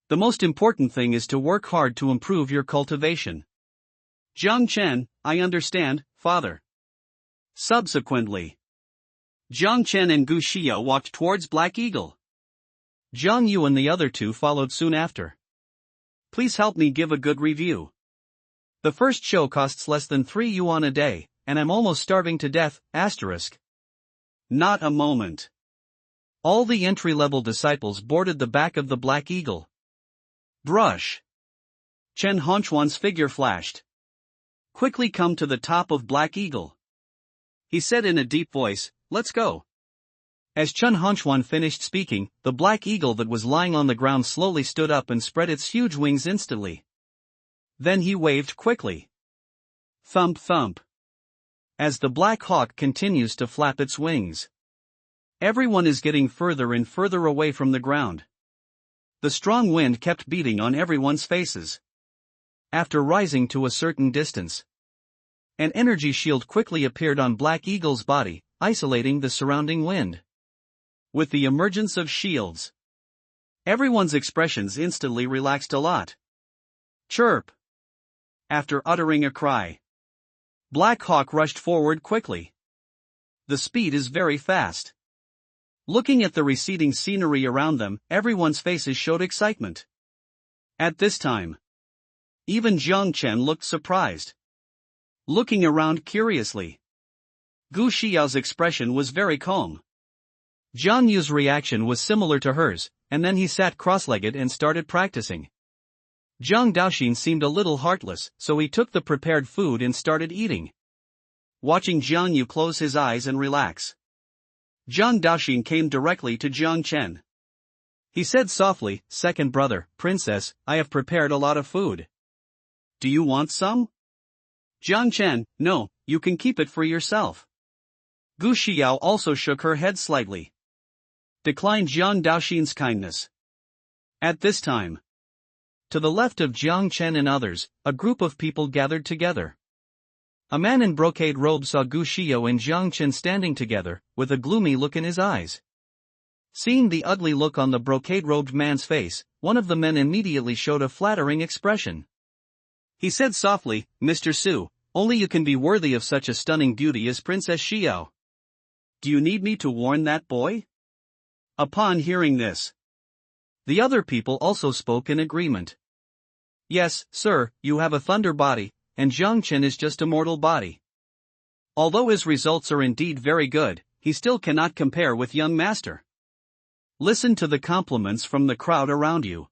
The most important thing is to work hard to improve your cultivation. Jiang Chen, I understand, father. Subsequently, Jiang Chen and Gu Xia walked towards Black Eagle. Jiang Yu and the other two followed soon after. Please help me give a good review. The first show costs less than 3 yuan a day, and I'm almost starving to death, *. Not a moment. All the entry-level disciples boarded the back of the Black Eagle. Brush. Chen Honchuan's figure flashed. Quickly come to the top of Black Eagle. He said in a deep voice, "Let's go." As Chen Honchuan finished speaking, the Black Eagle that was lying on the ground slowly stood up and spread its huge wings instantly. Then he waved quickly. Thump thump. As the Black Hawk continues to flap its wings. Everyone is getting further and further away from the ground. The strong wind kept beating on everyone's faces. After rising to a certain distance, an energy shield quickly appeared on Black Eagle's body, isolating the surrounding wind. With the emergence of shields, everyone's expressions instantly relaxed a lot. Chirp. After uttering a cry, Black Hawk rushed forward quickly. The speed is very fast. Looking at the receding scenery around them, everyone's faces showed excitement. At this time, even Jiang Chen looked surprised. Looking around curiously, Gu Xiao's expression was very calm. Jiang Yu's reaction was similar to hers, and then he sat cross-legged and started practicing. Zhang Daoxin seemed a little heartless, so he took the prepared food and started eating. Watching Jiang Yu close his eyes and relax, Zhang Daoxin came directly to Jiang Chen. He said softly, "Second brother, princess, I have prepared a lot of food. Do you want some?" Jiang Chen, "No, you can keep it for yourself." Gu Xiao also shook her head slightly. Declined Jiang Daoxin's kindness. At this time, to the left of Jiang Chen and others, a group of people gathered together. A man in brocade robe saw Gu Xiao and Jiang Chen standing together, with a gloomy look in his eyes. Seeing the ugly look on the brocade-robed man's face, one of the men immediately showed a flattering expression. He said softly, "Mr. Su, only you can be worthy of such a stunning beauty as Princess Xiao. Do you need me to warn that boy?" Upon hearing this, the other people also spoke in agreement. "Yes, sir, you have a thunder body, and Jiang Chen is just a mortal body." Although his results are indeed very good, he still cannot compare with young master. Listen to the compliments from the crowd around you.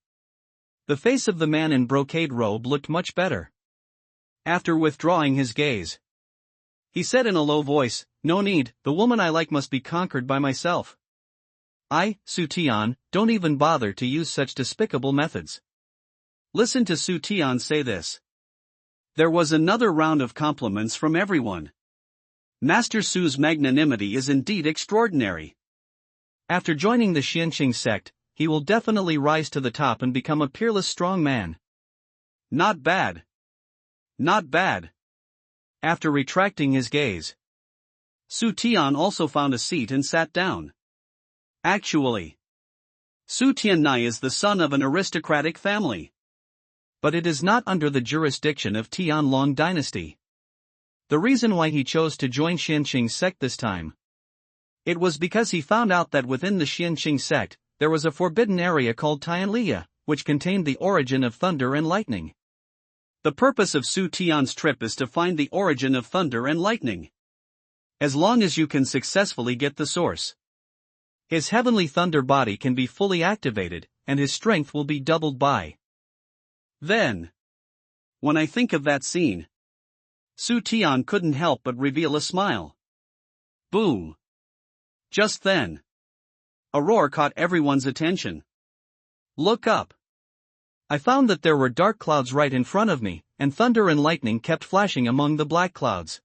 The face of the man in brocade robe looked much better. After withdrawing his gaze, he said in a low voice, "No need, the woman I like must be conquered by myself. Su Tian, don't even bother to use such despicable methods." Listen to Su Tian say this. There was another round of compliments from everyone. Master Su's magnanimity is indeed extraordinary. After joining the Xianqing sect, he will definitely rise to the top and become a peerless strong man. Not bad. Not bad. After retracting his gaze, Su Tian also found a seat and sat down. Actually, Su Tiannai is the son of an aristocratic family. But it is not under the jurisdiction of Tianlong dynasty. The reason why he chose to join Xianqing sect this time, it was because he found out that within the Xianqing sect, there was a forbidden area called Tianliya, which contained the origin of thunder and lightning. The purpose of Su Tian's trip is to find the origin of thunder and lightning. As long as you can successfully get the source, his heavenly thunder body can be fully activated, and his strength will be doubled by. Then, when I think of that scene, Su Tian couldn't help but reveal a smile. Boom! Just then, a roar caught everyone's attention. Look up! I found that there were dark clouds right in front of me, and thunder and lightning kept flashing among the black clouds.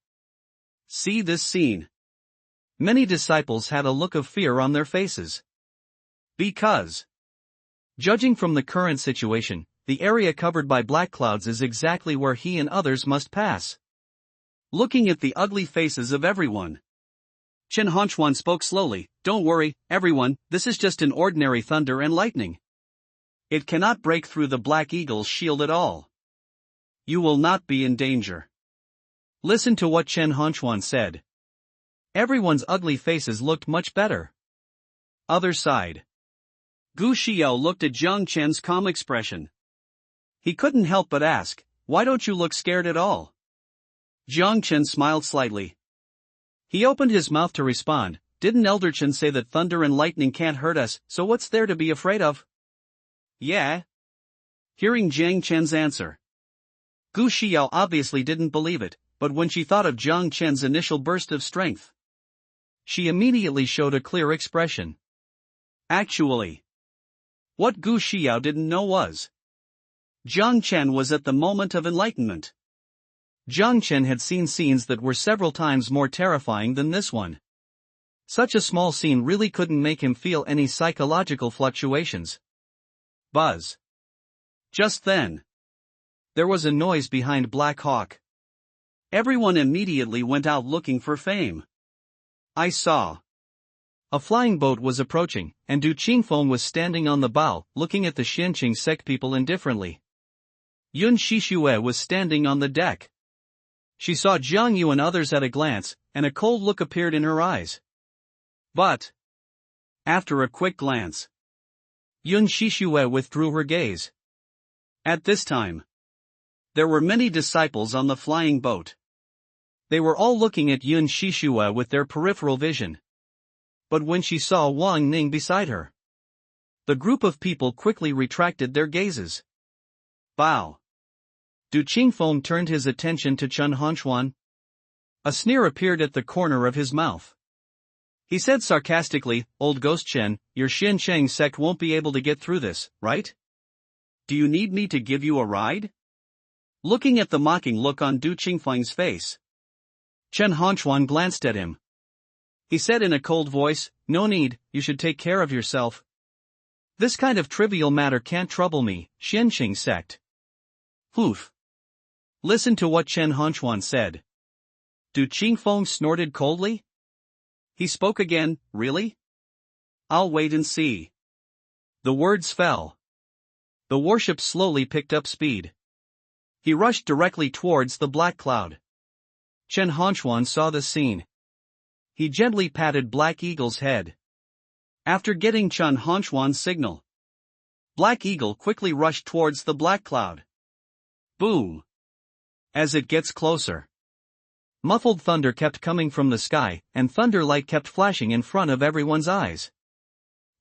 See this scene. Many disciples had a look of fear on their faces. Because, judging from the current situation, the area covered by black clouds is exactly where he and others must pass. Looking at the ugly faces of everyone, Chen Honchuan spoke slowly. Don't worry, everyone, this is just an ordinary thunder and lightning. It cannot break through the Black Eagle's shield at all. You will not be in danger. Listen to what Chen Honchuan said. Everyone's ugly faces looked much better. Other side. Gu Xiao looked at Jiang Chen's calm expression. He couldn't help but ask, why don't you look scared at all? Jiang Chen smiled slightly. He opened his mouth to respond. Didn't Elder Chen say that thunder and lightning can't hurt us, so what's there to be afraid of? Yeah. Hearing Jiang Chen's answer, Gu Xiao obviously didn't believe it, but when she thought of Jiang Chen's initial burst of strength, she immediately showed a clear expression. Actually, what Gu Xiao didn't know was, Jiang Chen was at the moment of enlightenment. Jiang Chen had seen scenes that were several times more terrifying than this one. Such a small scene really couldn't make him feel any psychological fluctuations. Buzz. Just then, there was a noise behind Black Hawk. Everyone immediately went out looking for fame. I saw. A flying boat was approaching, and Du Qingfeng was standing on the bow, looking at the Xianqing sect people indifferently. Yun Shixue was standing on the deck. She saw Jiang Yu and others at a glance, and a cold look appeared in her eyes. But, after a quick glance, Yun Shixue withdrew her gaze. At this time, there were many disciples on the flying boat. They were all looking at Yun Shixue with their peripheral vision. But when she saw Wang Ning beside her, the group of people quickly retracted their gazes. Bow. Du Qingfeng turned his attention to Chen Honchuan. A sneer appeared at the corner of his mouth. He said sarcastically, Old Ghost Chen, your Xianqing sect won't be able to get through this, right? Do you need me to give you a ride? Looking at the mocking look on Du Qingfeng's face, Chen Honchuan glanced at him. He said in a cold voice, no need, you should take care of yourself. This kind of trivial matter can't trouble me, Xianqing sect. Poof. Listen to what Chen Honchuan said. Du Qingfeng snorted coldly. He spoke again, really? I'll wait and see. The words fell. The warship slowly picked up speed. He rushed directly towards the black cloud. Chen Honchuan saw the scene. He gently patted Black Eagle's head. After getting Chen Honchuan's signal, Black Eagle quickly rushed towards the black cloud. Boom! As it gets closer, muffled thunder kept coming from the sky, and thunder light kept flashing in front of everyone's eyes.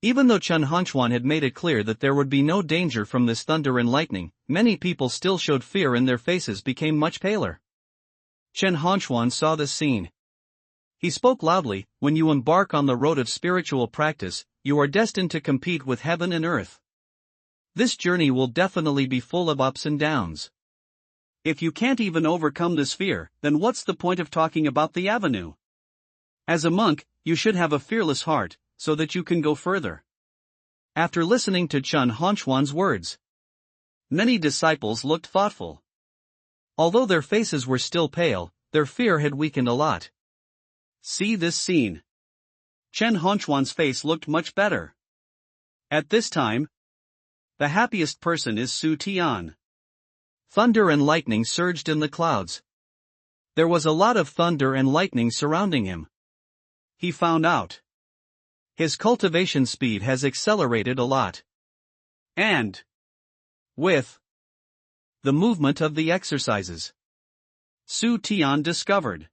Even though Chen Honchuan had made it clear that there would be no danger from this thunder and lightning, many people still showed fear and their faces became much paler. Chen Honchuan saw this scene. He spoke loudly, when you embark on the road of spiritual practice, you are destined to compete with heaven and earth. This journey will definitely be full of ups and downs. If you can't even overcome this fear, then what's the point of talking about the avenue? As a monk, you should have a fearless heart, so that you can go further. After listening to Chen Honchuan's words, many disciples looked thoughtful. Although their faces were still pale, their fear had weakened a lot. See this scene. Chen Honchuan's face looked much better. At this time, the happiest person is Su Tian. Thunder and lightning surged in the clouds. There was a lot of thunder and lightning surrounding him. He found out his cultivation speed has accelerated a lot. And with the movement of the exercises, Su Tian discovered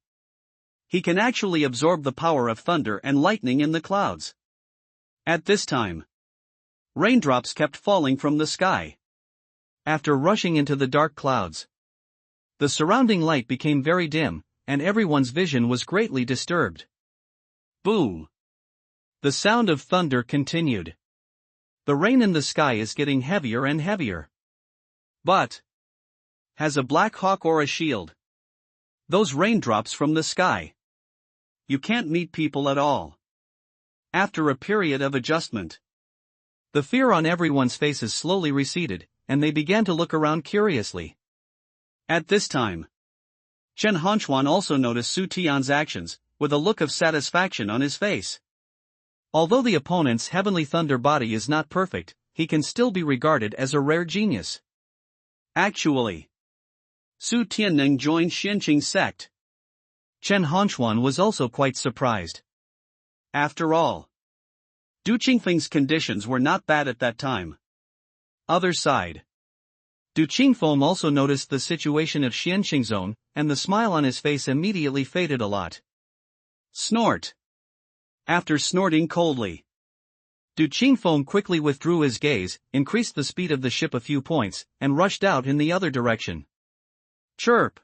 he can actually absorb the power of thunder and lightning in the clouds. At this time, raindrops kept falling from the sky. After rushing into the dark clouds, the surrounding light became very dim, and everyone's vision was greatly disturbed. Boom! The sound of thunder continued. The rain in the sky is getting heavier and heavier. But has a black hawk or a shield. Those raindrops from the sky. You can't meet people at all. After a period of adjustment, the fear on everyone's faces slowly receded, and they began to look around curiously. At this time, Chen Hanchuan also noticed Su Tian's actions, with a look of satisfaction on his face. Although the opponent's heavenly thunder body is not perfect, he can still be regarded as a rare genius. Actually, Su Tianning joined Xianqing's sect. Chen Hanchuan was also quite surprised. After all, Du Qingfeng's conditions were not bad at that time. Other side. Du Qingfeng also noticed the situation of Xianqing's own, and the smile on his face immediately faded a lot. Snort. After snorting coldly, Du Qingfeng quickly withdrew his gaze, increased the speed of the ship a few points, and rushed out in the other direction. Chirp.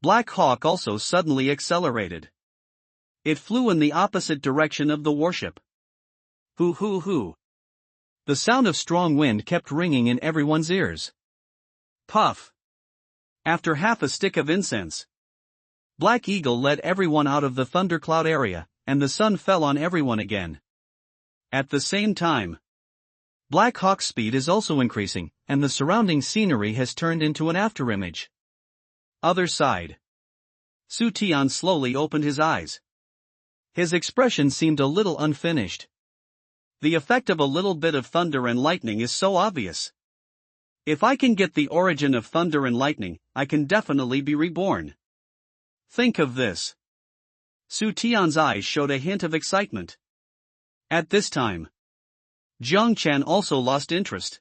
Black Hawk also suddenly accelerated. It flew in the opposite direction of the warship. Hoo hoo hoo. The sound of strong wind kept ringing in everyone's ears. Puff. After half a stick of incense, Black Eagle led everyone out of the thundercloud area, and the sun fell on everyone again. At the same time, Black Hawk's speed is also increasing, and the surrounding scenery has turned into an afterimage. Other side. Su Tian slowly opened his eyes. His expression seemed a little unfinished. The effect of a little bit of thunder and lightning is so obvious. If I can get the origin of thunder and lightning, I can definitely be reborn. Think of this. Su Tian's eyes showed a hint of excitement. At this time, Jiang Chen also lost interest.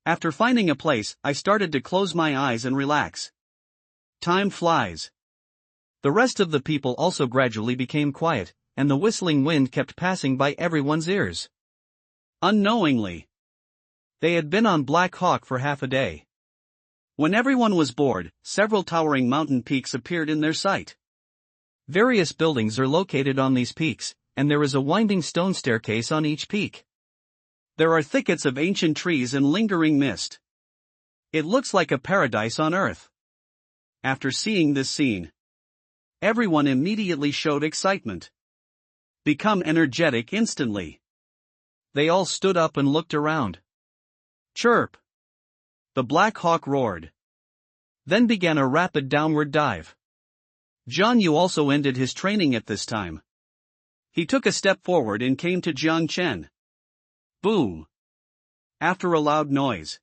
After finding a place, I started to close my eyes and relax. Time flies. The rest of the people also gradually became quiet, and the whistling wind kept passing by everyone's ears. Unknowingly, they had been on Black Hawk for half a day. When everyone was bored, several towering mountain peaks appeared in their sight. Various buildings are located on these peaks, and there is a winding stone staircase on each peak. There are thickets of ancient trees and lingering mist. It looks like a paradise on earth. After seeing this scene, everyone immediately showed excitement. Become energetic instantly. They all stood up and looked around. Chirp. The Black Hawk roared. Then began a rapid downward dive. Jiang Yu also ended his training at this time. He took a step forward and came to Jiang Chen. Boom. After a loud noise,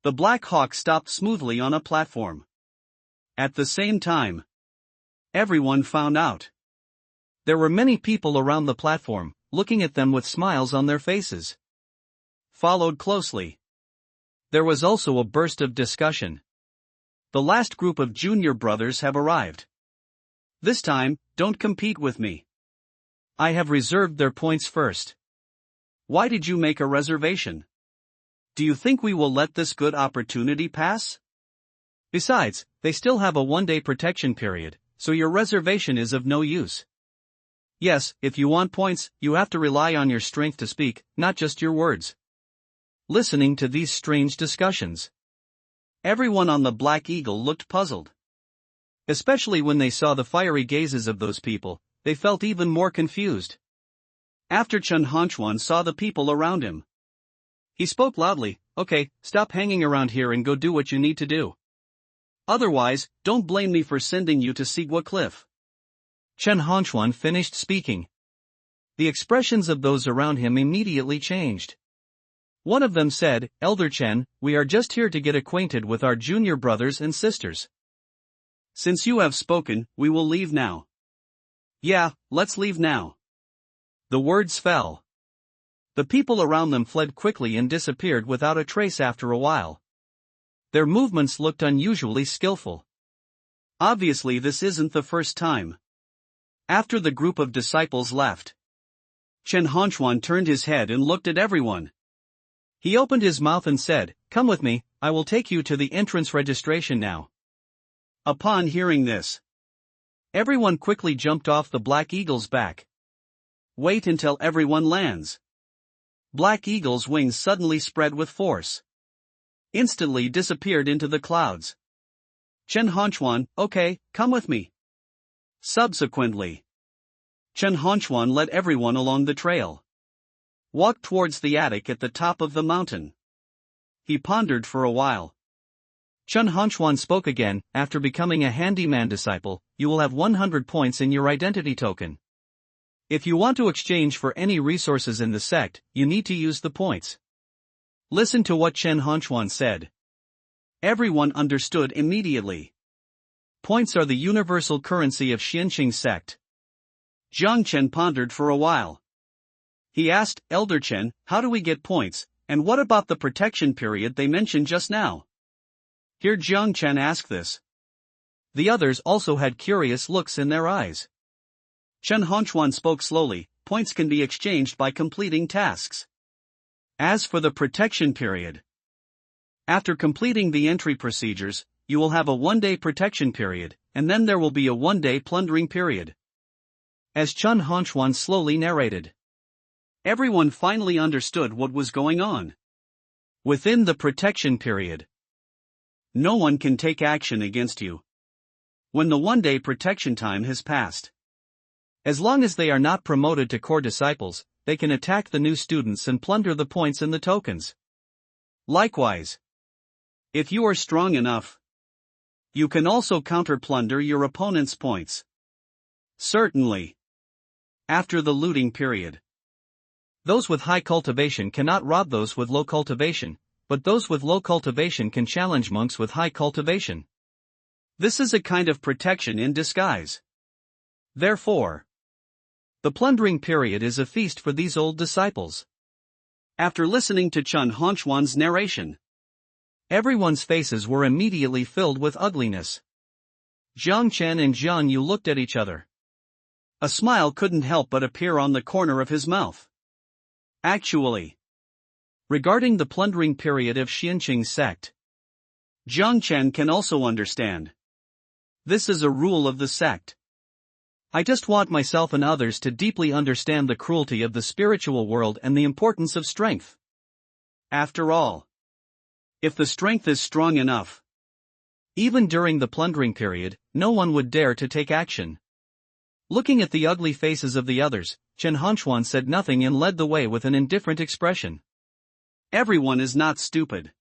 the Black Hawk stopped smoothly on a platform. At the same time, everyone found out. There were many people around the platform, looking at them with smiles on their faces. Followed closely, there was also a burst of discussion. The last group of junior brothers have arrived. This time, don't compete with me. I have reserved their points first. Why did you make a reservation? Do you think we will let this good opportunity pass? Besides, they still have a one-day protection period, so your reservation is of no use. Yes, if you want points, you have to rely on your strength to speak, not just your words. Listening to these strange discussions, everyone on the Black Eagle looked puzzled. Especially when they saw the fiery gazes of those people, they felt even more confused. After Chen Hanchuan saw the people around him, he spoke loudly, "Okay, stop hanging around here and go do what you need to do. Otherwise, don't blame me for sending you to Sigua Cliff." Chen Hanchuan finished speaking. The expressions of those around him immediately changed. One of them said, "Elder Chen, we are just here to get acquainted with our junior brothers and sisters. Since you have spoken, we will leave now." "Yeah, let's leave now." The words fell. The people around them fled quickly and disappeared without a trace after a while. Their movements looked unusually skillful. Obviously, this isn't the first time. After the group of disciples left, Chen Hanchuan turned his head and looked at everyone. He opened his mouth and said, "Come with me, I will take you to the entrance registration now." Upon hearing this, everyone quickly jumped off the Black Eagle's back. Wait until everyone lands. Black Eagle's wings suddenly spread with force. instantly disappeared into the clouds. Chen Honchuan, okay, come with me. Subsequently, Chen Honchuan led everyone along the trail. Walked towards the attic at the top of the mountain. He pondered for a while. Chen Honchuan spoke again, after becoming a handyman disciple, you will have 100 points in your identity token. If you want to exchange for any resources in the sect, you need to use the points. Listen to what Chen Honchuan said. Everyone understood immediately. Points are the universal currency of Xianqing sect. Jiang Chen pondered for a while. He asked, Elder Chen, how do we get points, and what about the protection period they mentioned just now? Hear Jiang Chen ask this. The others also had curious looks in their eyes. Chen Honchuan spoke slowly, points can be exchanged by completing tasks. As for the protection period, after completing the entry procedures, you will have a 1-day protection period, and then there will be a 1-day plundering period. As Chen Honchuan slowly narrated. Everyone finally understood what was going on. Within the protection period, no one can take action against you. When the 1-day protection time has passed, as long as they are not promoted to core disciples, they can attack the new students and plunder the points and the tokens. Likewise, if you are strong enough, you can also counter-plunder your opponent's points. Certainly. After the looting period, those with high cultivation cannot rob those with low cultivation, but those with low cultivation can challenge monks with high cultivation. This is a kind of protection in disguise. Therefore, the plundering period is a feast for these old disciples. After listening to Chen Honchuan's narration, everyone's faces were immediately filled with ugliness. Jiang Chen and Jiang Yu looked at each other. A smile couldn't help but appear on the corner of his mouth. Actually, regarding the plundering period of Xianqing sect, Jiang Chen can also understand. This is a rule of the sect. I just want myself and others to deeply understand the cruelty of the spiritual world and the importance of strength. After all, if the strength is strong enough, even during the plundering period, no one would dare to take action. Looking at the ugly faces of the others, Chen Honchuan said nothing and led the way with an indifferent expression. Everyone is not stupid.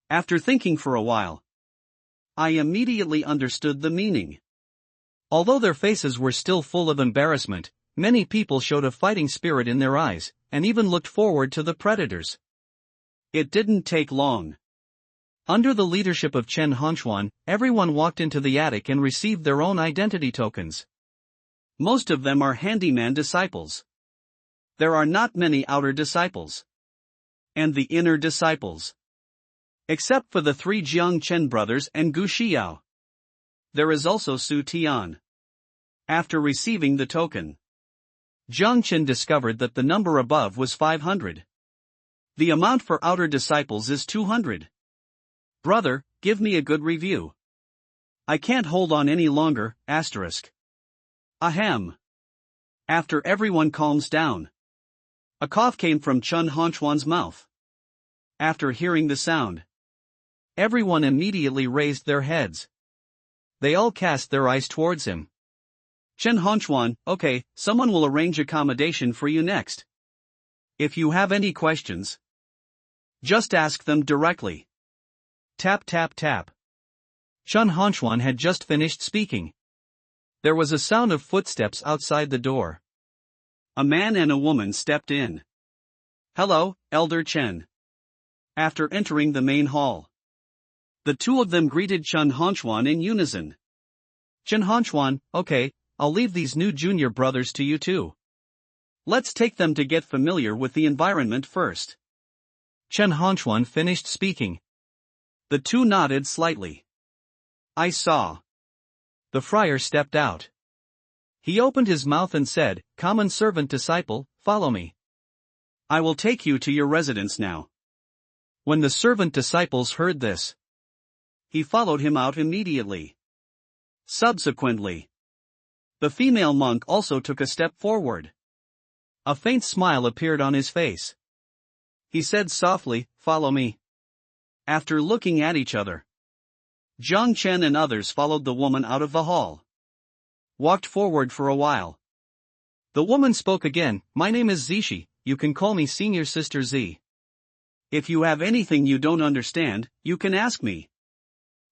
After thinking for a while, I immediately understood the meaning. Although their faces were still full of embarrassment, many people showed a fighting spirit in their eyes, and even looked forward to the predators. It didn't take long. Under the leadership of Chen Honchuan, everyone walked into the attic and received their own identity tokens. Most of them are handyman disciples. There are not many outer disciples. And the inner disciples. Except for the 3 Jiang Chen brothers and Gu Xiao. There is also Su Tian. After receiving the token, Jiang Chen discovered that the number above was 500. The amount for outer disciples is 200. Brother, give me a good review. I can't hold on any longer, asterisk. Ahem. After everyone calms down, a cough came from Chen Honchuan's mouth. After hearing the sound, everyone immediately raised their heads. They all cast their eyes towards him. Chen Honchuan, okay, someone will arrange accommodation for you next. If you have any questions, just ask them directly. Tap tap tap. Chen Honchuan had just finished speaking. There was a sound of footsteps outside the door. A man and a woman stepped in. Hello, Elder Chen. After entering the main hall, the two of them greeted Chen Honchuan in unison. Chen Honchuan, okay, I'll leave these new junior brothers to you too. Let's take them to get familiar with the environment first. Chen Honchuan finished speaking. The two nodded slightly. I saw. The friar stepped out. He opened his mouth and said, Common servant disciple, follow me. I will take you to your residence now. When the servant disciples heard this, he followed him out immediately. Subsequently, the female monk also took a step forward. A faint smile appeared on his face. He said softly, follow me. After looking at each other, Jiang Chen and others followed the woman out of the hall. Walked forward for a while. The woman spoke again, "My name is Zishi, you can call me Senior Sister Z. If you have anything you don't understand, you can ask me.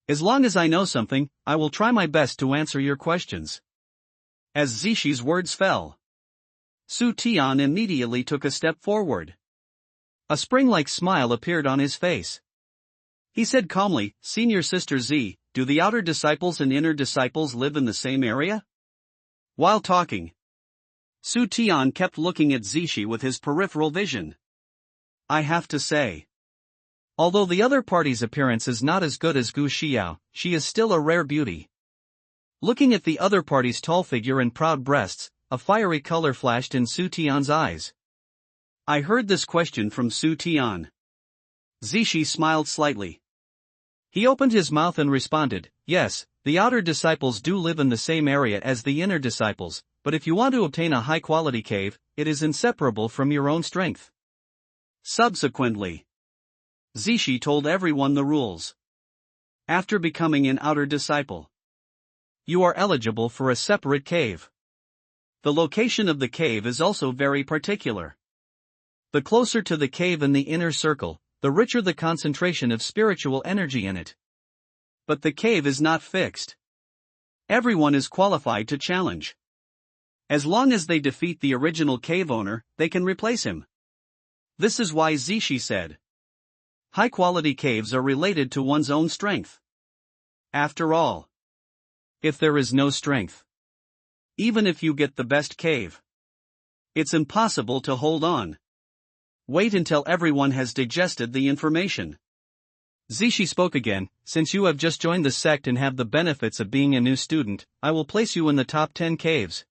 As long as I know something, I will try my best to answer your questions." As Zishi's words fell, Su Tian immediately took a step forward. A spring-like smile appeared on his face. He said calmly, "Senior Sister Z, do the outer disciples and inner disciples live in the same area?" While talking, Su Tian kept looking at Zishi with his peripheral vision. I have to say, although the other party's appearance is not as good as Gu Xiao, she is still a rare beauty. Looking at the other party's tall figure and proud breasts, a fiery color flashed in Su Tian's eyes. I heard this question from Su Tian. Zishi smiled slightly. He opened his mouth and responded, "Yes, the outer disciples do live in the same area as the inner disciples, but if you want to obtain a high-quality cave, it is inseparable from your own strength." Subsequently, Zishi told everyone the rules. After becoming an outer disciple, you are eligible for a separate cave. The location of the cave is also very particular. The closer to the cave in the inner circle, the richer the concentration of spiritual energy in it. But the cave is not fixed. Everyone is qualified to challenge. As long as they defeat the original cave owner, they can replace him. This is why Zishi said, high-quality caves are related to one's own strength. After all, if there is no strength, even if you get the best cave, it's impossible to hold on. Wait until everyone has digested the information. Zishi spoke again, "Since you have just joined the sect and have the benefits of being a new student, I will place you in the top 10 caves.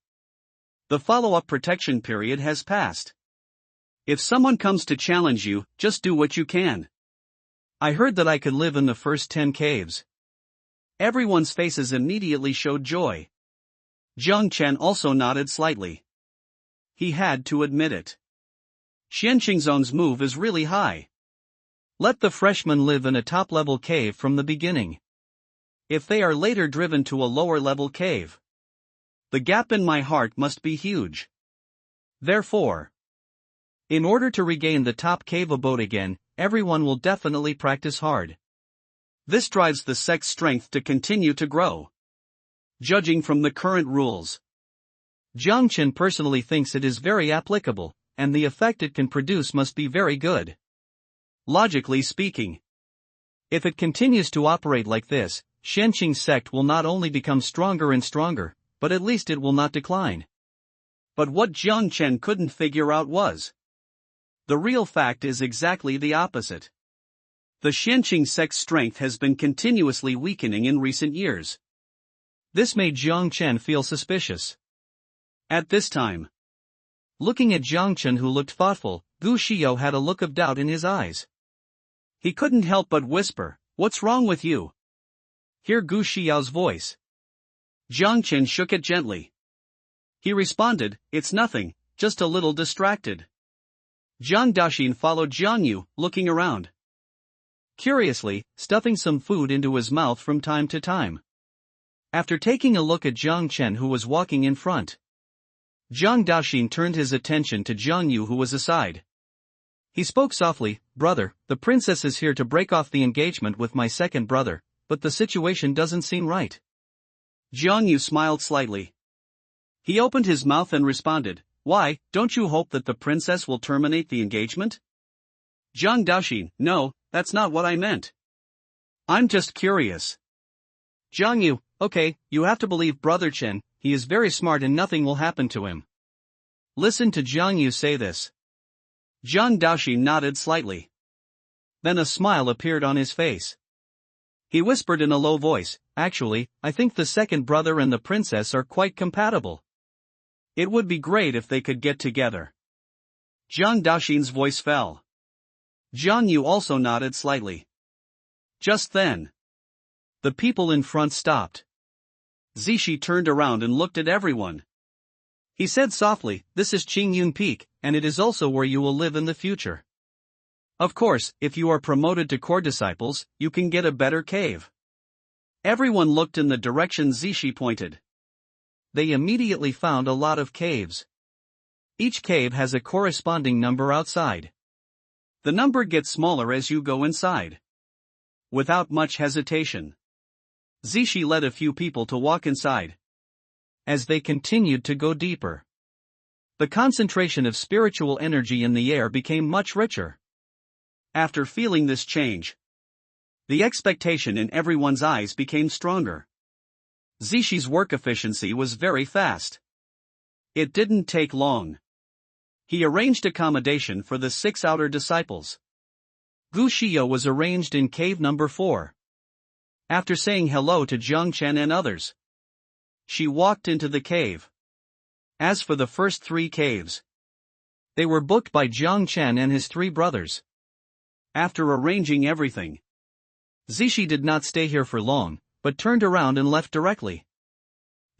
The follow-up protection period has passed. If someone comes to challenge you, just do what you can." I heard that I could live in the first 10 caves. Everyone's faces immediately showed joy. Jiang Chen also nodded slightly. He had to admit it. Xianqingzong's move is really high. Let the freshmen live in a top-level cave from the beginning. If they are later driven to a lower-level cave, the gap in my heart must be huge. Therefore, in order to regain the top cave abode again, everyone will definitely practice hard. This drives the sect's strength to continue to grow. Judging from the current rules, Jiang Chen personally thinks it is very applicable, and the effect it can produce must be very good. Logically speaking, if it continues to operate like this, Xianqing's sect will not only become stronger and stronger, but at least it will not decline. But what Jiang Chen couldn't figure out was, the real fact is exactly the opposite. The Xianqing sect's strength has been continuously weakening in recent years. This made Jiang Chen feel suspicious. At this time, looking at Jiang Chen, who looked thoughtful, Gu Xiao had a look of doubt in his eyes. He couldn't help but whisper, "What's wrong with you?" Hear Gu Xiao's voice. Jiang Chen shook it gently. He responded, "It's nothing, just a little distracted." Jiang Daxin followed Jiang Yu, looking around, curiously, stuffing some food into his mouth from time to time. After taking a look at Jiang Chen, who was walking in front, Jiang Daxin turned his attention to Jiang Yu, who was aside. He spoke softly, "Brother, the princess is here to break off the engagement with my second brother, but the situation doesn't seem right." Jiang Yu smiled slightly. He opened his mouth and responded, "Why, don't you hope that the princess will terminate the engagement?" Jiang Daxin, "No, that's not what I meant. I'm just curious." Jiang Yu, "Okay, you have to believe Brother Chen, he is very smart and nothing will happen to him." Listen to Jiang Yu say this. Jiang Daxin nodded slightly. Then a smile appeared on his face. He whispered in a low voice, "Actually, I think the second brother and the princess are quite compatible. It would be great if they could get together." Jiang Daxin's voice fell. Jiang Yu also nodded slightly. Just then, the people in front stopped. Zishi turned around and looked at everyone. He said softly, "This is Qingyun Peak, and it is also where you will live in the future." Of course, if you are promoted to core disciples, you can get a better cave. Everyone looked in the direction Zishi pointed. They immediately found a lot of caves. Each cave has a corresponding number outside. The number gets smaller as you go inside. Without much hesitation, Zishi led a few people to walk inside. As they continued to go deeper, the concentration of spiritual energy in the air became much richer. After feeling this change, the expectation in everyone's eyes became stronger. Zishi's work efficiency was very fast. It didn't take long. He arranged accommodation for the 6 outer disciples. Gu Shio was arranged in cave number 4. After saying hello to Jiang Chen and others, she walked into the cave. As for the first 3 caves, they were booked by Jiang Chen and his 3 brothers. After arranging everything, Zishi did not stay here for long, but turned around and left directly.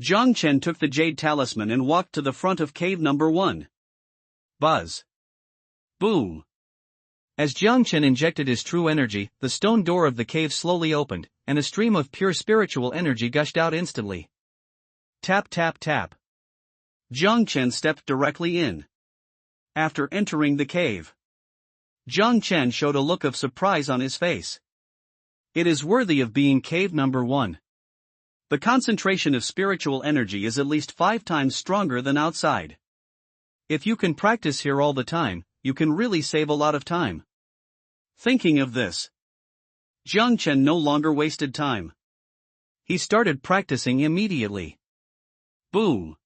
Jiang Chen took the jade talisman and walked to the front of cave number 1. Buzz. Boom. As Jiang Chen injected his true energy, the stone door of the cave slowly opened, and a stream of pure spiritual energy gushed out instantly. Tap tap tap. Jiang Chen stepped directly in. After entering the cave, Jiang Chen showed a look of surprise on his face. It is worthy of being cave number 1. The concentration of spiritual energy is at least 5 times stronger than outside. If you can practice here all the time, you can really save a lot of time. Thinking of this, Jiang Chen no longer wasted time. He started practicing immediately. Boom.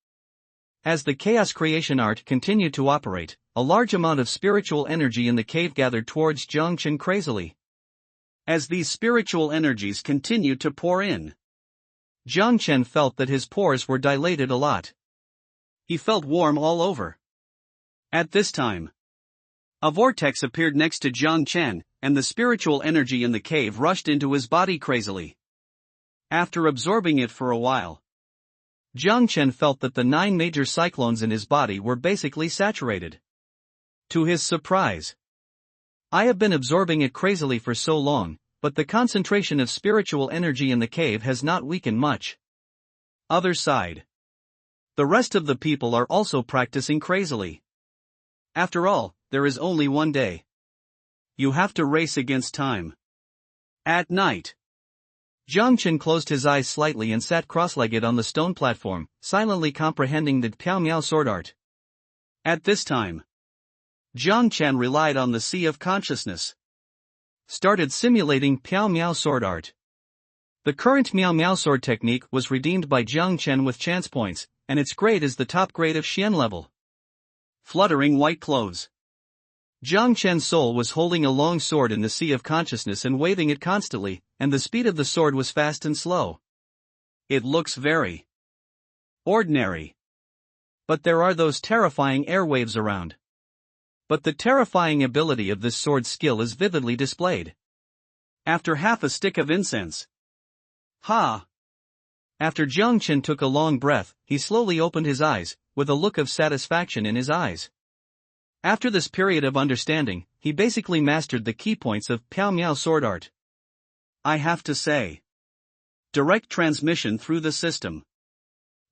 As the chaos creation art continued to operate, a large amount of spiritual energy in the cave gathered towards Jiang Chen crazily. As these spiritual energies continued to pour in, Jiang Chen felt that his pores were dilated a lot. He felt warm all over. At this time, a vortex appeared next to Jiang Chen, and the spiritual energy in the cave rushed into his body crazily. After absorbing it for a while, Jiang Chen felt that the 9 major cyclones in his body were basically saturated. To his surprise, I have been absorbing it crazily for so long, but the concentration of spiritual energy in the cave has not weakened much. Other side. The rest of the people are also practicing crazily. After all, there is only one day. You have to race against time. At night, Jiang Chen closed his eyes slightly and sat cross-legged on the stone platform, silently comprehending the Piao Miao sword art. At this time, Jiang Chen relied on the sea of consciousness. Started simulating Piao Miao sword art. The current Miao Miao sword technique was redeemed by Jiang Chen with chance points, and its grade is the top grade of Xian level. Fluttering white clothes. Jiang Chen's soul was holding a long sword in the sea of consciousness and waving it constantly, and the speed of the sword was fast and slow. It looks very ordinary. But there are those terrifying airwaves around. But the terrifying ability of this sword skill is vividly displayed. After half a stick of incense. Ha! After Jiang Chen took a long breath, he slowly opened his eyes, with a look of satisfaction in his eyes. After this period of understanding, he basically mastered the key points of Piao Miao sword art. I have to say, direct transmission through the system.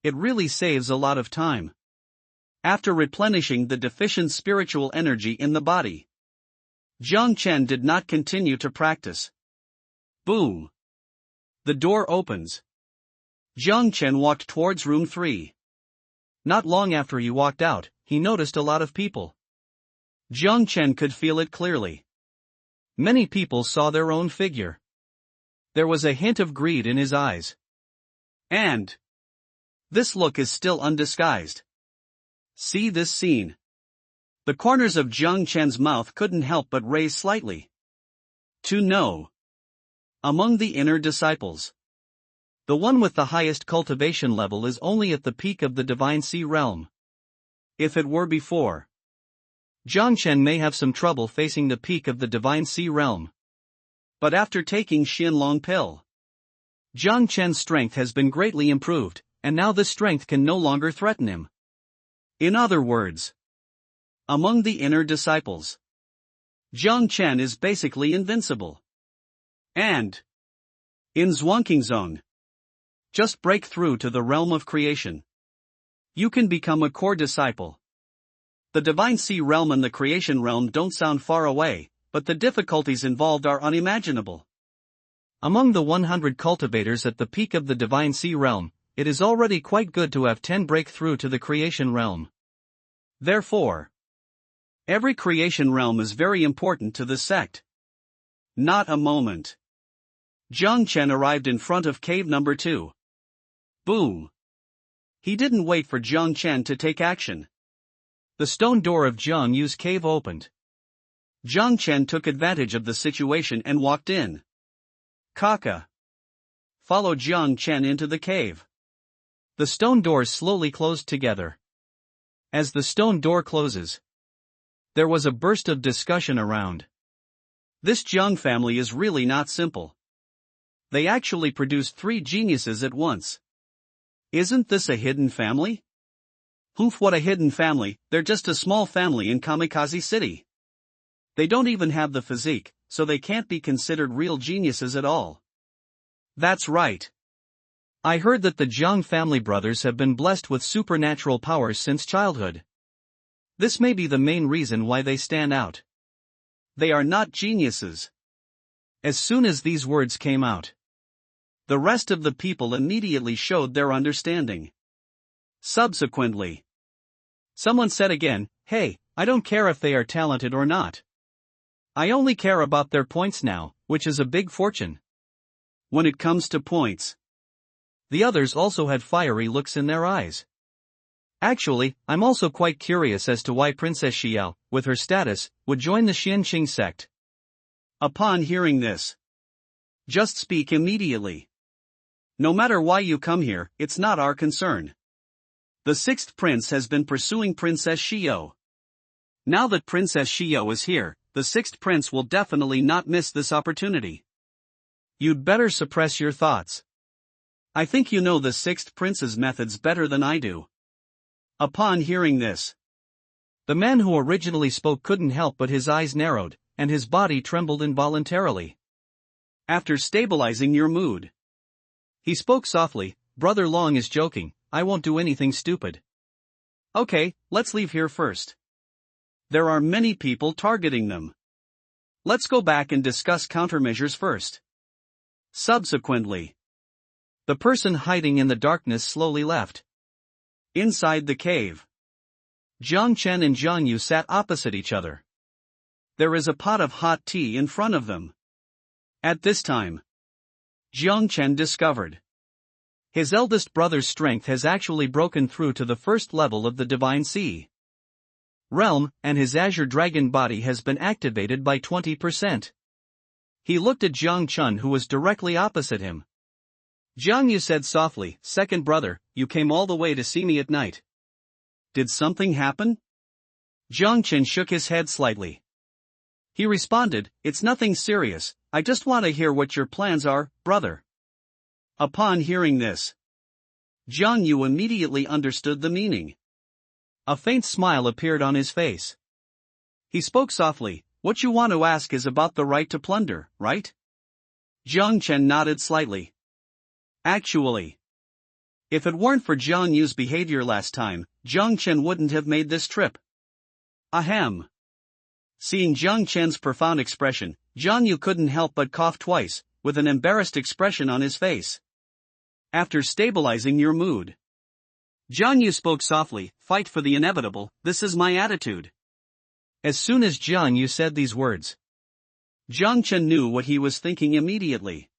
It really saves a lot of time. After replenishing the deficient spiritual energy in the body, Jiang Chen did not continue to practice. Boom! The door opens. Jiang Chen walked towards room 3. Not long after he walked out, he noticed a lot of people. Jiang Chen could feel it clearly. Many people saw their own figure. There was a hint of greed in his eyes. And this look is still undisguised. See this scene. The corners of Jiang Chen's mouth couldn't help but raise slightly. To know. Among the inner disciples, the one with the highest cultivation level is only at the peak of the Divine Sea realm. If it were before, Jiang Chen may have some trouble facing the peak of the Divine Sea realm. But after taking Xianlong pill, Jiang Chen's strength has been greatly improved, and now this strength can no longer threaten him. In other words, among the inner disciples, Zhang Chen is basically invincible. And in Zhuangqing Zone, just break through to the realm of creation. You can become a core disciple. The Divine Sea realm and the creation realm don't sound far away, but the difficulties involved are unimaginable. Among the 100 cultivators at the peak of the Divine Sea realm, it is already quite good to have 10 break through to the creation realm. Therefore, every creation realm is very important to the sect. Not a moment. Zhang Chen arrived in front of cave number 2. Boom. He didn't wait for Zhang Chen to take action. The stone door of Zhang Yu's cave opened. Zhang Chen took advantage of the situation and walked in. Kaka followed Zhang Chen into the cave. The stone doors slowly closed together. As the stone door closes, there was a burst of discussion around. This Zhang family is really not simple. They actually produced 3 geniuses at once. Isn't this a hidden family? Hoof, what a hidden family, they're just a small family in Kamikaze City. They don't even have the physique, so they can't be considered real geniuses at all. That's right. I heard that the Zhang family brothers have been blessed with supernatural powers since childhood. This may be the main reason why they stand out. They are not geniuses. As soon as these words came out, the rest of the people immediately showed their understanding. Subsequently, someone said again, "Hey, I don't care if they are talented or not. I only care about their points now, which is a big fortune." When it comes to points, the others also had fiery looks in their eyes. Actually, I'm also quite curious as to why Princess Xiao, with her status, would join the Xianqing sect. Upon hearing this, just speak immediately. No matter why you come here, it's not our concern. The 6th prince has been pursuing Princess Xiao. Now that Princess Xiao is here, the 6th prince will definitely not miss this opportunity. You'd better suppress your thoughts. I think you know the 6th prince's methods better than I do. Upon hearing this, the man who originally spoke couldn't help but his eyes narrowed, and his body trembled involuntarily. After stabilizing your mood, he spoke softly, "Brother Long is joking, I won't do anything stupid." Okay, let's leave here first. There are many people targeting them. Let's go back and discuss countermeasures first. Subsequently, the person hiding in the darkness slowly left. Inside the cave, Zhang Chen and Zhang Yu sat opposite each other. There is a pot of hot tea in front of them. At this time, Zhang Chen discovered his eldest brother's strength has actually broken through to the 1st level of the Divine Sea realm, and his Azure Dragon body has been activated by 20%. He looked at Zhang Chen, who was directly opposite him. Zhang Yu said softly, "Second brother, you came all the way to see me at night. Did something happen?" Zhang Chen shook his head slightly. He responded, "It's nothing serious, I just want to hear what your plans are, brother." Upon hearing this, Zhang Yu immediately understood the meaning. A faint smile appeared on his face. He spoke softly, "What you want to ask is about the right to plunder, right?" Zhang Chen nodded slightly. Actually, if it weren't for Zhang Yu's behavior last time, Zhang Chen wouldn't have made this trip. Ahem. Seeing Zhang Chen's profound expression, Zhang Yu couldn't help but cough twice, with an embarrassed expression on his face. After stabilizing your mood, Zhang Yu spoke softly, "Fight for the inevitable, this is my attitude." As soon as Zhang Yu said these words, Zhang Chen knew what he was thinking immediately.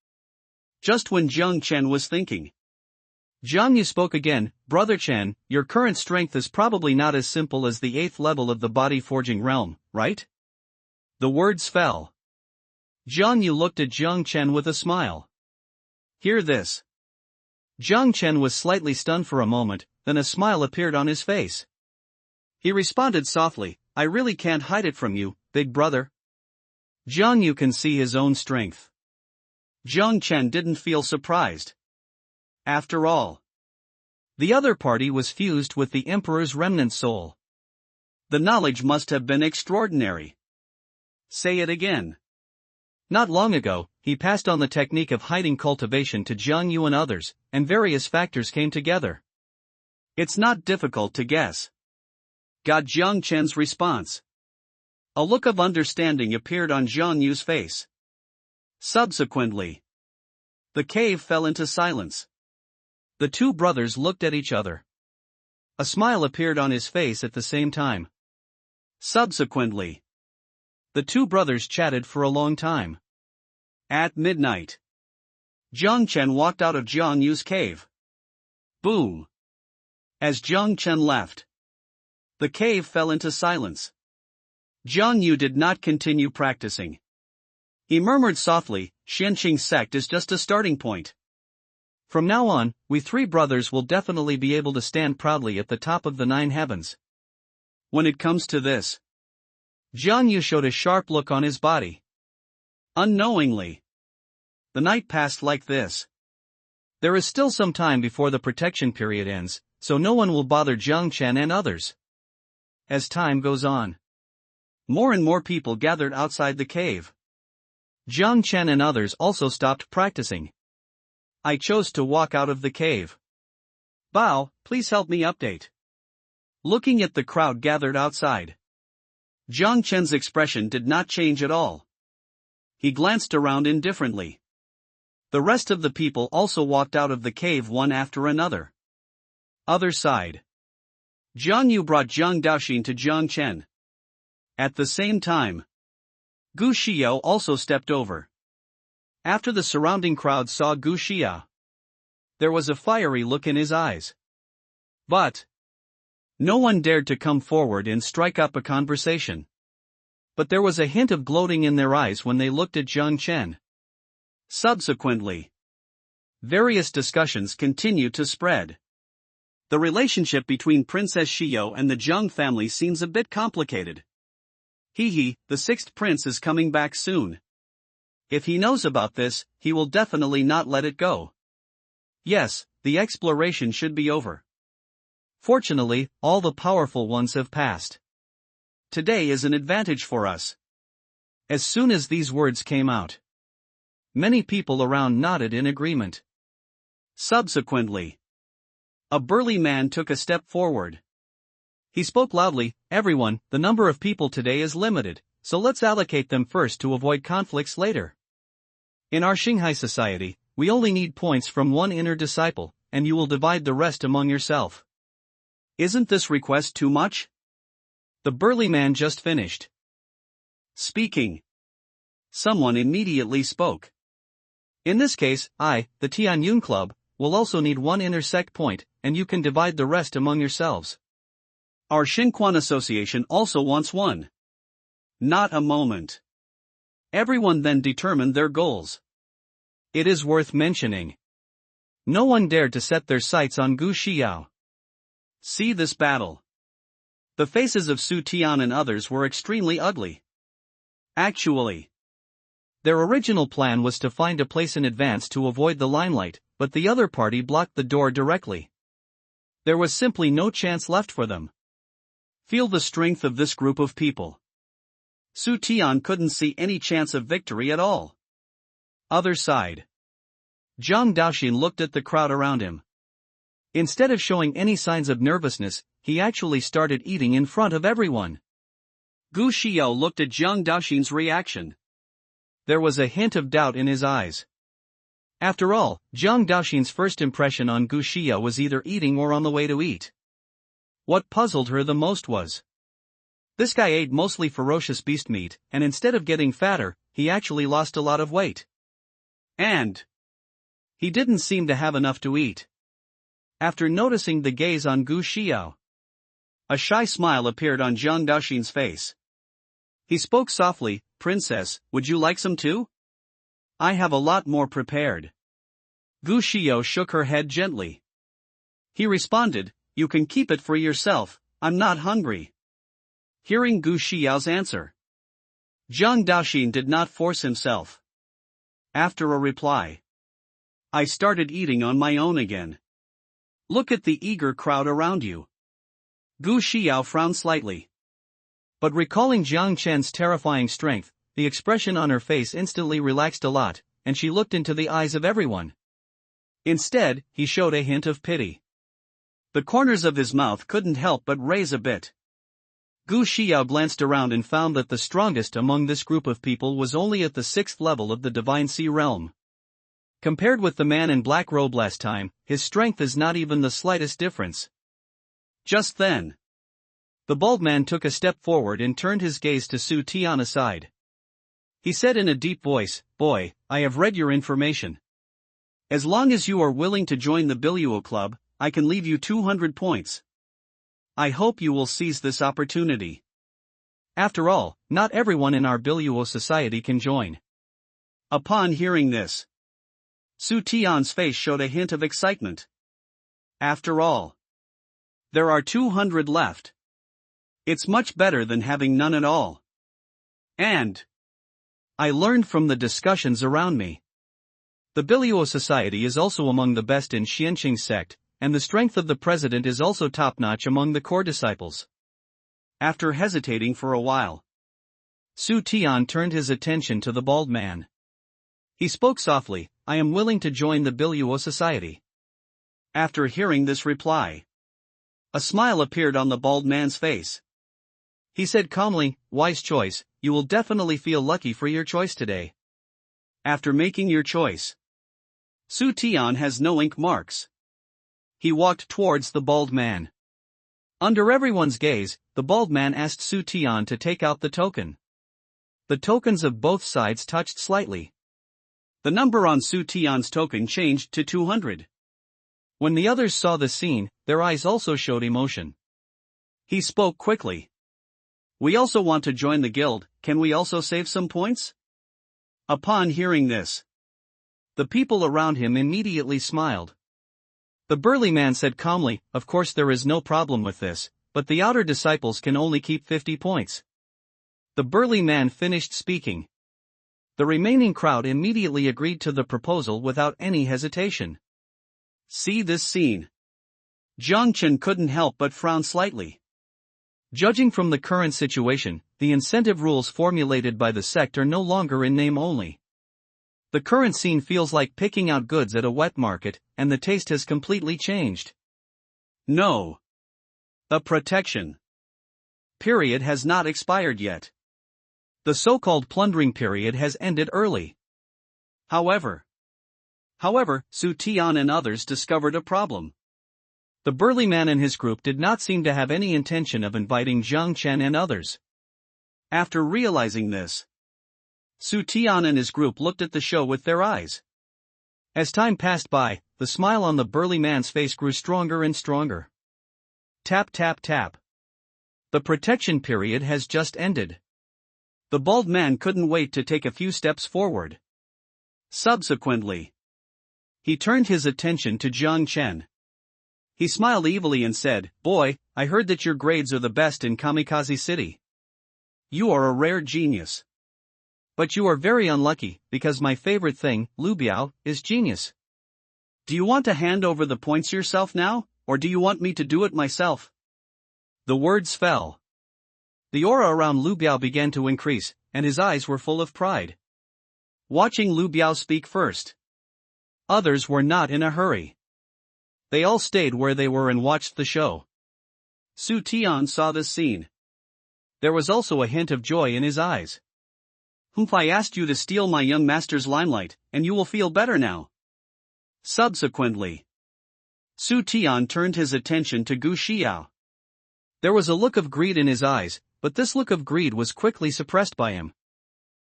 Just when Zhang Chen was thinking, Zhang Yu spoke again, "Brother Chen, your current strength is probably not as simple as the 8th level of the body forging realm, right?" The words fell. Zhang Yu looked at Zhang Chen with a smile. "Hear this." Zhang Chen was slightly stunned for a moment, then a smile appeared on his face. He responded softly, "I really can't hide it from you, big brother." Zhang Yu can see his own strength. Zhang Chen didn't feel surprised. After all, the other party was fused with the Emperor's remnant soul. The knowledge must have been extraordinary. Say it again. Not long ago, he passed on the technique of hiding cultivation to Jiang Yu and others, and various factors came together. It's not difficult to guess. Got Jiang Chen's response. A look of understanding appeared on Jiang Yu's face. Subsequently, the cave fell into silence. The two brothers looked at each other. A smile appeared on his face at the same time. Subsequently, the two brothers chatted for a long time. At midnight, Jiang Chen walked out of Jiang Yu's cave. Boom! As Jiang Chen left, the cave fell into silence. Jiang Yu did not continue practicing. He murmured softly, Xianqing sect is just a starting point. From now on, we three brothers will definitely be able to stand proudly at the top of the 9 heavens. When it comes to this, Jiang Yu showed a sharp look on his body. Unknowingly, the night passed like this. There is still some time before the protection period ends, so no one will bother Jiang Chen and others. As time goes on, more and more people gathered outside the cave. Jiang Chen and others also stopped practicing. I chose to walk out of the cave. Bao, please help me update. Looking at the crowd gathered outside, Jiang Chen's expression did not change at all. He glanced around indifferently. The rest of the people also walked out of the cave one after another. Other side. Jiang Yu brought Jiang Daoxin to Jiang Chen. At the same time, Gu Xiao also stepped over. After the surrounding crowd saw Gu Xiao, there was a fiery look in his eyes. But no one dared to come forward and strike up a conversation. But there was a hint of gloating in their eyes when they looked at Jiang Chen. Subsequently, various discussions continued to spread. The relationship between Princess Xiao and the Zheng family seems a bit complicated. The 6th prince is coming back soon. If he knows about this, he will definitely not let it go. Yes, the exploration should be over. Fortunately, all the powerful ones have passed. Today is an advantage for us. As soon as these words came out, many people around nodded in agreement. Subsequently, a burly man took a step forward. He spoke loudly, everyone, the number of people today is limited, so let's allocate them first to avoid conflicts later. In our Xinghai society, we only need points from one inner disciple, and you will divide the rest among yourself. Isn't this request too much? The burly man just finished speaking. Someone immediately spoke. In this case, I, the Tianyun Club, will also need one inner sect point, and you can divide the rest among yourselves. Our Xinquan Association also wants one. Not a moment. Everyone then determined their goals. It is worth mentioning, no one dared to set their sights on Gu Xiao. See this battle. The faces of Su Tian and others were extremely ugly. Actually, their original plan was to find a place in advance to avoid the limelight, but the other party blocked the door directly. There was simply no chance left for them. Feel the strength of this group of people. Su Tian couldn't see any chance of victory at all. Other side. Jiang Daoxin looked at the crowd around him. Instead of showing any signs of nervousness, he actually started eating in front of everyone. Gu Xiao looked at Jiang Daoxin's reaction. There was a hint of doubt in his eyes. After all, Jiang Daoxin's first impression on Gu Xiao was either eating or on the way to eat. What puzzled her the most was, this guy ate mostly ferocious beast meat, and instead of getting fatter, he actually lost a lot of weight. And he didn't seem to have enough to eat. After noticing the gaze on Gu Xiao, a shy smile appeared on Jiang Daoxin's face. He spoke softly, Princess, would you like some too? I have a lot more prepared. Gu Xiao shook her head gently. He responded, you can keep it for yourself, I'm not hungry. Hearing Gu Xiao's answer, Jiang Daoxin did not force himself. After a reply, I started eating on my own again. Look at the eager crowd around you. Gu Xiao frowned slightly. But recalling Jiang Chen's terrifying strength, the expression on her face instantly relaxed a lot, and she looked into the eyes of everyone. Instead, he showed a hint of pity. The corners of his mouth couldn't help but raise a bit. Gu Xiao glanced around and found that the strongest among this group of people was only at the 6th level of the Divine Sea realm. Compared with the man in black robe last time, his strength is not even the slightest difference. Just then, the bald man took a step forward and turned his gaze to Su Tian aside. He said in a deep voice, "Boy, I have read your information. As long as you are willing to join the Biluo Club, I can leave you 200 points. I hope you will seize this opportunity. After all, not everyone in our Biluo society can join." Upon hearing this, Su Tian's face showed a hint of excitement. After all, there are 200 left. It's much better than having none at all. And I learned from the discussions around me. The Biluo society is also among the best in Xianqing sect, and the strength of the president is also top-notch among the core disciples. After hesitating for a while, Su Tian turned his attention to the bald man. He spoke softly, "I am willing to join the Biluo society." After hearing this reply, a smile appeared on the bald man's face. He said calmly, "Wise choice, you will definitely feel lucky for your choice today. After making your choice, Su Tian has no ink marks." He walked towards the bald man. Under everyone's gaze, the bald man asked Su Tian to take out the token. The tokens of both sides touched slightly. The number on Su Tian's token changed to 200. When the others saw the scene, their eyes also showed emotion. He spoke quickly. "We also want to join the guild, can we also save some points?" Upon hearing this, the people around him immediately smiled. The burly man said calmly, "Of course there is no problem with this, but the outer disciples can only keep 50 points. The burly man finished speaking. The remaining crowd immediately agreed to the proposal without any hesitation. See this scene. Jiang Chen couldn't help but frown slightly. Judging from the current situation, the incentive rules formulated by the sect are no longer in name only. The current scene feels like picking out goods at a wet market, and the taste has completely changed. No. The protection period has not expired yet. The so-called plundering period has ended early. However, Su Tian and others discovered a problem. The burly man and his group did not seem to have any intention of inviting Jiang Chen and others. After realizing this, Su Tian and his group looked at the show with their eyes. As time passed by, the smile on the burly man's face grew stronger and stronger. Tap tap tap. The protection period has just ended. The bald man couldn't wait to take a few steps forward. Subsequently, he turned his attention to Jiang Chen. He smiled evilly and said, "Boy, I heard that your grades are the best in Kamikaze City. You are a rare genius. But you are very unlucky, because my favorite thing, Lu Biao, is genius. Do you want to hand over the points yourself now, or do you want me to do it myself?" The words fell. The aura around Lu Biao began to increase, and his eyes were full of pride. Watching Lu Biao speak first. Others were not in a hurry. They all stayed where they were and watched the show. Su Tian saw this scene. There was also a hint of joy in his eyes. "I asked you to steal my young master's limelight, and you will feel better now." Subsequently, Su Tian turned his attention to Gu Xiao. There was a look of greed in his eyes, but this look of greed was quickly suppressed by him.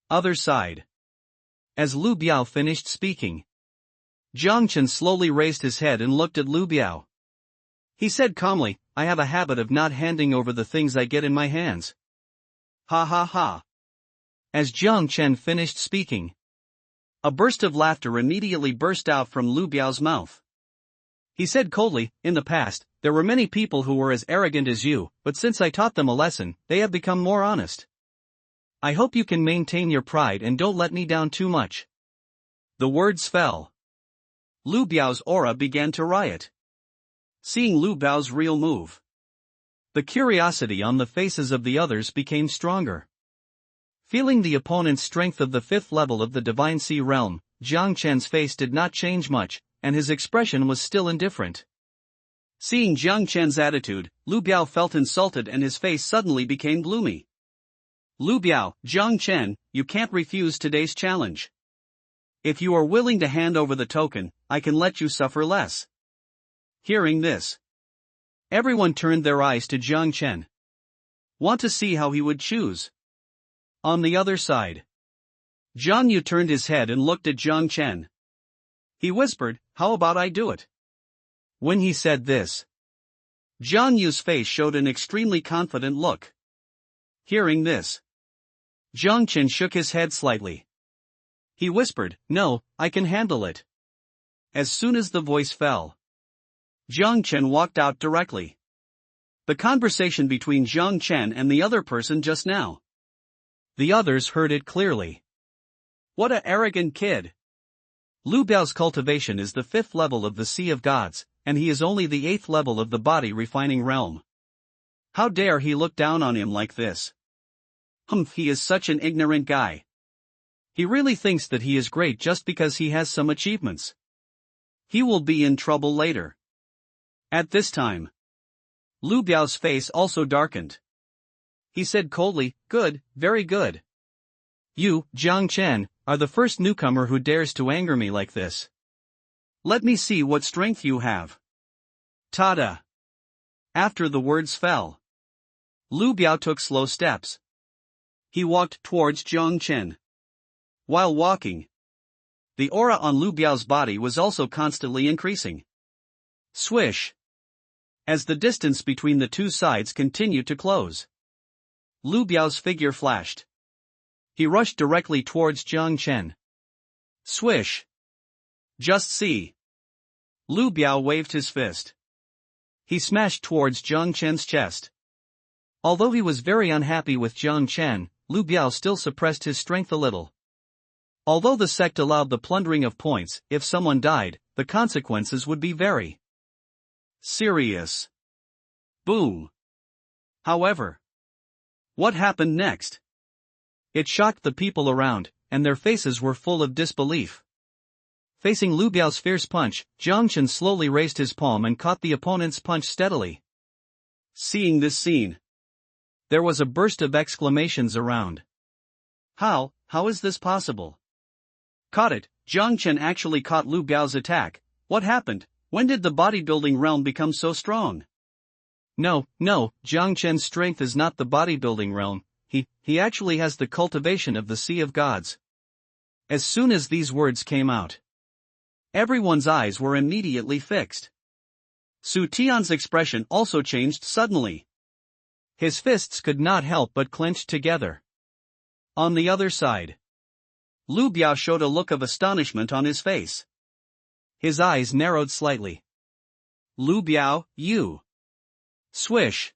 Other side. As Lu Biao finished speaking, Jiang Chen slowly raised his head and looked at Lu Biao. He said calmly, "I have a habit of not handing over the things I get in my hands." Ha ha ha. As Jiang Chen finished speaking, a burst of laughter immediately burst out from Lu Biao's mouth. He said coldly, "In the past, there were many people who were as arrogant as you, but since I taught them a lesson, they have become more honest. I hope you can maintain your pride and don't let me down too much." The words fell. Lu Biao's aura began to riot. Seeing Lu Biao's real move, the curiosity on the faces of the others became stronger. Feeling the opponent's strength of the fifth level of the Divine Sea realm, Jiang Chen's face did not change much, and his expression was still indifferent. Seeing Jiang Chen's attitude, Lu Biao felt insulted and his face suddenly became gloomy. Lu Biao, Jiang Chen, you can't refuse today's challenge. If you are willing to hand over the token, I can let you suffer less. Hearing this, everyone turned their eyes to Jiang Chen. Want to see how he would choose. On the other side, Jiang Yu turned his head and looked at Jiang Chen. He whispered, how about I do it? When he said this, Jiang Yu's face showed an extremely confident look. Hearing this, Jiang Chen shook his head slightly. He whispered, no, I can handle it. As soon as the voice fell, Jiang Chen walked out directly. The conversation between Jiang Chen and the other person just now. The others heard it clearly. What a arrogant kid. Lu Biao's cultivation is the fifth level of the Sea of Gods, and he is only the eighth level of the body refining realm. How dare he look down on him like this? He is such an ignorant guy. He really thinks that he is great just because he has some achievements. He will be in trouble later. At this time, Lu Biao's face also darkened. He said coldly, good, very good. You, Jiang Chen, are the first newcomer who dares to anger me like this. Let me see what strength you have. Tada! After the words fell, Lu Biao took slow steps. He walked towards Jiang Chen. While walking, the aura on Lu Biao's body was also constantly increasing. Swish! As the distance between the two sides continued to close, Lu Biao's figure flashed. He rushed directly towards Jiang Chen. Swish! Just see! Lu Biao waved his fist. He smashed towards Jiang Chen's chest. Although he was very unhappy with Jiang Chen, Lu Biao still suppressed his strength a little. Although the sect allowed the plundering of points, if someone died, the consequences would be very serious. Boom! However, what happened next? It shocked the people around, and their faces were full of disbelief. Facing Lu Biao's fierce punch, Jiang Chen slowly raised his palm and caught the opponent's punch steadily. Seeing this scene, there was a burst of exclamations around. How is this possible? Caught it, Jiang Chen actually caught Lu Biao's attack. What happened? When did the bodybuilding realm become so strong? No, Jiang Chen's strength is not the bodybuilding realm, he actually has the cultivation of the Sea of Gods. As soon as these words came out, everyone's eyes were immediately fixed. Su Tian's expression also changed suddenly. His fists could not help but clenched together. On the other side, Lu Biao showed a look of astonishment on his face. His eyes narrowed slightly. Lu Biao, you. Swish.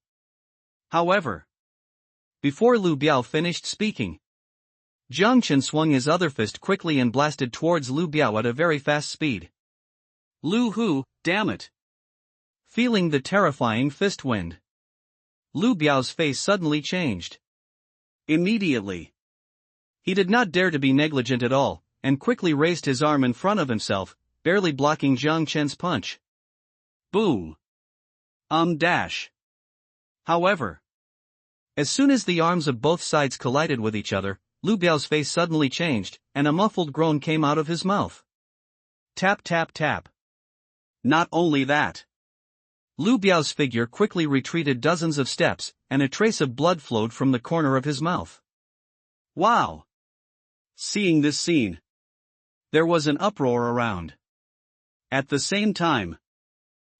However, before Lu Biao finished speaking, Jiang Chen swung his other fist quickly and blasted towards Lu Biao at a very fast speed. Lu Hu, damn it. Feeling the terrifying fist wind, Lu Biao's face suddenly changed. Immediately, he did not dare to be negligent at all, and quickly raised his arm in front of himself, barely blocking Jiang Chen's punch. Boom! Dash. However, as soon as the arms of both sides collided with each other, Lu Biao's face suddenly changed, and a muffled groan came out of his mouth. Tap tap tap. Not only that, Lu Biao's figure quickly retreated dozens of steps, and a trace of blood flowed from the corner of his mouth. Wow! Seeing this scene, there was an uproar around. At the same time,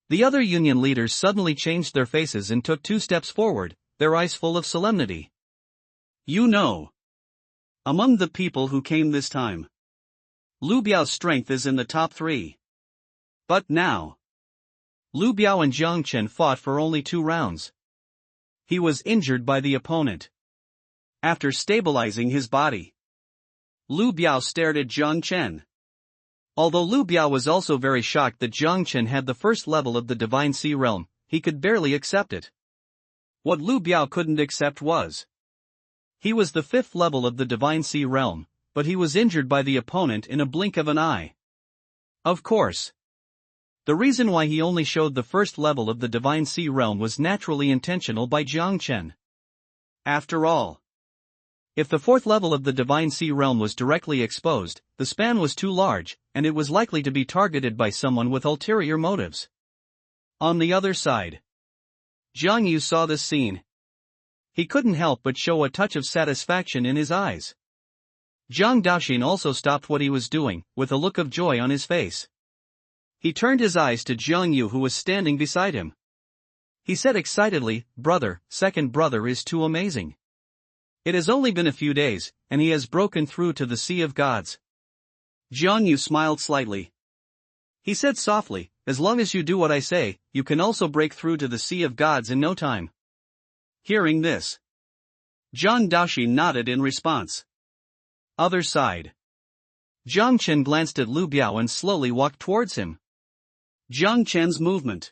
the other union leaders suddenly changed their faces and took 2 steps forward, their eyes full of solemnity. You know, among the people who came this time, Lu Biao's strength is in the top 3. But now, Lu Biao and Jiang Chen fought for only 2 rounds. He was injured by the opponent. After stabilizing his body, Lu Biao stared at Jiang Chen. Although Lu Biao was also very shocked that Jiang Chen had the first level of the Divine Sea realm, he could barely accept it. What Lu Biao couldn't accept was He was the 5th level of the Divine Sea realm, but he was injured by the opponent in a blink of an eye. Of course. The reason why he only showed the 1st level of the Divine Sea realm was naturally intentional by Jiang Chen. After all, if the 4th level of the Divine Sea realm was directly exposed, the span was too large, and it was likely to be targeted by someone with ulterior motives. On the other side, Jiang Yu saw this scene. He couldn't help but show a touch of satisfaction in his eyes. Zhang Daoxin also stopped what he was doing, with a look of joy on his face. He turned his eyes to Jiang Yu, who was standing beside him. He said excitedly, "Brother, second brother is too amazing. It has only been a few days, and he has broken through to the Sea of Gods." Jiang Yu smiled slightly. He said softly, "As long as you do what I say, you can also break through to the Sea of Gods in no time." Hearing this, Zhang Daoxin nodded in response. Other side. Jiang Chen glanced at Lu Biao and slowly walked towards him. Jiang Chen's movement.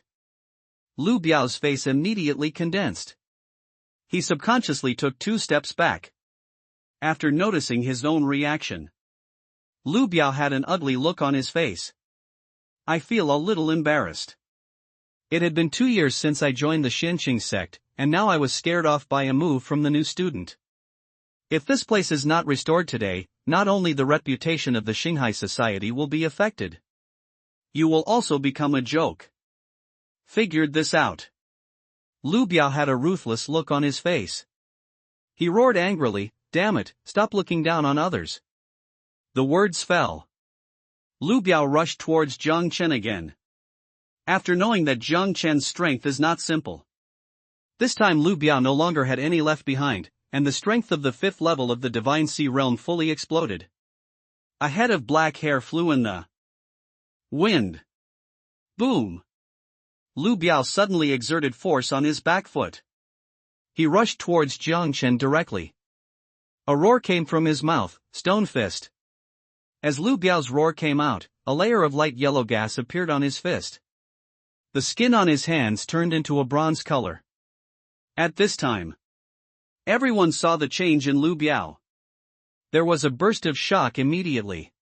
Lu Biao's face immediately condensed. He subconsciously took 2 steps back. After noticing his own reaction, Lu Biao had an ugly look on his face. "I feel a little embarrassed. It had been 2 years since I joined the Xinqing sect, and now I was scared off by a move from the new student. If this place is not restored today, not only the reputation of the Xinghai society will be affected. You will also become a joke. Figured this out." Lu Biao had a ruthless look on his face. He roared angrily, "Damn it, stop looking down on others." The words fell. Lu Biao rushed towards Jiang Chen again. After knowing that Jiang Chen's strength is not simple, this time Lu Biao no longer had any left behind, and the strength of the 5th level of the Divine Sea realm fully exploded. A head of black hair flew in the wind. Boom! Lu Biao suddenly exerted force on his back foot. He rushed towards Jiang Chen directly. A roar came from his mouth, "Stone Fist." As Lu Biao's roar came out, a layer of light yellow gas appeared on his fist. The skin on his hands turned into a bronze color. At this time, everyone saw the change in Lu Biao. There was a burst of shock immediately.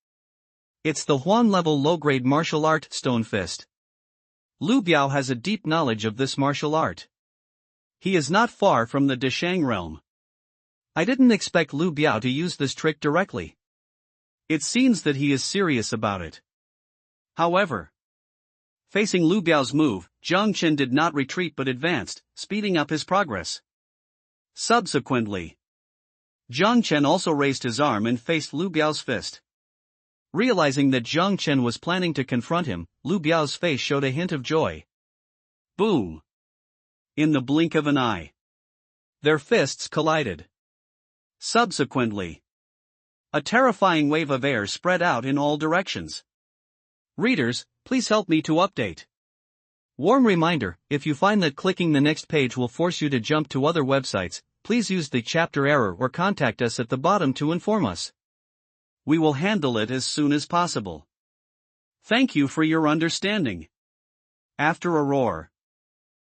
It's the Huan level low-grade martial art, Stone Fist. Lu Biao has a deep knowledge of this martial art. He is not far from the Deshang realm. I didn't expect Lu Biao to use this trick directly. It seems that he is serious about it. However, facing Lu Biao's move, Jiang Chen did not retreat but advanced, speeding up his progress. Subsequently, Jiang Chen also raised his arm and faced Lu Biao's fist. Realizing that Jiang Chen was planning to confront him, Lu Biao's face showed a hint of joy. Boom! In the blink of an eye, their fists collided. Subsequently, a terrifying wave of air spread out in all directions. Readers, please help me to update. Warm reminder, if you find that clicking the next page will force you to jump to other websites, please use the chapter error or contact us at the bottom to inform us. We will handle it as soon as possible. Thank you for your understanding. After a roar,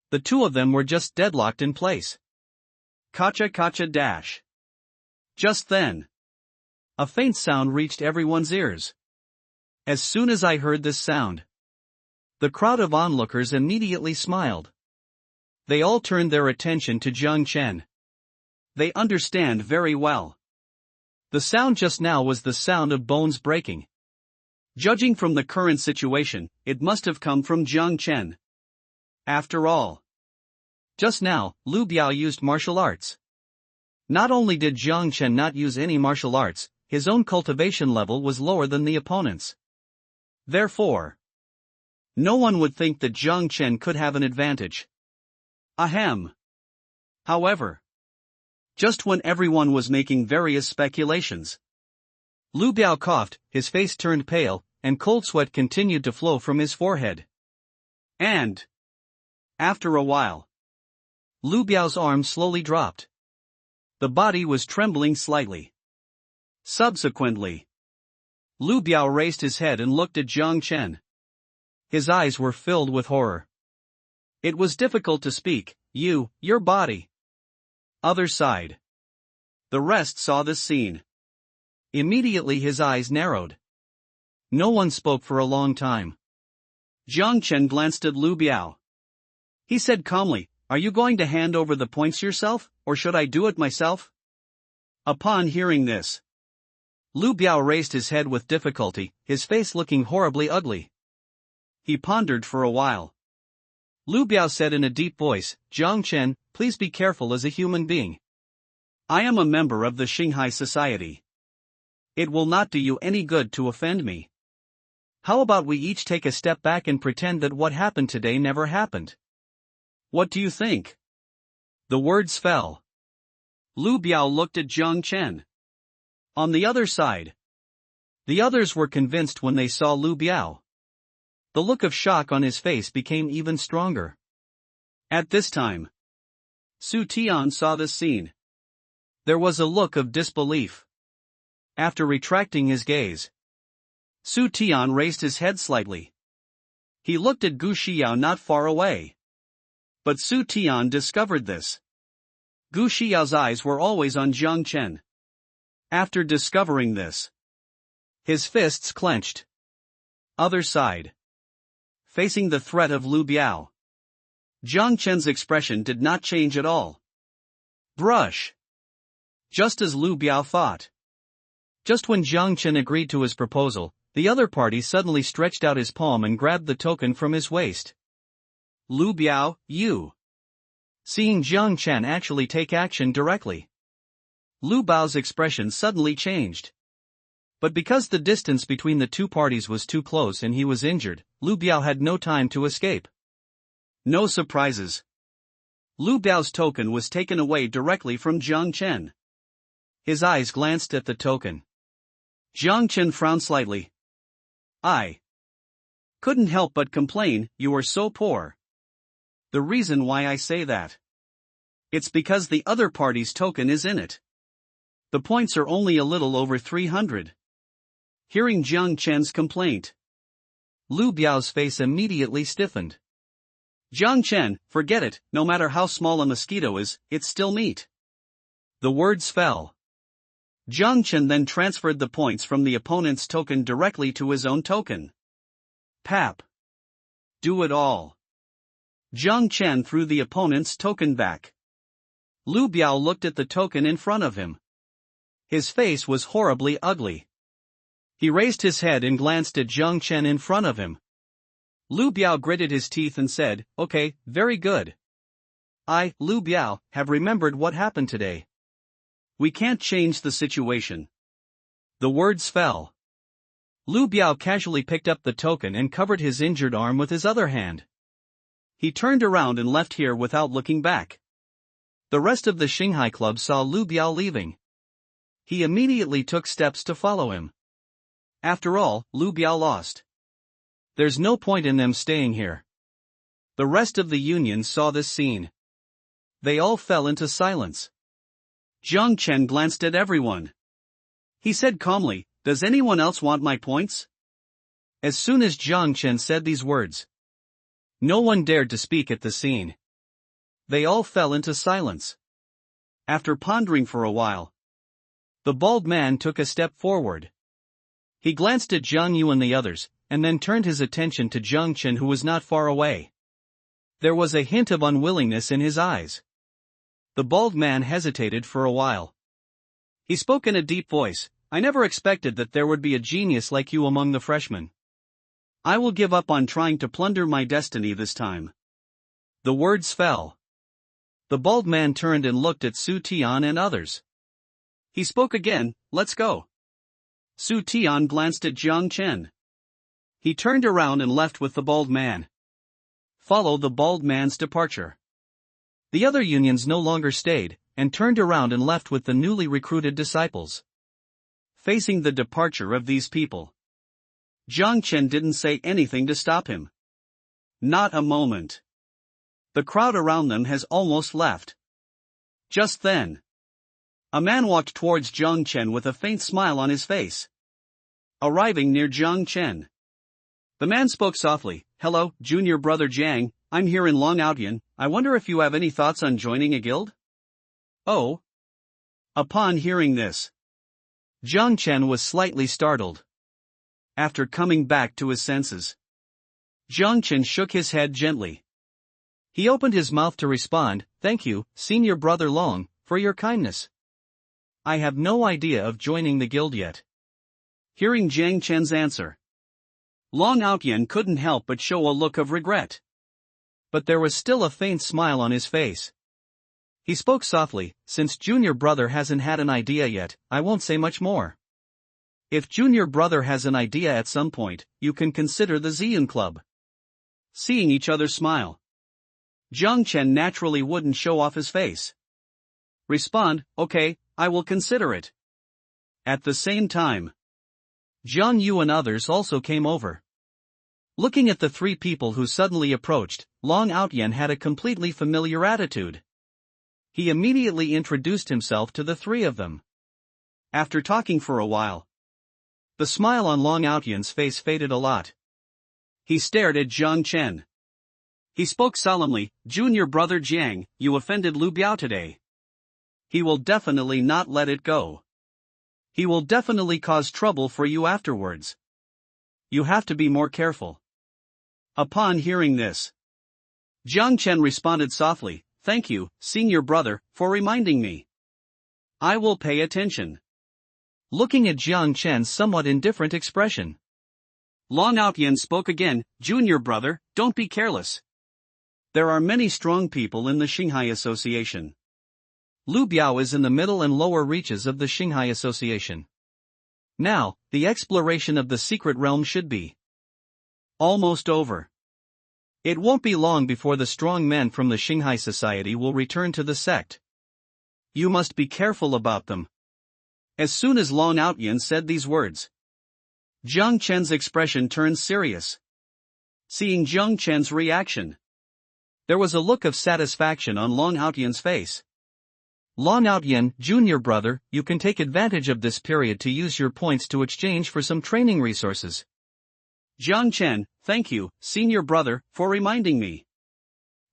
the two of them were just deadlocked in place. Kacha kacha dash. Just then, a faint sound reached everyone's ears. As soon as I heard this sound, the crowd of onlookers immediately smiled. They all turned their attention to Jiang Chen. They understand very well. The sound just now was the sound of bones breaking. Judging from the current situation, it must have come from Jiang Chen. After all, just now, Lu Biao used martial arts. Not only did Jiang Chen not use any martial arts, his own cultivation level was lower than the opponent's. Therefore, no one would think that Jiang Chen could have an advantage. Ahem. However, just when everyone was making various speculations, Lu Biao coughed, his face turned pale, and cold sweat continued to flow from his forehead. And, after a while, Lu Biao's arm slowly dropped. The body was trembling slightly. Subsequently, Lu Biao raised his head and looked at Jiang Chen. His eyes were filled with horror. It was difficult to speak. Your body. Other side. The rest saw this scene. Immediately his eyes narrowed. No one spoke for a long time. Jiang Chen glanced at Lu Biao. He said calmly, "Are you going to hand over the points yourself, or should I do it myself?" Upon hearing this, Lu Biao raised his head with difficulty, his face looking horribly ugly. He pondered for a while. Lu Biao said in a deep voice, "Jiang Chen, please be careful as a human being. I am a member of the Shanghai Society. It will not do you any good to offend me. How about we each take a step back and pretend that what happened today never happened? What do you think?" The words fell. Lu Biao looked at Jiang Chen. On the other side, the others were convinced when they saw Lu Biao. The look of shock on his face became even stronger. At this time, Su Tian saw this scene. There was a look of disbelief. After retracting his gaze, Su Tian raised his head slightly. He looked at Gu Xiao not far away. But Su Tian discovered this. Gu Xiao's eyes were always on Jiang Chen. After discovering this, his fists clenched. Other side. Facing the threat of Lu Biao, Jiang Chen's expression did not change at all. Brush. Just as Lu Biao thought. Just when Jiang Chen agreed to his proposal, the other party suddenly stretched out his palm and grabbed the token from his waist. "Lu Biao, you." Seeing Jiang Chen actually take action directly, Lu Biao's expression suddenly changed. But because the distance between the two parties was too close and he was injured, Lu Biao had no time to escape. No surprises. Lu Biao's token was taken away directly from Jiang Chen. His eyes glanced at the token. Jiang Chen frowned slightly. "I couldn't help but complain, you are so poor. The reason why I say that, it's because the other party's token is in it. The points are only a little over 300. Hearing Jiang Chen's complaint, Lu Biao's face immediately stiffened. "Jiang Chen, forget it, no matter how small a mosquito is, it's still meat." The words fell. Jiang Chen then transferred the points from the opponent's token directly to his own token. Pap. Do it all. Jiang Chen threw the opponent's token back. Lu Biao looked at the token in front of him. His face was horribly ugly. He raised his head and glanced at Jiang Chen in front of him. Lu Biao gritted his teeth and said, "Okay, very good. I, Lu Biao, have remembered what happened today. We can't change the situation." The words fell. Lu Biao casually picked up the token and covered his injured arm with his other hand. He turned around and left here without looking back. The rest of the Shanghai club saw Lu Biao leaving. He immediately took steps to follow him. After all, Lu Biao lost. There's no point in them staying here. The rest of the union saw this scene. They all fell into silence. Jiang Chen glanced at everyone. He said calmly, "Does anyone else want my points?" As soon as Jiang Chen said these words, no one dared to speak at the scene. They all fell into silence. After pondering for a while, the bald man took a step forward. He glanced at Zhang Yu and the others, and then turned his attention to Jiang Chen, who was not far away. There was a hint of unwillingness in his eyes. The bald man hesitated for a while. He spoke in a deep voice, "I never expected that there would be a genius like you among the freshmen. I will give up on trying to plunder my destiny this time." The words fell. The bald man turned and looked at Su Tian and others. He spoke again, "Let's go." Su Tian glanced at Jiang Chen. He turned around and left with the bald man. Follow the bald man's departure. The other unions no longer stayed, and turned around and left with the newly recruited disciples. Facing the departure of these people, Jiang Chen didn't say anything to stop him. Not a moment. The crowd around them has almost left. Just then, a man walked towards Jiang Chen with a faint smile on his face. Arriving near Jiang Chen, the man spoke softly, "Hello, junior brother Jiang, I'm here in Long Outyan. I wonder if you have any thoughts on joining a guild?" "Oh, Upon hearing this, Jiang Chen was slightly startled. after coming back to his senses, Jiang Chen shook his head gently. He opened his mouth to respond, "Thank you, Senior Brother Long, for your kindness. I have no idea of joining the guild yet." Hearing Jiang Chen's answer, Long Outyan couldn't help but show a look of regret. But there was still a faint smile on his face. He spoke softly, "Since Junior Brother hasn't had an idea yet, I won't say much more. If Junior Brother has an idea at some point, you can consider the Xian Club." Seeing each other smile, Jiang Chen naturally wouldn't show off his face. Respond, "Okay, I will consider it." At the same time, Jiang Yu and others also came over. Looking at the three people who suddenly approached, Long Outyan had a completely familiar attitude. He immediately introduced himself to the three of them. After talking for a while, the smile on Long Outyan's face faded a lot. He stared at Jiang Chen. He spoke solemnly, "Junior Brother Jiang, you offended Lu Biao today. He will definitely not let it go. He will definitely cause trouble for you afterwards. You have to be more careful." Upon hearing this, Jiang Chen responded softly, "Thank you, Senior Brother, for reminding me. I will pay attention." Looking at Jiang Chen's somewhat indifferent expression, Long Outyan spoke again, "Junior Brother, don't be careless. There are many strong people in the Xinghai Association. Lu Biao is in the middle and lower reaches of the Xinghai Association. Now, the exploration of the secret realm should be almost over. It won't be long before the strong men from the Xinghai Society will return to the sect. You must be careful about them." As soon as Long Outyan said these words, Jiang Chen's expression turned serious. Seeing Jiang Chen's reaction, there was a look of satisfaction on Long Outyan's face. "Long Outyan, Junior Brother, you can take advantage of this period to use your points to exchange for some training resources." Jiang Chen, "Thank you, Senior Brother, for reminding me."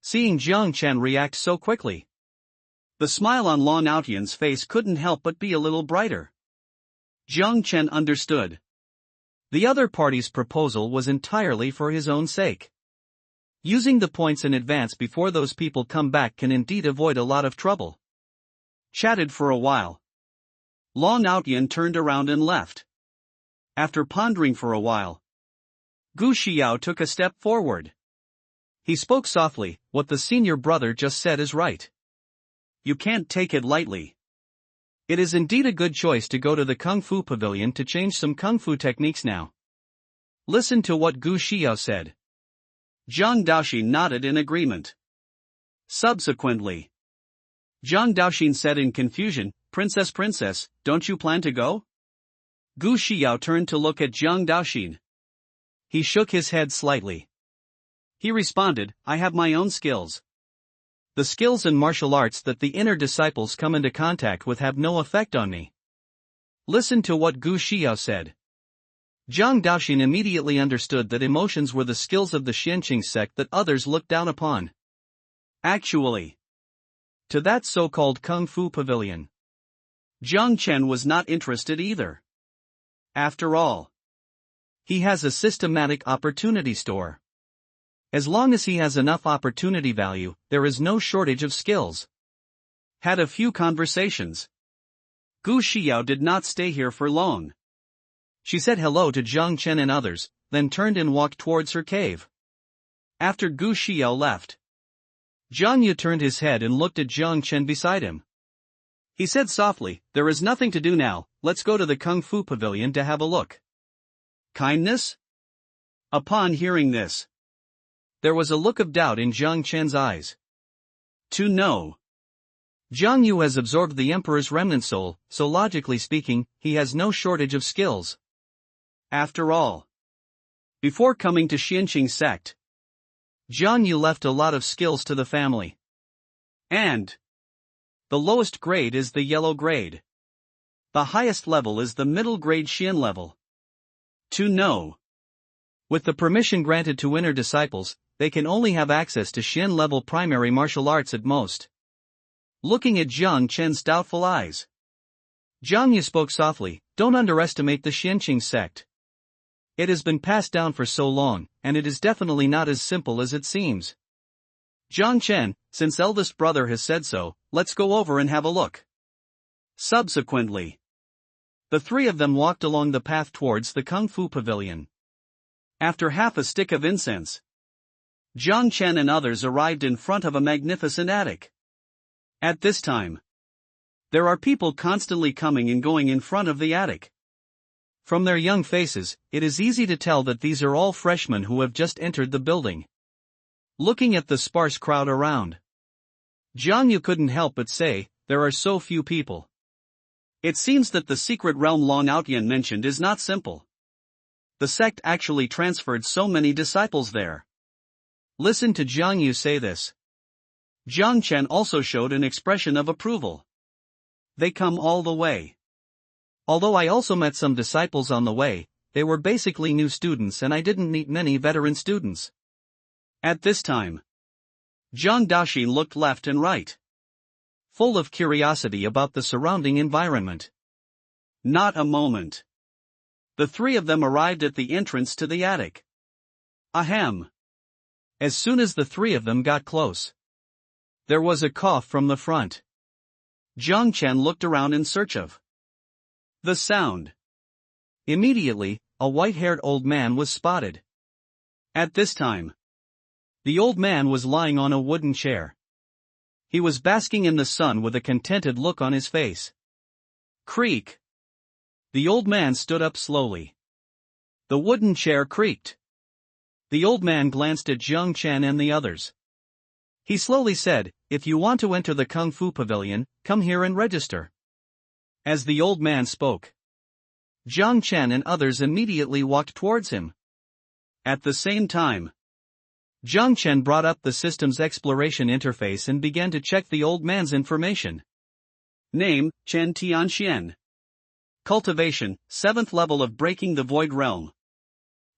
Seeing Jiang Chen react so quickly, the smile on Long Outyan's face couldn't help but be a little brighter. Jiang Chen understood. The other party's proposal was entirely for his own sake. Using the points in advance before those people come back can indeed avoid a lot of trouble. Chatted for a while, Long Outyan turned around and left. After pondering for a while, Gu Xiao took a step forward. He spoke softly, "What the Senior Brother just said is right. You can't take it lightly. It is indeed a good choice to go to the Kung Fu Pavilion to change some Kung Fu techniques now." Listen to what Gu Xiao said. Zhang Daoxin nodded in agreement. Subsequently, Zhang Daoxin said in confusion, Princess, don't you plan to go?" Gu Xiao turned to look at Zhang Daoxin. He shook his head slightly. He responded, "I have my own skills. The skills and martial arts that the inner disciples come into contact with have no effect on me." Listen to what Gu Xiao said. Zhang Daoxin immediately understood that emotions were the skills of the Xianqing sect that others looked down upon. Actually, to that so-called Kung Fu Pavilion, Jiang Chen was not interested either. After all, he has a systematic opportunity store. As long as he has enough opportunity value, there is no shortage of skills. Had a few conversations. Gu Xiao did not stay here for long. She said hello to Jiang Chen and others, then turned and walked towards her cave. After Gu Xiao left, Zhang Yu turned his head and looked at Jiang Chen beside him. He said softly, "There is nothing to do now, let's go to the Kung Fu Pavilion to have a look." Kindness? Upon hearing this, there was a look of doubt in Jiang Chen's eyes. To know. Zhang Yu has absorbed the Emperor's remnant soul, so logically speaking, he has no shortage of skills. After all, before coming to Xianqing sect, Zhang Yu left a lot of skills to the family. And the lowest grade is the yellow grade. The highest level is the middle grade Xian level. To know. With the permission granted to inner disciples, they can only have access to Xian level primary martial arts at most. Looking at Jiang Chen's doubtful eyes, Jiang Yu spoke softly, don't underestimate the Xianqing sect. It has been passed down for so long, and it is definitely not as simple as it seems. Jiang Chen, since eldest brother has said so, let's go over and have a look. Subsequently, the three of them walked along the path towards the Kung Fu Pavilion. After half a stick of incense, Jiang Chen and others arrived in front of a magnificent attic. At this time, there are people constantly coming and going in front of the attic. From their young faces, it is easy to tell that these are all freshmen who have just entered the building. Looking at the sparse crowd around, Jiang Yu couldn't help but say, there are so few people. It seems that the secret realm Long Outyan mentioned is not simple. The sect actually transferred so many disciples there. Listen to Jiang Yu say this. Jiang Chen also showed an expression of approval. They come all the way. Although I also met some disciples on the way, they were basically new students and I didn't meet many veteran students. At this time, Zhang Daoxi looked left and right, full of curiosity about the surrounding environment. Not a moment. The three of them arrived at the entrance to the attic. Ahem. As soon as the three of them got close, there was a cough from the front. Jiang Chen looked around in search of the sound. Immediately, a white-haired old man was spotted. At this time, the old man was lying on a wooden chair. He was basking in the sun with a contented look on his face. Creak. The old man stood up slowly. The wooden chair creaked. The old man glanced at Jiang Chen and the others. He slowly said, if you want to enter the Kung Fu Pavilion, come here and register. As the old man spoke, Jiang Chen and others immediately walked towards him. At the same time, Jiang Chen brought up the system's exploration interface and began to check the old man's information. Name, Chen Tianxian. Cultivation, 7th level of Breaking the Void Realm.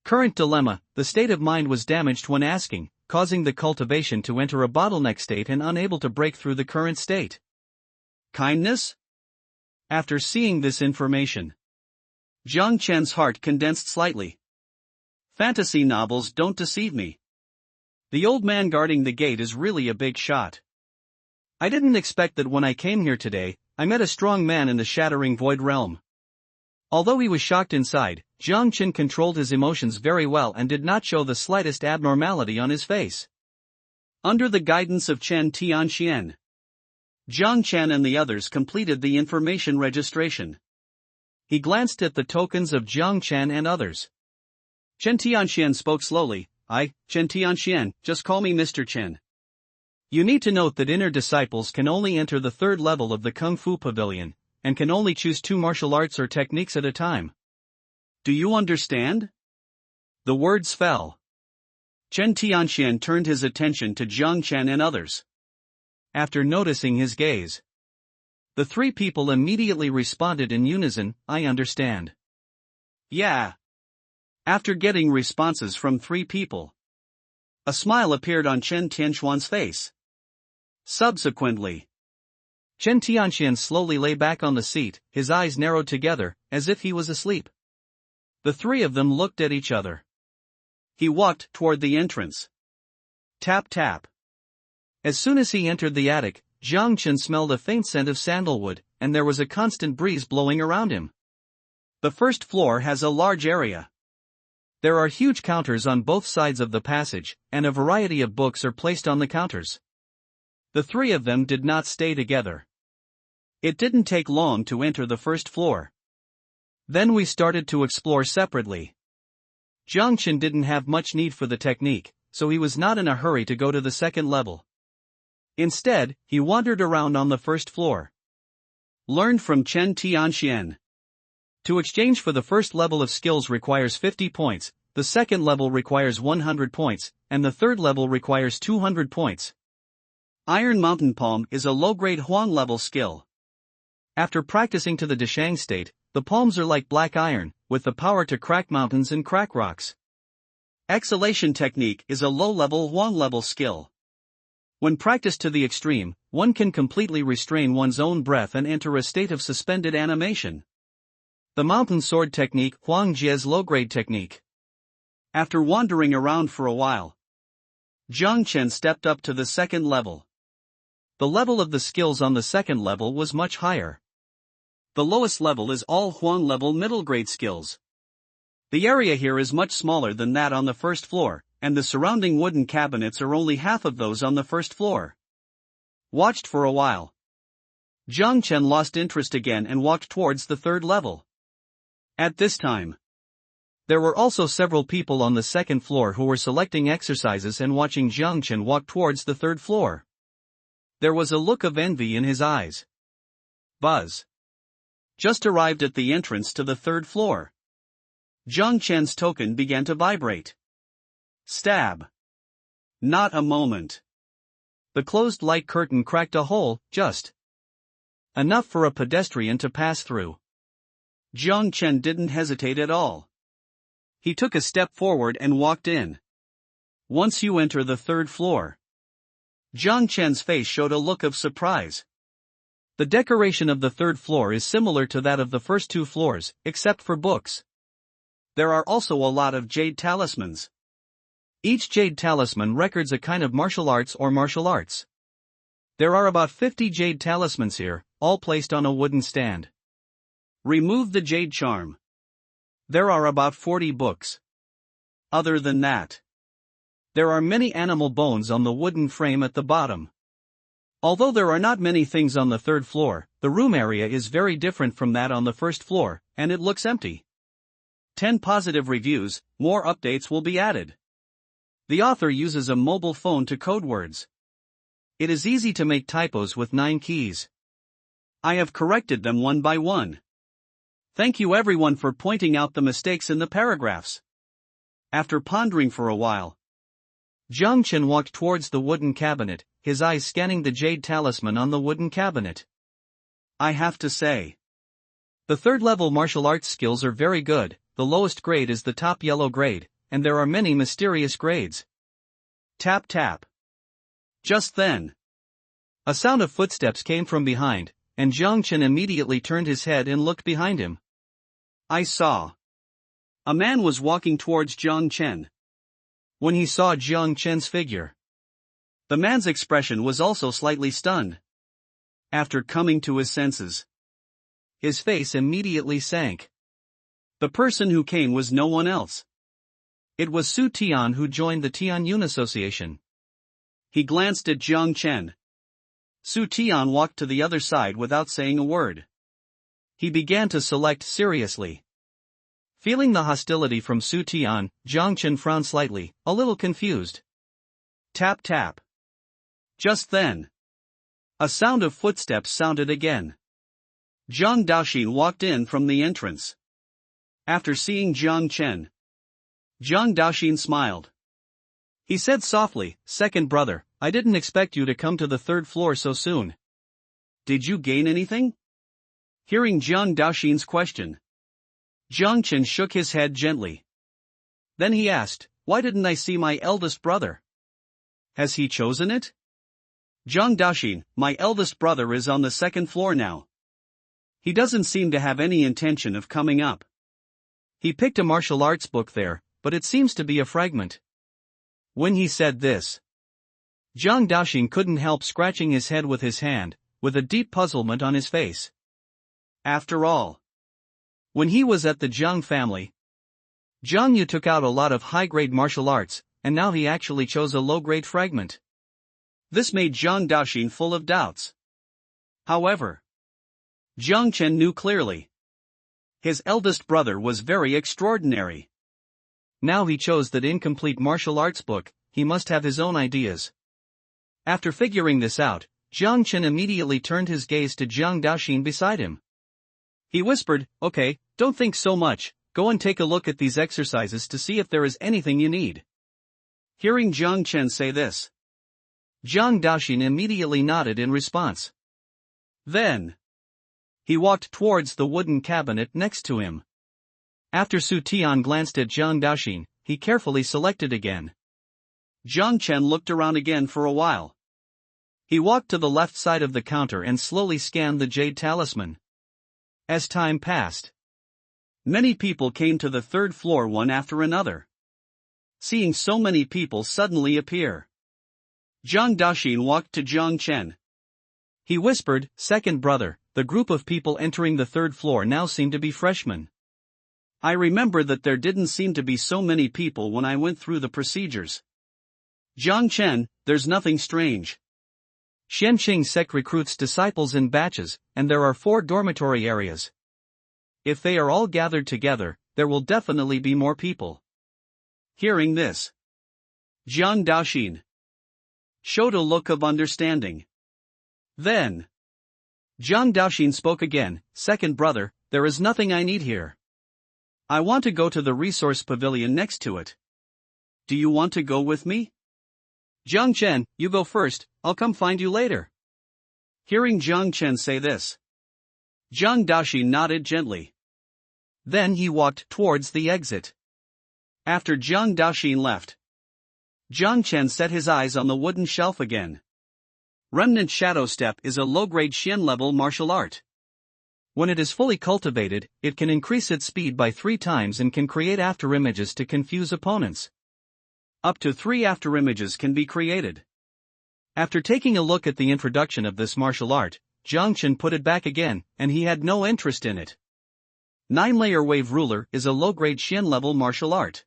Current dilemma, the state of mind was damaged when asking, causing the cultivation to enter a bottleneck state and unable to break through the current state. Kindness? After seeing this information, Jiang Chen's heart condensed slightly. Fantasy novels don't deceive me. The old man guarding the gate is really a big shot. I didn't expect that when I came here today, I met a strong man in the shattering void realm. Although he was shocked inside, Jiang Chen controlled his emotions very well and did not show the slightest abnormality on his face. Under the guidance of Chen Tianxian, Jiang Chen and the others completed the information registration. He glanced at the tokens of Jiang Chen and others. Chen Tianxian spoke slowly, Chen Tianxian, just call me Mr. Chen. You need to note that inner disciples can only enter the 3rd level of the Kung Fu Pavilion, and can only choose 2 martial arts or techniques at a time. Do you understand? The words fell. Chen Tianxian turned his attention to Jiang Chen and others. After noticing his gaze, the 3 people immediately responded in unison, I understand. Yeah. After getting responses from 3 people, a smile appeared on Chen Tianxuan's face. Subsequently, Chen Tianxian slowly lay back on the seat, his eyes narrowed together, as if he was asleep. The 3 of them looked at each other. He walked toward the entrance. Tap tap. As soon as he entered the attic, Jiang Chen smelled a faint scent of sandalwood, and there was a constant breeze blowing around him. The 1st floor has a large area. There are huge counters on both sides of the passage, and a variety of books are placed on the counters. The 3 of them did not stay together. It didn't take long to enter the 1st floor. Then we started to explore separately. Jiang Chen didn't have much need for the technique, so he was not in a hurry to go to the 2nd level. Instead, he wandered around on the 1st floor. Learned from Chen Tianxian. To exchange for the 1st level of skills requires 50 points, the 2nd level requires 100 points, and the 3rd level requires 200 points. Iron Mountain Palm is a low-grade Huang level skill. After practicing to the Deshang state, the palms are like black iron, with the power to crack mountains and crack rocks. Exhalation Technique is a low-level Huang level skill. When practiced to the extreme, one can completely restrain one's own breath and enter a state of suspended animation. The mountain sword technique, Huang Jie's low-grade technique. After wandering around for a while, Jiang Chen stepped up to the second level. The level of the skills on the second level was much higher. The lowest level is all Huang level middle grade skills. The area here is much smaller than that on the first floor, and the surrounding wooden cabinets are only half of those on the first floor. Watched for a while, Jiang Chen lost interest again and walked towards the third level. At this time, there were also several people on the second floor who were selecting exercises and watching Jiang Chen walk towards the third floor. There was a look of envy in his eyes. Buzz. Just arrived at the entrance to the third floor. Jiang Chen's token began to vibrate. Stab. Not a moment. The closed light curtain cracked a hole, just enough for a pedestrian to pass through. Jiang Chen didn't hesitate at all. He took a step forward and walked in. Once you enter the third floor, Jiang Chen's face showed a look of surprise. The decoration of the third floor is similar to that of the first two floors, except for books. There are also a lot of jade talismans. Each jade talisman records a kind of martial arts or martial arts. There are about 50 jade talismans here, all placed on a wooden stand. Remove the jade charm. There are about 40 books. Other than that, there are many animal bones on the wooden frame at the bottom. Although there are not many things on the third floor, the room area is very different from that on the first floor, and it looks empty. 10 positive reviews, more updates will be added. The author uses a mobile phone to code words. It is easy to make typos with 9 keys. I have corrected them one by one. Thank you everyone for pointing out the mistakes in the paragraphs. After pondering for a while, Jiang Chen walked towards the wooden cabinet, his eyes scanning the jade talisman on the wooden cabinet. I have to say, the third level martial arts skills are very good. The lowest grade is the top yellow grade, and there are many mysterious grades. Tap tap. Just then, a sound of footsteps came from behind, and Jiang Chen immediately turned his head and looked behind him. I saw. A man was walking towards Jiang Chen. When he saw Jiang Chen's figure, the man's expression was also slightly stunned. After coming to his senses, his face immediately sank. The person who came was no one else. It was Su Tian, who joined the Tianyun Association. He glanced at Jiang Chen. Su Tian walked to the other side without saying a word. He began to select seriously. Feeling the hostility from Su Tian, Jiang Chen frowned slightly, a little confused. Tap tap. Just then, a sound of footsteps sounded again. Zhang Daoxin walked in from the entrance. After seeing Jiang Chen, Zhang Daoxin smiled. He said softly, "Second brother, I didn't expect you to come to the third floor so soon. Did you gain anything?" Hearing Zhang Daoxin's question, Jiang Chen shook his head gently. Then he asked, "Why didn't I see my eldest brother? Has he chosen it?" "Zhang Daoxin, my eldest brother is on the second floor now. He doesn't seem to have any intention of coming up. He picked a martial arts book there, but it seems to be a fragment." When he said this, Zhang Daoxin couldn't help scratching his head with his hand, with a deep puzzlement on his face. After all, when he was at the Zhang family, Zhang Yu took out a lot of high-grade martial arts, and now he actually chose a low-grade fragment. This made Zhang Daoxin full of doubts. However, Jiang Chen knew clearly. His eldest brother was very extraordinary. Now he chose that incomplete martial arts book, he must have his own ideas. After figuring this out, Jiang Chen immediately turned his gaze to Zhang Daoxin beside him. He whispered, "Okay, don't think so much, go and take a look at these exercises to see if there is anything you need." Hearing Jiang Chen say this, Zhang Daoxin immediately nodded in response. Then, he walked towards the wooden cabinet next to him. After Su Tian glanced at Zhang Daoxin, he carefully selected again. Jiang Chen looked around again for a while. He walked to the left side of the counter and slowly scanned the jade talisman. As time passed, many people came to the third floor one after another. Seeing so many people suddenly appear, Zhang Daoxin walked to Zhang Chen. He whispered, "Second brother, the group of people entering the third floor now seem to be freshmen. I remember that there didn't seem to be so many people when I went through the procedures. Zhang Chen, there's nothing strange. Xianqing sect recruits disciples in batches, and there are 4 dormitory areas. If they are all gathered together, there will definitely be more people." Hearing this, Zhang Daoxin showed a look of understanding. Then, Zhang Daoxin spoke again, "Second brother, there is nothing I need here. I want to go to the resource pavilion next to it. Do you want to go with me?" "Zhang Chen, you go first, I'll come find you later." Hearing Zhang Chen say this, Zhang Daoxin nodded gently. Then he walked towards the exit. After Zhang Daoxin left, Zhang Chen set his eyes on the wooden shelf again. Remnant Shadow Step is a low-grade Xian level martial art. When it is fully cultivated, it can increase its speed by 3 times and can create afterimages to confuse opponents. Up to 3 afterimages can be created. After taking a look at the introduction of this martial art, Zhang Chen put it back again, and he had no interest in it. 9-layer wave ruler is a low-grade Xian level martial art.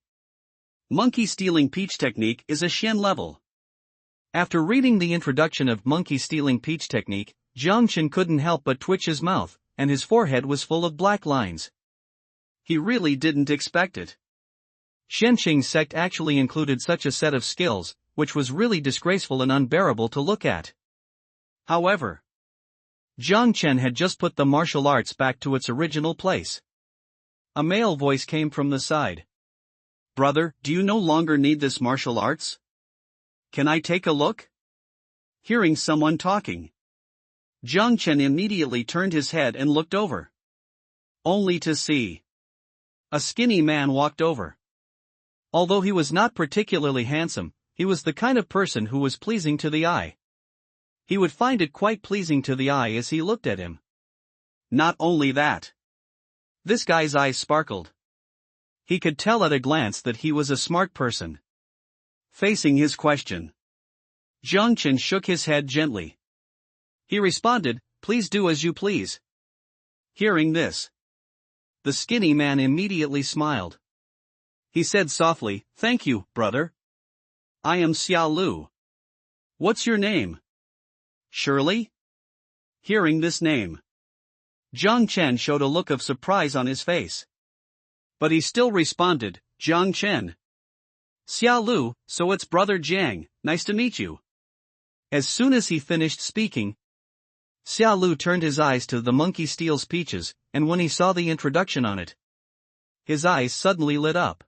Monkey stealing peach technique is a Xian level. After reading the introduction of monkey stealing peach technique, Zhang Chen couldn't help but twitch his mouth, and his forehead was full of black lines. He really didn't expect it. Xianqing sect actually included such a set of skills, which was really disgraceful and unbearable to look at. However, Zhang Chen had just put the martial arts back to its original place. A male voice came from the side. "Brother, do you no longer need this martial arts? Can I take a look?" Hearing someone talking, Zhang Chen immediately turned his head and looked over. Only to see a skinny man walked over. Although he was not particularly handsome, he was the kind of person who was pleasing to the eye. He would find it quite pleasing to the eye as he looked at him. Not only that, this guy's eyes sparkled. He could tell at a glance that he was a smart person. Facing his question, Zhang Chen shook his head gently. He responded, "Please do as you please." Hearing this, the skinny man immediately smiled. He said softly, "Thank you, brother. I am Xiao Lu. What's your name?" "Shirley?" Hearing this name, Zhang Chen showed a look of surprise on his face. But he still responded, "Zhang Chen. Xiao Lu, so it's brother Jiang, nice to meet you." As soon as he finished speaking, Xiao Lu turned his eyes to the monkey steals peaches, and when he saw the introduction on it, his eyes suddenly lit up.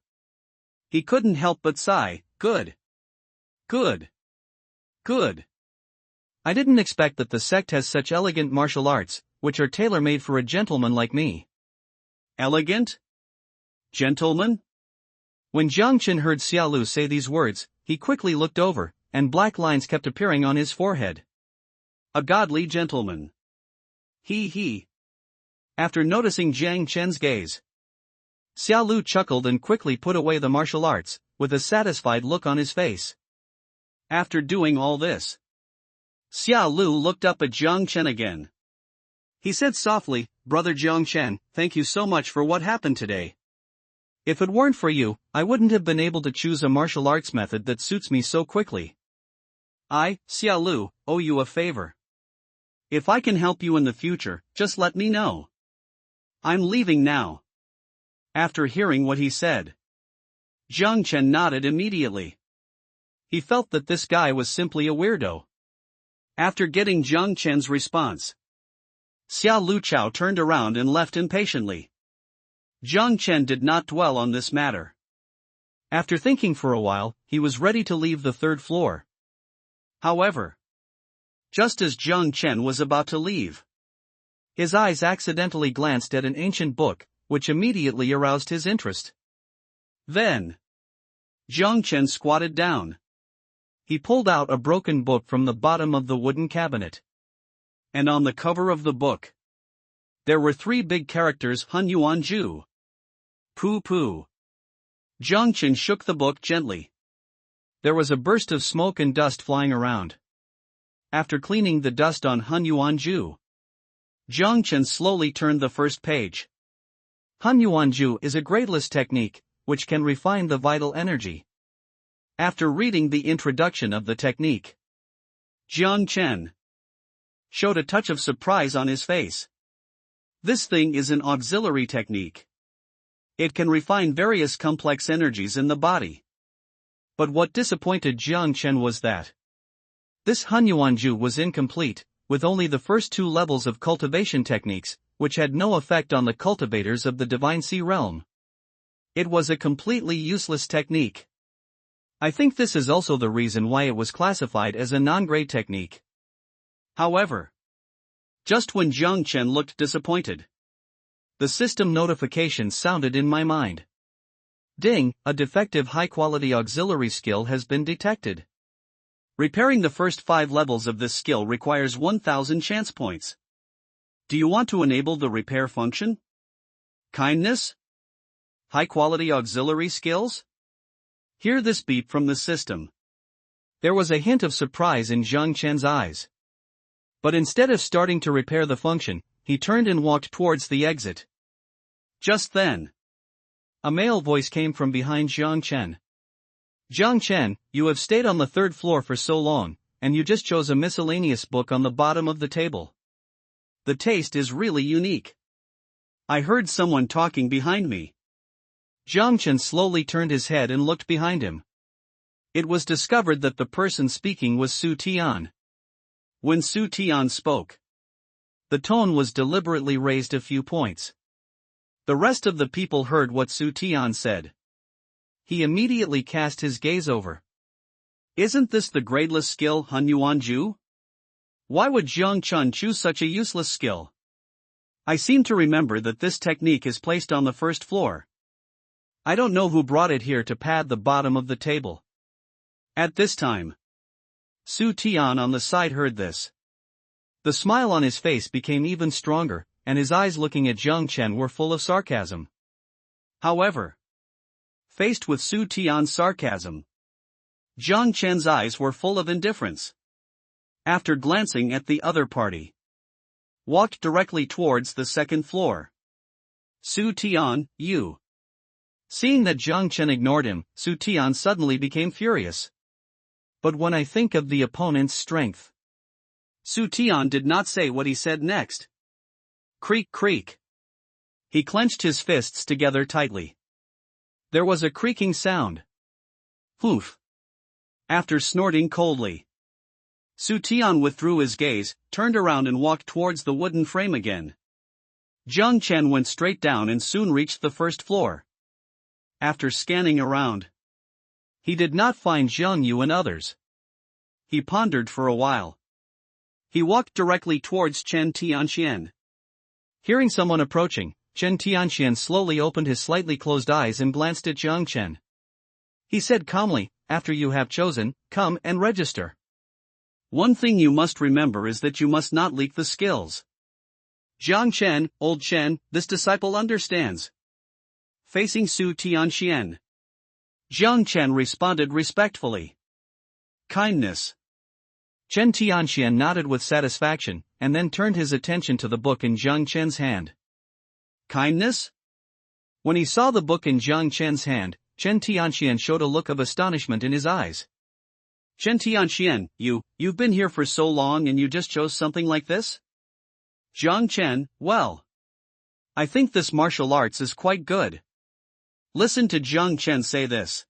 He couldn't help but sigh, "Good. Good. Good. I didn't expect that the sect has such elegant martial arts, which are tailor-made for a gentleman like me." Elegant? Gentleman? When Zhang Chen heard Xiao Lu say these words, he quickly looked over, and black lines kept appearing on his forehead. A godly gentleman. He. After noticing Zhang Chen's gaze, Xiao Lu chuckled and quickly put away the martial arts, with a satisfied look on his face. After doing all this, Xiao Lu looked up at Zhang Chen again. He said softly, "Brother Zhang Chen, thank you so much for what happened today. If it weren't for you, I wouldn't have been able to choose a martial arts method that suits me so quickly. I, Xiao Lu, owe you a favor. If I can help you in the future, just let me know. I'm leaving now." After hearing what he said, Zhang Chen nodded immediately. He felt that this guy was simply a weirdo. After getting Zhang Chen's response, Xiao Lu Chao turned around and left impatiently. Zhang Chen did not dwell on this matter. After thinking for a while, he was ready to leave the third floor. However, just as Zhang Chen was about to leave, his eyes accidentally glanced at an ancient book, which immediately aroused his interest. Then, Zhang Chen squatted down. He pulled out a broken book from the bottom of the wooden cabinet. And on the cover of the book, there were 3 big characters: Hun Yuan Ju. Pooh pooh. Jiang Chen shook the book gently. There was a burst of smoke and dust flying around. After cleaning the dust on Hun Yuan Ju, Jiang Chen slowly turned the first page. Hun Yuan Ju is a gradeless technique, which can refine the vital energy. After reading the introduction of the technique, Jiang Chen showed a touch of surprise on his face. This thing is an auxiliary technique. It can refine various complex energies in the body. But what disappointed Jiang Chen was that this Hun Yuan Ju was incomplete, with only the first 2 levels of cultivation techniques, which had no effect on the cultivators of the Divine Sea realm. It was a completely useless technique. I think this is also the reason why it was classified as a non-grade technique. However, just when Jiang Chen looked disappointed, the system notification sounded in my mind. Ding, a defective high-quality auxiliary skill has been detected. Repairing the first 5 levels of this skill requires 1,000 chance points. Do you want to enable the repair function? Kindness? High-quality auxiliary skills? Hear this beep from the system. There was a hint of surprise in Jiang Chen's eyes. But instead of starting to repair the function, he turned and walked towards the exit. Just then, a male voice came from behind Jiang Chen. Jiang Chen, you have stayed on the 3rd floor for so long, and you just chose a miscellaneous book on the bottom of the table. The taste is really unique. I heard someone talking behind me. Jiang Chen slowly turned his head and looked behind him. It was discovered that the person speaking was Su Tian. When Su Tian spoke, the tone was deliberately raised a few points. The rest of the people heard what Su Tian said. He immediately cast his gaze over. Isn't this the gradeless skill Hun Yuan Ju? Why would Jiang Chen choose such a useless skill? I seem to remember that this technique is placed on the 1st floor. I don't know who brought it here to pad the bottom of the table. At this time, Su Tian on the side heard this. The smile on his face became even stronger, and his eyes looking at Jiang Chen were full of sarcasm. However, faced with Su Tian's sarcasm, Jiang Chen's eyes were full of indifference. After glancing at the other party, walked directly towards the 2nd floor. Su Tian, you. Seeing that Jiang Chen ignored him, Su Tian suddenly became furious. But when I think of the opponent's strength. Su Tian did not say what he said next. Creak creak. He clenched his fists together tightly. There was a creaking sound. Poof. After snorting coldly, Su Tian withdrew his gaze, turned around and walked towards the wooden frame again. Jiang Chen went straight down and soon reached the 1st floor. After scanning around, he did not find Jiang Yu and others. He pondered for a while. He walked directly towards Chen Tianxian. Hearing someone approaching, Chen Tianxian slowly opened his slightly closed eyes and glanced at Jiang Chen. He said calmly, after you have chosen, come and register. One thing you must remember is that you must not leak the skills. Jiang Chen, old Chen, this disciple understands. Facing Su Tianxian, Jiang Chen responded respectfully. Kindness. Chen Tianxian nodded with satisfaction, and then turned his attention to the book in Jiang Chen's hand. Kindness? When he saw the book in Jiang Chen's hand, Chen Tianxian showed a look of astonishment in his eyes. Chen Tianxian, you've been here for so long and you just chose something like this? Jiang Chen, well, I think this martial arts is quite good. Listen to Jiang Chen say this.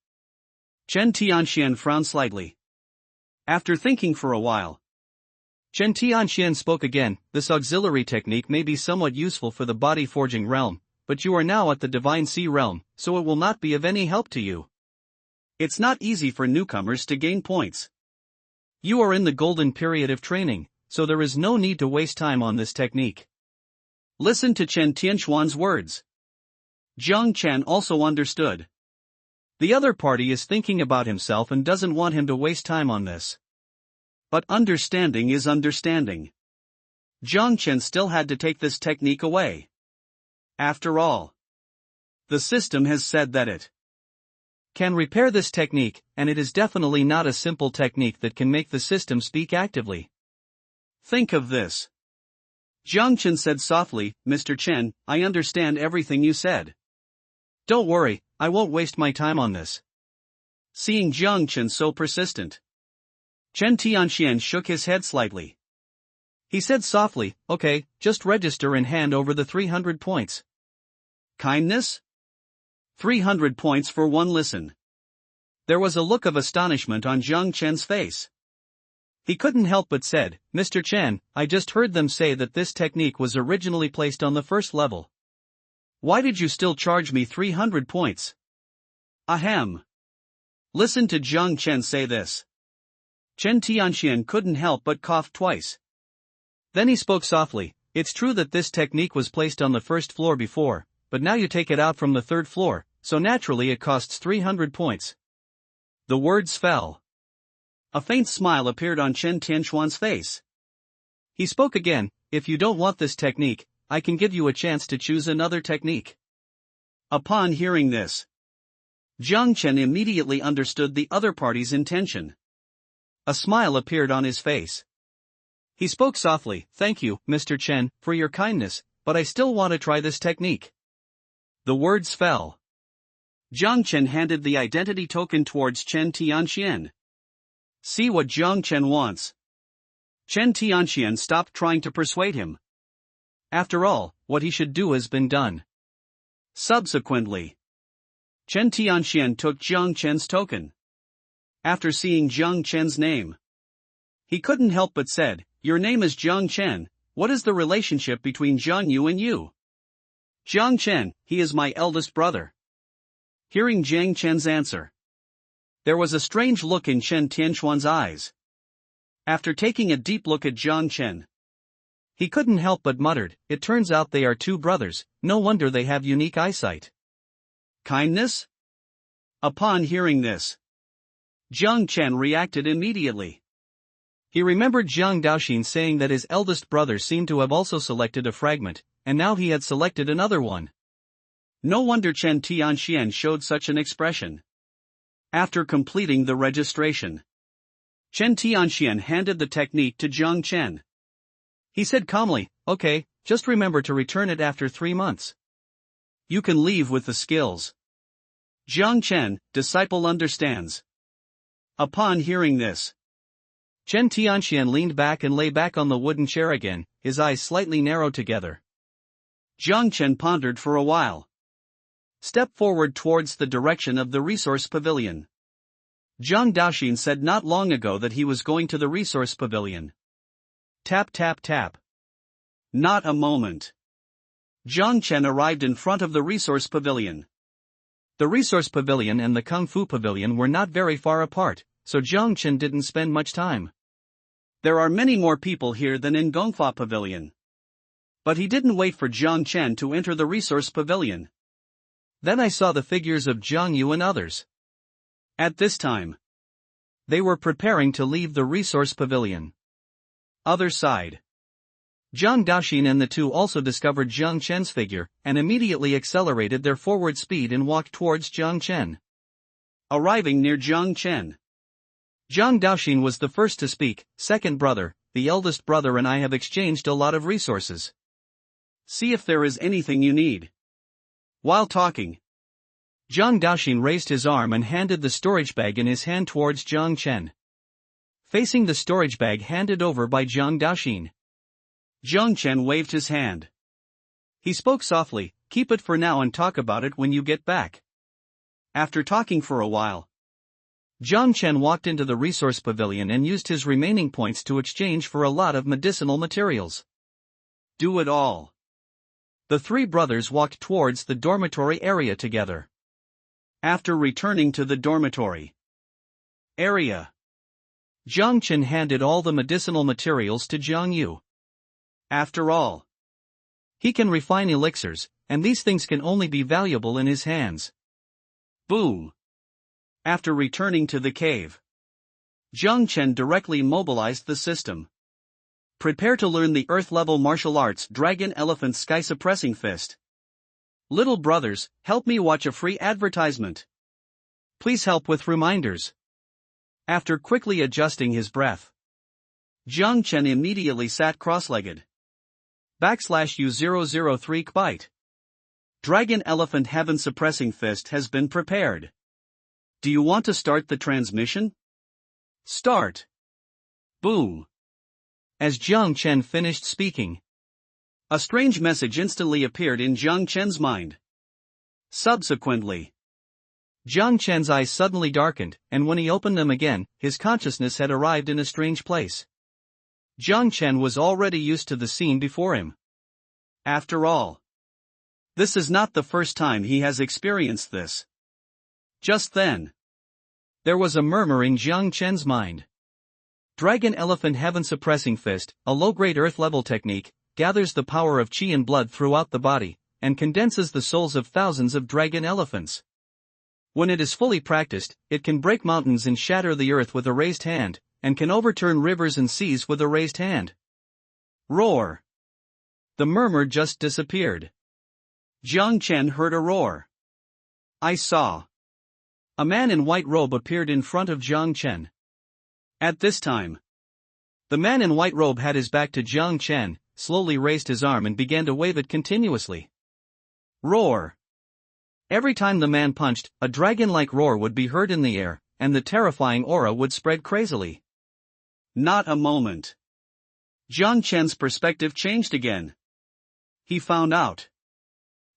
Chen Tianxian frowned slightly. After thinking for a while, Chen Tianxian spoke again. This auxiliary technique may be somewhat useful for the body forging realm, but you are now at the Divine Sea realm, so it will not be of any help to you. It's not easy for newcomers to gain points. You are in the golden period of training, so there is no need to waste time on this technique. Listen to Chen Tianxuan's words. Jiang Chen also understood. The other party is thinking about himself and doesn't want him to waste time on this. But understanding is understanding. Jiang Chen still had to take this technique away. After all, the system has said that it can repair this technique, and it is definitely not a simple technique that can make the system speak actively. Think of this. Jiang Chen said softly, Mr. Chen, I understand everything you said. Don't worry, I won't waste my time on this. Seeing Jiang Chen so persistent, Chen Tianxian shook his head slightly. He said softly, okay, just register and hand over the 300 points. Kindness? 300 points for one listen. There was a look of astonishment on Jiang Chen's face. He couldn't help but said, Mr. Chen, I just heard them say that this technique was originally placed on the first level. Why did you still charge me 300 points? Ahem. Listen to Jiang Chen say this. Chen Tianxian couldn't help but cough twice. Then he spoke softly, it's true that this technique was placed on the first floor before, but now you take it out from the third floor, so naturally it costs 300 points. The words fell. A faint smile appeared on Chen Tianxuan's face. He spoke again, if you don't want this technique, I can give you a chance to choose another technique. Upon hearing this, Jiang Chen immediately understood the other party's intention. A smile appeared on his face. He spoke softly, thank you, Mr. Chen, for your kindness, but I still want to try this technique. The words fell. Jiang Chen handed the identity token towards Chen Tianxian. See what Jiang Chen wants. Chen Tianxian stopped trying to persuade him. After all, what he should do has been done. Subsequently, Chen Tianxian took Jiang Chen's token. After seeing Jiang Chen's name, he couldn't help but said, your name is Jiang Chen, what is the relationship between Jiang Yu and you? Jiang Chen, he is my eldest brother. Hearing Jiang Chen's answer, there was a strange look in Chen Tianxuan's eyes. After taking a deep look at Jiang Chen, he couldn't help but muttered, it turns out they are two brothers, no wonder they have unique eyesight. Kindness? Upon hearing this, Jiang Chen reacted immediately. He remembered Jiang Daoxin saying that his eldest brother seemed to have also selected a fragment, and now he had selected another one. No wonder Chen Tianxian showed such an expression. After completing the registration, Chen Tianxian handed the technique to Jiang Chen. He said calmly, okay, just remember to return it after 3 months. You can leave with the skills. Jiang Chen, disciple understands. Upon hearing this, Chen Tianxian leaned back and lay back on the wooden chair again, his eyes slightly narrowed together. Jiang Chen pondered for a while. Step forward towards the direction of the resource pavilion. Jiang Daoxin said not long ago that he was going to the resource pavilion. Tap tap tap. Not a moment. Jiang Chen arrived in front of the resource pavilion. The resource pavilion and the Kung Fu pavilion were not very far apart, so Jiang Chen didn't spend much time. There are many more people here than in Gongfa pavilion. But he didn't wait for Jiang Chen to enter the resource pavilion. Then I saw the figures of Jiang Yu and others. At this time, they were preparing to leave the resource pavilion. Other side. Jiang Daoxin and the two also discovered Jiang Chen's figure, and immediately accelerated their forward speed and walked towards Jiang Chen. Arriving near Jiang Chen, Jiang Daoxin was the first to speak, second brother, the eldest brother and I have exchanged a lot of resources. See if there is anything you need. While talking, Jiang Daoxin raised his arm and handed the storage bag in his hand towards Jiang Chen. Facing the storage bag handed over by Jiang Daoxin, Jiang Chen waved his hand. He spoke softly, keep it for now and talk about it when you get back. After talking for a while, Jiang Chen walked into the resource pavilion and used his remaining points to exchange for a lot of medicinal materials. Do it all. The three brothers walked towards the dormitory area together. After returning to the dormitory area, Jiang Chen handed all the medicinal materials to Jiang Yu. After all, he can refine elixirs, and these things can only be valuable in his hands. Boom! After returning to the cave, Jiang Chen directly mobilized the system. Prepare to learn the Earth-level martial arts Dragon Elephant Sky Suppressing Fist. Little brothers, help me watch a free advertisement. Please help with reminders. After quickly adjusting his breath, Jiang Chen immediately sat cross-legged. /U003 Byte. Dragon Elephant Heaven Suppressing Fist has been prepared. Do you want to start the transmission? Start. Boom. As Jiang Chen finished speaking, a strange message instantly appeared in Jiang Chen's mind. Subsequently, Jiang Chen's eyes suddenly darkened, and when he opened them again, his consciousness had arrived in a strange place. Jiang Chen was already used to the scene before him. After all, this is not the first time he has experienced this. Just then, there was a murmur in Jiang Chen's mind. Dragon Elephant Heaven Suppressing Fist, a low-grade earth-level technique, gathers the power of qi and blood throughout the body, and condenses the souls of thousands of dragon elephants. When it is fully practiced, it can break mountains and shatter the earth with a raised hand, and can overturn rivers and seas with a raised hand. Roar. The murmur just disappeared. Jiang Chen heard a roar. I saw. A man in white robe appeared in front of Jiang Chen. At this time, the man in white robe had his back to Jiang Chen, slowly raised his arm and began to wave it continuously. Roar. Every time the man punched, a dragon-like roar would be heard in the air, and the terrifying aura would spread crazily. Not a moment. Jiang Chen's perspective changed again. He found out.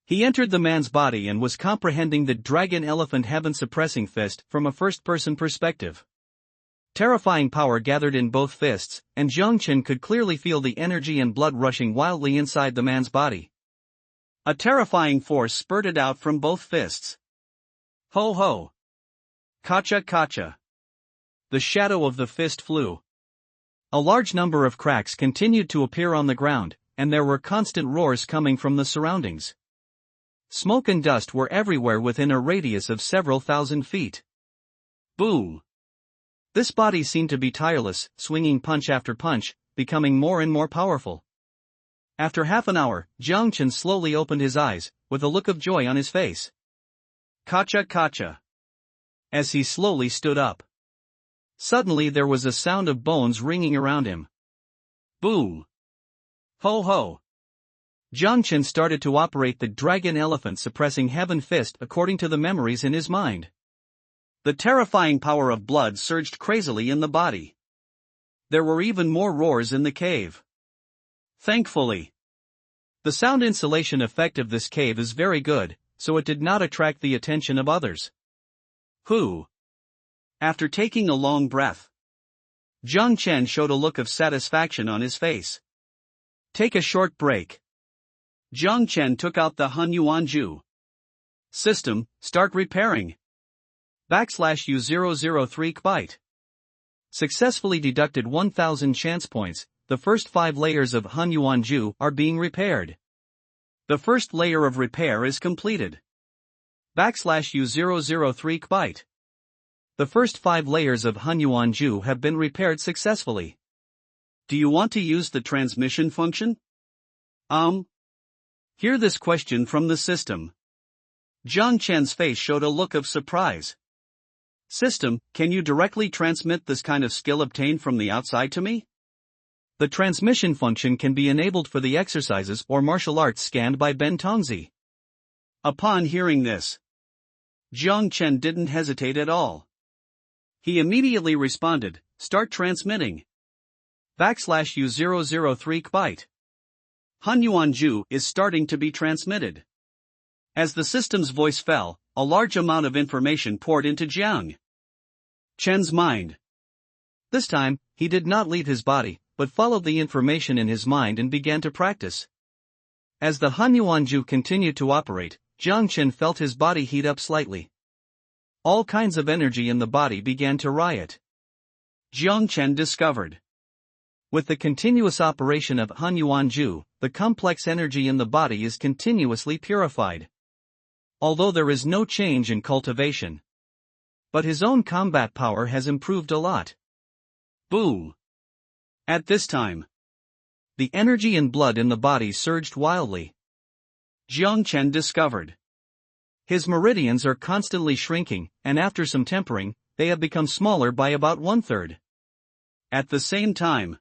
He entered the man's body and was comprehending the Dragon Elephant Heaven Suppressing Fist from a first-person perspective. Terrifying power gathered in both fists, and Jiang Chen could clearly feel the energy and blood rushing wildly inside the man's body. A terrifying force spurted out from both fists. Ho ho! Kacha kacha! The shadow of the fist flew. A large number of cracks continued to appear on the ground, and there were constant roars coming from the surroundings. Smoke and dust were everywhere within a radius of several thousand feet. Boom! This body seemed to be tireless, swinging punch after punch, becoming more and more powerful. After half an hour, Jiang Chen slowly opened his eyes, with a look of joy on his face. Kacha kacha! As he slowly stood up, suddenly there was a sound of bones ringing around him. Boom! Ho ho! Jiang Chen started to operate the Dragon Elephant Suppressing Heaven Fist according to the memories in his mind. The terrifying power of blood surged crazily in the body. There were even more roars in the cave. Thankfully, the sound insulation effect of this cave is very good, so it did not attract the attention of others. Who? After taking a long breath, Jiang Chen showed a look of satisfaction on his face. Take a short break. Jiang Chen took out the Hunyuanju system, start repairing. /U003 Byte. Successfully deducted 1000 chance points, the first 5 layers of Hunyuanju are being repaired. The first layer of repair is completed. /U003 Byte. The first 5 layers of Hunyuanju have been repaired successfully. Do you want to use the transmission function? Hear this question from the system. Jiang Chen's face showed a look of surprise. System, can you directly transmit this kind of skill obtained from the outside to me? The transmission function can be enabled for the exercises or martial arts scanned by Ben Tongzi. Upon hearing this, Jiang Chen didn't hesitate at all. He immediately responded, start transmitting. /U003 Byte. Hunyuanju is starting to be transmitted. As the system's voice fell, a large amount of information poured into Jiang Chen's mind. This time, he did not leave his body, but followed the information in his mind and began to practice. As the Hunyuanju continued to operate, Jiang Chen felt his body heat up slightly. All kinds of energy in the body began to riot. Jiang Chen discovered. With the continuous operation of Hunyuanju, the complex energy in the body is continuously purified. Although there is no change in cultivation, But his own combat power has improved a lot. Boom. At this time, the energy and blood in the body surged wildly. Jiang Chen discovered his meridians are constantly shrinking, and after some tempering, they have become smaller by about 1/3. At the same time,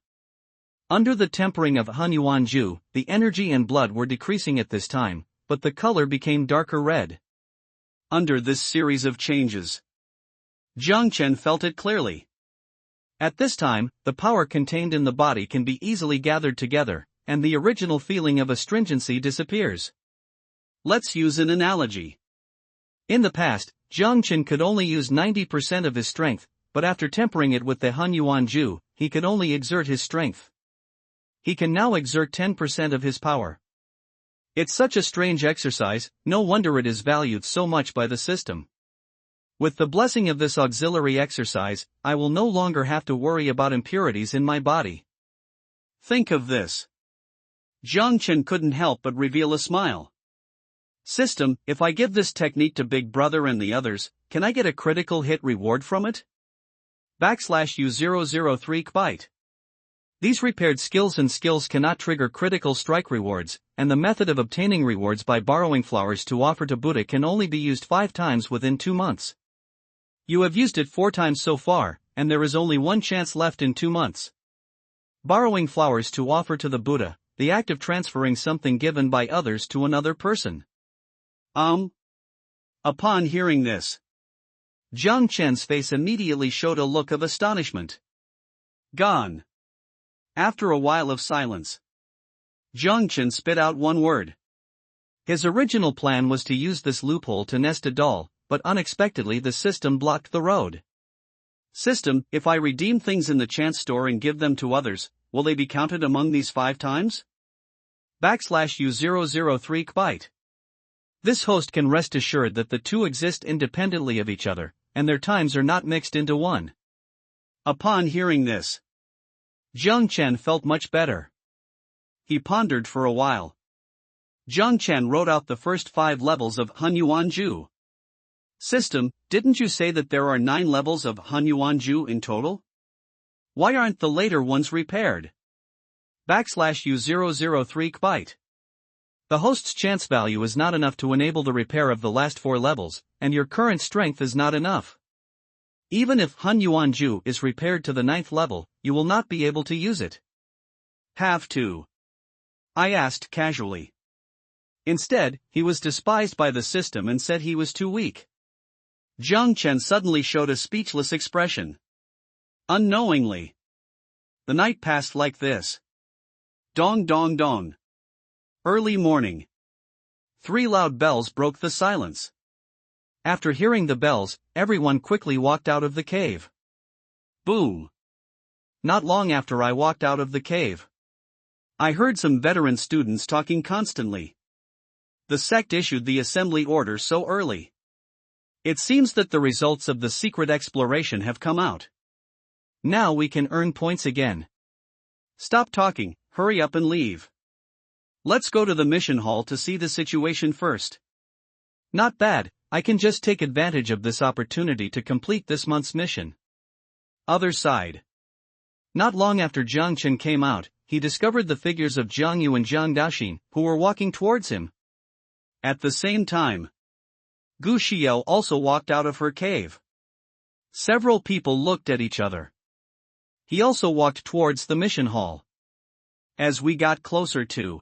under the tempering of Han Yuan Ju, the energy and blood were decreasing at this time, but the color became darker red. Under this series of changes, Jiang Chen felt it clearly. At this time, the power contained in the body can be easily gathered together, and the original feeling of astringency disappears. Let's use an analogy. In the past, Jiang Chen could only use 90% of his strength, but after tempering it with the Han Yuan Ju, he could only exert his strength. He can now exert 10% of his power. It's such a strange exercise, no wonder it is valued so much by the system. With the blessing of this auxiliary exercise, I will no longer have to worry about impurities in my body. Think of this. Jiang Chen couldn't help but reveal a smile. System, if I give this technique to Big Brother and the others, can I get a critical hit reward from it? /U003 byte. These repaired skills cannot trigger critical strike rewards, and the method of obtaining rewards by borrowing flowers to offer to Buddha can only be used 5 times within 2 months. You have used it 4 times so far, and there is only 1 chance left in 2 months. Borrowing flowers to offer to the Buddha, the act of transferring something given by others to another person. Upon hearing this, Jiang Chen's face immediately showed a look of astonishment. Gone. After a while of silence, Jiang Chen spit out one word. His original plan was to use this loophole to nest a doll, but unexpectedly the system blocked the road. System, if I redeem things in the chance store and give them to others, will they be counted among these 5 times? /U003 byte. This host can rest assured that the two exist independently of each other, and their times are not mixed into one. Upon hearing this, Jiang Chen felt much better. He pondered for a while. Jiang Chen wrote out the first 5 levels of Han Yuan Ju. System, didn't you say that there are 9 levels of Han Yuan Ju in total? Why aren't the later ones repaired? /U003 byte. The host's chance value is not enough to enable the repair of the last 4 levels, and your current strength is not enough. Even if Han Yuan Ju is repaired to the 9th level, you will not be able to use it. Have to? I asked casually. Instead, he was despised by the system and said he was too weak. Jiang Chen suddenly showed a speechless expression. Unknowingly, the night passed like this. Dong dong dong. Early morning. 3 loud bells broke the silence. After hearing the bells, everyone quickly walked out of the cave. Boom. Not long after I walked out of the cave, I heard some veteran students talking constantly. The sect issued the assembly order so early. It seems that the results of the secret exploration have come out. Now we can earn points again. Stop talking, hurry up and leave. Let's go to the mission hall to see the situation first. Not bad, I can just take advantage of this opportunity to complete this month's mission. Other side. Not long after Jiang Chen came out, he discovered the figures of Jiang Yu and Jiang Daxin, who were walking towards him. At the same time, Gu Xiao also walked out of her cave. Several people looked at each other. He also walked towards the mission hall. As we got closer to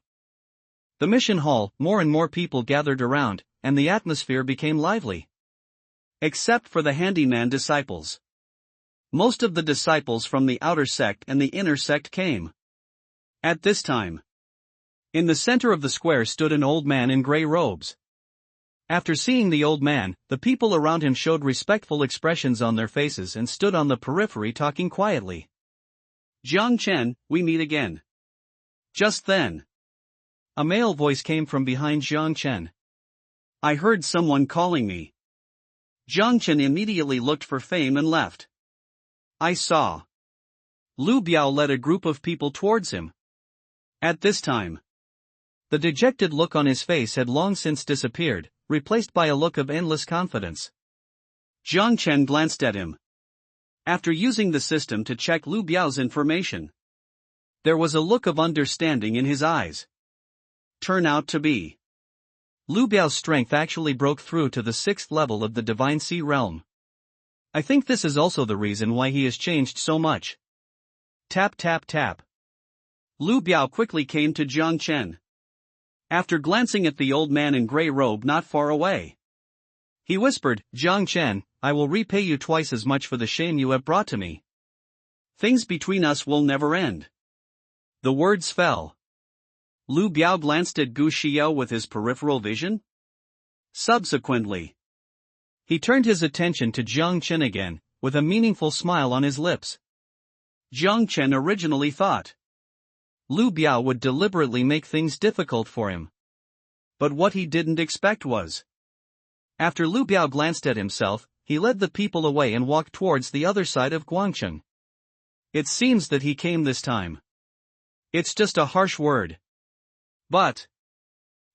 the mission hall, more and more people gathered around, and the atmosphere became lively. Except for the handyman disciples. Most of the disciples from the outer sect and the inner sect came. At this time, in the center of the square stood an old man in gray robes. After seeing the old man, the people around him showed respectful expressions on their faces and stood on the periphery talking quietly. Jiang Chen, we meet again. Just then, a male voice came from behind Jiang Chen. I heard someone calling me. Jiang Chen immediately looked for fame and left. I saw Lu Biao led a group of people towards him. At this time, the dejected look on his face had long since disappeared, replaced by a look of endless confidence. Jiang Chen glanced at him. After using the system to check Lu Biao's information, there was a look of understanding in his eyes. Turn out to be. Lu Biao's strength actually broke through to the 6th level of the Divine Sea Realm. I think this is also the reason why he has changed so much. Tap tap tap. Lu Biao quickly came to Jiang Chen. After glancing at the old man in gray robe not far away, he whispered, Jiang Chen, I will repay you twice as much for the shame you have brought to me. Things between us will never end. The words fell. Lu Biao glanced at Gu Xiao with his peripheral vision. Subsequently, he turned his attention to Jiang Chen again, with a meaningful smile on his lips. Jiang Chen originally thought Lu Biao would deliberately make things difficult for him. But what he didn't expect was, after Lu Biao glanced at himself, he led the people away and walked towards the other side of Guangcheng. It seems that he came this time. It's just a harsh word. But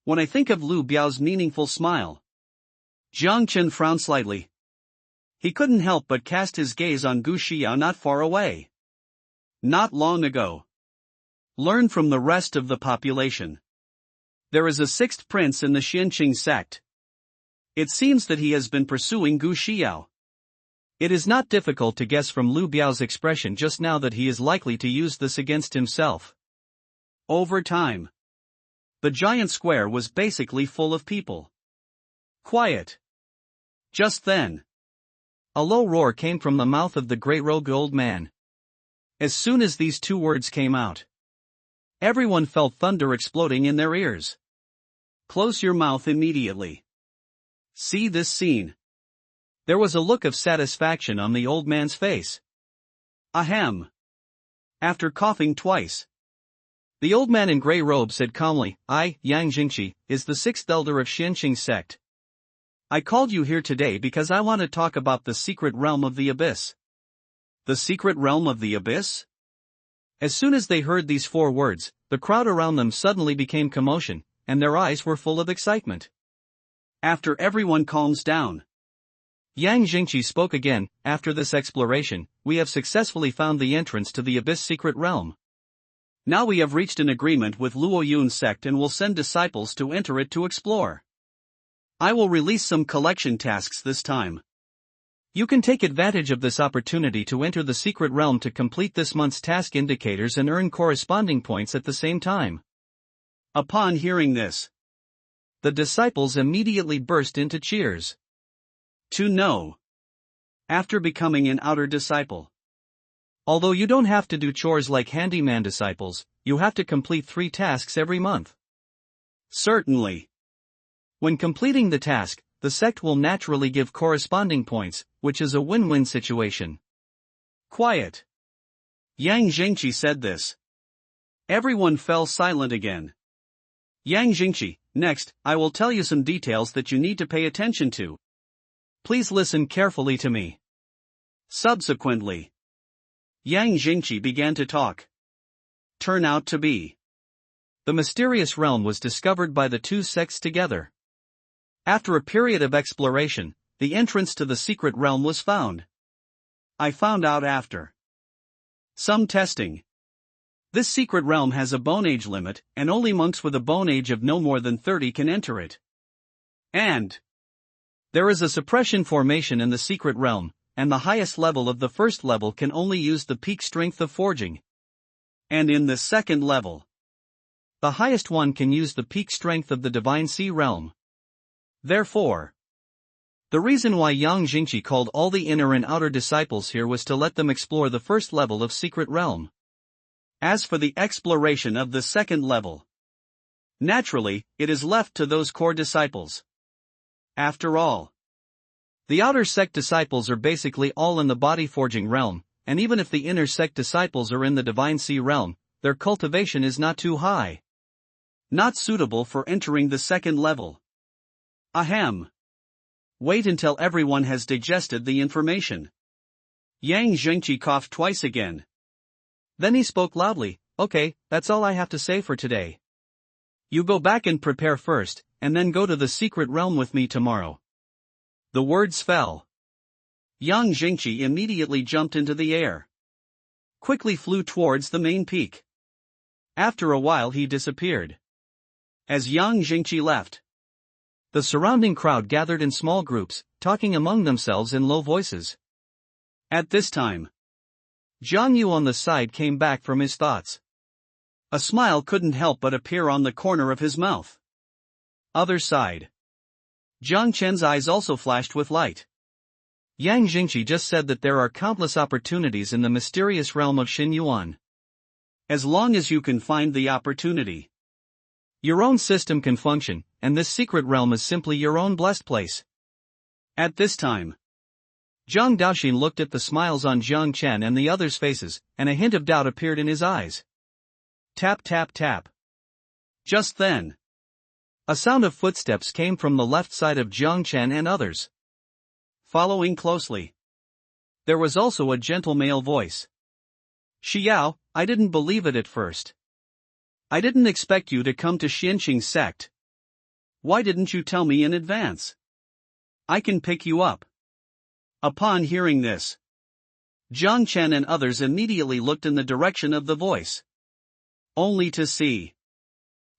when I think of Lu Biao's meaningful smile, Jiang Chen frowned slightly. He couldn't help but cast his gaze on Gu Xiao not far away. Not long ago. Learn from the rest of the population. There is a 6th prince in the Xianqing sect. It seems that he has been pursuing Gu Xiao. It is not difficult to guess from Lu Biao's expression just now that he is likely to use this against himself. Over time, the giant square was basically full of people. Quiet. Just then, a low roar came from the mouth of the gray-robed old man. As soon as these 2 words came out, everyone felt thunder exploding in their ears. Close your mouth immediately. See this scene. There was a look of satisfaction on the old man's face. Ahem. After coughing twice, the old man in gray robe said calmly, I, Yang Jingqi, is the 6th elder of Xianqing sect. I called you here today because I want to talk about the secret realm of the abyss. The secret realm of the abyss? As soon as they heard these 4 words, the crowd around them suddenly became commotion, and their eyes were full of excitement. After everyone calms down, Yang Jingqi spoke again, after this exploration, we have successfully found the entrance to the abyss secret realm. Now we have reached an agreement with Luo Yun's sect and will send disciples to enter it to explore. I will release some collection tasks this time. You can take advantage of this opportunity to enter the secret realm to complete this month's task indicators and earn corresponding points at the same time. Upon hearing this, the disciples immediately burst into cheers. To know. After becoming an outer disciple. Although you don't have to do chores like handyman disciples, you have to complete 3 tasks every month. Certainly. When completing the task, the sect will naturally give corresponding points, which is a win-win situation. Quiet. Yang Jingqi said this. Everyone fell silent again. Yang Jingqi, next, I will tell you some details that you need to pay attention to. Please listen carefully to me. Subsequently, Yang Jingqi began to talk. Turn out to be. The mysterious realm was discovered by the 2 sects together. After a period of exploration, the entrance to the secret realm was found. I found out after some testing. This secret realm has a bone age limit, and only monks with a bone age of no more than 30 can enter it. And there is a suppression formation in the secret realm, and the highest level of the 1st level can only use the peak strength of forging. And in the 2nd level, the highest one can use the peak strength of the Divine Sea Realm. Therefore, the reason why Yang Jingqi called all the inner and outer disciples here was to let them explore the 1st level of secret realm. As for the exploration of the 2nd level, naturally, it is left to those core disciples. After all, the outer sect disciples are basically all in the body forging realm, and even if the inner sect disciples are in the Divine Sea Realm, their cultivation is not too high. Not suitable for entering the 2nd level. Ahem. Wait until everyone has digested the information. Yang Jingqi coughed twice again. Then he spoke loudly, okay, that's all I have to say for today. You go back and prepare first, and then go to the secret realm with me tomorrow. The words fell. Yang Jingqi immediately jumped into the air. Quickly flew towards the main peak. After a while he disappeared. As Yang Jingqi left, the surrounding crowd gathered in small groups, talking among themselves in low voices. At this time, Zhang Yu on the side came back from his thoughts. A smile couldn't help but appear on the corner of his mouth. Other side. Zhang Chen's eyes also flashed with light. Yang Jingqi just said that there are countless opportunities in the mysterious realm of Xin Yuan. As long as you can find the opportunity, your own system can function, and this secret realm is simply your own blessed place. At this time, Zhang Daoxin looked at the smiles on Zhang Chen and the others' faces, and a hint of doubt appeared in his eyes. Tap tap tap. Just then, a sound of footsteps came from the left side of Zhang Chen and others. Following closely, there was also a gentle male voice. Xiao, I didn't believe it at first. I didn't expect you to come to Xianqing sect. Why didn't you tell me in advance? I can pick you up. Upon hearing this, Zhang Chen and others immediately looked in the direction of the voice, only to see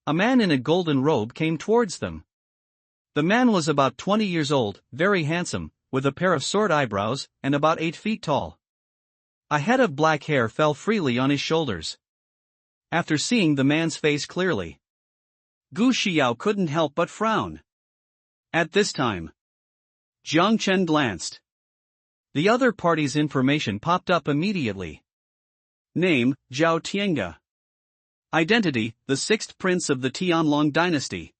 a man in a golden robe came towards them. The man was about 20 years old, very handsome, with a pair of sword eyebrows, and about 8 feet tall. A head of black hair fell freely on his shoulders. After seeing the man's face clearly, Gu Xiao couldn't help but frown. At this time, Zhang Chen glanced. The other party's information popped up immediately. Name, Zhao Tiange. Identity, the 6th prince of the Tianlong dynasty.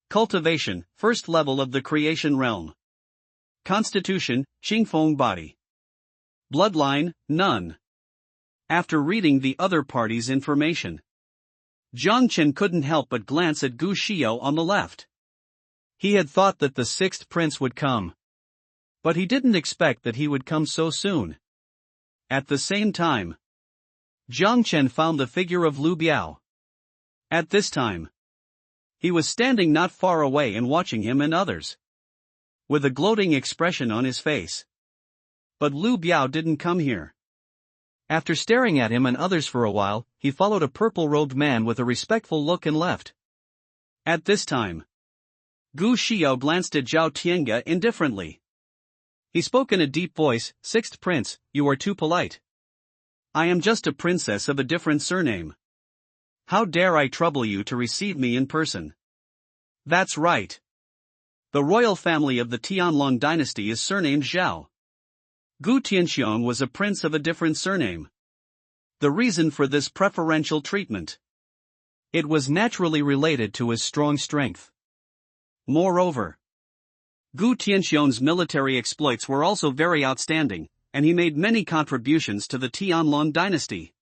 Cultivation, 1st level of the creation realm. Constitution, Qingfeng body. Bloodline, none. After reading the other party's information, Zhang Chen couldn't help but glance at Gu Xiao on the left. He had thought that the 6th prince would come, but he didn't expect that he would come so soon. At the same time, Zhang Chen found the figure of Lu Biao. At this time, he was standing not far away and watching him and others, with a gloating expression on his face. But Lu Biao didn't come here. After staring at him and others for a while, he followed a purple-robed man with a respectful look and left. At this time, Gu Xiao glanced at Zhao Tiange indifferently. He spoke in a deep voice, 6th prince, you are too polite. I am just a princess of a different surname. How dare I trouble you to receive me in person? That's right. The royal family of the Tianlong dynasty is surnamed Zhao. Gu Tianxiong was a prince of a different surname. The reason for this preferential treatment, it was naturally related to his strong strength. Moreover, Gu Tianxiong's military exploits were also very outstanding, and he made many contributions to the Tianlong dynasty.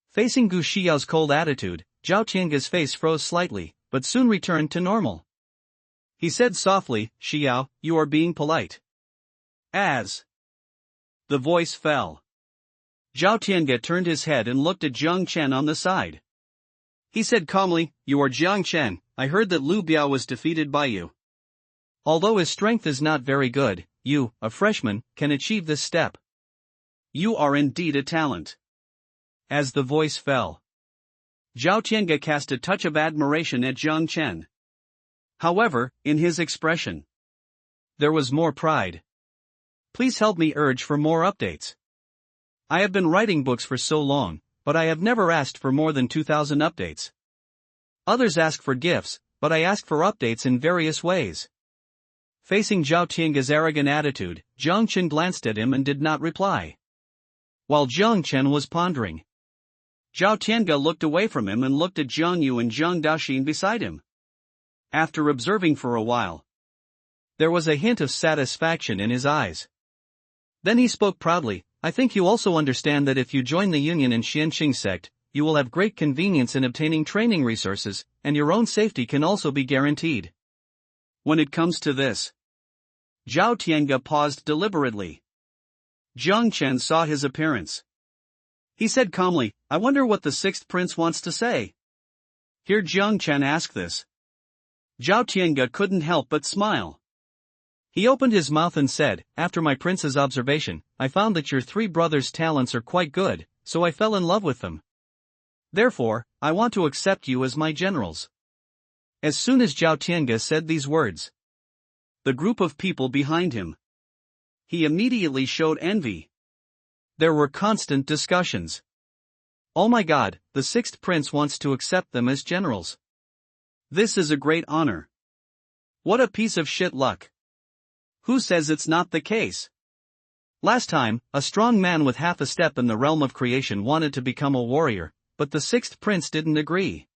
Facing Gu Xiao's cold attitude, Zhao Tiange's face froze slightly, but soon returned to normal. He said softly, Xiao, you are being polite. As the voice fell, Zhao Tiange turned his head and looked at Zhang Chen on the side. He said calmly, you are Zhang Chen, I heard that Lu Biao was defeated by you. Although his strength is not very good, you, a freshman, can achieve this step. You are indeed a talent. As the voice fell, Zhao Tiange cast a touch of admiration at Zhang Chen. However, in his expression, there was more pride. Please help me urge for more updates. I have been writing books for so long, but I have never asked for more than 2,000 updates. Others ask for gifts, but I ask for updates in various ways. Facing Zhao Tiange's arrogant attitude, Zhang Chen glanced at him and did not reply. While Zhang Chen was pondering, Zhao Tiange looked away from him and looked at Zhang Yu and Zhang Daoxin beside him. After observing for a while, there was a hint of satisfaction in his eyes. Then he spoke proudly, I think you also understand that if you join the union in Xianqing sect, you will have great convenience in obtaining training resources, and your own safety can also be guaranteed. When it comes to this, Zhao Tiange paused deliberately. Zhang Chen saw his appearance. He said calmly, I wonder what the 6th prince wants to say. Hear Zhang Chen ask this, Zhao Tiange couldn't help but smile. He opened his mouth and said, "After my prince's observation, I found that your three brothers' talents are quite good, so I fell in love with them. Therefore, I want to accept you as my generals." As soon as Zhao Tiange said these words, the group of people behind him, he immediately showed envy. There were constant discussions. "Oh my god, the sixth prince wants to accept them as generals. This is a great honor. What a piece of shit luck. Who says it's not the case?" Last time, a strong man with half a step in the realm of creation wanted to become a warrior, but the sixth prince didn't agree.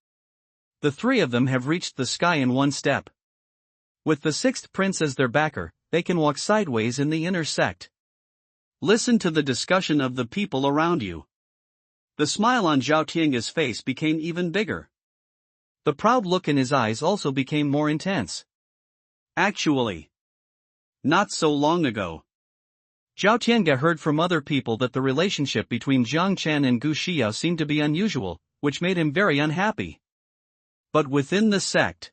The three of them have reached the sky in one step. With the sixth prince as their backer, they can walk sideways in the inner sect. Listen to the discussion of the people around you. The smile on Zhao Tiange's face became even bigger. The proud look in his eyes also became more intense. Actually, not so long ago, Zhao Tiange heard from other people that the relationship between Jiang Chen and Gu Xiao seemed to be unusual, which made him very unhappy. But within the sect,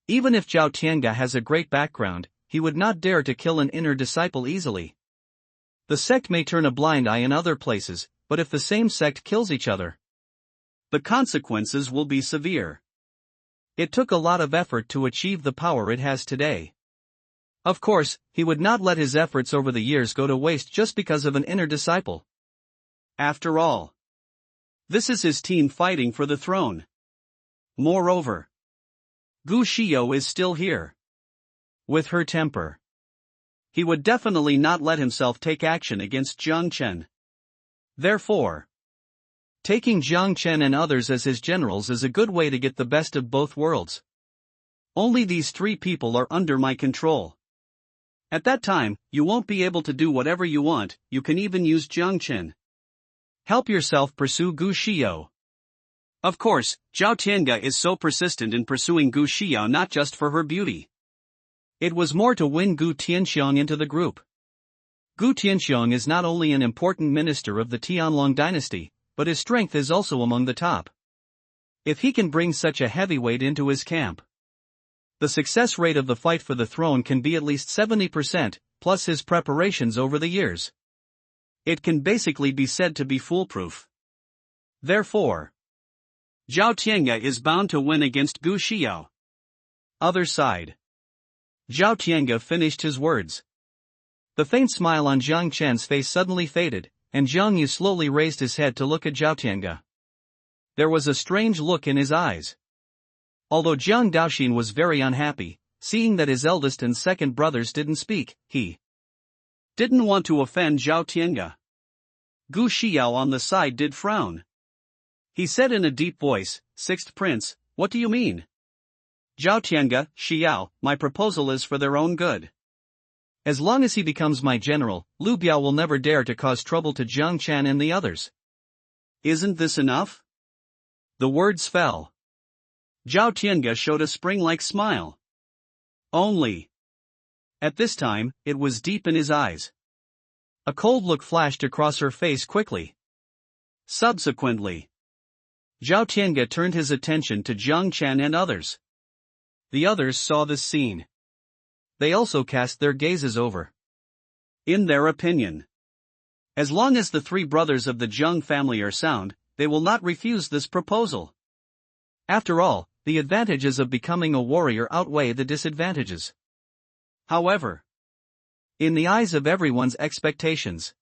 even if Zhao Tiange has a great background, he would not dare to kill an inner disciple easily. The sect may turn a blind eye in other places, but if the same sect kills each other, the consequences will be severe. It took a lot of effort to achieve the power it has today. Of course, he would not let his efforts over the years go to waste just because of an inner disciple. After all, this is his team fighting for the throne. Moreover, Gu Xiao is still here. With her temper, he would definitely not let himself take action against Jiang Chen. Therefore, taking Jiang Chen and others as his generals is a good way to get the best of both worlds. Only these three people are under my control. At that time, you won't be able to do whatever you want, you can even use Jiang Chen. Help yourself pursue Gu Xiao. Of course, Zhao Tiange is so persistent in pursuing Gu Xiao not just for her beauty. It was more to win Gu Tianxiong into the group. Gu Tianxiong is not only an important minister of the Tianlong dynasty, but his strength is also among the top. If he can bring such a heavyweight into his camp, the success rate of the fight for the throne can be at least 70%, plus his preparations over the years. It can basically be said to be foolproof. Therefore, Zhao Tiange is bound to win against Gu Xiao. Other side. Zhao Tiange finished his words. The faint smile on Jiang Chen's face suddenly faded, and Jiang Yu slowly raised his head to look at Zhao Tiange. There was a strange look in his eyes. Although Jiang Daoxin was very unhappy, seeing that his eldest and second brothers didn't speak, he didn't want to offend Zhao Tiange. Gu Xiao on the side did frown. He said in a deep voice, "Sixth Prince, what do you mean?" "Zhao Tiange, Xiao, my proposal is for their own good. As long as he becomes my general, Lu Biao will never dare to cause trouble to Jiang Chen and the others. Isn't this enough?" The words fell. Zhao Tiange showed a spring-like smile. Only. At this time, it was deep in his eyes. A cold look flashed across her face quickly. Subsequently, Zhao Tiange turned his attention to Jiang Chen and others. The others saw this scene. They also cast their gazes over. In their opinion, as long as the three brothers of the Jiang family are sound, they will not refuse this proposal. After all, the advantages of becoming a warrior outweigh the disadvantages. However, in the eyes of everyone's expectations,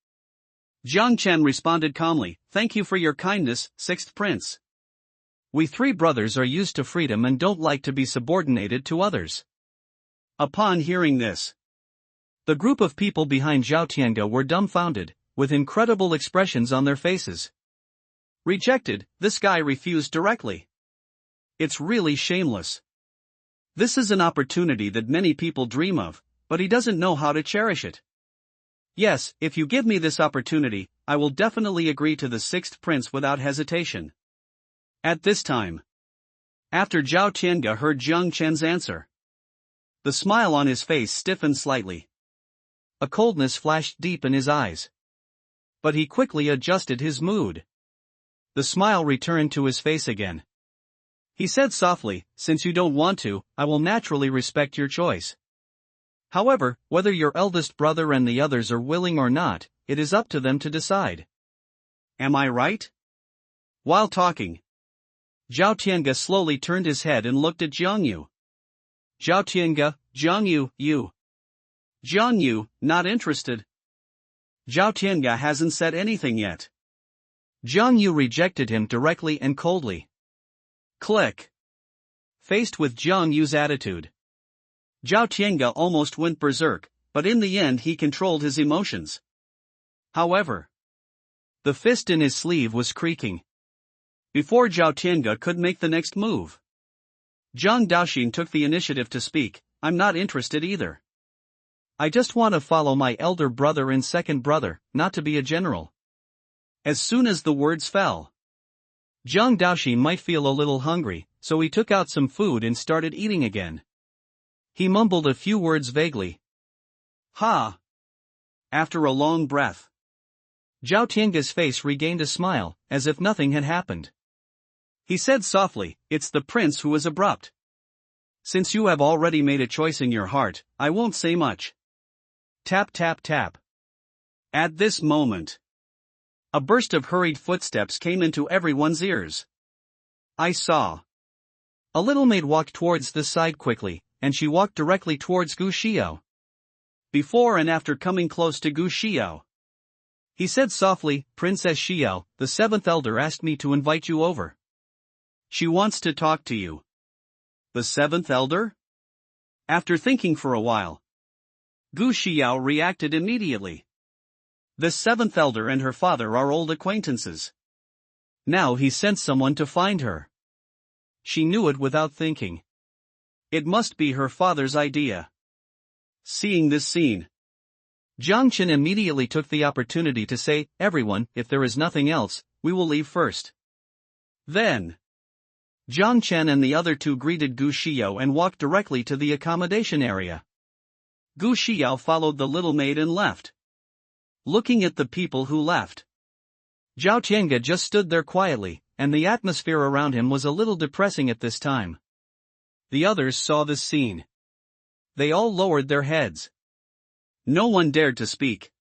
Jiang Chen responded calmly, "Thank you for your kindness, Sixth Prince. We three brothers are used to freedom and don't like to be subordinated to others." Upon hearing this, the group of people behind Zhao Tiange were dumbfounded, with incredible expressions on their faces. Rejected, this guy refused directly. It's really shameless. This is an opportunity that many people dream of, but he doesn't know how to cherish it. Yes, if you give me this opportunity, I will definitely agree to the Sixth Prince without hesitation. At this time, after Zhao Tiange heard Jiang Chen's answer, the smile on his face stiffened slightly. A coldness flashed deep in his eyes. But he quickly adjusted his mood. The smile returned to his face again. He said softly, "Since you don't want to, I will naturally respect your choice. However, whether your eldest brother and the others are willing or not, it is up to them to decide. Am I right? While talking, Zhao Tiange slowly turned his head and looked at Jiang Yu. Zhao Tiange, Jiang Yu, you. Jiang Yu, not interested. Zhao Tiange hasn't said anything yet. Jiang Yu rejected him directly and coldly. Click. Faced with Jiang Yu's attitude, Zhao Tiange almost went berserk, but in the end he controlled his emotions. However, the fist in his sleeve was creaking. Before Zhao Tiange could make the next move, Zhang Daoxin took the initiative to speak. I'm not interested either. I just want to follow my elder brother and second brother, not to be a general. As soon as the words fell, Zhang Daoxin might feel a little hungry, so he took out some food and started eating again. He mumbled a few words vaguely. Ha! After a long breath, Zhao Tiange's face regained a smile, as if nothing had happened. He said softly, it's the prince who is abrupt. Since you have already made a choice in your heart, I won't say much. Tap tap tap. At this moment, a burst of hurried footsteps came into everyone's ears. I saw a little maid walk towards the side quickly, and she walked directly towards Gu Xiao. Before and after coming close to Gu Xiao, he said softly, Princess Xiao, the seventh elder asked me to invite you over. She wants to talk to you. The seventh elder? After thinking for a while, Gu Xiao reacted immediately. The seventh elder and her father are old acquaintances. Now he sent someone to find her. She knew it without thinking. It must be her father's idea. Seeing this scene, Jiang Chen immediately took the opportunity to say, everyone, if there is nothing else, we will leave first. Then, Jiang Chen and the other two greeted Gu Xiao and walked directly to the accommodation area. Gu Xiao followed the little maid and left. Looking at the people who left, Zhao Tiange just stood there quietly, and the atmosphere around him was a little depressing at this time. The others saw this scene. They all lowered their heads. No one dared to speak.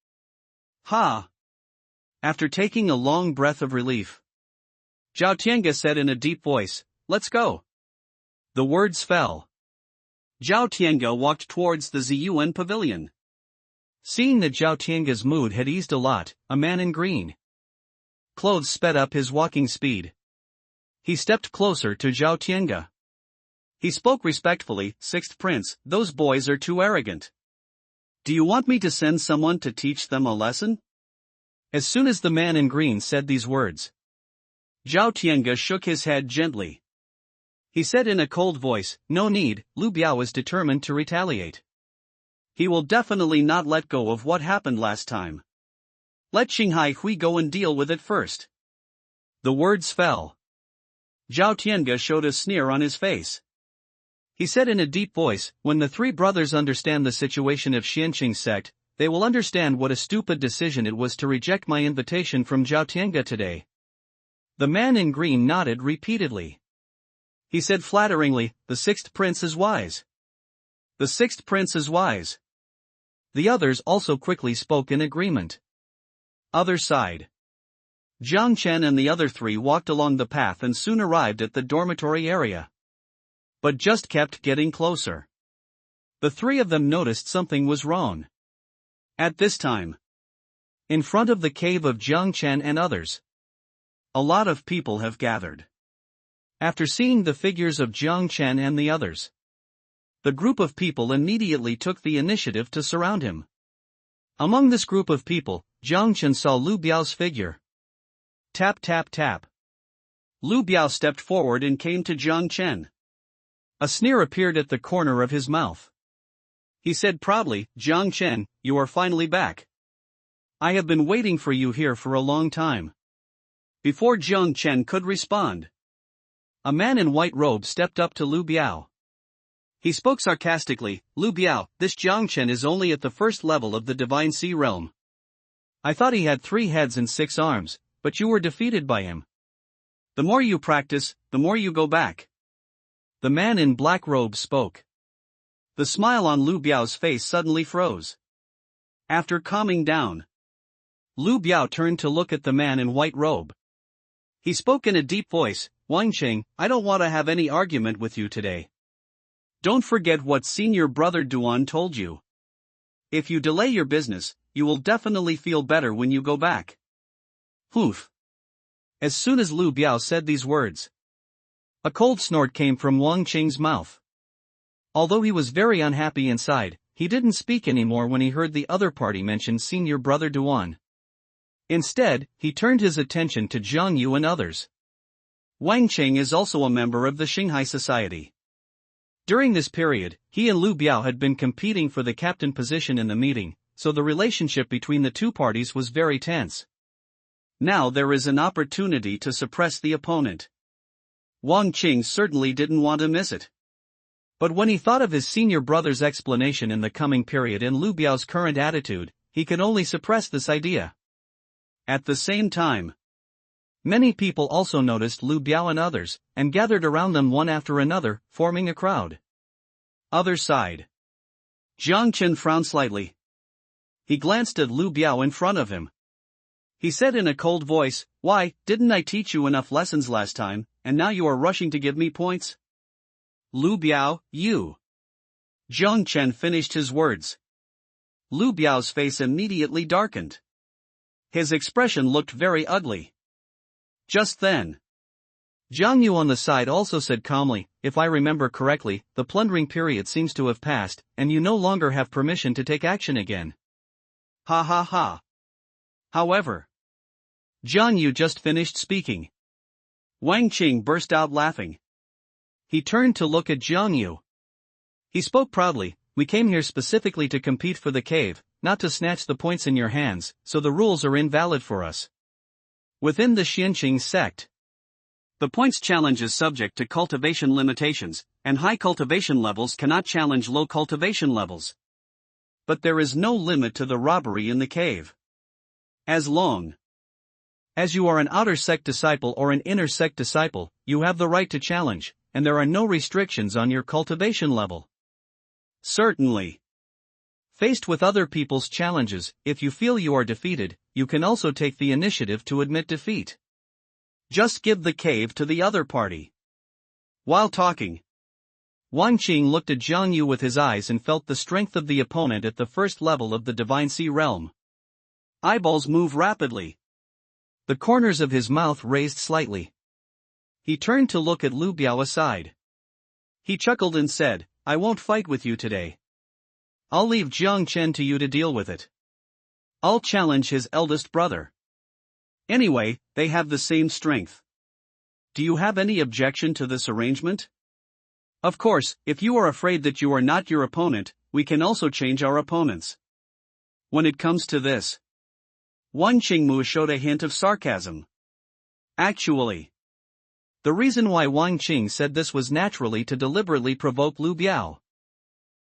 Ha! After taking a long breath of relief, Zhao Tiange said in a deep voice, let's go. The words fell. Zhao Tiange walked towards the Ziyuan pavilion. Seeing that Zhao Tiange's mood had eased a lot, a man in green clothes sped up his walking speed. He stepped closer to Zhao Tiange. He spoke respectfully, Sixth Prince, those boys are too arrogant. Do you want me to send someone to teach them a lesson? As soon as the man in green said these words, Zhao Tiange shook his head gently. He said in a cold voice, no need, Lu Biao is determined to retaliate. He will definitely not let go of what happened last time. Let Xinghai Hui go and deal with it first. The words fell. Zhao Tiange showed a sneer on his face. He said in a deep voice, when the three brothers understand the situation of Xianqing sect, they will understand what a stupid decision it was to reject my invitation from Zhao Tiange today. The man in green nodded repeatedly. He said flatteringly, the sixth prince is wise. The sixth prince is wise. The others also quickly spoke in agreement. Other side. Jiang Chen and the other three walked along the path and soon arrived at the dormitory area. But just kept getting closer. The three of them noticed something was wrong. At this time, in front of the cave of Jiang Chen and others, a lot of people have gathered. After seeing the figures of Jiang Chen and the others, the group of people immediately took the initiative to surround him. Among this group of people, Jiang Chen saw Lu Biao's figure. Tap tap tap. Lu Biao stepped forward and came to Jiang Chen. A sneer appeared at the corner of his mouth. He said proudly, Jiang Chen, you are finally back. I have been waiting for you here for a long time. Before Jiang Chen could respond, a man in white robe stepped up to Lu Biao. He spoke sarcastically, Lu Biao, this Jiang Chen is only at the first level of the Divine Sea Realm. I thought he had 3 heads and 6 arms, but you were defeated by him. The more you practice, the more you go back. The man in black robe spoke. The smile on Lu Biao's face suddenly froze. After calming down, Lu Biao turned to look at the man in white robe. He spoke in a deep voice, "Wang Qing, I don't want to have any argument with you today. Don't forget what senior brother Duan told you. If you delay your business, you will definitely feel better when you go back." Poof. As soon as Lu Biao said these words, a cold snort came from Wang Qing's mouth. Although he was very unhappy inside, he didn't speak anymore when he heard the other party mention senior brother Duan. Instead, he turned his attention to Zhang Yu and others. Wang Qing is also a member of the Shanghai Society. During this period, he and Lu Biao had been competing for the captain position in the meeting, so the relationship between the two parties was very tense. Now there is an opportunity to suppress the opponent. Wang Qing certainly didn't want to miss it. But when he thought of his senior brother's explanation in the coming period and Lu Biao's current attitude, he could only suppress this idea. At the same time, many people also noticed Lu Biao and others, and gathered around them one after another, forming a crowd. Other side. Jiang Chen frowned slightly. He glanced at Lu Biao in front of him. He said in a cold voice, "Why, didn't I teach you enough lessons last time, and now you are rushing to give me points?" "Lu Biao, you." Jiang Chen finished his words. Lu Biao's face immediately darkened. His expression looked very ugly. Just then, Zhang Yu on the side also said calmly, "If I remember correctly, the plundering period seems to have passed, and you no longer have permission to take action again." Ha ha ha. However, Zhang Yu just finished speaking. Wang Qing burst out laughing. He turned to look at Zhang Yu. He spoke proudly, "We came here specifically to compete for the cave, not to snatch the points in your hands, so the rules are invalid for us." Within the Xianqing sect, the points challenge is subject to cultivation limitations, and high cultivation levels cannot challenge low cultivation levels. But there is no limit to the robbery in the cave. As long as you are an outer sect disciple or an inner sect disciple, you have the right to challenge, and there are no restrictions on your cultivation level. Certainly. Faced with other people's challenges, if you feel you are defeated, you can also take the initiative to admit defeat. Just give the cave to the other party. While talking, Wang Qing looked at Zhang Yu with his eyes and felt the strength of the opponent at the first level of the Divine Sea realm. Eyeballs move rapidly. The corners of his mouth raised slightly. He turned to look at Lu Biao aside. He chuckled and said, "I won't fight with you today. I'll leave Jiang Chen to you to deal with it. I'll challenge his eldest brother. Anyway, they have the same strength. Do you have any objection to this arrangement? Of course, if you are afraid that you are not your opponent, we can also change our opponents." When it comes to this, Wang Qingmu showed a hint of sarcasm. Actually, the reason why Wang Qing said this was naturally to deliberately provoke Lu Biao.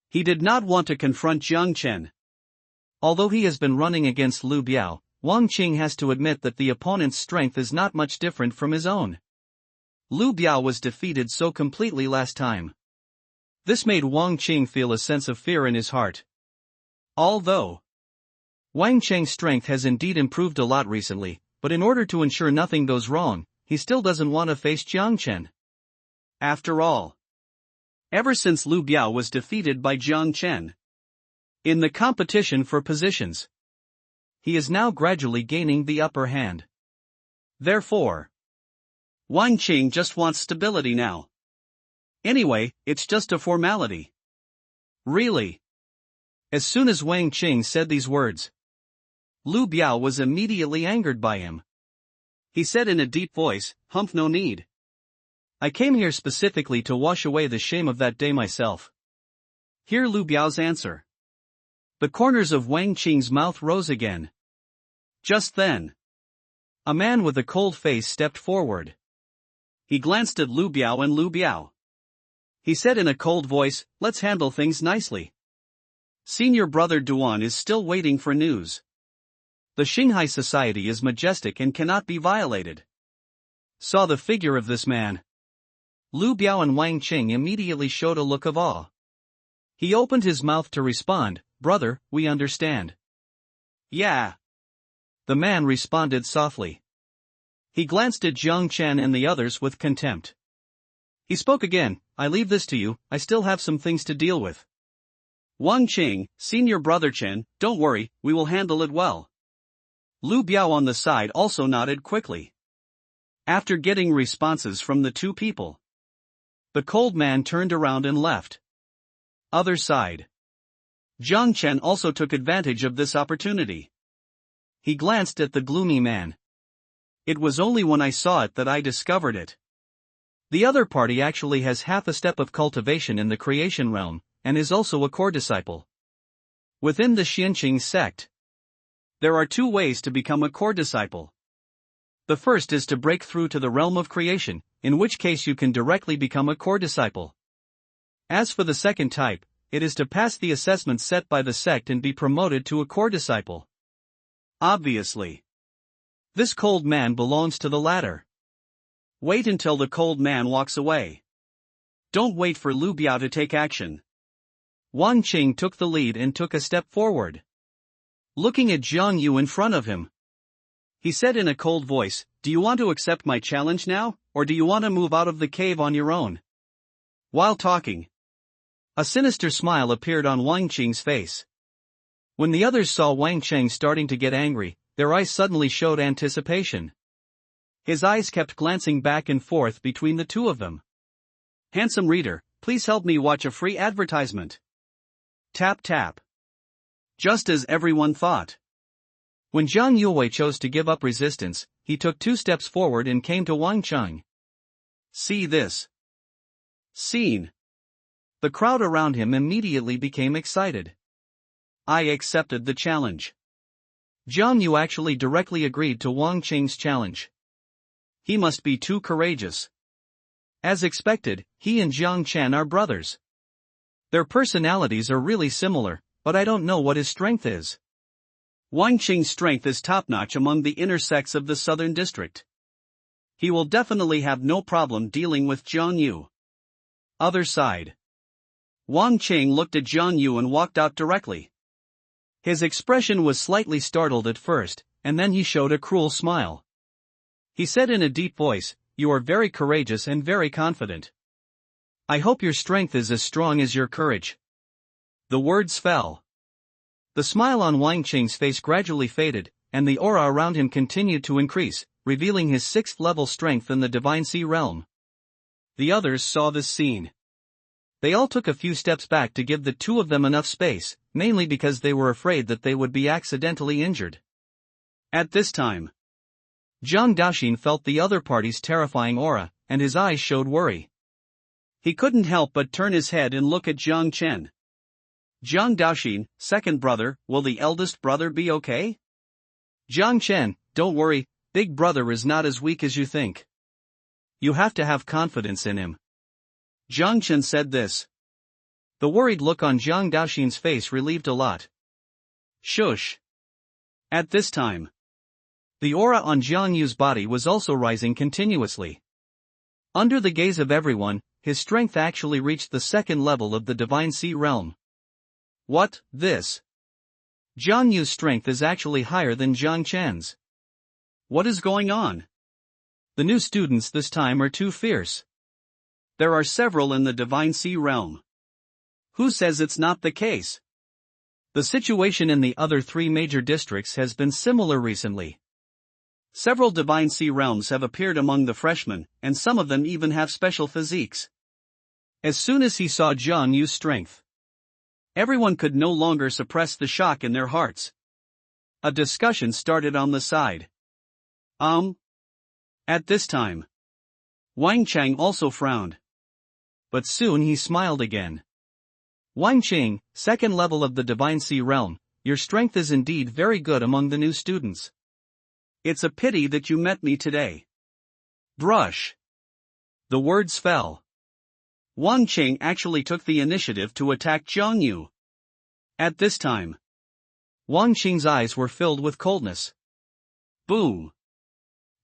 He did not want to confront Jiang Chen. Although he has been running against Lu Biao, Wang Qing has to admit that the opponent's strength is not much different from his own. Lu Biao was defeated so completely last time. This made Wang Qing feel a sense of fear in his heart. Although Wang Qing's strength has indeed improved a lot recently, but in order to ensure nothing goes wrong, he still doesn't want to face Jiang Chen. After all, ever since Lu Biao was defeated by Jiang Chen in the competition for positions, he is now gradually gaining the upper hand. Therefore, Wang Qing just wants stability now. Anyway, it's just a formality. Really? As soon as Wang Qing said these words, Lu Biao was immediately angered by him. He said in a deep voice, "Humph, no need. I came here specifically to wash away the shame of that day myself." Hear Lu Biao's answer. The corners of Wang Qing's mouth rose again. Just then, a man with a cold face stepped forward. He glanced at Lu Biao and Lu Biao. He said in a cold voice, "Let's handle things nicely. Senior brother Duan is still waiting for news. The Shanghai Society is majestic and cannot be violated." Saw the figure of this man. Lu Biao and Wang Qing immediately showed a look of awe. He opened his mouth to respond, "Brother, we understand." Yeah. The man responded softly. He glanced at Jiang Chen and the others with contempt. He spoke again, "I leave this to you, I still have some things to deal with." Wang Qing, senior brother Chen, don't worry, we will handle it well. Lu Biao on the side also nodded quickly. After getting responses from the two people, the cold man turned around and left. Other side. Jiang Chen also took advantage of this opportunity. He glanced at the gloomy man. It was only when I saw it that I discovered it. The other party actually has half a step of cultivation in the creation realm, and is also a core disciple. Within the Xianqing sect, there are two ways to become a core disciple. The first is to break through to the realm of creation, in which case you can directly become a core disciple. As for the second type, it is to pass the assessment set by the sect and be promoted to a core disciple. Obviously, this cold man belongs to the latter. Wait until the cold man walks away. Don't wait for Lu Biao to take action. Wang Qing took the lead and took a step forward. Looking at Zhang Yu in front of him, he said in a cold voice, "Do you want to accept my challenge now, or do you want to move out of the cave on your own?" While talking, a sinister smile appeared on Wang Qing's face. When the others saw Wang Qing starting to get angry, their eyes suddenly showed anticipation. His eyes kept glancing back and forth between the two of them. Handsome reader, please help me watch a free advertisement. Tap tap. Just as everyone thought. When Zhang Yuwei chose to give up resistance, he took 2 steps forward and came to Wang Qing. See this scene. The crowd around him immediately became excited. I accepted the challenge. Zhang Yu actually directly agreed to Wang Qing's challenge. He must be too courageous. As expected, he and Jiang Chen are brothers. Their personalities are really similar, but I don't know what his strength is. Wang Qing's strength is top-notch among the inner sects of the southern district. He will definitely have no problem dealing with Zhang Yu. Other side. Wang Qing looked at Zhang Yu and walked out directly. His expression was slightly startled at first, and then he showed a cruel smile. He said in a deep voice, "You are very courageous and very confident. I hope your strength is as strong as your courage." The words fell. The smile on Wang Qing's face gradually faded, and the aura around him continued to increase, revealing his 6th level strength in the Divine Sea realm. The others saw this scene. They all took a few steps back to give the two of them enough space, mainly because they were afraid that they would be accidentally injured. At this time, Zhang Daoxin felt the other party's terrifying aura, and his eyes showed worry. He couldn't help but turn his head and look at Jiang Chen. Zhang Daoxin, second brother, will the eldest brother be okay? Jiang Chen, don't worry, big brother is not as weak as you think. You have to have confidence in him. Jiang Chen said this. The worried look on Zhang Daoxin's face relieved a lot. Shush. At this time, the aura on Zhang Yu's body was also rising continuously. Under the gaze of everyone, his strength actually reached the 2nd level of the Divine Sea realm. What, this? Zhang Yu's strength is actually higher than Zhang Chen's. What is going on? The new students this time are too fierce. There are several in the Divine Sea realm. Who says it's not the case? The situation in the other 3 major districts has been similar recently. Several Divine Sea realms have appeared among the freshmen, and some of them even have special physiques. As soon as he saw Zhang Yu's strength, everyone could no longer suppress the shock in their hearts. A discussion started on the side. At this time, Wang Chang also frowned. But soon he smiled again. Wang Qing, 2nd level of the Divine Sea realm, your strength is indeed very good among the new students. It's a pity that you met me today. Brush. The words fell. Wang Qing actually took the initiative to attack Zhang Yu. At this time, Wang Qing's eyes were filled with coldness. Boom.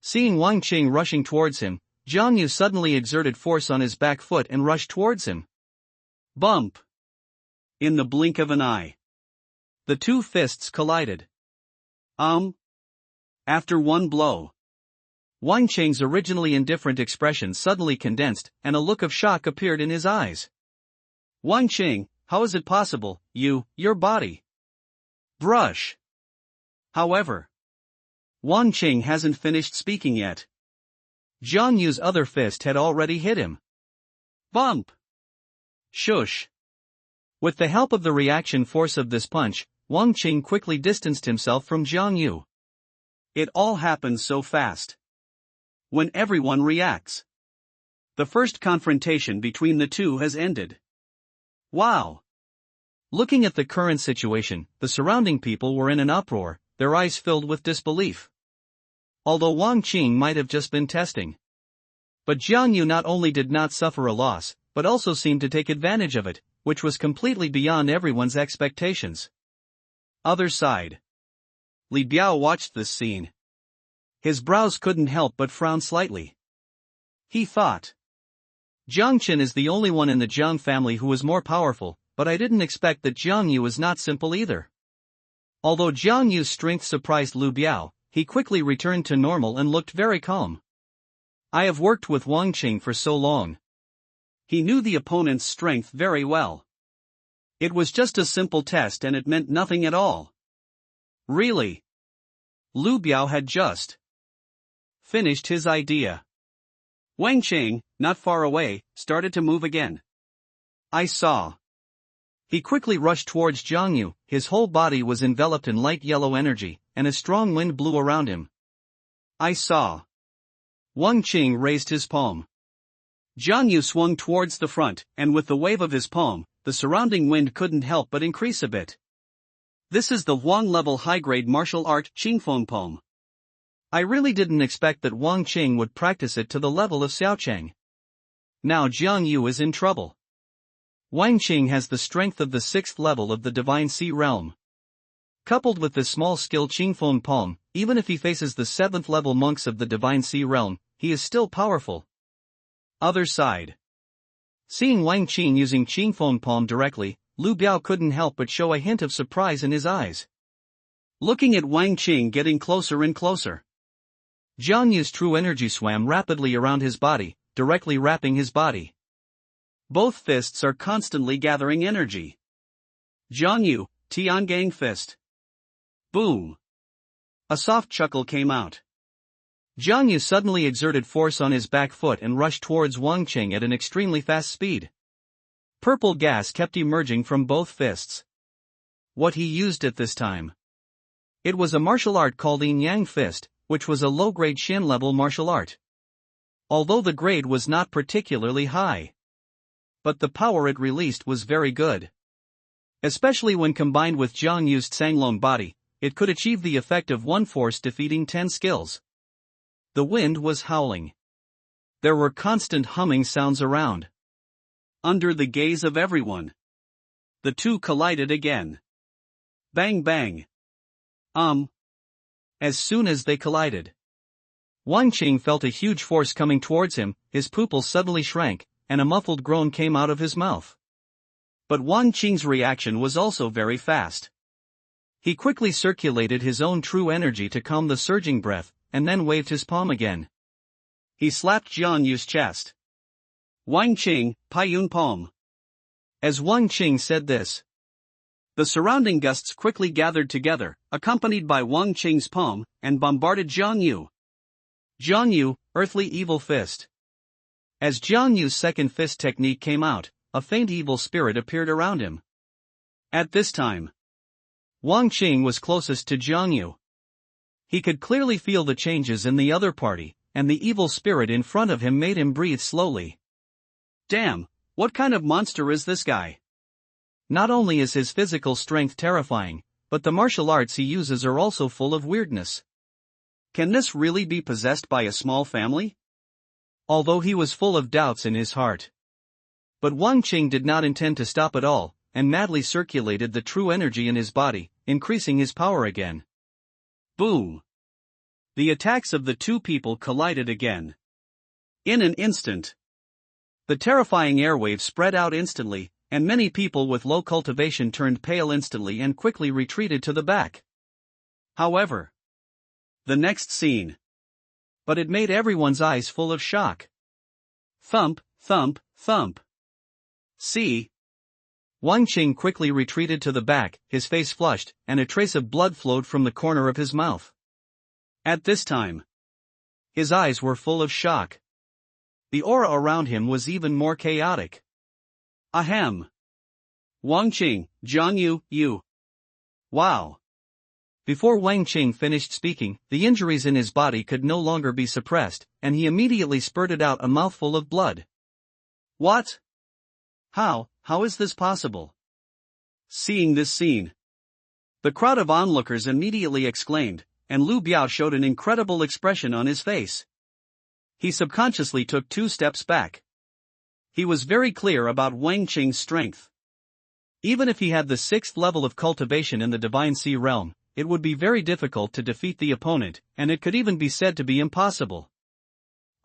Seeing Wang Qing rushing towards him, Zhang Yu suddenly exerted force on his back foot and rushed towards him. Bump. In the blink of an eye, the two fists collided. After one blow, Wang Qing's originally indifferent expression suddenly condensed, and a look of shock appeared in his eyes. Wang Qing, how is it possible, your body? Brush. However, Wang Qing hasn't finished speaking yet. Jiang Yu's other fist had already hit him. Bump. Shush. With the help of the reaction force of this punch, Wang Qing quickly distanced himself from Jiang Yu. It all happens so fast. When everyone reacts, the first confrontation between the two has ended. Wow! Looking at the current situation, the surrounding people were in an uproar, their eyes filled with disbelief. Although Wang Qing might have just been testing. But Jiang Yu not only did not suffer a loss, but also seemed to take advantage of it, which was completely beyond everyone's expectations. Other side. Li Biao watched this scene. His brows couldn't help but frown slightly. He thought, Jiang Qin is the only one in the Jiang family who is more powerful, but I didn't expect that Jiang Yu is not simple either. Although Jiang Yu's strength surprised Lu Biao, he quickly returned to normal and looked very calm. I have worked with Wang Qing for so long. He knew the opponent's strength very well. It was just a simple test and it meant nothing at all. Really? Lu Biao had just finished his idea. Wang Qing, not far away, started to move again. I saw. He quickly rushed towards Jiang Yu, his whole body was enveloped in light yellow energy, and a strong wind blew around him. I saw. Wang Qing raised his palm. Jiang Yu swung towards the front, and with the wave of his palm, the surrounding wind couldn't help but increase a bit. This is the Huang-level high-grade martial art Qingfeng palm. I really didn't expect that Wang Qing would practice it to the level of Xiaocheng. Now Jiang Yu is in trouble. Wang Qing has the strength of the 6th level of the Divine Sea Realm. Coupled with this small skill Qingfeng palm, even if he faces the 7th level monks of the Divine Sea Realm, he is still powerful. Other side. Seeing Wang Qing using Qingfeng palm directly, Lu Biao couldn't help but show a hint of surprise in his eyes. Looking at Wang Qing getting closer and closer, Jiang Yu's true energy swam rapidly around his body, directly wrapping his body. Both fists are constantly gathering energy. Jiang Yu, Tiangang fist. Boom. A soft chuckle came out. Jiang Yu suddenly exerted force on his back foot and rushed towards Wang Qing at an extremely fast speed. Purple gas kept emerging from both fists. What he used at this time? It was a martial art called Yin Yang Fist, which was a low-grade Shin-level martial art. Although the grade was not particularly high, but the power it released was very good. Especially when combined with Jiang Yu's Tsanglong body, it could achieve the effect of one force defeating 10 skills. The wind was howling. There were constant humming sounds around. Under the gaze of everyone, the two collided again. Bang bang. As soon as they collided, Wang Qing felt a huge force coming towards him, his pupils suddenly shrank, and a muffled groan came out of his mouth. But Wang Qing's reaction was also very fast. He quickly circulated his own true energy to calm the surging breath, and then waved his palm again. He slapped Jiang Yu's chest. Wang Qing, Paiyun palm. As Wang Qing said this, the surrounding gusts quickly gathered together, accompanied by Wang Qing's palm, and bombarded Jiang Yu. Jiang Yu, Earthly Evil Fist. As Jiang Yu's second fist technique came out, a faint evil spirit appeared around him. At this time, Wang Qing was closest to Jiang Yu. He could clearly feel the changes in the other party, and the evil spirit in front of him made him breathe slowly. Damn, what kind of monster is this guy? Not only is his physical strength terrifying, but the martial arts he uses are also full of weirdness. Can this really be possessed by a small family? Although he was full of doubts in his heart. But Wang Qing did not intend to stop at all, and madly circulated the true energy in his body, increasing his power again. Boom! The attacks of the two people collided again. In an instant, the terrifying airwave spread out instantly, and many people with low cultivation turned pale instantly and quickly retreated to the back. However, the next scene. But it made everyone's eyes full of shock. Thump, thump, thump. See? Wang Qing quickly retreated to the back, his face flushed, and a trace of blood flowed from the corner of his mouth. At this time, his eyes were full of shock. The aura around him was even more chaotic. Ahem. Wang Qing, Zhang Yu, you. Wow. Before Wang Qing finished speaking, the injuries in his body could no longer be suppressed, and he immediately spurted out a mouthful of blood. What? How is this possible? Seeing this scene, the crowd of onlookers immediately exclaimed, and Lu Biao showed an incredible expression on his face. He subconsciously took 2 steps back. He was very clear about Wang Qing's strength. Even if he had the 6th level of cultivation in the Divine Sea realm, it would be very difficult to defeat the opponent, and it could even be said to be impossible.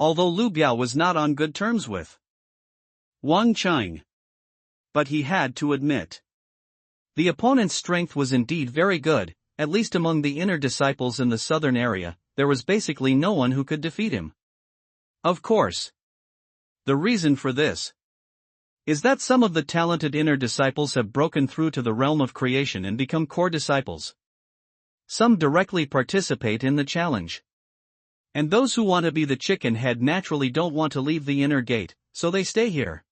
Although Lu Biao was not on good terms with Wang Qing. But he had to admit, the opponent's strength was indeed very good. At least among the inner disciples in the southern area, there was basically no one who could defeat him. Of course, the reason for this is that some of the talented inner disciples have broken through to the realm of creation and become core disciples. Some directly participate in the challenge. And those who want to be the chicken head naturally don't want to leave the inner gate, so they stay here.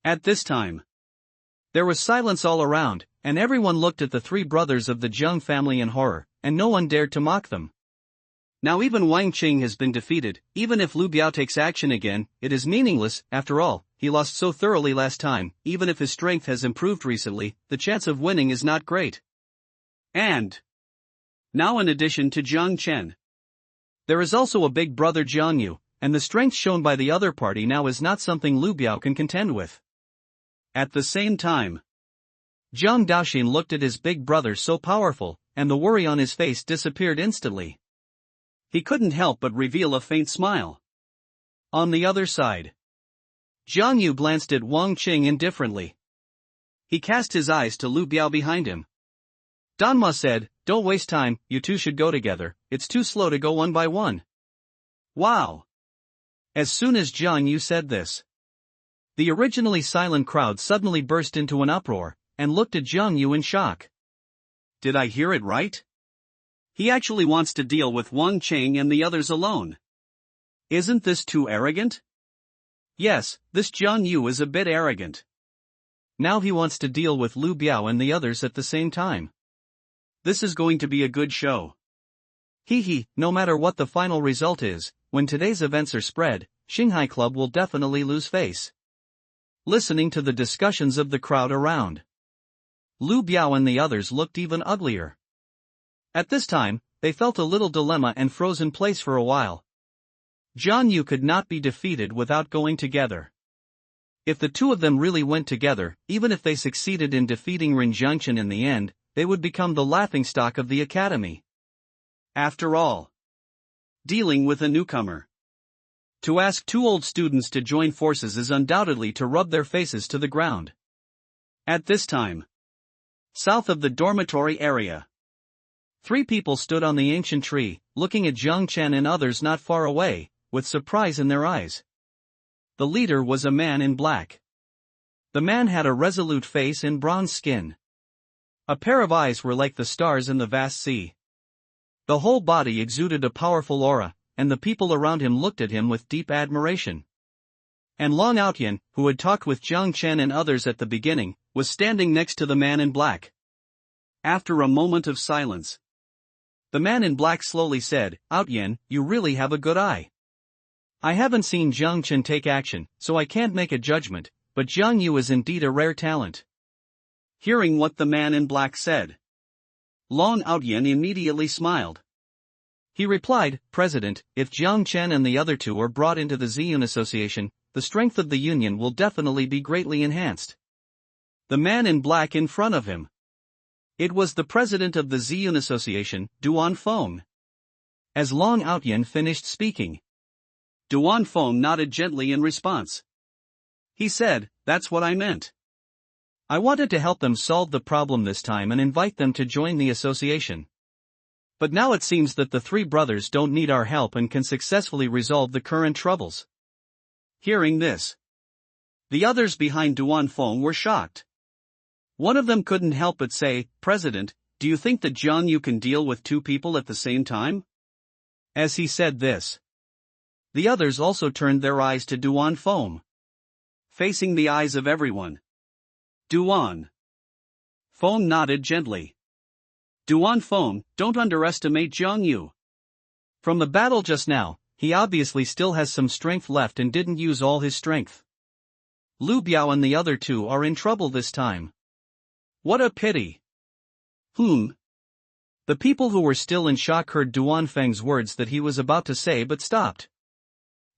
At this time, there was silence all around, and everyone looked at the 3 brothers of the Zheng family in horror, and no one dared to mock them. Now even Wang Qing has been defeated. Even if Lu Biao takes action again, it is meaningless. After all, he lost so thoroughly last time. Even if his strength has improved recently, the chance of winning is not great. And now in addition to Jiang Chen, there is also a big brother Jiang Yu, and the strength shown by the other party now is not something Lu Biao can contend with. At the same time, Zhang Daoxin looked at his big brother so powerful, and the worry on his face disappeared instantly. He couldn't help but reveal a faint smile. On the other side, Jiang Yu glanced at Wang Qing indifferently. He cast his eyes to Lu Biao behind him. Danma said, "Don't waste time, you two should go together, it's too slow to go one by one." Wow! As soon as Jiang Yu said this, the originally silent crowd suddenly burst into an uproar, and looked at Jiang Yu in shock. Did I hear it right? He actually wants to deal with Wang Qing and the others alone. Isn't this too arrogant? Yes, this Jiang Yu is a bit arrogant. Now he wants to deal with Lu Biao and the others at the same time. This is going to be a good show. No matter what the final result is, when today's events are spread, Xinghai Club will definitely lose face. Listening to the discussions of the crowd around, Lu Biao and the others looked even uglier. At this time, they felt a little dilemma and froze in place for a while. Jiang Yu could not be defeated without going together. If the two of them really went together, even if they succeeded in defeating Rin Zhengchen in the end, they would become the laughingstock of the academy. After all, dealing with a newcomer. To ask 2 old students to join forces is undoubtedly to rub their faces to the ground. At this time, south of the dormitory area, 3 people stood on the ancient tree, looking at Zhang Chen and others not far away, with surprise in their eyes. The leader was a man in black. The man had a resolute face and bronze skin. A pair of eyes were like the stars in the vast sea. The whole body exuded a powerful aura, and the people around him looked at him with deep admiration. And Long Outyan, who had talked with Zhang Chen and others at the beginning, was standing next to the man in black. After a moment of silence, the man in black slowly said, "Outyan, you really have a good eye. I haven't seen Zhang Chen take action, so I can't make a judgment, but Jiang Yu is indeed a rare talent." Hearing what the man in black said, Long Outyan immediately smiled. He replied, "President, if Jiang Chen and the other 2 are brought into the Ziyun Association, the strength of the union will definitely be greatly enhanced." The man in black in front of him, it was the president of the Ziyun Association, Duan Feng. As Long Outyan finished speaking, Duan Feng nodded gently in response. He said, "That's what I meant. I wanted to help them solve the problem this time and invite them to join the association. But now it seems that the three brothers don't need our help and can successfully resolve the current troubles. Hearing this, the others behind Duan Feng were shocked. One of them couldn't help but say, "President, do you think that Jiang Yu can deal with two people at the same time?" As he said this, the others also turned their eyes to Duan Feng. Facing the eyes of everyone, Duan Feng nodded gently. "Duan Feng, don't underestimate Jiang Yu. From the battle just now, he obviously still has some strength left and didn't use all his strength. Lu Biao and the other two are in trouble this time. What a pity." The people who were still in shock heard Duan Feng's words that he was about to say but stopped.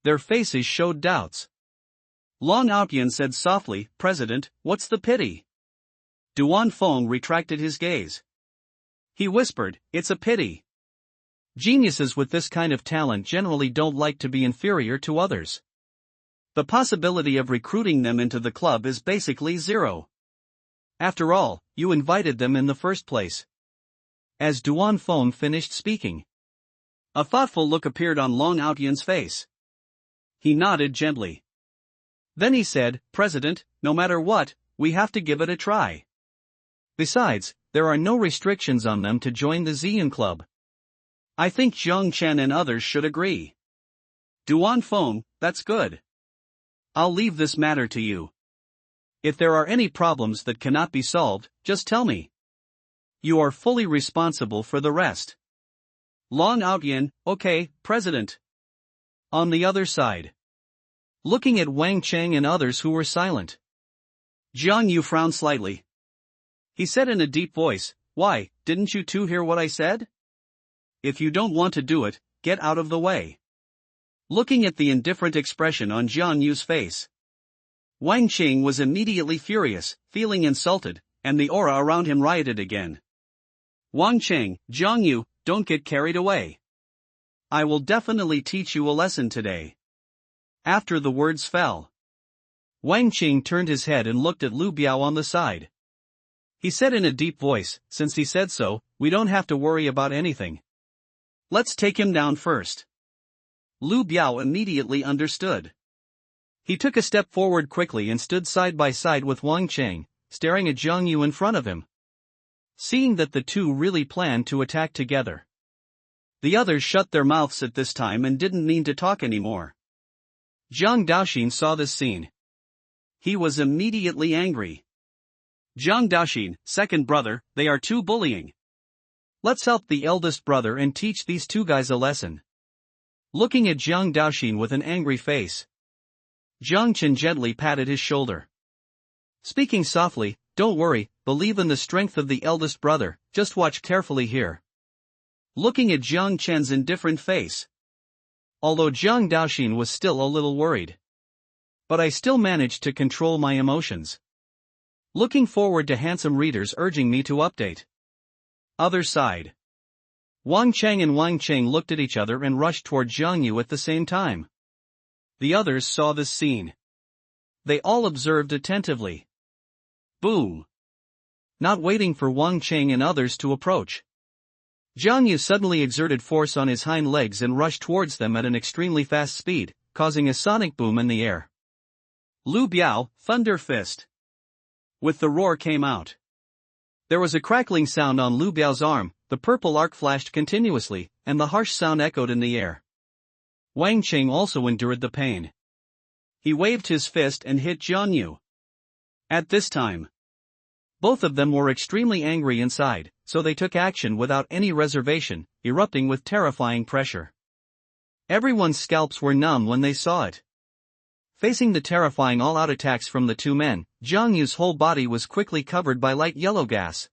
Their faces showed doubts. Long Outyan said softly, "President, what's the pity?" Duan Feng retracted his gaze. He whispered, "It's a pity. Geniuses with this kind of talent generally don't like to be inferior to others. The possibility of recruiting them into the club is basically zero. After all, you invited them in the first place." As Duan Feng finished speaking, a thoughtful look appeared on Long Outyan's face. He nodded gently. Then he said, "President, no matter what, we have to give it a try. Besides, there are no restrictions on them to join the Ziyun Club. I think Zhang Chen and others should agree." "Duan Feng, that's good. I'll leave this matter to you. If there are any problems that cannot be solved, just tell me. You are fully responsible for the rest." Long Outyan, "Okay, President." On the other side, looking at Wang Cheng and others who were silent, Jiang Yu frowned slightly. He said in a deep voice, "Why, didn't you two hear what I said? If you don't want to do it, get out of the way." Looking at the indifferent expression on Jiang Yu's face, Wang Qing was immediately furious, feeling insulted, and the aura around him rioted again. "Wang Qing, Jiang Yu, don't get carried away. I will definitely teach you a lesson today." After the words fell, Wang Qing turned his head and looked at Lu Biao on the side. He said in a deep voice, "Since he said so, we don't have to worry about anything. Let's take him down first." Lu Biao immediately understood. He took a step forward quickly and stood side by side with Wang Cheng, staring at Jiang Yu in front of him. Seeing that the two really planned to attack together, the others shut their mouths at this time and didn't mean to talk anymore. Zhang Daoxin saw this scene. He was immediately angry. "Zhang Daoxin, second brother, they are too bullying. Let's help the eldest brother and teach these two guys a lesson." Looking at Zhang Daoxin with an angry face, Zhang Chen gently patted his shoulder. Speaking softly, "Don't worry, believe in the strength of the eldest brother, just watch carefully here." Looking at Zhang Chen's indifferent face, although Zhang Daoxin was still a little worried, but I still managed to control my emotions. Looking forward to handsome readers urging me to update. Other side. Wang Cheng and Wang Cheng looked at each other and rushed toward Jiang Yu at the same time. The others saw this scene. They all observed attentively. Boom! Not waiting for Wang Cheng and others to approach, Jiang Yu suddenly exerted force on his hind legs and rushed towards them at an extremely fast speed, causing a sonic boom in the air. Lu Biao, Thunder Fist. With the roar came out. There was a crackling sound on Lu Biao's arm, the purple arc flashed continuously, and the harsh sound echoed in the air. Wang Cheng also endured the pain. He waved his fist and hit Jiang Yu. At this time, both of them were extremely angry inside, so they took action without any reservation, erupting with terrifying pressure. Everyone's scalps were numb when they saw it. Facing the terrifying all-out attacks from the two men, Jiang Yu's whole body was quickly covered by light yellow gas.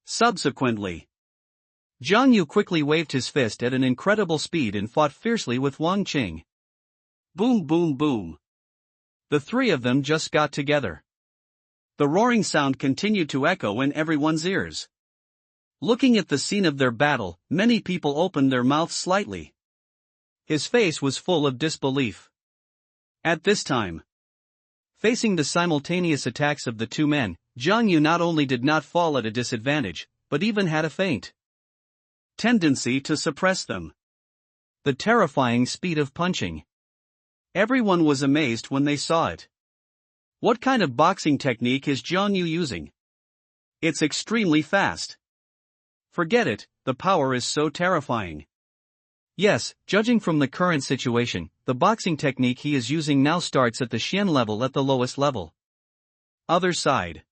Subsequently, Jiang Yu quickly waved his fist at an incredible speed and fought fiercely with Wang Qing. Boom boom boom. The three of them just got together. The roaring sound continued to echo in everyone's ears. Looking at the scene of their battle, many people opened their mouths slightly. His face was full of disbelief. At this time, Facing the simultaneous attacks of the two men, Zhang Yu not only did not fall at a disadvantage, but even had a feint tendency to suppress them. The terrifying speed of punching. Everyone was amazed when they saw it. What kind of boxing technique is Zhang Yu using? It's extremely fast. Forget it, the power is so terrifying. Yes, judging from the current situation, the boxing technique he is using now starts at the Xian level at the lowest level. Other side.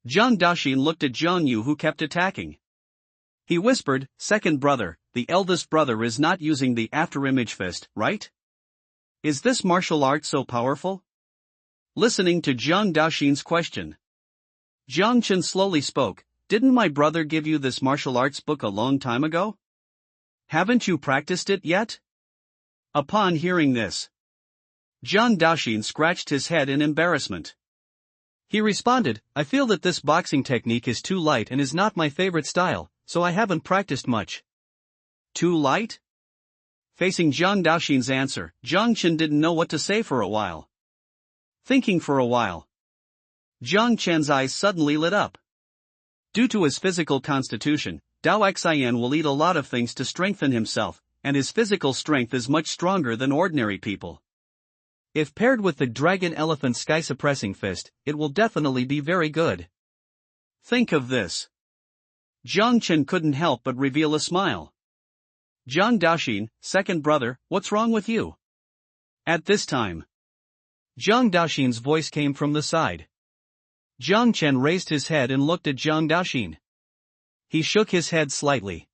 Zhang Daxin looked at Zhang Yu who kept attacking. He whispered, "Second brother, the eldest brother is not using the afterimage fist, right? Is this martial art so powerful?" Listening to Zhang Daxin's question, Zhang Chen slowly spoke, "Didn't my brother give you this martial arts book a long time ago? Haven't you practiced it yet?" Upon hearing this, Zhang Daxin scratched his head in embarrassment. He responded, "I feel that this boxing technique is too light and is not my favorite style, so I haven't practiced much." Too light? Facing Zhang Daxin's answer, Zhang Chen didn't know what to say for a while. Thinking for a while, Zhang Chen's eyes suddenly lit up. Due to his physical constitution, Dao Xian will eat a lot of things to strengthen himself, and his physical strength is much stronger than ordinary people. If paired with the Dragon Elephant Sky Suppressing Fist, it will definitely be very good. Think of this. Zhang Chen couldn't help but reveal a smile. "Zhang Daxin, second brother, what's wrong with you?" At this time, Zhang Daxin's voice came from the side. Zhang Chen raised his head and looked at Zhang Daxin. He shook his head slightly.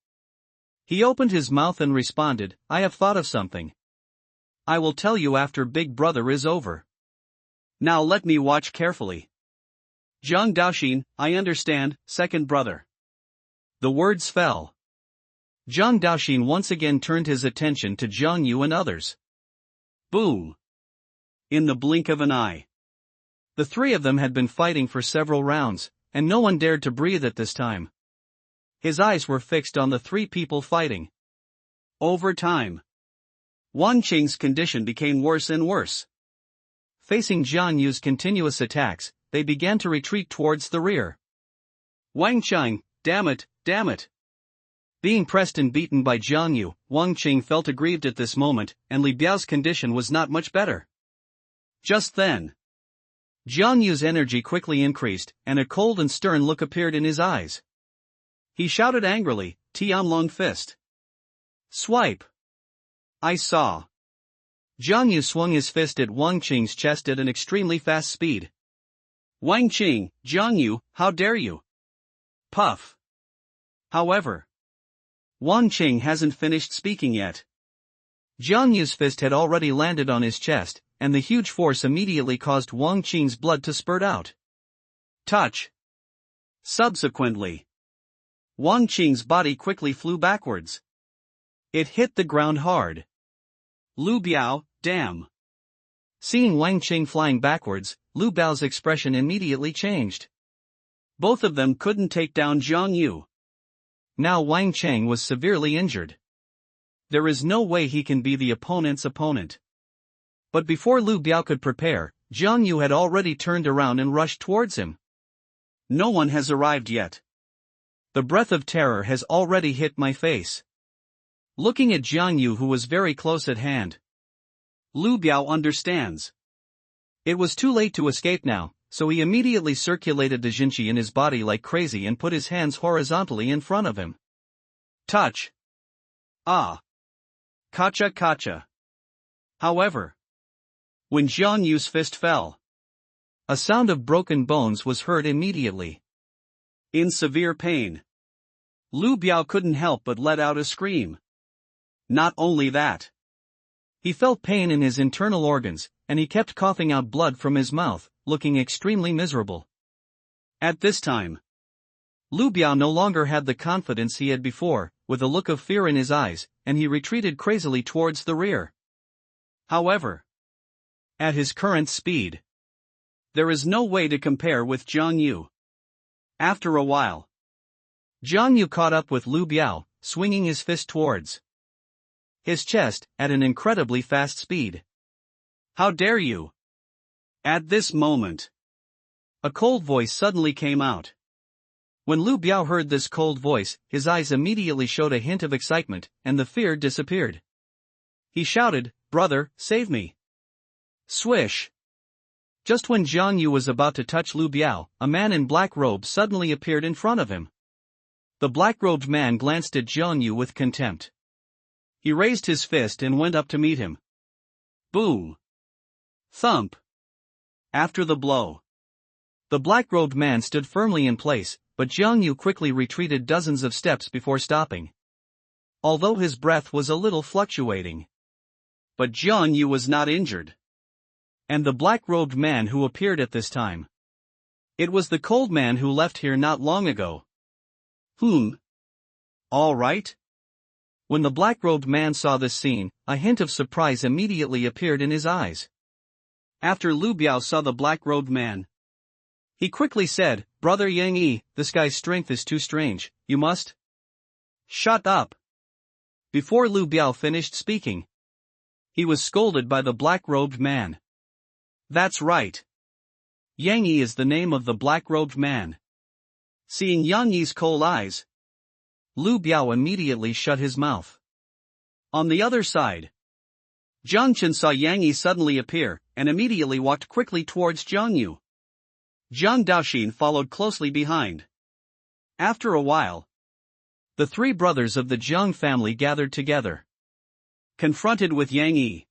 He opened his mouth and responded, "I have thought of something. I will tell you after Big Brother is over. Now let me watch carefully." "Zhang Daxin, I understand, second brother." The words fell. Zhang Daxin once again turned his attention to Zhang Yu and others. Boom! In the blink of an eye, the three of them had been fighting for several rounds, and no one dared to breathe at this time. His eyes were fixed on the three people fighting. Over time, Wang Qing's condition became worse and worse. Facing Zhang Yu's continuous attacks, they began to retreat towards the rear. "Wang Qing, damn it, damn it." Being pressed and beaten by Zhang Yu, Wang Qing felt aggrieved at this moment, and Li Biao's condition was not much better. Just then, Zhang Yu's energy quickly increased, and a cold and stern look appeared in his eyes. He shouted angrily, "Tianlong fist. Swipe." I saw. Zhang Yu swung his fist at Wang Qing's chest at an extremely fast speed. "Wang Qing, Zhang Yu, how dare you?" Puff. However, Wang Qing hasn't finished speaking yet. Zhang Yu's fist had already landed on his chest, and the huge force immediately caused Wang Qing's blood to spurt out. Touch. Subsequently, Wang Qing's body quickly flew backwards. It hit the ground hard. "Lu Biao, damn." Seeing Wang Qing flying backwards, Lu Biao's expression immediately changed. Both of them couldn't take down Zhang Yu. Now Wang Qing was severely injured. There is no way he can be the opponent's opponent. But before Lu Biao could prepare, Zhang Yu had already turned around and rushed towards him. No one has arrived yet. The breath of terror has already hit my face. Looking at Zhang Yu, who was very close at hand, Lu Biao understands. It was too late to escape now, so he immediately circulated the Jinqi in his body like crazy and put his hands horizontally in front of him. Touch. Ah. Kacha kacha. However, when Zhang Yu's fist fell, a sound of broken bones was heard immediately. In severe pain, Lu Biao couldn't help but let out a scream. Not only that, he felt pain in his internal organs, and he kept coughing out blood from his mouth, looking extremely miserable. At this time, Lu Biao no longer had the confidence he had before, with a look of fear in his eyes, and he retreated crazily towards the rear. However, at his current speed, there is no way to compare with Zhang Yu. After a while, Zhang Yu caught up with Lu Biao, swinging his fist towards his chest, at an incredibly fast speed. "How dare you!" At this moment, a cold voice suddenly came out. When Lu Biao heard this cold voice, his eyes immediately showed a hint of excitement, and the fear disappeared. He shouted, "Brother, save me!" Swish! Just when Jiang Yu was about to touch Lu Biao, a man in black robes suddenly appeared in front of him. The black-robed man glanced at Jiang Yu with contempt. He raised his fist and went up to meet him. Boom! Thump! After the blow, the black-robed man stood firmly in place, but Jiang Yu quickly retreated dozens of steps before stopping. Although his breath was a little fluctuating. But Jiang Yu was not injured. And the black-robed man who appeared at this time. It was the cold man who left here not long ago. All right? When the black-robed man saw this scene, a hint of surprise immediately appeared in his eyes. After Lu Biao saw the black-robed man, he quickly said, "Brother Yang Yi, this guy's strength is too strange, you must..." "Shut up!" Before Lu Biao finished speaking, he was scolded by the black-robed man. That's right. Yang Yi is the name of the black-robed man. Seeing Yang Yi's cold eyes, Lu Biao immediately shut his mouth. On the other side, Zhang Chen saw Yang Yi suddenly appear, and immediately walked quickly towards Jiang Yu. Zhang Daoxin followed closely behind. After a while, the three brothers of the Jiang family gathered together, confronted with Yang Yi.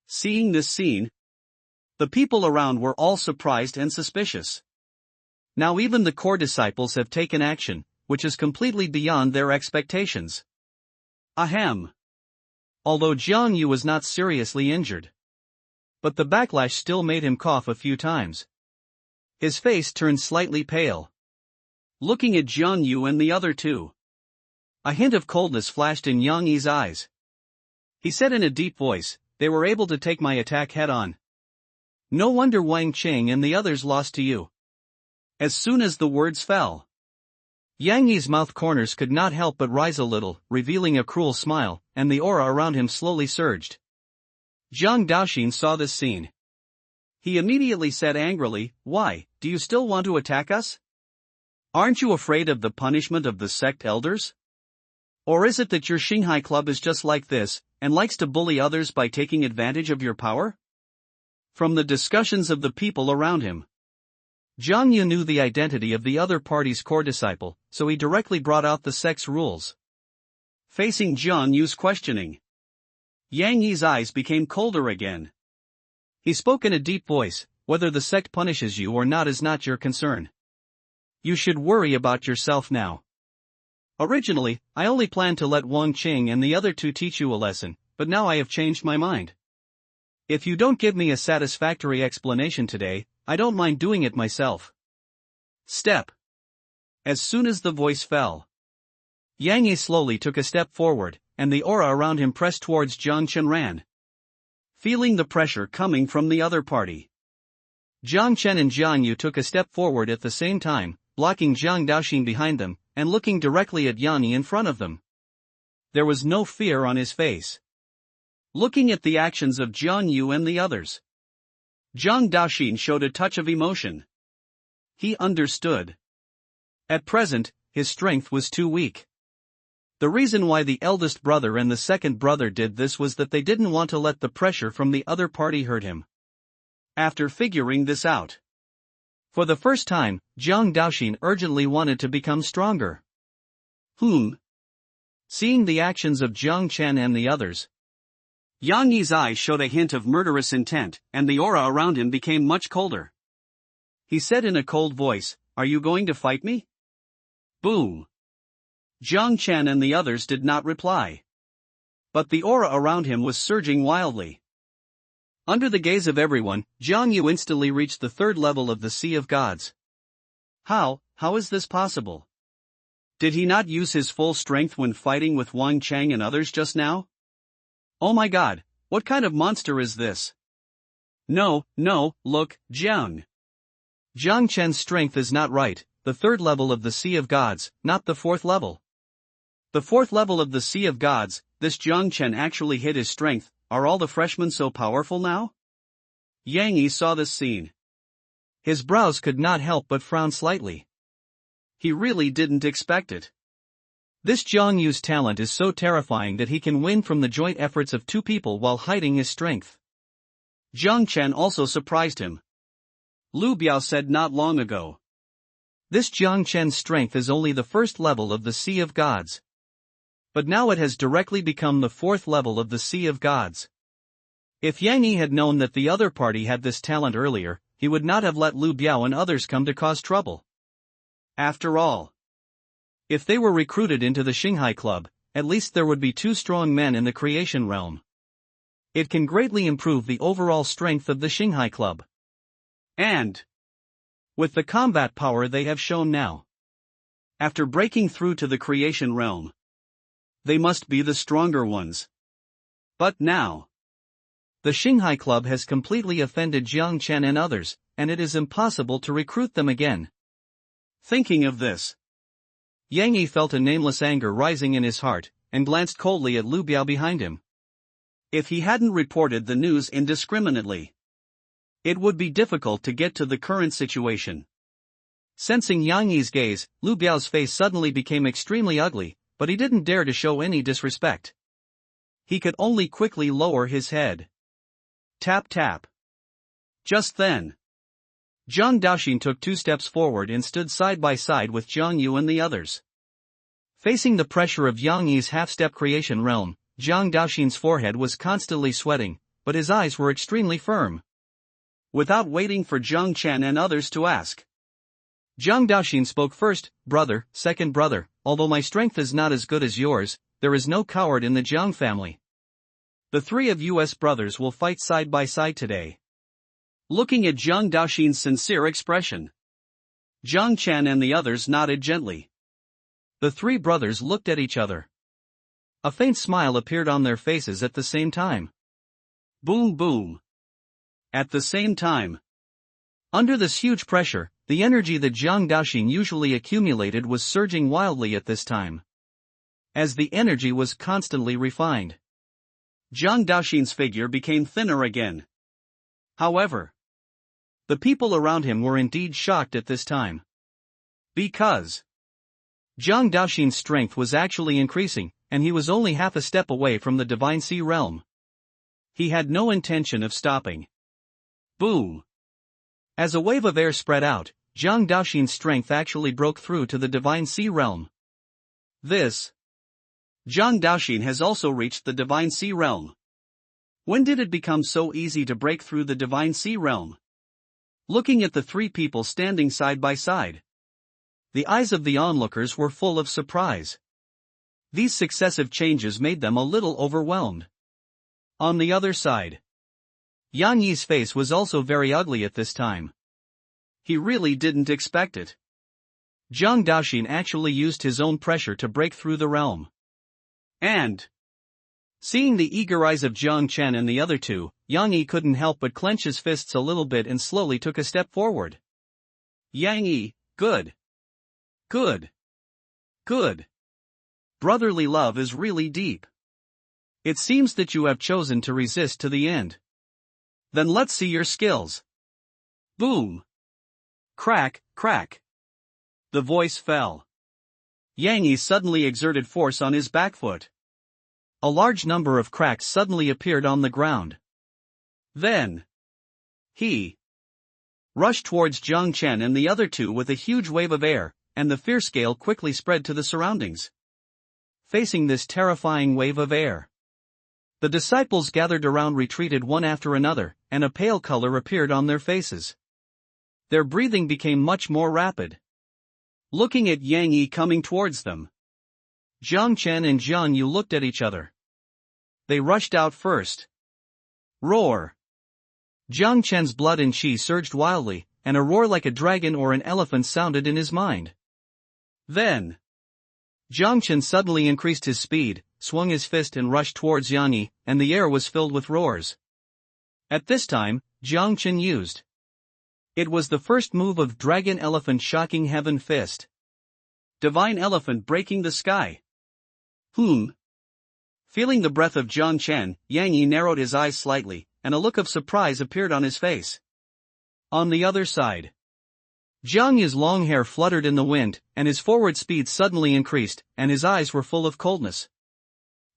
Seeing this scene, the people around were all surprised and suspicious. Now even the core disciples have taken action, which is completely beyond their expectations. Ahem. Although Jiang Yu was not seriously injured, but the backlash still made him cough a few times. His face turned slightly pale. Looking at Jiang Yu and the other two, a hint of coldness flashed in Yang Yi's eyes. He said in a deep voice, "They were able to take my attack head-on. No wonder Wang Qing and the others lost to you." As soon as the words fell, Yang Yi's mouth corners could not help but rise a little, revealing a cruel smile, and the aura around him slowly surged. Zhang Daoxin saw this scene. He immediately said angrily, "Why, do you still want to attack us? Aren't you afraid of the punishment of the sect elders? Or is it that your Shanghai club is just like this, and likes to bully others by taking advantage of your power?" From the discussions of the people around him, Jiang Yu knew the identity of the other party's core disciple, so he directly brought out the sect's rules. Facing Jiang Yu's questioning, Yang Yi's eyes became colder again. He spoke in a deep voice, "Whether the sect punishes you or not is not your concern. You should worry about yourself now. Originally, I only planned to let Wang Qing and the other two teach you a lesson, but now I have changed my mind. If you don't give me a satisfactory explanation today, I don't mind doing it myself." Step. As soon as the voice fell, Yang Yi slowly took a step forward, and the aura around him pressed towards Zhang Chen ran. Feeling the pressure coming from the other party, Zhang Chen and Jiang Yu took a step forward at the same time, blocking Zhang Daoxin behind them, and looking directly at Yang Yi in front of them. There was no fear on his face. Looking at the actions of Jiang Yu and the others, Zhang Daoxin showed a touch of emotion. He understood. At present, his strength was too weak. The reason why the eldest brother and the second brother did this was that they didn't want to let the pressure from the other party hurt him. After figuring this out, for the first time, Zhang Daoxin urgently wanted to become stronger. Seeing the actions of Zhang Chen and the others, Yang Yi's eyes showed a hint of murderous intent, and the aura around him became much colder. He said in a cold voice, "Are you going to fight me?" Boom! Zhang Chen and the others did not reply. But the aura around him was surging wildly. Under the gaze of everyone, Jiang Yu instantly reached the third level of the Sea of Gods. How is this possible? Did he not use his full strength when fighting with Wang Chang and others just now? Oh my god, what kind of monster is this? No, look, Jiang Chen's strength is not right, the third level of the Sea of Gods, not the fourth level. The fourth level of the Sea of Gods, this Jiang Chen actually hid his strength. Are all the freshmen so powerful now? Yang Yi saw this scene. His brows could not help but frown slightly. He really didn't expect it. This Jiang Yu's talent is so terrifying that he can win from the joint efforts of two people while hiding his strength. Zhang Chen also surprised him. Lu Biao said not long ago. This Jiang Chen's strength is only the first level of the Sea of Gods. But now it has directly become the fourth level of the Sea of Gods. If Yang Yi had known that the other party had this talent earlier, he would not have let Lu Biao and others come to cause trouble. After all, if they were recruited into the Xinghai Club, at least there would be two strong men in the creation realm. It can greatly improve the overall strength of the Xinghai Club. And, with the combat power they have shown now, after breaking through to the creation realm, they must be the stronger ones. But now, the Xinghai Club has completely offended Jiang Chen and others, and it is impossible to recruit them again. Thinking of this, Yang Yi felt a nameless anger rising in his heart, and glanced coldly at Lu Biao behind him. If he hadn't reported the news indiscriminately, it would be difficult to get to the current situation. Sensing Yang Yi's gaze, Lu Biao's face suddenly became extremely ugly, but he didn't dare to show any disrespect. He could only quickly lower his head. Tap tap. Just then, Zhang Daoxin took 2 steps forward and stood side by side with Jiang Yu and the others. Facing the pressure of Yang Yi's half-step creation realm, Zhang Daoxin's forehead was constantly sweating, but his eyes were extremely firm. Without waiting for Zhang Chen and others to ask, Zhang Daoxin spoke first. Brother, second brother, although my strength is not as good as yours, there is no coward in the Jiang family. The 3 of us brothers will fight side by side today. Looking at Zhang Daoxin's sincere expression, Zhang Chen and the others nodded gently. The 3 brothers looked at each other. A faint smile appeared on their faces at the same time. Boom boom. At the same time, under this huge pressure, the energy that Zhang Daoxin usually accumulated was surging wildly at this time. As the energy was constantly refined, Zhang Daoxin's figure became thinner again. However, the people around him were indeed shocked at this time. Because Zhang Daoxin's strength was actually increasing, and he was only half a step away from the Divine Sea realm. He had no intention of stopping. Boom! As a wave of air spread out, Zhang Daoxin's strength actually broke through to the Divine Sea realm. This Zhang Daoxin has also reached the Divine Sea realm. When did it become so easy to break through the Divine Sea realm? Looking at the 3 people standing side by side, the eyes of the onlookers were full of surprise. These successive changes made them a little overwhelmed. On the other side, Yang Yi's face was also very ugly at this time. He really didn't expect it. Zhang Daoxin actually used his own pressure to break through the realm. And, seeing the eager eyes of Jiang Chen and the other 2, Yang Yi couldn't help but clench his fists a little bit and slowly took a step forward. Yang Yi, good. Good. Good. Brotherly love is really deep. It seems that you have chosen to resist to the end. Then let's see your skills. Boom. Crack, crack. The voice fell. Yang Yi suddenly exerted force on his back foot. A large number of cracks suddenly appeared on the ground. Then, he rushed towards Zhang Chen and the other 2 with a huge wave of air, and the fear scale quickly spread to the surroundings. Facing this terrifying wave of air, the disciples gathered around retreated one after another, and a pale color appeared on their faces. Their breathing became much more rapid. Looking at Yang Yi coming towards them, Zhang Chen and Jiang Yu looked at each other. They rushed out first. Roar! Zhang Chen's blood and qi surged wildly, and a roar like a dragon or an elephant sounded in his mind. Then, Zhang Chen suddenly increased his speed, swung his fist and rushed towards Yang Yi, and the air was filled with roars. At this time, Zhang Chen used. It was the first move of Dragon Elephant Shocking Heaven Fist. Divine Elephant breaking the sky. Feeling the breath of Zhang Chen, Yang Yi narrowed his eyes slightly, and a look of surprise appeared on his face. On the other side, Jiang Yu's long hair fluttered in the wind, and his forward speed suddenly increased, and his eyes were full of coldness.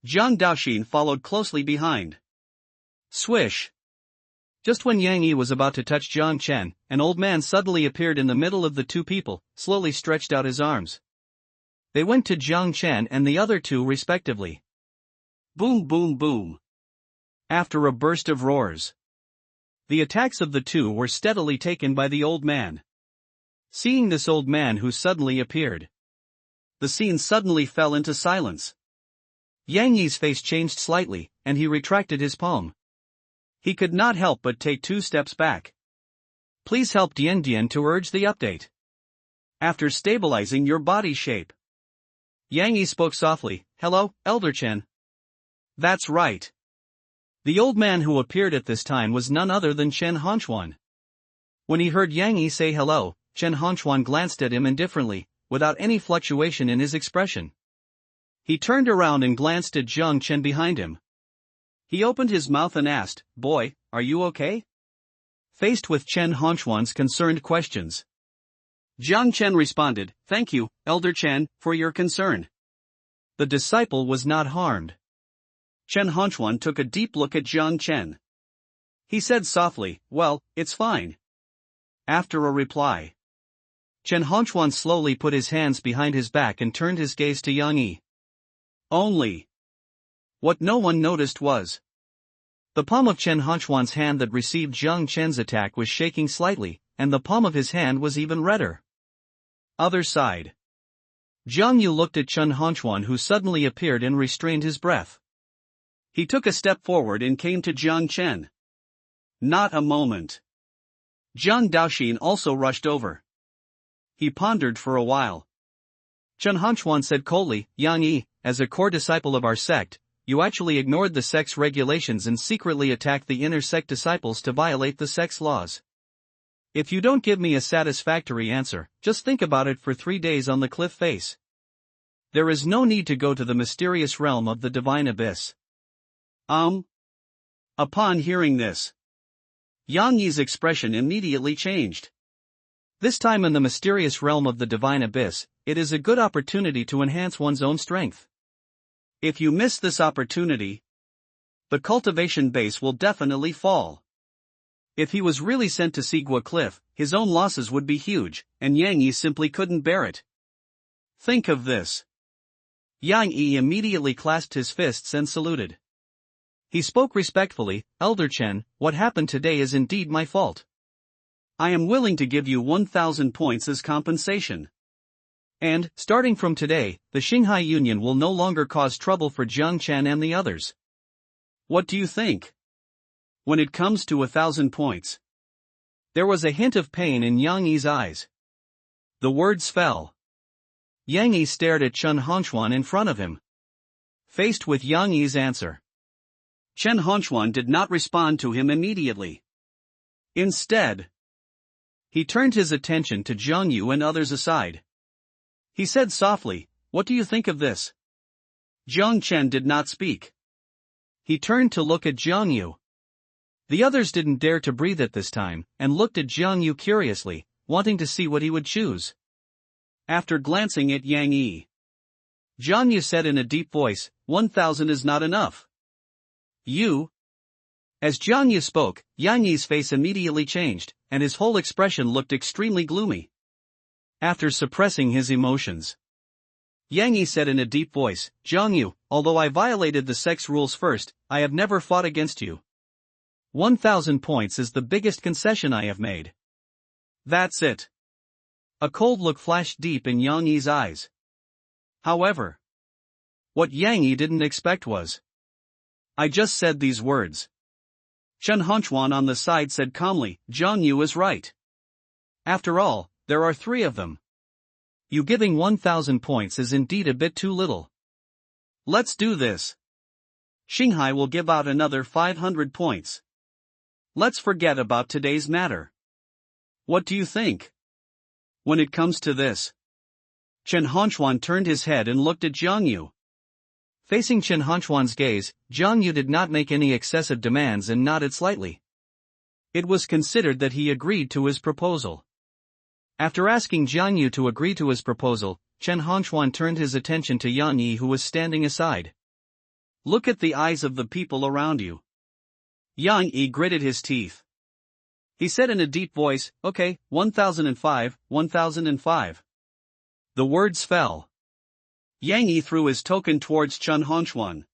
Jiang Daoxin followed closely behind. Swish! Just when Yang Yi was about to touch Jiang Chen, an old man suddenly appeared in the middle of the two people, slowly stretched out his arms. They went to Jiang Chen and the other two respectively. Boom boom boom. After a burst of roars, the attacks of the two were steadily taken by the old man. Seeing this old man who suddenly appeared, the scene suddenly fell into silence. Yang Yi's face changed slightly, and he retracted his palm. He could not help but take 2 steps back. Please help Dian Dian to urge the update. After stabilizing your body shape. Yang Yi spoke softly, "Hello, Elder Chen." That's right. The old man who appeared at this time was none other than Chen Honchuan. When he heard Yang Yi say hello, Chen Honchuan glanced at him indifferently, without any fluctuation in his expression. He turned around and glanced at Jiang Chen behind him. He opened his mouth and asked, "Boy, are you okay?" Faced with Chen Honchuan's concerned questions, Jiang Chen responded, "Thank you, Elder Chen, for your concern." The disciple was not harmed. Chen Honchuan took a deep look at Jiang Chen. He said softly, "Well, it's fine." After a reply, Chen Honchuan slowly put his hands behind his back and turned his gaze to Yang Yi. Only, what no one noticed was, the palm of Chen Honchuan's hand that received Jiang Chen's attack was shaking slightly, and the palm of his hand was even redder. Other side. Jiang Yu looked at Chen Honchuan, who suddenly appeared, and restrained his breath. He took a step forward and came to Jiang Chen. Not a moment. Jiang Daoxin also rushed over. He pondered for a while. Chen Honchuan said coldly, "Yang Yi, as a core disciple of our sect, you actually ignored the sect's regulations and secretly attacked the inner sect disciples to violate the sect's laws. If you don't give me a satisfactory answer, just think about it for 3 days on the cliff face. There is no need to go to the mysterious realm of the divine abyss." Upon hearing this, Yang Yi's expression immediately changed. This time in the mysterious realm of the divine abyss, it is a good opportunity to enhance one's own strength. If you miss this opportunity, the cultivation base will definitely fall. If he was really sent to Sigua Cliff, his own losses would be huge, and Yang Yi simply couldn't bear it. Think of this. Yang Yi immediately clasped his fists and saluted. He spoke respectfully, "Elder Chen, what happened today is indeed my fault. I am willing to give you 1,000 points as compensation. And, starting from today, the Xinghai Union will no longer cause trouble for Jiang Chen and the others. What do you think? When it comes to 1,000 points." There was a hint of pain in Yang Yi's eyes. The words fell. Yang Yi stared at Chen Honchuan in front of him. Faced with Yang Yi's answer, Chen Honchuan did not respond to him immediately. Instead, he turned his attention to Jiang Yu and others aside. He said softly, "What do you think of this?" Jiang Chen did not speak. He turned to look at Jiang Yu. The others didn't dare to breathe at this time, and looked at Jiang Yu curiously, wanting to see what he would choose. After glancing at Yang Yi, Jiang Yu said in a deep voice, 1,000 is not enough. You? As Jiang Yu spoke, Yang Yi's face immediately changed, and his whole expression looked extremely gloomy. After suppressing his emotions, Yang Yi said in a deep voice, "Jiang Yu, although I violated the sect's rules first, I have never fought against you. 1,000 points is the biggest concession I have made." That's it. A cold look flashed deep in Yang Yi's eyes. However, what Yang Yi didn't expect was, "I just said these words." Chen Honchuan on the side said calmly, "Jiang Yu is right. After all, there are 3 of them. You giving 1,000 points is indeed a bit too little. Let's do this. Xinghai will give out another 500 points. Let's forget about today's matter. What do you think?" When it comes to this, Chen Honchuan turned his head and looked at Jiang Yu. Facing Chen Hanchuan's gaze, Zhang Yu did not make any excessive demands and nodded slightly. It was considered that he agreed to his proposal. After asking Zhang Yu to agree to his proposal, Chen Hanchuan turned his attention to Yang Yi, who was standing aside. Look at the eyes of the people around you. Yang Yi gritted his teeth. He said in a deep voice, okay, 1005, 1005. The words fell. Yang Yi threw his token towards Chen Hanchuan.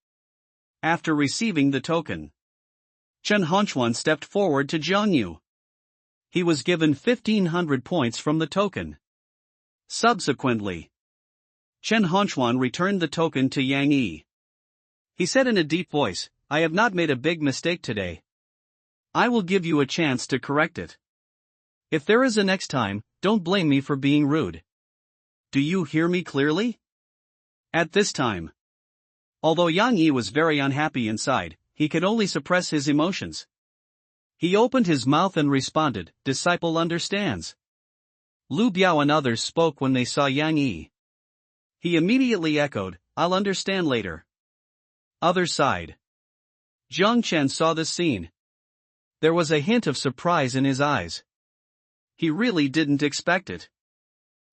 After receiving the token, Chen Hanchuan stepped forward to Zhang Yu. He was given 1500 points from the token. Subsequently, Chen Hanchuan returned the token to Yang Yi. He said in a deep voice, I have not made a big mistake today. I will give you a chance to correct it. If there is a next time, don't blame me for being rude. Do you hear me clearly? At this time, although Yang Yi was very unhappy inside, he could only suppress his emotions. He opened his mouth and responded, disciple understands. Lu Biao and others spoke when they saw Yang Yi. He immediately echoed, I'll understand later. Other side. Zhang Chen saw this scene. There was a hint of surprise in his eyes. He really didn't expect it.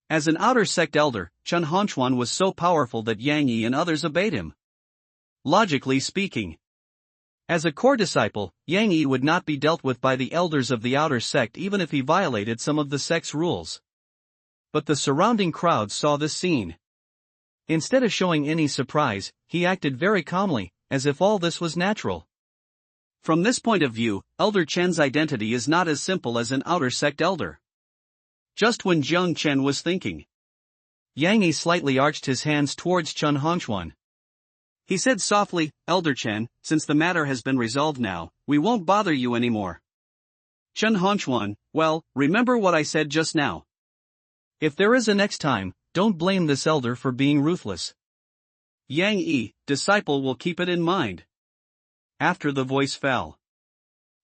As an outer sect elder, Chen Hanchuan was so powerful that Yang Yi and others obeyed him. Logically speaking, as a core disciple, Yang Yi would not be dealt with by the elders of the outer sect even if he violated some of the sect's rules. But the surrounding crowd saw this scene. Instead of showing any surprise, he acted very calmly, as if all this was natural. From this point of view, Elder Chen's identity is not as simple as an outer sect elder. Just when Zhang Chen was thinking, Yang Yi slightly arched his hands towards Chen Hanchuan. He said softly, Elder Chen, since the matter has been resolved now, we won't bother you anymore. Chen Hanchuan, well, remember what I said just now. If there is a next time, don't blame this elder for being ruthless. Yang Yi, disciple, will keep it in mind. After the voice fell,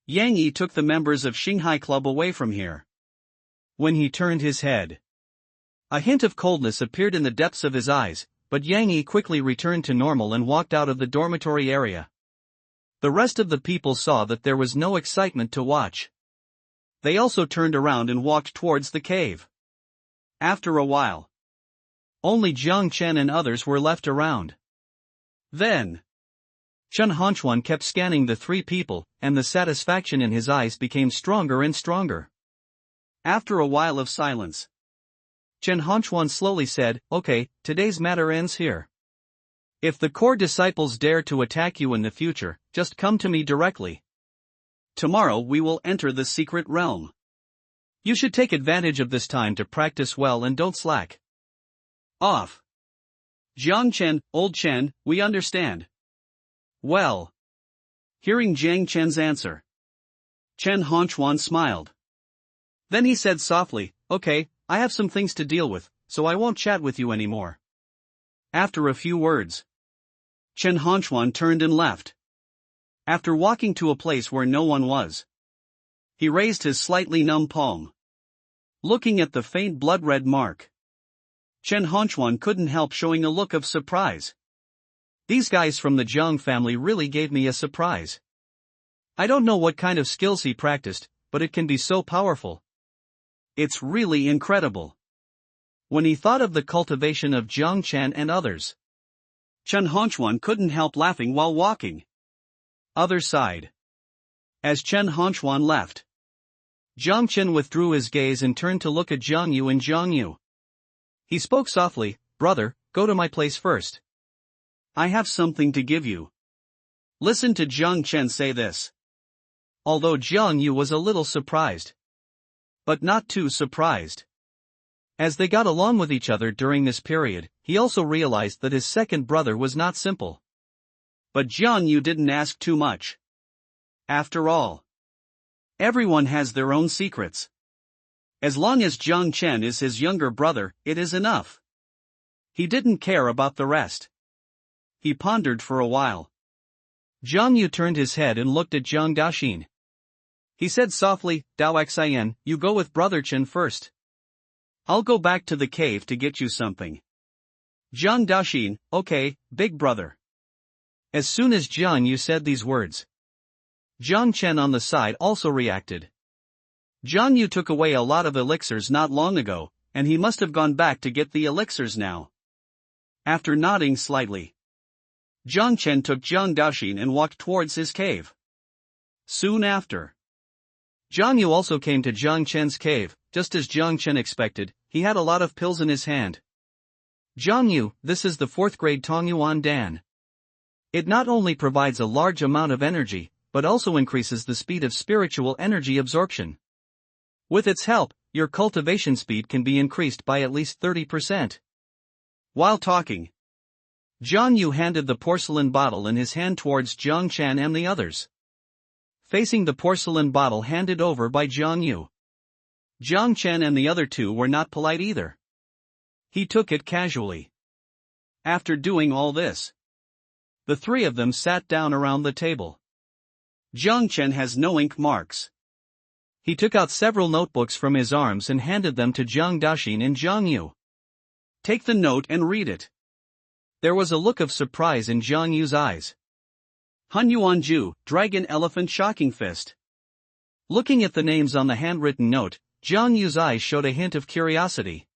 Yang Yi took the members of Xinghai Club away from here. When he turned his head, a hint of coldness appeared in the depths of his eyes, but Yang Yi quickly returned to normal and walked out of the dormitory area. The rest of the people saw that there was no excitement to watch. They also turned around and walked towards the cave. After a while, only Zhang Chen and others were left around. Then, Chen Hanchuan kept scanning the three people, and the satisfaction in his eyes became stronger and stronger. After a while of silence, Chen Hanchuan slowly said, okay, today's matter ends here. If the core disciples dare to attack you in the future, just come to me directly. Tomorrow we will enter the secret realm. You should take advantage of this time to practice well and don't slack off. Jiang Chen, old Chen, we understand. Well. Hearing Jiang Chen's answer, Chen Hanchuan smiled. Then he said softly, okay, I have some things to deal with, so I won't chat with you anymore. After a few words, Chen Hanchuan turned and left. After walking to a place where no one was, he raised his slightly numb palm. Looking at the faint blood-red mark, Chen Hanchuan couldn't help showing a look of surprise. These guys from the Zhang family really gave me a surprise. I don't know what kind of skills he practiced, but it can be so powerful. It's really incredible. When he thought of the cultivation of Zhang Chen and others, Chen Hanchuan couldn't help laughing while walking. Other side. As Chen Hanchuan left, Zhang Chen withdrew his gaze and turned to look at Zhang Yu and Zhang Yu. He spoke softly, brother, go to my place first. I have something to give you. Listen to Zhang Chen say this. Although Zhang Yu was a little surprised, but not too surprised. As they got along with each other during this period, he also realized that his second brother was not simple. But Zhang Yu didn't ask too much. After all, everyone has their own secrets. As long as Zhang Chen is his younger brother, it is enough. He didn't care about the rest. He pondered for a while. Zhang Yu turned his head and looked at Zhang Daoxin. He said softly, Dao Xian, you go with Brother Chen first. I'll go back to the cave to get you something. Zhang Daoxin, okay, big brother. As soon as Jiang Yu said these words, Jiang Chen on the side also reacted. Jiang Yu took away a lot of elixirs not long ago, and he must have gone back to get the elixirs now. After nodding slightly, Jiang Chen took Jiang Daoxin and walked towards his cave. Soon after, Jiang Yu also came to Jiang Chen's cave. Just as Jiang Chen expected, he had a lot of pills in his hand. Jiang Yu, this is the 4th grade Tongyuan Dan. It not only provides a large amount of energy, but also increases the speed of spiritual energy absorption. With its help, your cultivation speed can be increased by at least 30%. While talking, Jiang Yu handed the porcelain bottle in his hand towards Jiang Chen and the others. Facing the porcelain bottle handed over by Jiang Yu, Jiang Chen and the other two were not polite either. He took it casually. After doing all this, the three of them sat down around the table. Jiang Chen has no ink marks. He took out several notebooks from his arms and handed them to Jiang Daoxin and Jiang Yu. Take the note and read it. There was a look of surprise in Jiang Yu's eyes. Han Yuanju, Dragon Elephant Shocking Fist. Looking at the names on the handwritten note, Jiang Yu's eyes showed a hint of curiosity.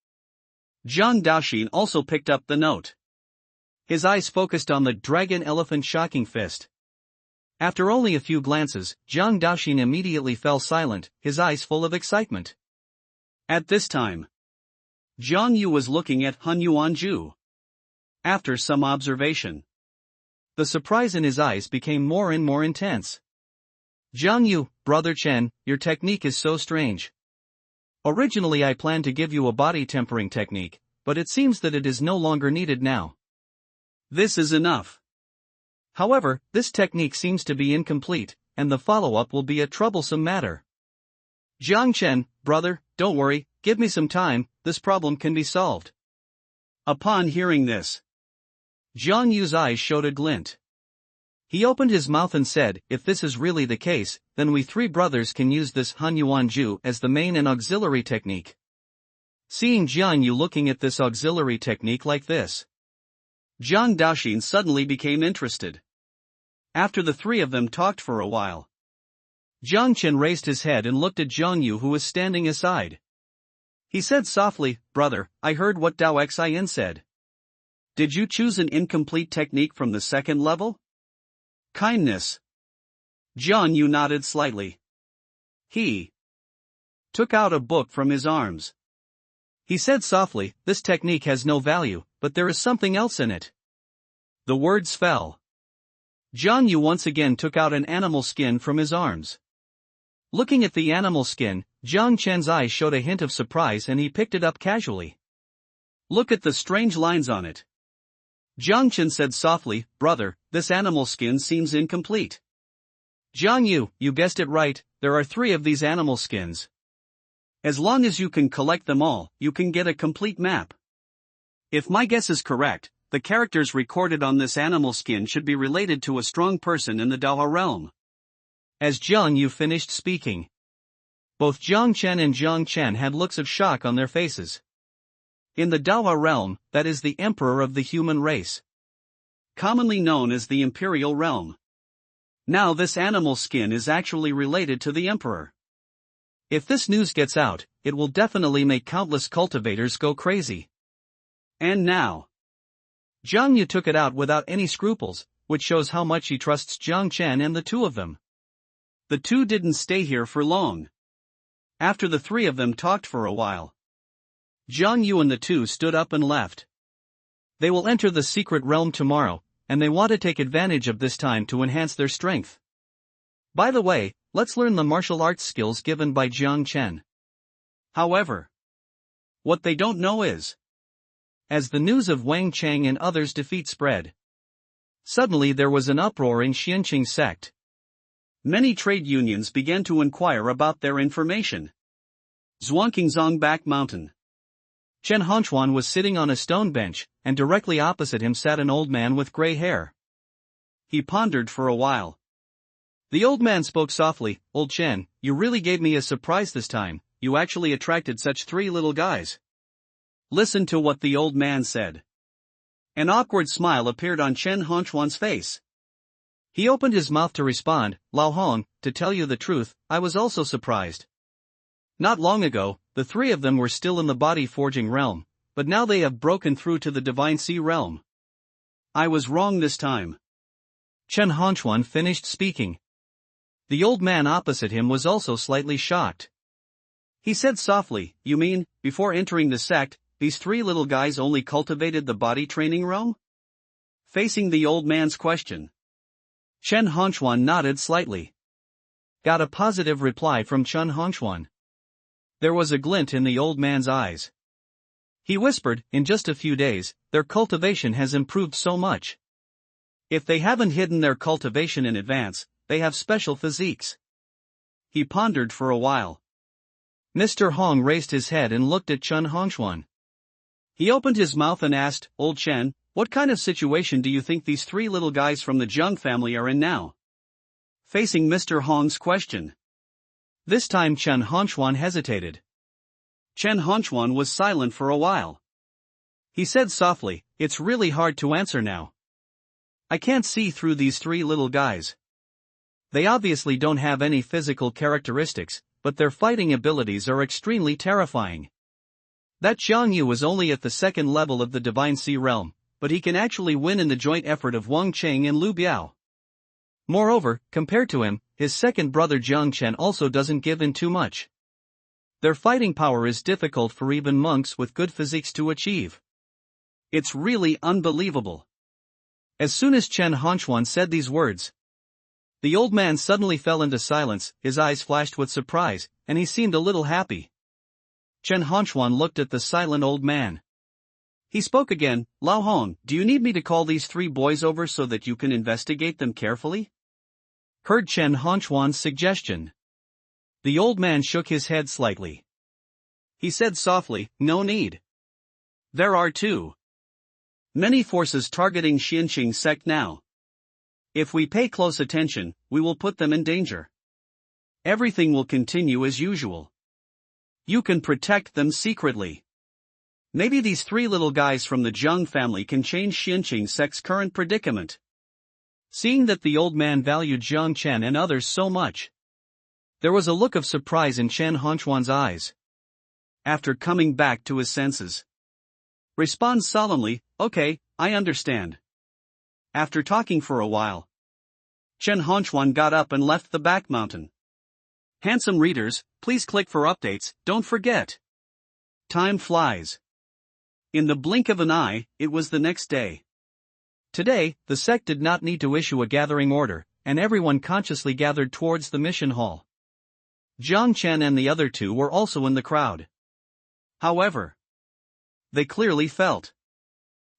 Jiang Daoxin also picked up the note. His eyes focused on the Dragon Elephant Shocking Fist. After only a few glances, Jiang Daoxin immediately fell silent, his eyes full of excitement. At this time, Jiang Yu was looking at Han Yuanju. After some observation, the surprise in his eyes became more and more intense. Jiang Yu, Brother Chen, your technique is so strange. Originally I planned to give you a body tempering technique, but it seems that it is no longer needed now. This is enough. However, this technique seems to be incomplete, and the follow-up will be a troublesome matter. Jiang Chen, brother, don't worry, give me some time, this problem can be solved. Upon hearing this, Jiang Yu's eyes showed a glint. He opened his mouth and said, if this is really the case, then we three brothers can use this Han Yuanju as the main and auxiliary technique. Seeing Jiang Yu looking at this auxiliary technique like this, Jiang Daoxin suddenly became interested. After the three of them talked for a while, Jiang Chen raised his head and looked at Jiang Yu, who was standing aside. He said softly, brother, I heard what Dao Xian said. Did you choose an incomplete technique from the 2nd level? Kindness. Jiang Yu nodded slightly. He took out a book from his arms. He said softly, this technique has no value, but there is something else in it. The words fell. Jiang Yu once again took out an animal skin from his arms. Looking at the animal skin, Jiang Chen's eyes showed a hint of surprise and he picked it up casually. Look at the strange lines on it. Jiang Chen said softly, brother, this animal skin seems incomplete. Jiang Yu, you guessed it right, there are 3 of these animal skins. As long as you can collect them all, you can get a complete map. If my guess is correct, the characters recorded on this animal skin should be related to a strong person in the Dao realm. As Jiang Yu finished speaking, both Jiang Chen and Jiang Chen had looks of shock on their faces. In the Dao realm, that is the emperor of the human race, commonly known as the imperial realm. Now this animal skin is actually related to the emperor. If this news gets out, it will definitely make countless cultivators go crazy. And now, Jiang Yu took it out without any scruples, which shows how much he trusts Jiang Chen and the two of them. The two didn't stay here for long. After the three of them talked for a while, Jiang Yu and the two stood up and left. They will enter the secret realm tomorrow, and they want to take advantage of this time to enhance their strength. By the way, let's learn the martial arts skills given by Jiang Chen. However, what they don't know is, as the news of Wang Chang and others' defeat spread, suddenly there was an uproar in Xianqing sect. Many trade unions began to inquire about their information. Zhuangqingzong Back Mountain. Chen Honchuan was sitting on a stone bench, and directly opposite him sat an old man with gray hair. He pondered for a while. The old man spoke softly, Old Chen, you really gave me a surprise this time, you actually attracted such 3 little guys. Listen to what the old man said. An awkward smile appeared on Chen Honchuan's face. He opened his mouth to respond, Lao Hong, to tell you the truth, I was also surprised. Not long ago, the three of them were still in the body forging realm, but now they have broken through to the Divine Sea realm. I was wrong this time. Chen Hongchuan finished speaking. The old man opposite him was also slightly shocked. He said softly, you mean, before entering the sect, these three little guys only cultivated the body training realm? Facing the old man's question, Chen Hongchuan nodded slightly. Got a positive reply from Chen Hongchuan. There was a glint in the old man's eyes. He whispered, in just a few days, their cultivation has improved so much. If they haven't hidden their cultivation in advance, they have special physiques. He pondered for a while. Mr. Hong raised his head and looked at Chen Hongchuan. He opened his mouth and asked, Old Chen, what kind of situation do you think these three little guys from the Zheng family are in now? Facing Mr. Hong's question. This time Chen Hongchuan hesitated. Chen Hongchuan was silent for a while. He said softly, it's really hard to answer now. I can't see through these three little guys. They obviously don't have any physical characteristics, but their fighting abilities are extremely terrifying. That Xiang Yu was only at the second level of the Divine Sea realm, but he can actually win in the joint effort of Wang Cheng and Lu Biao. Moreover, compared to him, his second brother Jiang Chen also doesn't give in too much. Their fighting power is difficult for even monks with good physiques to achieve. It's really unbelievable. As soon as Chen Hongchuan said these words, the old man suddenly fell into silence, his eyes flashed with surprise, and he seemed a little happy. Chen Hongchuan looked at the silent old man. He spoke again, Lao Hong, do you need me to call these three boys over so that you can investigate them carefully? Heard Chen Hongchuan's suggestion. The old man shook his head slightly. He said softly, no need. There are too many forces targeting Xianqing sect now. If we pay close attention, we will put them in danger. Everything will continue as usual. You can protect them secretly. Maybe these three little guys from the Zheng family can change Xianqing sect's current predicament. Seeing that the old man valued Jiang Chen and others so much, there was a look of surprise in Chen Hongchuan's eyes. After coming back to his senses, responds solemnly, okay, I understand. After talking for a while, Chen Hongchuan got up and left the back mountain. Handsome readers, please click for updates, don't forget. Time flies. In the blink of an eye, it was the next day. Today, the sect did not need to issue a gathering order, and everyone consciously gathered towards the mission hall. Jiang Chen and the other two were also in the crowd. However, they clearly felt.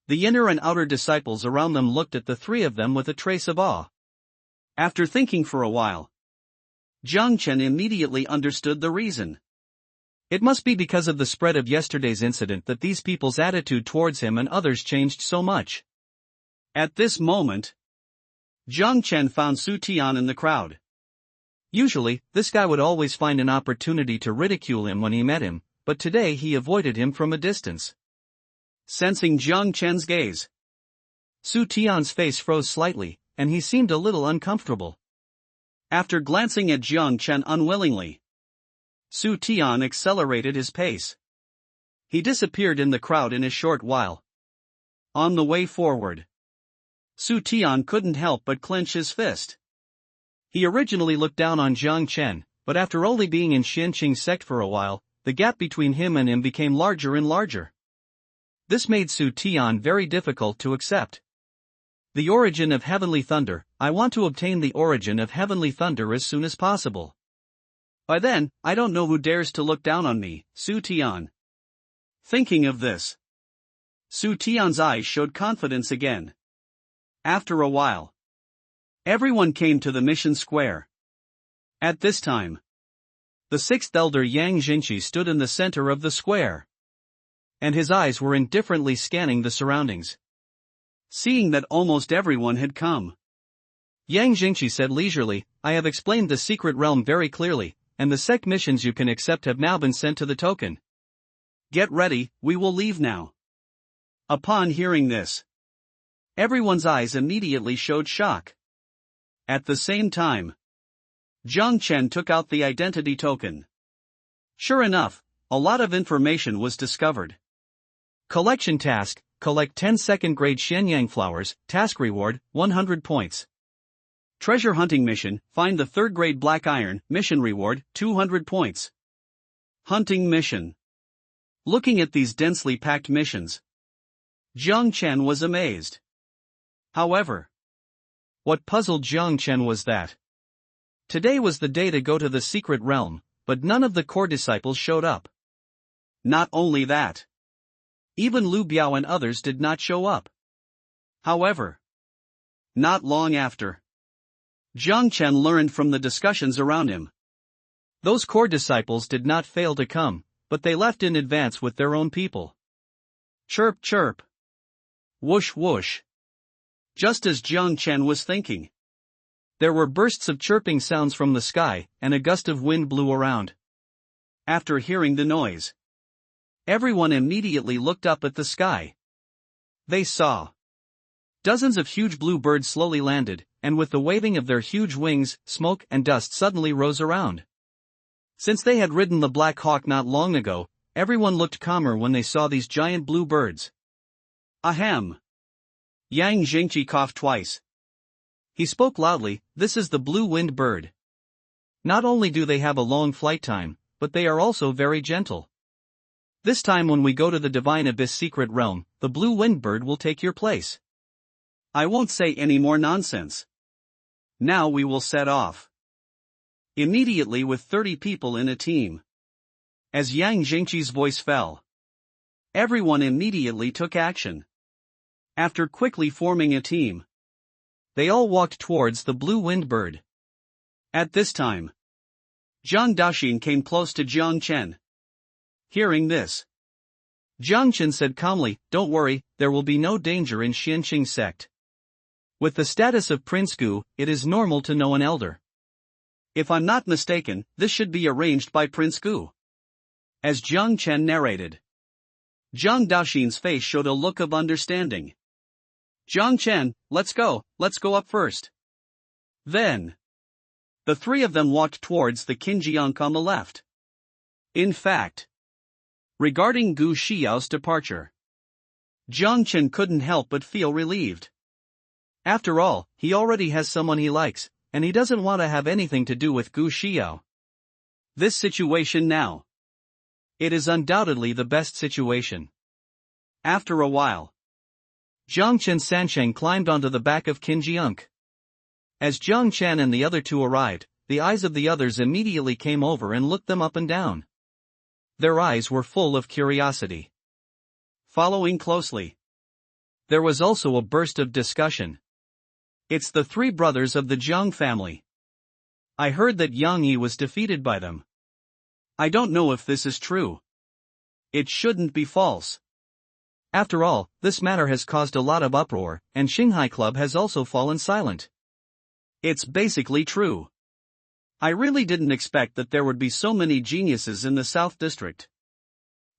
The inner and outer disciples around them looked at the three of them with a trace of awe. After thinking for a while, Jiang Chen immediately understood the reason. It must be because of the spread of yesterday's incident that these people's attitude towards him and others changed so much. At this moment, Jiang Chen found Su Tian in the crowd. Usually, this guy would always find an opportunity to ridicule him when he met him, but today he avoided him from a distance. Sensing Jiang Chen's gaze, Su Tian's face froze slightly, and he seemed a little uncomfortable. After glancing at Jiang Chen unwillingly, Su Tian accelerated his pace. He disappeared in the crowd in a short while. On the way forward, Su Tian couldn't help but clench his fist. He originally looked down on Jiang Chen, but after only being in Xianqing sect for a while, the gap between him and him became larger and larger. This made Su Tian very difficult to accept. The origin of heavenly thunder, I want to obtain the origin of heavenly thunder as soon as possible. By then, I don't know who dares to look down on me, Su Tian. Thinking of this, Su Tian's eyes showed confidence again. After a while, everyone came to the mission square. At this time, the sixth elder Yang Jinchi stood in the center of the square, and his eyes were indifferently scanning the surroundings. Seeing that almost everyone had come, Yang Jingqi said leisurely, I have explained the secret realm very clearly, and the sect missions you can accept have now been sent to the token. Get ready, we will leave now. Upon hearing this, everyone's eyes immediately showed shock. At the same time, Jiang Chen took out the identity token. Sure enough, a lot of information was discovered. Collection task: collect 10 second grade Shenyang flowers, task reward, 100 points. Treasure hunting mission: find the 3rd grade black iron, mission reward, 200 points. Hunting mission. Looking at these densely packed missions, Jiang Chen was amazed. However, what puzzled Jiang Chen was that today was the day to go to the secret realm, but none of the core disciples showed up. Not only that, even Lu Biao and others did not show up. However, not long after, Jiang Chen learned from the discussions around him. Those core disciples did not fail to come, but they left in advance with their own people. Chirp chirp. Whoosh whoosh. Just as Jiang Chen was thinking, there were bursts of chirping sounds from the sky, and a gust of wind blew around. After hearing the noise, everyone immediately looked up at the sky. They saw dozens of huge blue birds slowly landed, and with the waving of their huge wings, smoke and dust suddenly rose around. Since they had ridden the Black Hawk not long ago, everyone looked calmer when they saw these giant blue birds. Ahem. Yang Jingqi coughed twice. He spoke loudly, "This is the blue wind bird. Not only do they have a long flight time, but they are also very gentle. This time when we go to the Divine Abyss secret realm, the blue wind bird will take your place." I won't say any more nonsense. Now we will set off. Immediately with 30 people in a team. As Yang Jingqi's voice fell, everyone immediately took action. After quickly forming a team, they all walked towards the blue wind bird. At this time, Zhang Daxin came close to Jiang Chen. Hearing this, Jiang Chen said calmly, "Don't worry, there will be no danger in Xianqing sect. With the status of Prince Gu, it is normal to know an elder. If I'm not mistaken, this should be arranged by Prince Gu." As Jiang Chen narrated, Zhang Daxin's face showed a look of understanding. "Jiang Chen, let's go up first." Then, the 3 of them walked towards the Qinjiang on the left. In fact, regarding Gu Xiao's departure, Jiang Chen couldn't help but feel relieved. After all, he already has someone he likes, and he doesn't want to have anything to do with Gu Xiao. This situation now, it is undoubtedly the best situation. After a while, Jiang Chen Sansheng climbed onto the back of Qinjiang. As Jiang Chen and the other 2 arrived, the eyes of the others immediately came over and looked them up and down. Their eyes were full of curiosity. Following closely, there was also a burst of discussion. "It's the 3 brothers of the Jiang family. I heard that Yang Yi was defeated by them. I don't know if this is true. It shouldn't be false. After all, this matter has caused a lot of uproar, and Xinghai Club has also fallen silent. It's basically true. I really didn't expect that there would be so many geniuses in the South District.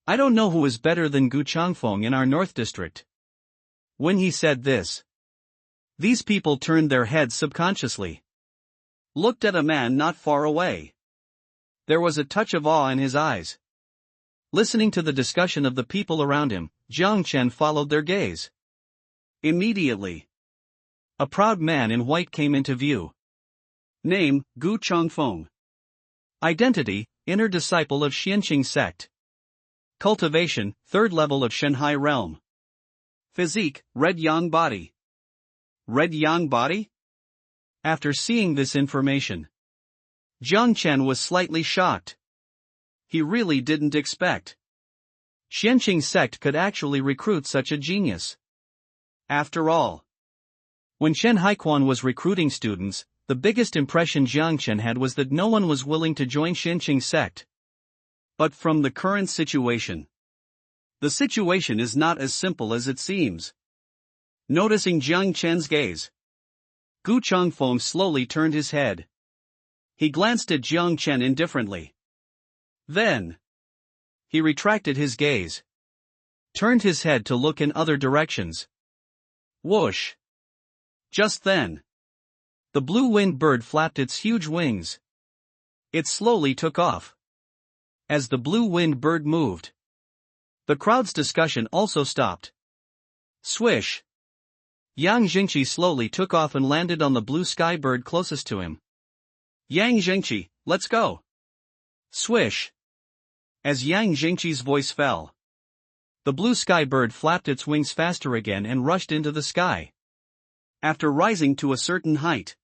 I don't know who is better than Gu Changfeng in our North District." When he said this, these people turned their heads subconsciously, looked at a man not far away. There was a touch of awe in his eyes. Listening to the discussion of the people around him, Jiang Chen followed their gaze. Immediately, a proud man in white came into view. Name: Gu Changfeng. Identity: inner disciple of Xianqing sect. Cultivation: 3rd level of Shanghai realm. Physique: red yang body. Red yang body? After seeing this information, Jiang Chen was slightly shocked. He really didn't expect Xianqing sect could actually recruit such a genius. After all, when Shen Haiquan was recruiting students, the biggest impression Jiang Chen had was that no one was willing to join Xianqing sect. But from the current situation, the situation is not as simple as it seems. Noticing Jiang Chen's gaze, Gu Changfeng slowly turned his head. He glanced at Jiang Chen indifferently. Then, he retracted his gaze, turned his head to look in other directions. Whoosh! Just then, The blue-winged bird flapped its huge wings. It slowly took off. As the blue-winged bird moved, the crowd's discussion also stopped. Swish! Yang Jingqi slowly took off and landed on the blue sky bird closest to him. Yang Jingqi, let's go! Swish! As Yang Jingqi's voice fell, the blue sky bird flapped its wings faster again and rushed into the sky. After rising to a certain height,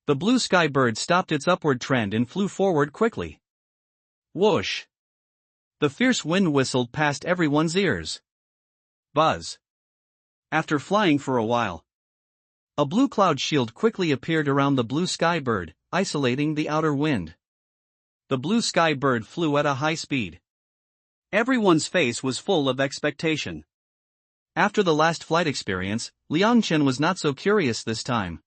the blue sky bird stopped its upward trend and flew forward quickly. Whoosh! The fierce wind whistled past everyone's ears. Buzz! After flying for a while, a blue cloud shield quickly appeared around the blue sky bird, isolating the outer wind. The blue sky bird flew at a high speed. Everyone's face was full of expectation. After the last flight experience, Liang Chen was not so curious this time.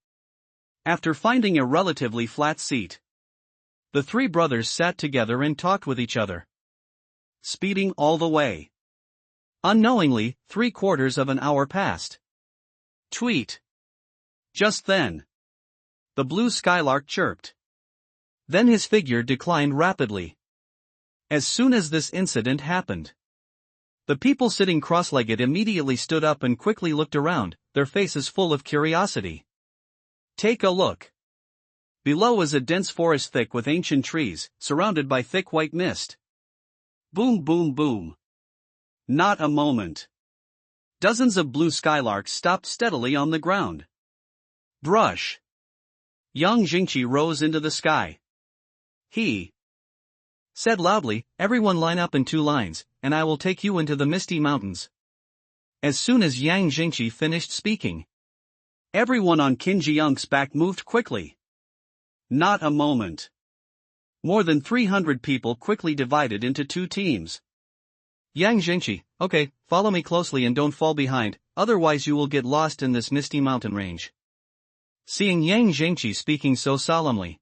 After finding a relatively flat seat, the three brothers sat together and talked with each other, speeding all the way. Unknowingly, 3/4 of an hour passed. Tweet! Just then, the blue skylark chirped. Then his figure declined rapidly. As soon as this incident happened, the people sitting cross-legged immediately stood up and quickly looked around, their faces full of curiosity. Take a look. Below is a dense forest thick with ancient trees, surrounded by thick white mist. Boom boom boom. Not a moment. Dozens of blue skylarks stopped steadily on the ground. Brush. Yang Jingqi rose into the sky. He said loudly, everyone line up in 2 lines, and I will take you into the misty mountains. As soon as Yang Jingqi finished speaking, everyone on Qin Jiang's back moved quickly. Not a moment. More than 300 people quickly divided into 2 teams. Yang Jingqi, okay, follow me closely and don't fall behind, otherwise you will get lost in this misty mountain range. Seeing Yang Jingqi speaking so solemnly,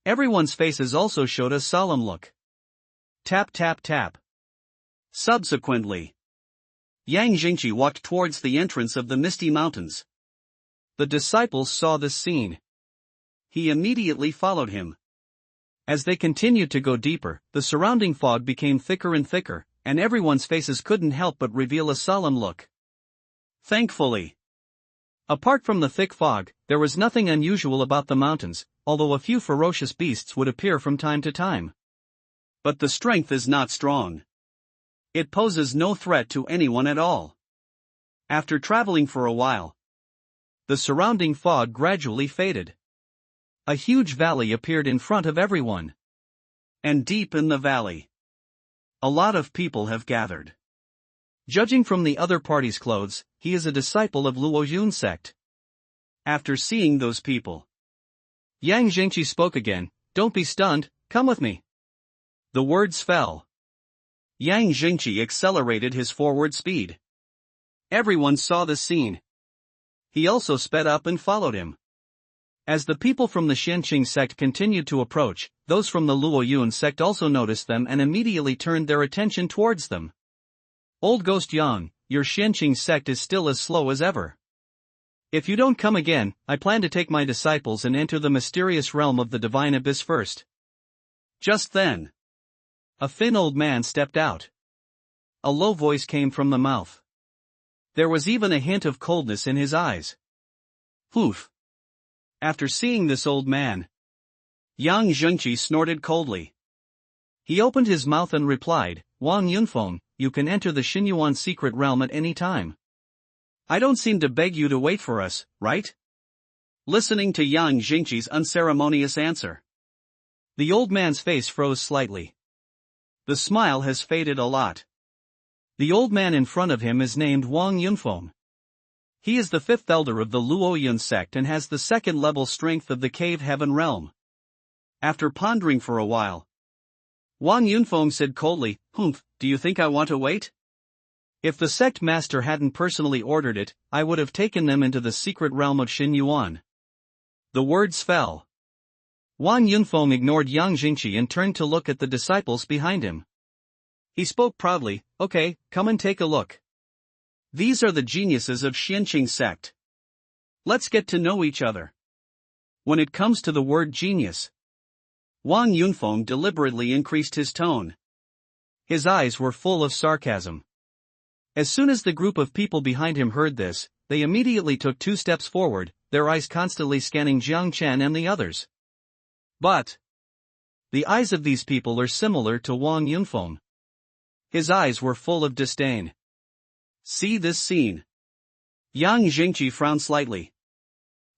everyone's faces also showed a solemn look. Tap tap tap. Subsequently, Yang Jingqi walked towards the entrance of the misty mountains. The disciples saw this scene. He immediately followed him. As they continued to go deeper, the surrounding fog became thicker and thicker, and everyone's faces couldn't help but reveal a solemn look. Thankfully, apart from the thick fog, there was nothing unusual about the mountains, although a few ferocious beasts would appear from time to time. But the strength is not strong. It poses no threat to anyone at all. After traveling for a while, the surrounding fog gradually faded. A huge valley appeared in front of everyone. And deep in the valley, a lot of people have gathered. Judging from the other party's clothes, he is a disciple of Luo Yun sect. After seeing those people, Yang Jingqi spoke again, don't be stunned, come with me. The words fell. Yang Jingqi accelerated his forward speed. Everyone saw the scene. He also sped up and followed him. As the people from the Xianqing sect continued to approach, those from the Luo Yun sect also noticed them and immediately turned their attention towards them. Old Ghost Yang, your Xianqing sect is still as slow as ever. If you don't come again, I plan to take my disciples and enter the mysterious realm of the divine abyss first. Just then, a thin old man stepped out. A low voice came from the mouth. There was even a hint of coldness in his eyes. Poof. After seeing this old man, Yang Jingqi snorted coldly. He opened his mouth and replied, Wang Yunfeng, you can enter the Xinyuan secret realm at any time. I don't seem to beg you to wait for us, right? Listening to Yang Jingqi's unceremonious answer, the old man's face froze slightly. The smile has faded a lot. The old man in front of him is named Wang Yunfeng. He is the 5th elder of the Luo Yun sect and has the 2nd level strength of the cave heaven realm. After pondering for a while, Wang Yunfeng said coldly, do you think I want to wait? If the sect master hadn't personally ordered it, I would have taken them into the secret realm of Xinyuan. The words fell. Wang Yunfeng ignored Yang Jingqi and turned to look at the disciples behind him. He spoke proudly, okay, come and take a look. These are the geniuses of Xianqing sect. Let's get to know each other. When it comes to the word genius, Wang Yunfeng deliberately increased his tone. His eyes were full of sarcasm. As soon as the group of people behind him heard this, they immediately took 2 steps forward, their eyes constantly scanning Jiang Chen and the others. But the eyes of these people are similar to Wang Yunfeng. His eyes were full of disdain. See this scene. Yang Jingqi frowned slightly.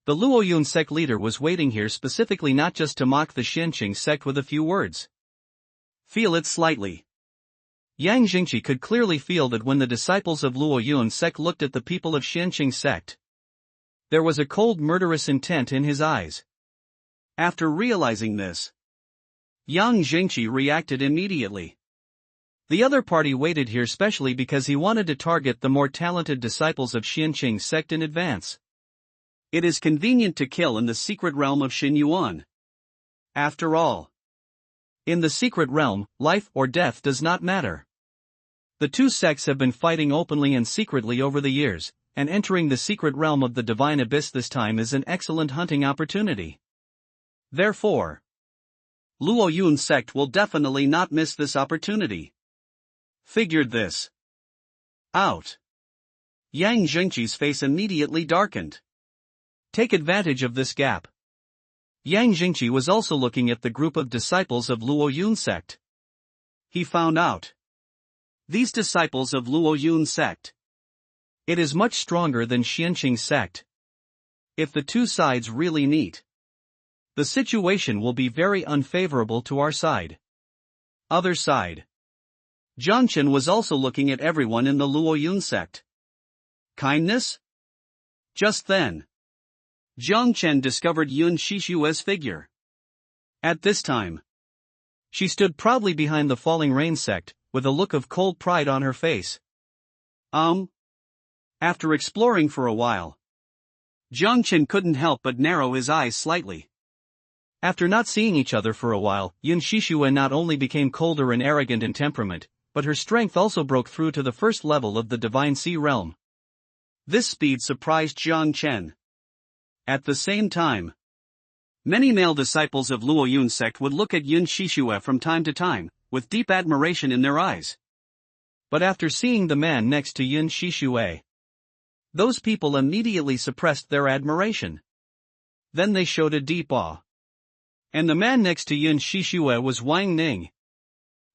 The Luoyun sect leader was waiting here specifically not just to mock the Xianqing sect with a few words. Feel it slightly. Yang Jingqi could clearly feel that when the disciples of Luoyun sect looked at the people of Xianqing sect, there was a cold murderous intent in his eyes. After realizing this, Yang Jingqi reacted immediately. The other party waited here specially because he wanted to target the more talented disciples of Xianqing sect in advance. It is convenient to kill in the secret realm of Xinyuan. After all, in the secret realm, life or death does not matter. The 2 sects have been fighting openly and secretly over the years, and entering the secret realm of the divine abyss this time is an excellent hunting opportunity. Therefore, Luoyun sect will definitely not miss this opportunity. Figured this out. Yang Jingqi's face immediately darkened. Take advantage of this gap. Yang Jingqi was also looking at the group of disciples of Luoyun sect. He found out. These disciples of Luoyun sect, it is much stronger than Xianqing sect. If the 2 sides really meet, the situation will be very unfavorable to our side. Other side. Jiang Chen was also looking at everyone in the Luoyun sect. Kindness? Just then, Jiang Chen discovered Yun Shishue's figure. At this time, she stood proudly behind the Falling Rain sect, with a look of cold pride on her face. After exploring for a while, Jiang Chen couldn't help but narrow his eyes slightly. After not seeing each other for a while, Yun Shishue not only became colder and arrogant in temperament, but her strength also broke through to the first level of the Divine Sea realm. This speed surprised Jiang Chen. At the same time, many male disciples of Luoyun sect would look at Yun Shishue from time to time, with deep admiration in their eyes. But after seeing the man next to Yun Shishue, those people immediately suppressed their admiration. Then they showed a deep awe. And the man next to Yun Shishue was Wang Ning.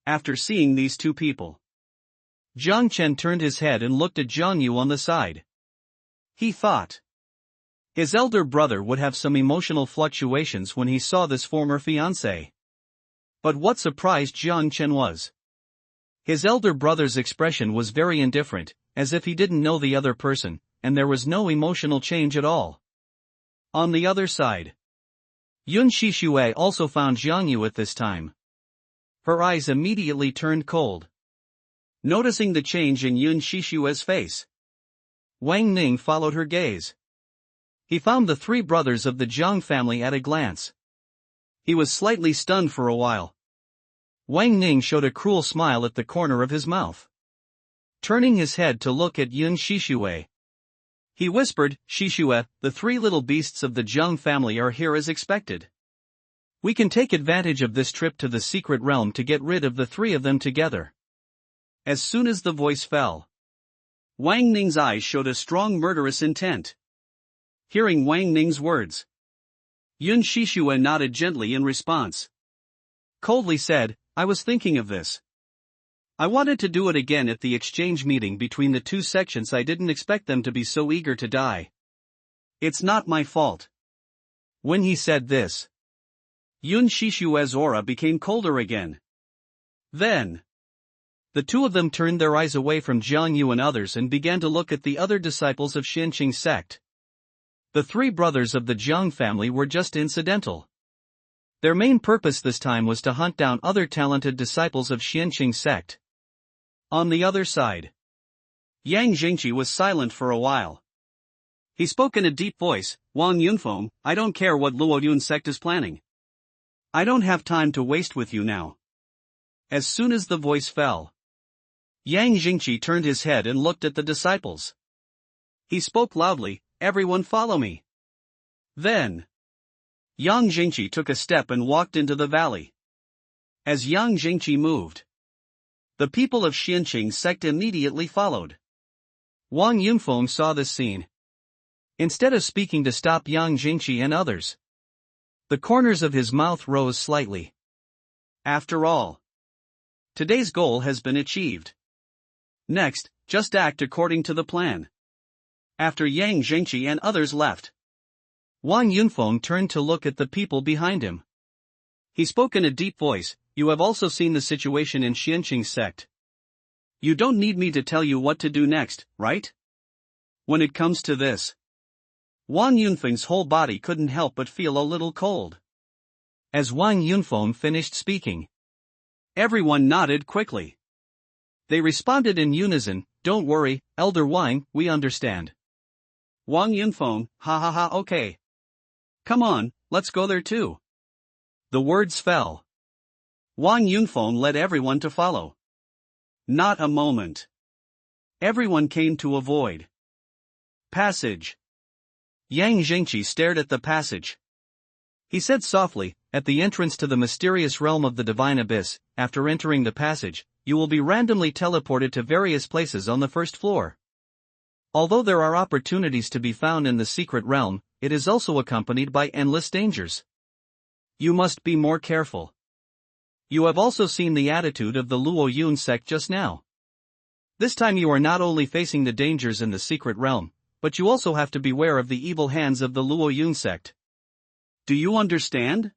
After seeing these 2 people, Jiang Chen turned his head and looked at Zhang Yu on the side. He thought his elder brother would have some emotional fluctuations when he saw this former fiancé. But what surprised Jiang Chen was his elder brother's expression was very indifferent, as if he didn't know the other person, and there was no emotional change at all. On the other side, Yun Shishue also found Zhang Yu at this time. Her eyes immediately turned cold. Noticing the change in Yun Shishue's face, Wang Ning followed her gaze. He found the 3 brothers of the Zhang family at a glance. He was slightly stunned for a while. Wang Ning showed a cruel smile at the corner of his mouth. Turning his head to look at Yun Shishue, he whispered, "Shishue, the 3 little beasts of the Zhang family are here as expected. We can take advantage of this trip to the secret realm to get rid of the 3 of them together." As soon as the voice fell, Wang Ning's eyes showed a strong murderous intent. Hearing Wang Ning's words, Yun Shishue nodded gently in response. Coldly said, "I was thinking of this. I wanted to do it again at the exchange meeting between the 2 sections. I didn't expect them to be so eager to die. It's not my fault." When he said this, Yun Shishue's aura became colder again. Then, the 2 of them turned their eyes away from Zhang Yu and others and began to look at the other disciples of Xianqing sect. The 3 brothers of the Zhang family were just incidental. Their main purpose this time was to hunt down other talented disciples of Xianqing sect. On the other side, Yang Jingqi was silent for a while. He spoke in a deep voice, "Wang Yunfeng, I don't care what Luoyun sect is planning. I don't have time to waste with you now." As soon as the voice fell, Yang Jingqi turned his head and looked at the disciples. He spoke loudly, "Everyone follow me." Then, Yang Jingqi took a step and walked into the valley. As Yang Jingqi moved, the people of Xianqing sect immediately followed. Wang Yunfeng saw this scene. Instead of speaking to stop Yang Jingqi and others, the corners of his mouth rose slightly. After all, today's goal has been achieved. Next, just act according to the plan. After Yang Jingqi and others left, Wang Yunfeng turned to look at the people behind him. He spoke in a deep voice, "You have also seen the situation in Xianqing sect. You don't need me to tell you what to do next, right? When it comes to this." Wang Yunfeng's whole body couldn't help but feel a little cold. As Wang Yunfeng finished speaking, everyone nodded quickly. They responded in unison, "Don't worry, Elder Wang, we understand." Wang Yunfeng, "Ha ha ha, okay. Come on, let's go there too." The words fell. Wang Yunfeng led everyone to follow. Not a moment. Everyone came to avoid. Passage. Yang Jingqi stared at the passage. He said softly, "At the entrance to the mysterious realm of the divine abyss, after entering the passage, you will be randomly teleported to various places on the first floor. Although there are opportunities to be found in the secret realm, it is also accompanied by endless dangers. You must be more careful. You have also seen the attitude of the Luo Yun sect just now. This time you are not only facing the dangers in the secret realm, but you also have to beware of the evil hands of the Luo Yun sect. Do you understand?"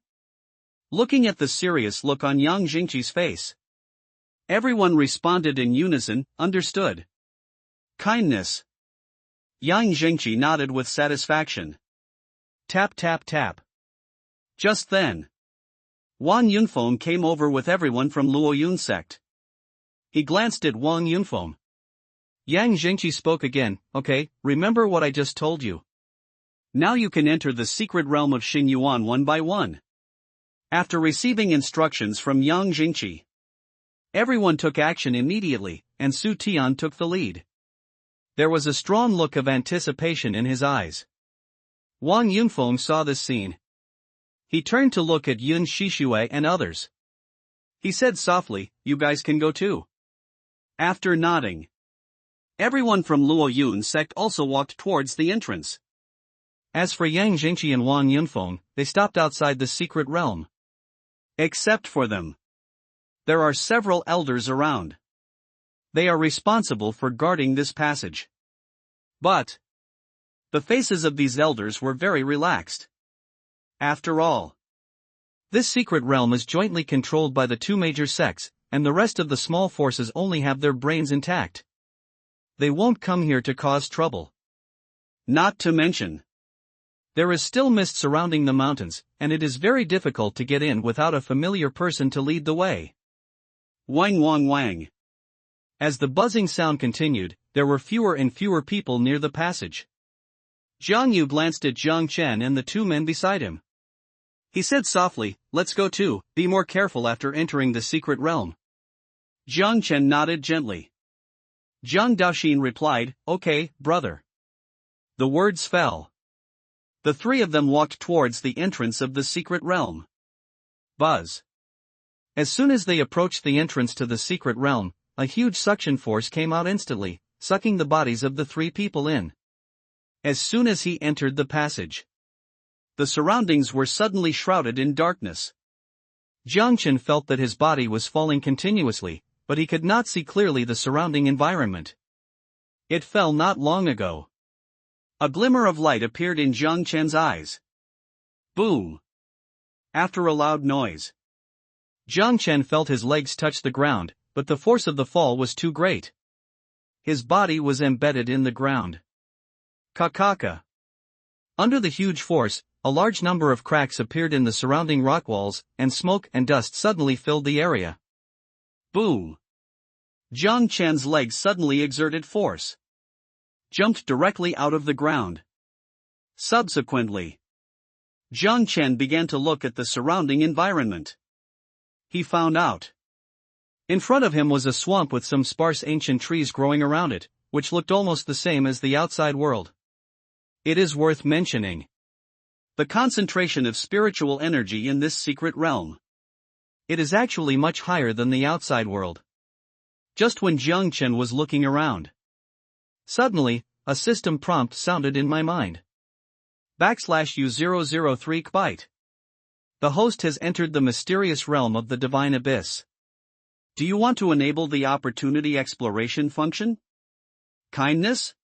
Looking at the serious look on Yang Jingqi's face, everyone responded in unison, "Understood." Kindness. Yang Jingqi nodded with satisfaction. Tap tap tap. Just then, Wang Yunfeng came over with everyone from Luo Yun sect. He glanced at Wang Yunfeng. Yang Jingqi spoke again, "Okay, remember what I just told you. Now you can enter the secret realm of Xingyuan one by one." After receiving instructions from Yang Jingqi, everyone took action immediately, and Su Tian took the lead. There was a strong look of anticipation in his eyes. Wang Yunfeng saw this scene. He turned to look at Yun Shishue and others. He said softly, "You guys can go too." After nodding, everyone from Luo Yun sect also walked towards the entrance. As for Yang Jingqi and Wang Yunfeng, they stopped outside the secret realm. Except for them, there are several elders around. They are responsible for guarding this passage. But the faces of these elders were very relaxed. After all, this secret realm is jointly controlled by the two major sects, and the rest of the small forces only have their brains intact. They won't come here to cause trouble. Not to mention, there is still mist surrounding the mountains, and it is very difficult to get in without a familiar person to lead the way. Wang Wang Wang. As the buzzing sound continued, there were fewer and fewer people near the passage. Zhang Yu glanced at Zhang Chen and the two men beside him. He said softly, "Let's go too, be more careful after entering the secret realm." Zhang Chen nodded gently. Zhang Daoxin replied, "Okay, brother." The words fell. The three of them walked towards the entrance of the secret realm. Buzz. As soon as they approached the entrance to the secret realm, a huge suction force came out instantly, sucking the bodies of the three people in. As soon as he entered the passage, the surroundings were suddenly shrouded in darkness. Jiang Chen felt that his body was falling continuously, but he could not see clearly the surrounding environment. It fell not long ago. A glimmer of light appeared in Jiang Chen's eyes. Boom! After a loud noise, Jiang Chen felt his legs touch the ground, but the force of the fall was too great. His body was embedded in the ground. Kakaka. Under the huge force, a large number of cracks appeared in the surrounding rock walls, and smoke and dust suddenly filled the area. Boom! Jiang Chen's legs suddenly exerted force, jumped directly out of the ground. Subsequently, Jiang Chen began to look at the surrounding environment. He found out. In front of him was a swamp with some sparse ancient trees growing around it, which looked almost the same as the outside world. It is worth mentioning The concentration of spiritual energy in this secret realm. It is actually much higher than the outside world. Just when Jiang Chen was looking around, suddenly, a system prompt sounded in my mind. \U003 byte. The host has entered the mysterious realm of the divine abyss. Do you want to enable the opportunity exploration function? Kindness?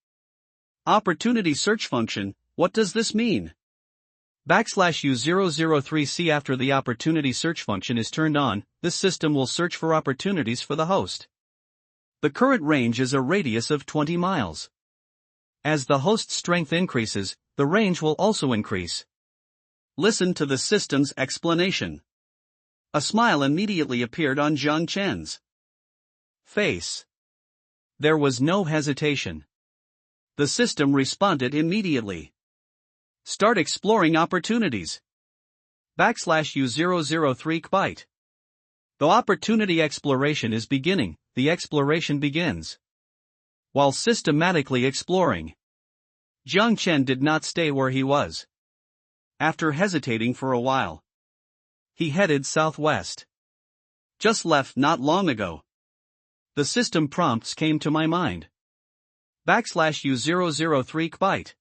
Opportunity search function, what does this mean? \U003C. After the opportunity search function is turned on, this system will search for opportunities for the host. The current range is a radius of 20 miles. As the host's strength increases, the range will also increase. Listen to the system's explanation. A smile immediately appeared on Jiang Chen's face. There was no hesitation. The system responded immediately. Start exploring opportunities. \U003 byte. The opportunity exploration is beginning, the exploration begins. While systematically exploring, Jiang Chen did not stay where he was. After hesitating for a while, he headed southwest. Just left not long ago. The system prompts came to my mind. \U003 byte.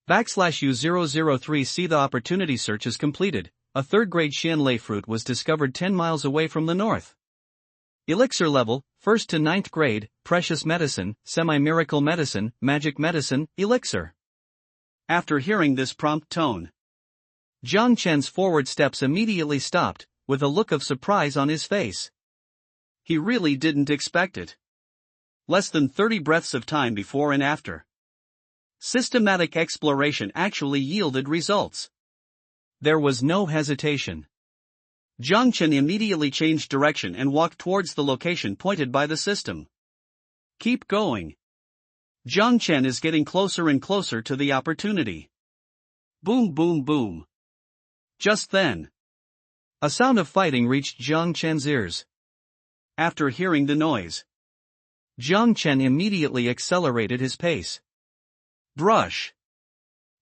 \U003C. The opportunity search is completed. A third-grade Xianlei fruit was discovered 10 miles away from the north. Elixir level, 1st to 9th grade, precious medicine, semi-miracle medicine, magic medicine, elixir. After hearing this prompt tone, Jiang Chen's forward steps immediately stopped, with a look of surprise on his face. He really didn't expect it. Less than 30 breaths of time before and after. Systematic exploration actually yielded results. There was no hesitation. Jiang Chen immediately changed direction and walked towards the location pointed by the system. Keep going. Jiang Chen is getting closer and closer to the opportunity. Boom, boom, boom. Just then, a sound of fighting reached Jiang Chen's ears. After hearing the noise, Jiang Chen immediately accelerated his pace. Brush.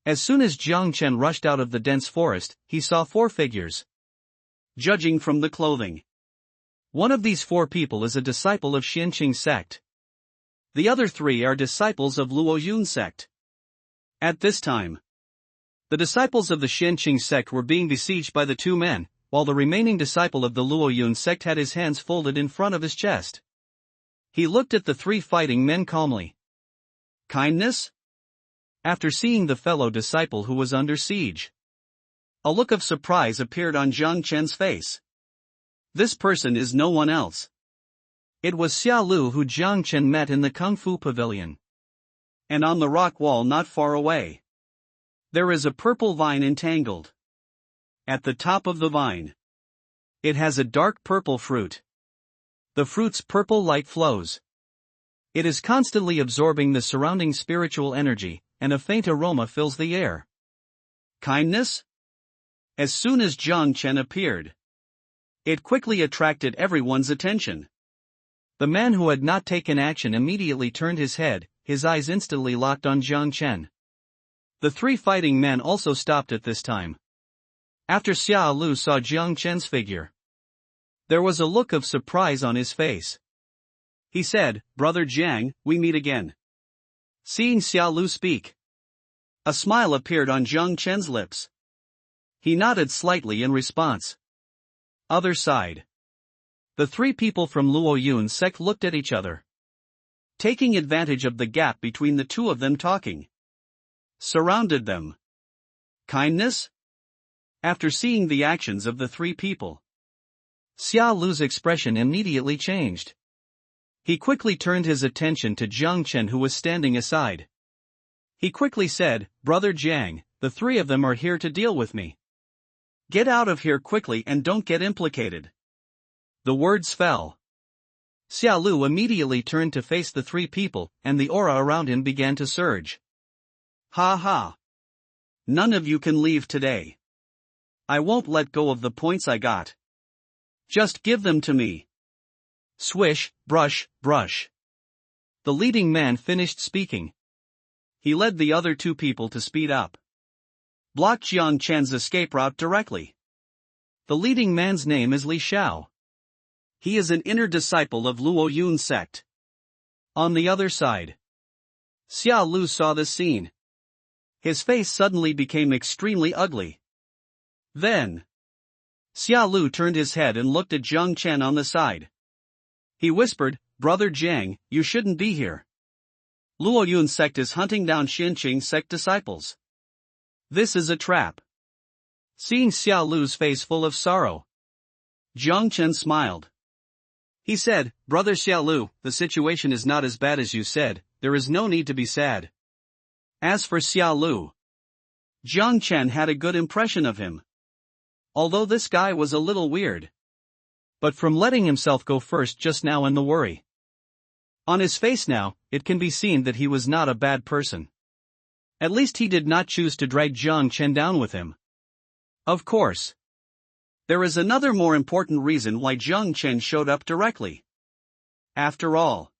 As soon as Jiang Chen rushed out of the dense forest, he saw 4 figures. Judging from the clothing, one of these 4 people is a disciple of Xianqing sect. The other 3 are disciples of Luoyun sect. At this time, the disciples of the Xianqing sect were being besieged by the 2 men, while the remaining disciple of the Luoyun sect had his hands folded in front of his chest. He looked at the 3 fighting men calmly. Kindness? After seeing the fellow disciple who was under siege, a look of surprise appeared on Jiang Chen's face. This person is no one else. It was Xia Lu who Jiang Chen met in the Kung Fu Pavilion. And on the rock wall not far away, there is a purple vine entangled. At the top of the vine, it has a dark purple fruit. The fruit's purple light flows. It is constantly absorbing the surrounding spiritual energy, and a faint aroma fills the air. Kindness? As soon as Jiang Chen appeared, it quickly attracted everyone's attention. The man who had not taken action immediately turned his head, his eyes instantly locked on Jiang Chen. The 3 fighting men also stopped at this time. After Xia Lu saw Jiang Chen's figure, there was a look of surprise on his face. He said, "Brother Jiang, we meet again." Seeing Xia Lu speak, a smile appeared on Jiang Chen's lips. He nodded slightly in response. Other side. The 3 people from Luoyun sect looked at each other, taking advantage of the gap between the 2 of them talking. Surrounded them. Kindness? After seeing the actions of the 3 people, Xia Lu's expression immediately changed. He quickly turned his attention to Jiang Chen who was standing aside. He quickly said, "Brother Jiang, the 3 of them are here to deal with me. Get out of here quickly and don't get implicated." The words fell. Xia Lu immediately turned to face the 3 people, and the aura around him began to surge. Ha ha. None of you can leave today. I won't let go of the points I got. Just give them to me. Swish, brush, brush. The leading man finished speaking. He led the other 2 people to speed up. blocked Jiang Chen's escape route directly. The leading man's name is Li Xiao. He is an inner disciple of Luo Yun's sect. On the other side, Xiao Lu saw this scene. His face suddenly became extremely ugly. Then, Xiao Lu turned his head and looked at Jiang Chen on the side. He whispered, "Brother Jiang, you shouldn't be here. Luo Yun's sect is hunting down Xinqing sect disciples. This is a trap." Seeing Xiao Lu's face full of sorrow, Jiang Chen smiled. He said, "Brother Xiao Lu, the situation is not as bad as you said, there is no need to be sad." As for Xiao Lu, Jiang Chen had a good impression of him. Although this guy was a little weird. But from letting himself go first just now and the worry on his face now, it can be seen that he was not a bad person. At least he did not choose to drag Jiang Chen down with him. Of course, there is another more important reason why Jiang Chen showed up directly. After all,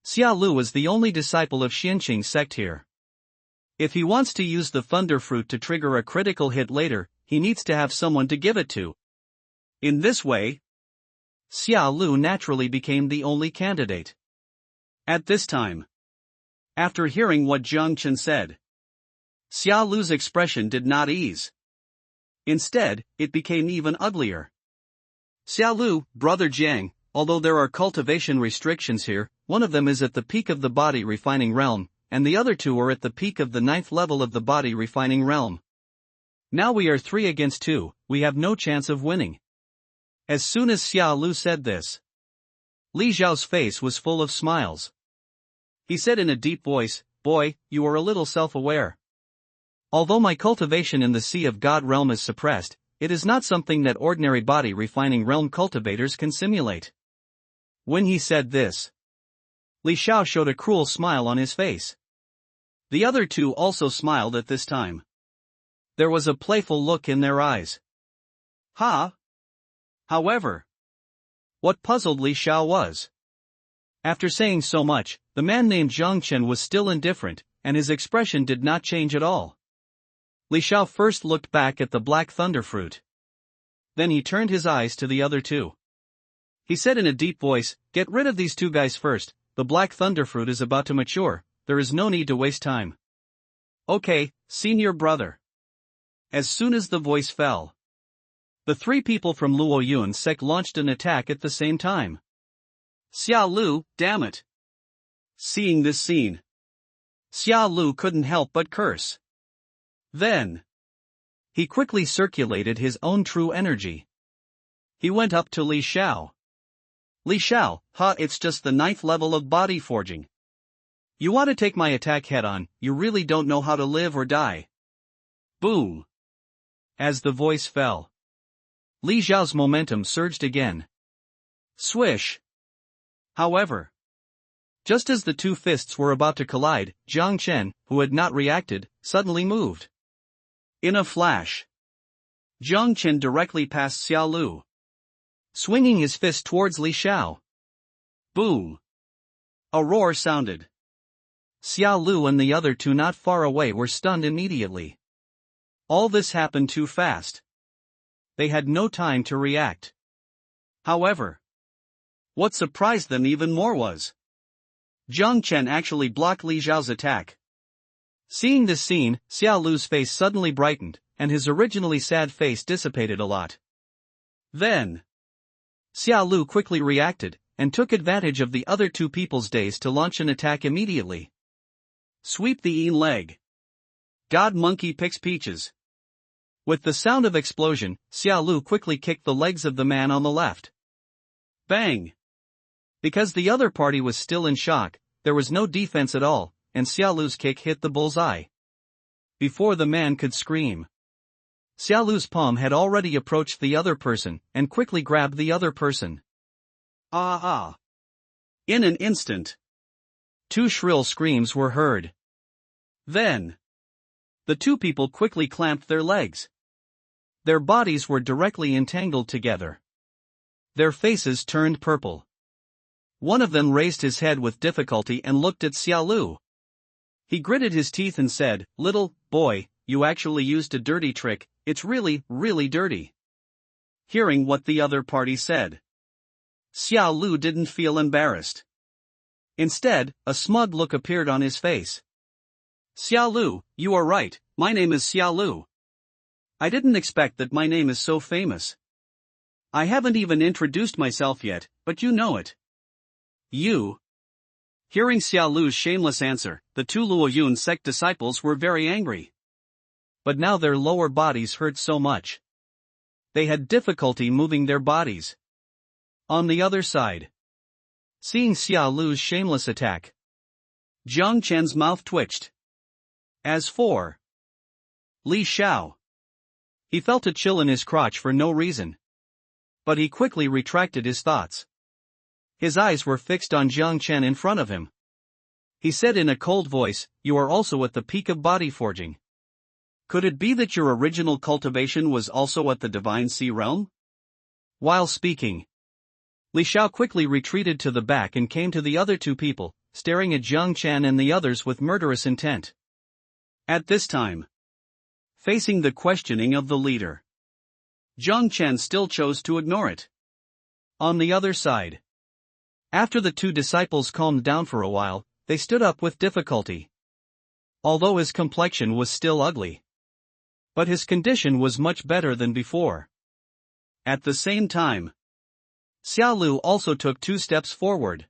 Xiao Lu is the only disciple of Xinqing sect here. If he wants to use the thunder fruit to trigger a critical hit later, he needs to have someone to give it to. In this way, Xiao Lu naturally became the only candidate. At this time, after hearing what Jiang Chen said, Xiao Lu's expression did not ease. Instead, it became even uglier. "Xiao Lu, Brother Jiang, although there are cultivation restrictions here, one of them is at the peak of the body refining realm, and the other two are at the peak of the 9th level of the body refining realm. Now we are 3 against 2, we have no chance of winning." As soon as Xiao Lu said this, Li Xiao's face was full of smiles. He said in a deep voice, "Boy, you are a little self-aware. Although my cultivation in the Sea of God realm is suppressed, it is not something that ordinary body refining realm cultivators can simulate." When he said this, Li Xiao showed a cruel smile on his face. The other two also smiled at this time. There was a playful look in their eyes. However, what puzzled Li Xiao was, after saying so much, the man named Jiang Chen was still indifferent, and his expression did not change at all. Li Xiao first looked back at the black thunder fruit. Then he turned his eyes to the other two. He said in a deep voice, "Get rid of these two guys first, the black thunder fruit is about to mature, there is no need to waste time." "Okay, senior brother." As soon as the voice fell, the 3 people from Luo Yun's sect launched an attack at the same time. "Xiao Lu, damn it." Seeing this scene, Xiao Lu couldn't help but curse. Then, he quickly circulated his own true energy. He went up to Li Xiao. "Li Xiao, it's just the 9th level of body forging. You want to take my attack head on, you really don't know how to live or die." Boom! As the voice fell, Li Xiao's momentum surged again. Swish! However, just as the two fists were about to collide, Jiang Chen, who had not reacted, suddenly moved. In a flash, Jiang Chen directly passed Xiao Lu, swinging his fist towards Li Xiao. Boom! A roar sounded. Xiao Lu and the other two not far away were stunned immediately. All this happened too fast. They had no time to react. However, what surprised them even more was Jiang Chen actually blocked Li Xiao's attack. Seeing this scene, Xiao Lu's face suddenly brightened, and his originally sad face dissipated a lot. Then, Xiao Lu quickly reacted, and took advantage of the other two people's daze to launch an attack immediately. Sweep the Een leg. God Monkey picks peaches. With the sound of explosion, Xiao Lu quickly kicked the legs of the man on the left. Bang! Because the other party was still in shock, there was no defense at all, and Xiao Lu's kick hit the bullseye. Before the man could scream, Xiao Lu's palm had already approached the other person, and quickly grabbed the other person. Ah! In an instant, 2 shrill screams were heard. Then, the two people quickly clamped their legs. Their bodies were directly entangled together. Their faces turned purple. One of them raised his head with difficulty and looked at Xiao Lu. He gritted his teeth and said, "Little boy, you actually used a dirty trick, it's really, really dirty. Hearing what the other party said, Xiao Lu didn't feel embarrassed. Instead, a smug look appeared on his face. Xiao Lu, you are right, my name is Xiao Lu. I didn't expect that my name is so famous. I haven't even introduced myself yet, but you know it. You. Hearing Xiao Lu's shameless answer, the two Luoyun sect disciples were very angry. But now their lower bodies hurt so much. They had difficulty moving their bodies. On the other side, seeing Xiao Lu's shameless attack, Jiang Chen's mouth twitched. As for Li Xiao, he felt a chill in his crotch for no reason. But he quickly retracted his thoughts. His eyes were fixed on Jiang Chen in front of him. He said in a cold voice, "You are also at the peak of body forging. Could it be that your original cultivation was also at the Divine Sea Realm?" While speaking, Li Xiao quickly retreated to the back and came to the other two people, staring at Jiang Chen and the others with murderous intent. At this time, facing the questioning of the leader, Jiang Chen still chose to ignore it. On the other side, after the two disciples calmed down for a while, they stood up with difficulty. Although his complexion was still ugly, but his condition was much better than before. At the same time, Xiao Lu also took 2 steps forward,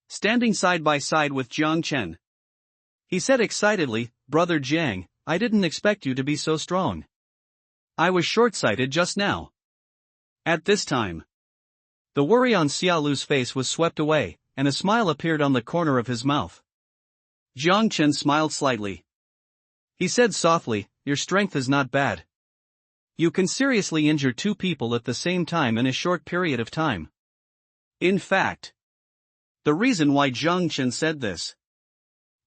standing side by side with Jiang Chen. He said excitedly, "Brother Jiang, I didn't expect you to be so strong. I was short-sighted just now." At this time, the worry on Xiao Lu's face was swept away, and a smile appeared on the corner of his mouth. Jiang Chen smiled slightly. He said softly, "Your strength is not bad. You can seriously injure 2 people at the same time in a short period of time." In fact, the reason why Jiang Chen said this,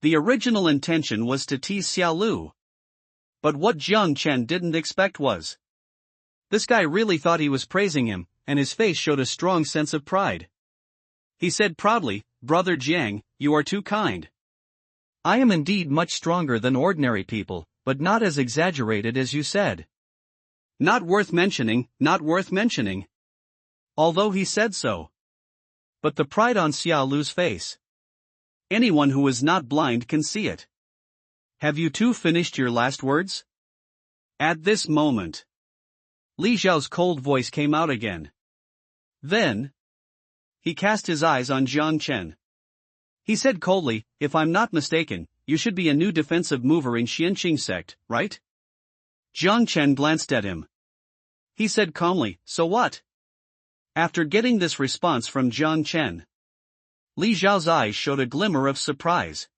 the original intention was to tease Xiao Lu. But what Jiang Chen didn't expect was, this guy really thought he was praising him, and his face showed a strong sense of pride. He said proudly, "Brother Jiang, you are too kind. I am indeed much stronger than ordinary people, but not as exaggerated as you said." Not worth mentioning, not worth mentioning. Although he said so. But the pride on Xiao Lu's face, anyone who is not blind can see it. "Have you two finished your last words?" At this moment, Li Xiao's cold voice came out again. Then, he cast his eyes on Jiang Chen. He said coldly, "If I'm not mistaken, you should be a new defensive mover in Xianqing sect, right?" Jiang Chen glanced at him. He said calmly, "So what?" After getting this response from Jiang Chen, Li Xiao's eyes showed a glimmer of surprise.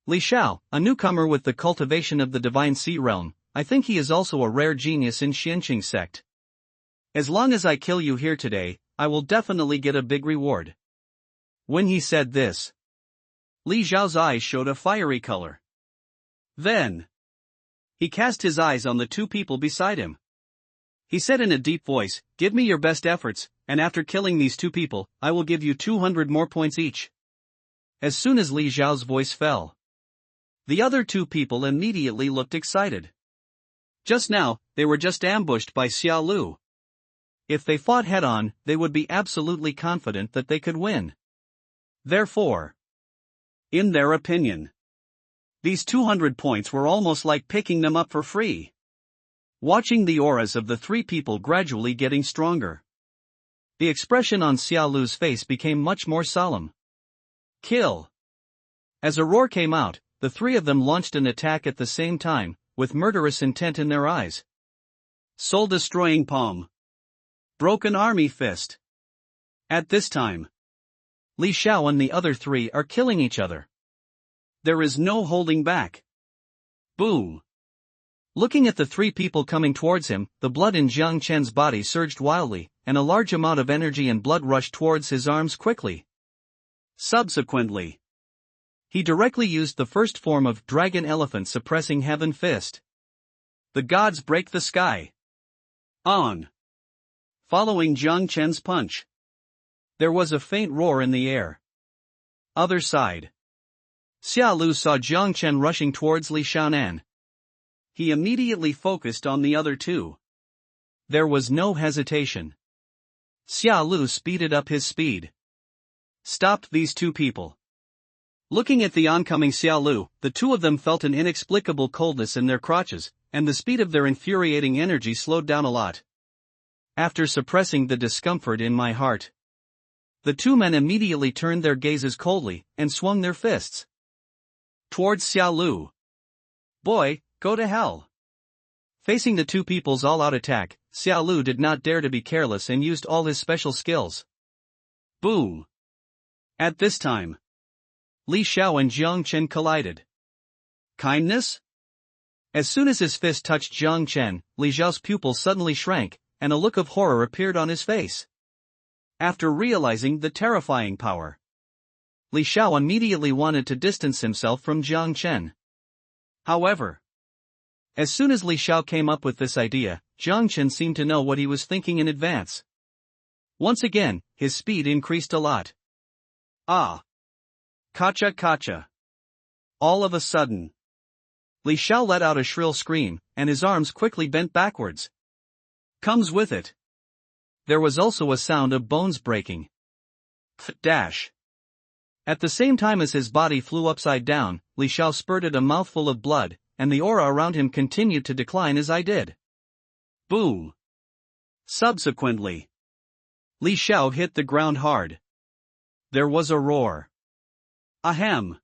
"Li Xiao, a newcomer with the cultivation of the Divine Sea Realm, I think he is also a rare genius in Xianqing sect. As long as I kill you here today, I will definitely get a big reward." When he said this, Li Xiao's eyes showed a fiery color. Then, he cast his eyes on the 2 people beside him. He said in a deep voice, "Give me your best efforts, and after killing these 2 people, I will give you 200 more points each." As soon as Li Xiao's voice fell, the other 2 people immediately looked excited. Just now, they were just ambushed by Xiao Lu. If they fought head-on, they would be absolutely confident that they could win. Therefore, in their opinion, these 200 points were almost like picking them up for free. Watching the auras of the 3 people gradually getting stronger, the expression on Xiao Lu's face became much more solemn. "Kill!" As a roar came out, the 3 of them launched an attack at the same time, with murderous intent in their eyes. Soul-destroying palm. Broken army fist. At this time, Li Xiao and the other 3 are killing each other. There is no holding back. Boom. Looking at the 3 people coming towards him, the blood in Jiang Chen's body surged wildly, and a large amount of energy and blood rushed towards his arms quickly. Subsequently, he directly used the first form of Dragon Elephant Suppressing Heaven Fist. The gods break the sky. On. Following Jiang Chen's punch, there was a faint roar in the air. Other side. Xiao Lu saw Jiang Chen rushing towards Li Xiaonan. He immediately focused on the other two. There was no hesitation. Xia Lu speeded up his speed. Stopped these two people. Looking at the oncoming Xia Lu, the two of them felt an inexplicable coldness in their crotches, and the speed of their infuriating energy slowed down a lot. After suppressing the discomfort in my heart, the two men immediately turned their gazes coldly, and swung their fists towards Xia Lu. Boy, go to hell. Facing the two people's all-out attack, Xia Lu did not dare to be careless and used all his special skills. Boom! At this time, Li Xiao and Jiang Chen collided. Kindness? As soon as his fist touched Jiang Chen, Li Xiao's pupil suddenly shrank, and a look of horror appeared on his face. After realizing the terrifying power, Li Xiao immediately wanted to distance himself from Jiang Chen. However, as soon as Li Xiao came up with this idea, Jiang Chen seemed to know what he was thinking in advance. Once again, his speed increased a lot. Ah! Kacha kacha! All of a sudden, Li Xiao let out a shrill scream, and his arms quickly bent backwards. Comes with it. There was also a sound of bones breaking. Dash. At the same time as his body flew upside down, Li Xiao spurted a mouthful of blood, and the aura around him continued to decline as I did. Boom. Subsequently, Li Xiao hit the ground hard. There was a roar. Ahem.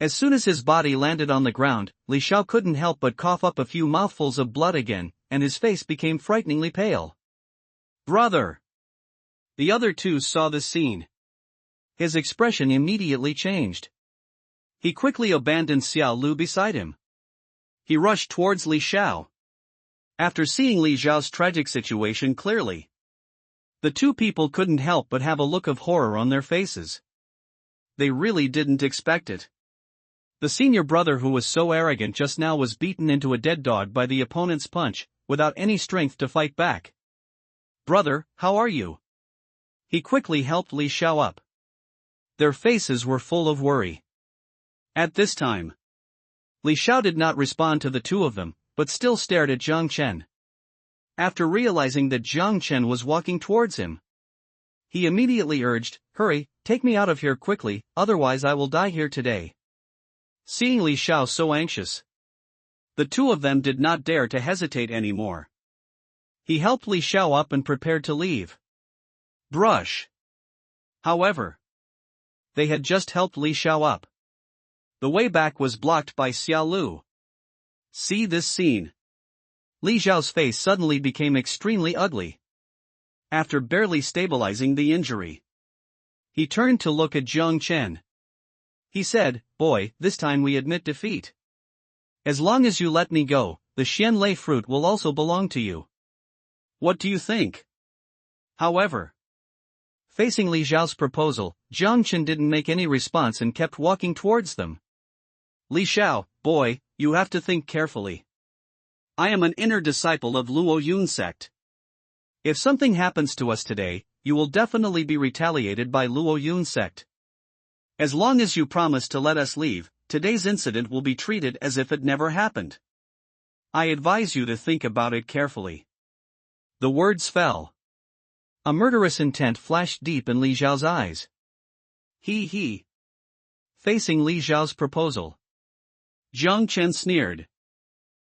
As soon as his body landed on the ground, Li Xiao couldn't help but cough up a few mouthfuls of blood again, and his face became frighteningly pale. Brother! The other two saw the scene. His expression immediately changed. He quickly abandoned Xia Lu beside him. He rushed towards Li Xiao. After seeing Li Xiao's tragic situation clearly, the two people couldn't help but have a look of horror on their faces. They really didn't expect it. The senior brother who was so arrogant just now was beaten into a dead dog by the opponent's punch, without any strength to fight back. Brother, how are you? He quickly helped Li Xiao up. Their faces were full of worry. At this time, Li Xiao did not respond to the two of them, but still stared at Jiang Chen. After realizing that Jiang Chen was walking towards him, he immediately urged, "Hurry, take me out of here quickly, otherwise I will die here today." Seeing Li Xiao so anxious, the two of them did not dare to hesitate anymore. He helped Li Xiao up and prepared to leave. Brush. However, they had just helped Li Xiao up. The way back was blocked by Xia Lu. See this scene. Li Xiao's face suddenly became extremely ugly. After barely stabilizing the injury, he turned to look at Jiang Chen. He said, "Boy, this time we admit defeat. As long as you let me go, the Xianlei fruit will also belong to you. What do you think?" However, facing Li Xiao's proposal, Jiang Chen didn't make any response and kept walking towards them. Li Xiao, boy, you have to think carefully. I am an inner disciple of Luo Yun sect. If something happens to us today, you will definitely be retaliated by Luo Yun sect. As long as you promise to let us leave, today's incident will be treated as if it never happened. I advise you to think about it carefully. The words fell. A murderous intent flashed deep in Li Xiao's eyes. He. Facing Li Xiao's proposal, Jiang Chen sneered.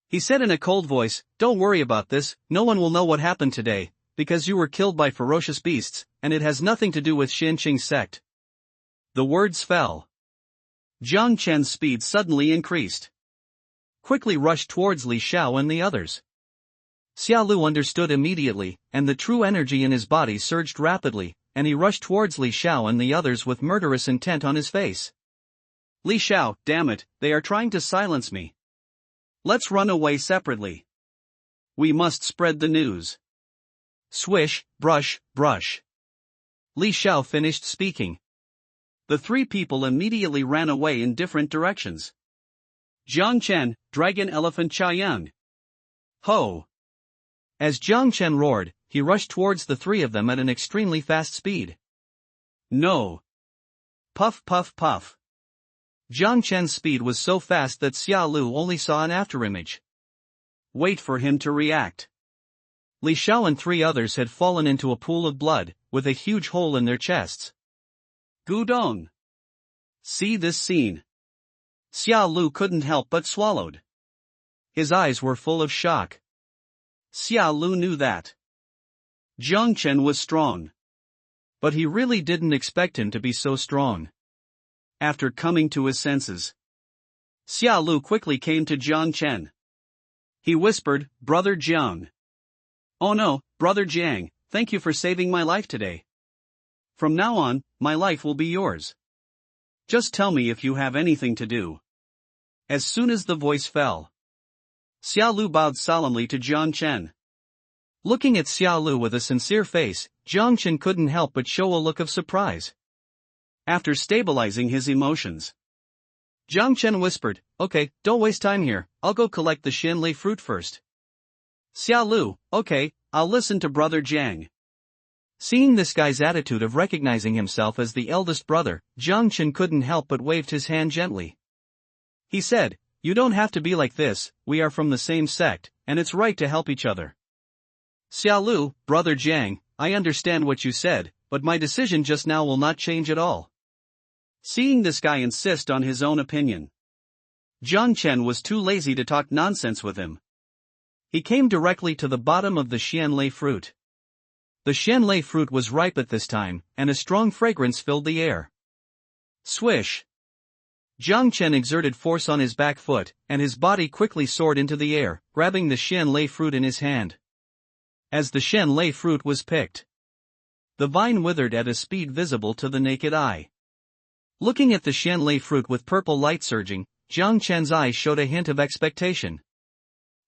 He said in a cold voice, "Don't worry about this, no one will know what happened today, because you were killed by ferocious beasts, and it has nothing to do with Xianqing's sect." The words fell. Jiang Chen's speed suddenly increased. Quickly rushed towards Li Xiao and the others. Xia Lu understood immediately, and the true energy in his body surged rapidly, and he rushed towards Li Xiao and the others with murderous intent on his face. Li Xiao, damn it, they are trying to silence me. Let's run away separately. We must spread the news. Swish, brush, brush. Li Xiao finished speaking. The three people immediately ran away in different directions. Jiang Chen, Dragon Elephant Chaiyang. Ho! As Jiang Chen roared, he rushed towards the three of them at an extremely fast speed. No! Puff puff puff. Jiang Chen's speed was so fast that Xia Lu only saw an afterimage. wait for him to react. Li Xiao and 3 others had fallen into a pool of blood, with a huge hole in their chests. Gudong. See this scene. Xiao Lu couldn't help but swallowed. His eyes were full of shock. Xiao Lu knew that Jiang Chen was strong. But he really didn't expect him to be so strong. After coming to his senses, Xiao Lu quickly came to Jiang Chen. He whispered, "Brother Jiang." "Oh no, Brother Jiang, thank you for saving my life today. From now on, my life will be yours. Just tell me if you have anything to do." As soon as the voice fell, Xiao Lu bowed solemnly to Jiang Chen. Looking at Xiao Lu with a sincere face, Jiang Chen couldn't help but show a look of surprise. After stabilizing his emotions, Jiang Chen whispered, "Okay, don't waste time here, I'll go collect the Xianlei fruit first." Xiao Lu, "Okay, I'll listen to Brother Jiang." Seeing this guy's attitude of recognizing himself as the eldest brother, Jiang Chen couldn't help but waved his hand gently. He said, "You don't have to be like this, we are from the same sect, and it's right to help each other." "Xiao Lu, Brother Jiang, I understand what you said, but my decision just now will not change at all." Seeing this guy insist on his own opinion, Jiang Chen was too lazy to talk nonsense with him. He came directly to the bottom of the Xianlei fruit. The Xianlei fruit was ripe at this time, and a strong fragrance filled the air. Swish! Jiang Chen exerted force on his back foot, and his body quickly soared into the air, grabbing the Xianlei fruit in his hand. As the Xianlei fruit was picked, the vine withered at a speed visible to the naked eye. Looking at the Xianlei fruit with purple light surging, Jiang Chen's eyes showed a hint of expectation.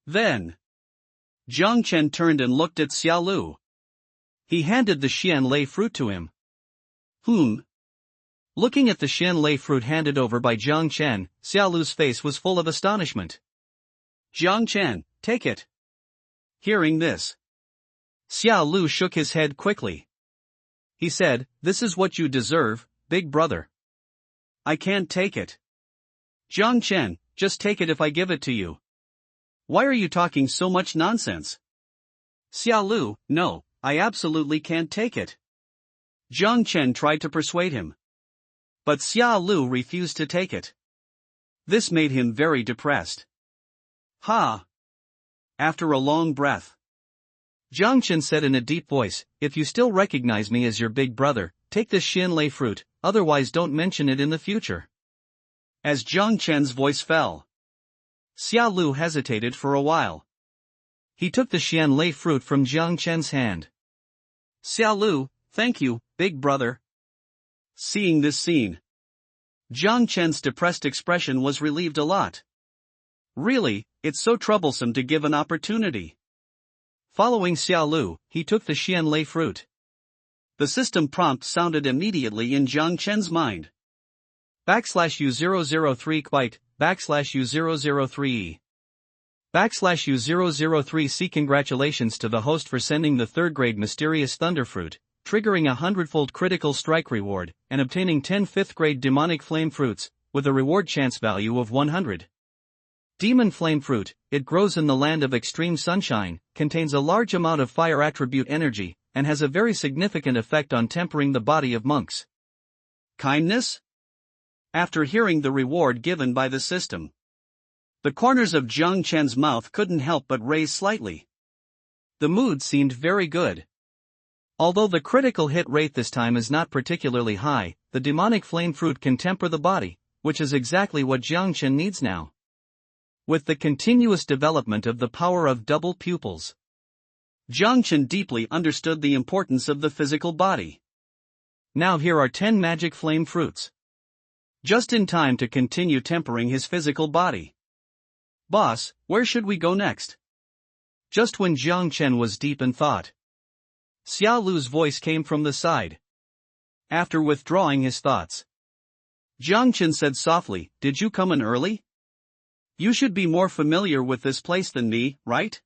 Then, Jiang Chen turned and looked at Xiao Lu. He handed the Xianlei fruit to him. Looking at the Xianlei fruit handed over by Jiang Chen, Xiao Lu's face was full of astonishment. "Jiang Chen, take it." Hearing this, Xiao Lu shook his head quickly. He said, "This is what you deserve, big brother." "I can't take it." "Jiang Chen, just take it if I give it to you. Why are you talking so much nonsense?" "Xiao Lu, no, I absolutely can't take it." Jiang Chen tried to persuade him, but Xiao Lu refused to take it. This made him very depressed. "Ha!" After a long breath, Jiang Chen said in a deep voice, "If you still recognize me as your big brother, take this Xianlei fruit, otherwise don't mention it in the future." As Jiang Chen's voice fell, Xiao Lu hesitated for a while. He took the Xianlei fruit from Jiang Chen's hand. "Xiao Lu, thank you, big brother." Seeing this scene, Jiang Chen's depressed expression was relieved a lot. Really, it's so troublesome to give an opportunity. Following Xiao Lu, he took the Xianlei fruit. The system prompt sounded immediately in Jiang Chen's mind. /U003 quite, /U003E. /U003C. Congratulations to the host for sending the 3rd grade Mysterious Thunderfruit, triggering a 100-fold critical strike reward, and obtaining 10 5th grade Demonic Flame Fruits, with a reward chance value of 100. Demon Flame Fruit, it grows in the land of extreme sunshine, contains a large amount of fire attribute energy, and has a very significant effect on tempering the body of monks. Kindness? After hearing the reward given by the system, the corners of Jiang Chen's mouth couldn't help but raise slightly. The mood seemed very good. Although the critical hit rate this time is not particularly high, the demonic flame fruit can temper the body, which is exactly what Jiang Chen needs now. With the continuous development of the power of double pupils, Jiang Chen deeply understood the importance of the physical body. Now here are 10 magic flame fruits. Just in time to continue tempering his physical body. "Boss, where should we go next?" Just when Jiang Chen was deep in thought, Xiao Lu's voice came from the side. After withdrawing his thoughts, Jiang Chen said softly, "Did you come in early? You should be more familiar with this place than me, right?"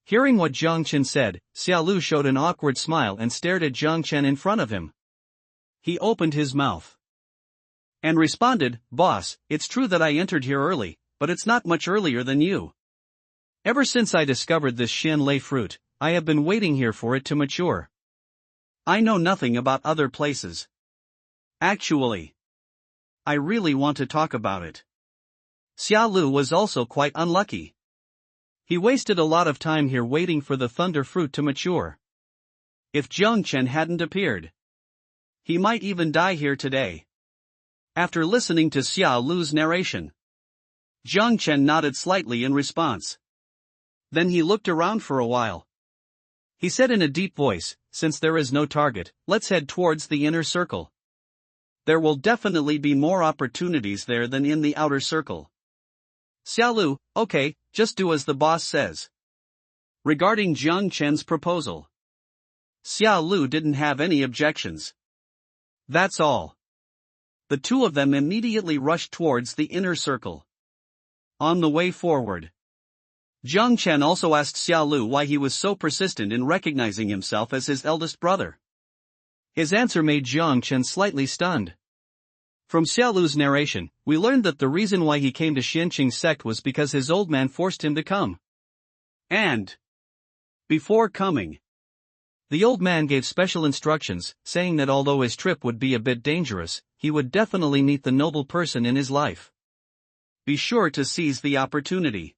Hearing what Jiang Chen said, Xiao Lu showed an awkward smile and stared at Jiang Chen in front of him. He opened his mouth and responded, "Boss, it's true that I entered here early, but it's not much earlier than you." Ever since I discovered this Shin-lei fruit, I have been waiting here for it to mature. I know nothing about other places. Actually, I really want to talk about it. Xia Lu was also quite unlucky. He wasted a lot of time here waiting for the thunder fruit to mature. If Jiang Chen hadn't appeared, he might even die here today. After listening to Xia Lu's narration, Jiang Chen nodded slightly in response. Then he looked around for a while. He said in a deep voice, "Since there is no target, let's head towards the inner circle. There will definitely be more opportunities there than in the outer circle." Xia Lu, okay, just do as the boss says. Regarding Jiang Chen's proposal, Xia Lu didn't have any objections. That's all. The two of them immediately rushed towards the inner circle. On the way forward, Jiang Chen also asked Xia Lu why he was so persistent in recognizing himself as his eldest brother. His answer made Jiang Chen slightly stunned. From Xia Lu's narration, we learned that the reason why he came to Xianqing's sect was because his old man forced him to come. And before coming, the old man gave special instructions, saying that although his trip would be a bit dangerous, he would definitely meet the noble person in his life. Be sure to seize the opportunity.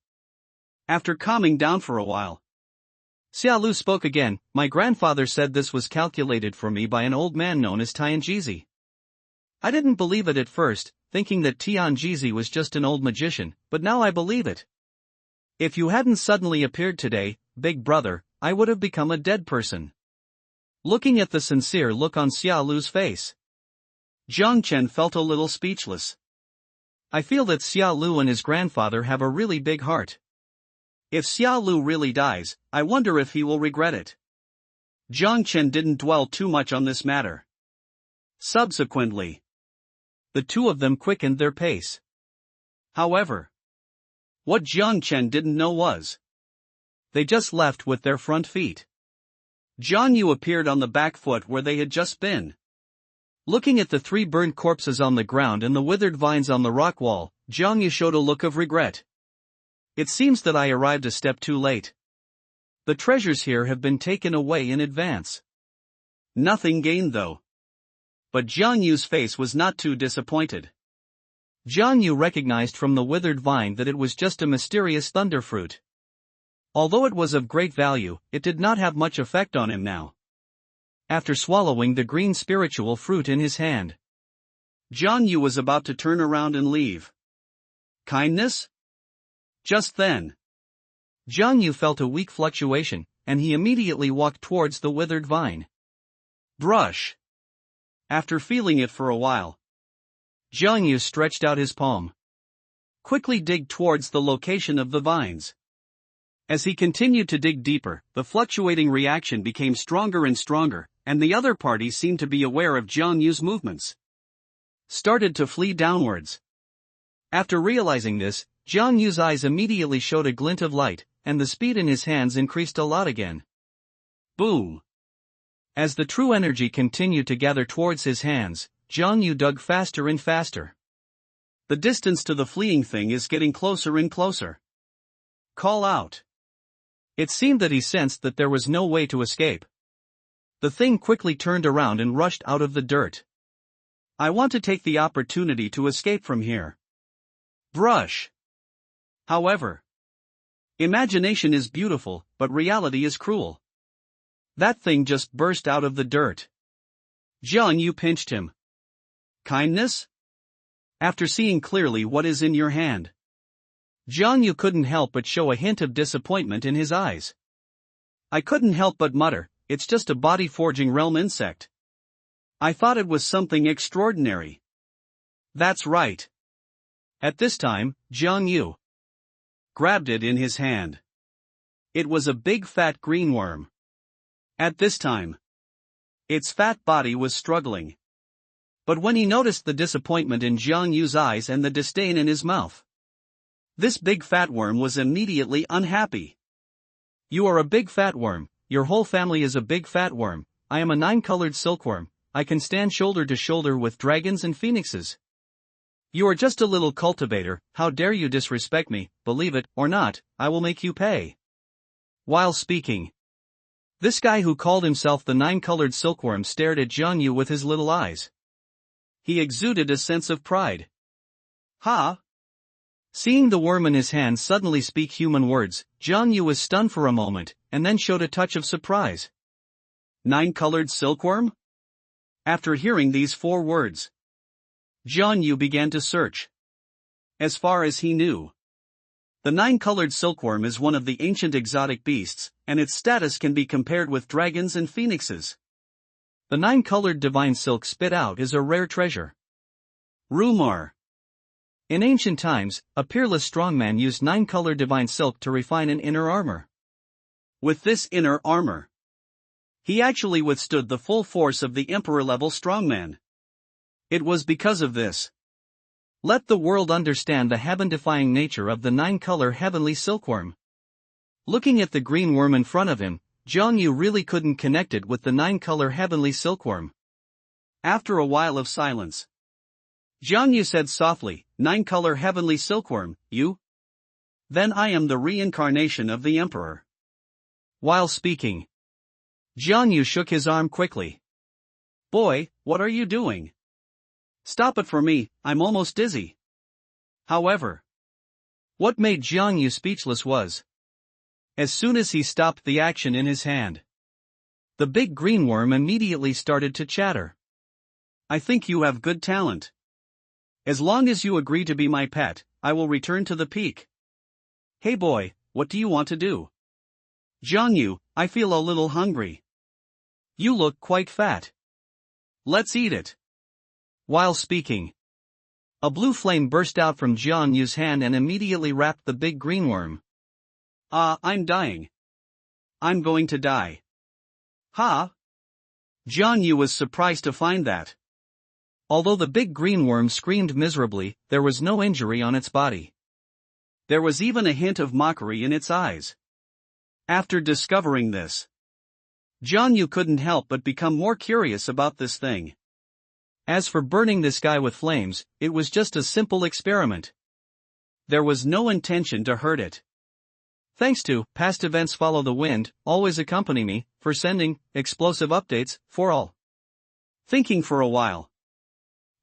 After calming down for a while, Xia Lu spoke again. My grandfather said this was calculated for me by an old man known as Tianjizi. I didn't believe it at first, thinking that Tianjizi was just an old magician, but now I believe it. If you hadn't suddenly appeared today, big brother, I would have become a dead person. Looking at the sincere look on Xia Lu's face, Jiang Chen felt a little speechless. I feel that Xia Lu and his grandfather have a really big heart. If Xia Lu really dies, I wonder if he will regret it. Jiang Chen didn't dwell too much on this matter. Subsequently, the two of them quickened their pace. However, what Jiang Chen didn't know was, they just left with their front feet. Jiang Yu appeared on the back foot where they had just been. Looking at the three burned corpses on the ground and the withered vines on the rock wall, Jiang Yu showed a look of regret. It seems that I arrived a step too late. The treasures here have been taken away in advance. Nothing gained though. But Jiang Yu's face was not too disappointed. Jiang Yu recognized from the withered vine that it was just a mysterious thunder fruit. Although it was of great value, it did not have much effect on him now. After swallowing the green spiritual fruit in his hand, Jiang Yu was about to turn around and leave. Kindness? Just then, Jiang Yu felt a weak fluctuation, and he immediately walked towards the withered vine. Brush. After feeling it for a while, Jiang Yu stretched out his palm. Quickly dig towards the location of the vines. As he continued to dig deeper, the fluctuating reaction became stronger and stronger, and the other party seemed to be aware of Jiang Yu's movements. Started to flee downwards. After realizing this, Jiang Yu's eyes immediately showed a glint of light, and the speed in his hands increased a lot again. Boom! As the true energy continued to gather towards his hands, Jiang Yu dug faster and faster. The distance to the fleeing thing is getting closer and closer. Call out. It seemed that he sensed that there was no way to escape. The thing quickly turned around and rushed out of the dirt. I want to take the opportunity to escape from here. Brush. However, imagination is beautiful, but reality is cruel. That thing just burst out of the dirt. Jiang Yu pinched him. Kindness? After seeing clearly what is in your hand, Jiang Yu couldn't help but show a hint of disappointment in his eyes. I couldn't help but mutter, it's just a body-forging realm insect. I thought it was something extraordinary. That's right. At this time, Jiang Yu grabbed it in his hand. It was a big fat green worm. At this time, its fat body was struggling. But when he noticed the disappointment in Jiang Yu's eyes and the disdain in his mouth, this big fat worm was immediately unhappy. You are a big fat worm, your whole family is a big fat worm, I am a 9-colored silkworm, I can stand shoulder to shoulder with dragons and phoenixes. You are just a little cultivator, how dare you disrespect me, believe it or not, I will make you pay. While speaking, this guy who called himself the nine-colored silkworm stared at Jiang Yu with his little eyes. He exuded a sense of pride. Ha! Seeing the worm in his hand suddenly speak human words, Jiang Yu was stunned for a moment, and then showed a touch of surprise. Nine-colored silkworm? After hearing these 4 words, Jiang Yu began to search. As far as he knew, the nine-colored silkworm is one of the ancient exotic beasts, and its status can be compared with dragons and phoenixes. The nine-colored divine silk spit out is a rare treasure. Rumor. In ancient times, a peerless strongman used nine-colored divine silk to refine an inner armor. With this inner armor, he actually withstood the full force of the emperor-level strongman. It was because of this. Let the world understand the heaven-defying nature of the nine-color heavenly silkworm. Looking at the green worm in front of him, Jiang Yu really couldn't connect it with the nine-color heavenly silkworm. After a while of silence, Jiang Yu said softly, "Nine-color heavenly silkworm, you? Then I am the reincarnation of the emperor." While speaking, Jiang Yu shook his arm quickly. "Boy, what are you doing? Stop it for me, I'm almost dizzy." However, what made Jiang Yu speechless was, as soon as he stopped the action in his hand, the big green worm immediately started to chatter. "I think you have good talent. As long as you agree to be my pet, I will return to the peak. Hey boy, what do you want to do?" "Jiang Yu, I feel a little hungry. You look quite fat. Let's eat it." While speaking, a blue flame burst out from Jiang Yu's hand and immediately wrapped the big green worm. I'm dying. I'm going to die." "Ha?" Jiang Yu was surprised to find that, although the big green worm screamed miserably, there was no injury on its body. There was even a hint of mockery in its eyes. After discovering this, Jiang Yu couldn't help but become more curious about this thing. As for burning this guy with flames, it was just a simple experiment. There was no intention to hurt it. Thanks to past events follow the wind, always accompany me, for sending explosive updates, for all. Thinking for a while,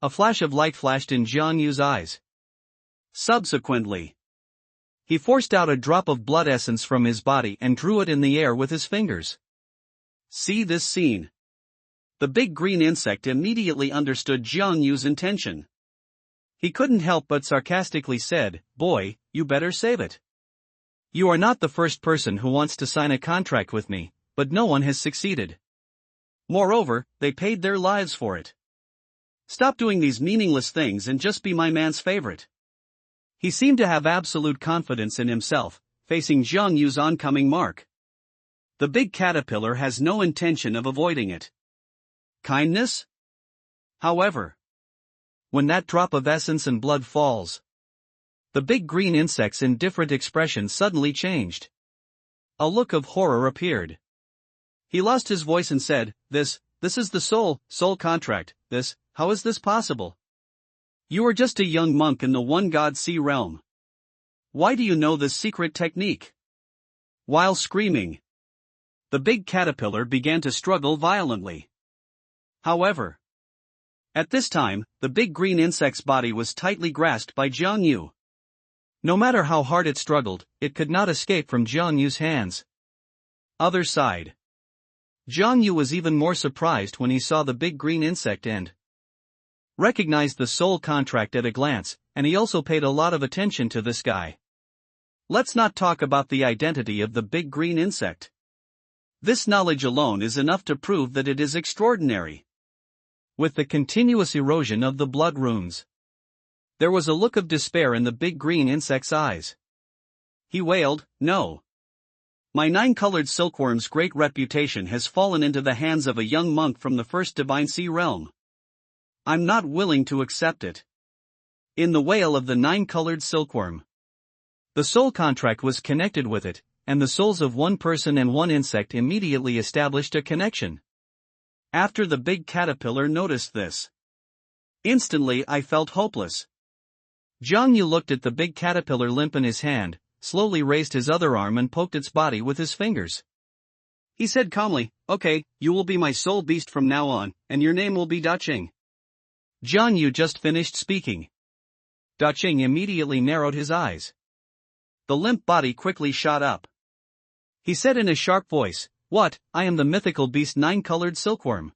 a flash of light flashed in Jiang Yu's eyes. Subsequently, he forced out a drop of blood essence from his body and drew it in the air with his fingers. See this scene. The big green insect immediately understood Jiang Yu's intention. He couldn't help but sarcastically said, "Boy, you better save it. You are not the first person who wants to sign a contract with me, but no one has succeeded. Moreover, they paid their lives for it. Stop doing these meaningless things and just be my man's favorite." He seemed to have absolute confidence in himself, facing Jiang Yu's oncoming mark. The big caterpillar has no intention of avoiding it. Kindness? However, when that drop of essence and blood falls, the big green insect's indifferent expression suddenly changed. A look of horror appeared. He lost his voice and said, This is the soul contract, how is this possible? You are just a young monk in the one-god sea realm. Why do you know this secret technique?" While screaming, the big caterpillar began to struggle violently. However, at this time, the big green insect's body was tightly grasped by Jiang Yu. No matter how hard it struggled, it could not escape from Jiang Yu's hands. Other side. Jiang Yu was even more surprised when he saw the big green insect and recognized the soul contract at a glance, and he also paid a lot of attention to this guy. Let's not talk about the identity of the big green insect. This knowledge alone is enough to prove that it is extraordinary. With the continuous erosion of the blood runes, there was a look of despair in the big green insect's eyes. He wailed, "No. My nine-colored silkworm's great reputation has fallen into the hands of a young monk from the first divine sea realm. I'm not willing to accept it." In the wail of the nine-colored silkworm, the soul contract was connected with it, and the souls of one person and one insect immediately established a connection. After the big caterpillar noticed this, instantly I felt hopeless. Zhang Yu looked at the big caterpillar limp in his hand, slowly raised his other arm and poked its body with his fingers. He said calmly, "Okay, you will be my soul beast from now on, and your name will be Daching." Zhang Yu just finished speaking. Daching immediately narrowed his eyes. The limp body quickly shot up. He said in a sharp voice, "What, I am the mythical beast nine-colored silkworm.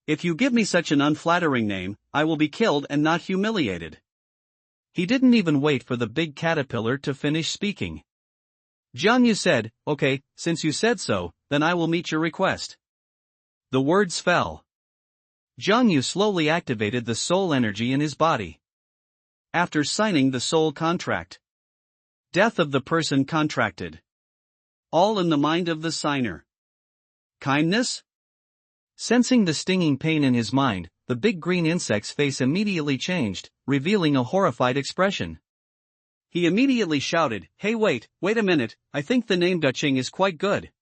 If you give me such an unflattering name, I will be killed and not humiliated." He didn't even wait for the big caterpillar to finish speaking. Zhang Yu said, "Okay, since you said so, then I will meet your request." The words fell. Zhang Yu slowly activated the soul energy in his body. After signing the soul contract, death of the person contracted. All in the mind of the signer. Kindness? Sensing the stinging pain in his mind, the big green insect's face immediately changed, revealing a horrified expression. He immediately shouted, "Hey wait a minute, I think the name Daching is quite good.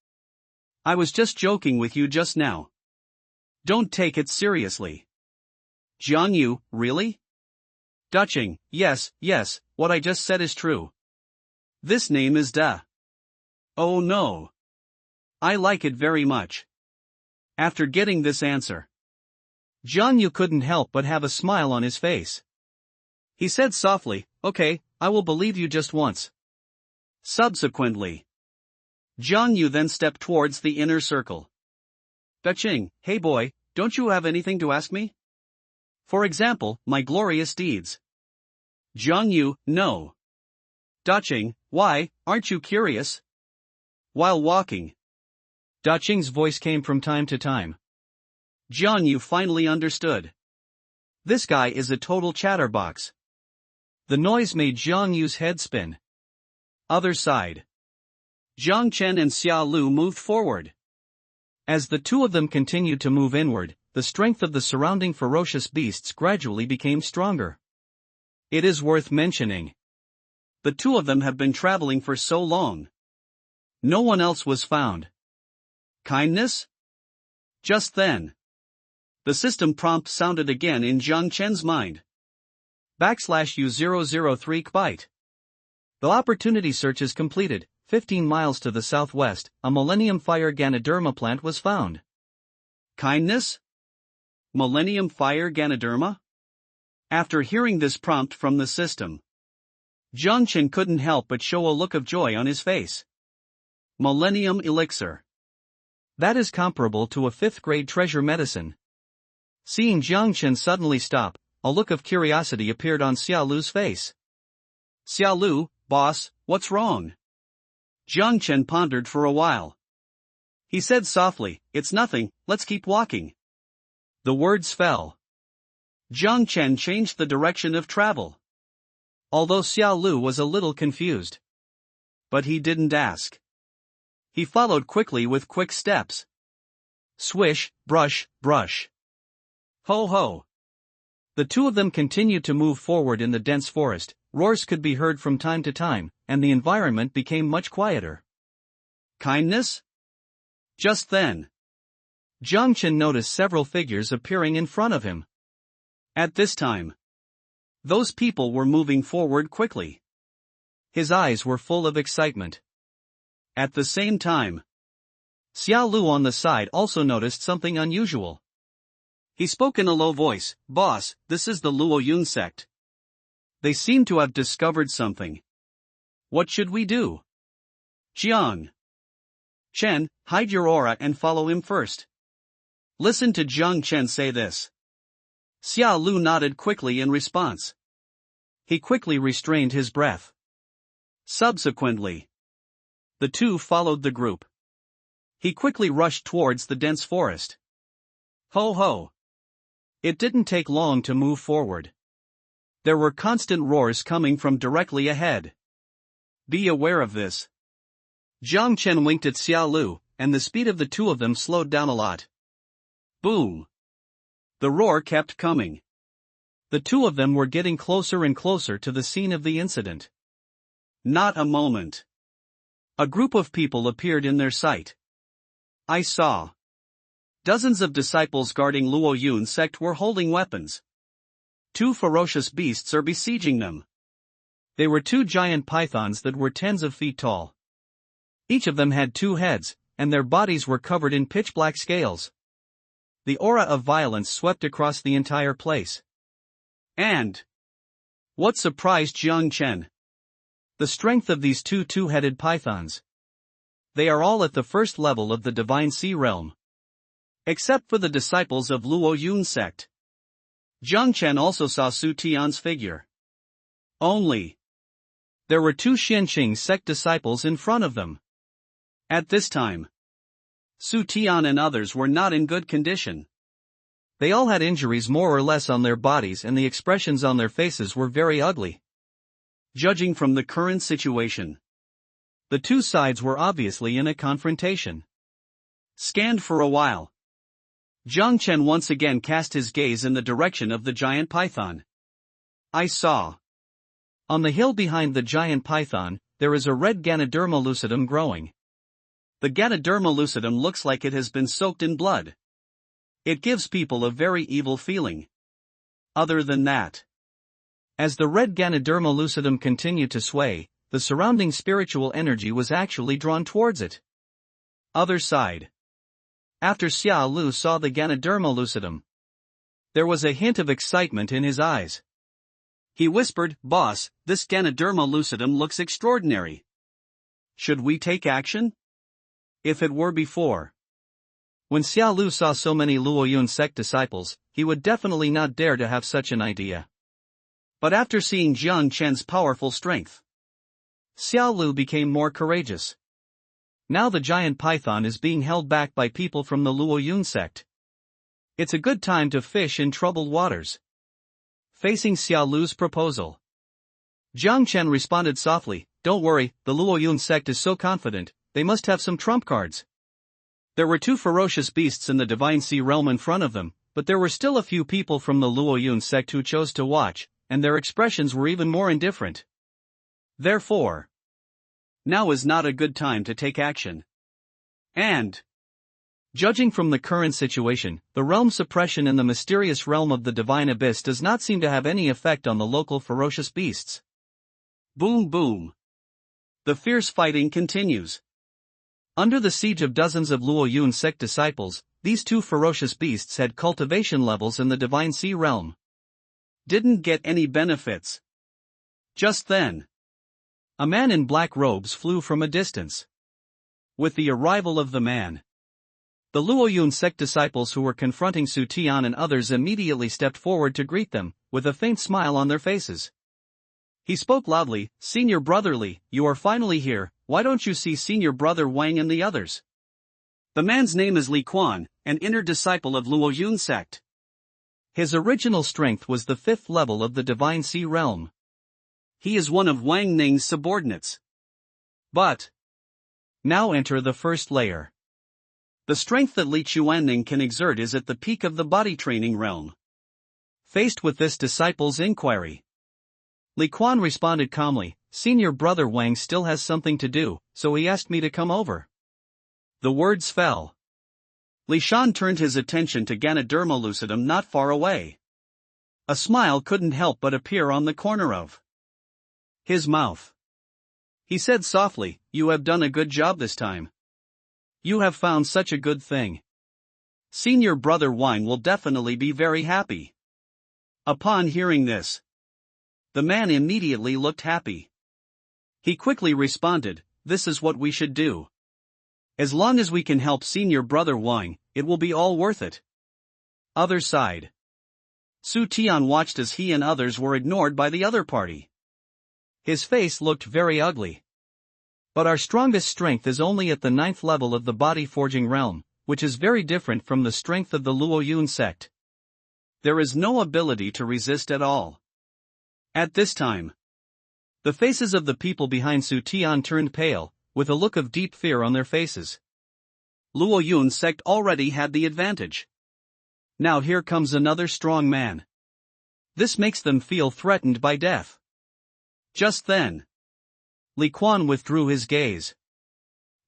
I was just joking with you just now. Don't take it seriously." Zhang Yu, really? Daching, yes, what I just said is true. This name is Da. Oh no. I like it very much. After getting this answer, Zhang Yu couldn't help but have a smile on his face. He said softly, "Okay, I will believe you just once." Subsequently, Zhang Yu then stepped towards the inner circle. "Daching, hey boy, don't you have anything to ask me? For example, my glorious deeds." Zhang Yu, no. Daching, why, aren't you curious? While walking, Daching's voice came from time to time. Zhang Yu finally understood. This guy is a total chatterbox. The noise made Zhang Yu's head spin. Other side. Zhang Chen and Xia Lu moved forward. As the two of them continued to move inward, the strength of the surrounding ferocious beasts gradually became stronger. It is worth mentioning. The two of them have been traveling for so long. No one else was found. Kindness? Just then, the system prompt sounded again in Zhang Chen's mind. /U003 byte. The opportunity search is completed. 15 miles to the southwest, a Millennium Fire Ganoderma plant was found. Kindness? Millennium Fire Ganoderma? After hearing this prompt from the system, Zhang Chen couldn't help but show a look of joy on his face. Millennium Elixir. That is comparable to a 5th grade treasure medicine. Seeing Zhang Chen suddenly stop, a look of curiosity appeared on Xia Lu's face. "Xia Lu, boss, what's wrong?" Zhang Chen pondered for a while. He said softly, "It's nothing, let's keep walking." The words fell. Zhang Chen changed the direction of travel. Although Xia Lu was a little confused. But he didn't ask. He followed quickly with quick steps. Swish, brush, brush. Ho ho. The two of them continued to move forward in the dense forest. Roars could be heard from time to time, and the environment became much quieter. Kindness? Just then, Zhang Chen noticed several figures appearing in front of him. At this time, those people were moving forward quickly. His eyes were full of excitement. At the same time, Xia Lu on the side also noticed something unusual. He spoke in a low voice, "Boss, this is the Luo Yun sect. They seem to have discovered something. What should we do?" Jiang Chen, hide your aura and follow him first. Listen to Zhang Chen say this. Xia Lu nodded quickly in response. He quickly restrained his breath. Subsequently, the two followed the group. He quickly rushed towards the dense forest. Ho ho. It didn't take long to move forward. There were constant roars coming from directly ahead. Be aware of this. Zhang Chen winked at Xia Lu, and the speed of the two of them slowed down a lot. Boom. The roar kept coming. The two of them were getting closer and closer to the scene of the incident. Not a moment. A group of people appeared in their sight. I saw. Dozens of disciples guarding Luo Yun sect were holding weapons. Two ferocious beasts are besieging them. They were two giant pythons that were tens of feet tall. Each of them had two heads, and their bodies were covered in pitch-black scales. The aura of violence swept across the entire place. And what surprised Jiang Chen? The strength of these two-headed pythons. They are all at the first level of the Divine Sea realm. Except for the disciples of Luo Yun sect. Jiang Chen also saw Su Tian's figure. Only there were two Xianqing sect disciples in front of them. At this time, Su Tian and others were not in good condition. They all had injuries more or less on their bodies, and the expressions on their faces were very ugly. Judging from the current situation, the two sides were obviously in a confrontation. Scanned for a while, Jiang Chen once again cast his gaze in the direction of the giant python. I saw. On the hill behind the giant python, there is a red Ganoderma lucidum growing. The Ganoderma lucidum looks like it has been soaked in blood. It gives people a very evil feeling. Other than that, as the red Ganoderma lucidum continued to sway, the surrounding spiritual energy was actually drawn towards it. Other side. After Xia Lu saw the Ganoderma lucidum, there was a hint of excitement in his eyes. He whispered, "Boss, this Ganoderma lucidum looks extraordinary. Should we take action?" If it were before, when Xia Lu saw so many Luo Yun sect disciples, he would definitely not dare to have such an idea. But after seeing Jiang Chen's powerful strength, Xia Lu became more courageous. Now the giant python is being held back by people from the Luo Yun sect. It's a good time to fish in troubled waters. Facing Xia Lu's proposal, Jiang Chen responded softly, "Don't worry, the Luo Yun sect is so confident, they must have some trump cards." There were two ferocious beasts in the Divine Sea realm in front of them, but there were still a few people from the Luo Yun sect who chose to watch, and their expressions were even more indifferent. Therefore, now is not a good time to take action. And judging from the current situation, the realm suppression in the mysterious realm of the Divine Abyss does not seem to have any effect on the local ferocious beasts. Boom boom. The fierce fighting continues. Under the siege of dozens of Luo Yun sect disciples, these two ferocious beasts had cultivation levels in the Divine Sea realm. Didn't get any benefits. Just then, a man in black robes flew from a distance. With the arrival of the man, the Luo Yun sect disciples who were confronting Su Tian and others immediately stepped forward to greet them, with a faint smile on their faces. He spoke loudly, "Senior Brother Li, you are finally here, why don't you see Senior Brother Wang and the others?" The man's name is Li Quan, an inner disciple of Luo Yun sect. His original strength was the 5th level of the Divine Sea realm. He is one of Wang Ning's subordinates. But now enter the first layer. The strength that Li Chuanning can exert is at the peak of the body training realm. Faced with this disciple's inquiry, Li Quan responded calmly, "Senior Brother Wang still has something to do, so he asked me to come over." The words fell. Li Shan turned his attention to Ganoderma lucidum not far away. A smile couldn't help but appear on the corner of his mouth. He said softly, "You have done a good job this time. You have found such a good thing. Senior Brother Wang will definitely be very happy." Upon hearing this, the man immediately looked happy. He quickly responded, "This is what we should do. As long as we can help Senior Brother Wang, it will be all worth it." Other side. Su Tian watched as he and others were ignored by the other party. His face looked very ugly. "But our strongest strength is only at the 9th level of the body forging realm, which is very different from the strength of the Luo Yun sect. There is no ability to resist at all." At this time, the faces of the people behind Su Tian turned pale, with a look of deep fear on their faces. Luo Yun sect already had the advantage. Now here comes another strong man. This makes them feel threatened by death. Just then, Li Quan withdrew his gaze.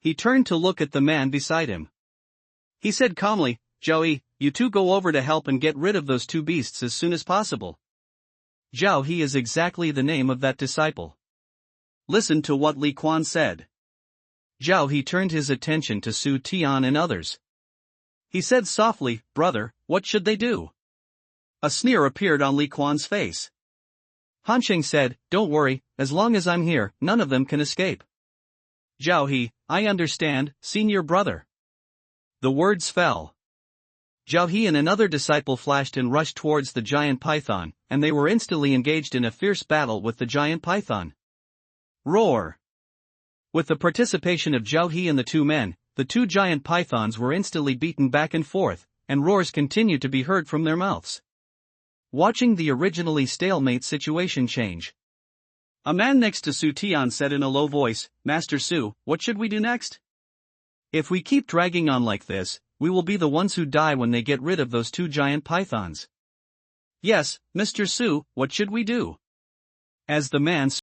He turned to look at the man beside him. He said calmly, "Zhao, you two go over to help and get rid of those two beasts as soon as possible." Zhao He is exactly the name of that disciple. Listen to what Li Quan said. Zhao He turned his attention to Su Tian and others. He said softly, "Brother, what should they do?" A sneer appeared on Li Quan's face. Han Sheng said, "Don't worry, as long as I'm here, none of them can escape." Zhao He, I understand, senior brother. The words fell. Zhao He and another disciple flashed and rushed towards the giant python, and they were instantly engaged in a fierce battle with the giant python. Roar! With the participation of Zhao He and the two men, the two giant pythons were instantly beaten back and forth, and roars continued to be heard from their mouths. Watching the originally stalemate situation change. A man next to Su Tian said in a low voice, "Master Su, what should we do next?" "If we keep dragging on like this, we will be the ones who die when they get rid of those two giant pythons." "Yes, Mr. Su, what should we do?" As the man